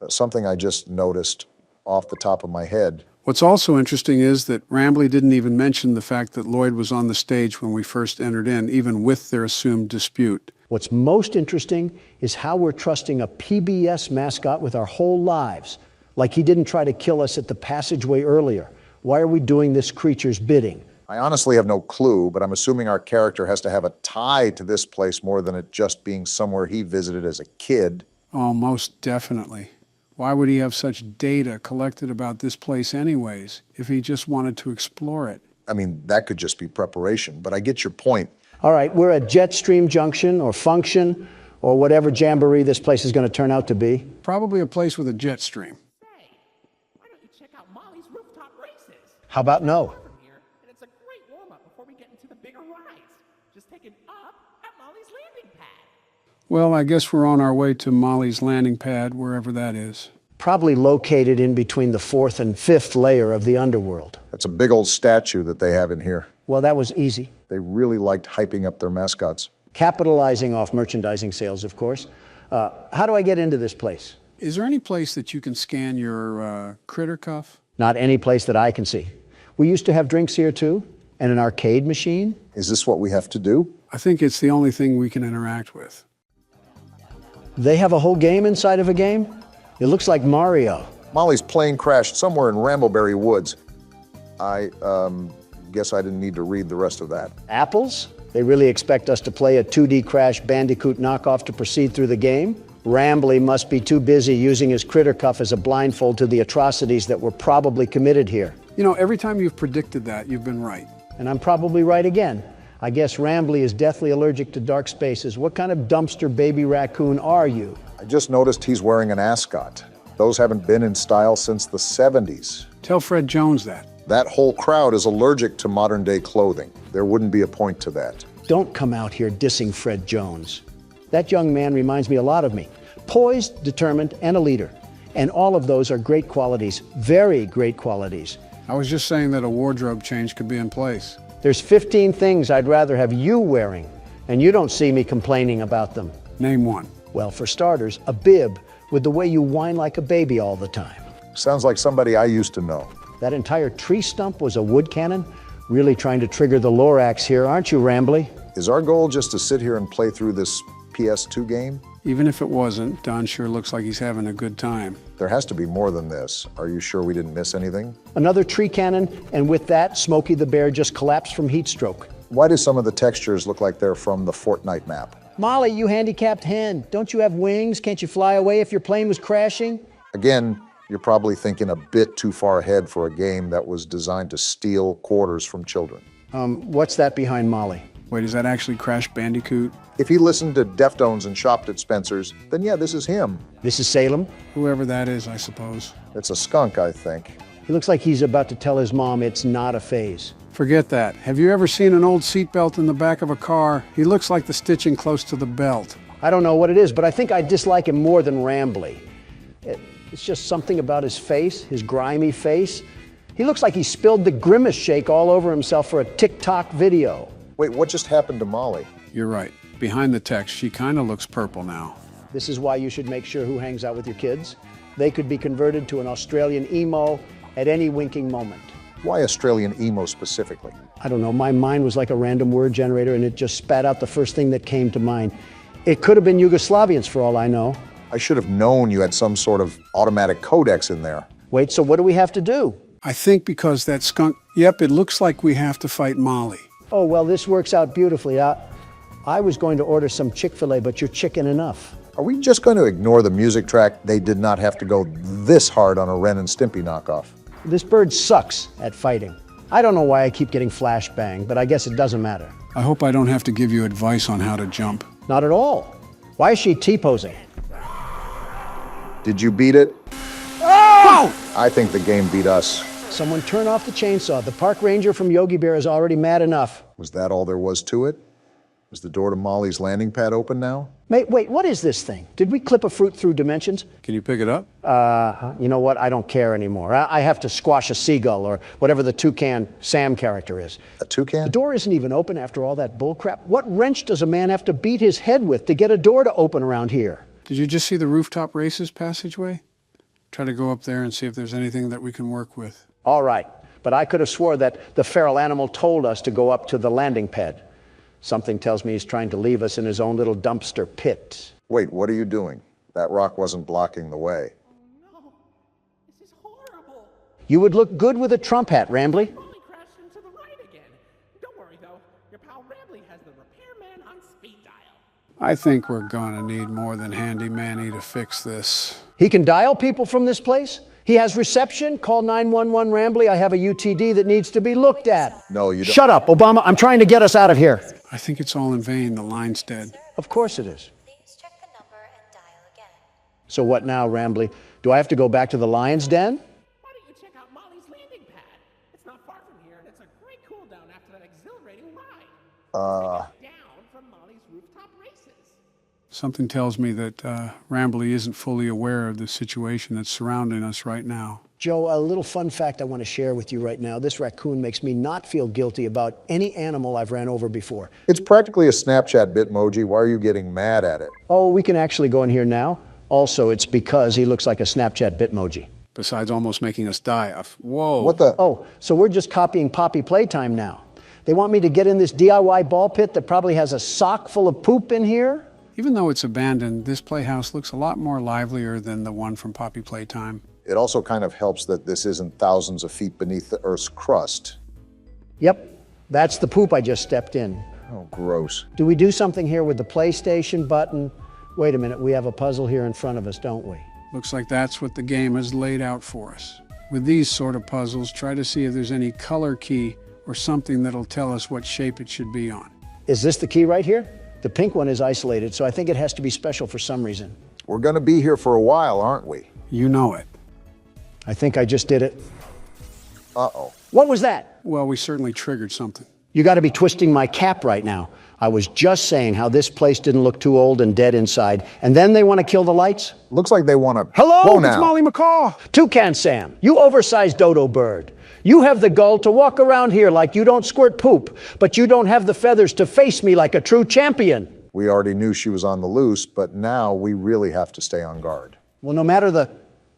Something I just noticed off the top of my head. What's also interesting is that Rambly didn't even mention the fact that Lloyd was on the stage when we first entered in, even with their assumed dispute. What's most interesting is how we're trusting a PBS mascot with our whole lives, like he didn't try to kill us at the passageway earlier. Why are we doing this creature's bidding? I honestly have no clue, but I'm assuming our character has to have a tie to this place more than it just being somewhere he visited as a kid. Oh, most definitely. Why would he have such data collected about this place anyways, if he just wanted to explore it? I mean, that could just be preparation, but I get your point. All right, we're at Jetstream Junction or Function or whatever jamboree this place is going to turn out to be. Probably a place with a jet stream. Say, why don't you check out Molly's rooftop races? How about no? From here, and it's a great warm-up before we get into the bigger rides. Just take an up at Molly's landing pad. Well, I guess we're on our way to Molly's landing pad, wherever that is. Probably located in between the 4th and 5th layer of the underworld. That's a big old statue that they have in here. Well, that was easy. They really liked hyping up their mascots. Capitalizing off merchandising sales, of course. How do I get into this place? Is there any place that you can scan your critter cuff? Not any place that I can see. We used to have drinks here too, and an arcade machine. Is this what we have to do? I think it's the only thing we can interact with. They have a whole game inside of a game? It looks like Mario. Molly's plane crashed somewhere in Rambleberry Woods. I guess I didn't need to read the rest of that. Apples? They really expect us to play a 2D Crash Bandicoot knockoff to proceed through the game? Rambly must be too busy using his critter cuff as a blindfold to the atrocities that were probably committed here. You know, every time you've predicted that, you've been right. And I'm probably right again. I guess Rambly is deathly allergic to dark spaces. What kind of dumpster baby raccoon are you? I just noticed he's wearing an ascot. Those haven't been in style since the 70s. Tell Fred Jones that. That whole crowd is allergic to modern-day clothing. There wouldn't be a point to that. Don't come out here dissing Fred Jones. That young man reminds me a lot of me. Poised, determined, and a leader. And all of those are great qualities, very great qualities. I was just saying that a wardrobe change could be in place. There's 15 things I'd rather have you wearing, and you don't see me complaining about them. Name one. Well, for starters, a bib with the way you whine like a baby all the time. Sounds like somebody I used to know. That entire tree stump was a wood cannon? Really trying to trigger the Lorax here, aren't you, Rambly? Is our goal just to sit here and play through this PS2 game? Even if it wasn't, Don sure looks like he's having a good time. There has to be more than this. Are you sure we didn't miss anything? Another tree cannon, and with that, Smokey the Bear just collapsed from heat stroke. Why do some of the textures look like they're from the Fortnite map? Molly, you handicapped hen, don't you have wings? Can't you fly away if your plane was crashing? Again, you're probably thinking a bit too far ahead for a game that was designed to steal quarters from children. What's that behind Molly? Wait, is that actually Crash Bandicoot? If he listened to Deftones and shopped at Spencer's, then yeah, this is him. This is Salem? Whoever that is, I suppose. It's a skunk, I think. He looks like he's about to tell his mom it's not a phase. Forget that. Have you ever seen an old seatbelt in the back of a car? He looks like the stitching close to the belt. I don't know what it is, but I think I dislike him more than Rambly. It's just something about his face, his grimy face. He looks like he spilled the Grimace shake all over himself for a TikTok video. Wait, what just happened to Molly? You're right. Behind the text, she kind of looks purple now. This is why you should make sure who hangs out with your kids. They could be converted to an Australian emo at any winking moment. Why Australian emo specifically? I don't know, my mind was like a random word generator and it just spat out the first thing that came to mind. It could have been Yugoslavians for all I know. I should have known you had some sort of automatic codex in there. Wait, so what do we have to do? I think because that skunk, yep, it looks like we have to fight Molly. Oh, well, this works out beautifully. I was going to order some Chick-fil-A, but you're chicken enough. Are we just going to ignore the music track? They did not have to go this hard on a Ren and Stimpy knockoff. This bird sucks at fighting. I don't know why I keep getting flashbang, but I guess it doesn't matter. I hope I don't have to give you advice on how to jump. Not at all. Why is she T-posing? Did you beat it? Oh! I think the game beat us. Someone turn off the chainsaw. The park ranger from Yogi Bear is already mad enough. Was that all there was to it? Is the door to Molly's landing pad open now? Wait, what is this thing? Did we clip a fruit through dimensions? Can you pick it up? You know what? I don't care anymore. I have to squash a seagull or whatever the toucan Sam character is. A toucan? The door isn't even open after all that bullcrap. What wrench does a man have to beat his head with to get a door to open around here? Did you just see the rooftop races passageway? Try to go up there and see if there's anything that we can work with. All right, but I could have swore that the feral animal told us to go up to the landing pad. Something tells me he's trying to leave us in his own little dumpster pit. Wait, what are you doing? That rock wasn't blocking the way. Oh no, this is horrible. You would look good with a Trump hat, Rambly. Molly crashed into the right again. Don't worry though, your pal Rambly has the repairman on speed dial. I think we're gonna need more than Handy Manny to fix this. He can dial people from this place? He has reception? Call 911 Rambly. I have a UTD that needs to be looked at. No, you don't. Shut up, Obama. I'm trying to get us out of here. I think it's all in vain. The line's dead. Of course it is. So what now, Rambly? Do I have to go back to the lion's den? Why don't you check out Molly's landing pad? It's not far from here, and it's a great cool down after that exhilarating ride. Down from Molly's rooftop races. Something tells me that Rambly isn't fully aware of the situation that's surrounding us right now. Joe, a little fun fact I want to share with you right now. This raccoon makes me not feel guilty about any animal I've ran over before. It's practically a Snapchat Bitmoji. Why are you getting mad at it? Oh, we can actually go in here now. Also, it's because he looks like a Snapchat Bitmoji. Besides almost making us die off. Whoa. What the? Oh, so we're just copying Poppy Playtime now. They want me to get in this DIY ball pit that probably has a sock full of poop in here? Even though it's abandoned, this playhouse looks a lot more livelier than the one from Poppy Playtime. It also kind of helps that this isn't thousands of feet beneath the Earth's crust. Yep, that's the poop I just stepped in. Oh, gross. Do we do something here with the PlayStation button? Wait a minute, we have a puzzle here in front of us, don't we? Looks like that's what the game has laid out for us. With these sort of puzzles, try to see if there's any color key or something that'll tell us what shape it should be on. Is this the key right here? The pink one is isolated, so I think it has to be special for some reason. We're going to be here for a while, aren't we? You know it. I think I just did it. Uh-oh. What was that? Well, we certainly triggered something. You got to be twisting my cap right now. I was just saying how this place didn't look too old and dead inside, and then they want to kill the lights? Looks like they want to... Hello, Whoa, it's now. Molly McCaw. Toucan Sam, you oversized dodo bird. You have the gall to walk around here like you don't squirt poop, but you don't have the feathers to face me like a true champion. We already knew she was on the loose, but now we really have to stay on guard. Well, no matter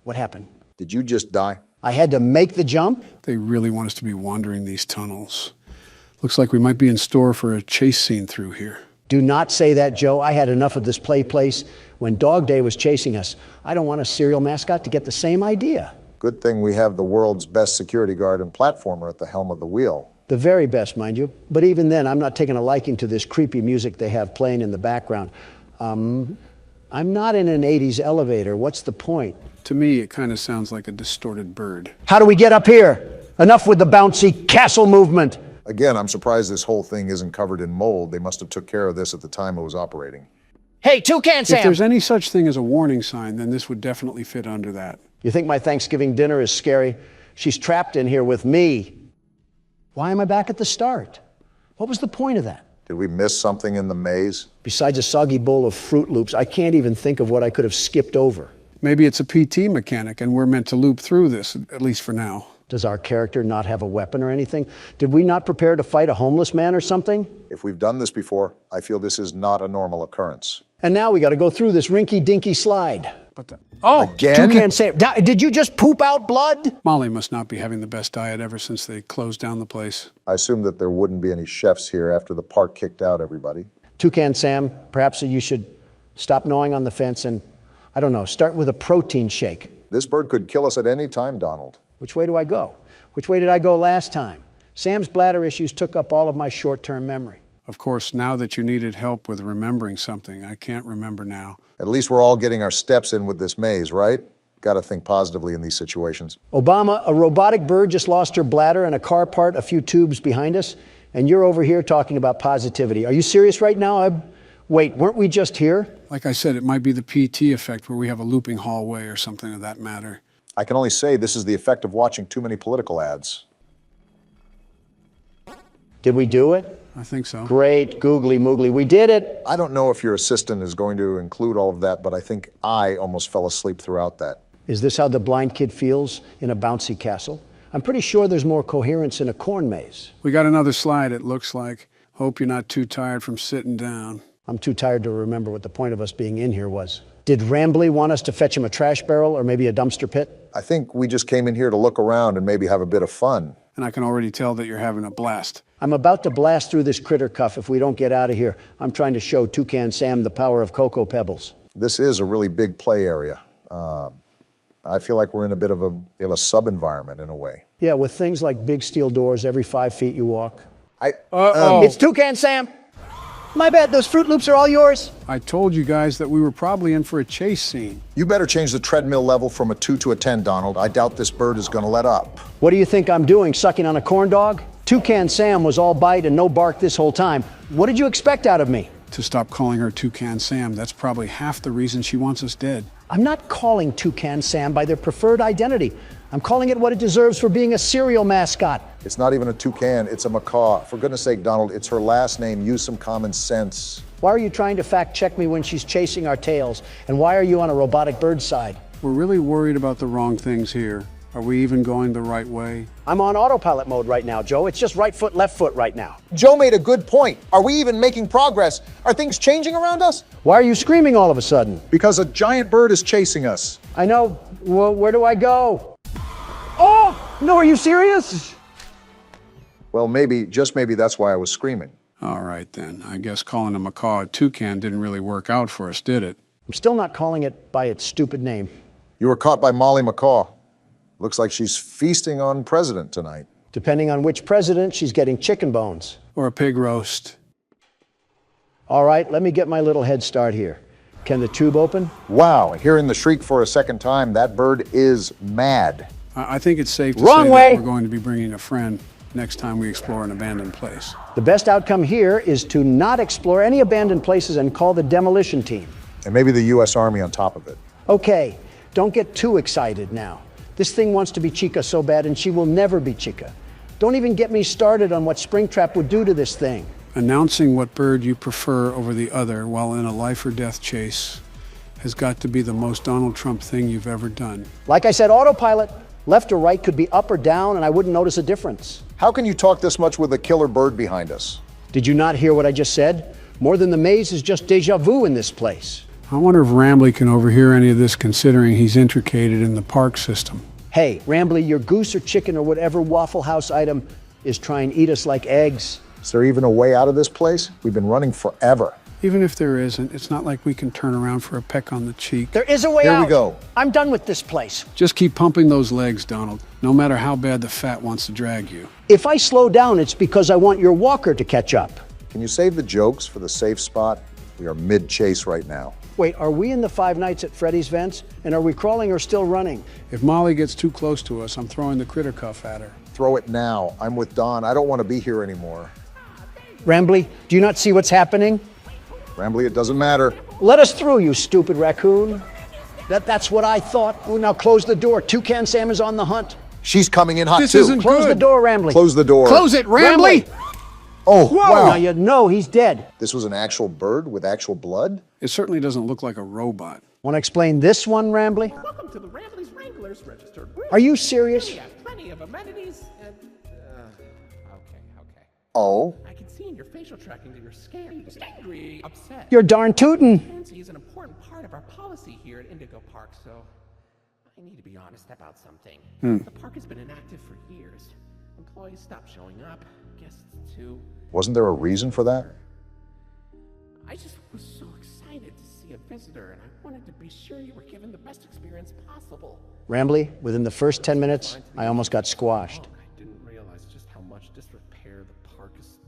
what happened? Did you just die? I had to make the jump? They really want us to be wandering these tunnels. Looks like we might be in store for a chase scene through here. Do not say that, Joe. I had enough of this place when Dog Day was chasing us. I don't want a serial mascot to get the same idea. Good thing we have the world's best security guard and platformer at the helm of the wheel. The very best, mind you. But even then, I'm not taking a liking to this creepy music they have playing in the background. I'm not in an 80s elevator. What's the point? To me, it kind of sounds like a distorted bird. How do we get up here? Enough with the bouncy castle movement. Again, I'm surprised this whole thing isn't covered in mold. They must have took care of this at the time it was operating. Hey, Toucan Sam! If there's any such thing as a warning sign, then this would definitely fit under that. You think my Thanksgiving dinner is scary? She's trapped in here with me. Why am I back at the start? What was the point of that? Did we miss something in the maze? Besides a soggy bowl of Fruit Loops, I can't even think of what I could have skipped over. Maybe it's a PT mechanic and we're meant to loop through this, at least for now. Does our character not have a weapon or anything? Did we not prepare to fight a homeless man or something? If we've done this before, I feel this is not a normal occurrence. And now we got to go through this rinky-dinky slide. Oh, again? Toucan Sam, did you just poop out blood? Molly must not be having the best diet ever since they closed down the place. I assumed that there wouldn't be any chefs here after the park kicked out everybody. Toucan Sam, perhaps you should stop gnawing on the fence and, I don't know, start with a protein shake. This bird could kill us at any time, Donald. Which way do I go? Which way did I go last time? Sam's bladder issues took up all of my short-term memory. Of course, now that you needed help with remembering something, I can't remember now. At least we're all getting our steps in with this maze, right? Got to think positively in these situations. Obama, a robotic bird just lost her bladder and a car part a few tubes behind us, and you're over here talking about positivity. Are you serious right now? Wait, weren't we just here? Like I said, it might be the PT effect where we have a looping hallway or something of that matter. I can only say this is the effect of watching too many political ads. Did we do it? I think so. Great, googly moogly, we did it. I don't know if your assistant is going to include all of that, but I think I almost fell asleep throughout that. Is this how the blind kid feels in a bouncy castle? I'm pretty sure there's more coherence in a corn maze. We got another slide, it looks like. Hope you're not too tired from sitting down. I'm too tired to remember what the point of us being in here was. Did Rambley want us to fetch him a trash barrel or maybe a dumpster pit? I think we just came in here to look around and maybe have a bit of fun. And I can already tell that you're having a blast. I'm about to blast through this critter cuff if we don't get out of here. I'm trying to show Toucan Sam the power of Cocoa Pebbles. This is a really big play area. I feel like we're in a bit of a sub-environment in a way. Yeah, with things like big steel doors every 5 feet you walk. Uh-oh. It's Toucan Sam. My bad, those Fruit Loops are all yours. I told you guys that we were probably in for a chase scene. You better change the treadmill level from a 2 to a 10, Donald. I doubt this bird is going to let up. What do you think I'm doing, sucking on a corn dog? Toucan Sam was all bite and no bark this whole time. What did you expect out of me? To stop calling her Toucan Sam. That's probably half the reason she wants us dead. I'm not calling Toucan Sam by their preferred identity. I'm calling it what it deserves for being a serial mascot. It's not even a toucan, it's a macaw. For goodness sake, Donald, it's her last name. Use some common sense. Why are you trying to fact check me when she's chasing our tails? And why are you on a robotic bird's side? We're really worried about the wrong things here. Are we even going the right way? I'm on autopilot mode right now, Joe. It's just right foot, left foot right now. Joe made a good point. Are we even making progress? Are things changing around us? Why are you screaming all of a sudden? Because a giant bird is chasing us. I know. Well, where do I go? Oh, no, are you serious? Well, maybe, just maybe that's why I was screaming. All right, then. I guess calling a macaw a toucan didn't really work out for us, did it? I'm still not calling it by its stupid name. You were caught by Molly McCaw. Looks like she's feasting on President tonight. Depending on which president, she's getting chicken bones. Or a pig roast. All right, let me get my little head start here. Can the tube open? Wow, hearing the shriek for a second time, that bird is mad. I think it's safe to Wrong say way. that we're going to be bringing a friend next time we explore an abandoned place. The best outcome here is to not explore any abandoned places and call the demolition team. And maybe the U.S. Army on top of it. Okay, don't get too excited now. This thing wants to be Chica so bad, and she will never be Chica. Don't even get me started on what Springtrap would do to this thing. Announcing what bird you prefer over the other while in a life or death chase has got to be the most Donald Trump thing you've ever done. Like I said, autopilot. Left or right could be up or down, and I wouldn't notice a difference. How can you talk this much with a killer bird behind us? Did you not hear what I just said? More than the maze is just deja vu in this place. I wonder if Rambley can overhear any of this, considering he's intricated in the park system. Hey, Rambley, your goose or chicken or whatever Waffle House item is trying to eat us like eggs. Is there even a way out of this place? We've been running forever. Even if there isn't, it's not like we can turn around for a peck on the cheek. There is a way out. Here we go. I'm done with this place. Just keep pumping those legs, Donald, no matter how bad the fat wants to drag you. If I slow down, it's because I want your walker to catch up. Can you save the jokes for the safe spot? We are mid-chase right now. Wait, are we in the Five Nights at Freddy's vents? And are we crawling or still running? If Molly gets too close to us, I'm throwing the critter cuff at her. Throw it now. I'm with Don. I don't want to be here anymore. Rambley, do you not see what's happening? Rambley, it doesn't matter. Let us through, you stupid raccoon. That's what I thought. Oh, now close the door. Toucan Sam is on the hunt. She's coming in hot This too. isn't Close good. the door, Rambley. Close the door. Close it, Rambley! Oh, Whoa! wow. Now you know he's dead. This was an actual bird with actual blood? It certainly doesn't look like a robot. Want to explain this one, Rambley? Welcome to the Rambley's Wranglers registered room. Are you serious? We have plenty of amenities and... okay. Oh? I can see in your facial tracking that you're scared, angry, upset. You're darn tootin'. Transparency is an important part of our policy here at Indigo Park, so I need to be honest about something. The park has been inactive for years. Employees stopped showing up, guests too. Wasn't there a reason for that? I just was so excited to see a visitor, and I wanted to be sure you were given the best experience possible. Rambley, within the first 10 minutes, I almost got squashed. I didn't realize just how much disrepair the park has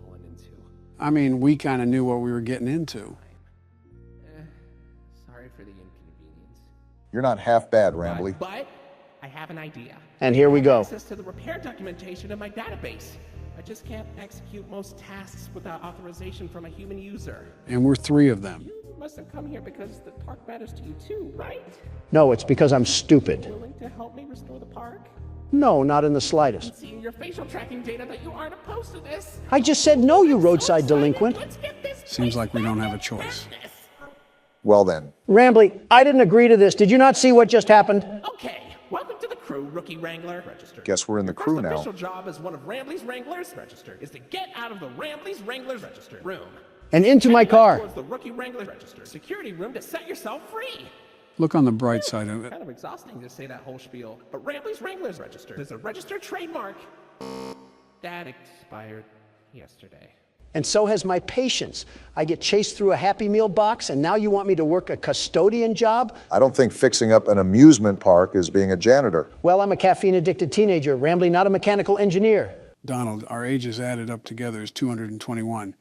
fallen into. I mean, we kind of knew what we were getting into. Sorry for the inconvenience. You're not half bad, Rambley. But I have an idea. And here we go. Access to the repair documentation in my database. I just can't execute most tasks without authorization from a human user. And we're three of them. You must have come here because the park matters to you too, right? No, it's because I'm stupid. Willing to help me restore the park? No, not in the slightest. See in your facial tracking data that you aren't opposed to this. I just said no, you roadside delinquent. Let's get this. Seems like we don't have a choice. Well then. Rambley, I didn't agree to this. Did you not see what just happened? Okay, welcome to the crew, Rookie Wrangler. Registered. Guess we're in the crew First now. official job as one of Rambley's Wranglers, registered, is to get out of the Rambley's Wranglers registered room. And into my car. Towards the Rookie Wrangler registered security room to set yourself free. Look on the bright side of it. Kind of exhausting to say that whole spiel, but Rambley's Wranglers registered is a registered trademark. That expired yesterday. And so has my patience. I get chased through a Happy Meal box, and now you want me to work a custodian job? I don't think fixing up an amusement park is being a janitor. Well, I'm a caffeine-addicted teenager, Rambley, not a mechanical engineer. Donald, our ages added up together is 221.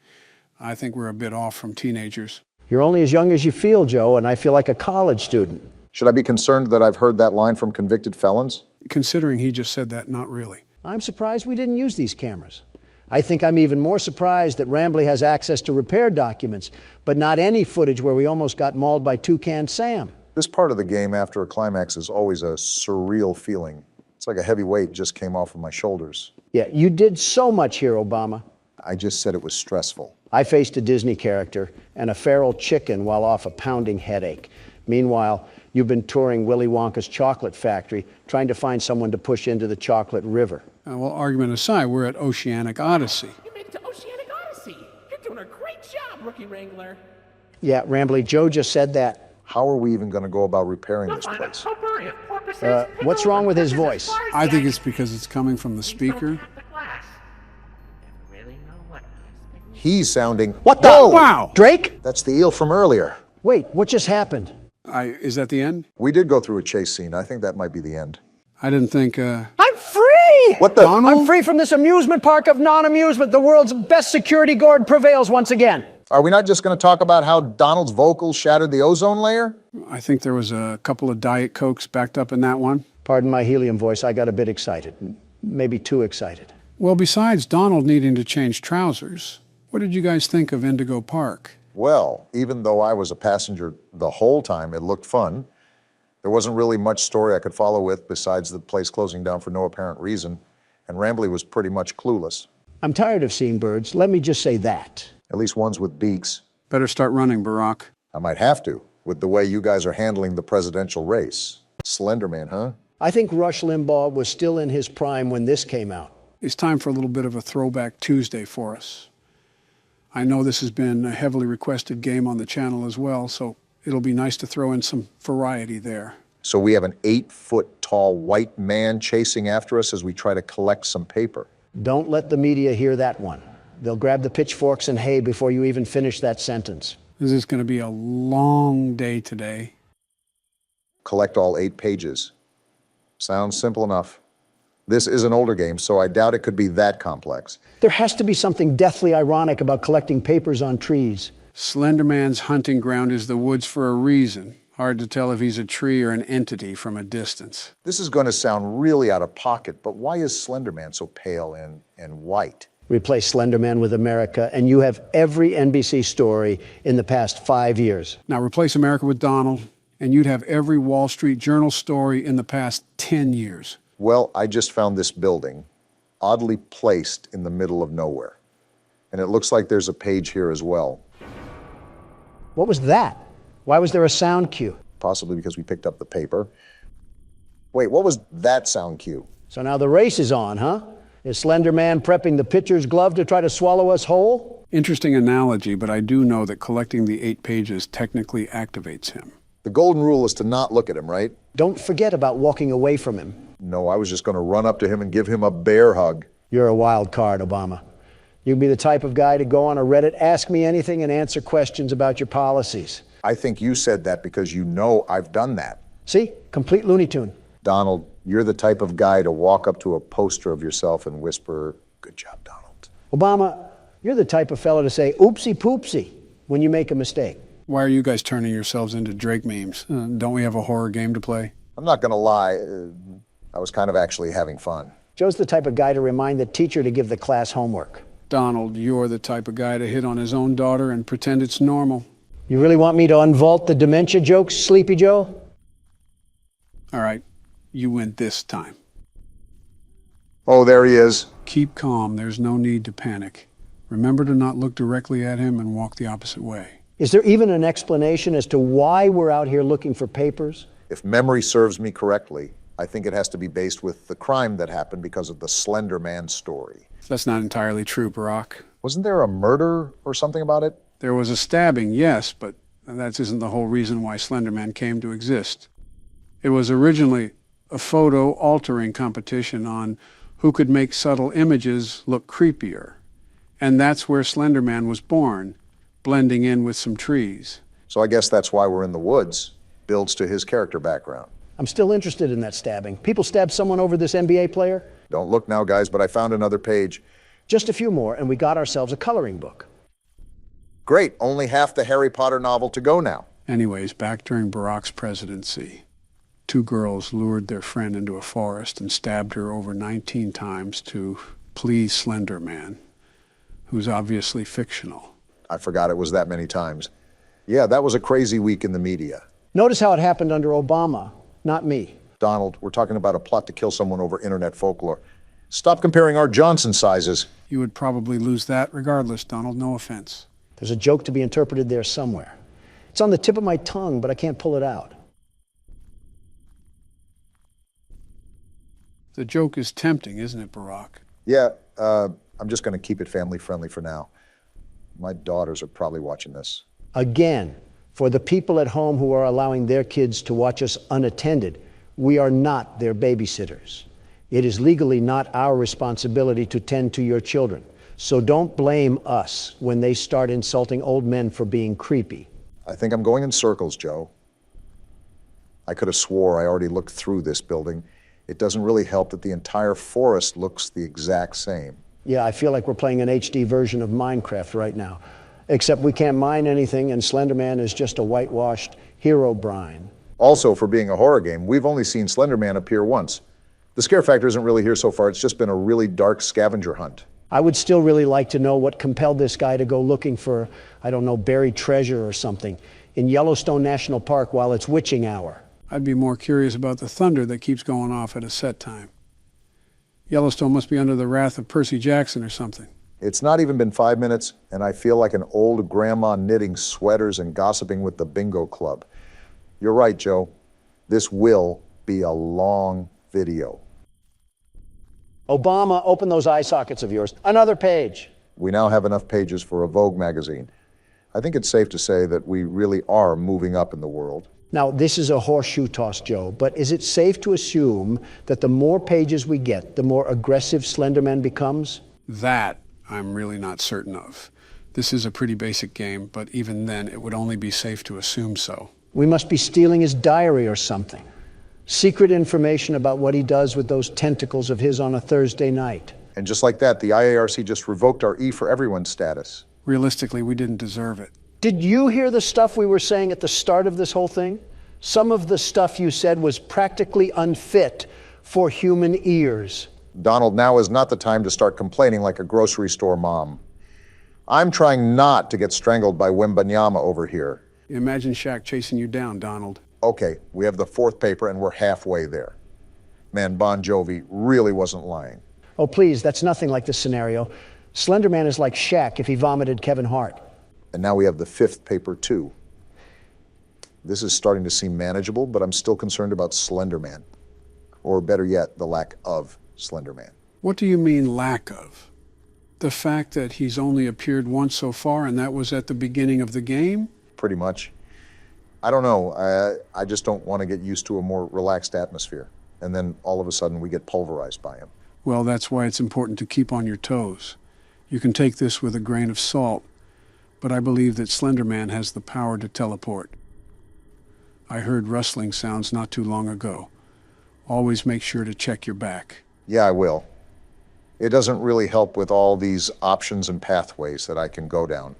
I think we're a bit off from teenagers. You're only as young as you feel, Joe, and I feel like a college student. Should I be concerned that I've heard that line from convicted felons? Considering he just said that, not really. I'm surprised we didn't use these cameras. I think I'm even more surprised that Rambley has access to repair documents, but not any footage where we almost got mauled by Toucan Sam. This part of the game after a climax is always a surreal feeling. It's like a heavy weight just came off of my shoulders. Yeah, you did so much here, Obama. I just said it was stressful. I faced a Disney character and a feral chicken while off a pounding headache. Meanwhile, you've been touring Willy Wonka's chocolate factory, trying to find someone to push into the chocolate river. Well, argument aside, we're at Oceanic Odyssey. You made it to Oceanic Odyssey. You're doing a great job, Rookie Wrangler. Yeah, Rambley, Joe just said that. How are we even going to go about repairing this place? What's wrong with his voice? I think it's because it's coming from the speaker. He's sounding... What the? Whoa! Wow! Drake? That's the eel from earlier. Wait, what just happened? Is that the end? We did go through a chase scene. I think that might be the end. I didn't think, I'm free! What the? Donald? I'm free from this amusement park of non-amusement. The world's best security guard prevails once again. Are we not just going to talk about how Donald's vocals shattered the ozone layer? I think there was a couple of Diet Cokes backed up in that one. Pardon my helium voice, I got a bit excited. Maybe too excited. Well, besides Donald needing to change trousers, what did you guys think of Indigo Park? Well, even though I was a passenger the whole time, it looked fun. There wasn't really much story I could follow with besides the place closing down for no apparent reason, and Rambley was pretty much clueless. I'm tired of seeing birds, let me just say that. At least ones with beaks. Better start running, Barack. I might have to, with the way you guys are handling the presidential race. Slenderman, huh? I think Rush Limbaugh was still in his prime when this came out. It's time for a little bit of a throwback Tuesday for us. I know this has been a heavily requested game on the channel as well, so it'll be nice to throw in some variety there. So we have an 8-foot-tall white man chasing after us as we try to collect some paper. Don't let the media hear that one. They'll grab the pitchforks and hay before you even finish that sentence. This is going to be a long day today. Collect all 8 pages. Sounds simple enough. This is an older game, so I doubt it could be that complex. There has to be something deathly ironic about collecting papers on trees. Slenderman's hunting ground is the woods for a reason. Hard to tell if he's a tree or an entity from a distance. This is going to sound really out of pocket, but why is Slenderman so pale and white? Replace Slenderman with America, and you have every NBC story in the past 5 years. Now replace America with Donald, and you'd have every Wall Street Journal story in the past 10 years. Well, I just found this building, oddly placed in the middle of nowhere. And it looks like there's a page here as well. What was that? Why was there a sound cue? Possibly because we picked up the paper. Wait, what was that sound cue? So now the race is on, huh? Is Slenderman prepping the pitcher's glove to try to swallow us whole? Interesting analogy, but I do know that collecting the 8 pages technically activates him. The golden rule is to not look at him, right? Don't forget about walking away from him. No, I was just going to run up to him and give him a bear hug. You're a wild card, Obama. You'd be the type of guy to go on a Reddit, ask me anything, and answer questions about your policies. I think you said that because you know I've done that. See? Complete Looney Tune. Donald, you're the type of guy to walk up to a poster of yourself and whisper, "Good job, Donald." Obama, you're the type of fellow to say oopsie poopsie when you make a mistake. Why are you guys turning yourselves into Drake memes? Don't we have a horror game to play? I'm not going to lie. I was kind of actually having fun. Joe's the type of guy to remind the teacher to give the class homework. Donald, you're the type of guy to hit on his own daughter and pretend it's normal. You really want me to unvault the dementia jokes, Sleepy Joe? All right, you win this time. Oh, there he is. Keep calm. There's no need to panic. Remember to not look directly at him and walk the opposite way. Is there even an explanation as to why we're out here looking for papers? If memory serves me correctly, I think it has to be based with the crime that happened because of the Slender Man story. That's not entirely true, Barack. Wasn't there a murder or something about it? There was a stabbing, yes, but that isn't the whole reason why Slenderman came to exist. It was originally a photo altering competition on who could make subtle images look creepier. And that's where Slenderman was born, blending in with some trees. So I guess that's why we're in the woods. Builds to his character background. I'm still interested in that stabbing. People stabbed someone over this NBA player? Don't look now, guys, but I found another page. Just a few more, and we got ourselves a coloring book. Great, only half the Harry Potter novel to go now. Anyways, back during Barack's presidency, 2 girls lured their friend into a forest and stabbed her over 19 times to please Slenderman, who's obviously fictional. I forgot it was that many times. Yeah, that was a crazy week in the media. Notice how it happened under Obama, not me. Donald, we're talking about a plot to kill someone over internet folklore. Stop comparing our Johnson sizes. You would probably lose that regardless, Donald, no offense. There's a joke to be interpreted there somewhere. It's on the tip of my tongue, but I can't pull it out. The joke is tempting, isn't it, Barack? Yeah, I'm just going to keep it family friendly for now. My daughters are probably watching this. Again, for the people at home who are allowing their kids to watch us unattended, we are not their babysitters. It is legally not our responsibility to tend to your children. So don't blame us when they start insulting old men for being creepy. I think I'm going in circles, Joe. I could have swore I already looked through this building. It doesn't really help that the entire forest looks the exact same. Yeah, I feel like we're playing an HD version of Minecraft right now. Except we can't mine anything, and Slenderman is just a whitewashed hero brine. Also, for being a horror game, we've only seen Slenderman appear once. The scare factor isn't really here so far. It's just been a really dark scavenger hunt. I would still really like to know what compelled this guy to go looking for, I don't know, buried treasure or something in Yellowstone National Park while it's witching hour. I'd be more curious about the thunder that keeps going off at a set time. Yellowstone must be under the wrath of Percy Jackson or something. It's not even been 5 minutes, and I feel like an old grandma knitting sweaters and gossiping with the bingo club. You're right, Joe. This will be a long video. Obama, open those eye sockets of yours. Another page. We now have enough pages for a Vogue magazine. I think it's safe to say that we really are moving up in the world. Now, this is a horseshoe toss, Joe, but is it safe to assume that the more pages we get, the more aggressive Slenderman becomes? That I'm really not certain of. This is a pretty basic game, but even then, it would only be safe to assume so. We must be stealing his diary or something. Secret information about what he does with those tentacles of his on a Thursday night. And just like that, the IARC just revoked our E for Everyone status. Realistically, we didn't deserve it. Did you hear the stuff we were saying at the start of this whole thing? Some of the stuff you said was practically unfit for human ears. Donald, now is not the time to start complaining like a grocery store mom. I'm trying not to get strangled by Wimbanyama over here. Imagine Shaq chasing you down, Donald. Okay, we have the fourth paper and we're halfway there. Man, Bon Jovi really wasn't lying. Oh, please, that's nothing like this scenario. Slenderman is like Shaq if he vomited Kevin Hart. And now we have the fifth paper, too. This is starting to seem manageable, but I'm still concerned about Slenderman. Or better yet, the lack of Slenderman. What do you mean, lack of? The fact that he's only appeared once so far, and that was at the beginning of the game? Pretty much. I don't know. I just don't want to get used to a more relaxed atmosphere. And then all of a sudden we get pulverized by him. Well, that's why it's important to keep on your toes. You can take this with a grain of salt, but I believe that Slenderman has the power to teleport. I heard rustling sounds not too long ago. Always make sure to check your back. Yeah, I will. It doesn't really help with all these options and pathways that I can go down.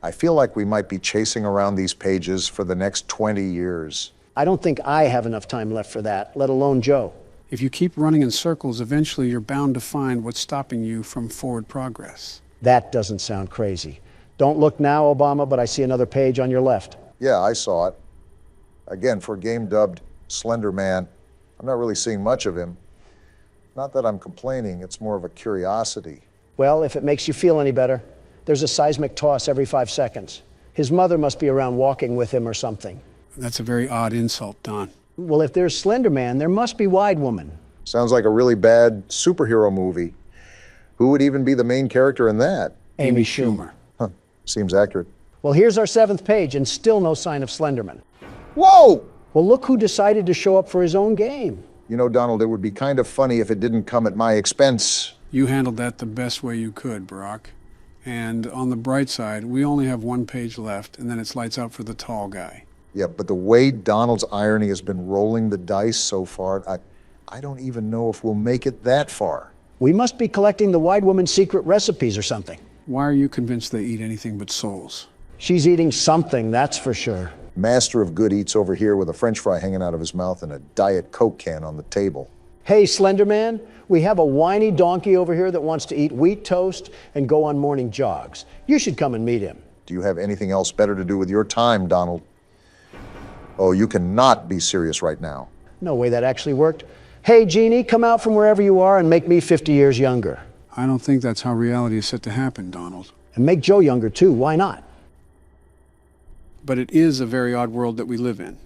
I feel like we might be chasing around these pages for the next 20 years. I don't think I have enough time left for that, let alone Joe. If you keep running in circles, eventually you're bound to find what's stopping you from forward progress. That doesn't sound crazy. Don't look now, Obama, but I see another page on your left. Yeah, I saw it. Again, for a game dubbed Slender Man, I'm not really seeing much of him. Not that I'm complaining, it's more of a curiosity. Well, if it makes you feel any better, there's a seismic toss every 5 seconds. His mother must be around walking with him or something. That's a very odd insult, Don. Well, if there's Slender Man, there must be Wide Woman. Sounds like a really bad superhero movie. Who would even be the main character in that? Amy Schumer. Huh, seems accurate. Well, here's our 7th page, and still no sign of Slenderman. Whoa! Well, look who decided to show up for his own game. You know, Donald, it would be kind of funny if it didn't come at my expense. You handled that the best way you could, Barack. And on the bright side, we only have 1 page left, and then it's lights out for the tall guy. Yeah, but the way Donald's irony has been rolling the dice so far, I don't even know if we'll make it that far. We must be collecting the Wide Woman's secret recipes or something. Why are you convinced they eat anything but souls? She's eating something, that's for sure. Master of good eats over here with a French fry hanging out of his mouth and a Diet Coke can on the table. Hey, Slenderman, we have a whiny donkey over here that wants to eat wheat toast and go on morning jogs. You should come and meet him. Do you have anything else better to do with your time, Donald? Oh, you cannot be serious right now. No way that actually worked. Hey, Jeannie, come out from wherever you are and make me 50 years younger. I don't think that's how reality is set to happen, Donald. And make Joe younger, too. Why not? But it is a very odd world that we live in.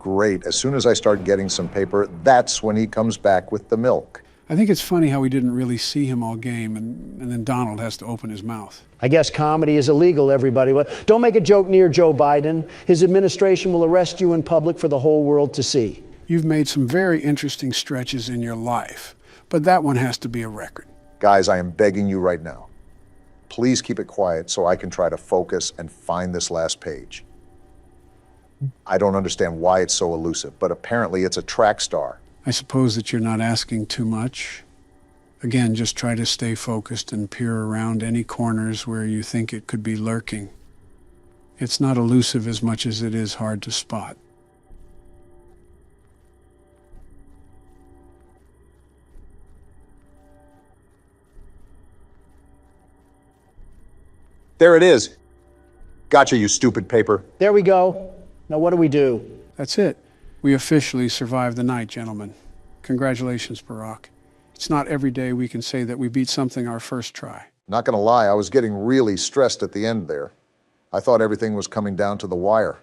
Great. As soon as I start getting some paper, that's when he comes back with the milk. I think it's funny how we didn't really see him all game, and then Donald has to open his mouth. I guess comedy is illegal, everybody. Don't make a joke near Joe Biden. His administration will arrest you in public for the whole world to see. You've made some very interesting stretches in your life, but that one has to be a record. Guys, I am begging you right now. Please keep it quiet so I can try to focus and find this last page. I don't understand why it's so elusive, but apparently it's a track star. I suppose that you're not asking too much. Again, just try to stay focused and peer around any corners where you think it could be lurking. It's not elusive as much as it is hard to spot. There it is. Gotcha, you stupid paper. There we go. Now what do we do? That's it. We officially survived the night, gentlemen. Congratulations, Barack. It's not every day we can say that we beat something our first try. Not gonna lie, I was getting really stressed at the end there. I thought everything was coming down to the wire.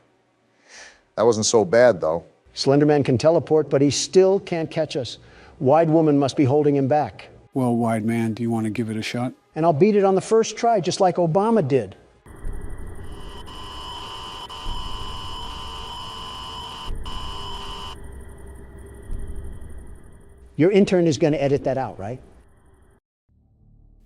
That wasn't so bad, though. Slenderman can teleport, but he still can't catch us. Wide Woman must be holding him back. Well, wide man, do you want to give it a shot? And I'll beat it on the first try, just like Obama did. Your intern is going to edit that out, right?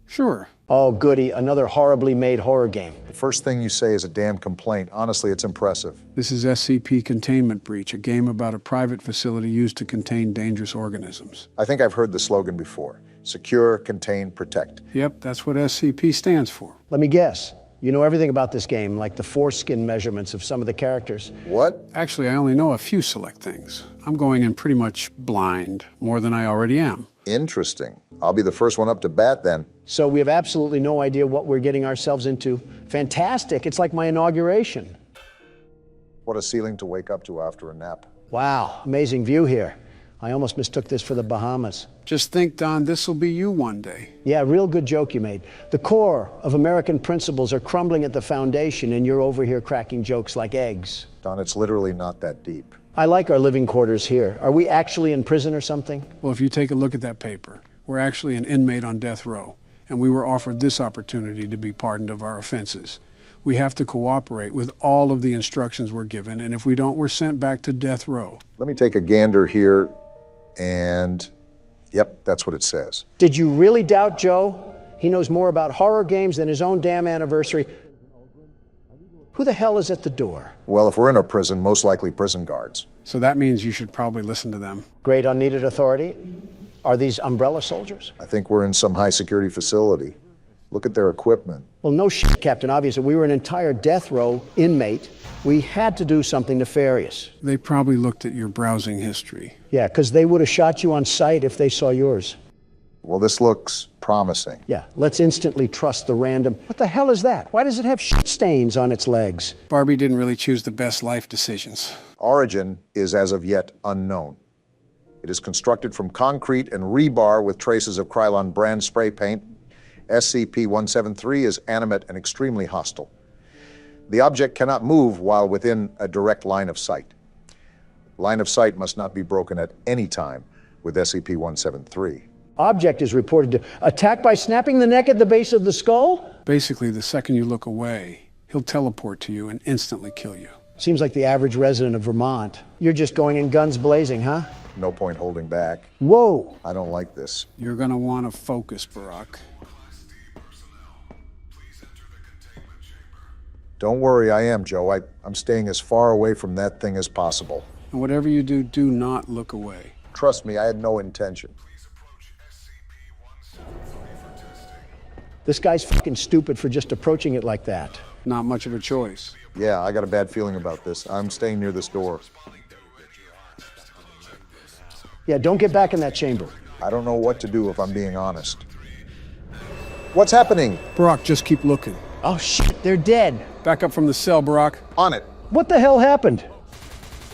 Sure. Oh, goody, another horribly made horror game. The first thing you say is a damn complaint. Honestly, it's impressive. This is SCP Containment Breach, a game about a private facility used to contain dangerous organisms. I think I've heard the slogan before. Secure, contain, protect. Yep, that's what SCP stands for. Let me guess. You know everything about this game, like the foreskin measurements of some of the characters. What? Actually, I only know a few select things. I'm going in pretty much blind, more than I already am. Interesting. I'll be the first one up to bat then. So we have absolutely no idea what we're getting ourselves into. Fantastic. It's like my inauguration. What a ceiling to wake up to after a nap. Wow, amazing view here. I almost mistook this for the Bahamas. Just think, Don, this'll be you one day. Yeah, real good joke you made. The core of American principles are crumbling at the foundation, and you're over here cracking jokes like eggs. Don, it's literally not that deep. I like our living quarters here. Are we actually in prison or something? Well, if you take a look at that paper, we're actually an inmate on death row, and we were offered this opportunity to be pardoned of our offenses. We have to cooperate with all of the instructions we're given, and if we don't, we're sent back to death row. Let me take a gander here, and yep, that's what it says. Did you really doubt Joe? He knows more about horror games than his own damn anniversary. Who the hell is at the door? Well, if we're in a prison, most likely prison guards. So that means you should probably listen to them. Great unneeded authority. Are these umbrella soldiers? I think we're in some high security facility. Look at their equipment. Well, no shit, Captain Obvious. If we were an entire death row inmate, we had to do something nefarious. They probably looked at your browsing history. Yeah, because they would have shot you on sight if they saw yours. Well, this looks promising. Yeah, let's instantly trust the random. What the hell is that? Why does it have shit stains on its legs? Barbie didn't really choose the best life decisions. Origin is as of yet unknown. It is constructed from concrete and rebar with traces of Krylon brand spray paint. SCP-173 is animate and extremely hostile. The object cannot move while within a direct line of sight. Line of sight must not be broken at any time with SCP-173. Object is reported to attack by snapping the neck at the base of the skull? Basically, the second you look away, he'll teleport to you and instantly kill you. Seems like the average resident of Vermont. You're just going in guns blazing, huh? No point holding back. Whoa! I don't like this. You're gonna want to focus, Barack. Don't worry, I am, Joe. I'm staying as far away from that thing as possible. And whatever you do, do not look away. Trust me, I had no intention. This guy's fucking stupid for just approaching it like that. Not much of a choice. Yeah, I got a bad feeling about this. I'm staying near this door. Yeah, don't get back in that chamber. I don't know what to do if I'm being honest. What's happening? Barack, just keep looking. Oh shit, they're dead. Back up from the cell, Barack. On it. What the hell happened?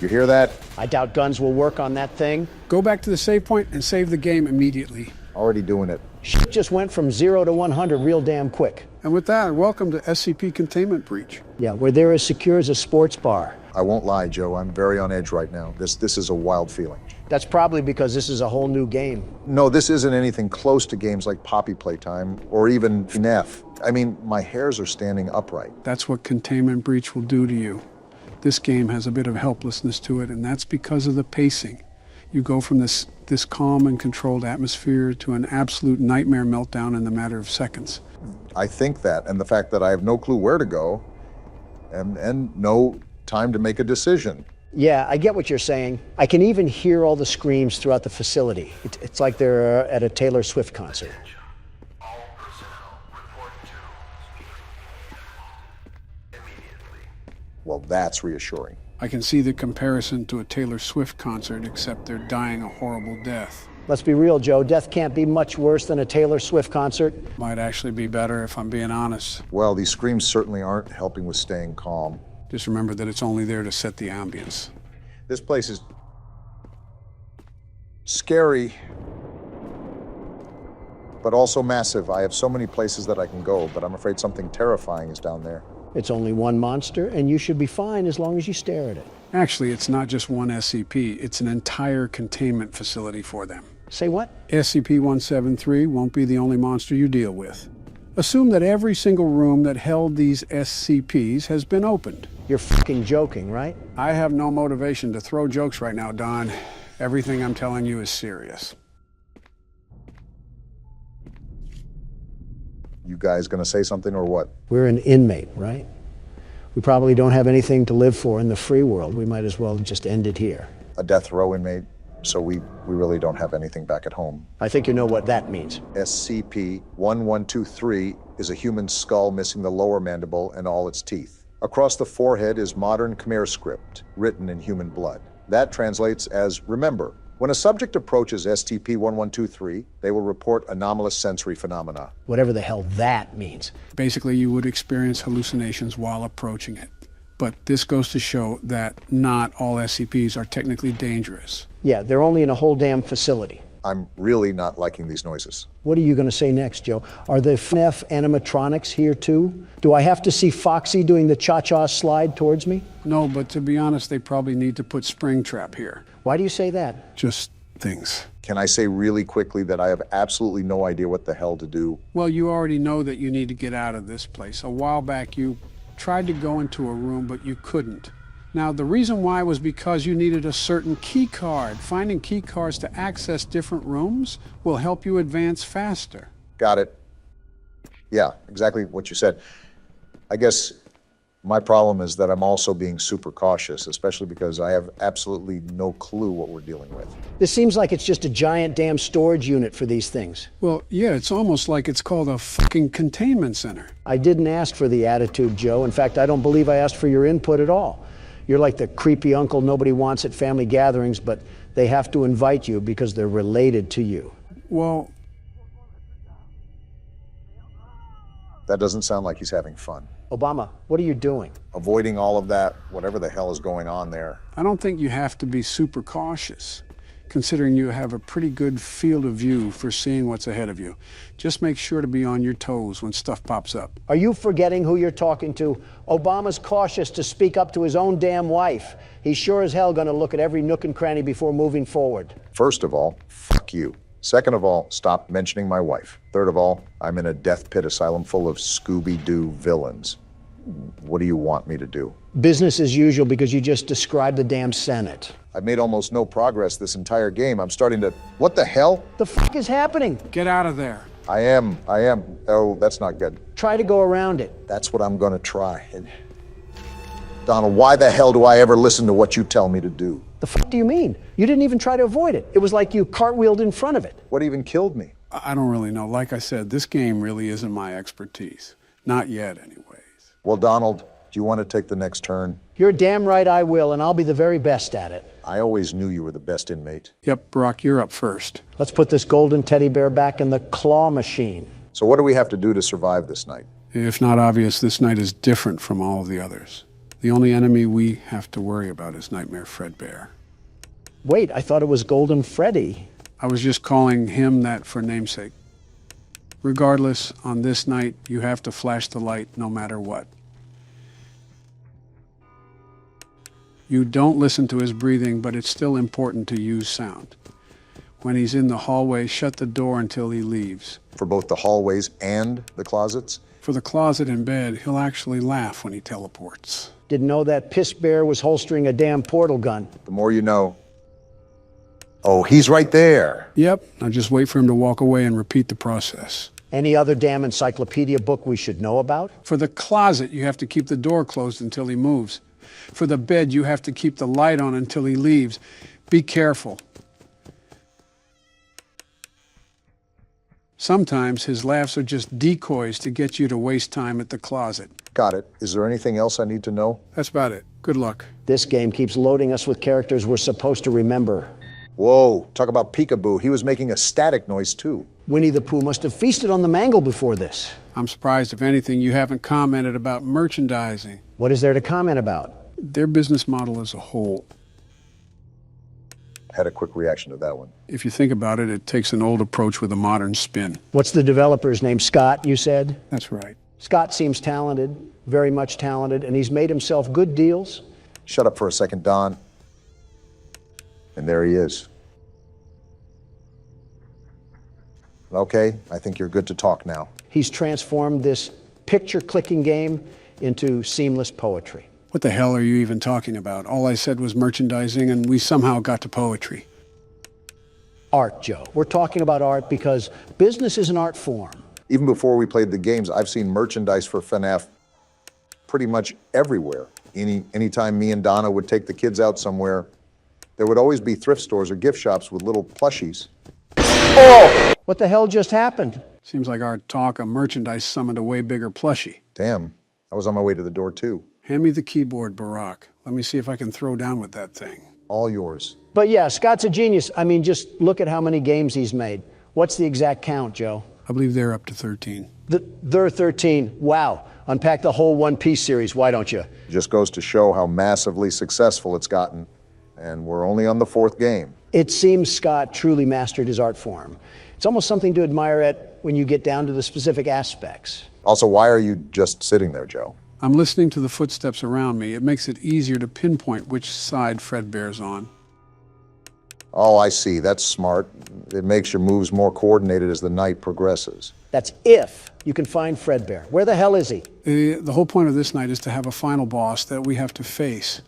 You hear that? I doubt guns will work on that thing. Go back to the save point and save the game immediately. Already doing it. Shit just went from 0 to 100 real damn quick. And with that, welcome to SCP Containment Breach. Yeah, where they're as secure as a sports bar. I won't lie, Joe. I'm very on edge right now. This is a wild feeling. That's probably because this is a whole new game. No, this isn't anything close to games like Poppy Playtime or even FNAF. I mean, my hairs are standing upright. That's what Containment Breach will do to you. This game has a bit of helplessness to it, and that's because of the pacing. You go from this calm and controlled atmosphere to an absolute nightmare meltdown in the matter of seconds. I think that, and the fact that I have no clue where to go, and no time to make a decision. Yeah, I get what you're saying. I can even hear all the screams throughout the facility. It's like they're at a Taylor Swift concert. Well, that's reassuring. I can see the comparison to a Taylor Swift concert, except they're dying a horrible death. Let's be real, Joe. Death can't be much worse than a Taylor Swift concert. Might actually be better if I'm being honest. Well, these screams certainly aren't helping with staying calm. Just remember that it's only there to set the ambience. This place is scary, but also massive. I have so many places that I can go, but I'm afraid something terrifying is down there. It's only one monster, and you should be fine as long as you stare at it. Actually, it's not just one SCP. It's an entire containment facility for them. Say what? SCP-173 won't be the only monster you deal with. Assume that every single room that held these SCPs has been opened. You're fucking joking, right? I have no motivation to throw jokes right now, Don. Everything I'm telling you is serious. You guys gonna say something or what? We're an inmate, right? We probably don't have anything to live for in the free world. We might as well just end it here. A death row inmate, so we really don't have anything back at home. I think you know what that means. SCP-1123 is a human skull missing the lower mandible and all its teeth. Across the forehead is modern Khmer script, written in human blood. That translates as remember. When a subject approaches SCP-1123, they will report anomalous sensory phenomena. Whatever the hell that means. Basically, you would experience hallucinations while approaching it. But this goes to show that not all SCPs are technically dangerous. Yeah, they're only in a whole damn facility. I'm really not liking these noises. What are you going to say next, Joe? Are the FNAF animatronics here too? Do I have to see Foxy doing the cha-cha slide towards me? No, but to be honest, they probably need to put Springtrap here. Why do you say that? Just things. Can I say really quickly that I have absolutely no idea what the hell to do? Well, you already know that you need to get out of this place. A while back, you tried to go into a room, but you couldn't. Now, the reason why was because you needed a certain key card. Finding key cards to access different rooms will help you advance faster. Got it. Yeah, exactly what you said. I guess my problem is that I'm also being super cautious, especially because I have absolutely no clue what we're dealing with. This seems like it's just a giant damn storage unit for these things. Well, yeah, it's almost like it's called a fucking containment center. I didn't ask for the attitude, Joe. In fact, I don't believe I asked for your input at all. You're like the creepy uncle nobody wants at family gatherings, but they have to invite you because they're related to you. Well, that doesn't sound like he's having fun. Obama, what are you doing? Avoiding all of that, whatever the hell is going on there. I don't think you have to be super cautious, considering you have a pretty good field of view for seeing what's ahead of you. Just make sure to be on your toes when stuff pops up. Are you forgetting who you're talking to? Obama's cautious to speak up to his own damn wife. He's sure as hell gonna look at every nook and cranny before moving forward. First of all, fuck you. Second of all, stop mentioning my wife. Third of all, I'm in a death pit asylum full of Scooby-Doo villains. What do you want me to do? Business as usual because you just described the damn Senate. I've made almost no progress this entire game. I'm starting to... What the hell? The fuck is happening? Get out of there. I am. Oh, that's not good. Try to go around it. That's what I'm gonna try. Donald, why the hell do I ever listen to what you tell me to do? The fuck do you mean? You didn't even try to avoid it. It was like you cartwheeled in front of it. What even killed me? I don't really know. Like I said, this game really isn't my expertise. Not yet, anyways. Well, Donald, do you want to take the next turn? You're damn right I will, and I'll be the very best at it. I always knew you were the best inmate. Yep, Brock, you're up first. Let's put this golden teddy bear back in the claw machine. So what do we have to do to survive this night? If not obvious, this night is different from all of the others. The only enemy we have to worry about is Nightmare Fredbear. Wait, I thought it was Golden Freddy. I was just calling him that for namesake. Regardless, on this night, you have to flash the light no matter what. You don't listen to his breathing, but it's still important to use sound. When he's in the hallway, shut the door until he leaves. For both the hallways and the closets? For the closet and bed, he'll actually laugh when he teleports. Didn't know that piss bear was holstering a damn portal gun. The more you know. Oh, he's right there. Yep, now just wait for him to walk away and repeat the process. Any other damn encyclopedia book we should know about? For the closet, you have to keep the door closed until he moves. For the bed, you have to keep the light on until he leaves. Be careful. Sometimes his laughs are just decoys to get you to waste time at the closet. Got it. Is there anything else I need to know? That's about it. Good luck. This game keeps loading us with characters we're supposed to remember. Whoa, talk about peekaboo. He was making a static noise too. Winnie the Pooh must have feasted on the mangle before this. I'm surprised, if anything, you haven't commented about merchandising. What is there to comment about? Their business model as a whole. Had a quick reaction to that one. If you think about it, it takes an old approach with a modern spin. What's the developer's name? Scott, you said? That's right. Scott seems talented, very much talented, and he's made himself good deals. Shut up for a second, Don. And there he is. Okay, I think you're good to talk now. He's transformed this picture-clicking game into seamless poetry. What the hell are you even talking about? All I said was merchandising, and we somehow got to poetry. Art, Joe. We're talking about art because business is an art form. Even before we played the games, I've seen merchandise for FNAF pretty much everywhere. Anytime me and Donna would take the kids out somewhere, there would always be thrift stores or gift shops with little plushies. Oh! What the hell just happened? Seems like our talk of merchandise summoned a way bigger plushie. Damn, I was on my way to the door too. Hand me the keyboard, Barack. Let me see if I can throw down with that thing. All yours. But yeah, Scott's a genius. I mean, just look at how many games he's made. What's the exact count, Joe? I believe they're up to 13. They're 13. Wow. Unpack the whole One Piece series, why don't you? It just goes to show how massively successful it's gotten. And we're only on the 4th game. It seems Scott truly mastered his art form. It's almost something to admire at when you get down to the specific aspects. Also, why are you just sitting there, Joe? I'm listening to the footsteps around me. It makes it easier to pinpoint which side Fredbear's on. Oh, I see. That's smart. It makes your moves more coordinated as the night progresses. That's if you can find Fredbear. Where the hell is he? The whole point of this night is to have a final boss that we have to face.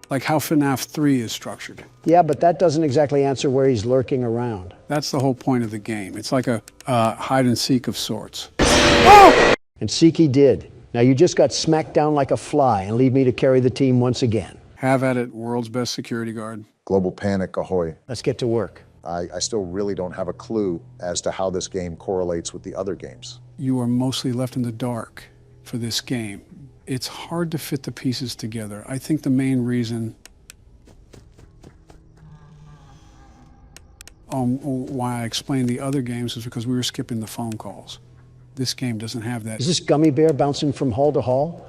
Like how FNAF 3 is structured. Yeah, but that doesn't exactly answer where he's lurking around. That's the whole point of the game. It's like a hide and seek of sorts. And seek he did. Now you just got smacked down like a fly and leave me to carry the team once again. Have at it, world's best security guard. Global panic, ahoy. Let's get to work. I still really don't have a clue as to how this game correlates with the other games. You are mostly left in the dark for this game. It's hard to fit the pieces together. I think the main reason why I explained the other games is because we were skipping the phone calls. This game doesn't have that. Is this gummy bear bouncing from hall to hall?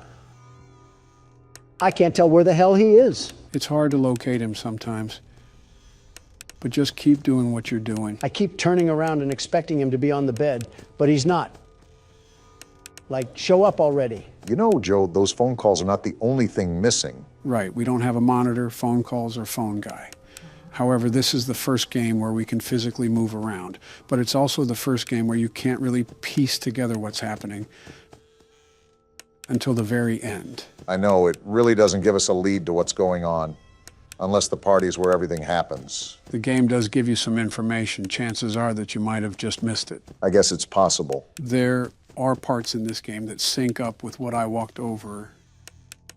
I can't tell where the hell he is. It's hard to locate him sometimes, but just keep doing what you're doing. I keep turning around and expecting him to be on the bed, but he's not. Like, show up already. You know, Joe, those phone calls are not the only thing missing. Right, we don't have a monitor, phone calls, or phone guy. However, this is the first game where we can physically move around, but it's also the first game where you can't really piece together what's happening until the very end. I know, it really doesn't give us a lead to what's going on, unless the party's where everything happens. The game does give you some information. Chances are that you might have just missed it. I guess it's possible. There are parts in this game that sync up with what I walked over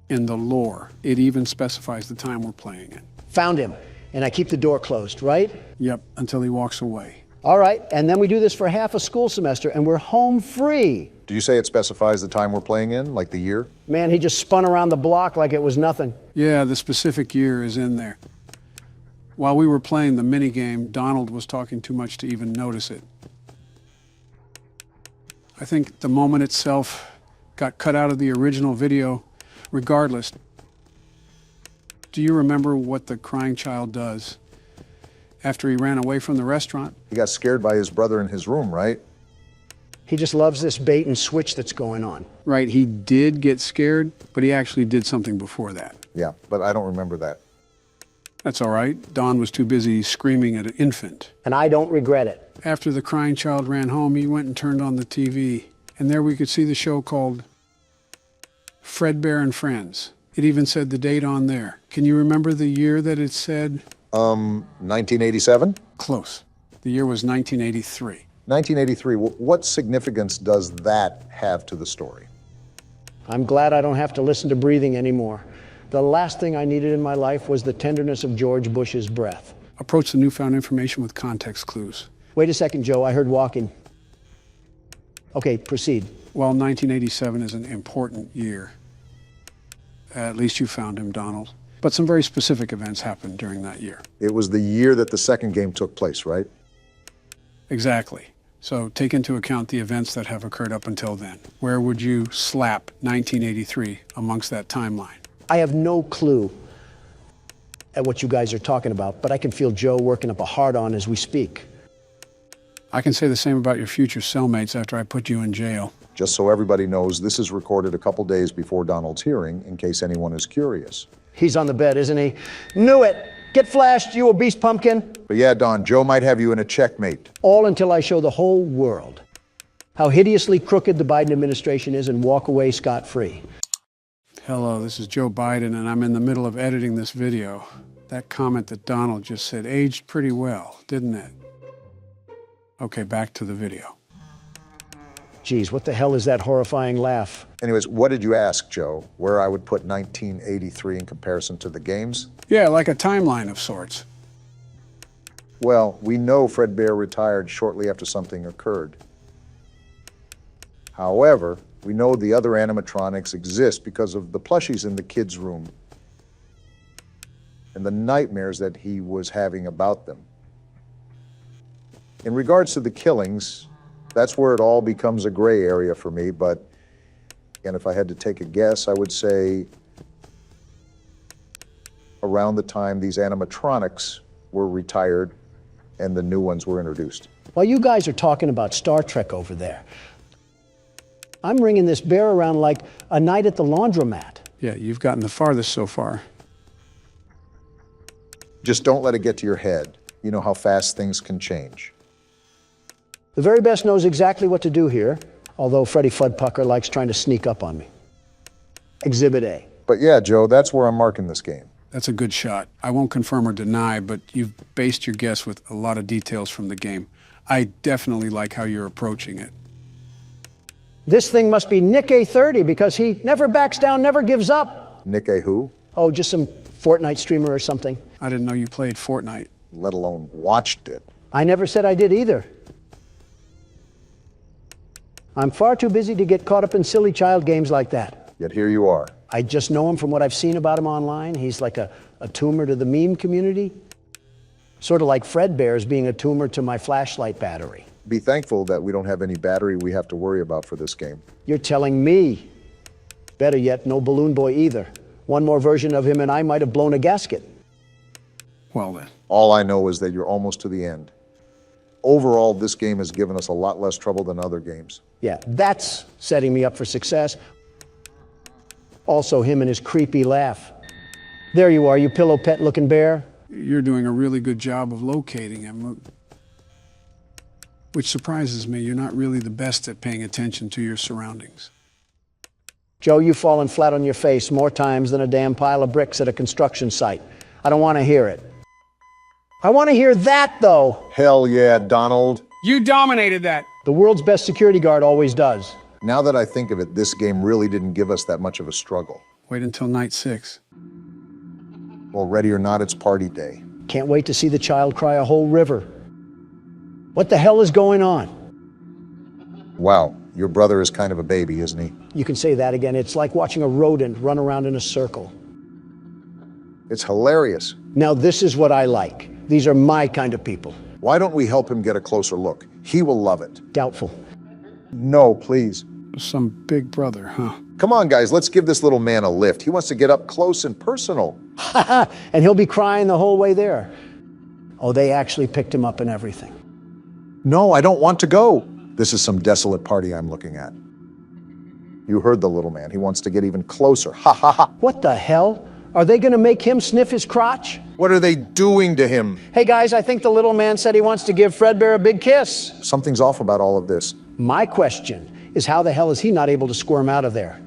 in the lore. It even specifies the time we're playing it. Found him, and I keep the door closed, right? Yep, until he walks away. All right, and then we do this for half a school semester, and we're home free. Did you say it specifies the time we're playing in, like the year? Man, he just spun around the block like it was nothing. Yeah, the specific year is in there. While we were playing the minigame, Donald was talking too much to even notice it. I think the moment itself got cut out of the original video. Regardless, do you remember what the crying child does after he ran away from the restaurant? He got scared by his brother in his room, right? He just loves this bait and switch that's going on. Right, he did get scared, but he actually did something before that. Yeah, but I don't remember that. That's all right. Don was too busy screaming at an infant. And I don't regret it. After the crying child ran home, he went and turned on the TV. And there we could see the show called Fredbear and Friends. It even said the date on there. Can you remember the year that it said? 1987? Close. The year was 1983. 1983. What significance does that have to the story? I'm glad I don't have to listen to breathing anymore. The last thing I needed in my life was the tenderness of George Bush's breath. Approach the newfound information with context clues. Wait a second, Joe. I heard walking. Okay, proceed. Well, 1987 is an important year. At least you found him, Donald. But some very specific events happened during that year. It was the year that the second game took place, right? Exactly. So take into account the events that have occurred up until then. Where would you slap 1983 amongst that timeline? I have no clue at what you guys are talking about, but I can feel Joe working up a hard-on as we speak. I can say the same about your future cellmates after I put you in jail. Just so everybody knows, this is recorded a couple days before Donald's hearing, in case anyone is curious. He's on the bed, isn't he? Knew it! Get flashed, you obese pumpkin. But yeah, Don, Joe might have you in a checkmate. All until I show the whole world how hideously crooked the Biden administration is and walk away scot-free. Hello, this is Joe Biden, and I'm in the middle of editing this video. That comment that Donald just said aged pretty well, didn't it? Okay, back to the video. Geez, what the hell is that horrifying laugh? Anyways, what did you ask, Joe? Where I would put 1983 in comparison to the games? Yeah, like a timeline of sorts. Well, we know Fredbear retired shortly after something occurred. However, we know the other animatronics exist because of the plushies in the kid's room and the nightmares that he was having about them. In regards to the killings, that's where it all becomes a gray area for me, but again, if I had to take a guess, I would say around the time these animatronics were retired and the new ones were introduced. While you guys are talking about Star Trek over there, I'm ringing this bear around like a night at the laundromat. Yeah, you've gotten the farthest so far. Just don't let it get to your head. You know how fast things can change. The very best knows exactly what to do here, although Freddy Fuddpucker likes trying to sneak up on me. Exhibit A. But yeah, Joe, that's where I'm marking this game. That's a good shot. I won't confirm or deny, but you've based your guess with a lot of details from the game. I definitely like how you're approaching it. This thing must be Nick A30 because he never backs down, never gives up. Nick A who? Oh, just some Fortnite streamer or something. I didn't know you played Fortnite. Let alone watched it. I never said I did either. I'm far too busy to get caught up in silly child games like that. Yet here you are. I just know him from what I've seen about him online. He's like a tumor to the meme community. Sort of like Fredbear's being a tumor to my flashlight battery. Be thankful that we don't have any battery we have to worry about for this game. You're telling me. Better yet, no Balloon Boy either. One more version of him and I might have blown a gasket. Well then. All I know is that you're almost to the end. Overall, this game has given us a lot less trouble than other games. Yeah, that's setting me up for success. Also, him and his creepy laugh. There you are, you pillow pet looking bear. You're doing a really good job of locating him. Which surprises me. You're not really the best at paying attention to your surroundings. Joe, you've fallen flat on your face more times than a damn pile of bricks at a construction site. I don't want to hear it. I want to hear that, though. Hell yeah, Donald. You dominated that. The world's best security guard always does. Now that I think of it, this game really didn't give us that much of a struggle. Wait until night 6. Well, ready or not, it's party day. Can't wait to see the child cry a whole river. What the hell is going on? Wow, your brother is kind of a baby, isn't he? You can say that again. It's like watching a rodent run around in a circle. It's hilarious. Now this is what I like. These are my kind of people. Why don't we help him get a closer look? He will love it. Doubtful. No, please. Some big brother, huh? Come on, guys, let's give this little man a lift. He wants to get up close and personal. And he'll be crying the whole way there. Oh, they actually picked him up and everything. No, I don't want to go. This is some desolate party I'm looking at. You heard the little man. He wants to get even closer. Ha ha ha. What the hell? Are they going to make him sniff his crotch? What are they doing to him? Hey guys, I think the little man said he wants to give Fredbear a big kiss. Something's off about all of this. My question is how the hell is he not able to squirm out of there?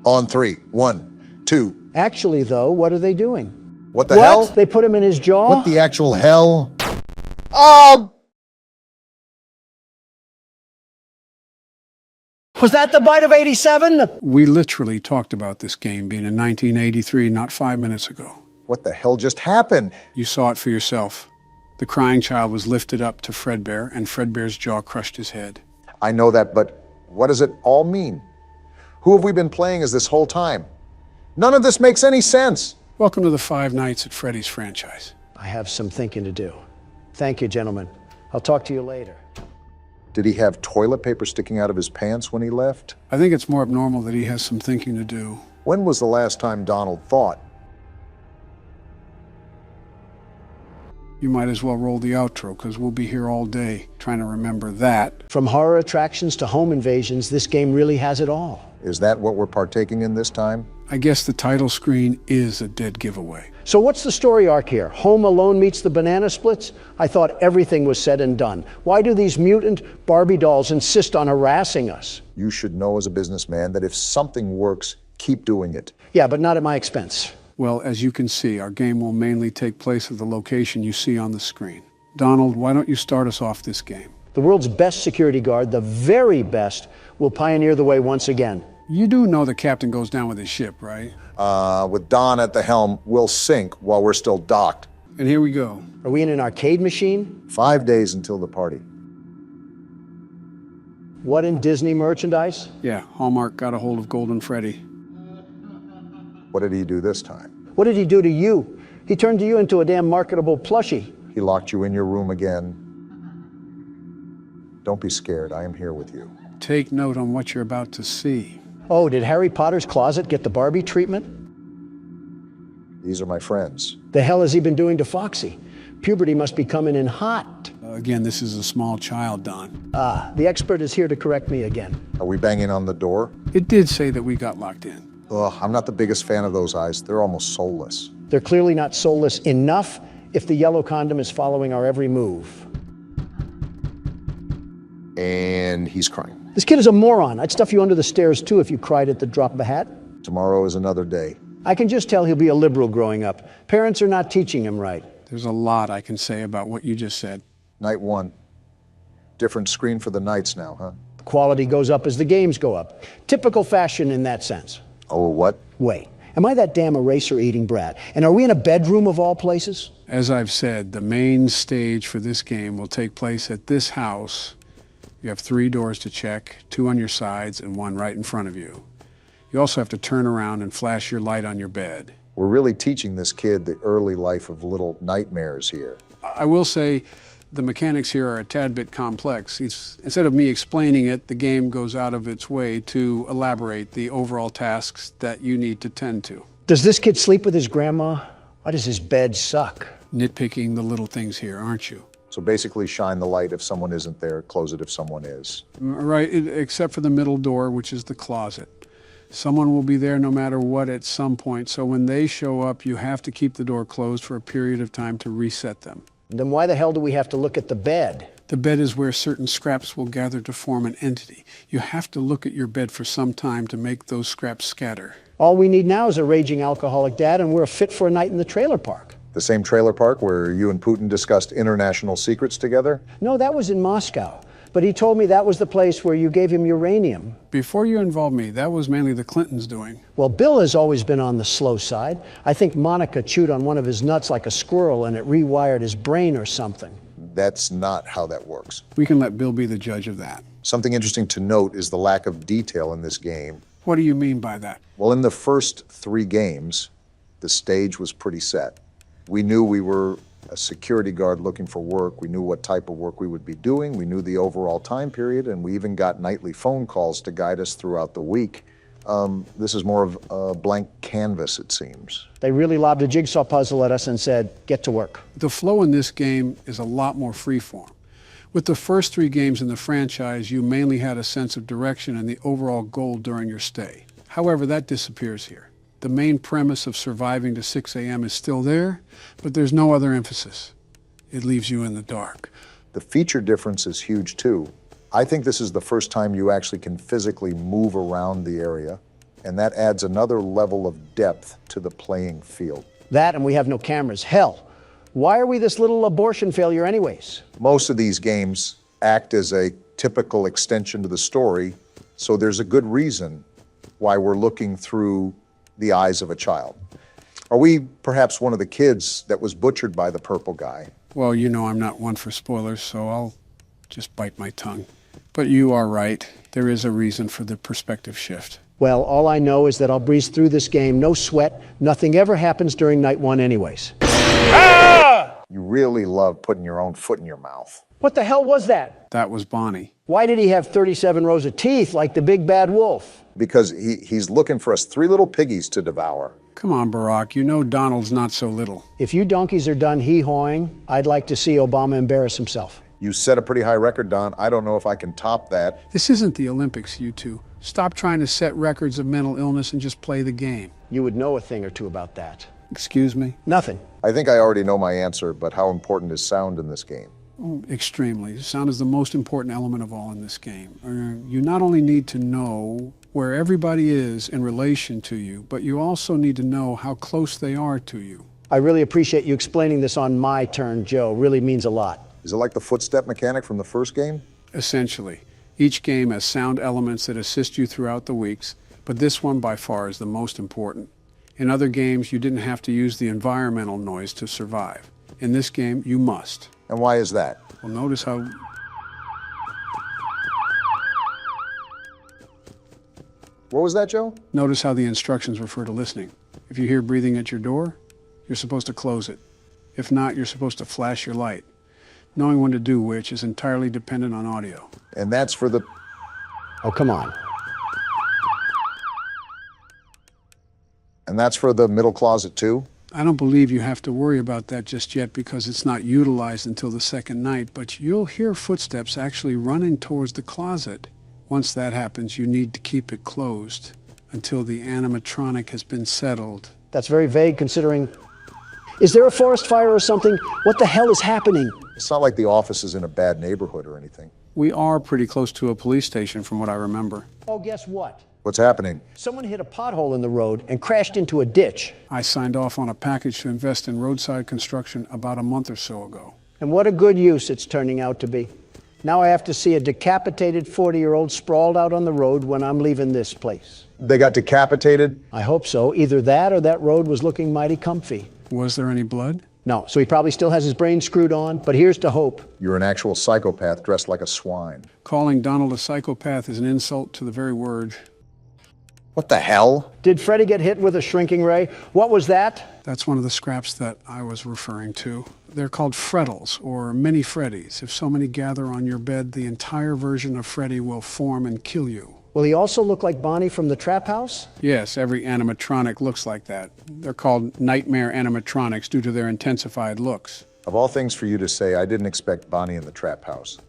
On 3. 1, 2. Actually, though, what are they doing? What the hell? They put him in his jaw? What the actual hell? Oh! Was that the bite of 87? We literally talked about this game being in 1983 not 5 minutes ago. What the hell just happened? You saw it for yourself. The crying child was lifted up to Fredbear, and Fredbear's jaw crushed his head. I know that, but what does it all mean? Who have we been playing as this whole time? None of this makes any sense. Welcome to the 5 Nights at Freddy's franchise. I have some thinking to do. Thank you, gentlemen. I'll talk to you later. Did he have toilet paper sticking out of his pants when he left? I think it's more abnormal that he has some thinking to do. When was the last time Donald thought? You might as well roll the outro, because we'll be here all day trying to remember that. From horror attractions to home invasions, this game really has it all. Is that what we're partaking in this time? I guess the title screen is a dead giveaway. So what's the story arc here? Home Alone meets the Banana Splits? I thought everything was said and done. Why do these mutant Barbie dolls insist on harassing us? You should know as a businessman that if something works, keep doing it. Yeah, but not at my expense. Well, as you can see, our game will mainly take place at the location you see on the screen. Donald, why don't you start us off this game? The world's best security guard, the very best, will pioneer the way once again. You do know the captain goes down with his ship, right? With Don at the helm, we'll sink while we're still docked. And here we go. Are we in an arcade machine? 5 days until the party. What in Disney merchandise? Yeah, Hallmark got a hold of Golden Freddy. What did he do this time? What did he do to you? He turned you into a damn marketable plushie. He locked you in your room again. Don't be scared, I am here with you. Take note on what you're about to see. Oh, did Harry Potter's closet get the Barbie treatment? These are my friends. The hell has he been doing to Foxy? Puberty must be coming in hot. Again, this is a small child, Don. Ah, the expert is here to correct me again. Are we banging on the door? It did say that we got locked in. Ugh, I'm not the biggest fan of those eyes. They're almost soulless. They're clearly not soulless enough if the yellow condom is following our every move. And he's crying. This kid is a moron. I'd stuff you under the stairs too if you cried at the drop of a hat. Tomorrow is another day. I can just tell he'll be a liberal growing up. Parents are not teaching him right. There's a lot I can say about what you just said. Night one. Different screen for the nights now, huh? The quality goes up as the games go up. Typical fashion in that sense. Oh, what? Wait, am I that damn eraser-eating brat? And are we in a bedroom of all places? As I've said, the main stage for this game will take place at this house. You have 3 doors to check, 2 on your sides and 1 right in front of you. You also have to turn around and flash your light on your bed. We're really teaching this kid the early life of little nightmares here. I will say the mechanics here are a tad bit complex. Instead of me explaining it, the game goes out of its way to elaborate the overall tasks that you need to tend to. Does this kid sleep with his grandma? Why does his bed suck? Nitpicking the little things here, aren't you? So basically shine the light if someone isn't there, close it if someone is. Right, except for the middle door, which is the closet. Someone will be there no matter what at some point, so when they show up, you have to keep the door closed for a period of time to reset them. Then why the hell do we have to look at the bed? The bed is where certain scraps will gather to form an entity. You have to look at your bed for some time to make those scraps scatter. All we need now is a raging alcoholic dad, and we're fit for a night in the trailer park. The same trailer park where you and Putin discussed international secrets together? No, that was in Moscow. But he told me that was the place where you gave him uranium. Before you involved me, that was mainly the Clintons' doing. Well, Bill has always been on the slow side. I think Monica chewed on one of his nuts like a squirrel and it rewired his brain or something. That's not how that works. We can let Bill be the judge of that. Something interesting to note is the lack of detail in this game. What do you mean by that? Well, in the first 3 games, the stage was pretty set. We knew we were a security guard looking for work. We knew what type of work we would be doing. We knew the overall time period, and we even got nightly phone calls to guide us throughout the week. This is more of a blank canvas, it seems. They really lobbed a jigsaw puzzle at us and said, get to work. The flow in this game is a lot more freeform. With the first 3 games in the franchise, you mainly had a sense of direction and the overall goal during your stay. However, that disappears here. The main premise of surviving to 6 a.m. is still there, but there's no other emphasis. It leaves you in the dark. The feature difference is huge too. I think this is the first time you actually can physically move around the area, and that adds another level of depth to the playing field. That and we have no cameras. Hell, why are we this little abortion failure anyways? Most of these games act as a typical extension to the story, so there's a good reason why we're looking through the eyes of a child. Are we perhaps one of the kids that was butchered by the purple guy? Well, you know I'm not one for spoilers, so I'll just bite my tongue. But you are right. There is a reason for the perspective shift. Well, all I know is that I'll breeze through this game, no sweat. Nothing ever happens during night 1 anyways. You really love putting your own foot in your mouth. What the hell was that? That was Bonnie. Why did he have 37 rows of teeth like the big bad wolf? Because he's looking for us 3 little piggies to devour. Come on, Barack. You know Donald's not so little. If you donkeys are done hee-hawing, I'd like to see Obama embarrass himself. You set a pretty high record, Don. I don't know if I can top that. This isn't the Olympics, you two. Stop trying to set records of mental illness and just play the game. You would know a thing or two about that. Excuse me? Nothing. I think I already know my answer, but how important is sound in this game? Oh, extremely. Sound is the most important element of all in this game. You not only need to know where everybody is in relation to you, but you also need to know how close they are to you. I really appreciate you explaining this on my turn, Joe. Really means a lot. Is it like the footstep mechanic from the first game? Essentially. Each game has sound elements that assist you throughout the weeks, but this one by far is the most important. In other games, you didn't have to use the environmental noise to survive. In this game, you must. And why is that? Well, notice how... What was that, Joe? Notice how the instructions refer to listening. If you hear breathing at your door, you're supposed to close it. If not, you're supposed to flash your light. Knowing when to do which is entirely dependent on audio. And that's for the... Oh, come on. And that's for the middle closet, too? I don't believe you have to worry about that just yet because it's not utilized until the second night, but you'll hear footsteps actually running towards the closet. Once that happens, you need to keep it closed until the animatronic has been settled. That's very vague considering... Is there a forest fire or something? What the hell is happening? It's not like the office is in a bad neighborhood or anything. We are pretty close to a police station from what I remember. Oh, guess what? What's happening? Someone hit a pothole in the road and crashed into a ditch. I signed off on a package to invest in roadside construction about a month or so ago. And what a good use it's turning out to be. Now I have to see a decapitated 40-year-old sprawled out on the road when I'm leaving this place. They got decapitated? I hope so. Either that or that road was looking mighty comfy. Was there any blood? No, so he probably still has his brain screwed on, but here's to hope. You're an actual psychopath dressed like a swine. Calling Donald a psychopath is an insult to the very word. What the hell? Did Freddy get hit with a shrinking ray? What was that? That's one of the scraps that I was referring to. They're called frettles, or mini Freddys. If so many gather on your bed, the entire version of Freddy will form and kill you. Will he also look like Bonnie from the Trap House? Yes, every animatronic looks like that. They're called nightmare animatronics due to their intensified looks. Of all things for you to say, I didn't expect Bonnie in the Trap House.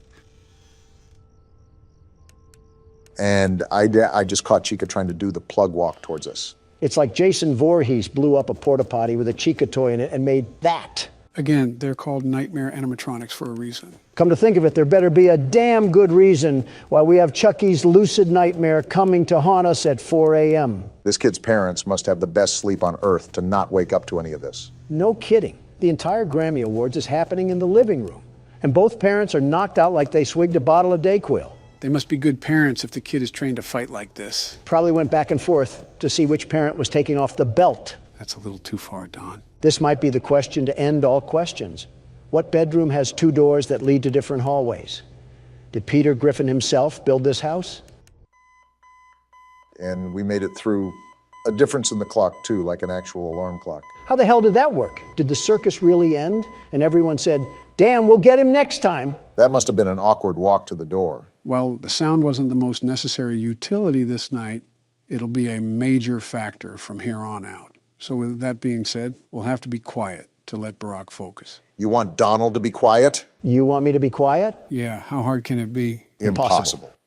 And I just caught Chica trying to do the plug walk towards us. It's like Jason Voorhees blew up a porta potty with a Chica toy in it and made that. Again, they're called nightmare animatronics for a reason. Come to think of it, there better be a damn good reason why we have Chucky's lucid nightmare coming to haunt us at 4 a.m. This kid's parents must have the best sleep on earth to not wake up to any of this. No kidding. The entire Grammy Awards is happening in the living room. And both parents are knocked out like they swigged a bottle of Dayquil. They must be good parents if the kid is trained to fight like this. Probably went back and forth to see which parent was taking off the belt. That's a little too far, Don. This might be the question to end all questions. What bedroom has two doors that lead to different hallways? Did Peter Griffin himself build this house? And we made it through a difference in the clock, too, like an actual alarm clock. How the hell did that work? Did the circus really end? And everyone said, damn, we'll get him next time. That must have been an awkward walk to the door. Well, the sound wasn't the most necessary utility this night. It'll be a major factor from here on out. So with that being said, we'll have to be quiet to let Barack focus. You want Donald to be quiet? You want me to be quiet? Yeah, how hard can it be? Impossible.